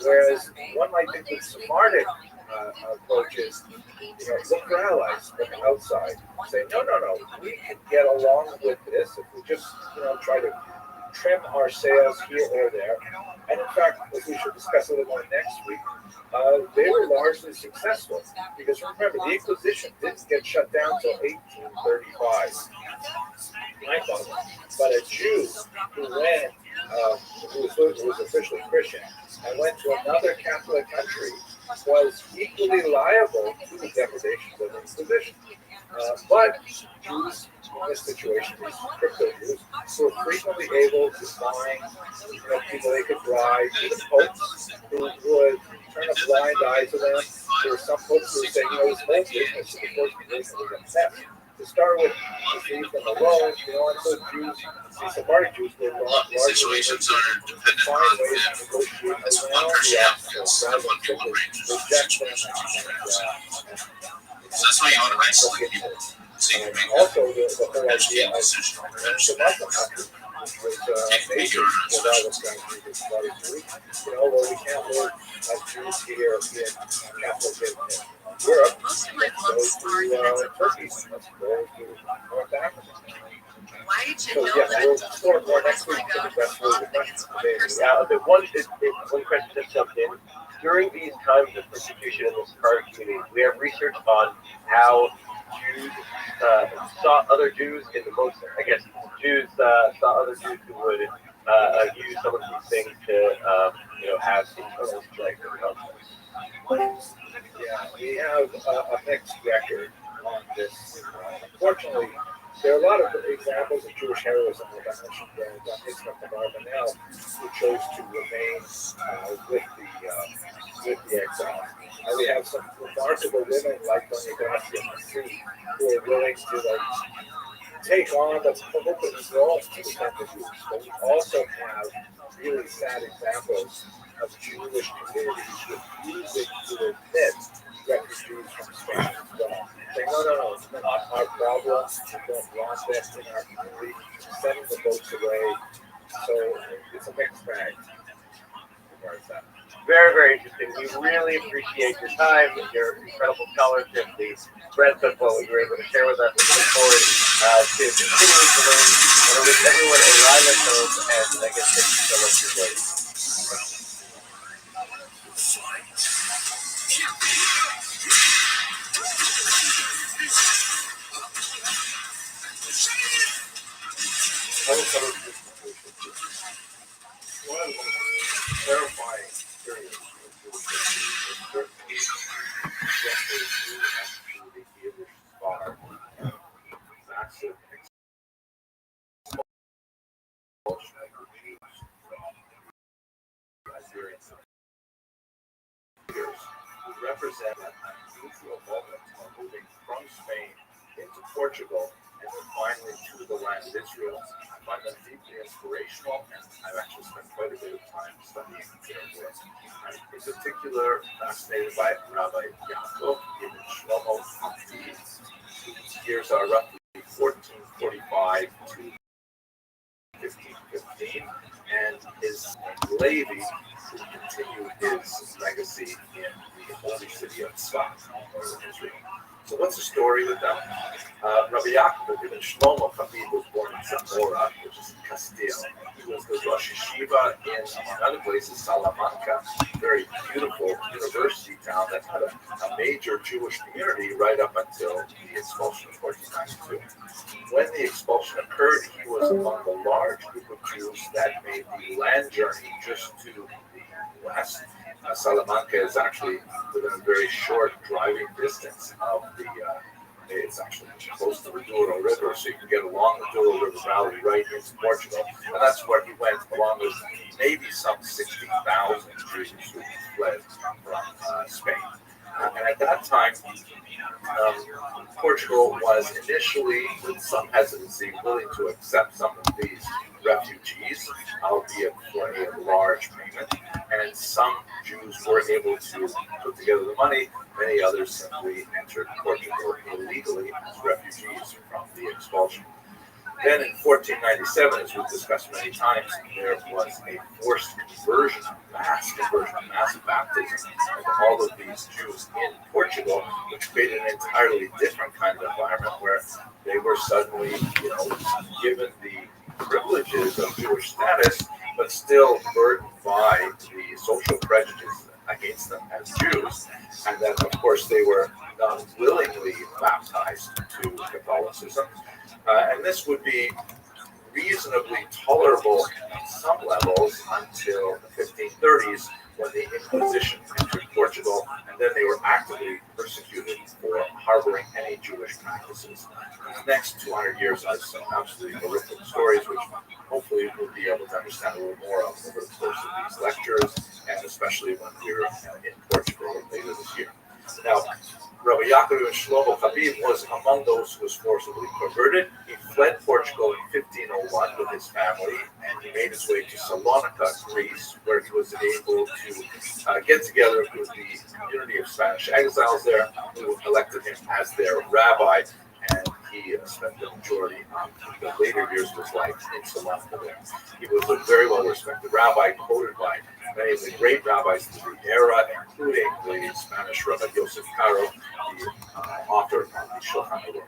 Whereas one might think that Sephardic approach is, look for allies from the outside. Say, no, we can get along with this if we just, try to trim our sails here or there. And in fact, as we should discuss a little more next week, they were largely successful because remember, the Inquisition didn't get shut down until 1835. But a Jew who went, who was officially Christian, and went to another Catholic country was equally liable to the depredations of the Inquisition. But Jews in this situation, these crypto Jews, were frequently able to find people they could bribe, even popes who would turn a blind eye to them. There were some popes who were saying, this whole business is a theft. To start with, just leave them alone. And so Jews, these Sephardic Jews were largely able to find ways to negotiate around the obstacles rather than simply reject them So that's why you want to write something. Also, the whole idea of the Muslim country, which was major with all this kind of Jews, where we can't live as Jews here in Catholic in Europe. Let's go to Turkey. Let's go to North Africa. So we'll explore more next week for the rest of the questions today. One question that jumped in. During these times of persecution in the Sephardic community, we have research on how Jews saw other Jews in the most, Jews saw other Jews who would use some of these things to, have internal strife or conflict. Yeah, we have a mixed record on this. Unfortunately, there are a lot of examples of Jewish heroism, like I mentioned, Yitzchak Abarbanel, who chose to remain with the exile. We have some remarkable women like Doña Gracia Massi, who are willing to take on the pulpit role to defend the Jews. But we also have really sad examples of Jewish communities refusing to admit refugees from Spain as well. Saying, no, it's not our problem. We don't want this in our community. Sending the boats away. So it's a mixed bag. Very, very interesting. We really appreciate your time, your incredible scholarship, the breadth of what you were able to share with us. We look forward to continuing to learn. I want to wish everyone a ride at home, and I guess thank you so much for joining us. One of the most terrifying experiences was certainly Jeffrey through the Yiddish bar. Massive expulsion of Jews from Iberian years would represent an unusual moment of moving from Spain into Portugal and then finally to the land of Israel. I find them deeply inspirational, and I've actually spent quite a bit of time studying their work. I'm in particular fascinated by Rabbi Yaakov Ibn Shlomo Hafiz, whose years are roughly 1445 to 1515, and his Levi, who continued his legacy in the holy city of Tzfat, northern Israel. So what's the story with them? Rabbi Yaakov Ibn Shlomo Hafiz was born in Zamora, which is in Castile. He was the Rosh Yeshiva in, among other places, Salamanca, a very beautiful university town that had a major Jewish community right up until the expulsion of 1492. When the expulsion occurred, he was among the large group of Jews that made the land journey just to the west. Salamanca is actually within a very short driving distance of the, it's actually close to the Douro River, so you can get along the Douro River Valley right into Portugal. And that's where he went, along with maybe some 60,000 Jews who fled from Spain. And at that time, Portugal was initially, with some hesitancy, willing to accept some of these refugees, albeit for a large payment. And some Jews were able to put together the money. Many others simply entered Portugal illegally as refugees from the expulsion. Then in 1497, as we've discussed many times, there was a forced conversion, mass baptism of all of these Jews in Portugal, which created an entirely different kind of environment where they were suddenly, given the privileges advantages of Jewish status, but still burdened by the social prejudice against them as Jews, and that, of course, they were not willingly baptized to Catholicism. And this would be reasonably tolerable at some levels until the 1530s, when the Inquisition entered Portugal, and then they were actively persecuted for harboring any Jewish practices. The next 200 years are some absolutely horrific stories, which hopefully we'll be able to understand a little more of over the course of these lectures, and especially when we're in Portugal later this year. Now, Rabbi Yaakov Shlomo Habib was among those who was forcibly converted. He fled Portugal in 1501 with his family, and he made his way to Salonika, Greece, where he was able to get together with the community of Spanish exiles there, who elected him as their rabbi, and he spent the majority of the later years of his life in Salonika there. He was a very well-respected rabbi, quoted by many of the great rabbis of the era, including the Spanish Rabbi Yosef Caro, the author of the Shulchan Aruch.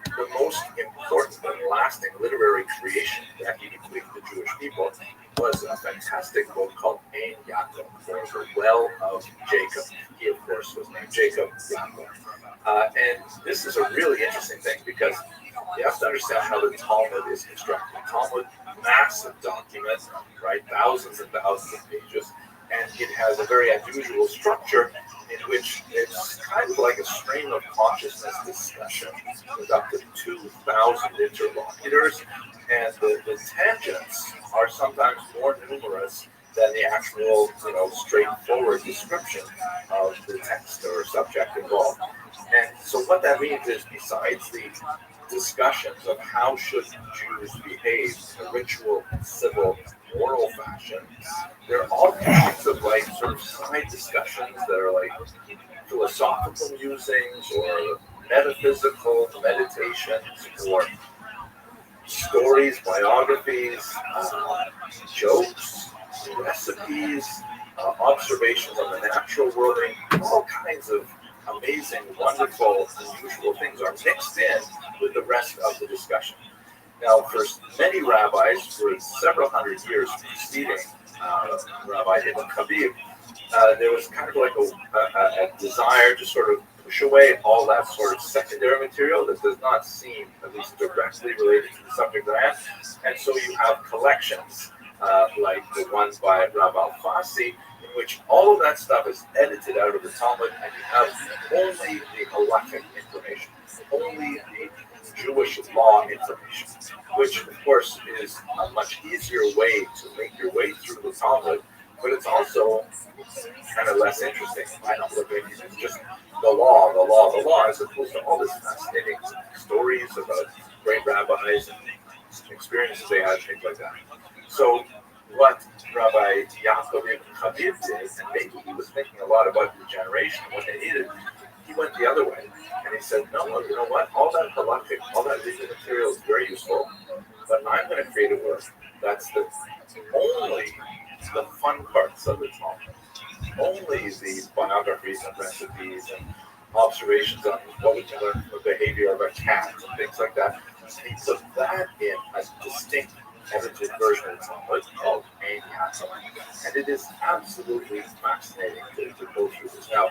The most important and lasting literary creation that he bequeathed the Jewish people was a fantastic book called Ein Yaakov, or The Well of Jacob. He, of course, was named Jacob Yaakov. And this is a really interesting thing, because you have to understand how the Talmud is constructed. The Talmud, massive document, right? Thousands and thousands of pages. And it has a very unusual structure in which it's kind of like a stream of consciousness discussion with up to 2,000 interlocutors. And the tangents are sometimes more numerous than the actual, straightforward description of the text or subject involved. And so what that means is, besides the discussions of how should Jews behave in a ritual, civil, moral fashion, there are all kinds of sort of side discussions that are like philosophical musings or metaphysical meditations or stories, biographies, jokes, recipes, observations on the natural world. All kinds of amazing, wonderful, unusual things are mixed in with the rest of the discussion. Now, for many rabbis, for several hundred years preceding Rabbi Ibn Habib, there was kind of like a desire to sort of push away all that sort of secondary material that does not seem, at least directly related to the subject at hand. And so you have collections like the ones by Rabbi Al-Fassi, in which all of that stuff is edited out of the Talmud, and you have only the halakhic information, only the Jewish law information, which of course is a much easier way to make your way through the Talmud, but it's also kind of less interesting. It's just the law, as opposed to all this fascinating stories about great rabbis and experiences they had, things like that. So what Rabbi Yaakov Ibn Habib did, and maybe he was thinking a lot about regeneration and what they needed, he went the other way, and he said, no, you know what, all that halakhic, all that legal material is very useful, but I'm going to create a work that's only the fun parts of the Talmud, only the biographies and recipes and observations on what we can learn from the behavior of a cat and things like that. He put that in as distinct edited version of the Talmud called Ein Yaakov, and it is absolutely fascinating to go through this. Now,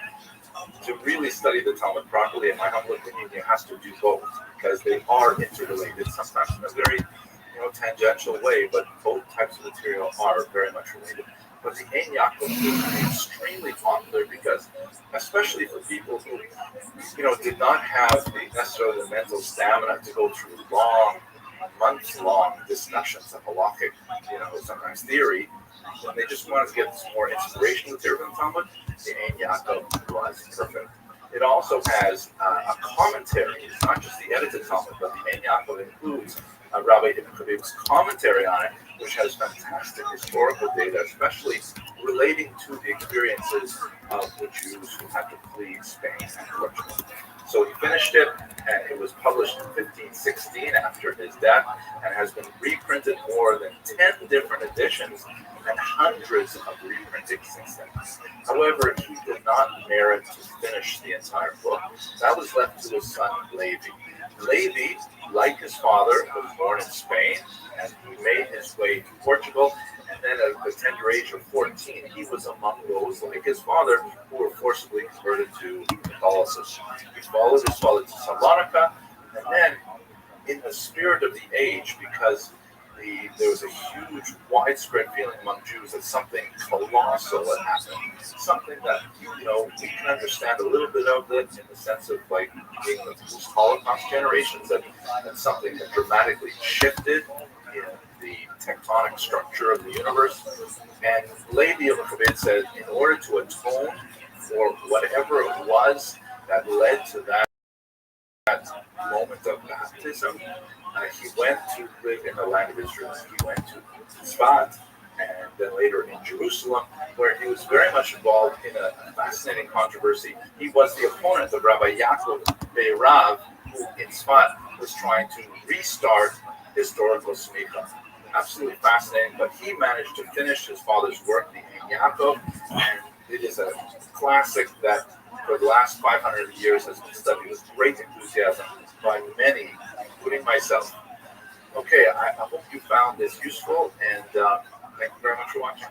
to really study the Talmud properly, in my humble opinion, you have to do both, because they are interrelated, sometimes in a very tangential way, but both types of material are very much related. But the Ein Yaakov is extremely popular because, especially for people who, did not have necessarily the mental stamina to go through long, months-long discussions of halakhic, sometimes theory, when they just wanted to get some more inspiration material from the Talmud, the Ein Yaakov was perfect. It also has a commentary. It's not just the edited Talmud, but the Ein Yaakov includes Rabbi Ibn Habib's commentary on it, which has fantastic historical data, especially relating to the experiences of the Jews who had to flee Spain and Portugal. So he finished it, and it was published in 1516 after his death, and has been reprinted more than 10 different editions and hundreds of reprintings since then. However, he did not merit to finish the entire book. That was left to his son, Levi. Levi, like his father, was born in Spain and he made his way to Portugal. And then at the tender age of 14, he was among those, like his father, who were forcibly converted to Catholicism. He followed his father to Salonika, and then, in the spirit of the age, because there was a huge, widespread feeling among Jews that something colossal had happened, something that, we can understand a little bit of it in the sense of like being the post-Holocaust generations, that something had dramatically shifted in the tectonic structure of the universe. And Levi Yavukavitch said, in order to atone for whatever it was that led to that moment of baptism, he went to live in the land of Israel. He went to Tzfat, and then later in Jerusalem, where he was very much involved in a fascinating controversy. He was the opponent of Rabbi Yaakov Be'erav, who in Tzfat was trying to restart historical smicha. Absolutely fascinating, but he managed to finish his father's work, the Ein Yaakov, and it is a classic that for the last 500 years has been studied with great enthusiasm by many, including myself. Okay, I hope you found this useful, and thank you very much for watching.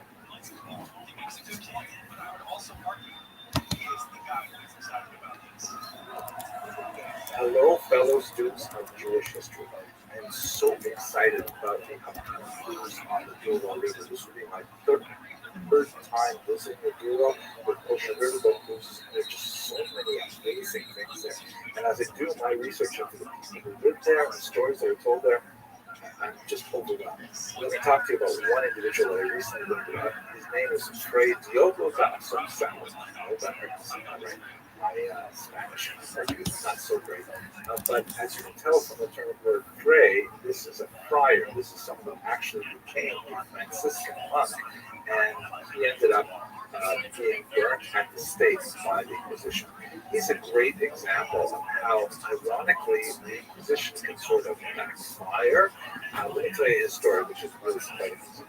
Hello, fellow students of Jewish history. I am so excited about the upcoming cruise on the Gilgal River. This will be my third time visiting the Gilgal with Ocean Riverboat cruises, and there's just so many amazing things there. And as I do my research into the people who live there and the stories that are told there, I'm just overwhelmed. Let me talk to you about one individual that I recently learned about. His name is Fray Diogo da Assumpção. I hope I'm pronouncing that right. My Spanish is not so great. But as you can tell from the term word Fray, this is a friar. This is someone who actually became a Franciscan monk. And he ended up being burnt at the stake by the Inquisition. He's a great example of how, ironically, the Inquisition can sort of backfire. Let me tell you his story, which is really quite amazing.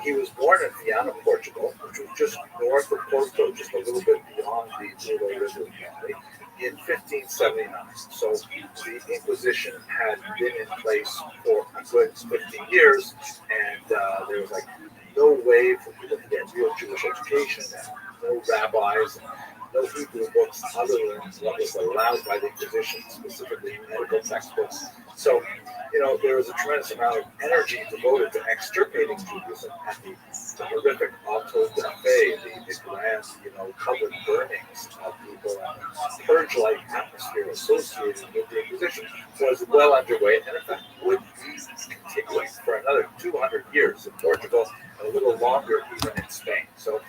He was born in Viana, Portugal, which was just north of Porto, just a little bit beyond the Douro River Valley, in 1579. So the Inquisition had been in place for a good 50 years, and there was no way for people to get real Jewish education, no rabbis, and no Hebrew books other than what was allowed by the Inquisition, specifically medical textbooks. So, there was a tremendous amount of energy devoted to extirpating Judaism, and the horrific auto da fe, the grand, public burnings of people, and the purge-like atmosphere associated with the Inquisition was well underway, and in fact would be continuing for another 200 years in Portugal, and a little longer even in Spain. So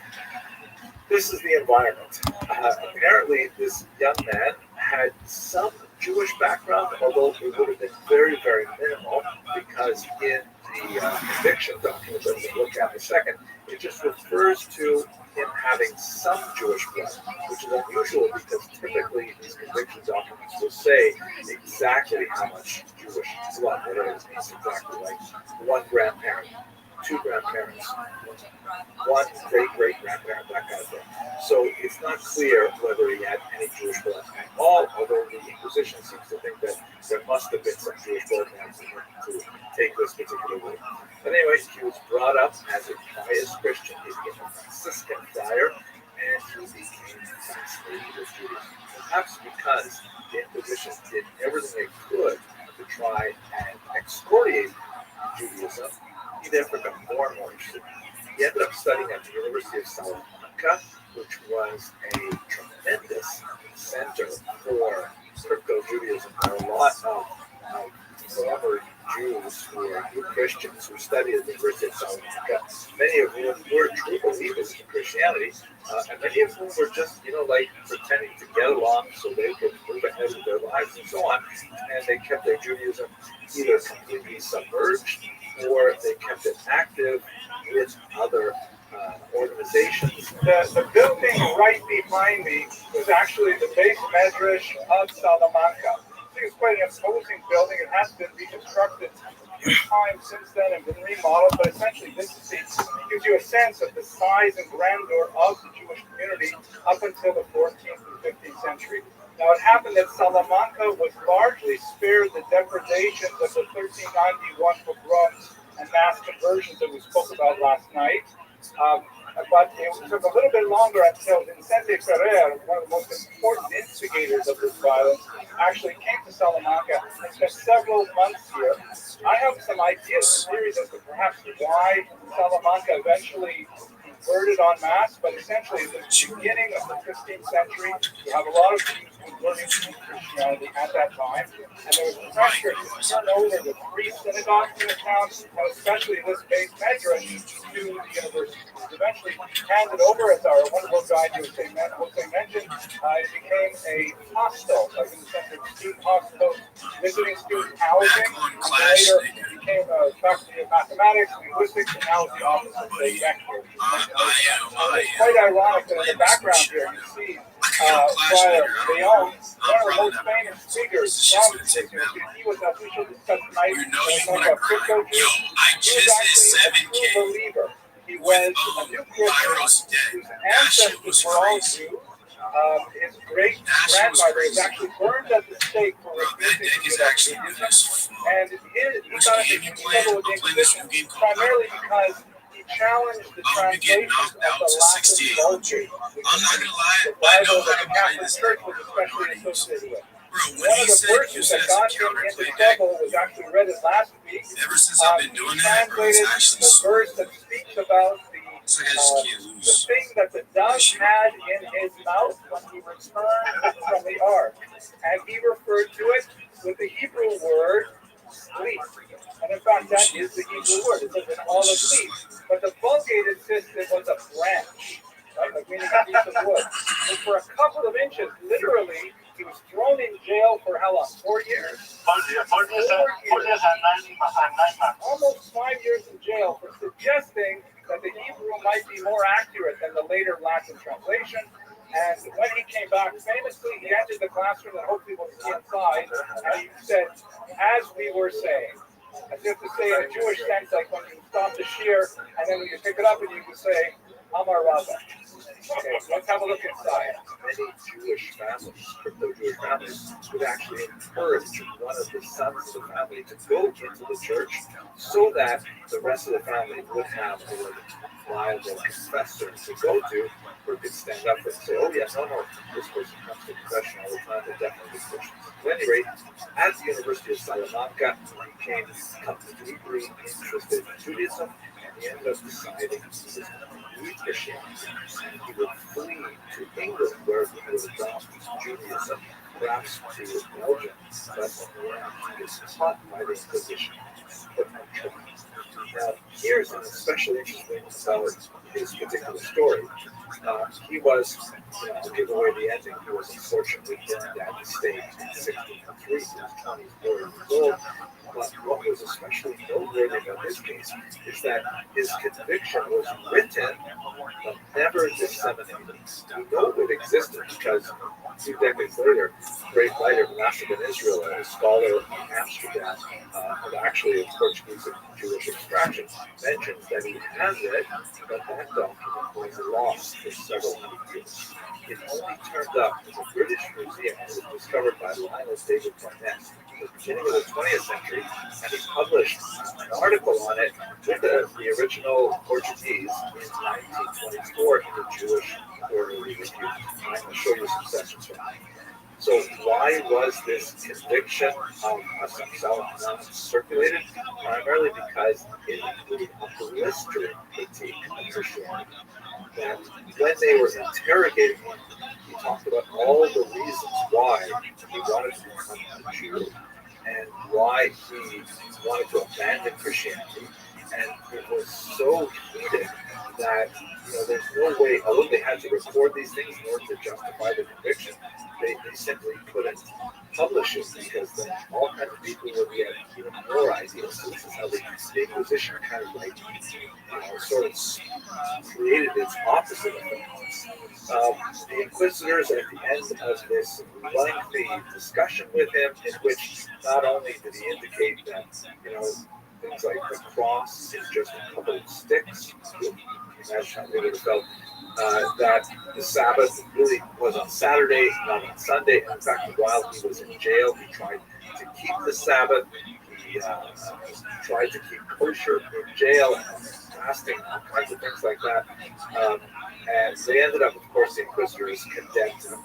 this is the environment. Apparently, this young man had some Jewish background, although it would have been very, very minimal, because in the conviction document that we'll look at in a second, it just refers to him having some Jewish blood, which is unusual because typically these conviction documents will say exactly how much Jewish blood, whatever it means exactly, like one grandparent, two grandparents, one great-great-grandparent, that kind of thing. So it's not clear whether he had any Jewish blood at all, although the Inquisition seems to think that there must have been some Jewish blood to take this particular way. But anyway, he was brought up as a pious Christian. He became a Franciscan friar, and he became fascinated with Judaism. Perhaps because the Inquisition did everything they could to try and excoriate Judaism, he therefore got more and more interested. He ended up studying at the University of Salamanca, which was a tremendous center for crypto-Judaism. There are a lot of former Jews who are new Christians who studied at the University of Salamanca, many of whom were true believers in Christianity, and many of whom were just, pretending to get along so they could move ahead with their lives and so on, and they kept their Judaism either completely submerged or they kept it active with other organizations. The building right behind me was actually the base medrash of Salamanca. It's quite an imposing building. It has been reconstructed a few times since then and been remodeled, but essentially this gives you a sense of the size and grandeur of the Jewish community up until the 14th and 15th century. Now, it happened that Salamanca was largely spared the depredations of the 1391 pogroms and mass conversions that we spoke about last night. But it took a little bit longer until Vicente Ferrer, one of the most important instigators of this violence, actually came to Salamanca and spent several months here. I have some ideas and theories as to perhaps why Salamanca eventually converted en masse, but essentially at the beginning of the 15th century, you have a lot of Jews who were learning Christianity at that time, and there was pressure to turn over the 3 synagogues in the town, and especially this base medrash, to the university. Eventually handed over, as our wonderful guide Jose mentioned, it became a hostel, like in the sense of student hospital, visiting student housing, and later it became a faculty of mathematics, linguistics, and now it's the office of the rector. It's quite ironic that in the background here you see Friar Leon, one of the most famous figures from this university. He was, as we shall discuss tonight, a crypto Jew. He was actually a true believer. He was a New Christian whose ancestors were all Jews. His great-grandmother was actually burned at the stake for refusing to give up Judaism. And he got into trouble with the Inquisition primarily because he challenged the translations of the Latin Vulgate, which the Bible that the Catholic Church was especially associated with. One of the verses that got him into trouble was actually read it last week. He translated the verse that speaks about the thing that the dove had in his mouth when he returned from the ark. And he referred to it with the Hebrew word leaf. And in fact, that is the Hebrew word. It says an olive leaf. But the Vulgate insists it was a branch, right? Like meaning a piece of wood. And for a couple of inches, literally, he was thrown in jail for how long? 4 years? 4 years. 4 years and 9 months. Almost 5 years in jail for suggesting that the Hebrew might be more accurate than the later Latin translation. And when he came back, famously, he entered the classroom that hopefully we'll see inside, and he said, as we were saying, as if to say in a Jewish sense, like when you stop the shear, and then when you pick it up and you can say, Amar Rabbah. Okay, let's have a look inside. Many Jewish families, crypto-Jewish families, would actually encourage one of the sons of the family to go into the church so that the rest of the family would have a reliable confessor to go to who could stand up and say, oh, yes, no, this person comes to confession all the time, they're definitely good Christians. At any rate, at the University of Salamanca, he became completely interested in Judaism, and he ended up deciding he was going to leave Christianity, and he would flee to England, where he would adopt Judaism, perhaps to Belgium, but he was caught by the Inquisition. Now, here's an especially interesting about his particular story. He was, to give away the ending, he was unfortunately burned at the stake in 1603. He was 24 years old. But what was especially noteworthy about this case is that his conviction was written but never disseminated. We know it existed because 2 decades later, great writer Manasseh ben Israel, a scholar in Amsterdam, and actually of Portuguese and Jewish extraction, mentions that he has it, but that document was lost for several hundred years. It only turned up in the British Museum and was discovered by Lionel David Barnett at the beginning of the 20th century, and he published an article on it with the original Portuguese in 1924 in the Jewish Quarterly Review. I'm going to show you some sections from it. So why was this conviction of Hassan Salah circulated? Primarily because it included a blistering critique of Christianity. That when they were interrogating him, he talked about all the reasons why he wanted to become a Jew and why he wanted to abandon Christianity. And it was so heated that there's no way, although they had to record these things in order to justify the conviction, they simply couldn't publish it because then all kinds of people would get even more ideas. So this is how the Inquisition kind of sort of created its opposite effect. The Inquisitors at the end of this lengthy discussion with him, in which not only did he indicate that things like the cross is just a couple of sticks, imagine how they would have felt, that the Sabbath really was on Saturday, not on Sunday. And in fact, while he was in jail, he tried to keep the Sabbath. He He tried to keep kosher in jail, fasting, all kinds of things like that. And they ended up, of course, the inquisitors condemned him.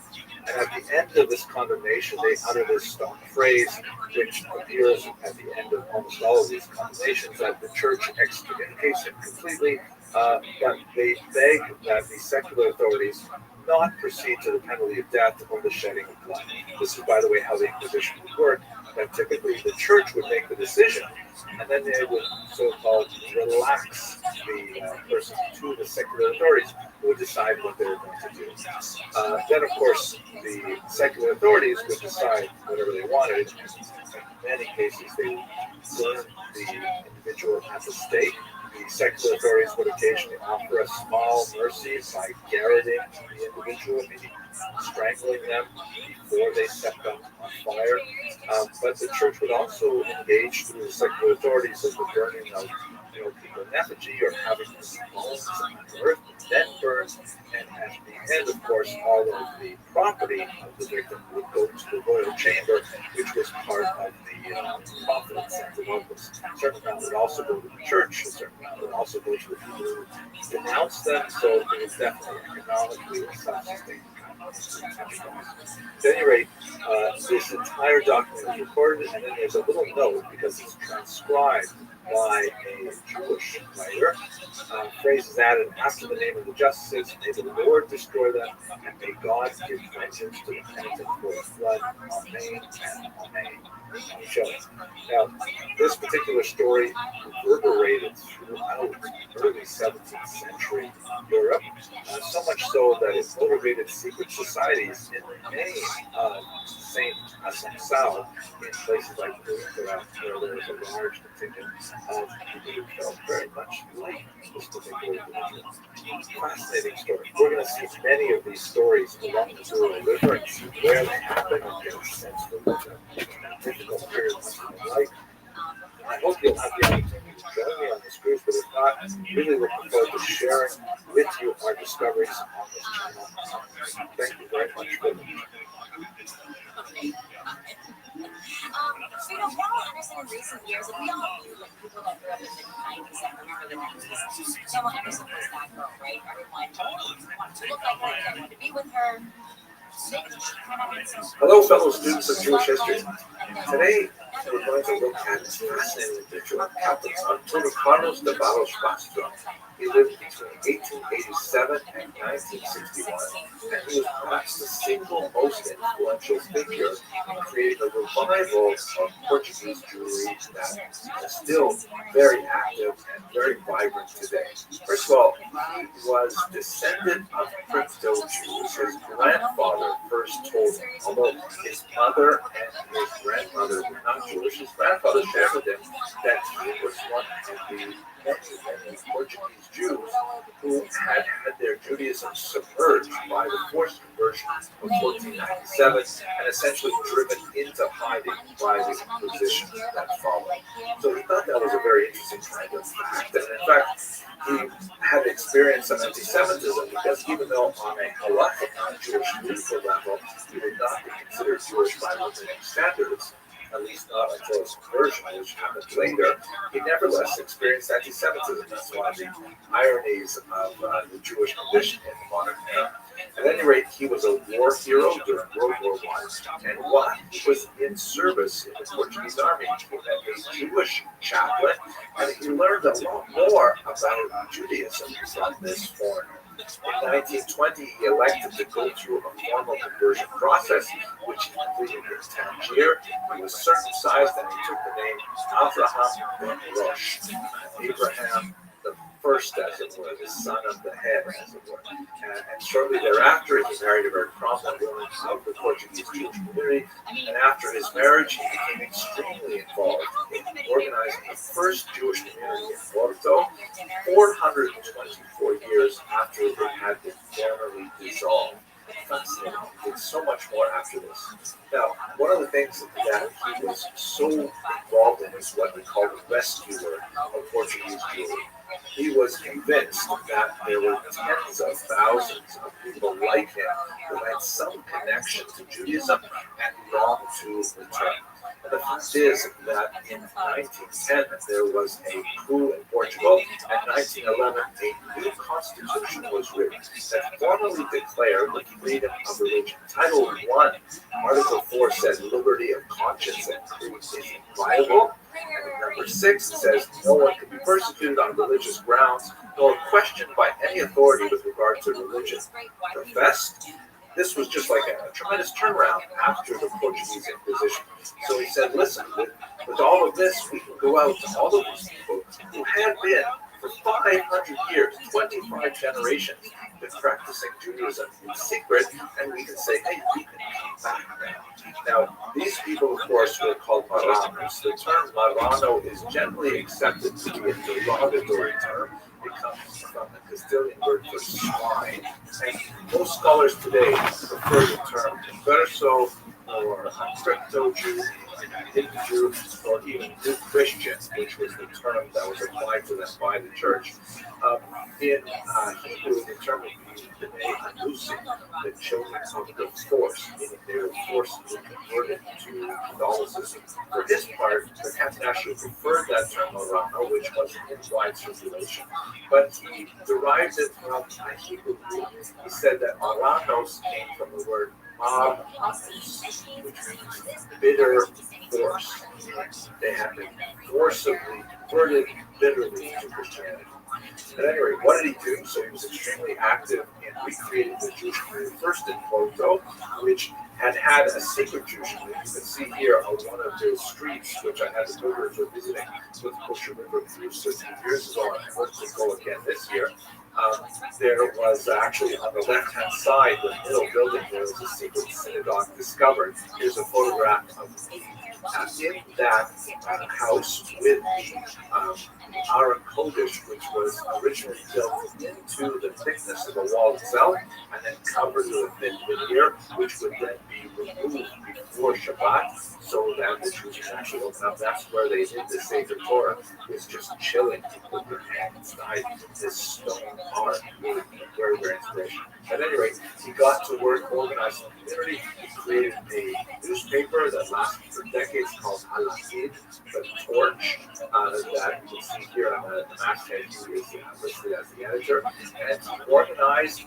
And at the end of this condemnation, they utter this stock phrase, which appears at the end of almost all of these condemnations, that the church excommunicates him completely, but they beg that the secular authorities not proceed to the penalty of death or the shedding of blood. This is, by the way, how the Inquisition would work, that typically the church would make the decision, and then they would so-called relax the person to the secular authorities who would decide what they were going to do. Then, of course, the secular authorities would decide whatever they wanted. In many cases, they would burn the individual at the stake. The secular authorities would occasionally offer a small mercy by garroting the individual, meaning strangling them before they set them on fire. But the church would also engage through the secular authorities in the burning of people in effigy or having their bones unearthed and then burned. And at the end, of course, all of the property of the victim would go to the royal chamber, which was part of the profits and the locals. A certain amount would also go to the church, a certain amount would also go to the people who denounced them, so it was definitely economically a self-sustaining kind of enterprise. At any rate, this entire document is recorded, and then there's a little note, because it's transcribed by a Jewish writer, phrases added after the name of the justices: may the Lord destroy them, and may God give vengeance to the penitent for his blood. Amen and amen. Now, this particular story reverberated throughout early 17th century Europe, so much so that it motivated secret societies in the name of Saint Assumpção in places like Peru, where there was a large contingent of people who felt very much like this particular individual. Fascinating story. We're going to see many of these stories along the Missouri River and see where they happen and get a sense for what a difficult period must have been like. I hope you'll have the opportunity to join me on this cruise, but if not, really looking forward to sharing with you our discoveries on this channel. Thank you very much for listening. Pamela Anderson in recent years, we all knew people that grew up in the 90s that remember the 90s. Pamela Anderson was that girl, right? Everyone wanted to look like her, everyone wanted to be with her. Hello, fellow students of Jewish history. Today, we're going to look at this fascinating individual, Captain Antonio Carlos de Barros Castro. He lived between 1887 and 1961, and he was perhaps the single most influential figure in creating a revival of Portuguese Jewry that is still very active and very vibrant today. First of all, he was descendant of crypto Jews. His grandfather first told him, although his mother and his grandmother were not Jewish, his grandfather shared with him that he was one of the many Portuguese Jews who had had their Judaism submerged by the forced conversion of 1497 and essentially driven into hiding by the Inquisition that followed. So he thought that was a very interesting kind of fact. And in fact, he had experienced some anti-Semitism because even though on a halakhic, Jewish legal level, he would not be considered Jewish by rabbinic standards, at least not until his conversion, which happened later, he nevertheless experienced anti-Semitism. That's one of the ironies of the Jewish condition in the modern era. At any rate, he was a war hero during World War I, and while he was in service in the Portuguese army, he met a Jewish chaplain, and he learned a lot more about Judaism from this foreigner. In 1920, he elected to go through a formal conversion process, which he completed in Tangier. He was circumcised, and he took the name Abraham ben Rosh, Abraham the first, as it were, the son of the head, as it were. And shortly thereafter, he married a very prominent woman of the Portuguese Jewish community. And after his marriage, he became extremely involved in organizing the first Jewish community in Porto, 424 years after it had been formally dissolved. Fascinating. He did so much more after this. Now, one of the things that he was so involved in is what we call the rescuer of Portuguese Jewry. He was convinced that there were tens of thousands of people like him who had some connection to Judaism and longed to return. And the fact is that in 1910 there was a coup in Portugal, and 1911 a new constitution was written that formally declared the freedom of religion. Title I, Article 4 said liberty of conscience and creed is inviolable. And number 6 says no one can be persecuted on religious grounds nor questioned by any authority with regard to religion professed. This was just like a tremendous turnaround after the Portuguese Inquisition. So he said, listen, with all of this, we can go out to all of these people who had been for 500 years, 25 generations, been practicing Judaism in secret, and we can say, hey, you can come back now. Now, these people, of course, were called Marranos. The term Marrano is generally accepted to be a derogatory term. It comes from the Castilian word for swine, and most scholars today prefer the term converso or crypto Jew, hidden Jew, or even new Christian, which was the term that was applied to them by the church. In Hebrew, the term would be B'nai Anusim, the children of the force, meaning they were forcibly converted to Catholicism. For his part, the captain actually preferred that term Marrano, which was in wide circulation, but he derived it from a Hebrew root. He said that Marranos came from the word Mar, which means bitter force. They had been forcibly converted bitterly to Christianity. But anyway, what did he do? So he was extremely active in recreating the Jewish community, first in Porto, which had a secret Jewish community. You can see here on one of the streets, which I had the privilege of visiting with Kosher River Cruise 13 years ago, and I hope to go again this year. There was actually on the left-hand side, the middle building, there was a secret synagogue discovered. Here's a photograph of me in that house with the Aron Kodesh, which was originally built into the thickness of the wall itself, and then covered with a thin veneer, which would then be removed before Shabbat, so that the Jews can actually open up. That's where they did the Seder Torah. It's just chilling to put your hand inside this stone art. Really very, very inspirational. At any rate, he got to work organizing the community. He created a newspaper that lasted for decades called Halakid, the Torch, that you can see here on the masthead. He is listed as the editor. And he organized the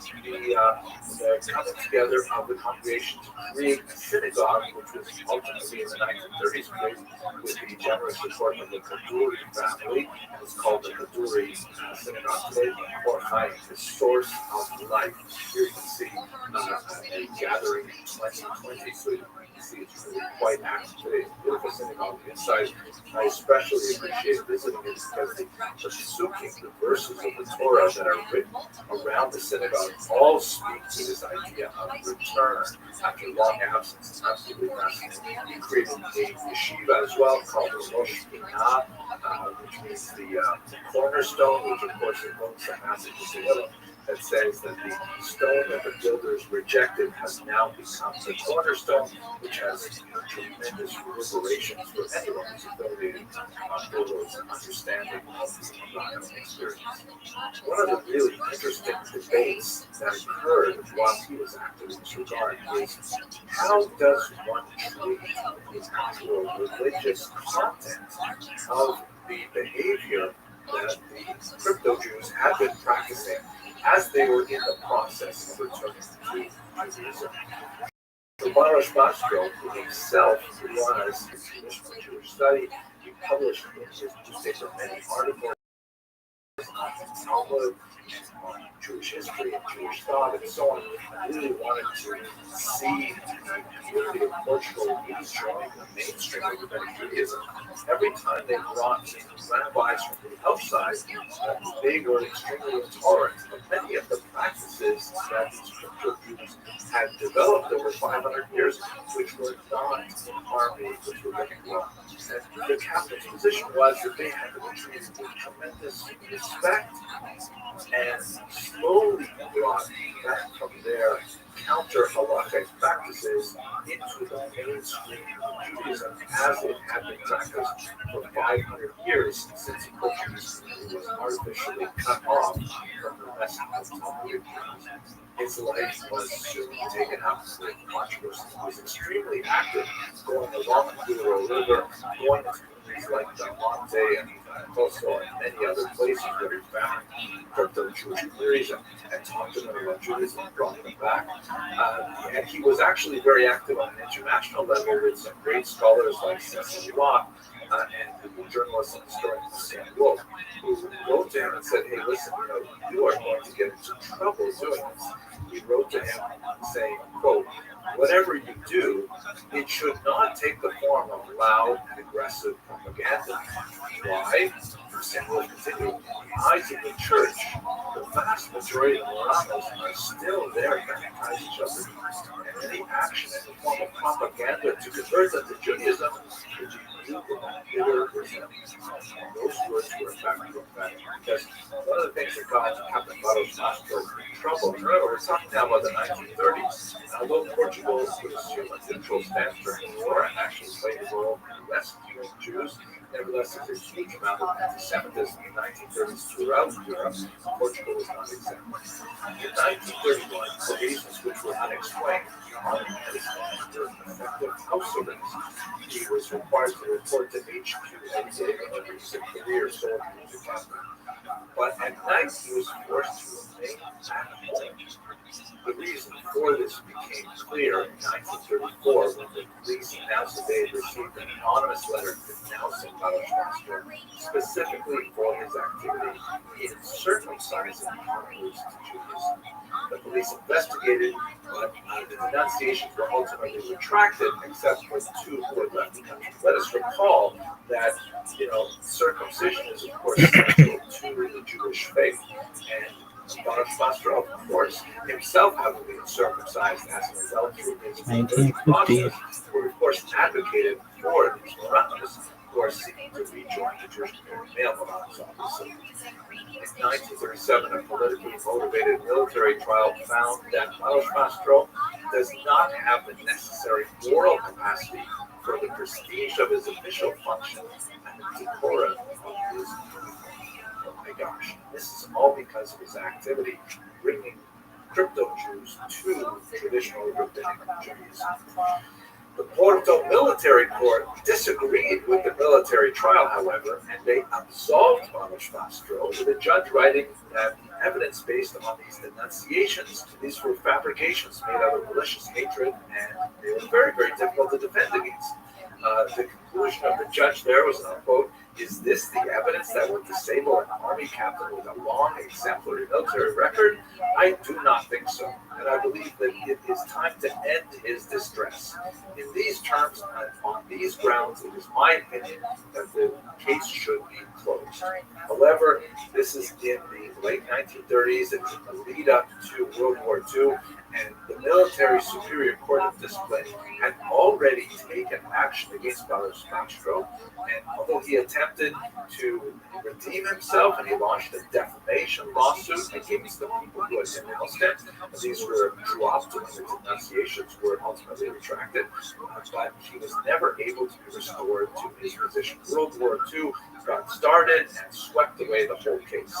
coming together of the congregation to create a synagogue, which was ultimately in the 1930s created with the generous support of the Kaduri family. It's called the Kaduri Synagogue today, or the source of life. Here you can see a gathering in 2020, so you can see it's really quite active today. It's a beautiful synagogue inside. I especially appreciate visiting it because the psukim, the verses of the Torah that are written around the synagogue, all speak to this idea of return after long absence. It's absolutely fascinating. He created a yeshiva as well called the Rosh Pinah, which means the cornerstone, which of course invokes the passage of Tehillim that says that the stone that the builders rejected has now become the cornerstone, which has tremendous reverberations for anyone who's affiliated with understanding of the Abrahamic experience. One of the really interesting debates that occurred while he was active in this regard is how does one treat the actual religious content of the behavior that the crypto Jews had been practicing as they were in the process of returning to Judaism. Baruch Mastro, who himself was a traditional Jewish study, he published in his newspaper many articles on Talmud, on Jewish history and Jewish thought and so on. I really wanted to see the community of Portugal join the mainstream of rabbinic Judaism. Every time they brought in rabbis from the outside, they were extremely intolerant of many of the practices that these crypto Jews had developed over 500 years, which were not in harmony with rabbinic law. And the captain's position was that they had to be treated with tremendous respect and slowly brought back from their counter counter halachic practices into the mainstream of Judaism as it had been practiced for 500 years since the Portuguese community was artificially cut off from the rest of Talmudic Judaism. His life was soon taken up with controversy. He was extremely active, going along the Douro River, going to communities like Belmonte and Kosovo and many other places where he found crypto Jewish communities and talked to them about Judaism and brought them back. And he was actually very active on an international level with some great scholars like Cecil Locke and the journalist and historian Sam Wolf, who wrote to him and said, hey, listen, you are going to get into trouble doing this. He wrote to him saying, quote, whatever you do, it should not take the form of loud and aggressive propaganda. Why? Samuel continued, in the eyes of the church, the vast majority of Moranos are still there to baptize each other. And any action in the form of propaganda to convert them to Judaism would be viewed with that bitter resentment. Those words were emphatic because one of the things that got Captain Baros Mastro in trouble, remember, we're talking now about the 1930s. Although Portugal would assume a neutral stance during the war and actually played a role in rescuing Jews, nevertheless, there's a huge amount of anti-Semitism in the 1930s throughout Europe. Portugal was not exempt. In 1931, for reasons which were unexplained, the army had established effective house arrest. He was required to report to HQ every day of every 6 career soldier in the capital. But at night, he was forced to remain at home. The reason for this became clear in 1934 when the police announced that they had received an anonymous letter denouncing Baros Mastro specifically for his activity in circumcising converts to Judaism. The police investigated, but the denunciations were ultimately retracted, except for 2 who had left the country. Let us recall that, circumcision is, of course, central to the Jewish faith, and Baros Mastro, of course, himself having been circumcised as a result of his 1950. who, of course, advocated for these Moranos who are seeking to rejoin the Jewish community, male Moranos, obviously. In 1937, a politically motivated military trial found that Baros Mastro does not have the necessary moral capacity for the prestige of his official function and the decorum of his uniform. Oh my gosh, this is all because of his activity bringing crypto Jews to traditional rabbinic Judaism. The Porto Military Court disagreed with the military trial, however, and they absolved Baros Mastro, with a judge writing that the evidence based on these denunciations, these were fabrications made out of malicious hatred, and they were very, very difficult to defend against. The conclusion of the judge there was, and I'll quote, is this the evidence that would disable an army captain with a long, exemplary military record? I do not think so, and I believe that it is time to end his distress. In these terms, and on these grounds, it is my opinion that the case should be closed. However, this is in the late 1930s, it's in the lead up to World War II, and the military superior court of discipline had already taken action against Baros Mastro, and although he attempted to redeem himself and he launched a defamation lawsuit against the people who had denounced him, these were dropped when the denunciations were ultimately retracted, but he was never able to be restored to his position. World War II got started and swept away the whole case.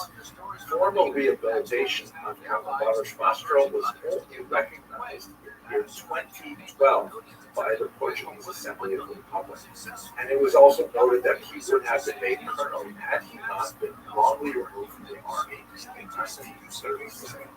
Formal rehabilitation of Captain Baros Mastro was only recognized in the year 2012 by the Portuguese Assembly of the Republic. And it was also noted that he would have been made colonel had he not been wrongly removed from the army in 1937.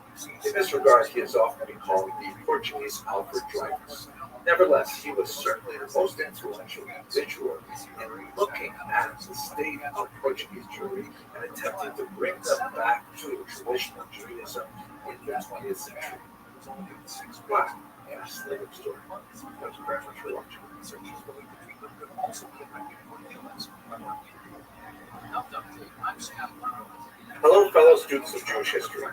In this regard, he is often been called the Portuguese Alfred Dreyfus. Nevertheless, he was certainly the most influential individual in looking at the state of Portuguese Jewry and attempting to bring them back to traditional Judaism in the 20th century. Wow. Yes, the story. Thank you very much for watching. Hello, fellow students of Jewish history.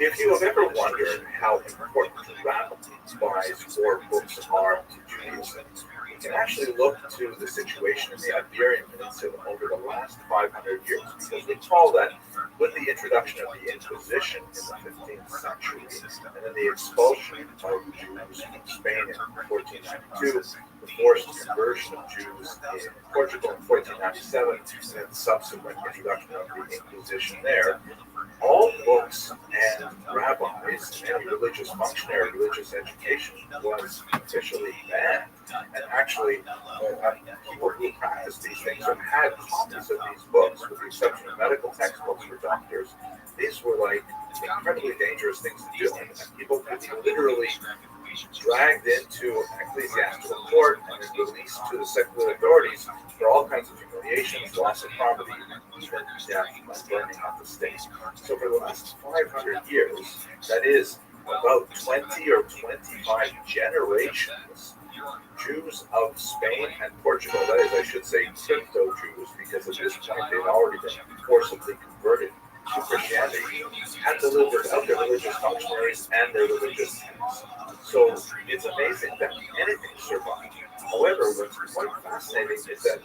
If you have ever wondered how important rabbis or books are to Judaism, you can actually look to the situation in the Iberian Peninsula over the last 500 years, because recall that with the introduction of the Inquisition in the 15th century, and then the expulsion of Jews from Spain in 1492, the forced conversion of Jews in Portugal in 1497, and then the subsequent introduction of the Inquisition there, all books and rabbis and any religious functionary, religious education was officially banned. And actually, people who practiced these things or had copies of these books, with the exception of medical textbooks for doctors, these were like incredibly dangerous things to do. And people could be literally dragged into ecclesiastical court and then released to the secular authorities for all kinds of humiliations, loss of property, even death by burning out the state. So for the last 500 years, that is about 20 or 25 generations, Jews of Spain and Portugal, that is, I should say, crypto-Jews, because at this point they'd already been forcibly converted to Christianity, had to live without their religious functionaries and their religious texts. So it's amazing that anything survived. However, what's quite fascinating is that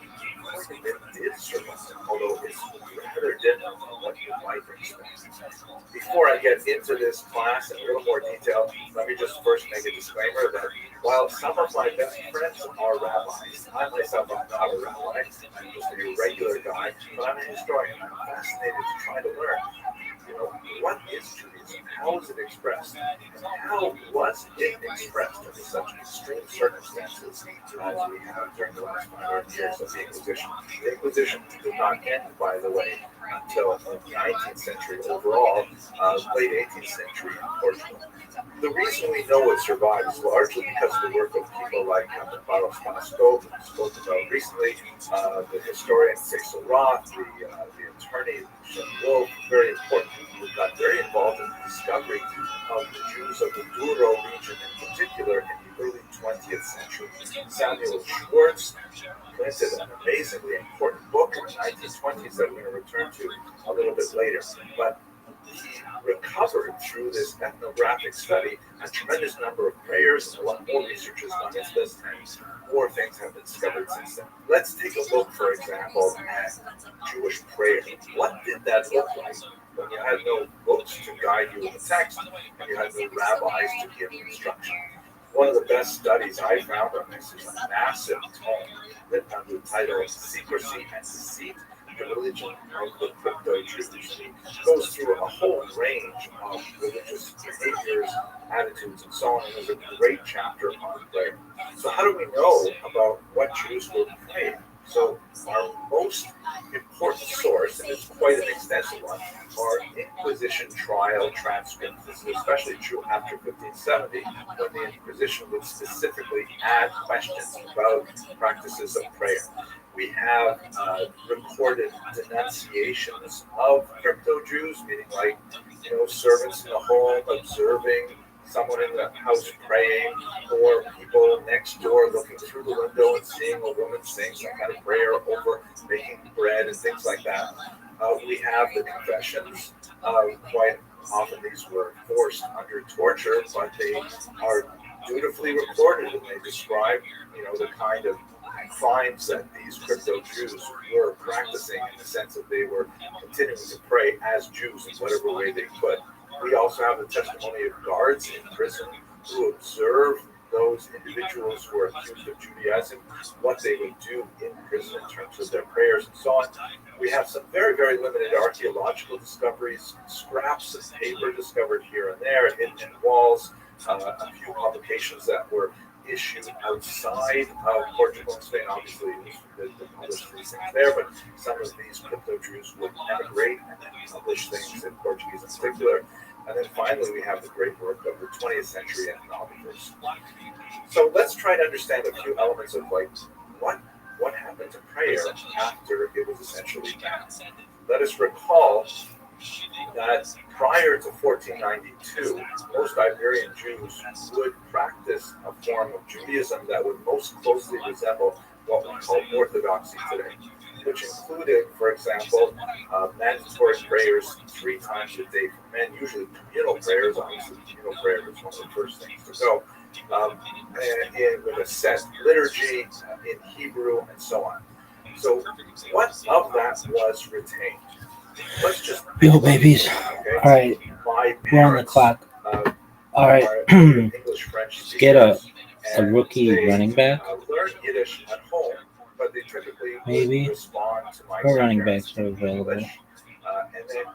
it did survive, although it's rather different from what you might expect. Before I get into this class in a little more detail, let me just first make a disclaimer that while some of my best friends are rabbis, I myself am not a rabbi. I'm just a regular guy, but I'm a historian. I'm fascinated to try to learn, what is Judaism? How is it expressed? And how was it expressed under such extreme circumstances as we have during the last 500 years of the Inquisition? The Inquisition did not end, by the way, until the 19th century overall, late 18th century in Portugal. The reason we know it survived is largely because of the work of people like Rabbi Rothschild, who spoke about recently, the historian Cecil Roth, the attorney Sean Wolf, very important people who got very involved in the discovery of the Jews of the Douro region in particular in the early 20th century. Samuel Schwartz printed an amazingly important book in the 1920s that we're going to return to a little bit later. But he recovered through this ethnographic study a tremendous number of prayers, and a lot more research has gone into this, and more things have been discovered since then. Let's take a look, for example, at Jewish prayer. What did that look like when you had no books to guide you in the text, and you had no rabbis to give instruction? One of the best studies I found on this is a massive tome written under the title Secrecy and Deceit, the Religion of the Crypto-Jews. It goes through a whole range of religious behaviors, attitudes, and so on, and there's a great chapter on prayer. So how do we know about what Jews were praying? So our most important source, and it's quite an extensive one, are Inquisition trial transcripts. This is especially true after 1570, when the Inquisition would specifically add questions about practices of prayer. We have recorded denunciations of crypto-Jews, meaning like, servants in the home observing someone in the house praying, or people next door looking through the window and seeing a woman saying some kind of prayer over making bread and things like that. We have the confessions. Quite often these were forced under torture, but they are dutifully recorded, and they describe, the kind of crimes that these crypto-Jews were practicing, in the sense that they were continuing to pray as Jews in whatever way they could. We also have the testimony of guards in prison who observe those individuals who are accused of Judaism, what they would do in prison in terms of their prayers and so on. We have some very, very limited archaeological discoveries, scraps of paper discovered here and there, hidden in walls, a few publications that were issued outside of Portugal and Spain. Obviously, they published these things there, but some of these crypto-Jews would emigrate and then publish things in Portuguese in particular. And then finally, we have the great work of the 20th century ethnographers. So let's try to understand a few elements of what happened to prayer after it was essentially banned. Let us recall that prior to 1492, most Iberian Jews would practice a form of Judaism that would most closely resemble what we call Orthodoxy today, which included, for example, mandatory prayers 3 times a day for men, usually communal prayers. Obviously, communal prayer was one of the first things to go, and with a set liturgy in Hebrew and so on. So what of that was retained? Let's just Yo, babies. okay? All right, My we're on the parents clock. All right, are English French let's get a and rookie they running back. learn Yiddish at home, but they typically Maybe. respond to my What running grandparents backs are in available? English. And then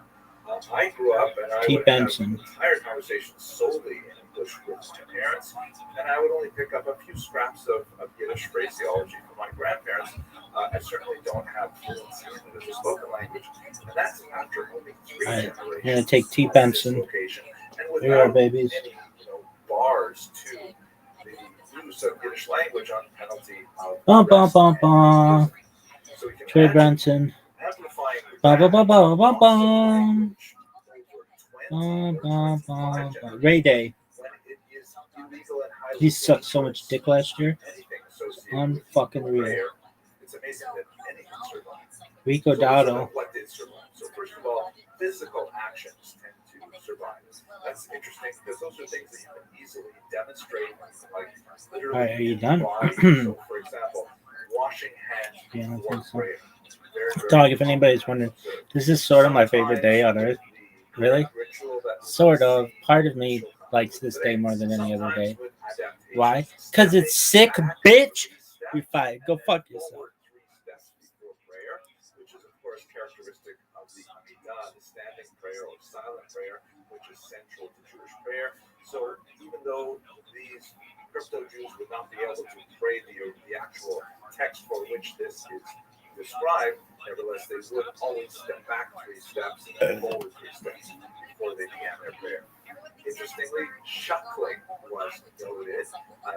I grew up and I T. would have Benson. entire conversations solely in English with my parents, and I would only pick up a few scraps of Yiddish phraseology from my grandparents. I certainly don't have fluency in it as a spoken language, and that's after only three All right, generations I'm gonna take T. of Benson. dislocation, and Here you are, without babies. any bars to the use of Yiddish language on penalty of Bum bum arrest bum and bum. imprisonment. So we can Trey imagine Benson. amplifying Bum bum that bum bum bum loss of bum. language over 20 Bum or bum 25 bum. Ray Day. when it is illegal and highly He sucked so dangerous much dick last year. anything associated with Unfucking real. prayer. It's amazing that anything survives. Rico So let's look Dowdle. at what did survive. So first of all, physical actions tend to survive. That's interesting because those are things that you can easily demonstrate, like literally. All right, are you done? So, for example, washing hands Yeah, I don't before think so. prayer. Very, very Dog, if anybody's wondering, this is sort of my favorite day on earth. Really? Sort of. Part of me likes this day more than any other day. Why? Because it's sick, bitch. You're fine. Go fuck yourself. Which is, of course, characteristic of the Amidah, the standing prayer or silent prayer, which is central to Jewish prayer. So even though these crypto Jews would not be able to pray the actual text for which this is described, nevertheless, they would always step back 3 steps and forward 3 steps before they began their prayer. Interestingly, shuckling was noted,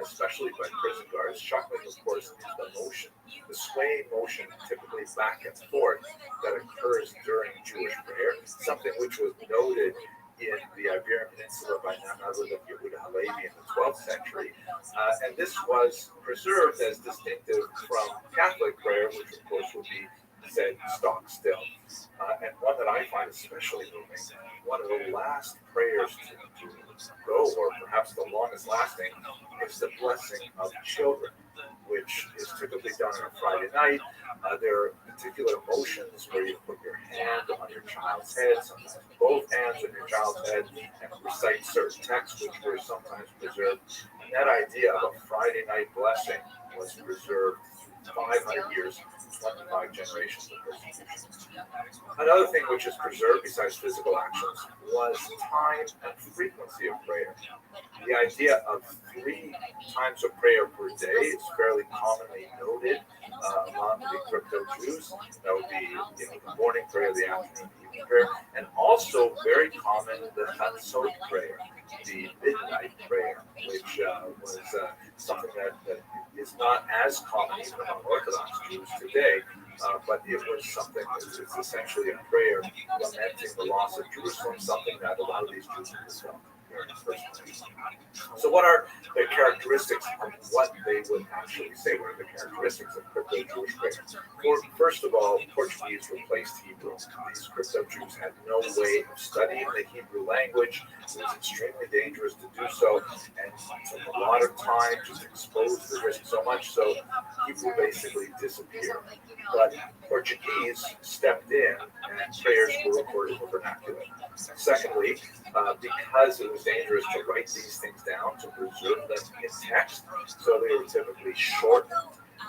especially by prison guards. Shuckling, of course, is the motion, the swaying motion, typically back and forth, that occurs during Jewish prayer, something which was noted in the Iberian Peninsula by none other than Yehuda Halevi in the 12th century. And this was preserved as distinctive from Catholic prayer, which, of course, would be said stock still. And one that I find especially moving, one of the last prayers to go, or perhaps the longest lasting, is the blessing of children, which is typically done on a Friday night. There are particular motions where you put your hand on your child's head, sometimes both hands on your child's head, and recite certain texts which were sometimes preserved. And that idea of a Friday night blessing was preserved 500 years, 25 generations of persecution. Another thing which is preserved besides physical actions was time and frequency of prayer. The idea of 3 times of prayer per day is fairly commonly noted among the crypto Jews. That would be the morning prayer, the afternoon, the evening prayer, and also very common the Chatzot prayer, the midnight prayer, which was something that is not as common even among Orthodox Jews today. But it was something that is essentially a prayer lamenting the loss of Jerusalem, something that a lot of these Jews felt very personally. So what are the characteristics of what they would actually say? What are the characteristics of crypto Jewish prayer? First of all, Portuguese replaced Hebrew. These crypto Jews had no way of studying the Hebrew language. It was extremely dangerous to do so, and took a lot of time, just exposed the risk so much, so Hebrew basically disappeared. But Portuguese stepped in, and prayers were recorded in vernacular. Secondly, because it was dangerous to write these things down, to preserve them in text, so they were typically shortened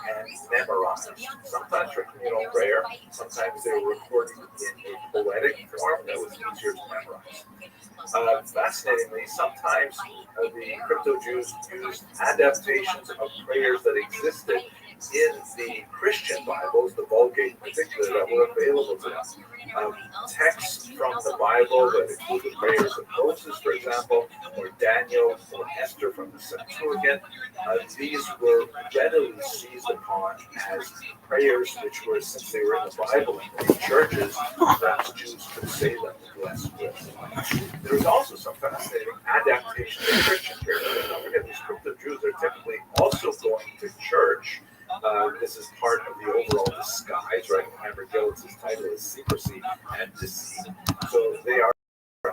and memorized. Sometimes for communal prayer, sometimes they were recorded in a poetic form that was easier to memorize. Fascinatingly, sometimes the crypto Jews used adaptations of prayers that existed in the Christian Bibles, the Vulgate in particular, that were available to them. Texts from the Bible that include the prayers of Moses, for example, or Daniel or Esther from the Septuagint, these were readily seized upon as prayers which were, since they were in the Bible and in churches, perhaps Jews could say them with. There was also some fascinating adaptation of Christian prayers. Don't forget, these crypto Jews are typically also going to church. This is part of the overall disguise, right? Remember, Gillis' title is secrecy and deceit. So they are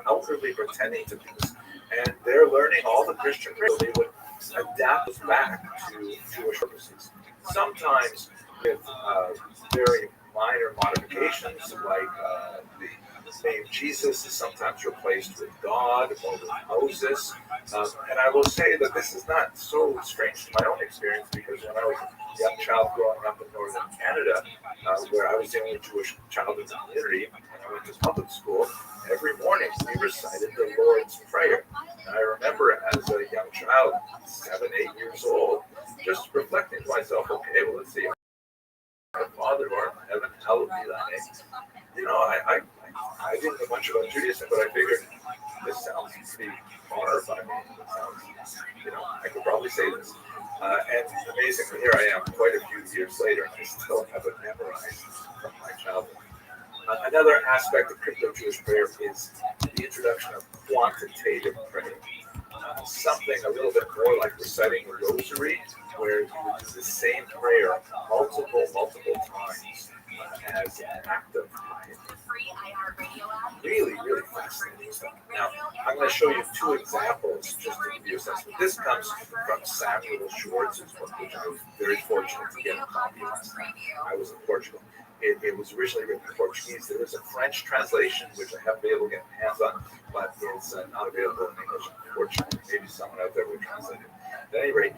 outwardly pretending to be this, and they're learning all the Christian prayers. So they would adapt this back to Jewish purposes. Sometimes with very minor modifications, like the name Jesus is sometimes replaced with God or with Moses. And I will say that this is not so strange to my own experience, because when I was a young child growing up in northern Canada, where I was the only Jewish child in the community, and I went to public school, every morning we recited the Lord's Prayer. And I remember as a young child, 7, 8 years old, just reflecting to myself, okay, well, let's see. Our Father who art in heaven, hallowed be thy name. You know, I didn't know much about Judaism, but I figured this sounds pretty far by me. It sounds, I could probably say this. And amazingly, here I am quite a few years later, and I still have it memorized from my childhood. Another aspect of crypto-Jewish prayer is the introduction of quantitative prayer. Something a little bit more like reciting a rosary, where you would do the same prayer multiple times as an act of piety. Really, really fascinating stuff. Now, I'm going to show you 2 examples just to give you a sense. This comes from Samuel Schwartz's book, which I was very fortunate to get a copy last time I was in Portugal. It was originally written in Portuguese. There is a French translation, which I haven't been able to get my hands on, but it's not available in English, unfortunately. Maybe someone out there would translate it. At any rate,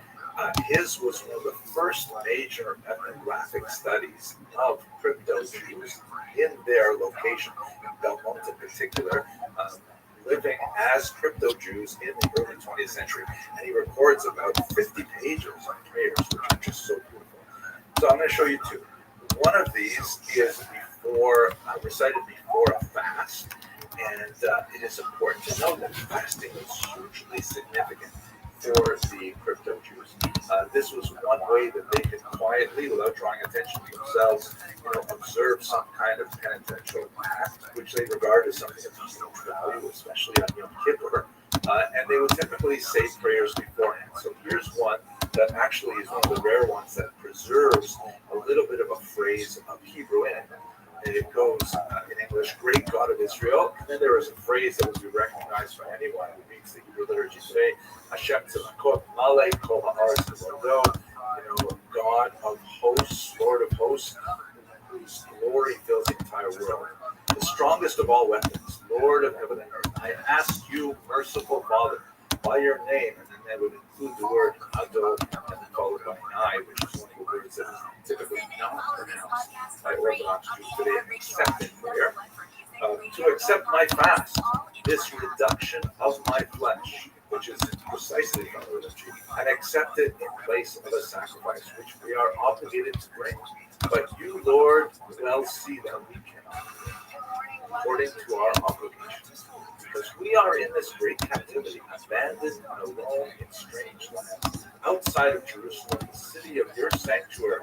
his was one of the first major ethnographic studies of crypto-Jews in their location, in Belmont in particular, living as crypto-Jews in the early 20th century. And he records about 50 pages on prayers, which are just so beautiful. So I'm going to show you 2. One of these is recited before a fast, and it is important to know that fasting is hugely significant for the crypto Jews. This was one way that they could quietly, without drawing attention to themselves, observe some kind of penitential act, which they regard as something of huge value, especially on Yom Kippur. And they would typically say prayers beforehand. So here's one that actually is one of the rare ones that preserves a little bit of a phrase of Hebrew in it. And it goes in English, great God of Israel. And then there is a phrase that would be recognized by anyone who reads the Hebrew liturgy today, Hashem Tzedakot Malay Kol Ha'aretz V'Vodo, God of hosts, Lord of hosts, whose glory fills the entire world. The strongest of all weapons, Lord of heaven and earth, I ask you, merciful Father, by your name, and then that would include the word Ado, and then followed by Nai, which is one of the words that is typically not pronounced by Orthodox Jews today in accepting prayer. To accept my fast, this reduction of my flesh, which is precisely from the liturgy, and accept it in place of a sacrifice, which we are obligated to bring. But you, Lord, well see that we cannot do it, according to our obligations. Because we are in this great captivity, abandoned and alone in strange lands, outside of Jerusalem, the city of your sanctuary,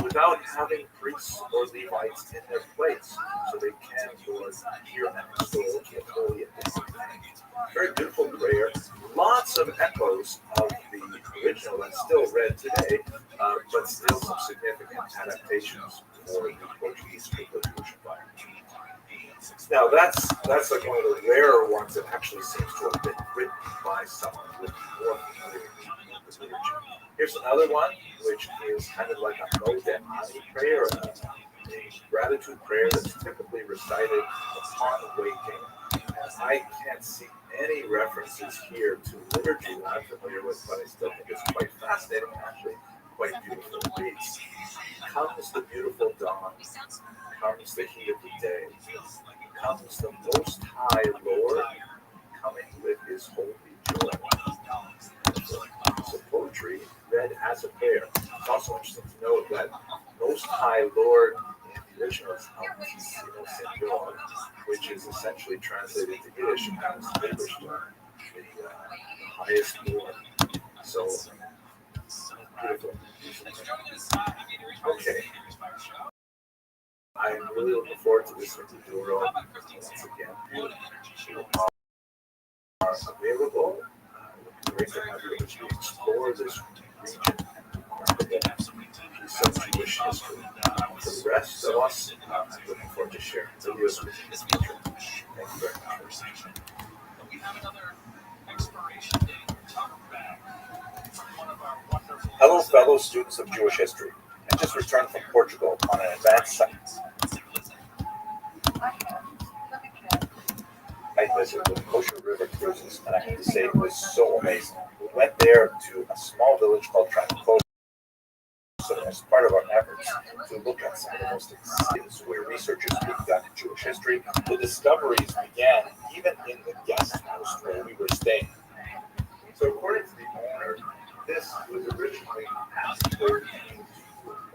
without having priests or Levites in their place, so they can, Lord, hear and extol the holy and divine name. Very beautiful prayer. Lots of echoes of the original that's still read today, but still some significant adaptations for the Portuguese Jewish environment. Now that's like one of the rarer ones that actually seems to have been written by someone with more familiarity with liturgy. Here's another one, which is kind of like a Modem Ani prayer, a gratitude prayer that's typically recited upon waking. And I can't see any references here to liturgy that I'm familiar with, but I still think it's quite fascinating, actually quite beautiful. It reads, comes the beautiful dawn, comes the heat of the day, comes the Most High Lord, coming with his holy joy. So poetry read as a prayer. It's also interesting to note that Most High Lord in the original is Altísimo Señor, which is essentially translated to Yiddish as the highest Lord. So beautiful. Okay. I am really looking forward to this Maduro. Once again, you are available. Great to have you to explore this region and some Jewish history. For the rest of us, I'm looking forward to sharing videos with you in the future. Thank you very much. We have another expiration date. Hello, fellow students of Jewish history. I just returned from Portugal on an advanced site. Let me check. I visited with Kosher River Cruises, and I have to say it was so amazing. We went there to a small village called Tranquillo. So as part of our efforts to look at some of the most exciting where research is being done in Jewish history, the discoveries began even in the guest house where we were staying. So according to the owner, this was originally split into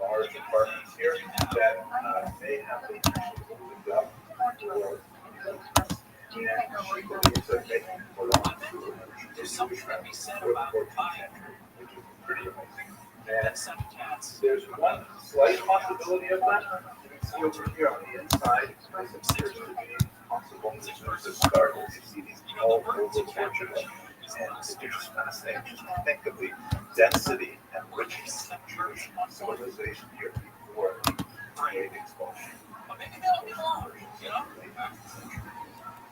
large apartments here that they have been actually moved up for and she believes that they belong to a Jewish family for the 14th century, which is pretty amazing. And there's one slight possibility of that. You can see over here on the inside, this appears to be possible. As soon as it starts, you see these all over Portugal. And it's just fascinating just to think of the density and richness of Jewish civilization here before the Great Expulsion.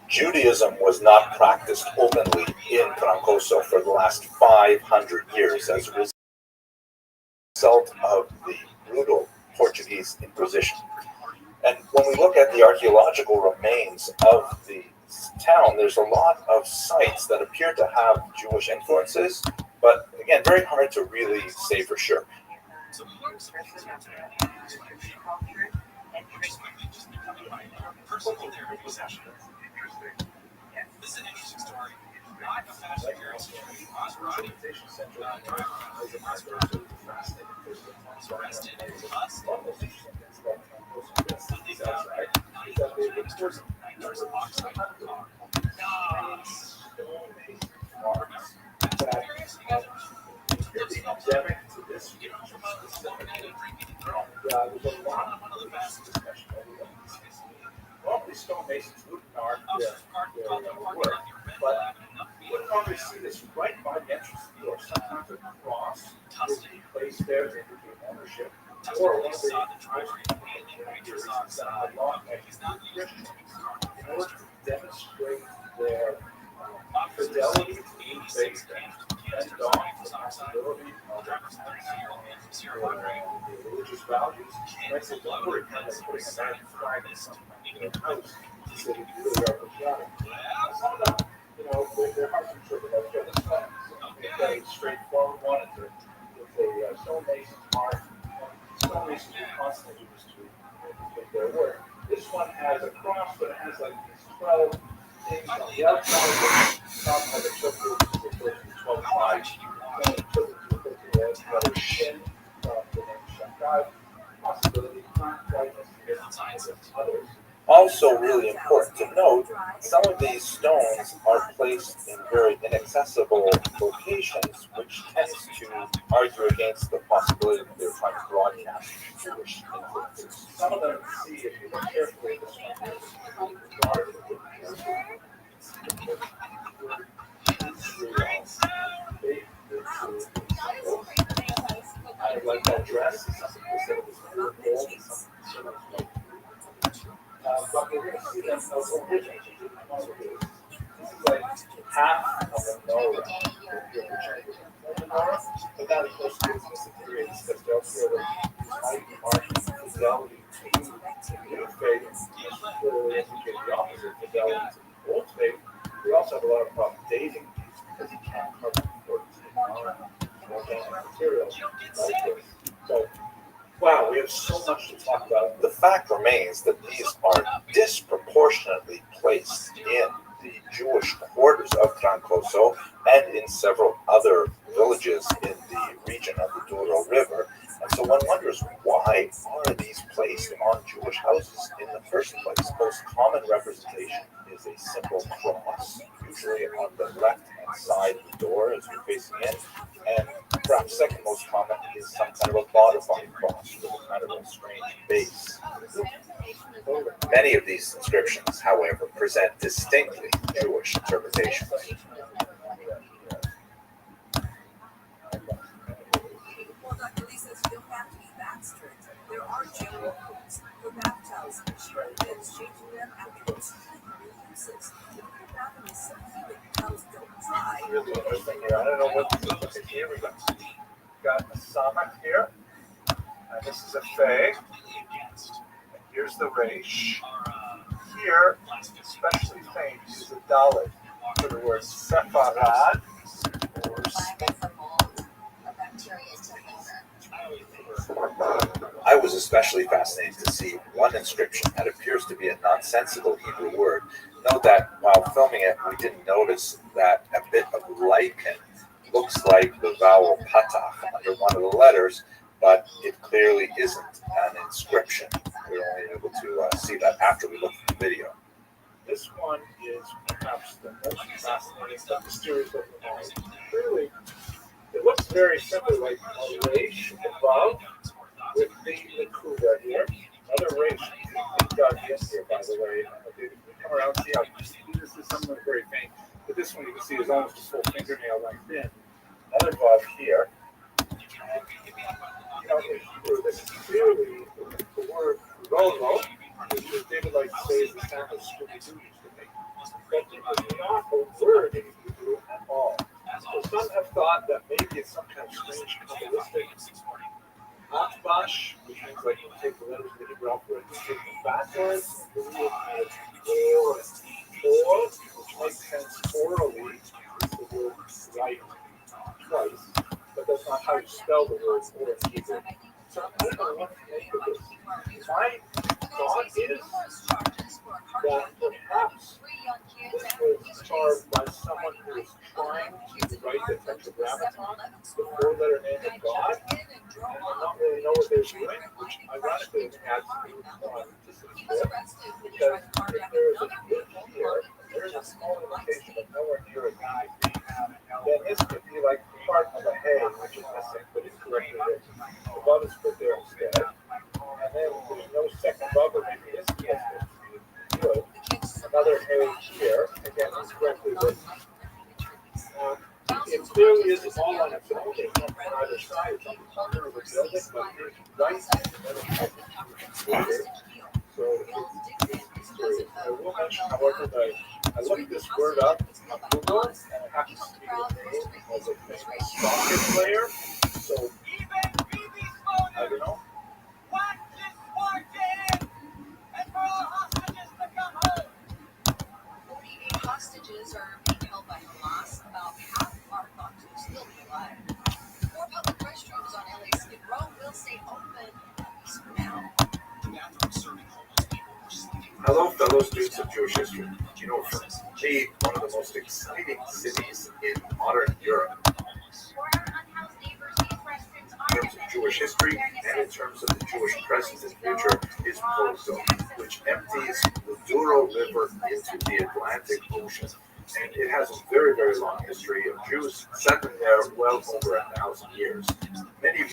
Judaism was not practiced openly in Trancoso for the last 500 years as a result of the brutal Portuguese Inquisition. And when we look at the archaeological remains of the town, there's a lot of sites that appear to have Jewish influences, but again, very hard to really say for sure. Personal therapy session. This is an interesting story. Not a fashion Maserati driver was arrested in a bus. So they found 9 liters of oxide in the car. Normally stonemasons wouldn't mark their work, but you would normally see this right by the entrance to the door. Sometimes a cross would be placed there to indicate ownership, or one of the in order to demonstrate their fidelity to the faith and on the possibility of the religious values. Makes it look like kind of putting a American flag in something in their house to say that you really are patriotic. Some of them, they're hard to interpret like this. It's a straightforward one. It's a stonemason's mark. Stonemasons will constantly do this to make their work. This one has a cross, but it has like these 12 things on the outside. Top of the circle is referred to 12 tribes. Then the circle is referred to as another shin from the name Shakai. Possibility, not quite as significant as others. Also really important to note, some of these stones are placed in very inaccessible locations, which tends to argue against the possibility that they're trying to broadcast Jewish influences. Some of them, see if you look carefully, this one is guard. I like that dress. Some people say it was pure gold, some but we're going to see them over here. This is like half of a menorah. But that, of course, gives us a period because they'll feel that might mark fidelity to new faith, literally indicate the opposite, fidelity to the old faith. We also have a lot of problem dating these because you can't cover organic material like this. So, wow, we have so much to talk about. The fact remains that these are disproportionately placed in the Jewish quarters of Trancoso and in several other villages in the region of the Douro River. And so one wonders, why are these placed on Jewish houses in the first place? Most common representation is a simple cross, usually on the left-hand side of the door as you're facing in. And perhaps second most common is some kind of a modified cross with a kind of a strange base. Many of these inscriptions, however, present distinctly Jewish interpretations. Well, Dr. Lee says you don't have to be that strict. There are general rules for bathtubs. She recommends changing them after 2 uses. If your bathroom is so humid, towels don't dry. Really interesting here. I don't know what this is. Okay, here we go. Got a samak here, and this is a fey. And here's the reish. here, especially famed, is a Dalit for the word Sepharad, or I was especially fascinated to see one inscription that appears to be a nonsensical Hebrew word. Note that while filming it, we didn't notice that a bit of lichen looks like the vowel patach under one of the letters, but it clearly isn't an inscription. We were only able to see that after we looked at the video. This one is perhaps the most fascinating but mysterious of them all. Clearly, it looks very simply like a resh above with the nakuda here. Another resh dug in here, by the way. If we come around and see how this is something very faint, but this one you can see is almost a full fingernail length in. Another vav here. And, in Hebrew, this is clearly the word rolo, which is David likes to say is the sound of Scooby-Doo used to make. But it was not a word in Hebrew at all. So some have thought that maybe it's some kind of strange Kabbalistic atbash, which means like you take the letters of the Hebrew alphabet and take them backwards, and the real kind of or, which makes sense orally, is the word right twice, but that's not how you spell the word or in Hebrew. So I don't know what to make of this. My thought is that perhaps this was carved by someone who was trying to write the Tetragrammaton, the four-letter name of God, and not really know what they were doing, which ironically adds to this bit, because if there is a bit here, there is a small indication of nowhere near a guy, then this could be like part of a hay, which is missing, but incorrectly written. The bud is put there instead, and then there's no second bubble, maybe this is good. Another hay here, again, incorrectly written. It clearly is all on its own. It's on either side. It's on the corner of the building, but here's right, and then it's completed. So it's curious. I will mention, however, that I looked this word up on Google, and it happens to be the name of a famous soccer player. So, I don't know. Watch this market! And for all hostages to come home! 48 hostages are being held by Hamas. About half are thought to still be alive. More public restrooms on LA Skid Row will stay open at least for now. Hello, fellow students of Jewish history. You know, for me, one of the most exciting cities in modern Europe, in terms of Jewish history and in terms of the Jewish presence and future, is Porto, which empties the Douro River into the Atlantic Ocean. And it has a very, very long history of Jews settling there well over 1,000 years. Many of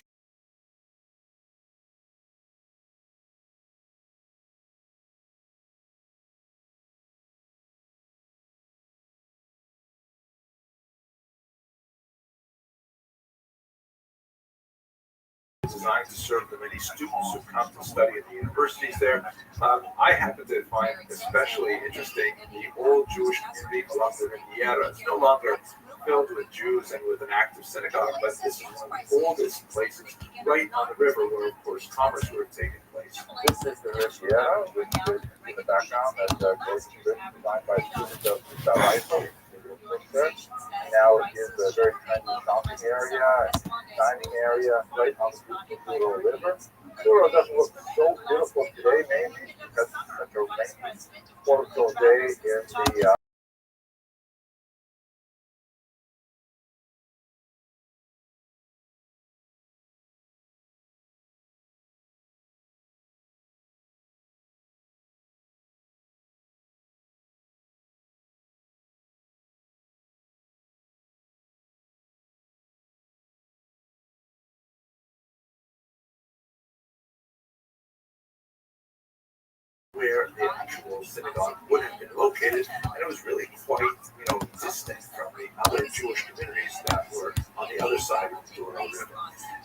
designed to serve the many students who come to study at the universities there. I happen to find especially interesting the old Jewish community along the Riviera. It's no longer filled with Jews and with an active synagogue, but this is one of the oldest places right on the river where, of course, commerce would have taken place. This is the Riviera, which is in the background that's Gordon designed by students of South Iceland. Now it is a very trendy shopping area and dining area right on the Douro River. Douro doesn't look so beautiful today, maybe because it's such a rainy, Portugal day in the where the actual synagogue would have been located, and it was really quite, distant from the other Jewish communities that were on the other side of the Douro River.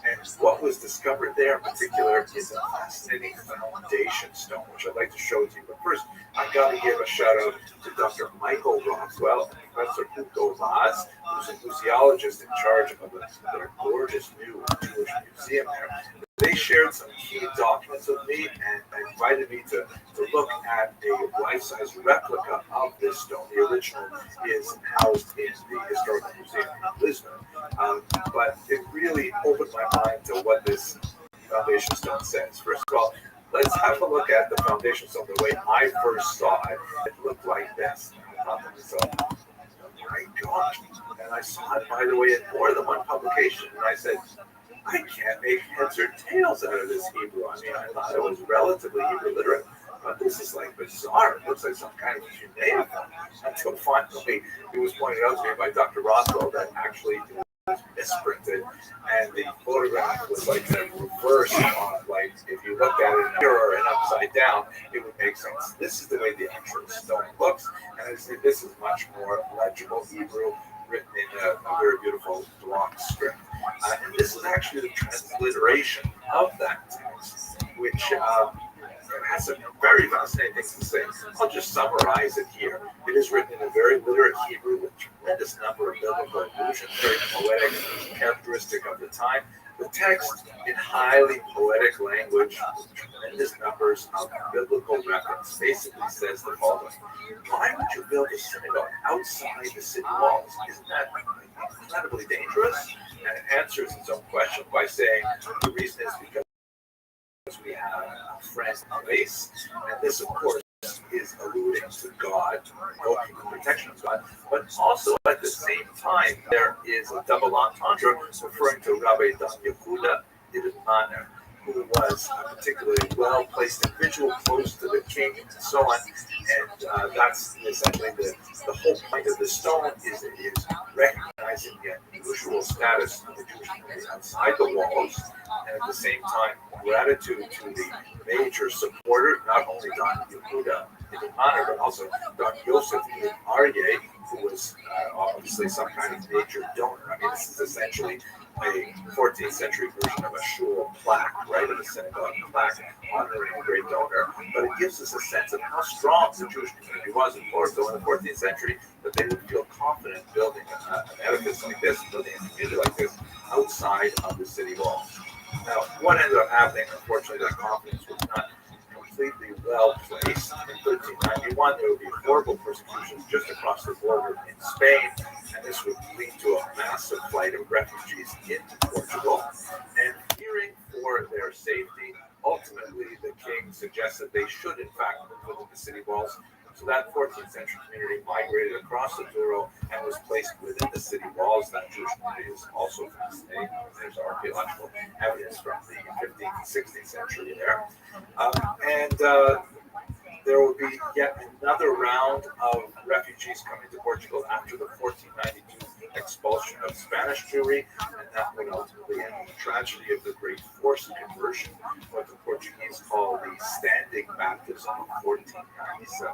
And what was discovered there in particular is a fascinating foundation stone, which I'd like to show to you. But first, I've got to give a shout out to Dr. Michael Rothschild and Professor Hugo Vaz who's a museologist in charge of their gorgeous new Jewish museum there. They shared some key documents with me and invited me to look at a life-size replica of this stone. The original is housed in the Historical Museum in Lisbon. But it really opened my mind to what this foundation stone says. First of all, let's have a look at the foundation stone the way I first saw it. It looked like this. I thought to myself, my gosh. And I saw it, by the way, in more than one publication. And I said, I can't make heads or tails out of this Hebrew. I mean, I thought I was relatively Hebrew literate, but this is like bizarre. It looks like some kind of cuneiform. Until finally, it was pointed out to me by Dr. Rothschild that actually it was misprinted, and the photograph was like kind of reversed on, like, if you looked at it in a mirror and upside down, it would make sense. This is the way the actual stone looks, and I say this is much more legible Hebrew, written in a very beautiful block script. And this is actually the transliteration of that text, which has some very fascinating things to say. I'll just summarize it here. It is written in a very literate Hebrew with a tremendous number of biblical allusions, very poetic, characteristic of the time. The text in highly poetic language, with tremendous numbers of biblical reference, basically says the following: why would you build a synagogue outside the city walls? Isn't that incredibly dangerous? And it answers its own question by saying the reason is because we have a friend place, and this, of course, is alluding to God, invoking the protection of God, but also at the same time, there is a double entendre referring to Rabbi Dan Yehuda Idmaner, who was a particularly well-placed individual close to the king and so on. And that's essentially the whole point of the stone is recognizing the unusual status of the Jewish community outside the walls, and at the same time, gratitude to the major supporter, not only Don Yehuda Idmaner, but also Don Yosef Aryeh, who was obviously some kind of major donor. I mean, this is essentially a 14th century version of a shul plaque, right, of a synagogue plaque honoring a great donor. But it gives us a sense of how strong the Jewish community was in Porto in the 14th century, that they would feel confident building an edifice like this, building a community like this outside of the city walls. Now, what ended up happening, unfortunately, that confidence was not completely well placed. In 1391, there would be horrible persecutions just across the border in Spain, and this would lead to a massive flight of refugees into Portugal. And fearing for their safety, ultimately the king suggested they should, in fact, move within the city walls. So that 14th century community migrated across the Douro and was placed within the city walls. That Jewish community is also fascinating. There's archaeological evidence from the 15th and 16th century there. There will be yet another round of refugees coming to Portugal after the 1492 expulsion of Spanish Jewry, and that would ultimately end in the tragedy of the Great Forced Conversion, what the Portuguese call the Standing Baptism of 1497.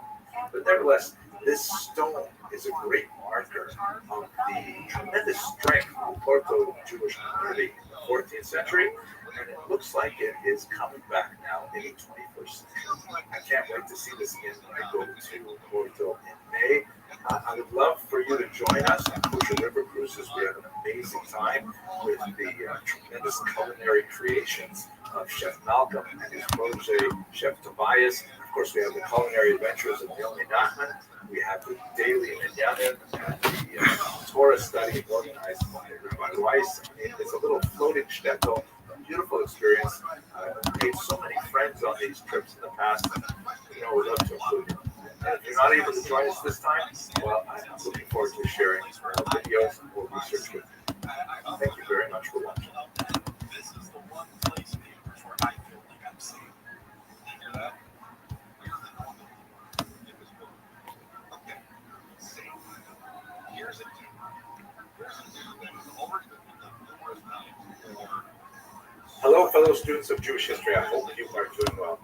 But nevertheless, this stone is a great marker of the tremendous strength of the Porto Jewish community in the 14th century, and it looks like it is coming back now in the 21st century. I can't wait to see this again when I go to Porto in May. I would love for you to join us on Kosher River Cruises. We have an amazing time with the tremendous culinary creations of Chef Malcolm and his protege, Chef Tobias. Of course, we have the culinary adventures of Yoni Nachman. We have the daily Minyanim and the Torah study organized by Rabbi Weiss. It's a little floating shtetl, a beautiful experience. I've made so many friends on these trips in the past, and we'd love to include you. And if you're not able to join us this time, well, I'm looking forward to sharing videos and more research with you. Thank you very much for watching. This is the one place in the universe where I feel like I'm safe. You hear that? Okay. Safe. Here's a dude. Here's a dude that was already numerous times. Hello, fellow students of Jewish history. I hope you are doing well.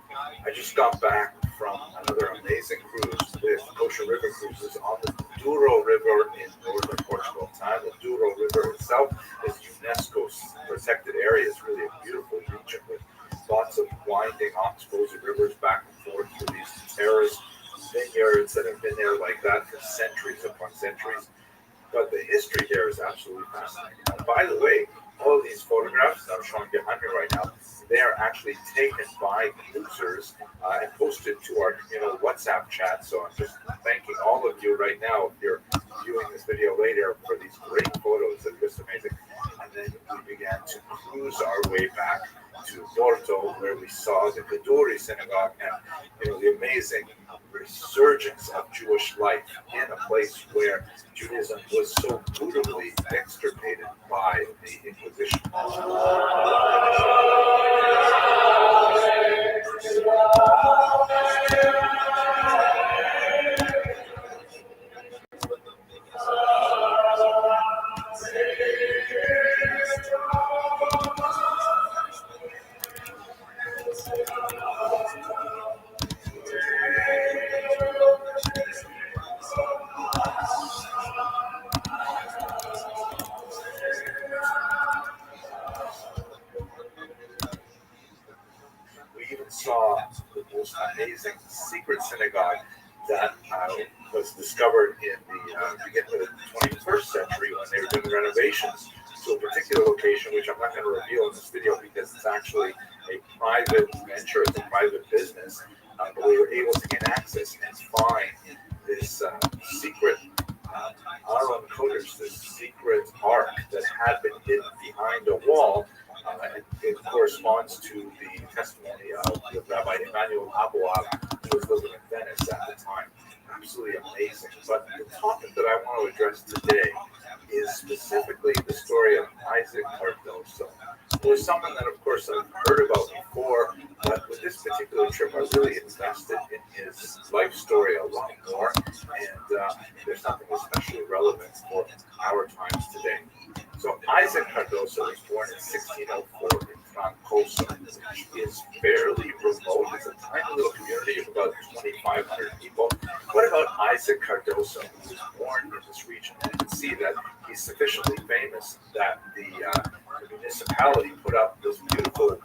I just got back from another amazing cruise with Kosher River Cruises on the Douro River in northern Portugal. The Douro River itself is UNESCO's protected area. It's really a beautiful region with lots of winding, oxbows rivers back and forth through these terraced vineyards that have been there like that for centuries upon centuries. but the history here is absolutely fascinating. And by the way, all of these photographs that I'm showing behind me right now, they are actually taken by users and posted to our WhatsApp chat. So I'm just thanking all of you right now if you're viewing this video later for these great photos that are just amazing. And then we began to cruise our way back to Porto, where we saw the Kaduri synagogue and the amazing resurgence of Jewish life in a place where Judaism was so brutally extirpated by the Inquisition. We even saw the most amazing secret synagogue that was discovered in the beginning of the 21st century when they were doing renovations to a particular location, which I'm not going to reveal in this video because it's actually a private venture, it's a private business. But we were able to get access and find this secret Aron Kodesh, this secret ark that had been hidden behind a wall. It corresponds to the testimony of the Rabbi Emmanuel Abuab, who was living in Venice at the time. Absolutely amazing. But the topic that I want to address today is specifically the story of Isaac Cardoso, who is someone that, of course, I've heard about before, but with this particular trip, I really invested in his life story a lot more, and there's something especially relevant for our times today. So Isaac Cardoso was born in 1604 in Troncoso, which is fairly remote. It's a tiny little community of about 2,500 people. What about Isaac Cardoso, who was born in this region? You can see that he's sufficiently famous that the municipality put up this beautiful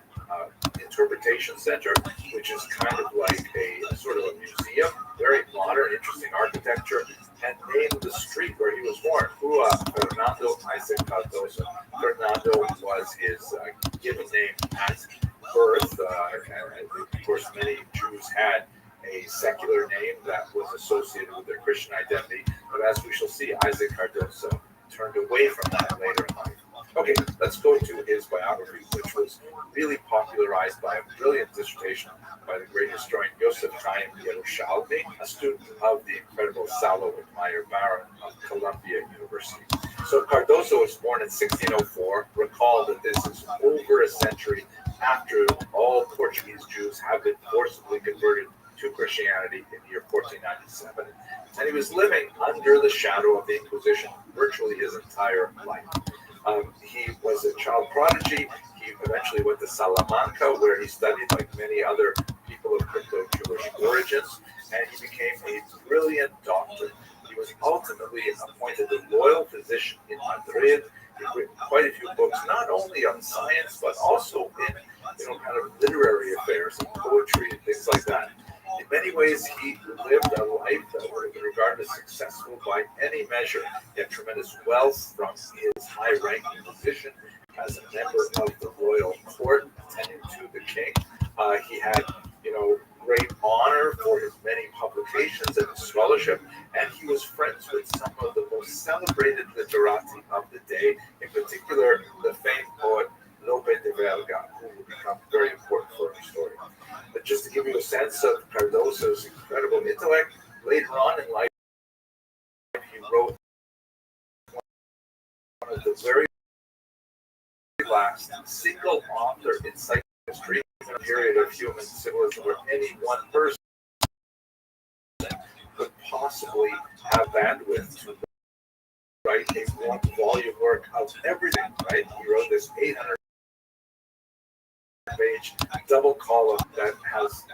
interpretation center, which is kind of like a sort of a museum, very modern, interesting architecture, and named the street where he was born, Rua Fernando Isaac Cardoso. Fernando was his given name at birth, and of course many Jews had a secular name that was associated with their Christian identity, but as we shall see, Isaac Cardoso turned away from that later in life. Okay, let's go to his biography, which was really popularized by a brilliant dissertation by the great historian Yosef Chaim Yerushalmi, a student of the incredible Salo Meyer Baron of Columbia University. So Cardoso was born in 1604. Recall that this is over a century after all Portuguese Jews have been forcibly converted to Christianity in the year 1497. And he was living under the shadow of the Inquisition virtually his entire life. He was a child prodigy. He eventually went to Salamanca, where he studied like many other people of crypto-Jewish origins, and he became a brilliant doctor. He was ultimately appointed a royal physician in Madrid. He's written quite a few books, not only on science, but also in kind of literary affairs and poetry and things like that. In many ways, he lived a life that would have been regarded as successful by any measure. He had tremendous wealth from his high-ranking position as a member of the royal court, attending to the king. He had, great honor for his many publications and his scholarship, and he was friends with some of the most celebrated literati of the day, in particular, the famed poet Lope de Vega, who will become very important for our story. But just to give you a sense of Cardoso's incredible intellect, later on in life, he wrote one of the very last single-author encyclopedias in a period of human civilization where any one person could possibly have bandwidth to write a one-volume work of everything, right? He wrote this 800-page double column that has,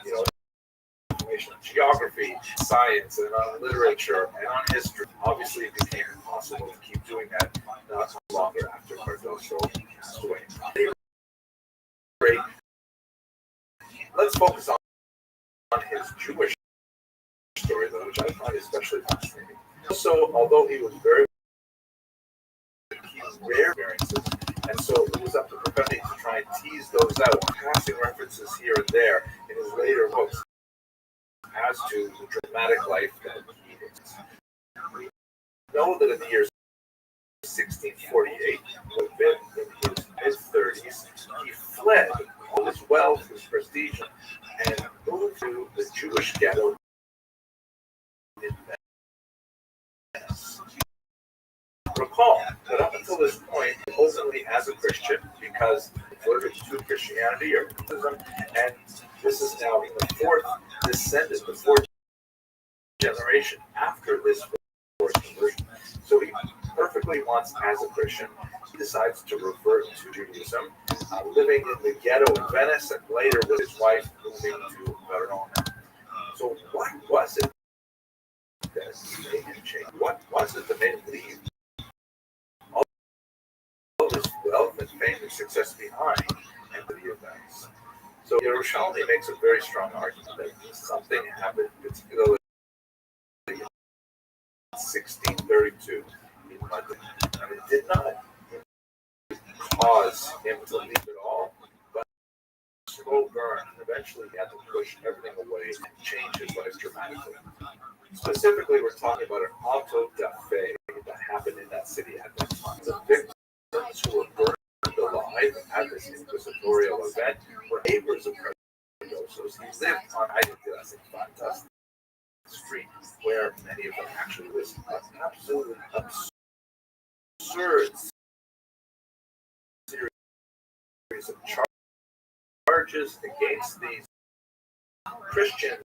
information on geography, science, and on literature, and on history. Obviously, it became impossible to keep doing that not longer after Cardoso passed away. Let's focus on his Jewish story, though, which I find especially fascinating. So, although he was very rare variances. And so it was up to Perfetti to try and tease those out, passing references here and there in his later books as to the dramatic life that he lives. We know that in the years 1648, would have been in his mid-30s, he fled all his wealth, his prestige, and moved to the Jewish ghetto in Venice. Recall that up until this point, openly as a Christian, because he converted to Christianity or Buddhism, and this is now the fourth descendant, the fourth generation after this forced conversion. So he perfectly wants, as a Christian, he decides to revert to Judaism, living in the ghetto in Venice, and later with his wife moving to Verona. So what was it that made him change? What was it that made him leave all this wealth and fame and success behind and to the events? So Yerushalmi makes a very strong argument that something happened, particularly in 1632 in London, and it did not cause him to leave it all, but slow burn, and eventually he had to push everything away and change his life dramatically. Specifically, we're talking about an auto da fe that happened in that city at that time. The victims who were burned alive at this inquisitorial event were neighbors of Cardoso's. He lived on, I think that's a fantastic street where many of them actually lived. Absolutely absurd series of charges against these Christians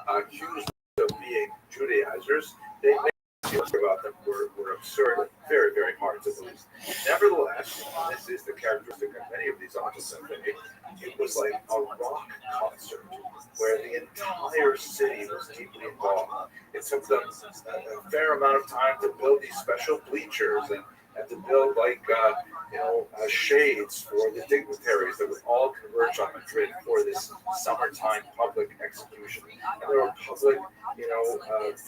accused of being Judaizers. They about them were absurd and very, very hard to believe. Nevertheless, and this is the characteristic of many of these autos, it was like a rock concert where the entire city was deeply involved. It took them a fair amount of time to build these special bleachers and to build shades for the dignitaries that would all converge on Madrid for this summertime public execution. And there were public,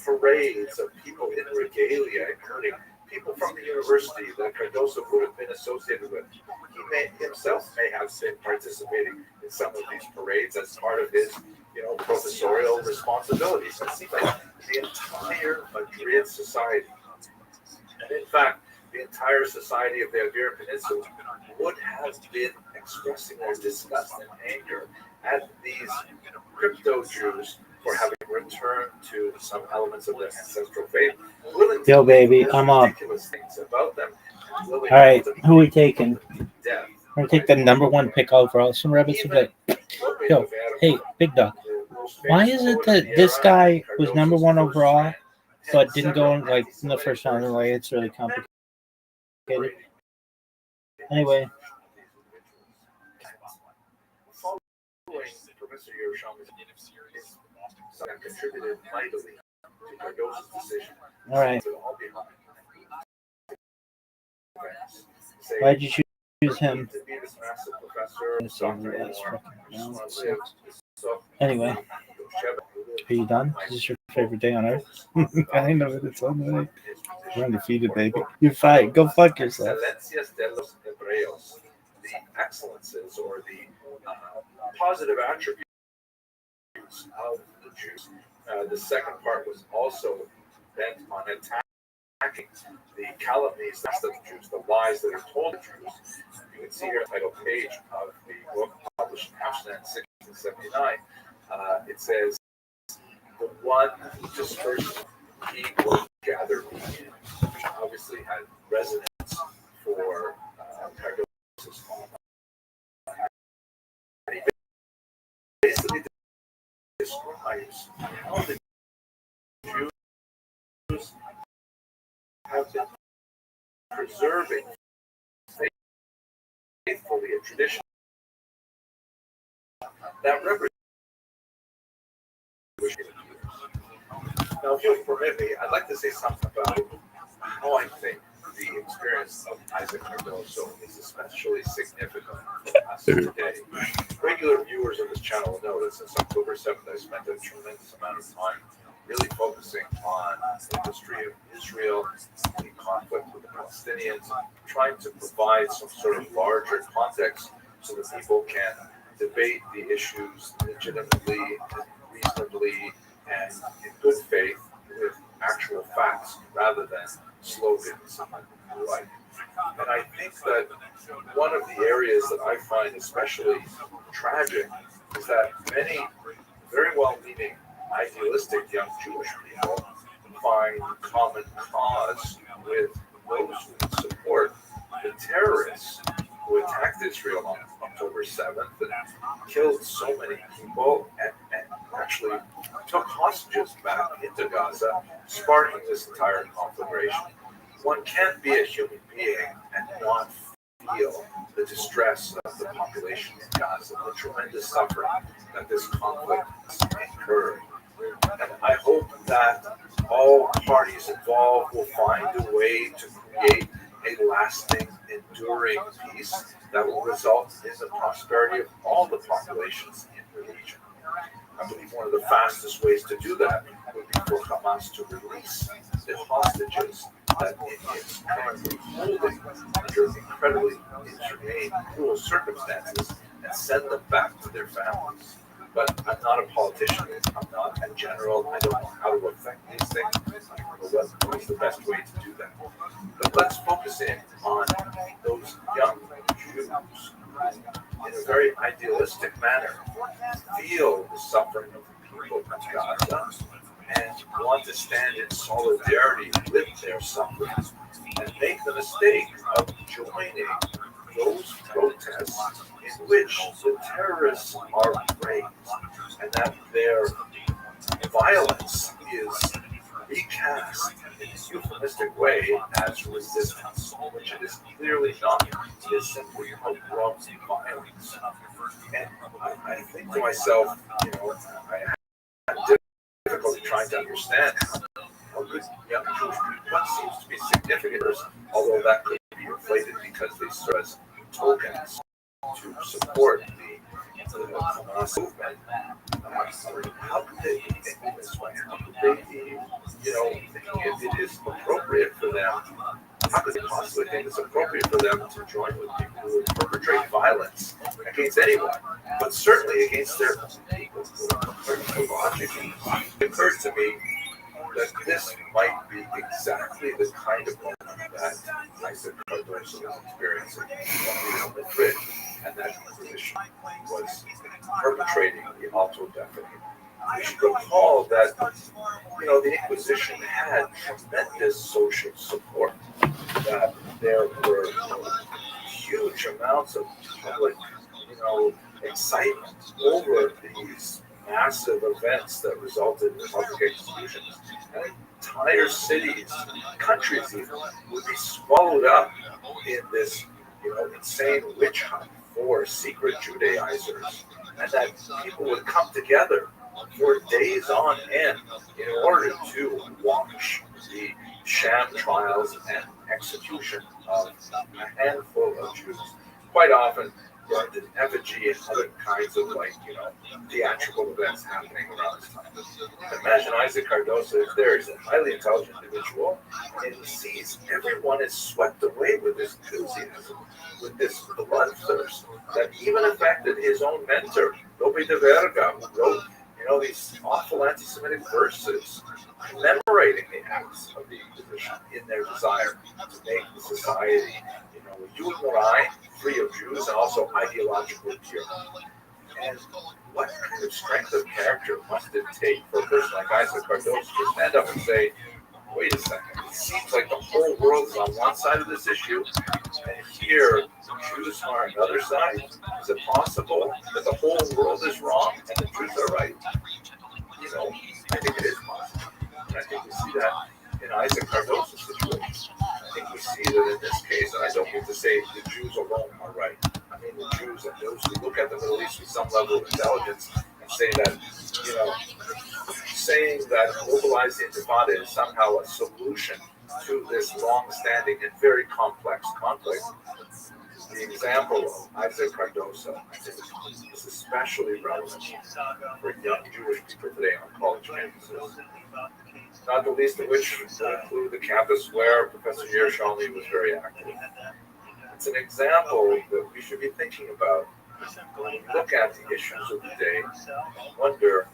parades of people in regalia, including people from the university that Cardoso would have been associated with. He himself may have been participating in some of these parades as part of his, professorial responsibilities. It seems like the entire Madrid society, and in fact, the entire society of the Iberian Peninsula would have been expressing their disgust and anger at these crypto Jews for having returned to some elements of their ancestral faith. Yo, baby, I'm up. About them, all right, who are we taking? We're going to take the number one pick overall. Some rabbits are good. Yo, hey, Big Dog. Why is it that this guy was number one overall, but didn't go in, in the first round? Like, it's really complicated. Anyway. Professor Yerushalmi's contributed mightily to Cardoso's decision. All right. Why'd you choose him? Anyway, are you done? Is this your favorite day on earth? I know it. It's on the way. You're undefeated, baby. You're fine. Go fuck yourself. The excellences or the positive attributes of the Jews. The second part was also bent on attacking the calumnies of the Jews, the lies that are told to Jews. You can see here the title page of the book published in Amsterdam in 1679. It says, "The one dispersed he will gather me in," which obviously had resonance for Cardoso's fall. And he basically describes how the Jews have been preserving faithfully a tradition that represents. Now, if you'll permit me, I'd like to say something about how I think the experience of Isaac Cardoso is especially significant for us today. Regular viewers of this channel will know that since October 7th, I spent a tremendous amount of time really focusing on the history of Israel, the conflict with the Palestinians, trying to provide some sort of larger context so that people can debate the issues legitimately, reasonably, and in good faith with actual facts rather than slogans and the like. And I think that one of the areas that I find especially tragic is that many very well-meaning, idealistic young Jewish people find common cause with those who support the terrorists who attacked Israel on October 7th and killed so many people and actually took hostages back into Gaza, sparking this entire conflagration. One can't be a human being and not feel the distress of the population in Gaza, the tremendous suffering that this conflict has incurred. And I hope that all parties involved will find a way to create a lasting, enduring peace that will result in the prosperity of all the populations in the region. I believe one of the fastest ways to do that would be for Hamas to release the hostages that it is currently holding under incredibly inhumane, cruel circumstances and send them back to their families. But I'm not a politician. I'm not a general. I don't know how to affect these things. I don't know what is the best way to do that. But let's focus in on those young Jews in a very idealistic manner feel the suffering of the people of Gaza and want to stand in solidarity with their suffering and make the mistake of joining those protests in which the terrorists are praised and that their violence is recast in a euphemistic way as resistance, which it is clearly not. It is simply pogrom violence. And I think to myself, I had difficulty trying to understand how good young Jewish people, what seems to be significant, although that could be inflated because they serve as tokens to support the Hamas movement. How could they be thinking this way? How could they be, thinking if it is appropriate for them? How could they possibly think it's appropriate for them to join with people who would perpetrate violence against anyone, but certainly against their people who are perpetrating logically? It occurs to me that this might be exactly the kind of moment that Isaac Cardoso was experiencing in Madrid, and that Inquisition was perpetrating the auto da fe. We should recall that, the Inquisition had tremendous social support, that there were huge amounts of public, excitement over these massive events that resulted in public executions. And entire cities, countries even, would be swallowed up in this, insane witch hunt for secret Judaizers, and that people would come together for days on end in order to watch the sham trials and execution of a handful of Jews. Quite often, burned in effigy and other kinds of theatrical events happening around this time. Imagine Isaac Cardoso is there. He's a highly intelligent individual, and he sees everyone is swept away with this enthusiasm, with this bloodthirst that even affected his own mentor, Lope de Verga, who wrote, these awful anti-Semitic verses commemorating the acts of the Inquisition in their desire to make the society, you and I, free of Jews and also ideologically pure. And what kind of strength of character must it take for a person like Isaac Cardoso to stand up and say, wait a second, it seems like the whole world is on one side of this issue, and here the Jews are on another side? Is it possible that the whole world is wrong and the Jews are right? I think it is possible. And I think we see that in Isaac Cardoso's situation. I think we see that in this case, and I don't mean to say the Jews alone are right. I mean the Jews and those who look at the Middle East with some level of intelligence and say that, saying that globalized intifada is somehow a solution to this long-standing and very complex conflict The example of Isaac Cardoso is especially relevant for young Jewish people today on college campuses. Not the least of which include the campus where Professor Yerushalmi was very active. It's an example that we should be thinking about when we look at the issues of the day and wonder,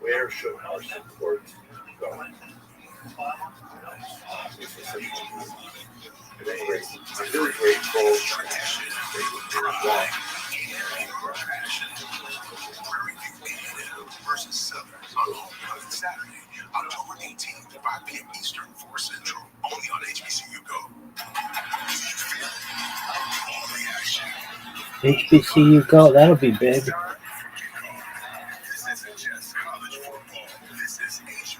where should our support go? At any rate, I'm really grateful that you were as well. Versus 7 on Homecoming Saturday, October 18th, 5 p.m. Eastern, 4 Central, only on HBCU Go. HBCU Go, that'll be big. This isn't just college football. This is HBCU.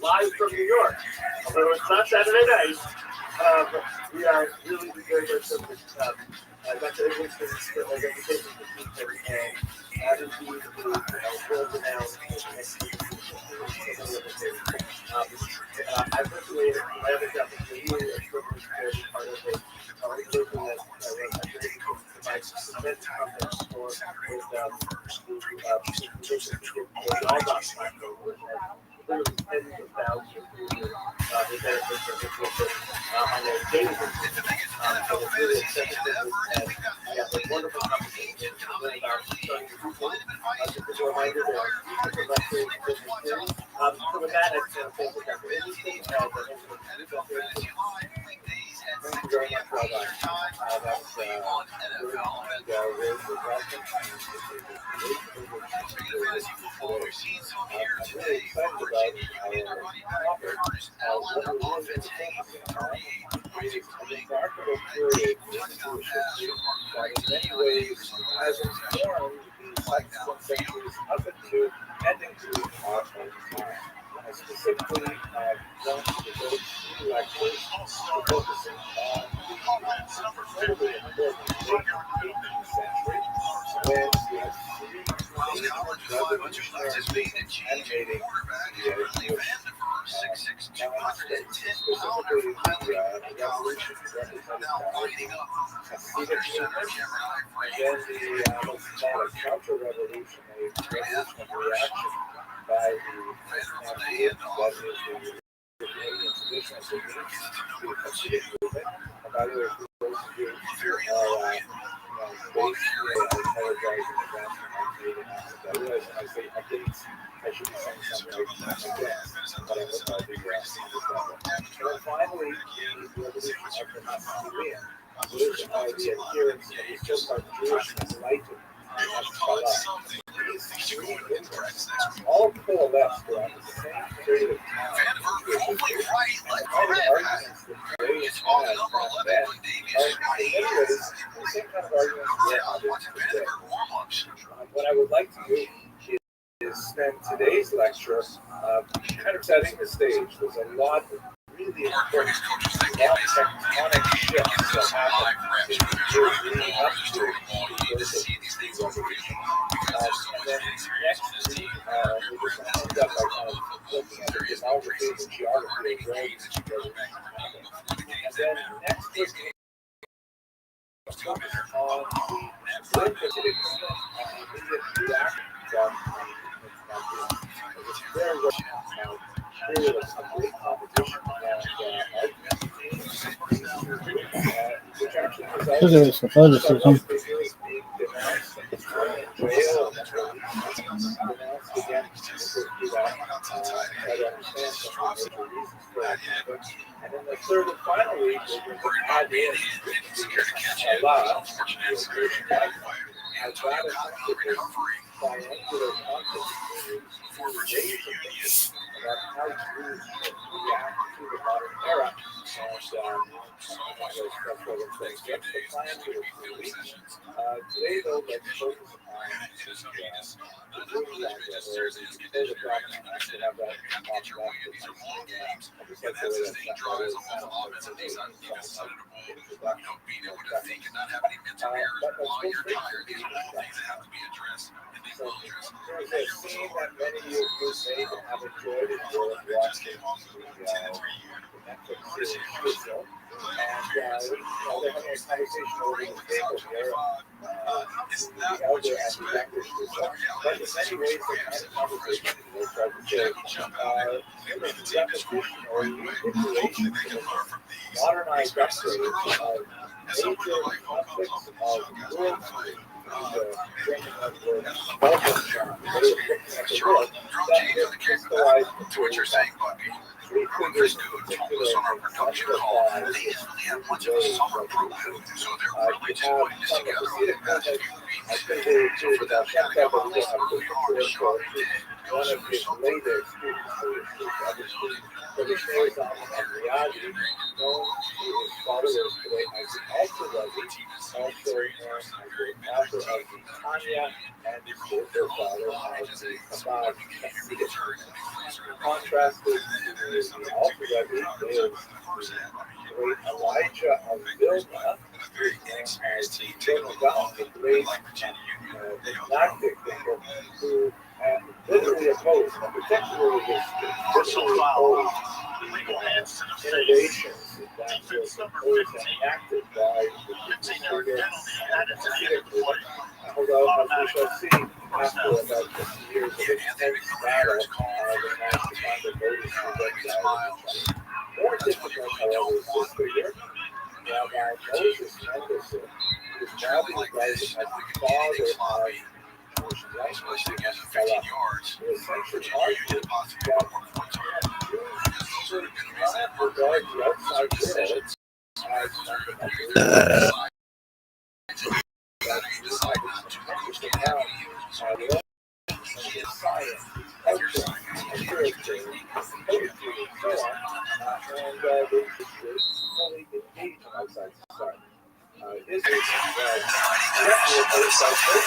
Live from New York. Although it's not Saturday night, we are really very much so Dr. Eggleston's reputation for people and added to the world-renowned I personally have a job for you and privileged to be part of a organization that provides immense content for with literally tens of thousands of users who benefit from this on a daily basis. So it's really exceptional, and we have a wonderful conversation about starting to do just as a reminder, there are different lectures in this series. So with that, I just want to thank you, Dr. Eggleston, and Dr. Eggleston. Thank you very much, Rabbi. That was really welcome. I'm really excited about our topic. What we're really going to focus on is a remarkable period in Jewish history that in many ways has informed the subsequent centuries up into and into our own time. I specifically want to devote 3 lectures to focusing on the incredibly important late 18th century when we had 3 major revolutionary movements animating the Jewish specifically the revolution represented by the Hasidic movement, and then the what's called a counter-revolutionary reaction by the Hasidic, that is the Canadian traditional movement, the Hasidic movement. And by the way, for those of you who are based here, I apologize in advance for my Canadian accent. I realize when I say updates, I should be saying something like again, but I hope I'll be understandable. And then finally, the revolution of the Hasidim, which are the adherents of the so-called Jewish Enlightenment. These 3 movements all coalesced around the same period of time. All the arguments that they had back then are in many ways the same kind of arguments we're having today. What I would like to do is spend today's lecture kind of setting the stage. There's a lot of really important tectonic shifts that happened in the years leading up to the birth of the revolution. And then next week, we're just going to end up by kind of looking at the demography and the geography of where this revolution happened. And then next week, we'll focus on the split that it extends on the immediate reaction from the it's very well period of great competition which actually results in several figures being denounced and thrown in jail and released again. We'll go through that, try to understand some of the major reasons for that conduct. And then the third and final week, we're going to add in the Allah, the Jewish life, as that effectively triangular conflict for ways of thinking about how Jews react to the modern era. And that's what we're saying. That's the plan for the 3 weeks. Today, though, let's focus on There's a scene that many of you may have enjoyed if you're watching the Netflix series Crystal. And they're having a conversation over the table here. The elder and the younger sister. But in many ways, the kind of conversation we're trying to say repetition or reiteration of modernized upgrades of major conflicts of world the framing of the Balkan shot, the way of looking at the world, that is crystallized into what you're saying, Bucky. Three figures in particular exemplify the ways of so they're really just putting this together on the past few weeks. I think they do about that level of one of his latest but his series on Riyadi, known to his followers today as the Ultra-Rebbe, also known as the author of the Tanya and the spiritual father of the Chabad Hasidic. Contrasted to the Ultra-Rebbe is the great Elijah of Vilna, as the Vilna Gaon, the great didactic thinker, who literally opposed, and particularly his literally opposed innovations that were proposed and enacted by the figure and the Hasidic movement. Although, as we shall see, after about 50 years of intense battle, they managed to find a motive to reconcile each other. More difficult, however, is this figure, Rabbi Moses Mendelssohn, who is now being regarded as the father of Jewish language and Kabbalah, who essentially argued that Jews should not regard the outside world as fundamental. That Jews have a tremendous amount of love and science, culture, and literature, poetry, and so on, and they should fully engage in outside society. His reason was directly opposed by both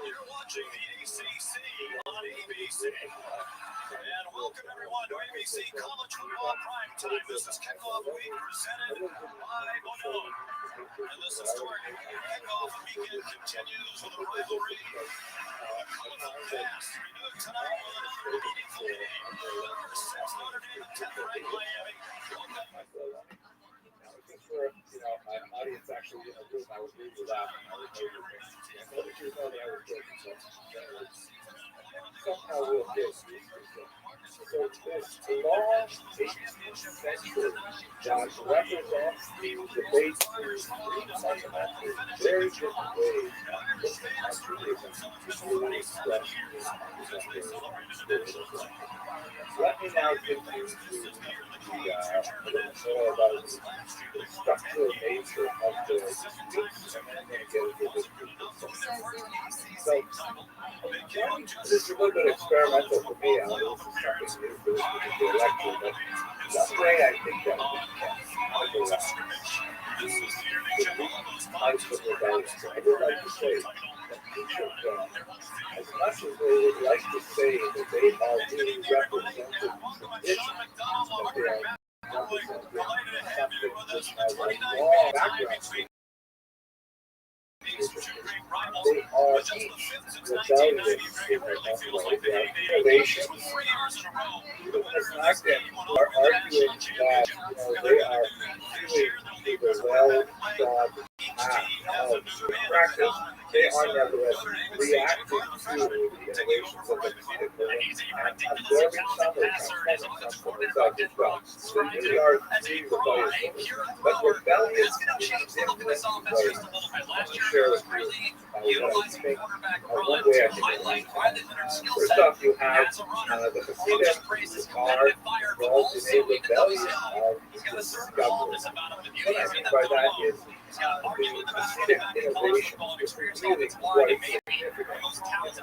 You're watching the ACC on ABC. And welcome everyone to ABC College Football Prime Time. This is Kickoff Week presented by Bonilla. And this historic kickoff weekend continues with a rivalry. Coming up fast, renewed tonight with another meaningful game. Number 6 Notre Dame and 10th ranked Miami. For an audience actually in a room, I would agree with that. I would know your things. And what did you know that I was joking? Somehow we'll get used to it. So this long 18th century that represents the debate in three fundamental, very different ways that Judaism is really expressed in the Let me now get into a little more about the structural nature of the disputes, and then I'm going to get into this group. So, this is a little bit experimental for me. I know this is something new for this particular lecture, but one way I think that we can categorize the types of rebellions. I would like to say that each of them, as much as they would like to say that they are really represented traditions, that they are represented something which has a long background, they are each rebellious in their own way. They are innovations. Even the fact that people are arguing that they are pursuing the well-trod path of practice, they are nevertheless reacting to the innovations of the Hasidic absorbing some or transforming some from without as well. So these are three rebellious movements. But rebellion is a different way. Let me share with you what I think, one way I think first off, you have the Hasidim are involved in a rebellion of discovery. What I mean by that is the Hasidic innovation is really quite significant.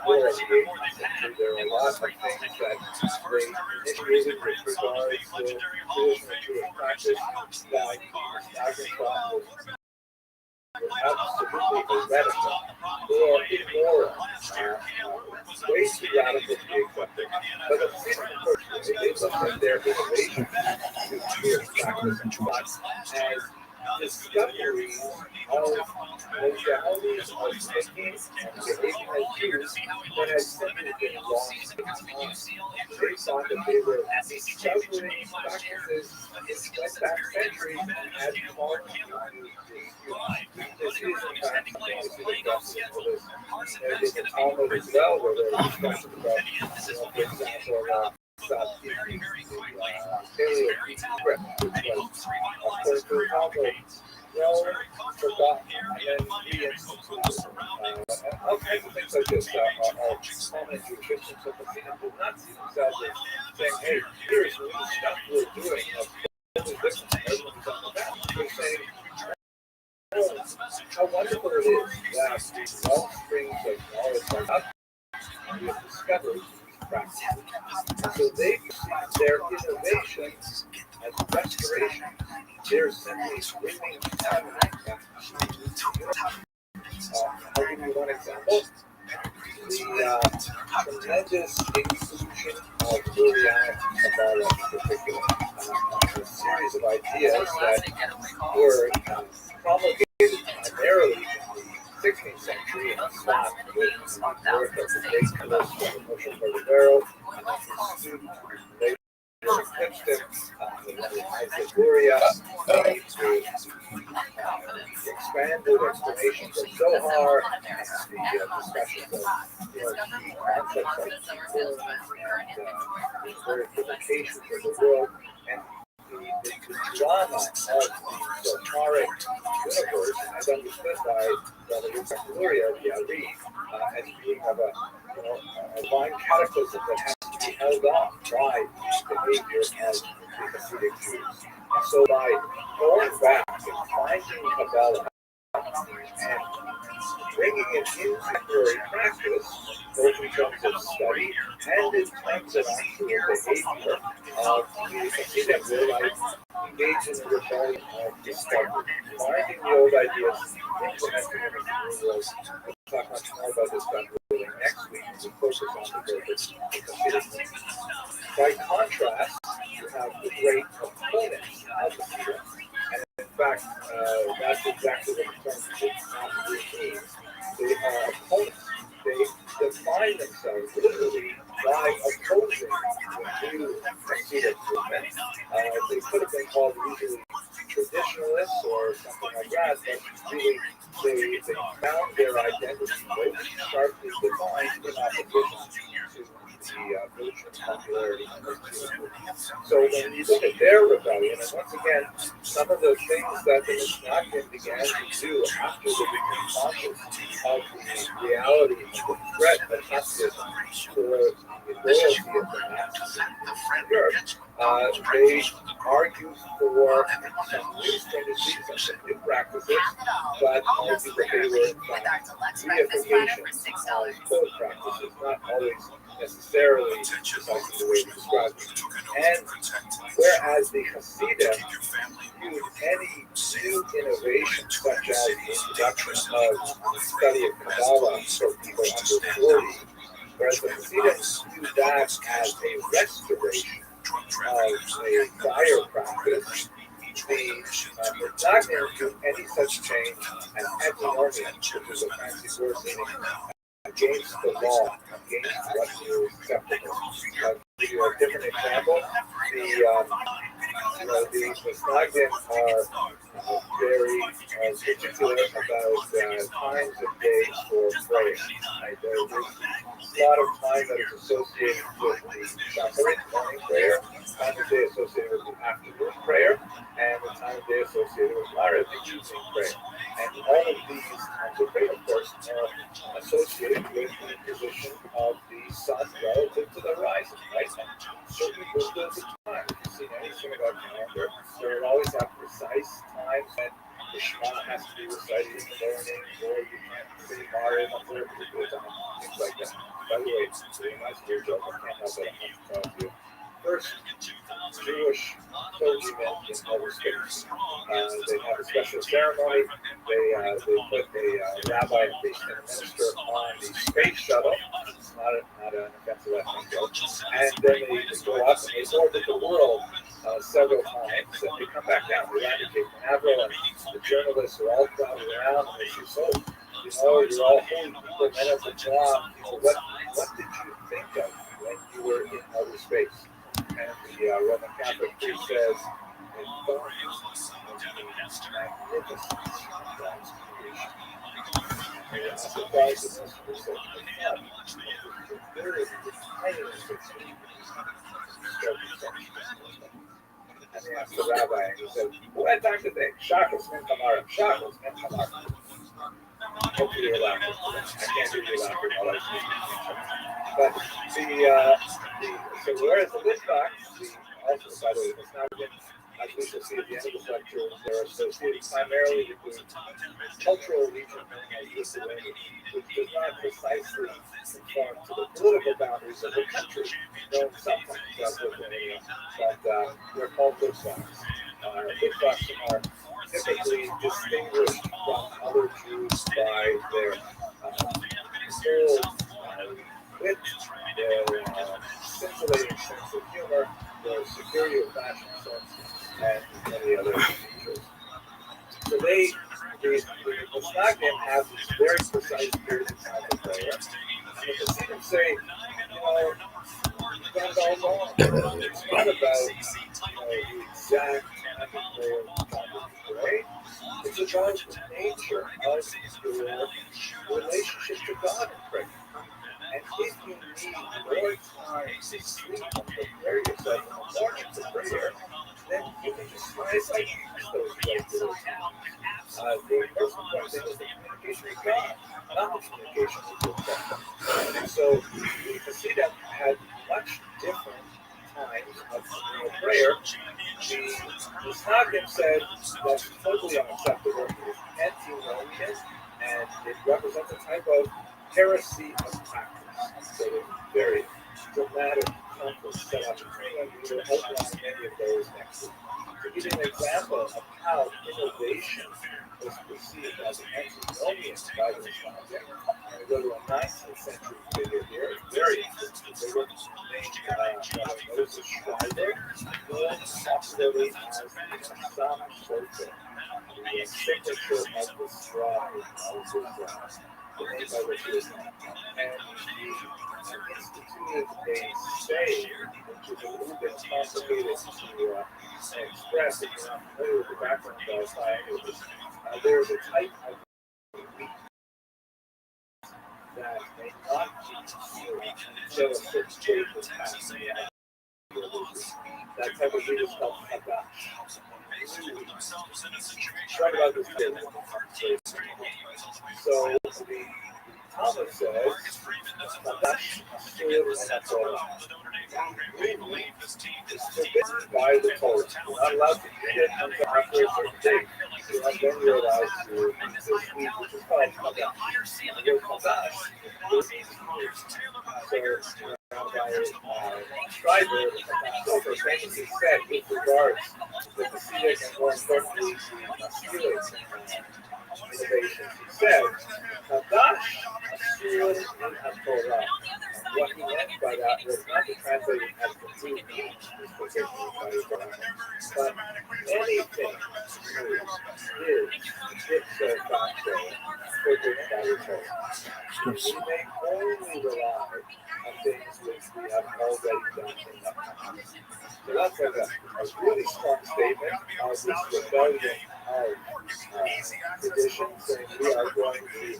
More of the 18th century, there are a lot of things that they initiated with regards to traditional Jewish practice that Stagner thought was absolutely heretical or immoral, way too radical to be accepted. But the Hasidim approach, they looked at their innovation to Jewish practice and thought as discoveries of modalities of thinking and behaving as Jews that had simply been lost in time. They thought that they were discovering practices that went back centuries and had formed this is in fact the justice for this. There's a Talmud as well where there was discussion about, for example, paleo script, which was, according to the Talmud, well forgotten and then reinstituted. All kinds of things like this are common in Jewish history. So the Hasidim did not see themselves as saying, hey, here's new stuff we're doing. Totally different. Everyone's on the back. They're saying, how wonderful it is that these well springs of knowledge are up and we have discovered these practices. So they see their innovations as restoration. They're simply bringing time back to I'll give you one example. The tremendous inclusion of Lurianic Kabbalah in particular, a series of ideas that were promulgated primarily in the 16th century and stopped with the work of the great philosopher Moshe Cordovero and his student later eclipsed him, Isaac Luria, to expand the explanations of Zohar and the discussions of key concepts like people and various implications of the world and the drama of the Zoharic universe as understood by Rabbi Luria of Yari as being of a divine cataclysm that has to be held off by the behavior of the Hasidic Jews. And so by going back and finding Kabbalah and bringing it into contemporary practice, both in terms of study and in terms of actual behavior, the Hasidim were like engaged in the rebellion of discovery, finding the old ideas, implementing them into new worlds. We'll talk much more about this stuff next week as we focus on the purpose of Hasidim. By contrast, you have the great opponents of the Hasidim. And in fact, that's exactly what the term means. They are opponents. They define themselves literally by opposing the new Hasidic movement. They could have been called usually traditionalists or something like that, but really they found their identity most sharply defined in opposition to the virtue and popularity of the Hasidic. So when you look at their rebellion, and once again, some of the things that the Mishnah began to do after they became conscious of the reality of the threat of Hasidism for the loyalty of the masses in Europe, they argued for some new strategies, some new practices, but argued that they were in fact reification of old practices, not always necessarily precisely the way we described it. And whereas the Hasidim viewed any new innovation, such as the introduction of study of Kabbalah for people under 40, whereas the Hasidim viewed that as a restoration of a prior practice, the Mishnah viewed any such change as antinomian, which is a fancy word meaning against the law, against what is acceptable. To give you a different example, the Mishnah are very particular about times of days for prayer. Right? There's lot of time that is associated with the Shacharit morning prayer, time of day associated with the afternoon prayer, and the time of day associated with Mara, the evening prayer. And all of these times of prayer, of course, are associated with the position of the sun relative to the horizon, right? And certain windows of time, if you've seen any synagogue calendar, there will always have precise times when the Shema has to be recited in the morning, or you can't say Mara for a particular time, things like that. By the way, it's a nice weird joke, I can't help it, I have to tell you. First, Jewish clergymen in outer space. They have a special ceremony. They put a rabbi and priest and a minister on the space shuttle. It's not an offensive ethnic joke. And then they go up and they orbit the world several times, and they come back down. They land at Cape Canaveral, and the journalists are all crowded around, and they say, "So, you're all holy people, men of the job. What did you think of when you were in outer space?" And the Roman Catholic priest says, "I thought of the magnificence of God's creation." And I'm surprised that most people say, "I thought of the very tiniest of things." And they asked the rabbi, and he said, "What had time to think? Shachos min kamara, Shachos min kamara." Hopefully you're laughing. I can't hear you laughing while I speak. But so whereas the Litvaks, also, by the way, it's not again, as we shall see at the end of this lecture, they're associated primarily with the cultural region known as Lithuania, which does not precisely conform to the political boundaries of the country, known sometimes as Lithuania, but they're called Litvaks. Litvaks are typically distinguished from other Jews by their full wit, their scintillating sense of humor, their superior fashion sense, and many other features. So the Snagdim have these very precise periods of time of prayer, and the Hasidim say, you've got it all wrong. It's not about the exact time of prayer, the time of pray. It's about the nature of your relationship to God in prayer. And if you need more time to sleep and prepare yourself in the morning for prayer, then you can just use those regular times. The most important thing is the communication with God, not the communication with yourself. And so the Hasidim had much different times of prayer. The Snagdim said that's totally unacceptable. It is antinomian, and it represents a type of heresy of practice. So there's very dramatic conflicts set up between them. We will outline many of those next week. To give you an example of how innovation was perceived as antinomian by the Snagdim, I'm going to go to a 19th century figure here, very interesting figure, named Moses Schreiber, known popularly as the Assam Sofer, the signature of the scribe, the name by which he was known. And he instituted a stay, which is a little bit complicated to express if you're not familiar with the background of triangles. There's a type of wheat that may not be consumed until a certain date has passed. That type of wheat is called hadash. Right about this day. So the Talmud says, hadash asur Torah. Wheat is forbidden by the Torah. You're not allowed to eat it until after a certain date. And then you're allowed to eat this wheat, which is called hadash. The word hadash means new. So, Schreiber, so famously said with regards to the Hasidic and more importantly the Hasidic innovations, he said, Hadash asur in HaTorah. What he meant by that was not to translate it as the new meat, but anything is ipso facto forbidden by the Torah. We may only rely on things which we have already done in that context. So that's like a really strong statement of this rebellion traditions, and we are going to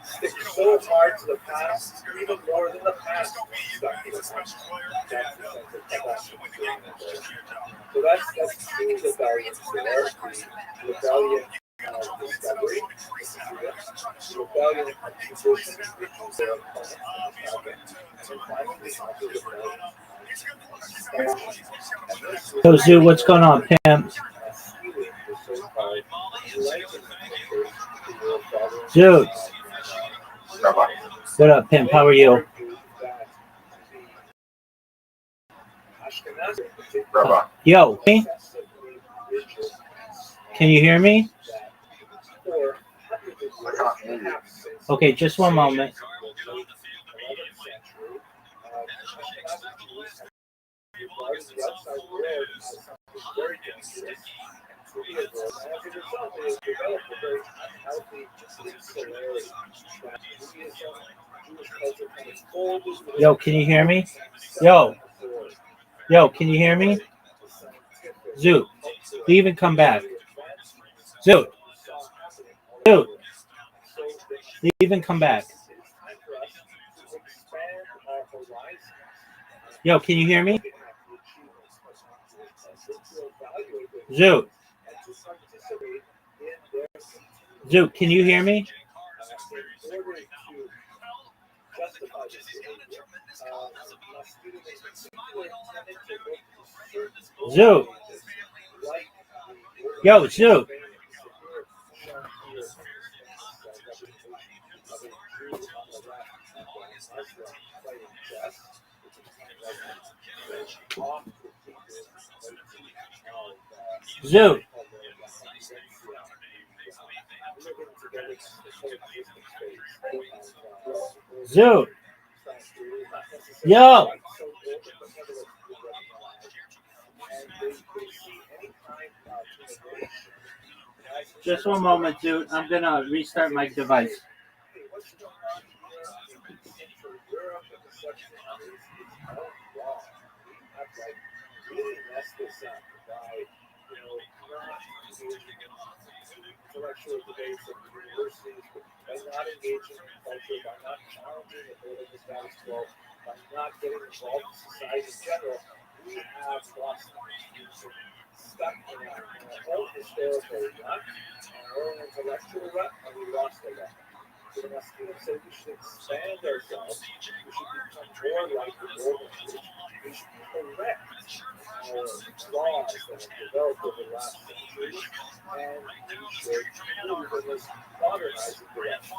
stick so hard to the past, even more than the past stuck to the past. That's the sense of compassion. So that's true rebellion there, the rebellion of discovery, the rebellion of tradition, which is their opponent, and finally the rebellion. So, Zoo, what's going on, Pam? Zoo. What up, Pimp? How are you? Yo, me? Can you hear me? Okay, just one moment. Yo, can you hear me? Yo, can you hear me? Zoo, leave and come back. Zoo, leave and come back. Yo, can you hear me? Zoo, can you hear me? Zoo. Yo, Zoo. Zoo. Zoo. Yo. Just one moment, dude. I'm gonna restart my device. Intellectual debates at universities, by not engaging in culture, by not challenging the political status quo, by not getting involved in society in general, we have lost stuck in our own historical rut, our own intellectual rut, and we lost the rut. So the Maskilim said we should expand ourselves, we should become more like the golden age, we should correct our flaws that have developed over the last century, and we should move in this modernizing direction.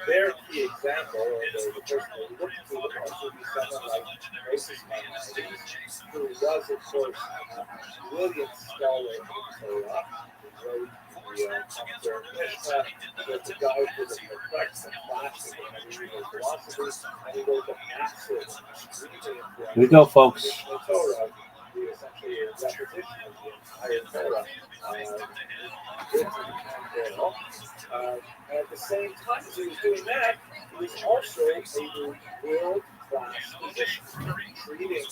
Their key example, or the person they look to the most, would be someone like Moses Maimonides, who was, of course, a brilliant scholar in Torah, who wrote the Commentary on Mishnah, was the guy for the complex and classic and medieval philosophy, and he wrote the massive, extremely important Here we go, folks. Torah, essentially a repetition of the entire Torah, and at the same time as he was doing that, he was also a world-class physician, treating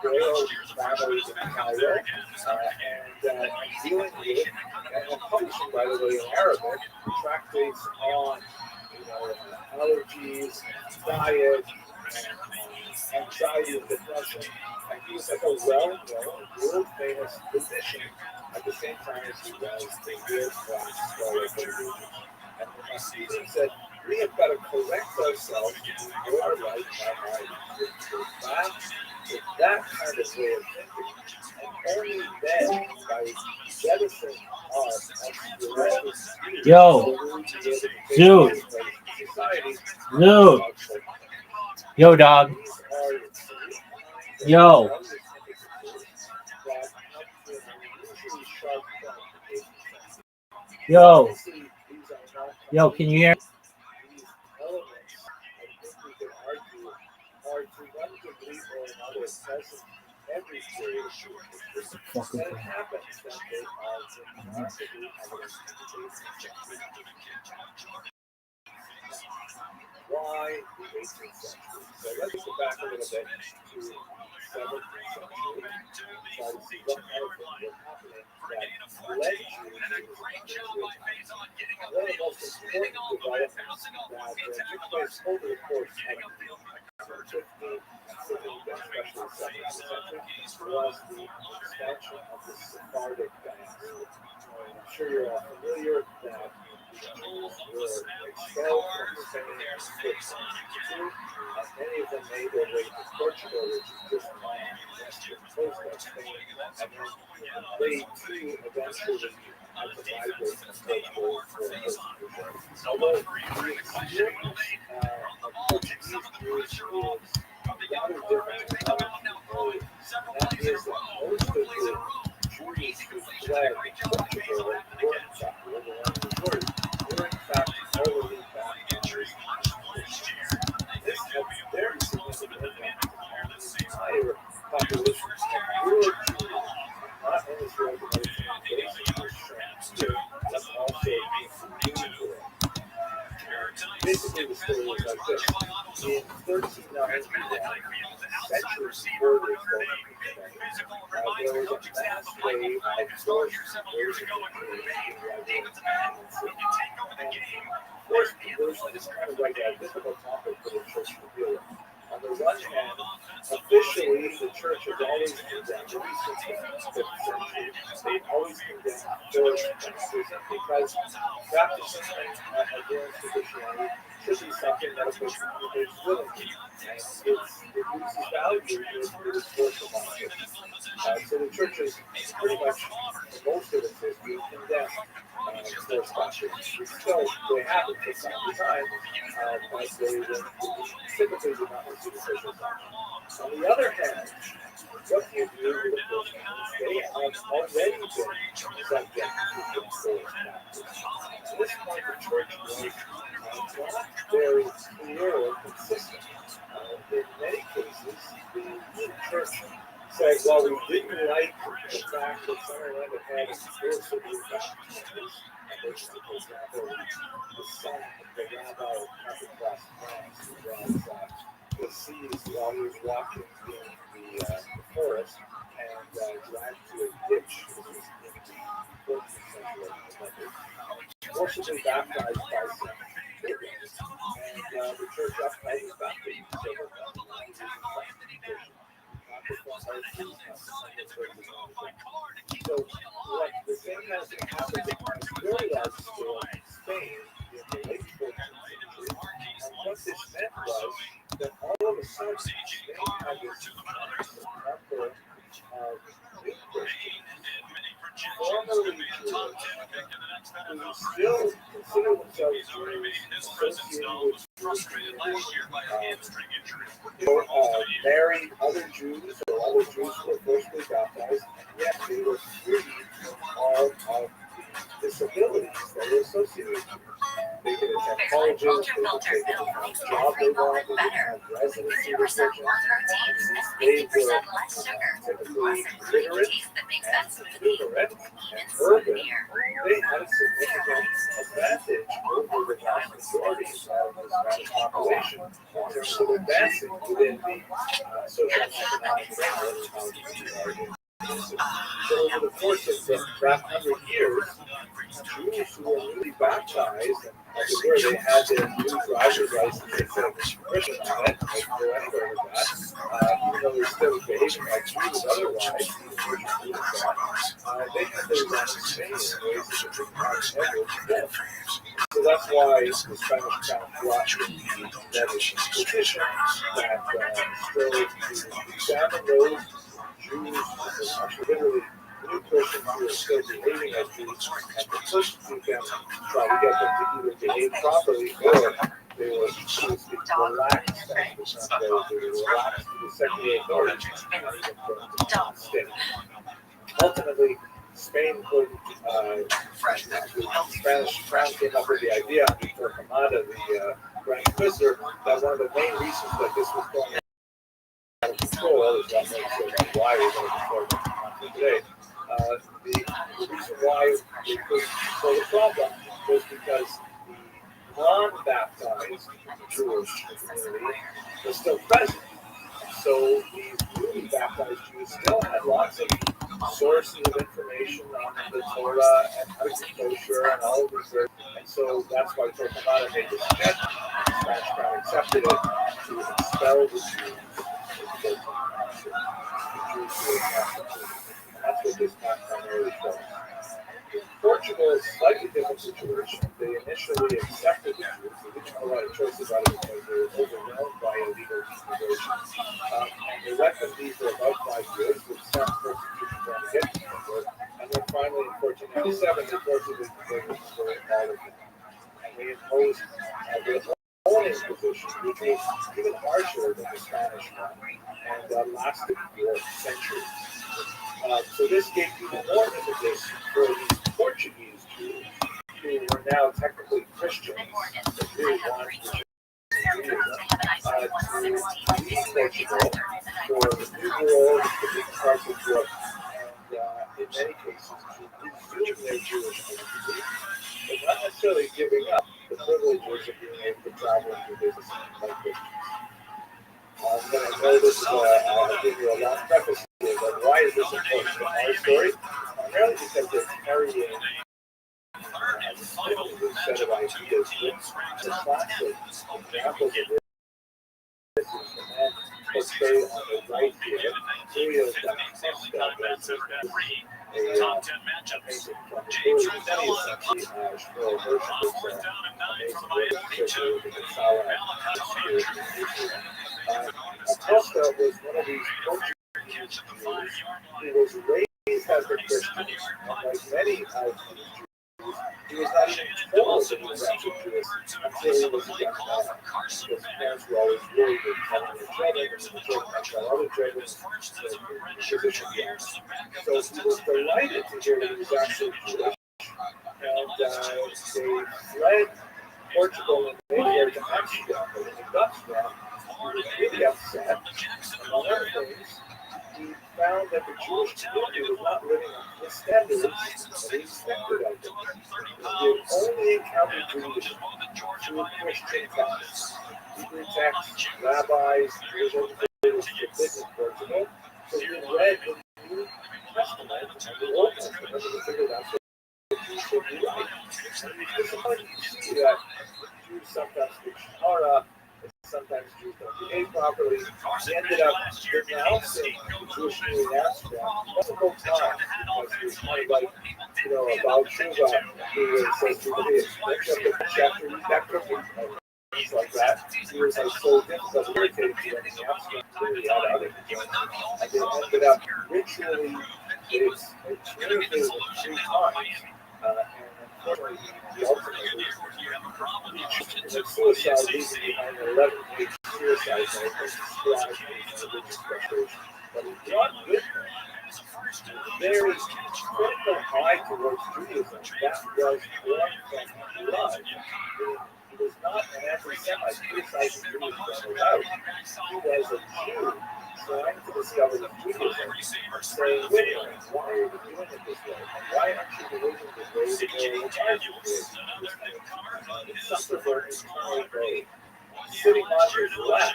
royal families in Cairo, and dealing with, and publishing, by the way, in Arabic, tractates on allergies, diet, anxiety and depression. And he was like a well-known, world-famous physician at the same time as he was a world-class scholar for the region. And the Maskilim said, we have got to correct ourselves to be more like our with that kind of way of thinking. And only then, by jettisoning our Yo, Zoo. Zoo. Yo, dog. Yo. Yo. Yo, can you hear? Fucking thing. Why the 18th century? So let's go back a little bit to 7th century. see what kind of things were happening that led Jews to this country. One of the most important developments that took place over the course of the 15th, especially 17th century, was the expansion of the Sephardic dynasty. I'm sure you're all familiar that the Jews were expelled from Spain in 1562, and many of them made their way to Portugal, which is just on the western coast of Spain, and then they too eventually had to migrate from Portugal for persecution. Although the experience of Portuguese Jews is rather different than other people, that is that most of the Jews who fled Portugal were in fact already baptized Christians. This had very significant impact on the entire population of rural Jews, not only throughout the Mediterranean basin, but also in Europe. Basically, the story was like this. In 1391, centuries before the Roman there was a mass wave of forced conversion forced conversion is kind of like a difficult topic for the church to deal with. On the one hand, officially, the church has always condemned, at least since the 5th century, they've always condemned forced baptism because baptism against Christianity should be something that a person is willing to. And it loses value if it is forced upon it. So the church has pretty much, most of its history, condemned forced baptism. They happen from time to time, but they typically do not receive official sanction. On the other hand, what do you do with Christians? They have already been subject to forced baptism. At this point, the church was not very clear or consistent. In many cases, the church said, well, we didn't like the fact that someone had explicitly baptized. For example, the son of the rabbi of upper-class France was deceased while he was walking in the forest and dragged to a ditch. This was in the 14th century, forcibly baptized by some pilgrims, and the church upheld his baptism. So what the same has happened on a very large scale in Spain in the late 14th century, and what this meant was that all of a sudden Spain had this number of new Christians, formerly Jewish, who still consider themselves Jews, associated with married other Jews or other Jews who were forcibly baptized, and yet they were free of the disabilities that were associated with Jews. They could attend colleges, they could take any kind of job they wanted, they could have residency restrictions. They were typically literate and urban. They had a significant advantage over the vast majority of the Spanish population in terms of advancing within the social and economic framework of the argument. So over the course of the last 100 years, Jews who were really baptized, and as it were, they had their new driver's license instead of Christian on it, or anywhere with that, even though they're still behaving like Jews otherwise, they had their license in ways that the Greek Christ never did. So that's why the Spanish crown brought that tradition that strove to examine those Jews, actually literally new Christians who are still behaving as Jews, and to persecute them, try to get them to either behave properly or they were, so to speak, relaxed. They were relaxed to the secular authority from the state. Ultimately, Spain put, the Spanish crown came up with the idea before Camada, the Grand Inquisitor, that one of the main reasons that this was going out of control is that makes why we're going to control it today. The reason why they couldn't control the problem was because the non-baptized Jewish community was still present. So these newly baptized Jews still had lots of sources of information on the Torah and kosher and all of this. And so that's why Torquemada made this suggestion. Spanish Crown accepted it to expel the Jews. The Jews who were constituted. And that's what this map primarily shows. Portugal is a slightly different situation. They initially accepted the Jews. They didn't have a lot of choice about it because they were overwhelmed by illegal immigration. And they let them be for about 5 years with some persecution trying to get them to work. And then finally in 1497 they forcibly converted for all of them. And they imposed their own imposition, which was even harsher than the Spanish one, and lasted for centuries. So this gave even more impetus for these Portuguese Jews, who were now technically Christians, but really wanted to leave Portugal for the New World, the big parts of Europe, and in many cases to resume their Jewish identity, but not necessarily giving up the privileges of being able to travel and do business like Christians. I'm going to know this, I'll give you a long preface here, but why is this important to our story? Primarily because they're carrying a significant set of ideas with the classic examples of this. This is the man portrayed on the right here, Julio da Costa, a Top 10 matchups. James Rundell Shmuel Hershey's amazing work with Acosta was one of these Portuguese Jews who was raised as a Christian, and like many of these Jews, he was not even told that he was actually Jewish until he was a young man. His parents were always worried with telling their children, and the children might tell other children, the tradition young. So he was delighted to hear that he was actually Jewish, and they fled Portugal and made their way to Amsterdam. But when he got to them, he was really upset. Among other things, he found that the Jewish community was not living up to the standards that he expected of them. He had only encountered Judaism through Christian texts. Hebrew texts, rabbis, Jewish educators forbidden in Portugal. So he read the New Testament and the Old Testament and he figured that's what Jews should be like. And he disappointed to see that Jews sometimes speak Shemara, sometimes Jews don't behave properly. He ended up denouncing the Jewish community in Amsterdam multiple times because he was kind of like, about Tshuva, who says to me, chapter, that cookie, things like that. He was like so difficult, irritating to them in the Amsterdam community out of it. And they ended up ritually, it's communicated 3 times. And unfortunately, he ultimately reached suicide leaving behind an 11-page suicide note that described his religious frustration. But he brought with him a very critical eye towards Judaism that was born from blood. He was not an anti-Semite criticizing Judaism without. He was a Jew trying to discover the Judaism and saying, wait a minute, why are you doing it this way? And why aren't you behaving the way that you're required to behave? It's something for an internal goal. Sitting on his lap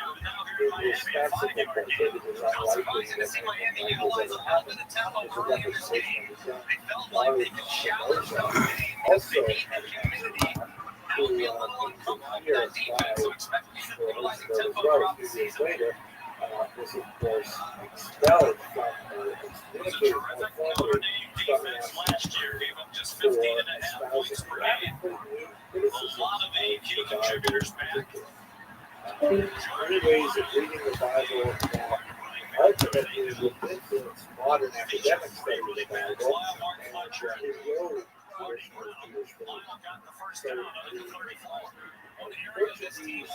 in his fanciful portrait, it is unlikely that anything like this ever happened. It's a representation of his young Mario Somoza, also at Amsterdam, who came here by Rothschild as well a few years later, was of course expelled from excommunicated more formally from Amsterdam for espousing radically new criticisms of the Bible. Many ways of reading the Bible that ultimately would influence modern academic study of the Bible and erode traditional Jewish belief. So the Portuguese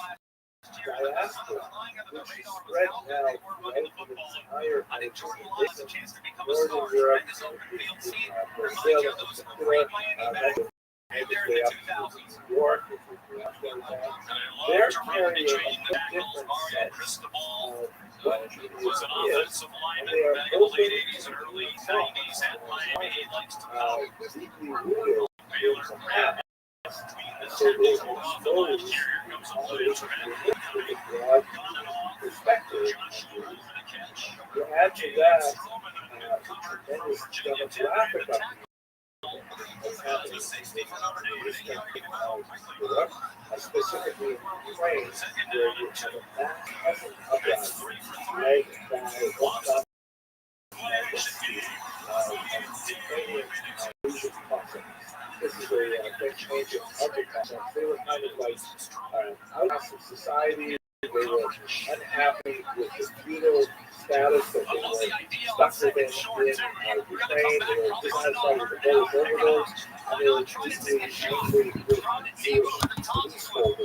diaspora, which is spread now throughout the entire Mediterranean basin, Northern Europe, Brazil in particular, made its way up to New York, which was the Afghanistan. They're carrying a different sense of what Judaism is, and they are open to the thought deeply rooted in the past. And so they expose with a broad perspective. To add to that, the tremendous demographic up what's happening in Eastern Europe, specifically in Ukraine, where you have a mass peasant uprising led by Orthodox Ukrainian Asian Cossacks. This is a French ancient architects. They were kind of like outcasts of society. They were unhappy with the feudal status that they were stuck within in Ukraine. They were dissatisfied with the Polish overlords, and they were deeply angry with Jewish police holders called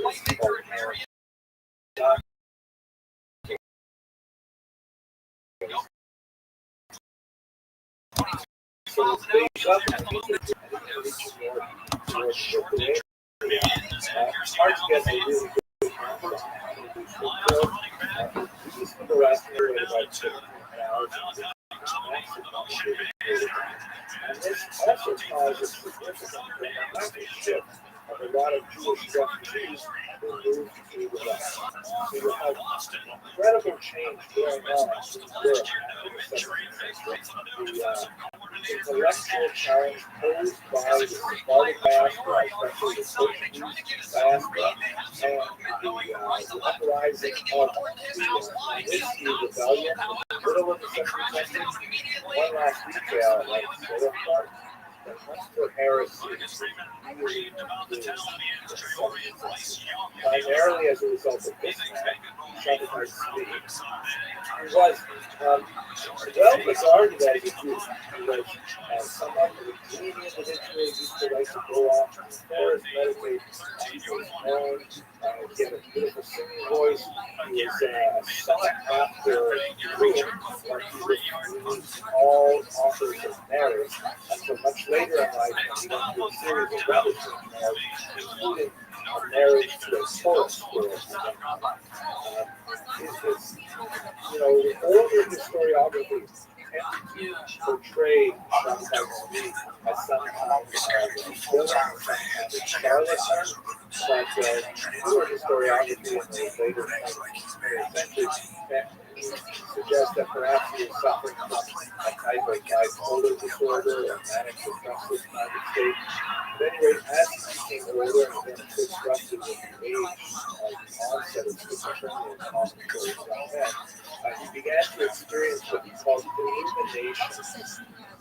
so they left and reaching towards Lithuania. Hard to get a really good handle on these people are estimated about 50,000 and this also caused a significant demographic shift of a lot of Jewish refugees who moved to the West. So you have incredible change going on in Europe in the 17th century. The intellectual challenge posed by the Sephardic diaspora, especially the Portuguese diaspora, and the uprising of the Whiskey Rebellion in the middle of the 17th century. One last detail, like the part, the hunt for heresy really primarily as a result of this man, Shabbatai Tzvi. He was well regarded as a Jew. He was somewhat of a clean individual. He used to like to go off in the forest, meditate on his own. He had a beautiful singing voice. He was sought after Jew, but he refused all offers of marriage until much later in life when he went through a series of ravishing marriages, including a marriage to a tourist girl. The older historiography tend to portray Shabbatai Tzvi as somehow a villain, a charlatan, but newer historiography in the later 20th century suggests that perhaps he was suffering from a type of bipolar disorder or manic depressive kind of state. At any rate, as he became older and then disrupted with the age of onset of schizophrenia and hospitals young men, he began to experience what he called illumination,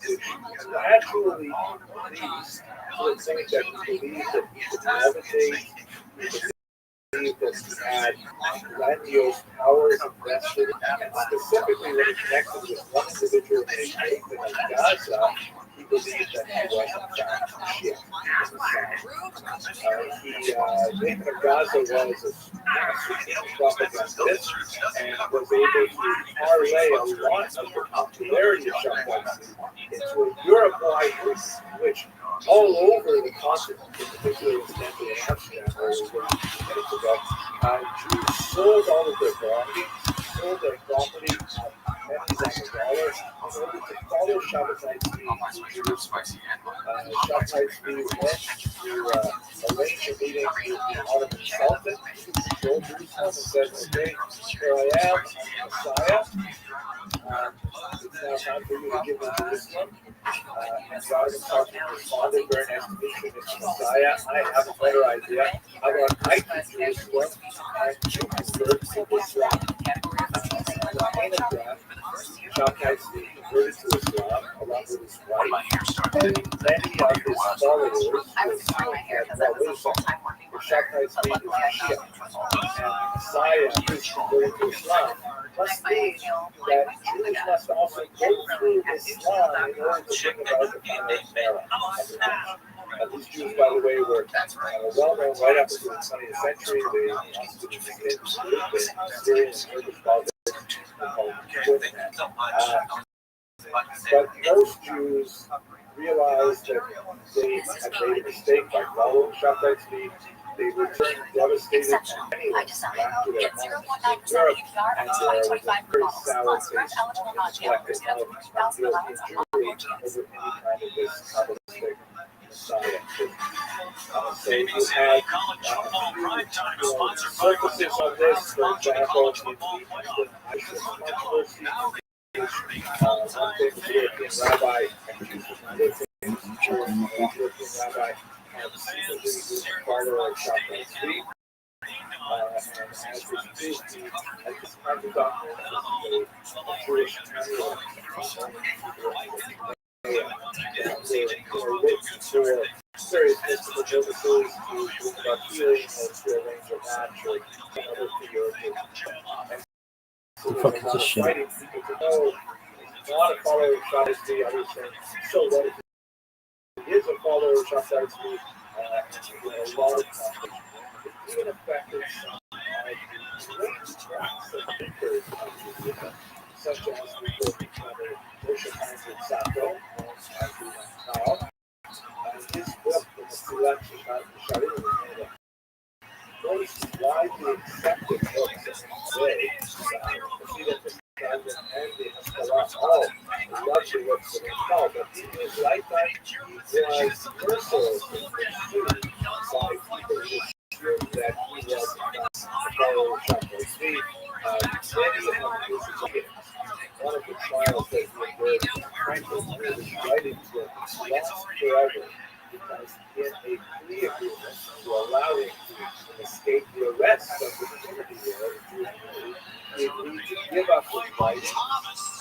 which gradually increased to the point that he believed that he could levitate, he believed that he had grandiose powers invested, and specifically when he connected with one individual named Nathan of Gaza, he believed that he was in fact Mashiach. Nathan of Gaza was a propagandist and was able to parlay a lot of the popularity of Shabbatai into a Europe-wide movement, which all over the continent, in particular in Scandinavia and Amsterdam, where we were minutes ago, Jews sold all of their belongings, sold their property at pennies on the dollar in order to follow Shabbatai Tzvi. Shabbatai Tzvi went to arrange a meeting with the Ottoman Sultan, who controlled Jerusalem, and said, okay, here I am, I'm Messiah. It's now time for you to give me Jerusalem. And God himself responded, very nice to meet you, Mr. Messiah. I have a better idea. How about I keep Jerusalem and you convert to Islam? Shabbatai Tzvi converted to Islam along with his wife, and many of his followers were Shabbatai Tzvi is Mashiach, and Messiah is converted to Islam. Must mean that Jews must also go through Islam in order to bring about the final era of the church. These Jews, by the way, were well known right up until the 20th century. They constituted in Syrian and Kurdish politics. But most Jews realized that they had made a mistake by following Shabbatai Tzvi. They returned devastated and penniless back to their homes in Europe, and there was a very sour taste in the collective of guilt and injury over any kind of this Kabbalistic Messiah. So you had surfaces of this, for example, in the Eastern ISIS controversy. one famous European rabbi, had secretly been a follower of Shabbat Tzvi. And as is proved, as this part of the document, this is a Jewish manual were written for various mystical purposes, to bring about healing, or to arrange a match, or some other figurative. And so there's a lot of fighting people to know. Not a follower of Shabbat Tzvi, others saying, so what if he is a follower of Shabbat Tzvi? A lot of conflict. It even affected some such as the Moshe Chaim Sato, as we now, and his book, The Mesilat Yesharim, was made up. Notice widely accepted books today, the and the Hashkalah, all largely books that are called, but in his lifetime, he was mercilessly pursued by people who that he was a follower of Shabbat Tzvi. Many of his opinions, one of the trials that he endured, frankly, his writings were lost forever because in a plea agreement to allow him to escape the arrest of the community there, he agreed to give up his writings,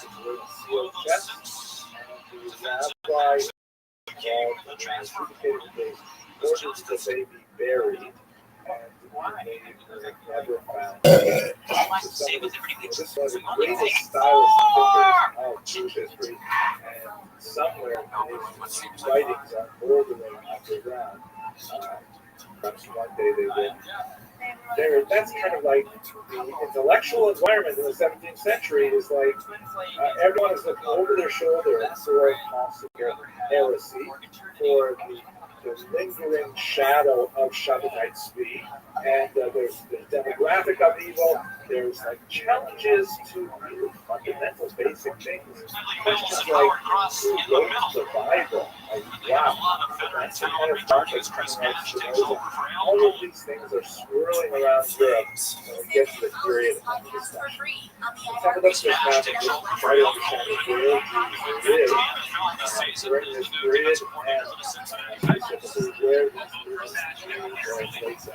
which were in sealed chests, and the rabbi involved in adjudicated case ordered that they be buried. And they were never found. This was the greatest stylist figures of Jewish history, and somewhere his writings are bordering underground. Perhaps one day they will. That's kind of like the intellectual environment in the 17th century is like everyone is looking over their shoulder for possible heresy, for the lingering shadow of Shabbatai Tzvi, and there's the demographic of evil. There's like challenges to really fundamental, basic things. Questions like who wrote the Bible? Like, wow, that's the kind of darkness coming out of Spinoza. All of these things are swirling around Europe when we get to the period of this discussion. Let's have a look at this map and just try to understand where Jesus lives during this period, and specifically where these translates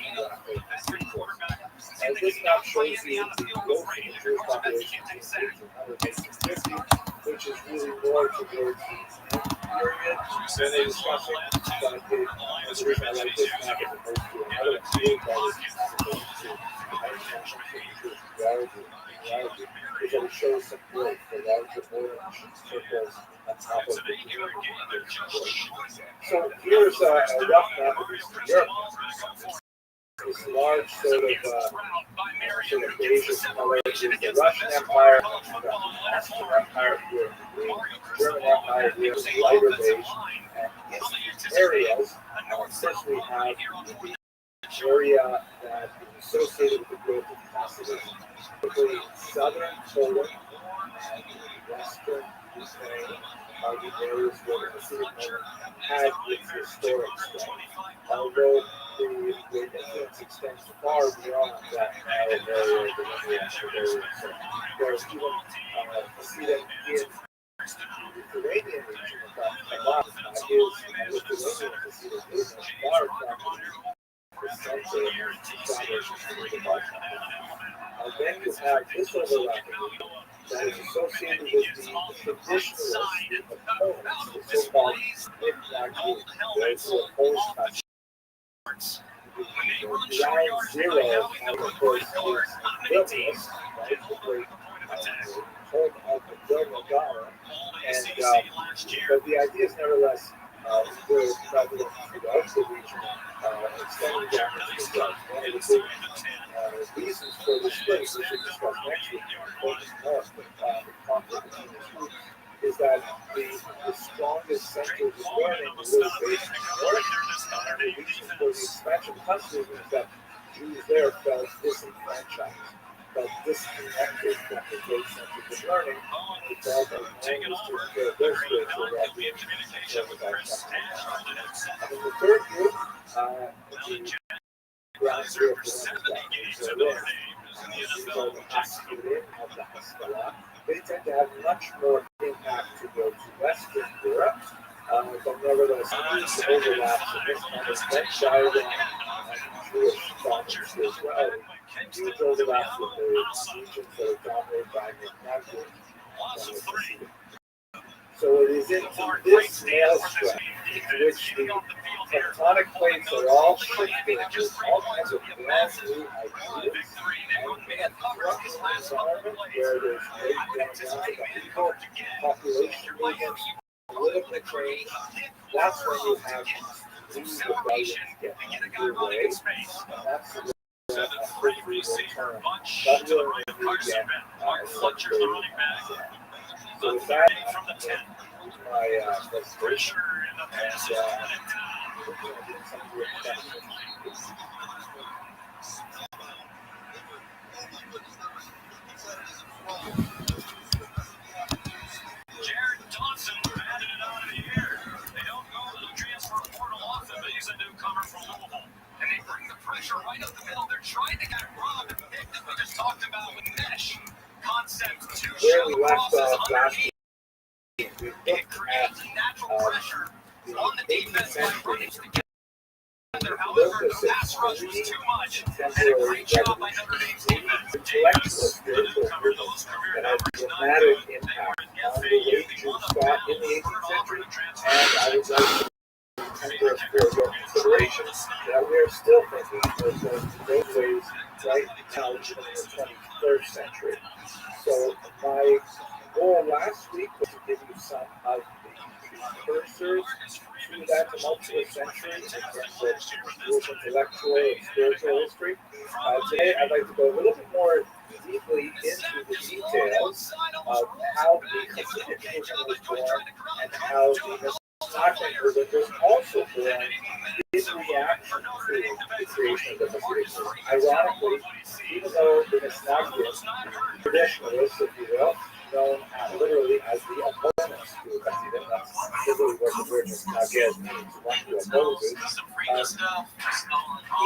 and this map shows you the growth of the Jewish population in 1850, which is really more towards the end period than they're discussing. But the reason I like this map as opposed to another field that is supposed to international Jewish geology, is that it shows some growth, the larger orange circles on top of the So here's a rough map of Eastern Europe. This large sort of beige color is the Russian Empire, the Austrian Empire here in green, German Empire here in lighter beige, and these areas, first we have the area that is associated with the growth of Hasidism, particularly southern Poland and western Ukraine are the areas where the Hasidic movement had its historic strength, although the influence extends far beyond that narrow area of the Russian area. So there's even Hasidim in the Lithuanian region of Kabbalah is Lithuanian Hasidic movement far from the center of the then you have this overlapping that is associated with the traditionalists, the opponents, the so-called mid-black Jews, those who oppose the ground zero, of course, is Vilnius, right, the great home of the Vilna Gala, and but the idea is nevertheless very prevalent throughout the region, extending down into the Gulf. One of the big reasons for this split, we should discuss next week, focus more on the conflict between the groups, is that the strongest centers of learning were really based in the north, and the reason for the expansion of custody is that Jews there felt disenfranchised, felt disconnected from the great centers of learning, and they felt that no one was taking care of their spiritual well-being. And then the third group, the ground zero for them is that Berlin. These are the Hasidim of the Haskalah. they tend to have much more impact to go to Western Europe. But nevertheless, huge overlaps in this kind of Venn diagram and Jewish dominance as well. Huge overlaps with the regions that are dominated by Maghreb. So it is into this maelstrom in which the tectonic plates are all shifting with all kinds of brand new ideas. And in a corrupting environment where there's great people, population movements, political change, that's when you have these rebellions get underway. And that's the return. That's where we get so with that, my frustration Jared Dawson batted it out of the air. They don't go to the transfer portal often, but he's a newcomer from Louisville. And they bring the pressure right up the middle. They're trying to get Rob and Nick that we just talked about with mesh concept. Two shallow crosses underneath. It creates natural pressure on the defense by running together. However, the pass rush was too much, and a great job by Notre Dame's defense. Davis, the newcomer, those career numbers, dramatic impact on the way Jews thought in the 18th century, and I would like to tender for your consideration that we are still thinking of those ways right now in the 21st century. So my goal last week was to give you some of the precursors to that tumultuous century in terms of Jewish intellectual and spiritual history. Today, I'd like to go a little bit more deeply into the details of how the Hasidic movement was born and how the Messianic movement was also born in reaction to the creation of the Hasidic movement. Ironically, even though the Messianic traditionalists, if you will, known literally as the opponents to Hasidim, that's literally what the word Naged means, one who opposes.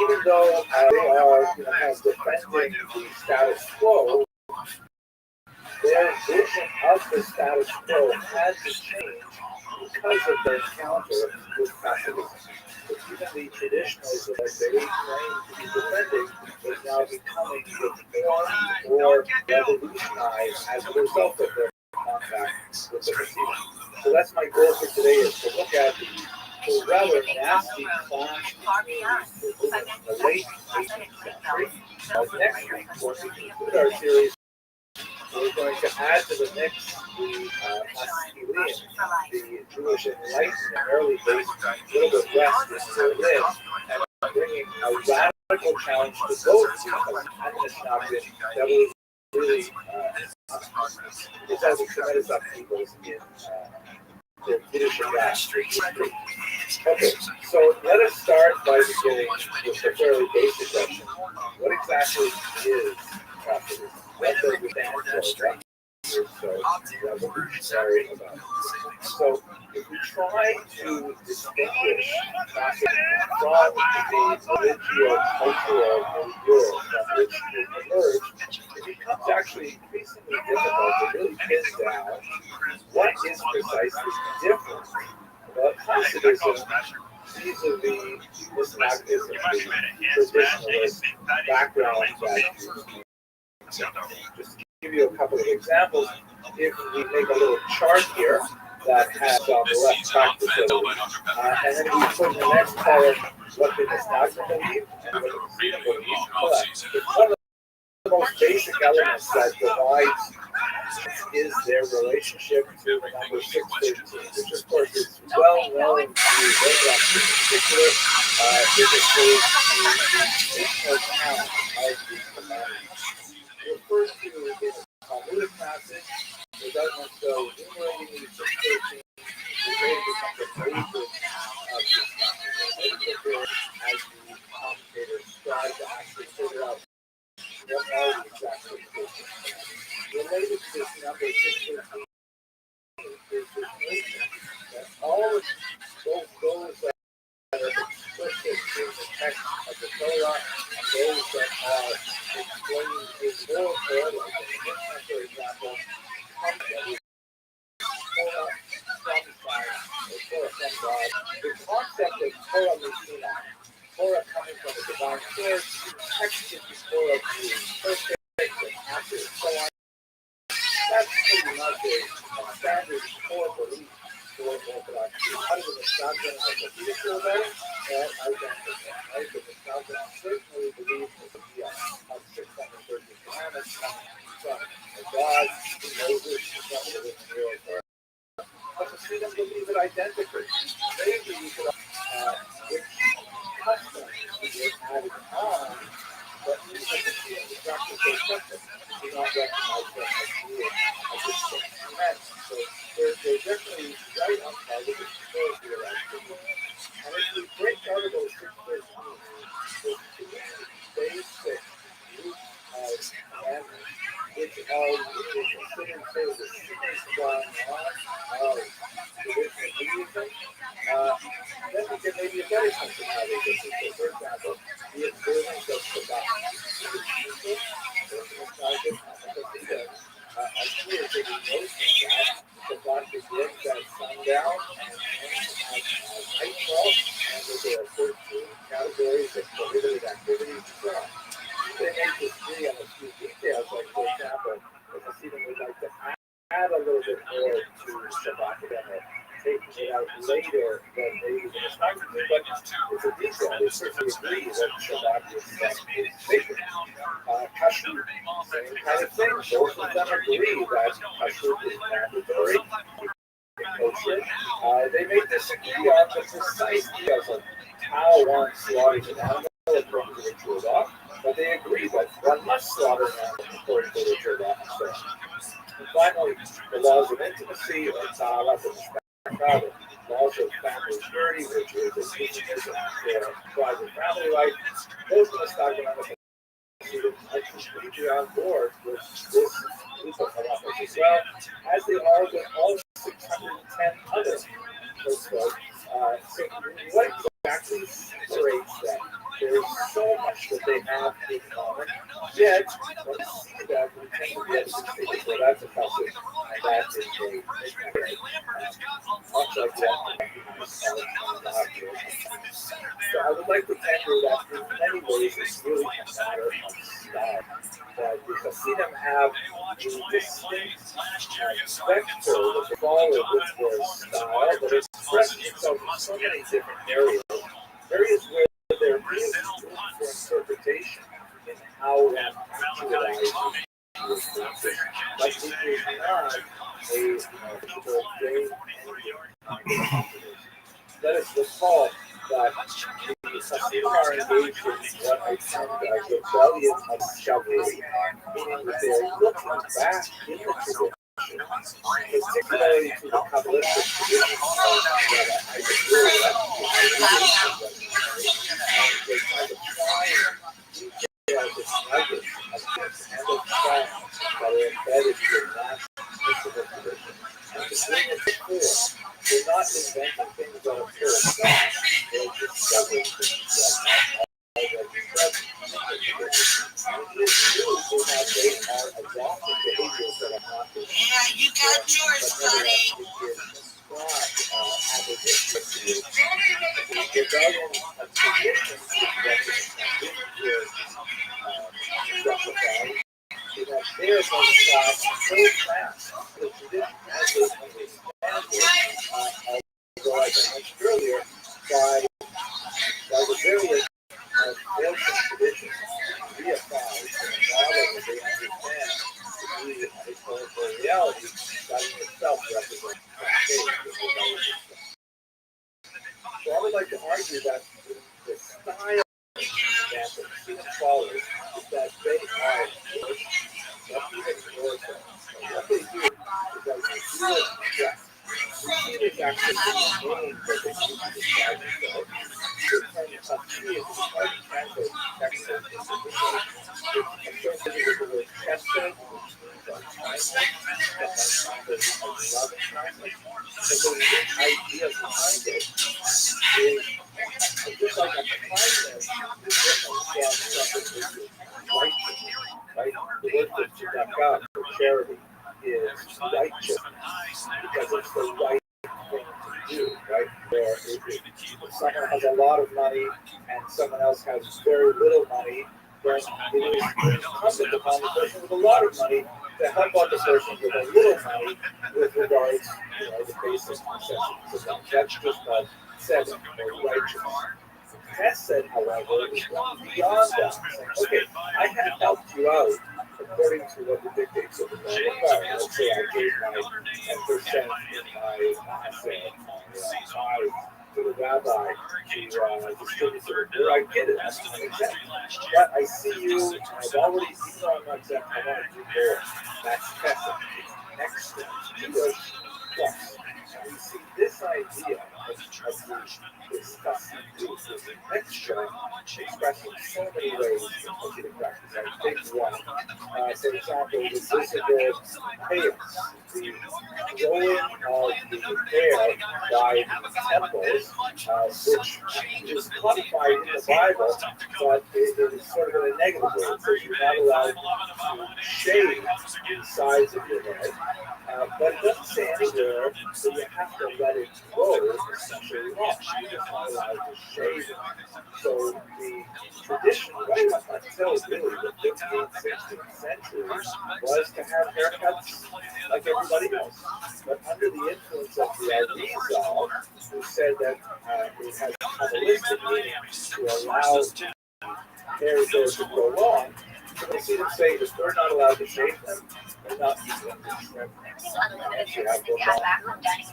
Even though they are, have defending the status quo, their vision of the status quo had to change because of their encounter with Hasidism. Even the traditionalists that they claim to be defending is now becoming reformed or revolutionized as a result of their contact with the Hasidim. So that's my goal for today, is to look at the rather nasty clash between the late 18th century. Next week, when we conclude our series, we're going to add to the mix the Maskilim, the Jewish Enlightenment, early based a little bit west in Berlin, and bringing a radical challenge to both the Mishnah that was really resulted in tremendous upheavals in the Yiddish history. Okay, so let us start by beginning with a fairly basic question. What exactly is Hasidism? What does it stand for? So revolutionary about it. So if we try to distinguish Hasidism from the religio-cultural milieu from which it emerged, it becomes actually increasingly difficult to really pin down what is precisely different about Hasidism vis-a-vis this magnetism, the traditionalist background that just to give you a couple of examples, if we make a little chart here that has on the left practices, and then we put in the next column what the Mishnah believe and what the Hasidim believe. It's one of the most basic elements that divides is their relationship to the number 613, which of course is well known to Orthodox in particular. It is the traditional account of the commandments. Refers to in a Talmudic passage without necessarily enumerating these 613. The way it becomes a basis of this as the commentators strive to actually figure out what are the exact 613. Related to this number 613 is this notion that all of those that are explicit in the text of the Torah and those that are explained in more order, for example, their texture before the first and after, so on. That's pretty much a standard core belief for Orthodox Jews. How does the nostalgia of the feel better? Well, I don't think that, right? The nostalgia certainly believes in the idea of 613 commandments from God, Moses, from the written world. But the Sedum believe it identically. They believe it which custom is added on, but even the Sedum, the practical custom, do not recognize them as being a distinct command. So they're definitely right on target with the story activity. And if we break out of those 613, there's three basic groups of commandments which are really considered sort of the sine qua non of traditional Judaism. Then we get maybe a better sense of how they differ. So, for example, the observance of Shabbat. I'm clear that the notion that Shabbat begins at sundown and ends at nightfall, and that there are 13 categories of prohibited activities and so on. They may disagree on a few details, like, for example, if a student would like to add a little bit more to Shabbat, or taking it out later than maybe the instructions, but it's a detail. They certainly agree that Shabbat is sacred. Kashrut, same kind of thing. Both of them agree that Kashrut is mandatory. Kosher. They may disagree on the precise details of how one slaughters an animal according to the ritual law, but they agree that one must slaughter an animal according to the ritual law. And finally, the laws of intimacy, or ta'alat and laws of family purity, which is a Judaism for private family life. Those must document I completely on board with this group of halachas as well, as they are with all 610 others. So what exactly separates them? There's so much that they have in common, yet when we see that, we tend to be able to say, well, that's a passage, and that is a much like that. So I would like to tell you that in many ways it's really a matter of style. That the Hasidim have a distinct vector that they follow with their style, but it's expressed itself in so many different areas where there is room for interpretation in how one actualizes like it is not a vegetable grain engine. Let us recall that the Hasidim are engaged in what I termed as rebellion of discovery, meaning that they're looking back in the tradition, particularly to the Kabbalistic tradition of Rabbi Rothschild, and they try to find details and nuggets of this and of songs that are embedded in that mystical tradition, and to bring it to fore. They're not inventing things that are pure. They're discovering things that are already present in the tradition. And it is true that they are adopting behaviors that are not the same. You got yours, buddy. The rebellion of traditions is justified. So that they are going to start so fast the tradition as they understand it, although as I mentioned earlier, by the various ancient traditions reified in a model that they understand to be a historical reality that in itself represents the state of the rebellion. So I would like to argue that the style that the Hasidim follows is that they are Jewish, not even more so. And what they do is that they do it yes. It is actually the name that they use to describe themselves. The term Hasidim is hard to translate textbook into English. It's associated with the word chesed, which means kindness, sometimes translated as love and kindness. But the idea behind it is just like a kindness is different from something which is righteous, right? The word for tzedakah, for charity, is righteous because it's the right thing to do. right? Where if someone has a lot of money and someone else has very little money, then it is incumbent upon the person with a lot of money to help out the person with a little money with regards, the basic necessities of life. That's just called tzedek, or righteous. Chesed, however, is going beyond that. Saying, okay, I have helped you out according to what the dictates of the law require. Let's say I gave my 10% in my asset, to the rabbi to distribute to the poor. I get it. I'm exempt. But I see you, I've already, even though I'm not exempt, I want to do more. That's chesed. Next step, Jewish plus. We see this idea of this extra expressed in so many ways in Hasidic practice. I think one, for example, the visible chaos, the growing of the hair by the temples, which is codified in the Bible, but it is sort of in a negative way. It says you're not allowed to shave the sides of your head. But it doesn't say anywhere that you have to let it grow especially long. You're just not allowed to shave it. So the tradition right up until really the 15th, 16th century was to have haircuts like everybody else. But under the influence of the Arizal, who said that it has Kabbalistic meaning to allow hair to grow long, so they see them say if we're not allowed to shave them, they're not using them to shave them. You have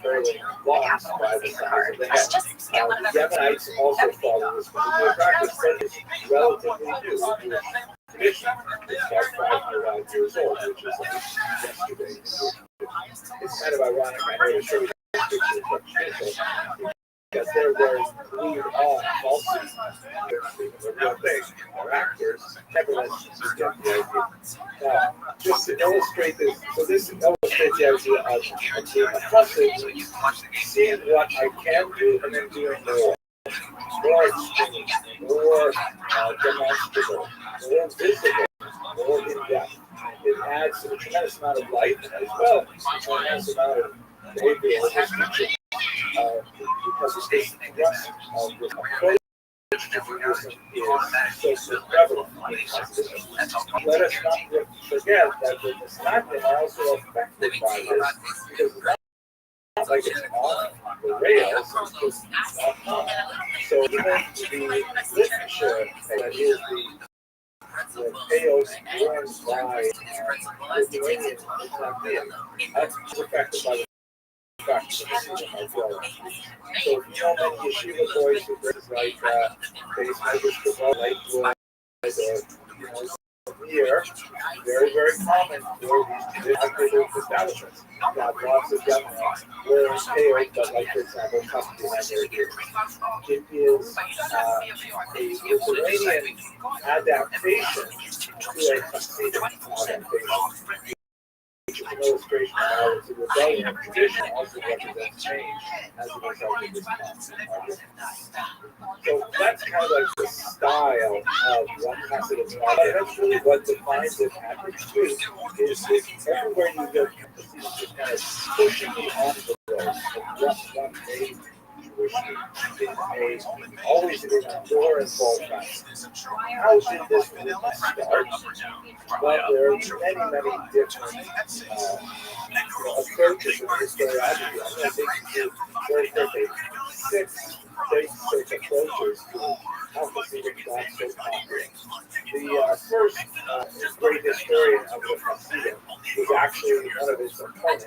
fairly long by the size of the head. The Yemenites also follow this particular practice, but it's relatively new. Jewish tradition. It's about 500 years old, which is like yesterday. It's kind of ironic. I know to show you pictures because they're wearing glued on falsies. They're real thing. They're actors. Nevertheless, you get the idea. Now, just to illustrate this, so this illustrates the idea of being a chassid, seeing what I can do and then doing more extreme, more demonstrable, more visible, more in-depth. It adds a tremendous amount of life as well as a tremendous amount of behavioral history. Because it's this thrust of this approach to Judaism is so prevalent. Let us not forget that the Muslims are also affected by this because it's not like it's on the rails, it's just not on. So even the literature that is the chaos born by Lithuanian that's affected by the practice of Hasidim as well. So if you know many yeshiva boys who places like base measures for Lakewood, here, very, very common for these traditional establishments. You have lots of young men wearing tails, but like, for example, custody in their ears. It is a Lithuanian adaptation to a Hasidic adaptation. An illustration of how it's a rebellion of tradition also represents change as a result of this concept. So that's kind of like the style of what Hasidism is. That's really what defines it at its truth, is everywhere you go, Hasidism is kind of pushing the envelope of what made Jewish always in a more involved fashion. How did this movement start? Well, there are many different approaches in historiography. I'm going to take you very quickly 6 basic approaches to how Hasidic got so popular. The first great historian of the Hasidim was actually one of his opponents.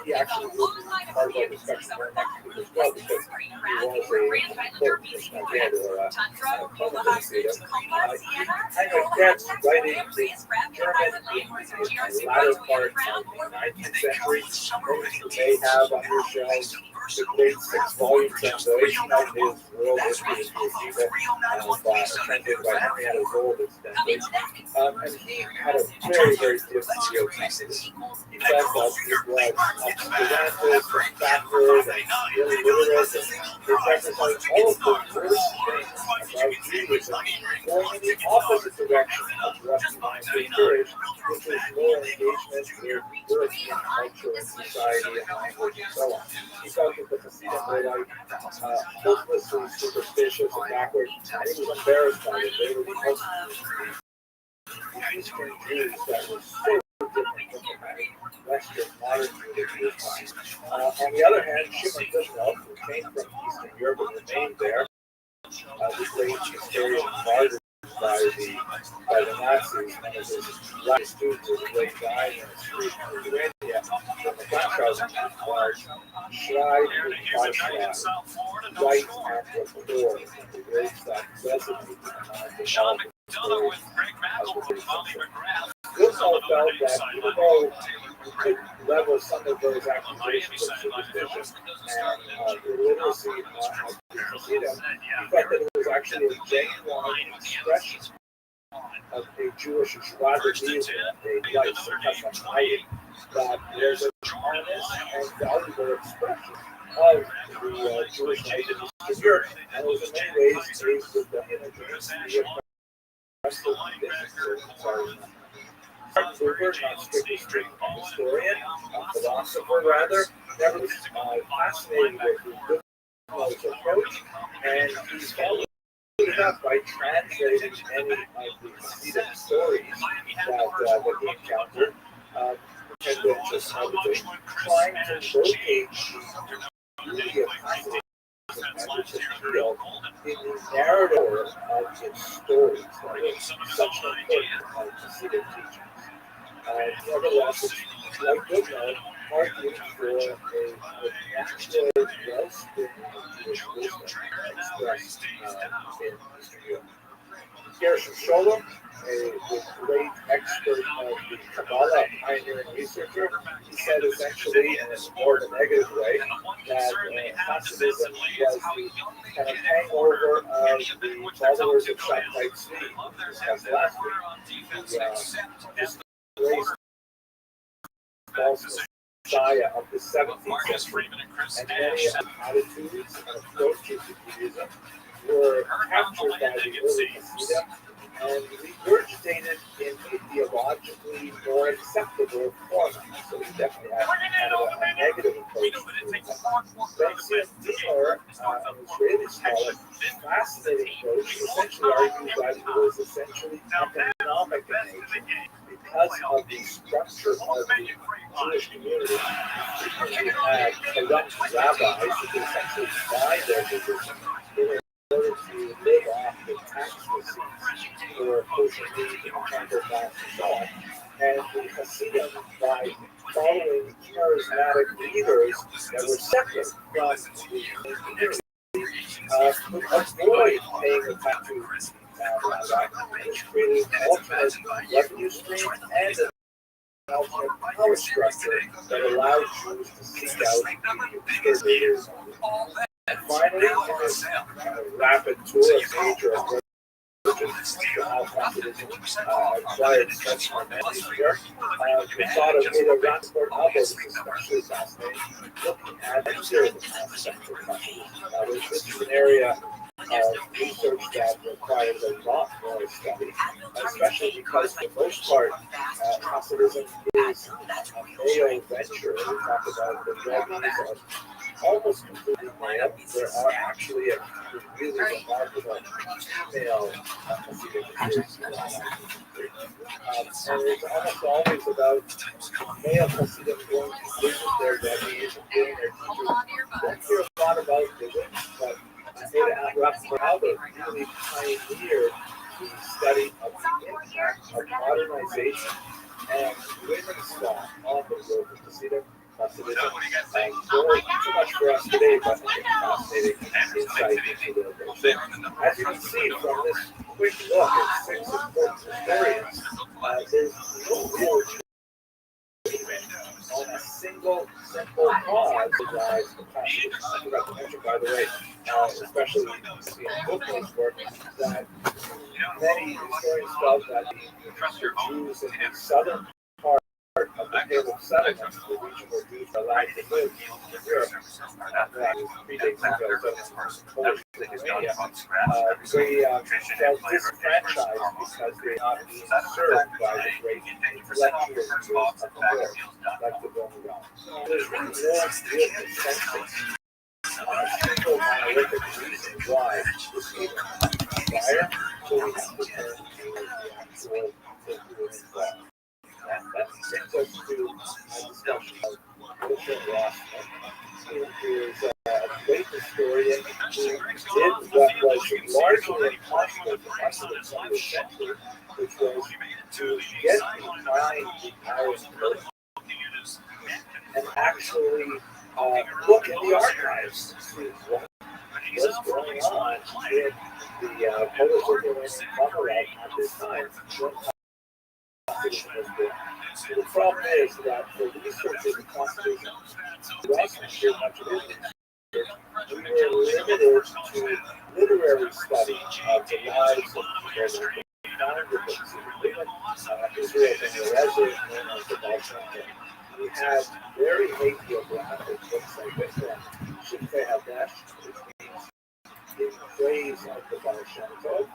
He actually will be part of our discussion very next week as well because he was a important historian or an opponent of Hasidim. He kind of gets writing German in the latter part of the 19th century. Most you may have on your shelves the great 6-volume translation of his World History of Yeshiva, translated by Henrietta Gold, incidentally. And he had a very, very different view of Hasidism. He felt that it was obscurantist and backward and really literate, and it represented all of the worst things about Judaism going in the opposite direction of what he wanted to encourage, which was more engagement with European culture and society and language and so on. He felt that the Hasidim were like hopelessly superstitious and backward, and he was embarrassed by it. They were the most Eastern Jews that were so different from the kind of Western modern Jews. On the other hand, Shimon Bismarck, who came from Eastern Europe and remained there, the great historian martyred by the Nazis, one of his last students was a great guy in the street in Lithuania from the Dachau, Schreib und Beischreib, write and record, the words that resonate in the mind of all Goodall felt that even though you could level some of those accusations of superstition and illiteracy at the Hasidim, he felt that it was actually a genuine expression of a Jewish Shvadadism, a life Chasam that was an honest and valuable expression of the Jewish life in Eastern Europe, and it was in many ways raised with the imagery of Martin Buber, not strictly speaking a historian, a philosopher rather, never was fascinated with Goodall's approach, and he followed it up by translating many of the Hasidic stories that he encountered, and then just trying to locate the beauty of Hasidism and its appeal in the narrative of its stories that was such an important part of Hasidic teachings. Nevertheless, it's like Goodall argued for a natural wellspring of Jewish wisdom expressed in Eastern Europe. Gershom Scholem, a great expert of the Kabbalah, pioneer and researcher, he said essentially, in a more negative way, that Hasidism was the kind of hangover of the followers of Shabtai Tzvi, discussed last week. Just raised false Messiah of the 17th century, and many attitudes and approaches to Judaism were captured by the early Hasidim and regurgitated in a theologically more acceptable format. So we definitely have kind of a negative approach to it. Ben Zimmer, an Israeli scholar, fascinating approach, essentially argues that it was essentially economic in nature. Because of the structure of the Jewish community, you had corrupt rabbis who could essentially buy their position in order to live off the tax receipts for pushing the temple class and so on. And the Hasidim, by following charismatic leaders that were separate from the community, could avoid paying the taxes. Which created an alternate revenue stream and an alternate power structure that allowed Jews to seek out the exterminators. And finally, in this rapid tour of major how Hasidism acquired such momentum here, the thought of Ada Rothschild album is especially fascinating, looking at the serious aspect of Hasidism. This is an area research that requires a lot more study, especially because for the most part, Hasidism is a male venture. We talk about the rabbis are almost completely male. There are actually a really remarkable female Hasidic histories. And it's almost always about male Hasidim going to visit their rabbis and getting their teachers. Don't hear a lot about the women, but Ada Rothschild really pioneered the study of the impact of modernization and women's thought on the growth of Hasidism. Too much for us today, but fascinating insight into the approach. So, as you can see from this quick look at 6 important historians, there's no real on a single simple cause that drives the passage. I forgot to mention, by the way, especially in Goodall's work, that many historians felt that the Jews in the southern part of the Hill of Settlements, the region where Jews are allowed to live in Europe, predates the Polish Lithuania, they felt disenfranchised because they are not being served by the great intellectuals of the north, like the Roman. There's really no real consensus single monolithic reason why this even fire, so we have to turn to the actual figure involved. That brings us to a discussion of Wilson Rothschild, who is a great historian who did what was largely impossible for us in the 20th century, which was to get behind the Iron Curtain and actually look in the archives to see what was going on in the Polish-Lithuanian Commonwealth at this time when Constitution was born. So the problem is that for researchers in Constitution, Rothschild did much of his research. We were limited to literary study of the lives of people that founded the Secret Israel and the resident known as the Bolshevik. We had very late biographic books like this one, Shifei Hadesh, which means in praise of the Bolshevik,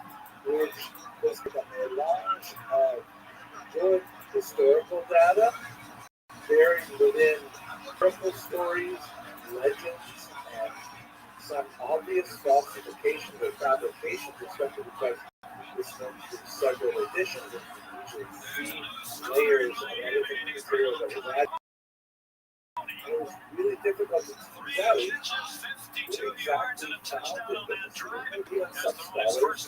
which was a melange of good historical data, buried within historical stories, legends, and some obvious falsifications or fabrications, especially because this went through several editions and usually 3 layers of editing material that was added. It was really difficult to tease out who exactly founded the material. Even some scholars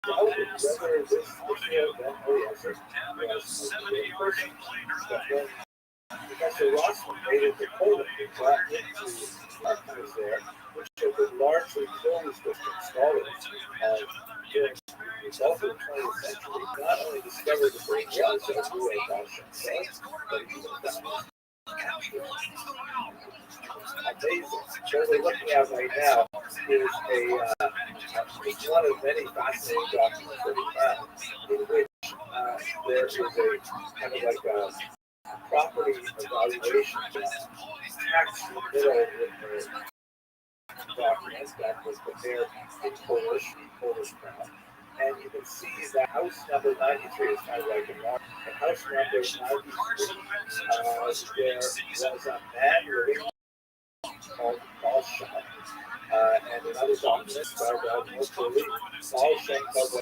doubted whether this Israel Ben Eliezer was a real person. But when Professor Rothschild made it to Poland, he brought into archives there, which had been largely closed to scholars during the bulk of the 20th century. Not only discovered that there was a real Bolshevik, but he even found amazing. What we're looking at right now is one of many fascinating documents that we found, in which there is a kind of like a property evaluation text in the middle of the document that was prepared in Polish crowd. And you can see that house number 93 is kind of like a mark. And house number 93, there was a man living called Rothschild, and another document spelled out more clearly, Rothschild,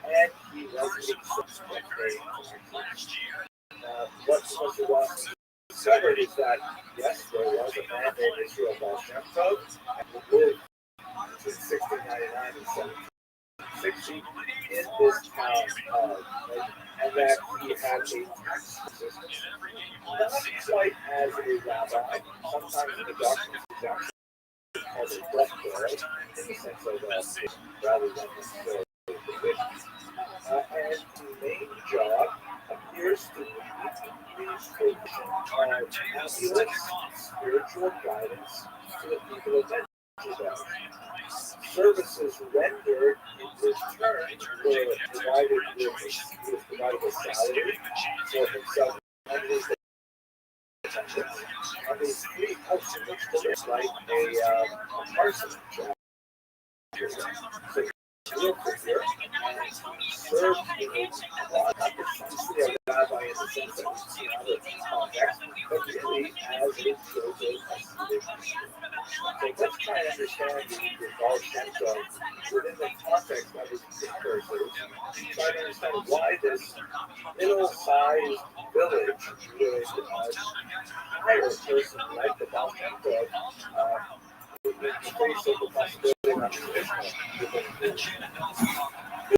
and he was a suspect. What Professor Rothschild discovered is that, yes, there was a man named Israel Bolshevik, and who lived between 1699 and 1760 in this town, and that he had a tax system, not quite as a rabbi. Sometimes in the documents he's actually called a death barrel, in the sense of rather than necessarily provision. And the main job appears to be the provision of amulets, spiritual guidance to the people of Israel. Services rendered in return were provided with salary for himself and his attendants. And these 3 houses which were like a parsonage. So real figure and served not precisely a rabbi in the sense that we see in other contexts, but really as a chosen Hasidic. So let's try and understand the Bolshevik within the context of his precursors, try to understand why this middle-sized village with a higher person like the Bolshevik in the face of the possibility of traditional.